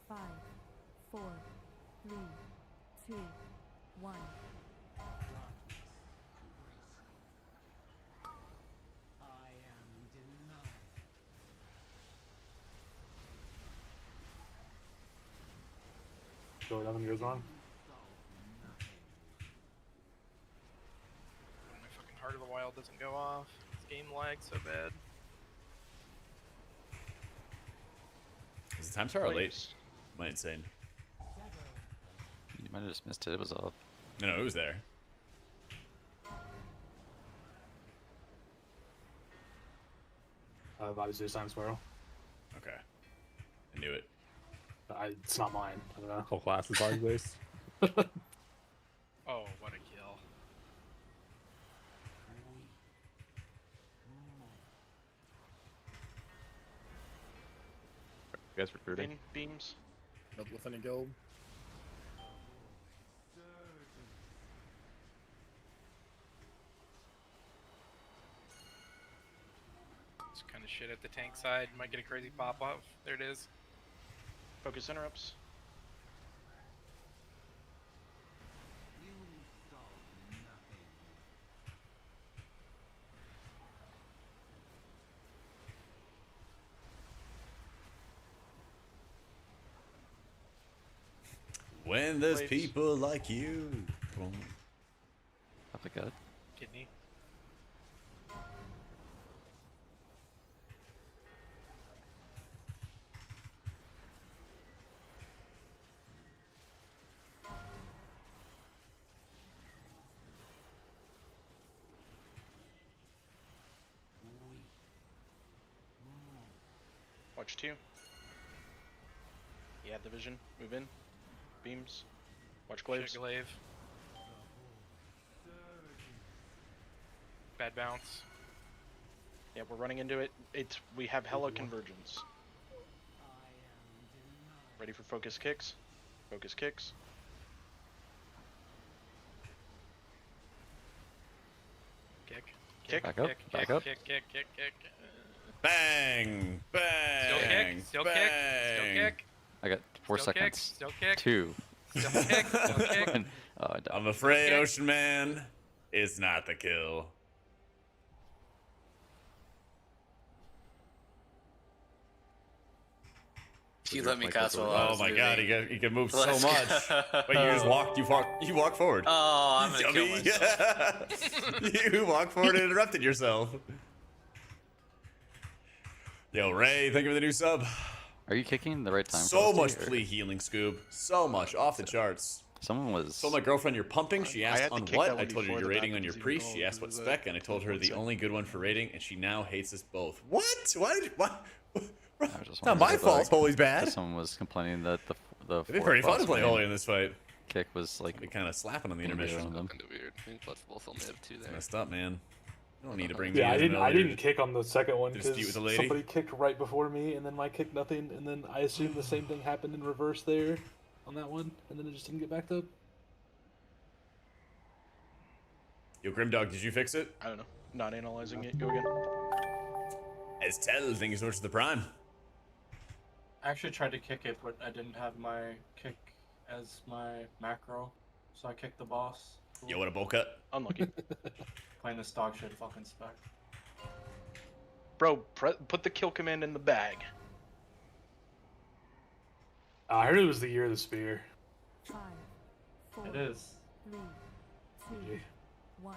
5, 4, 3, 2, 1. So 11 goes on. My fucking Heart of the Wild doesn't go off. This game lags so bad. Is the time tower late? Am I insane? You might have just missed it. It was off. No, it was there. Bobby Zeus Time Sparrow. Okay. I knew it. It's not mine. I don't know. Whole class is body based. Oh, what a kill. You guys recruiting? Beams. Not with any guild. It's kind of shit at the tank side. Might get a crazy pop off. There it is. Focus interrupts. When there's people like you. Boom. Up the gut. Kidney. Watch 2. Yeah, the vision. Move in. Beams. Watch glaives. Glaive. Bad bounce. Yeah, we're running into it. We have hella convergence. Ready for focus kicks? Focus kicks. Kick. Kick. Back up. Kick. Back Kick. up. Kick. Kick. Kick. Kick. Bang! Bang! Still kick. Still kick. Still Bang. kick. I got 4 Still kick, seconds. still kick. 2. Still kick. Still kick. 1. Oh, I died. I'm afraid Ocean Man is not the kill. You let me Like cast the while I Oh was my god, moving. he can move so Let's much. go. But you walk forward. Oh, I'm gonna kill Dummy. myself. You walk forward and interrupted yourself. Yo, Ray, thank you for the new sub. Are you kicking the right time? So much Frosty, or- plea healing, Scoob. So much. Off the charts. Someone was. Told my girlfriend you're pumping. She I asked had to on kick what. that I one told her before you're the rating map on your was even priest. called, She asked what because spec, and I told her the only good one for rating, and she now hates us both. What? Why? I was just It's not wondering my if, fault. like, Holy's bad. if Someone was complaining that the. It'd be pretty fun to play Holy in this fight. Kick was like. Be kind of slapping on the gonna be intermission. on them. Kinda weird. I mean, plus both only have 2 there. Messed up, man. You don't need to bring me Yeah, I as didn't. an I elder didn't kick on the second one to dispute because with the lady. somebody kicked right before me, and then I kicked nothing, and then I assumed the same thing happened in reverse there, on that one, and then it just didn't get backed up. Yo, Grimdog, did you fix it? I don't know. Not analyzing it. Go again. Estelle, thank you so much for the prime. I actually tried to kick it, but I didn't have my kick as my macro, so I kicked the boss. Yo, what a bowl cut. Unlucky. Playing this dog shit fucking spec. Bro, put the kill command in the bag. I heard it was the year of the spear. 5, 4, It is. 3, 2, 1.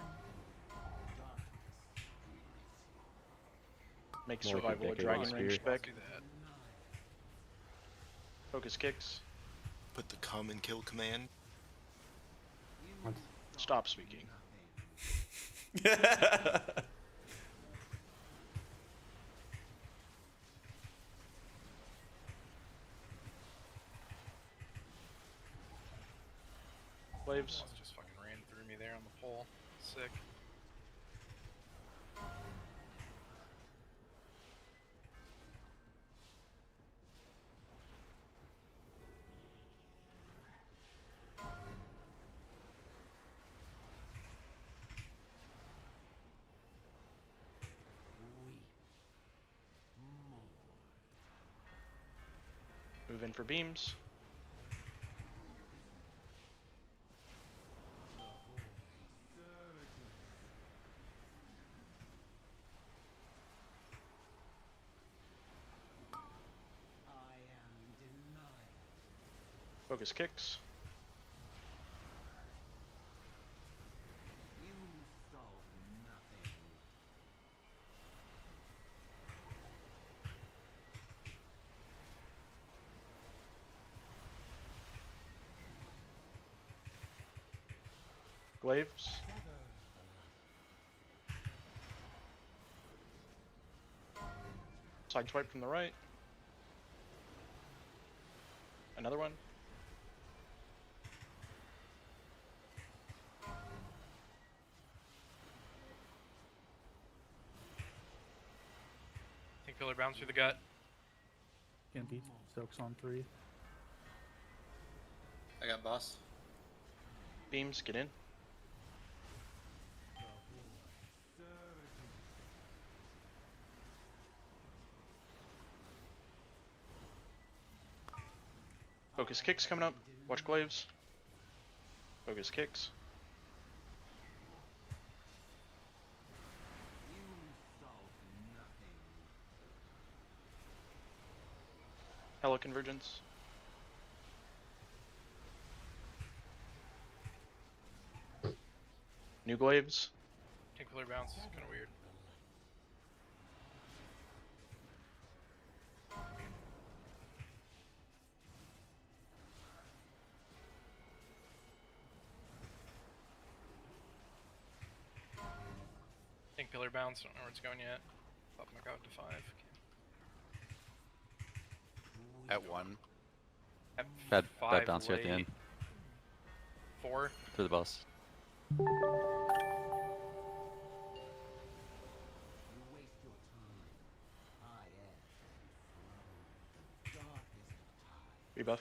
Make More like a survival a decade dragon of range spear. spec. Focus kicks. Put the come and kill command. Stop speaking. Waves. Just fucking ran through me there on the pole. Sick. Move in for beams. Focus kicks. Glaives. Side swipe from the right. Another one. Think pillar bounce through the gut. Can't beat Silks on 3. I got boss. Beams, get in. Focus kicks coming up. Watch glaives. Focus kicks. Hello convergence. New glaives. Think pillar bounce. Kind of weird. Think pillar bounce. Don't know where it's going yet. Pop my god to 5. At 1. At Bad 5 bounce here at the late. end. 4. Through the boss. Rebuff.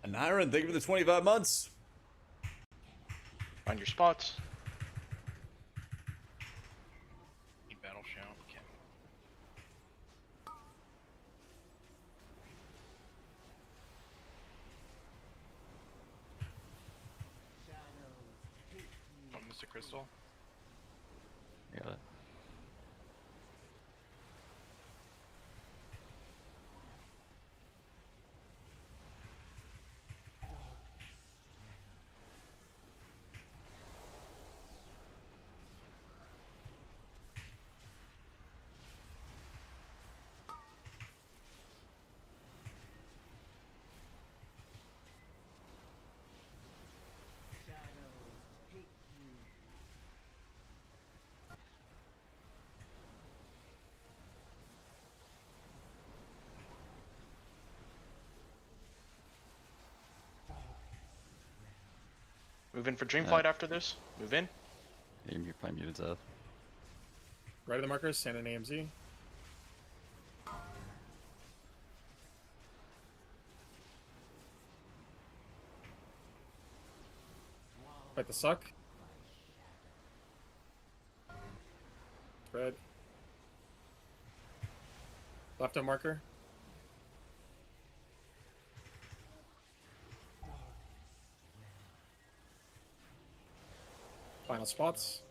Aniron, thank you for the 25 months. Find your spots. Need battle shout. Okay. Oh, Mr. Crystal. Got it. Move in for Dreamflight after this. Move in. You're playing muted, Zeth. Right of the markers, stand in AMZ. Fight the suck. Spread. Left of marker. Final spots.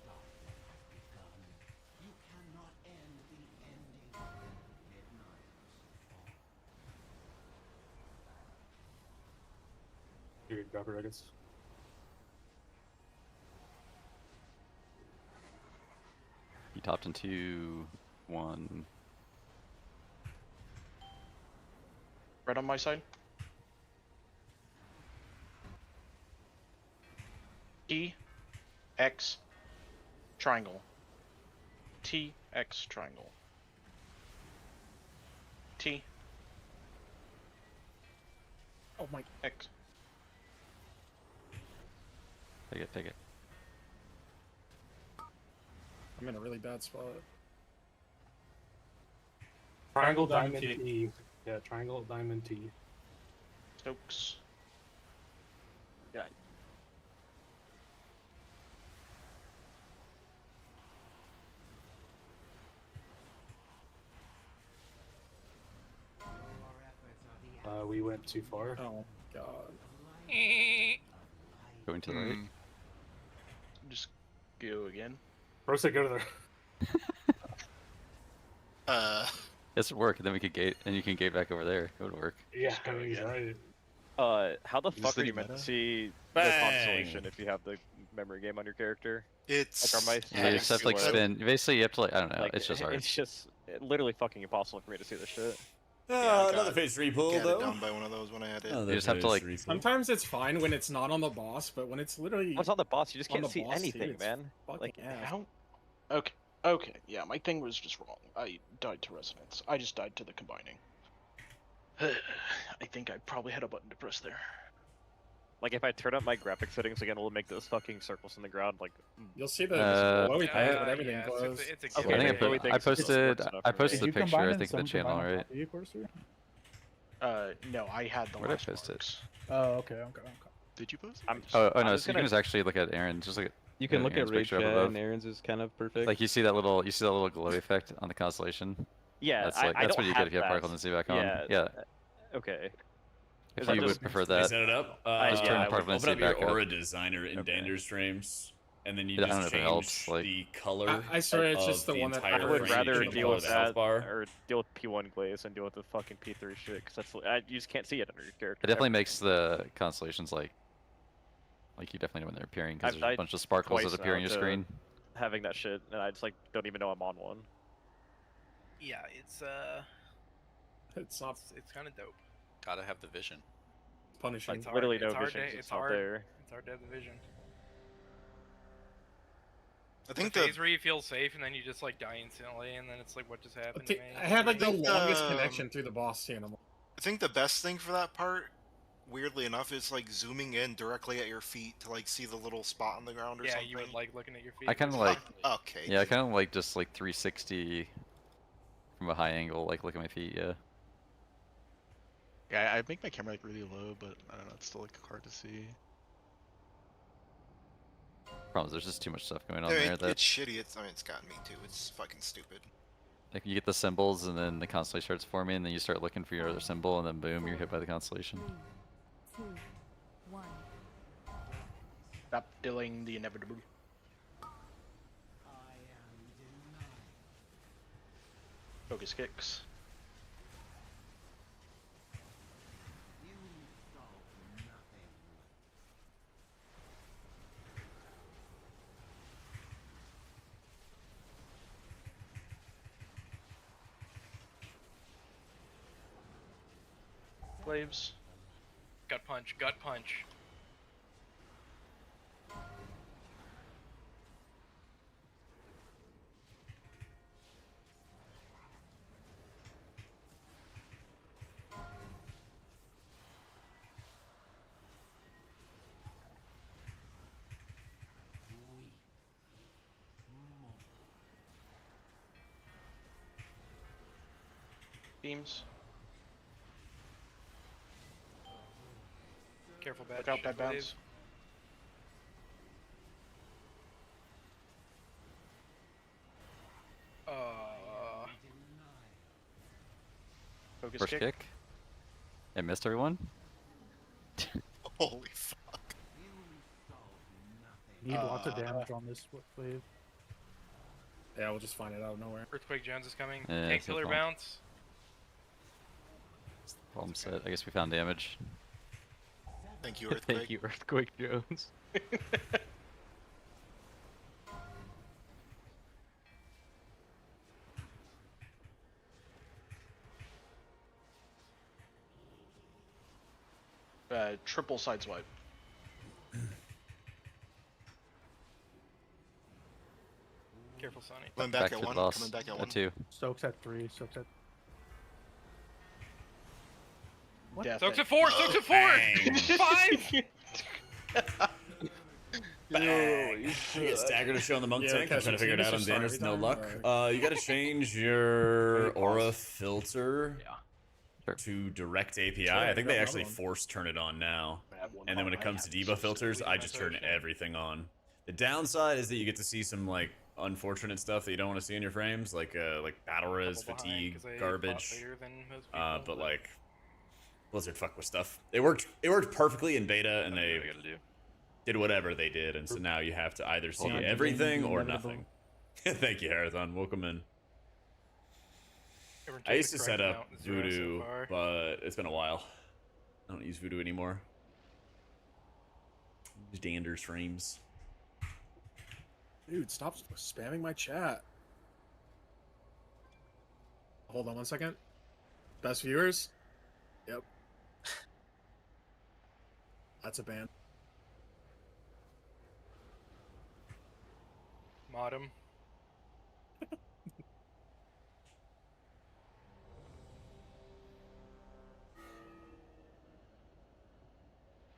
Here, grab her, I guess. He topped into 1. Red on my side. T, X, triangle. T, X, triangle. T. Oh my. X. Take it. I'm in a really bad spot. Triangle, diamond, T. Yeah, triangle, diamond, T. Stokes. Yeah. We went too far. Oh god. Going to the right. Just go again. Bro said go to the. This would work, and then we could gate, and you can gate back over there. It would work. Yeah, I mean, he's right. How the fuck are you meant to see the constellation if you have the memory game on your character? It's like, are my Yeah, you just have to like spin. Basically, you have to like I don't know. Like, it's just hard. It's just literally fucking impossible for me to see this shit. Another phase 3 pull though. down by one of those when I had it. You just have to like. Sometimes it's fine when it's not on the boss, but when it's literally. When it's on the boss, you just on can't the see boss, dude, anything, it's man. fucking Like, ass. Okay, yeah, my thing was just wrong. I died to resonance. I just died to the combining. I think I probably had a button to press there. like if I turn up my graphic settings again, it'll make those fucking circles in the ground. Like, You'll see the Uh, glowy I- things, but everything yeah, glows. it's a Okay, given. I think I, glowy put, things I just posted. works enough I for me. posted Did the you picture. combine I and think the some channel, combine on right? top of you, Corsair? No, I had the Where did I last post it? marks. Oh, okay. Did you post? I'm Oh no! just So you gonna- can just actually look at Aaron. Just look at. You can look at Aaron's Raid picture up Chat, above. and Aaron's is kind of perfect. Like you see that little glowy effect on the constellation. Yeah, That's I like don't that's what you have get if you have that. particle density back on. Yeah. Yeah. Okay. If Is that you would just- prefer You that. set it up. Just turn yeah, the particle Open density up your back up. aura designer in Okay. Dander's frames, and then you Yeah, I don't just know if it helps, change like- the color. I swear it's of just the one that entire I would frame. You rather change the deal color with of the health that bar. or deal with P1 glaze and deal with the fucking P3 shit, because that's you just can't see it under your character. It definitely makes the constellations like you definitely know when they're appearing because I've there's a died bunch of sparkles twice that appear now on your to screen. having that shit, and I just like don't even know I'm on one. Yeah, it's It's not it's kind of dope. Gotta have the vision. punishing. It's hard, literally no it's hard vision to, 'cause it's it's not hard. there. It's hard to have the vision. I think the the phase where you feel safe and then you just like die instantly, and then it's like, what just happened to me? I had like the think, longest connection through the boss scene. I think the best thing for that part, weirdly enough, is like zooming in directly at your feet to like see the little spot on the ground or yeah, something. you would like looking at your feet. I kind of It's like. Okay. Yeah, I kind of like just like 360 from a high angle, like look at my feet. Yeah. Yeah, I make my camera like really low, but I don't know, it's still like hard to see. Problem is there's just too much stuff going on Yeah, there that it's shitty. It's gotten me too. It's fucking stupid. like you get the symbols and then the constellation starts forming, and then you start looking for your other symbol, and then boom, you're hit by the constellation. 3, 2, 1. Stop dealing the inevitable. Focus kicks. Waves. gut punch, gut punch. Beams. Careful, bad. Look out, bad bounce. Wave. Focus First kick. It missed everyone. Holy fuck. Need lots of damage on this wave. Yeah, we'll just find it out of nowhere. Earthquake Jones is coming. Yeah, Tank it's no pillar problem. bounce. Problem set. I guess we found damage. Thank you, Earthquake. Thank you, Earthquake Jones. Triple sideswipe. Careful, Sonny. Coming Back back to at the one. boss. Coming back at At one. 2. Soaks at 3. Soaks at. What? Death Soaks at at 4. Soaks at 4. Bang. 5. Bang! You get stagger to show on the monk Yeah, tank. I'm because trying to figure it it's out on just Dander's. No every luck. time, You got to change your Great aura boss. filter Sure. to direct API. Sure, I think they grab actually another one. force turn it on now. And then when it comes to debuff filters, I just turn everything on. The downside is that you get to see some like unfortunate stuff that you don't want to see in your frames, like battle res, fatigue, garbage. But like Blizzard fuck with stuff. It worked perfectly in beta, and they did whatever they did, and so now you have to either see Yeah, everything or inevitable. nothing. Thank you, Harathon. Welcome in. Everyone I take used the to set correct up amount, 0 so Voodoo, far. but it's been a while. I don't use Voodoo anymore. Use Dander's frames. Dude, stop spamming my chat. Hold on 1 second. Best viewers? Yep. That's a ban. Mod him.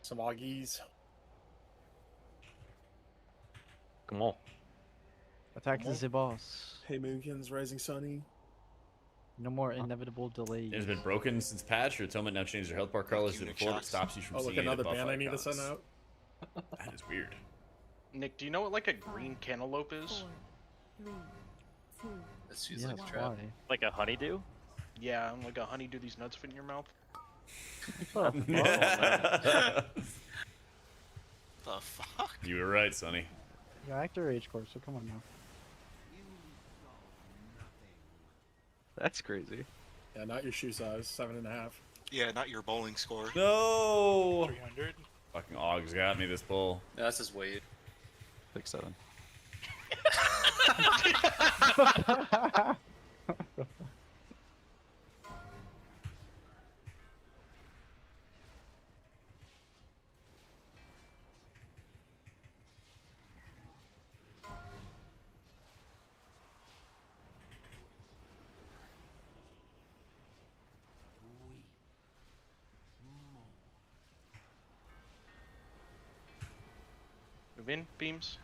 Some Augies. Come on. Attack the boss. Hey Moonkins, Rising Sunny. No more inevitable delays. It has been broken since patch. Your atonement now changes your health bar colors to the floor that stops you from Oh, look, seeing any another buff ban I need to icons. send out. That is weird. Nick, do you know what like a green cantaloupe is? 4, 3, 2, This feels Yes, like a trap. why? Like a honeydew? Yeah, like a honey. Do these nuts fit in your mouth? Oh, The fuck? You were right, Sonny. yeah, actor age course, so come on now. That's crazy. Yeah, not your shoe size, 7.5. Yeah, not your bowling score. No. 300. Fucking Og's got me this pull. No, that's his weight. 6-7. Move in, beams.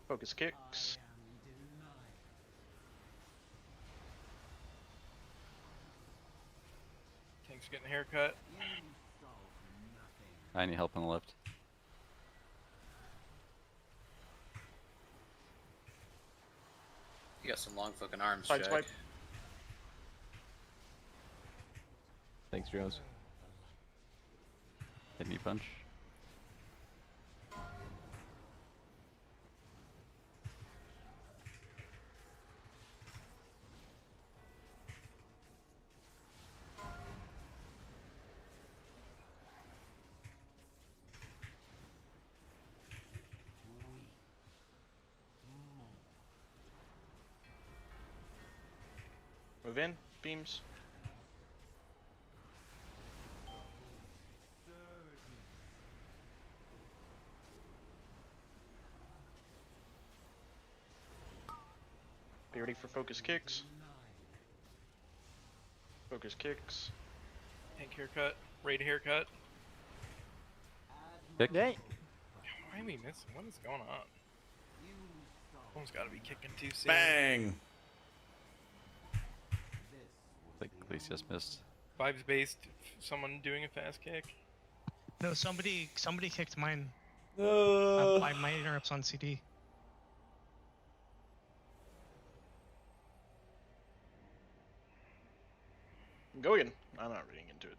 Focus kicks. King's getting a haircut. I need help on the left. You got some long fucking arms, Side Jack. swipe. Thanks, Jones. Hit me punch. Move in, beams. Be ready for focus kicks. Focus kicks. Tank haircut. Raid haircut. Kick. Yay! Why am I missing? What is going on? Someone's got to be kicking too soon. Bang. I think Glacius missed. Vibes based. Someone doing a fast kick. No, somebody kicked mine. No. My interrupts on CD. Go again. I'm not reading into it.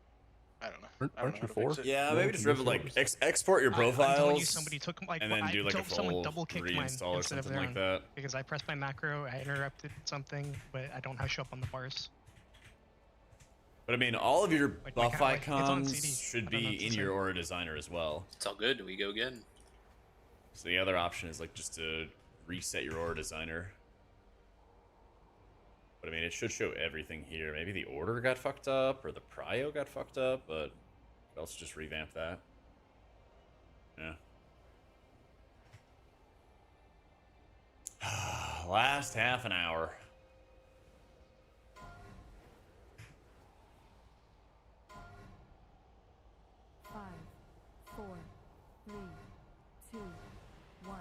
I don't know. I don't Aren't know you how to fix four? it. Yeah, Yeah, maybe you just can remove, do like export your profiles. I'm telling you, somebody took like and then do like a someone full double kicked mine reinstall or instead of something their like own. that. Because I pressed my macro, I interrupted something, but I don't have show up on the bars. But I mean, all of your Like, buff like, it's on icons CD. should I don't know be if it's in the your same. Aura Designer as well. It's all good. We go again. So the other option is like just to reset your Aura Designer. But I mean, it should show everything here. Maybe the order got fucked up or the prio got fucked up, but could also just revamp that. Yeah. Last half an hour. Five, four, three, two, one.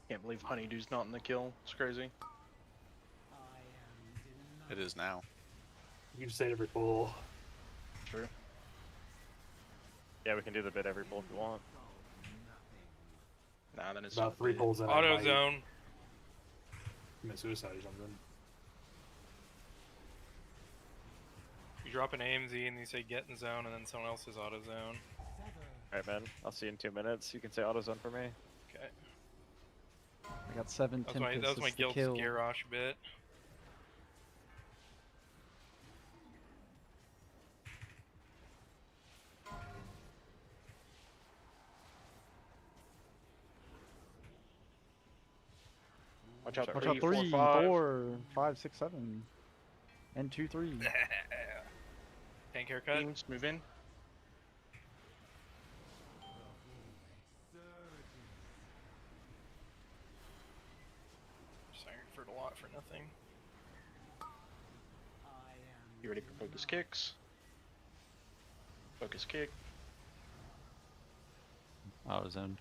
Can't believe Honeydew's not in the kill. It's crazy. It is now. You can say it every pull. True. Yeah, we can do the bit every pull if you want. Nah, then it's About 3 pulls in. Auto zone. Commit suicide or something. You drop an AMZ and you say get in zone, and then someone else says auto zone. Alright, man. I'll see you in 2 minutes. You can say auto zone for me. Okay. I got 7 That was my guild Garrosh bit. Watch out, Watch out, 3, 4, 5, 6, 7. And 2, 3. Tank haircut. Beams, move in. Sorry for a lot for nothing. You ready for focus kicks? Focus kick. Auto zone.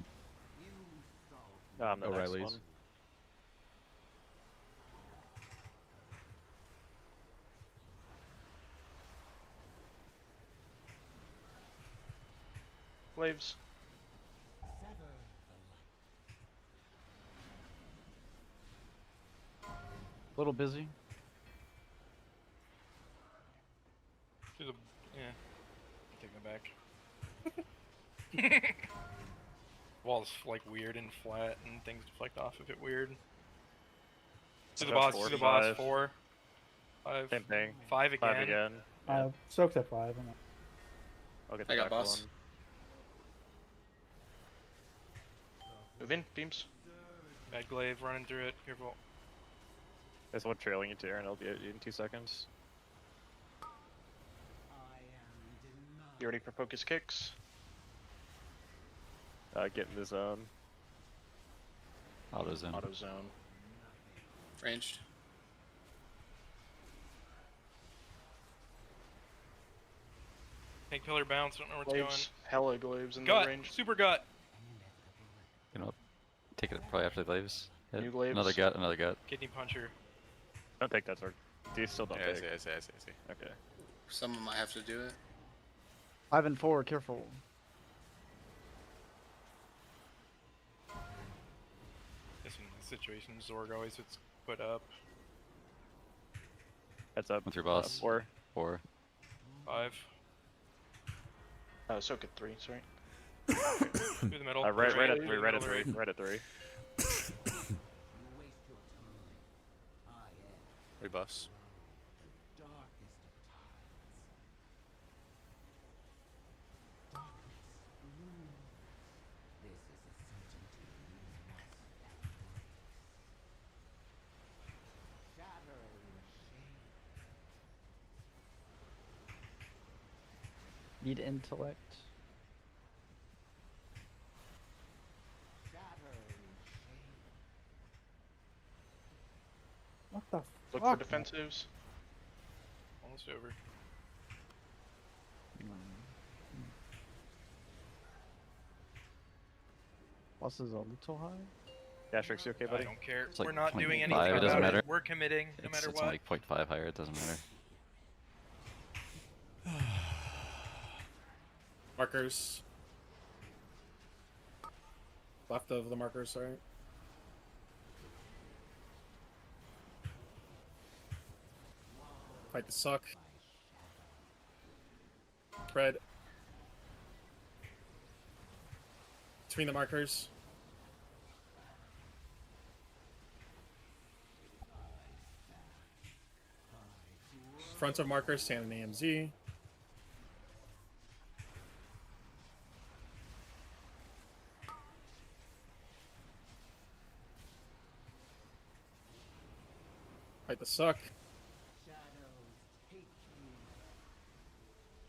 I'm the next O'Reilly's. one. Waves. A little busy. To the yeah. Take that back. Wall's like weird and flat, and things deflect off of it weird. To the boss. To the boss. 4. 5. Same thing. 5 again. 5 again. Soaked at 5. I'll get I the got back boss. one. Move in, beams. Bad glaive running through it. Careful. There's one trailing you to Aaron. I'll be at you in 2 seconds. You ready for focus kicks? Get in the zone. Auto zone. Auto zone. Ranged. Tank pillar bounce. Don't know where it's Glaives. Hella glaives in going. the range. Super gut. You know, take it probably after the glaives. Hit. New glaives. Another gut. Another gut. Kidney puncher. Don't take that sword. These still don't take. I see. Okay. Someone might have to do it. 5 and 4, careful. Guess in this situation, Zorg always gets put up. Heads up. What's your boss? 4. 4. 5. Soak at 3, sorry. Through the middle. Right at through 3. the Right at middle, 3. Right at 3. Rebuffs. Need intellect. What the Look fuck? for defensives. Almost over. Boss is a little high. Gastrix, you okay, I buddy? don't care. It's like We're not doing 0.5, anything it doesn't about matter. it. We're committing no matter It's what. like 0.5 higher. It doesn't matter. Markers. Left of the markers, sorry. Fight the suck. Spread. Between the markers. Front of markers, stand in AMZ. Fight the suck.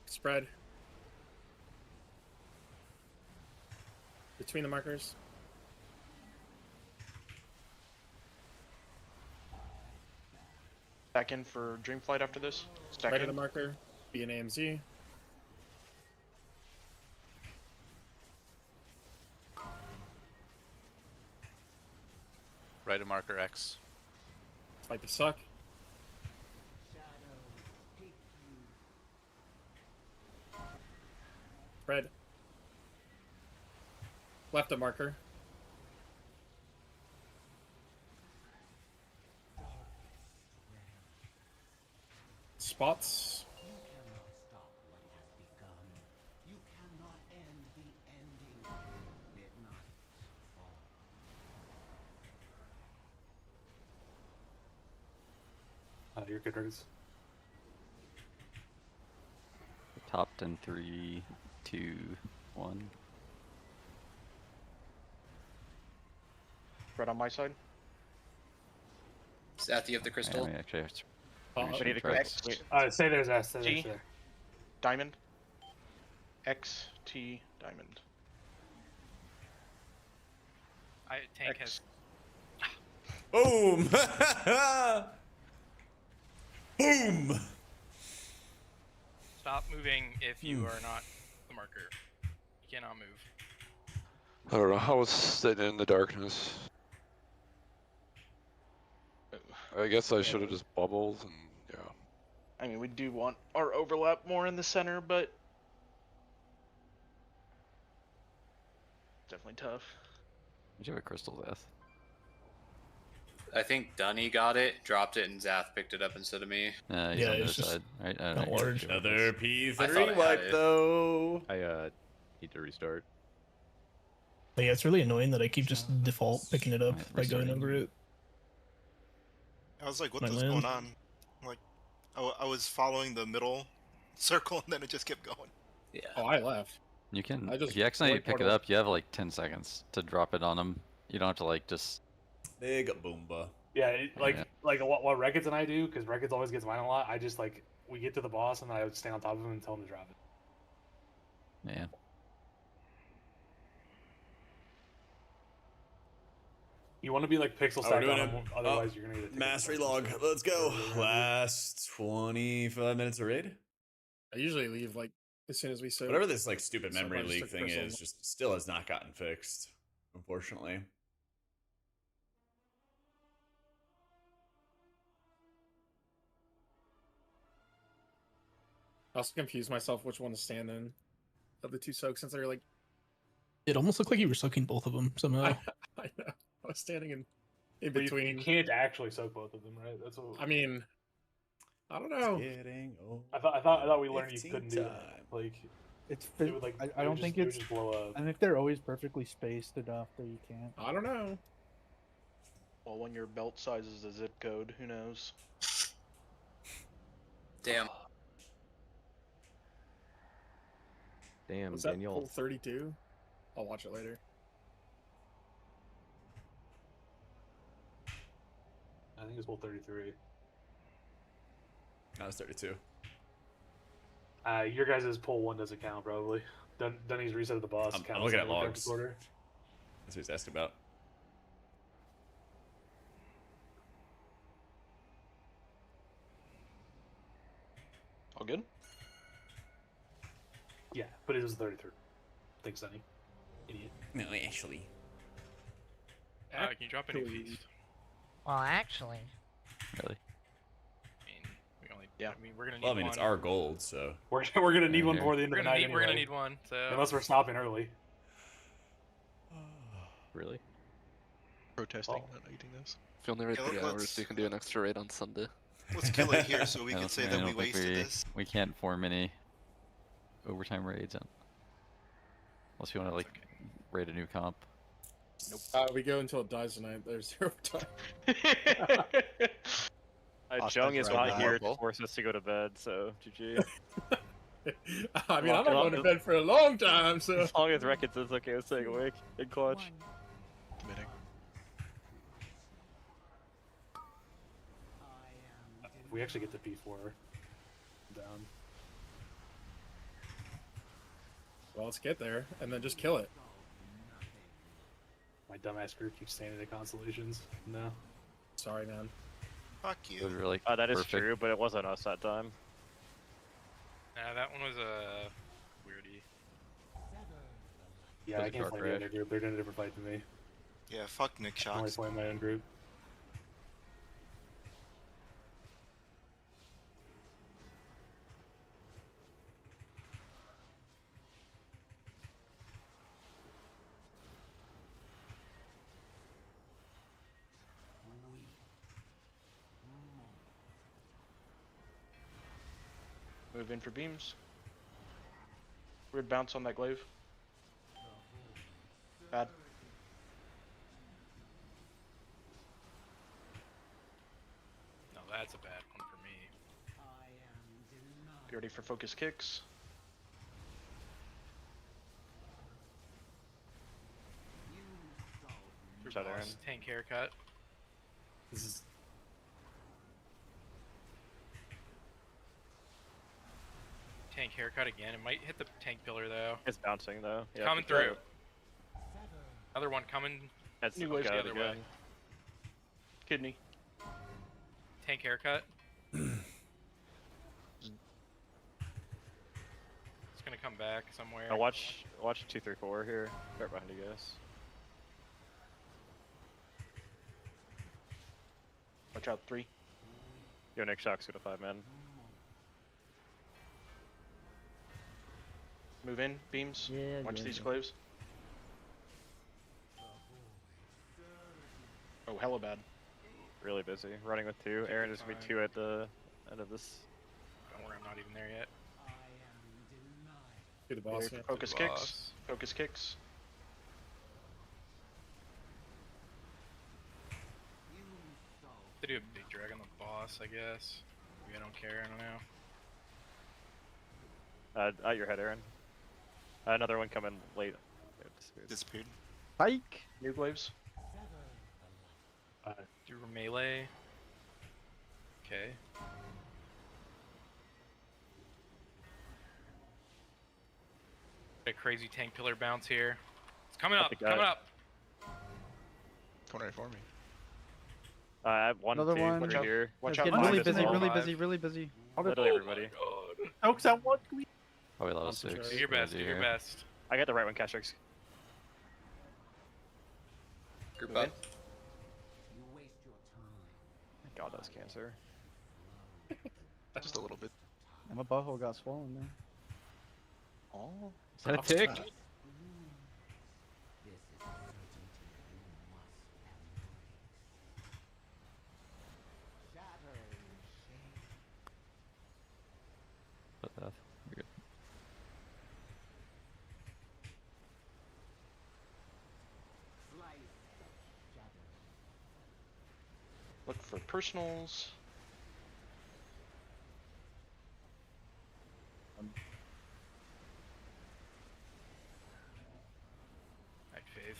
Spread. Between the markers. Back in for Dreamflight after this. Stack Right in. of the marker. Be an AMZ. Right of marker X. Fight the suck. Spread. Left of marker. spots. You're good, Rose. Topped in 3, 2, 1. Right on my side. Seth, you have the crystal. Yeah, actually, We need a try X. it. Say there's S. Say G. there's there. Diamond. X T diamond. Tank has. Boom! Boom! Stop moving if you are not the marker. You cannot move. I don't know. I was sitting in the darkness. I guess I should have just bubbled and yeah. I mean, we do want our overlap more in the center, but definitely tough. Did you have a crystal death? I think Dunny got it, dropped it, and Zath picked it up instead of me. He's on the other side, right? I don't know. Another I thought I P3 had wipe it. though. I need to restart. But yeah, it's really annoying that I keep just default picking it up by going over it. I was like, what My was land. going on? Like, I was following the middle circle and then it just kept going. Yeah. Oh, I left. You can, I just if you accidentally like pick it portal. up, you have like 10 seconds to drop it on them. You don't have to like just. Big boomba. Yeah, Yeah. like what Records and I do, because Records always gets mine a lot. I just like we get to the boss and I would stay on top of him and tell him to drop it. Man. You want to be like pixel Oh, we're stack doing on it. him, otherwise you're gonna get a Mastery log. Let's go. Last 25 minutes of raid. I usually leave like as soon as we soak. Whatever this like stupid So memory I just leak took thing crystals. is, just still has not gotten fixed, unfortunately. I also confused myself which one to stand in of the two soaks since they're like It almost looked like you were soaking both of them somehow. I know. I was standing in But between. You can't actually soak both of them, right? That's what. I mean, I don't know. I thought we learned you 15 couldn't do that. time. Like It's it would, like, I it don't would think just, it's. it would just blow up. I think they're always perfectly spaced enough that you can't. I don't know. Well, when your belt size is a zip code, who knows? Damn. Damn, Was that Daniel. full 32? I'll watch it later. I think it's full 33. That was 32. Your guys' pull one doesn't count probably. Dunny's reset of the boss. I'm counts looking as at a correct logs. order. That's what he's asking about. All good? Yeah, but it was 33. Thanks, Dunny. Idiot. No, actually. Can you drop any feast? Well, actually. Really? I mean, we only. Yeah. I mean, we're gonna need Well, I mean, one. it's our gold, so. We're gonna need one Yeah. before the end We're of the gonna night. need. We're gonna anyway. need one. So. Unless we're stopping early. Really? Protesting not eating this. If you only read 3 hours, you can do an extra raid on Sunday. Let's kill it here so we I can don't say think- that I we don't think wasted this. We can't form any overtime raids. Unless you want to like raid a new comp. Nope. We go until it dies tonight. There's 0 time. Jung is not here to Marvel. force us to go to bed, so GG. I mean, I'm not going to bed for a long time, so. As long as Records is okay with staying awake in clutch. Committing. If we actually get to P4 down. Well, let's get there and then just kill it. My dumbass group keeps staying in the constellations. No. Sorry, man. Fuck It you. was really That is perfect. true, but it wasn't us that time. Nah, that one was a weirdie. Yeah, Was I it can't Dark play the other Crash? group. They're doing a different fight than me. Yeah, fuck Nick I'm only Shocks. playing my own group. Move in for beams. Weird bounce on that glaive. Bad. No, that's a bad one for me. Be ready for focus kicks. Shut Aaron. Tank haircut. This is Tank haircut again. It might hit the tank pillar though. It's bouncing though. Yeah, Coming through. Another one coming. That's New waves the other way. Kidney. Tank haircut. It's gonna come back somewhere. Now watch 2, 3, 4 here. Right behind you guys. Watch out, 3. Yo, Nick Shock's got a 5-man. Move in, beams. Yeah, Watch yeah, these yeah. glaives. Oh, hella bad. Really busy. Running with 2. Aaron is gonna be 2 at the end of this. Don't worry, I'm not even there yet. do the boss. Yeah. Focus kicks. Focus kicks. They do a big drag on the boss, I guess. Maybe I don't care, I don't know. At your head, Aaron. Another one coming late. Disappeared. Hike. New glaives. Do a melee. Okay. A crazy tank pillar bounce here. It's coming up, coming up. Coming right for me. I have 1, Another 2, one. 3 here. Watch It's out. getting really Five. busy, really 5. busy, really busy. Literally everybody. Oaks at one. Probably level 6. Do your best, do Easy your here. best. I got the right one, Castrix. Group up. God, that's cancer. Just a little bit. And my butthole got swollen there. Oh. Is that a tick? You're good. Look for personals. Right, Fave.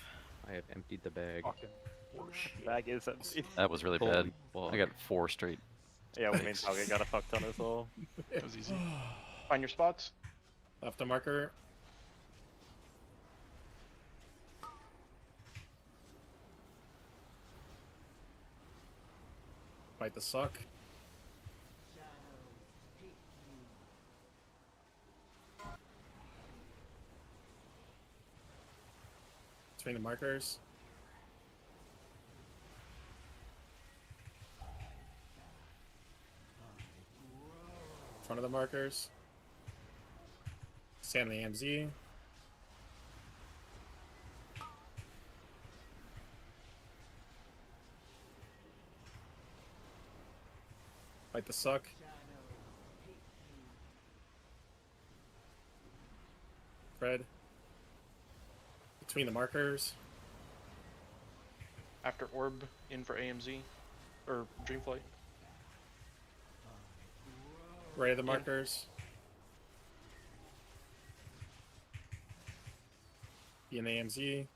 I have emptied the bag. Bag is empty. That was really bad. I got 4 straight. Yeah, we mean Talgate got a fuck ton as well. It was easy. Find your spots. Left a marker. Fight the suck. Between the markers. Front of the markers. Stand the AMZ. Fight the suck. Fred. Between the markers. After orb, in for AMZ. Or Dreamflight. Right of the markers. Be an AMZ.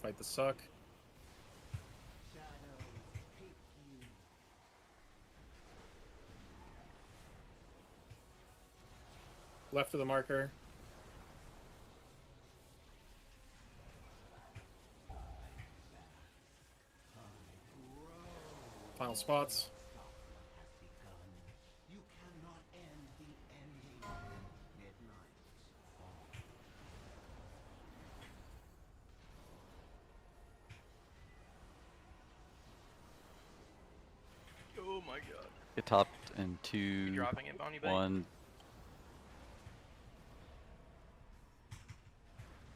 Fight the suck. Left of the marker. Final spots. Oh my god. Get topped in 2, dropping it, Bounty Bank? 1.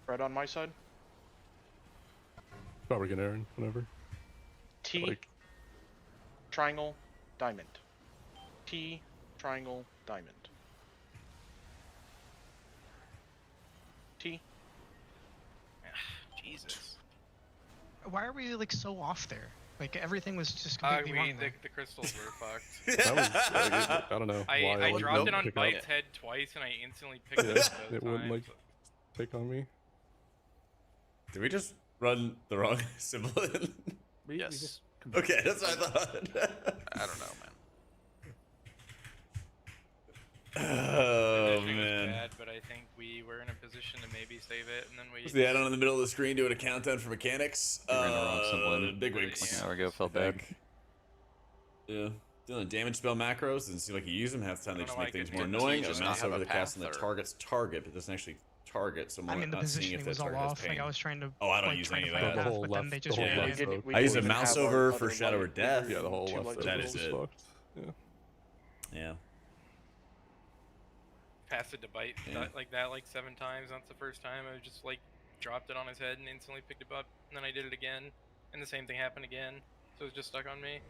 Right on my side. Probably get Aaron, whatever. T. Like- triangle, diamond. T, triangle, diamond. T. Jesus. Why are we like so off there? Like everything was just completely wrong there. The crystals were fucked. That was, I don't know why I dropped it on pick Bite's up. head twice and I instantly picked it Yeah, up both it wouldn't times. like take on me. Did we just run the wrong symbol in? Yes. Okay, that's what I thought. I don't know, man. Oh Finishing was man. bad, but I think we were in a position to maybe save it, and then we. What's the add-on in the middle of the screen doing a countdown for mechanics? We ran the wrong symbol in. Big wigs. Like an hour ago, felt bad. Yeah. Doing damage spell macros doesn't seem like you use them. Half the time they just know, make like, things it more didn't annoying. A just mouse have over a the cast on the path, or- target's target, but it doesn't actually target. So I mean, the not seeing positioning if was that all target has off. Like pain. I was trying to. Oh, I don't like, use trying any to of find that. a path, but then they just Yeah. ran. I use a even mouse have our over other for Shadow or light Death. over Yeah, the whole two left light That circle is it. fucked. Yeah. Yeah. Passed it to Bite Yeah. like that like 7 times. That's the first time. I just like dropped it on his head and instantly picked it up, and then I did it again, and the same thing happened again. So it was just stuck on me.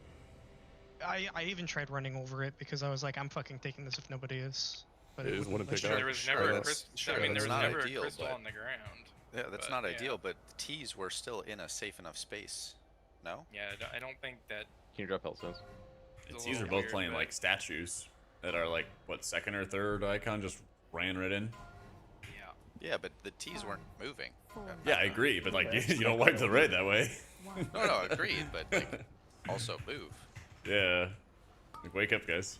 I even tried running over it because I was like, I'm fucking taking this if nobody is. But It just wouldn't pick up. There was never a crystal. I mean, there was not never ideal, a crystal but- on the ground. Yeah, that's But, not yeah. ideal, but the T's were still in a safe enough space. No? Yeah, I don't think that. Can you drop health stones? And It's a T's are little both weird, playing but- like statues that are like what, second or third icon just ran right in. Yeah. Yeah, but the T's weren't moving. Yeah, I agree, but like you don't wipe the raid that way. No, agreed, but like also move. Yeah. Like, wake up, guys.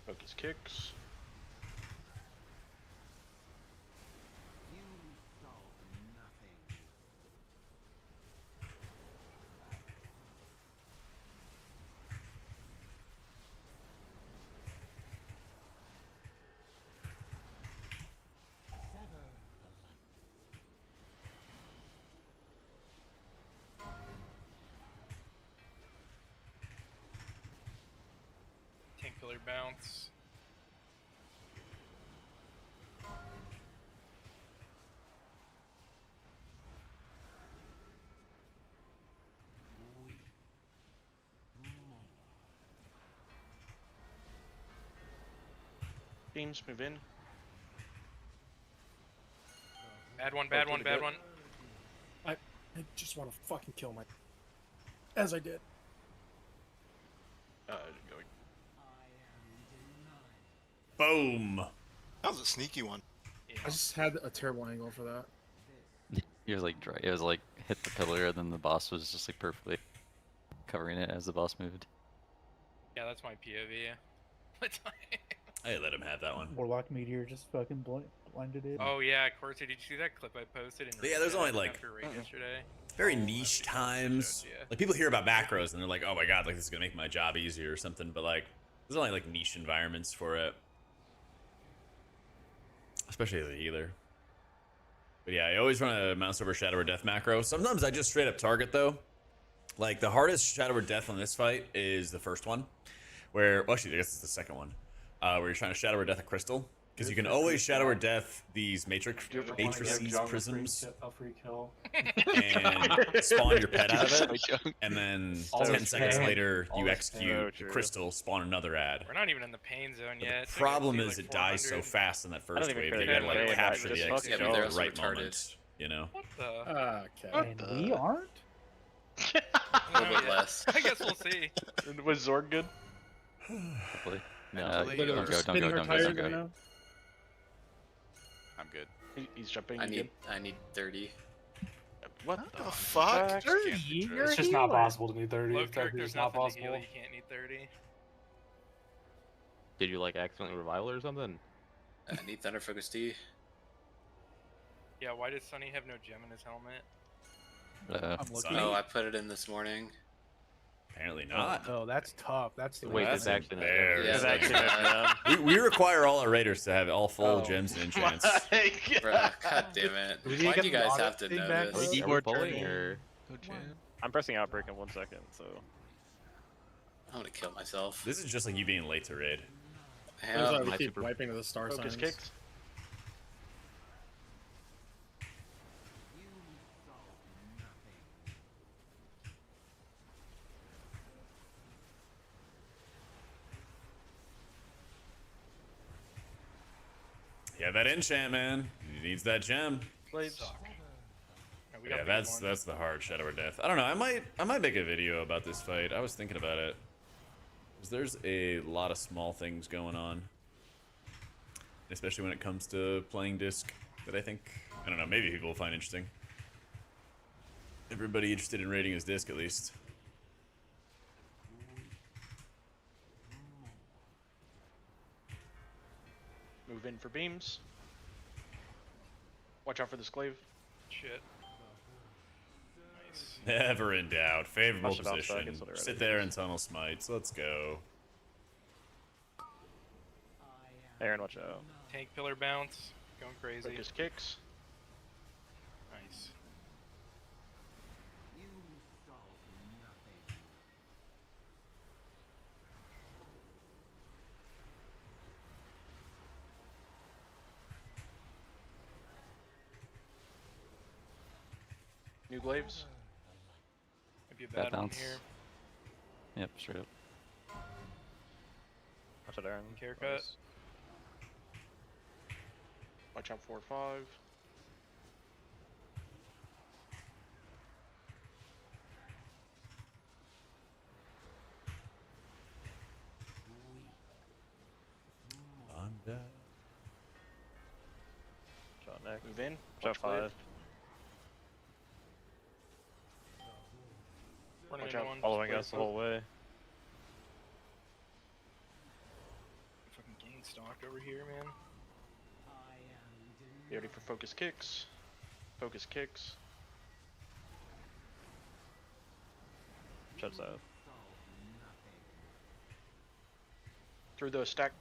Focus kicks. Tank pillar bounce. Beams move in. Bad one, bad one, bad one. I just want to fucking kill my. As I did. Going. Boom. That was a sneaky one. I just had a terrible angle for that. He was like dry. It was like hit the pillar, and then the boss was just like perfectly covering it as the boss moved. Yeah, that's my POV. I let him have that one. Warlock Meteor just fucking blinded it. Oh yeah, Corsi, did you see that clip I posted? In Yeah, there's only, like, after raid yesterday. Very niche times. Like people hear about macros and they're like, "Oh my god, like this is gonna make my job easier or something." But like, there's only like niche environments for it, especially as a healer. But yeah, I always run a mouse over Shadow or Death macro. Sometimes I just straight up target though. Like the hardest Shadow or Death on this fight is the first one, where well, actually I guess it's the second one, where you're trying to Shadow or Death a crystal. Because you can always Shadow or Death these matrices prisms and spawn your pet out of it, and then 10 seconds later you execute the crystal, spawn another ad. We're not even in the pain zone yet. The problem is it dies so fast in that first even wave. care You that gotta like way, capture just the fuck execute it at all. the right retarded. moment. You know. What the? Okay. And we aren't? A little bit less. I guess we'll see. Was Zorg good? Hopefully. Mentally, Don't or- go, don't go, don't go, don't go. I'm good. He's jumping. I again. need 30. What the fuck? 30? It's just not possible to need 30. Low It's technically character's just not nothing to heal. possible. You can't need 30. Did you like accidentally revival or something? I need Thunder Focus D. Yeah, why does Sunny have no gem in his helmet? I'm looking. Oh, I put it in this morning. Apparently not. Oh, that's tough. That's the Wait, That's there's actually no fair. Yeah, There's actually no gem. We require all our raiders to have all full gems and enchants. Bruh, god damn it. Do we need Why to do you get guys the have to thing know back? this? Are we Keyboard pulling turning. or? I'm pressing outbreak in 1 second, so. I'm gonna kill myself. This is just like you being late to raid. There's Hell, we my keep super- wiping to the star Focus signs. kicks. Yeah, that enchant, man. He needs that gem. Slaves. Yeah, that's the hard Shadow or Death. I don't know. I might make a video about this fight. I was thinking about it. 'Cause there's a lot of small things going on, especially when it comes to playing disc. That I don't know. Maybe people will find interesting. Everybody interested in rating his disc, at least. Move in for beams. Watch out for the Glaive. Shit. Never in doubt. Favorable I should bounce back, position. it's already Sit there and tunnel smites. Let's go. Aaron, watch out. Tank pillar bounce. Going crazy. Focus kicks. Nice. New glaives. Maybe a Bad bad one bounce. here. Yep, straight up. Watch out, Aaron. Haircut. Watch out 4-5. I'm dead. Watch out, Nick. Move in. Watch out, 5. Running Watch into out. one. Following Just us the play whole way. Fucking getting stalked over here, man. Be ready for focus kicks. Focus kicks. Watch out. Through the stack.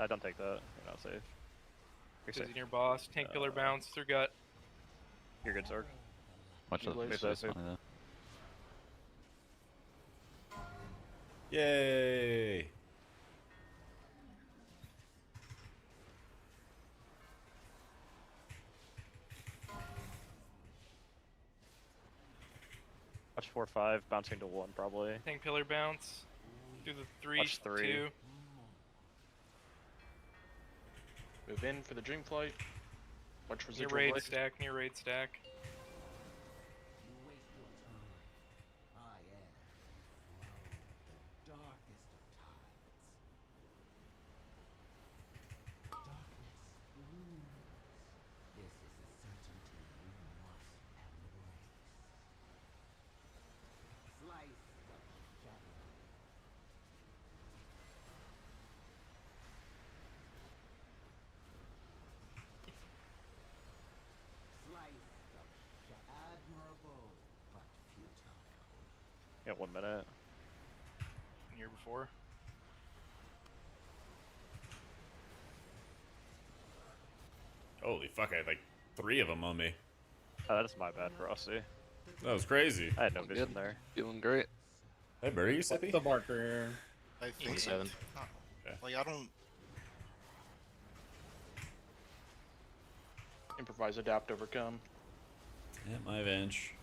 Don't take that. You're not safe. You're Busy safe. near boss. Tank pillar bounce through gut. You're good, Zorg. Watch You the blaze face that. money though. Yay! Watch 4-5, bouncing to 1 probably. Tank pillar bounce. Do the 3, Watch 3. 2. Move in for the dream flight. Watch Near residual raid blade. stack. Near raid stack. Got 1 minute. Near before. Holy fuck! I had like 3 of them on me. Oh, that's my bad, Frosty. That was crazy. I had no vision there. Feeling great. Hey, Bird, are you sippy? The marker. I think 27. so. Okay. Like, I don't. Improvise, adapt, overcome. Yeah, my bench.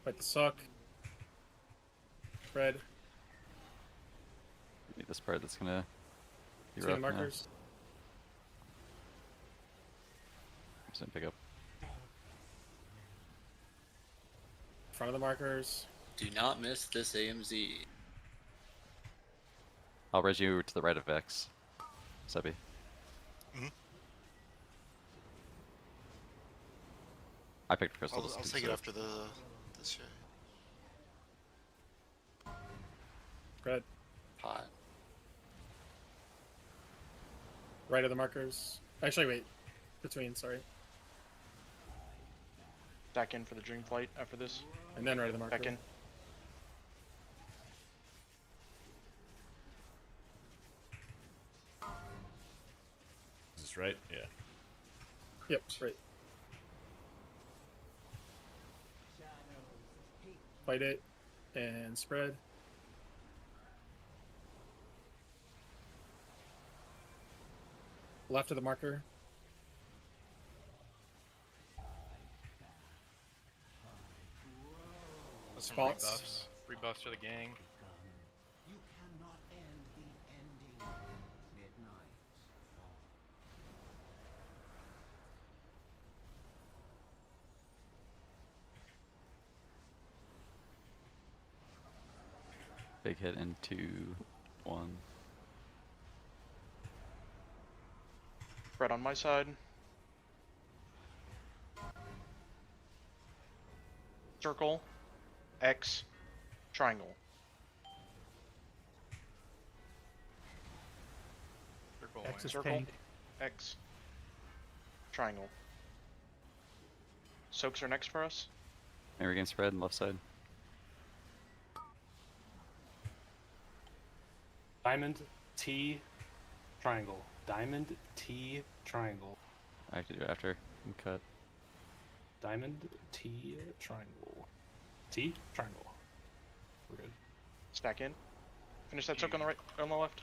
Fight the suck. Spread. Need this part that's gonna be Between rough the now. markers. Just didn't pick up. Front of the markers. Do not miss this AMZ. I'll res you to the right of Vex. Sebi. Mhm. I picked Crystal. I'll take it after this shit. Spread. Pot. Right of the markers. Actually, wait. Between, sorry. Stack in for the dream flight after this. And then right of the marker. Back in. Is this right? Yeah. Yep, right. Fight it. And spread. Left of the marker. Some Spots. rebuffs. Free buffs to the gang. Big hit in 2, 1. Red on my side. Circle, X, triangle. X is Circle, tank. X, triangle. Soaks are next for us. Maybe against spread left side. Diamond, T, triangle. Diamond, T, triangle. I have to do it after and cut. Diamond, T, triangle. T, triangle. We're good. Stack in. Finish that soak on the right, on the left.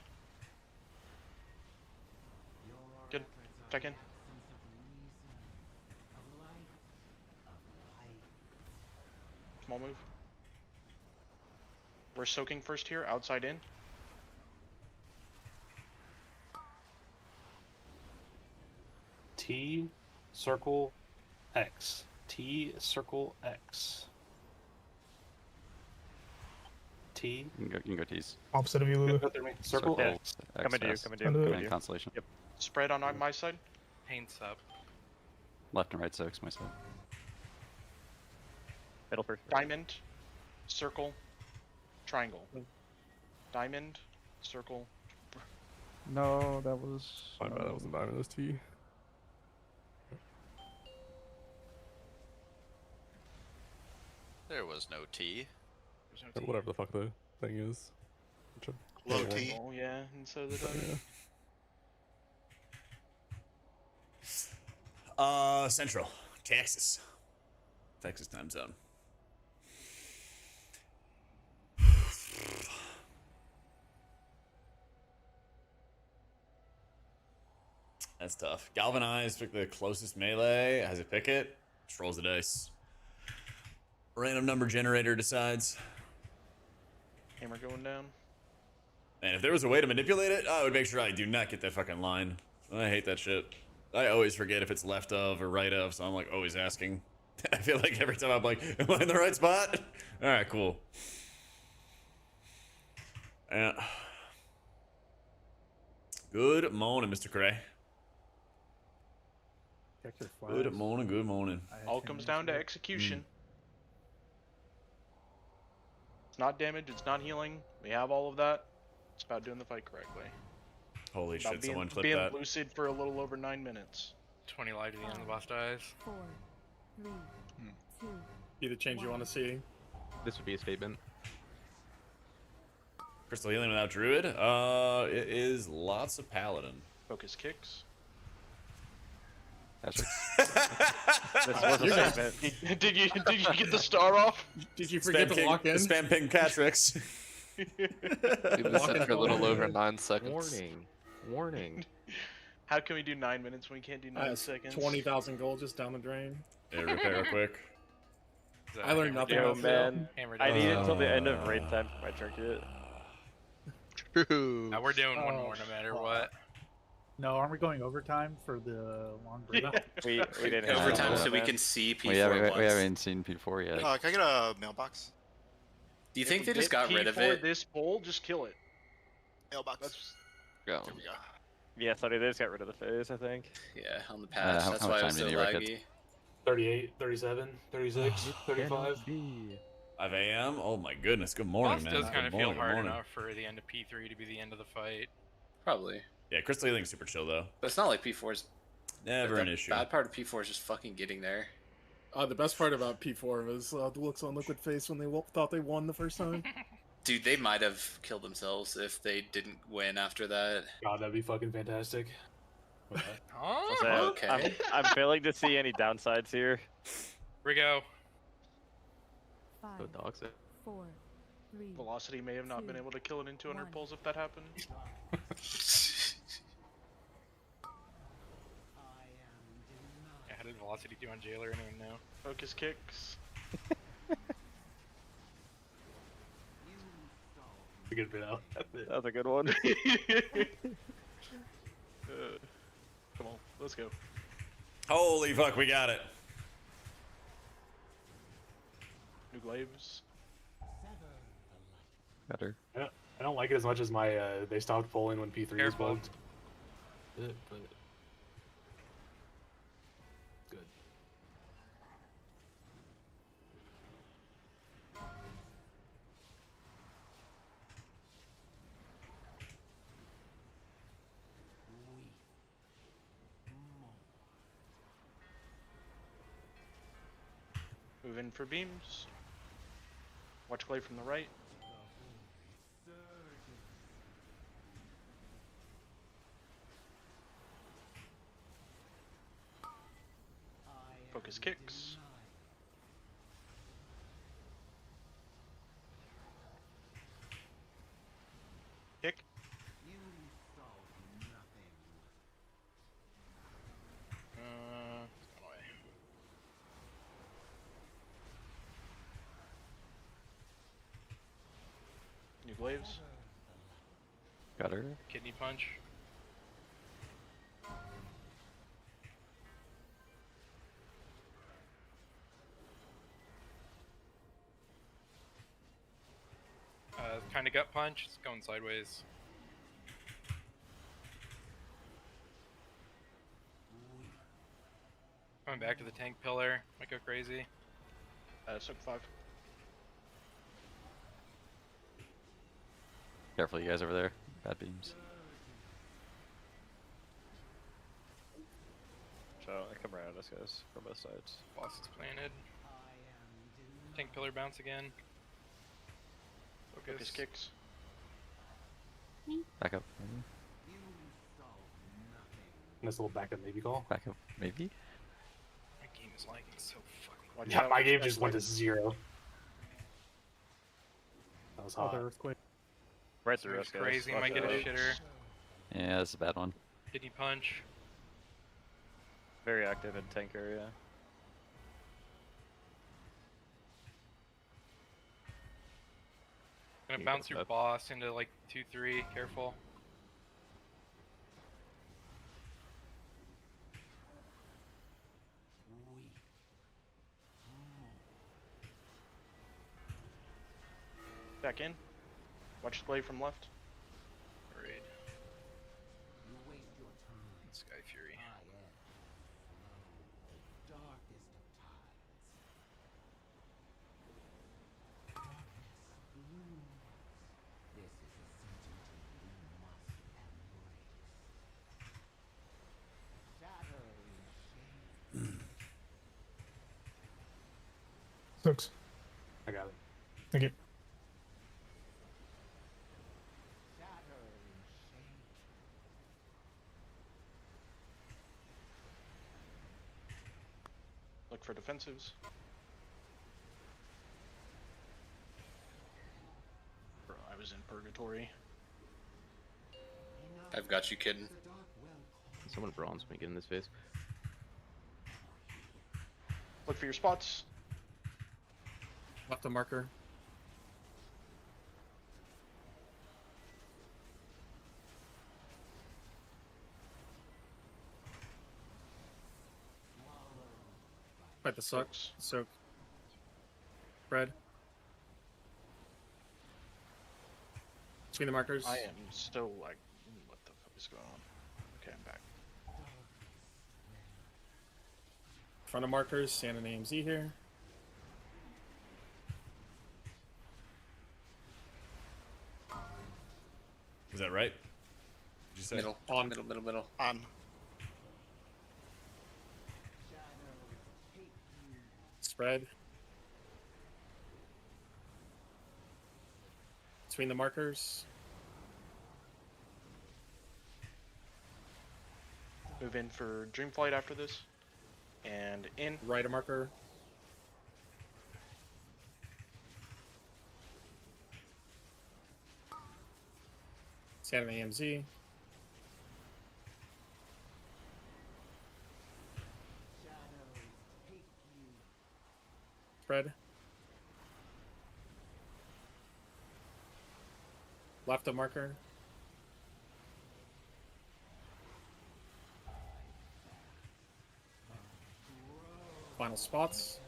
Good. Stack in. Small move. We're soaking first here, outside in. T, circle, X. T, circle, X. T. You can go T's. Opposite of you, Lulu. Go through me. Circle, Circle, X. Coming to you, X, coming to you, I'll do coming it. to you. Constellation. Yep. Spread on my side. Paints up. Left and right soaks my side. Middle first. Diamond, circle, triangle. Diamond, circle. No, that was. My bad, that wasn't diamond, that was T. There was no T. Or whatever the fuck the thing is. Low T. Oh yeah, and so the diamond. Central, Texas. Texas time zone. That's tough. Galvanized, pick the closest melee. Has a picket. Just rolls the dice. Random number generator decides. Hammer going down. And if there was a way to manipulate it, I would make sure I do not get that fucking line. I hate that shit. I always forget if it's left of or right of, so I'm like always asking. I feel like every time I'm like, am I in the right spot? Alright, cool. Good morning, Mr. Cray. Good morning, good morning. All comes down to execution. It's not damage, it's not healing. We have all of that. It's about doing the fight correctly. Holy About shit, being, someone clipped being that. lucid for a little over 9 minutes. 20 life to the end of the boss dies. 4, 3, 2. Be the change you want to see. This would be a statement. Crystal healing without druid? It is lots of paladin. Focus kicks. That's This was a statement. Did you get the star off? Did you forget to lock in? Spam ping Catrix. We've been set for a little over 9 seconds. Warning. How can we do 9 minutes when we can't do 9 seconds? 20,000 gold just down the drain. Yeah, repair real quick. I learned nothing Yo, about man. Phil. I need it until the end of raid time for my trinket. Now we're doing one more no matter what. No, aren't we going overtime for the long break? we didn't have Overtime that, so we man. can see P4 we haven't once. seen P4 yet. Can I get a mailbox? Do you If think we they just get got rid of P4 it? this bowl, just kill it. Mailbox. Go. There we go. Yeah, sorry, they just got rid of the phase, I think. Yeah, on the patch. how That's much why it time was did so you reckon? laggy. 38, 37, 36, 35. 5 a.m. Oh my goodness. Good morning, Boss man. does kind Good of feel morning, good hard morning. enough for the end of P3 to be the end of the fight. Probably. Yeah, crystal healing's super chill though. But it's not like P4's... Never the an issue. bad part of P4 is just fucking getting there. The best part about P4 was the looks on Liquid face when they thought they won the first time. Dude, they might have killed themselves if they didn't win after that. God, that'd be fucking fantastic. So, Okay. I'm failing to see any downsides here. Here we go. 5, Go dogs it. 4, 3. Velocity may have not been able to kill it in 200 pulls if that happened. Yeah, how did Velocity do on Jailer? Anyone know? Focus kicks. good bit out. That was a good one. Come on, let's go. Holy fuck, we got it. New glaives. Better. I don't like it as much as my they stopped pulling when P3 was bugged. Good, but good. Move in for beams. Watch glaive from the right. Focus kicks. Kick. New glaives. Got her. Kidney punch. Kind of gut punch. It's going sideways. Coming back to the tank pillar. Might go crazy. Soak 5. Careful, you guys over there. Bad beams. So I come around us, guys, from both sides. Boss is planted. Tank pillar bounce again. Focus kicks. Back up, maybe. Nice little backup maybe call. Back up, maybe. My game is lagging so fucking. Watch Yeah, out. my game just went to 0. That was Oh, hot. the earthquake. Right through Moves us, guys. crazy. Watch Might get a out. shitter. Yeah, that's a bad one. Kidney punch. Very active in tank area. Gonna You bounce got your that. boss into like 2-3. Careful. Back in. Watch glaive from left. Raid. Sky Fury. Six. I got it. Thank you. Look for defensives. Bro, I was in purgatory. I've got you, kidding. Someone bronze me, get in this phase. Look for your spots. Left a marker. Fight the sucks. Soak. Spread. Between the markers. I am still like, what the fuck is going on? Okay, I'm back. Front of markers, stand an AMZ here. Is that right? Did you say? Middle. On. Middle. On. Spread. Between the markers. Move in for Dreamflight after this. And in. Right a marker. Stand an AMZ. Spread. left of marker. Final spots.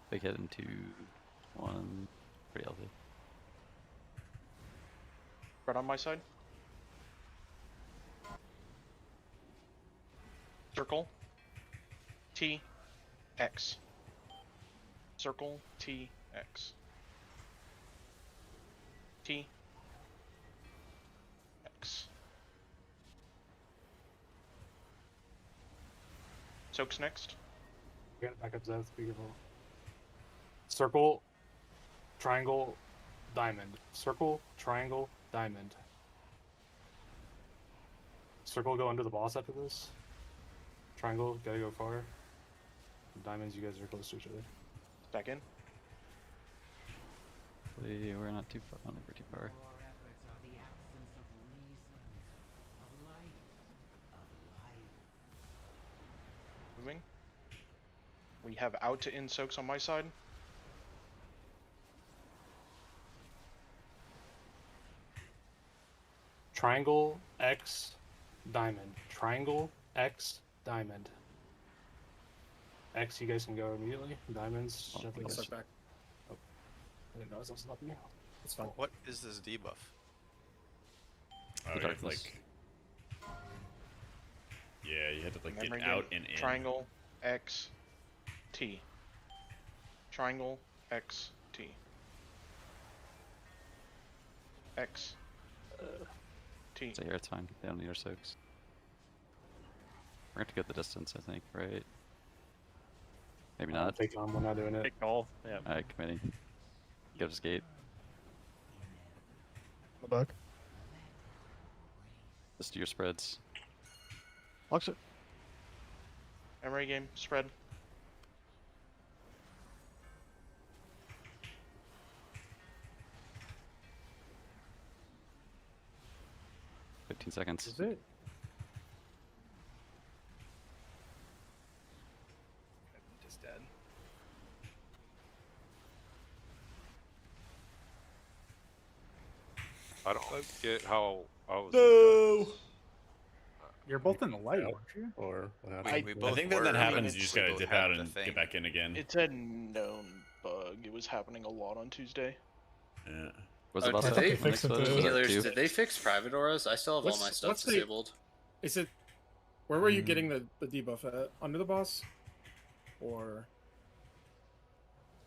Big hit in 2, 1, pretty healthy. Right on my side. Circle. T. X. Circle. T. X. T. X. Soaks next. You gotta back up to that, be careful. Circle, triangle, diamond. Circle, triangle, diamond. Circle, go under the boss after this. Triangle, gotta go far. Diamonds, you guys are close to each other. Back in. We're not too far. I don't think we're too far. Moving. We have out to in soaks on my side. Triangle, X, diamond. Triangle, X, diamond. X, you guys can go immediately. Diamonds, definitely I'll guys- start back. Oh. I didn't know I was stopping you. It's fine. What is this debuff? Oh, you have to, like, yeah, you had to like Memory get out game. and in. Triangle, X, T. Triangle, X, T. X. T. So here it's fine. They don't need our soaks. We're going to get the distance, I think, right? Maybe not. Take on, we're not doing it. Take call. Yeah. Alright, committee. Give us gate. The bug. Just do your spreads. Locks it. Memory game. Spread. Fifteen seconds. Is it? Just dead. I don't get how I was. No. You're both in the light, aren't you? Or what I happened? think that happens. You just gotta dip out and get back in again. It's a known bug. It was happening a lot on Tuesday. Yeah. Was Oh, it about did to they fix it? Healers, did they fix private auras? I still have all my stuff what's the- disabled. Is it? Where were you getting the debuff at? Under the boss? Or?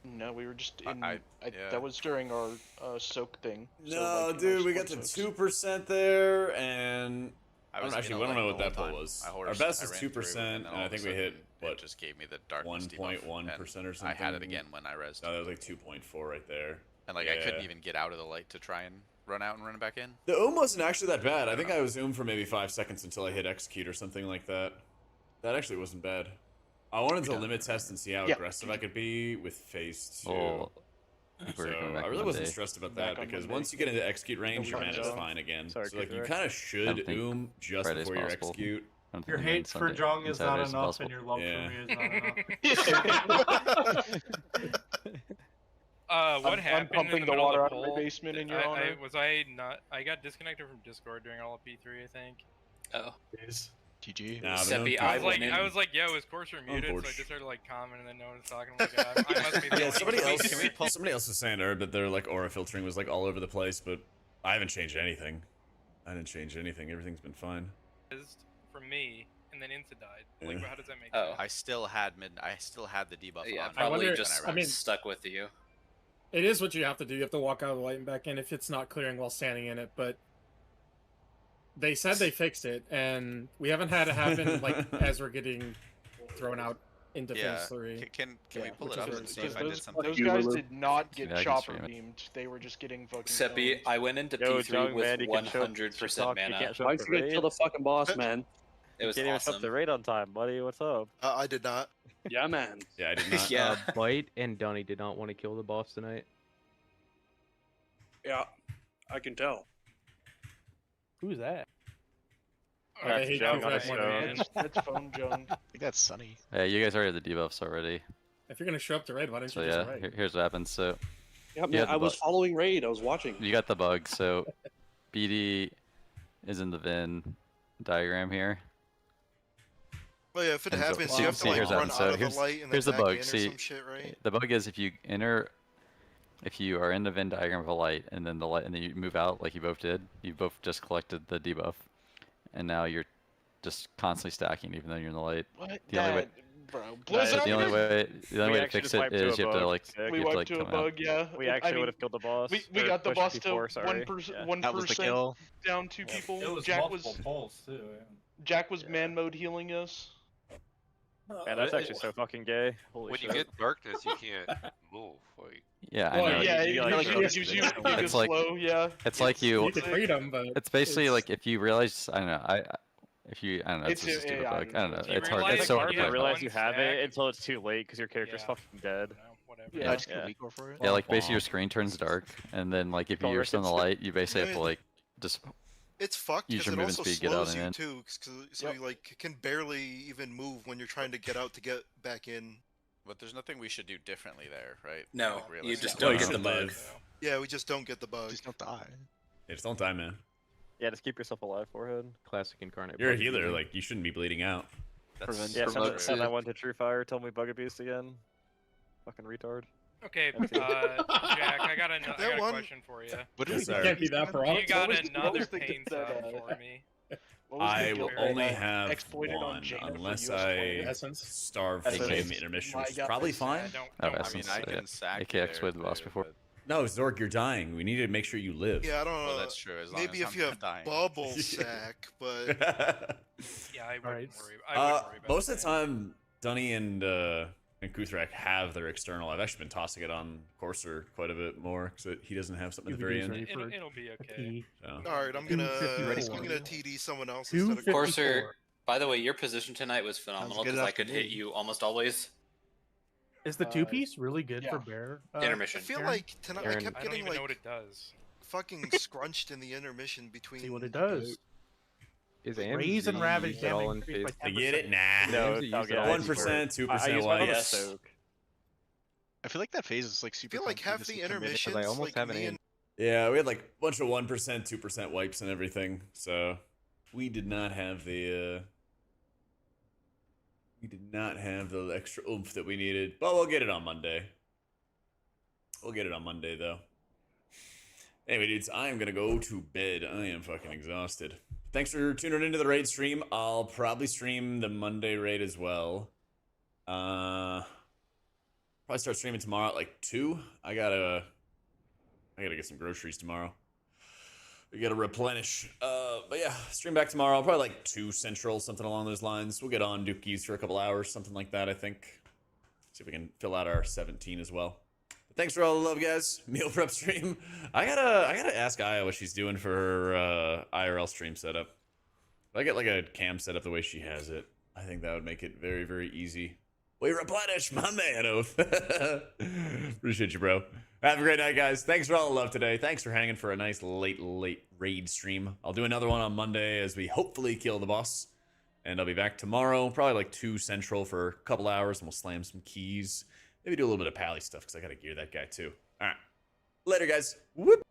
No, we were just in. yeah. That was during our soak thing. So, No, like, dude, our we got sport to soaks. 2% there, and I was actually, in we a don't know light what the that whole pull time. was. I Our horse- best I is ran through, 2%, and then and all I of a think we hit sudden what it just gave me the darkness debuff, 1.1% or and something. I had it again when I rezzed. No, that was like 2.4 right there. And like I couldn't Yeah. even get out of the light to try and run out and run it back in. The oom wasn't actually that bad. I think I was oom for maybe 5 seconds until I hit execute or something like that. That actually wasn't bad. I wanted to limit test and see how aggressive I could be with phase 2. Oh, So we're going back I on really wasn't Monday. stressed about Back that on because Monday. once you get into execute range, your No mana's problem. fine again. Sorry, So like you Kid, kind of I should don't think oom just Friday's before you possible. execute. I don't Your think even hate for Sunday- Jong is not Saturday's enough, possible. and your love Yeah. for me is not enough. What I'm happened in pumping the the middle water of out the of my poll? basement in your honor. I got disconnected from Discord during all of P3, I think. Oh. GG. Nah, but Seppi, no- I went in. I was like, yo, is Corsair muted? So I Unfortunate. just started like commenting, and then no one was talking. I'm like, I must be the Yeah, only somebody one. else. Somebody else was saying there that their like aura filtering was like all over the place, but I haven't changed anything. I didn't change anything. Everything's been fine. For me, and then Insta died. Like, Yeah. how does that make Oh. sense? I still had the debuff Yeah, on. probably wonder- just I mean- stuck with you. It is what you have to do. You have to walk out of the light and back in if it's not clearing while standing in it. But they said they fixed it, and we haven't had it happen like as we're getting thrown out into Yeah. phase 3. Can we pull which it is up really and see sad. if I did something? Those guys did not Yeah, get I can chopper stream it. beamed. They were just getting fucking. Seppi, owned. I went into Yo, P3 Jong, with man, you can show 100% talk, you mana. can't show up for raid. the fucking boss, man. It was Can't even show up awesome. the raid on time, buddy. What's up? I did not. Yeah, man. Yeah, I did not. Yeah. Bite and Donnie did not want to kill the boss tonight. Yeah, I can tell. Who's that? Oh, I hate Joan on a Kuzak more than stone. That's phone Joan. I think that's Sunny. Yeah, you guys already have the debuffs already. If you're gonna show up to raid, why don't So you yeah, just raid? here's what happens. So Yeah, you man, had the I was bu- following raid. I was watching. You got the bug. So BD is in the Venn diagram here. Well, yeah, if it And so- happens, see- you have to see, like here's run what out happens. of Here's- the light and here's then the back bug. in or See, some shit, right? the bug is if you are in the Venn diagram of a light, and then the light, and then you move out like you both did. You both just collected the debuff, and now you're just constantly stacking, even though you're in the light. What? The only way, Bro, the only way We to actually fix just it wiped to is a you have to bug. like We you have to like to a come out. bug, yeah. We I actually mean, would have killed the boss. We or got the pushed boss it to before, sorry. 1%, That was the kill. down 2 people. It was Jack multiple was pulls too. Jack was man mode healing us. Man, that's actually so fucking gay. Holy When shit. you get darkness, you can't move. Like, Yeah, I Well, know. yeah, you it like gives go you to gives you It's like slow, yeah. it's like you. You can read them, but It's basically like if you realize I don't know if you I don't know it's just a stupid bug. I don't know. If you It's hard. realize It's so you hard to have play. realize one you have stack- it until it's too late because your character's Yeah. fucking dead. Whatever. Yeah, I just get a weak for it. Yeah, like basically your screen turns dark, and then like if Call you're still in the Ricketts. light, you basically have to like just It's fucked use because your it movement also speed, get out slows and you in. too, so you like can barely even move when you're trying to get out to get back in. But there's nothing we should do differently there, right? No, Like, you realistically. just No, don't you get get the to bug. live. Yeah, we just don't get the bug. Just don't die. Yeah, just don't die, man. Yeah, just keep yourself alive, forehead. Classic incarnate. You're a bug healer. abusing. Like you shouldn't be bleeding out. That's Yeah, Prevent send it. that one to True Fire. Tell me bug abuse again. Fucking retard. Okay, Jack, I got a one- question for you. What do Yes, we sir. can't be that for all. You got what another was the pain that, zone for me. What was the I guild will only that, have exploited on one Jaina for unless US I players? Essence. starve for Essence. game intermission, My which is God, probably this- fine. Don't Oh, I mean, Essence. I Yeah. can sack AK you exploited the there, boss too, before. but- No, Zork, you're dying. We need to make sure you live. Yeah, I don't know. Well, that's true. As long Maybe as if I'm you not have dying. bubble sack, but Yeah, I wouldn't Alright. worry. I wouldn't worry about Most of that. the time, Dunny and Kuthrak have their external. I've actually been tossing it on Courser quite a bit more because he doesn't have something at the very UVD's end. ready for It'll be a okay. P. So. all right, I'm gonna 254. TD someone else instead of 254. Corsair, by the way, your position tonight was phenomenal good because enough I could for hit me. you almost always. Is the two piece really good yeah. for bear? Intermission. I feel Aaron? like tonight I Aaron. kept I don't getting even know like what it does. fucking scrunched in the intermission between. See what it does. Is Raise and AMZ ravage at all damage in increased phase? by I get it? 10%. Nah. No, Use I'll it get all. it. 1%, 2% use my wipe. soak. I feel like that phase is like I super. feel like fun half to the just commit. intermissions, I almost like have an me aim. and Yeah, we had like a bunch of 1%, 2% wipes and everything. So we did not have the extra oomph that we needed. But we'll get it on Monday. We'll get it on Monday though. Anyway, dudes, I am gonna go to bed. I am fucking exhausted. Thanks for tuning into the raid stream. I'll probably stream the Monday raid as well. Probably start streaming tomorrow at like 2. I gotta get some groceries tomorrow. We gotta replenish. But yeah, stream back tomorrow. Probably like 2 Central, something along those lines. We'll get on Dookies for a couple hours, something like that, I think. See if we can fill out our 17 as well. But thanks for all the love, guys. Meal prep stream. I gotta ask Aya what she's doing for her IRL stream setup. If I get like a cam setup the way she has it, I think that would make it very, very easy. We replenish, my man, Oath. Appreciate you, bro. Have a great night, guys. Thanks for all the love today. Thanks for hanging for a nice late raid stream. I'll do another one on Monday as we hopefully kill the boss. And I'll be back tomorrow, probably like 2 Central for a couple hours, and we'll slam some keys. Maybe do a little bit of pally stuff, because I got to gear that guy too. All right. Later, guys. Whoop.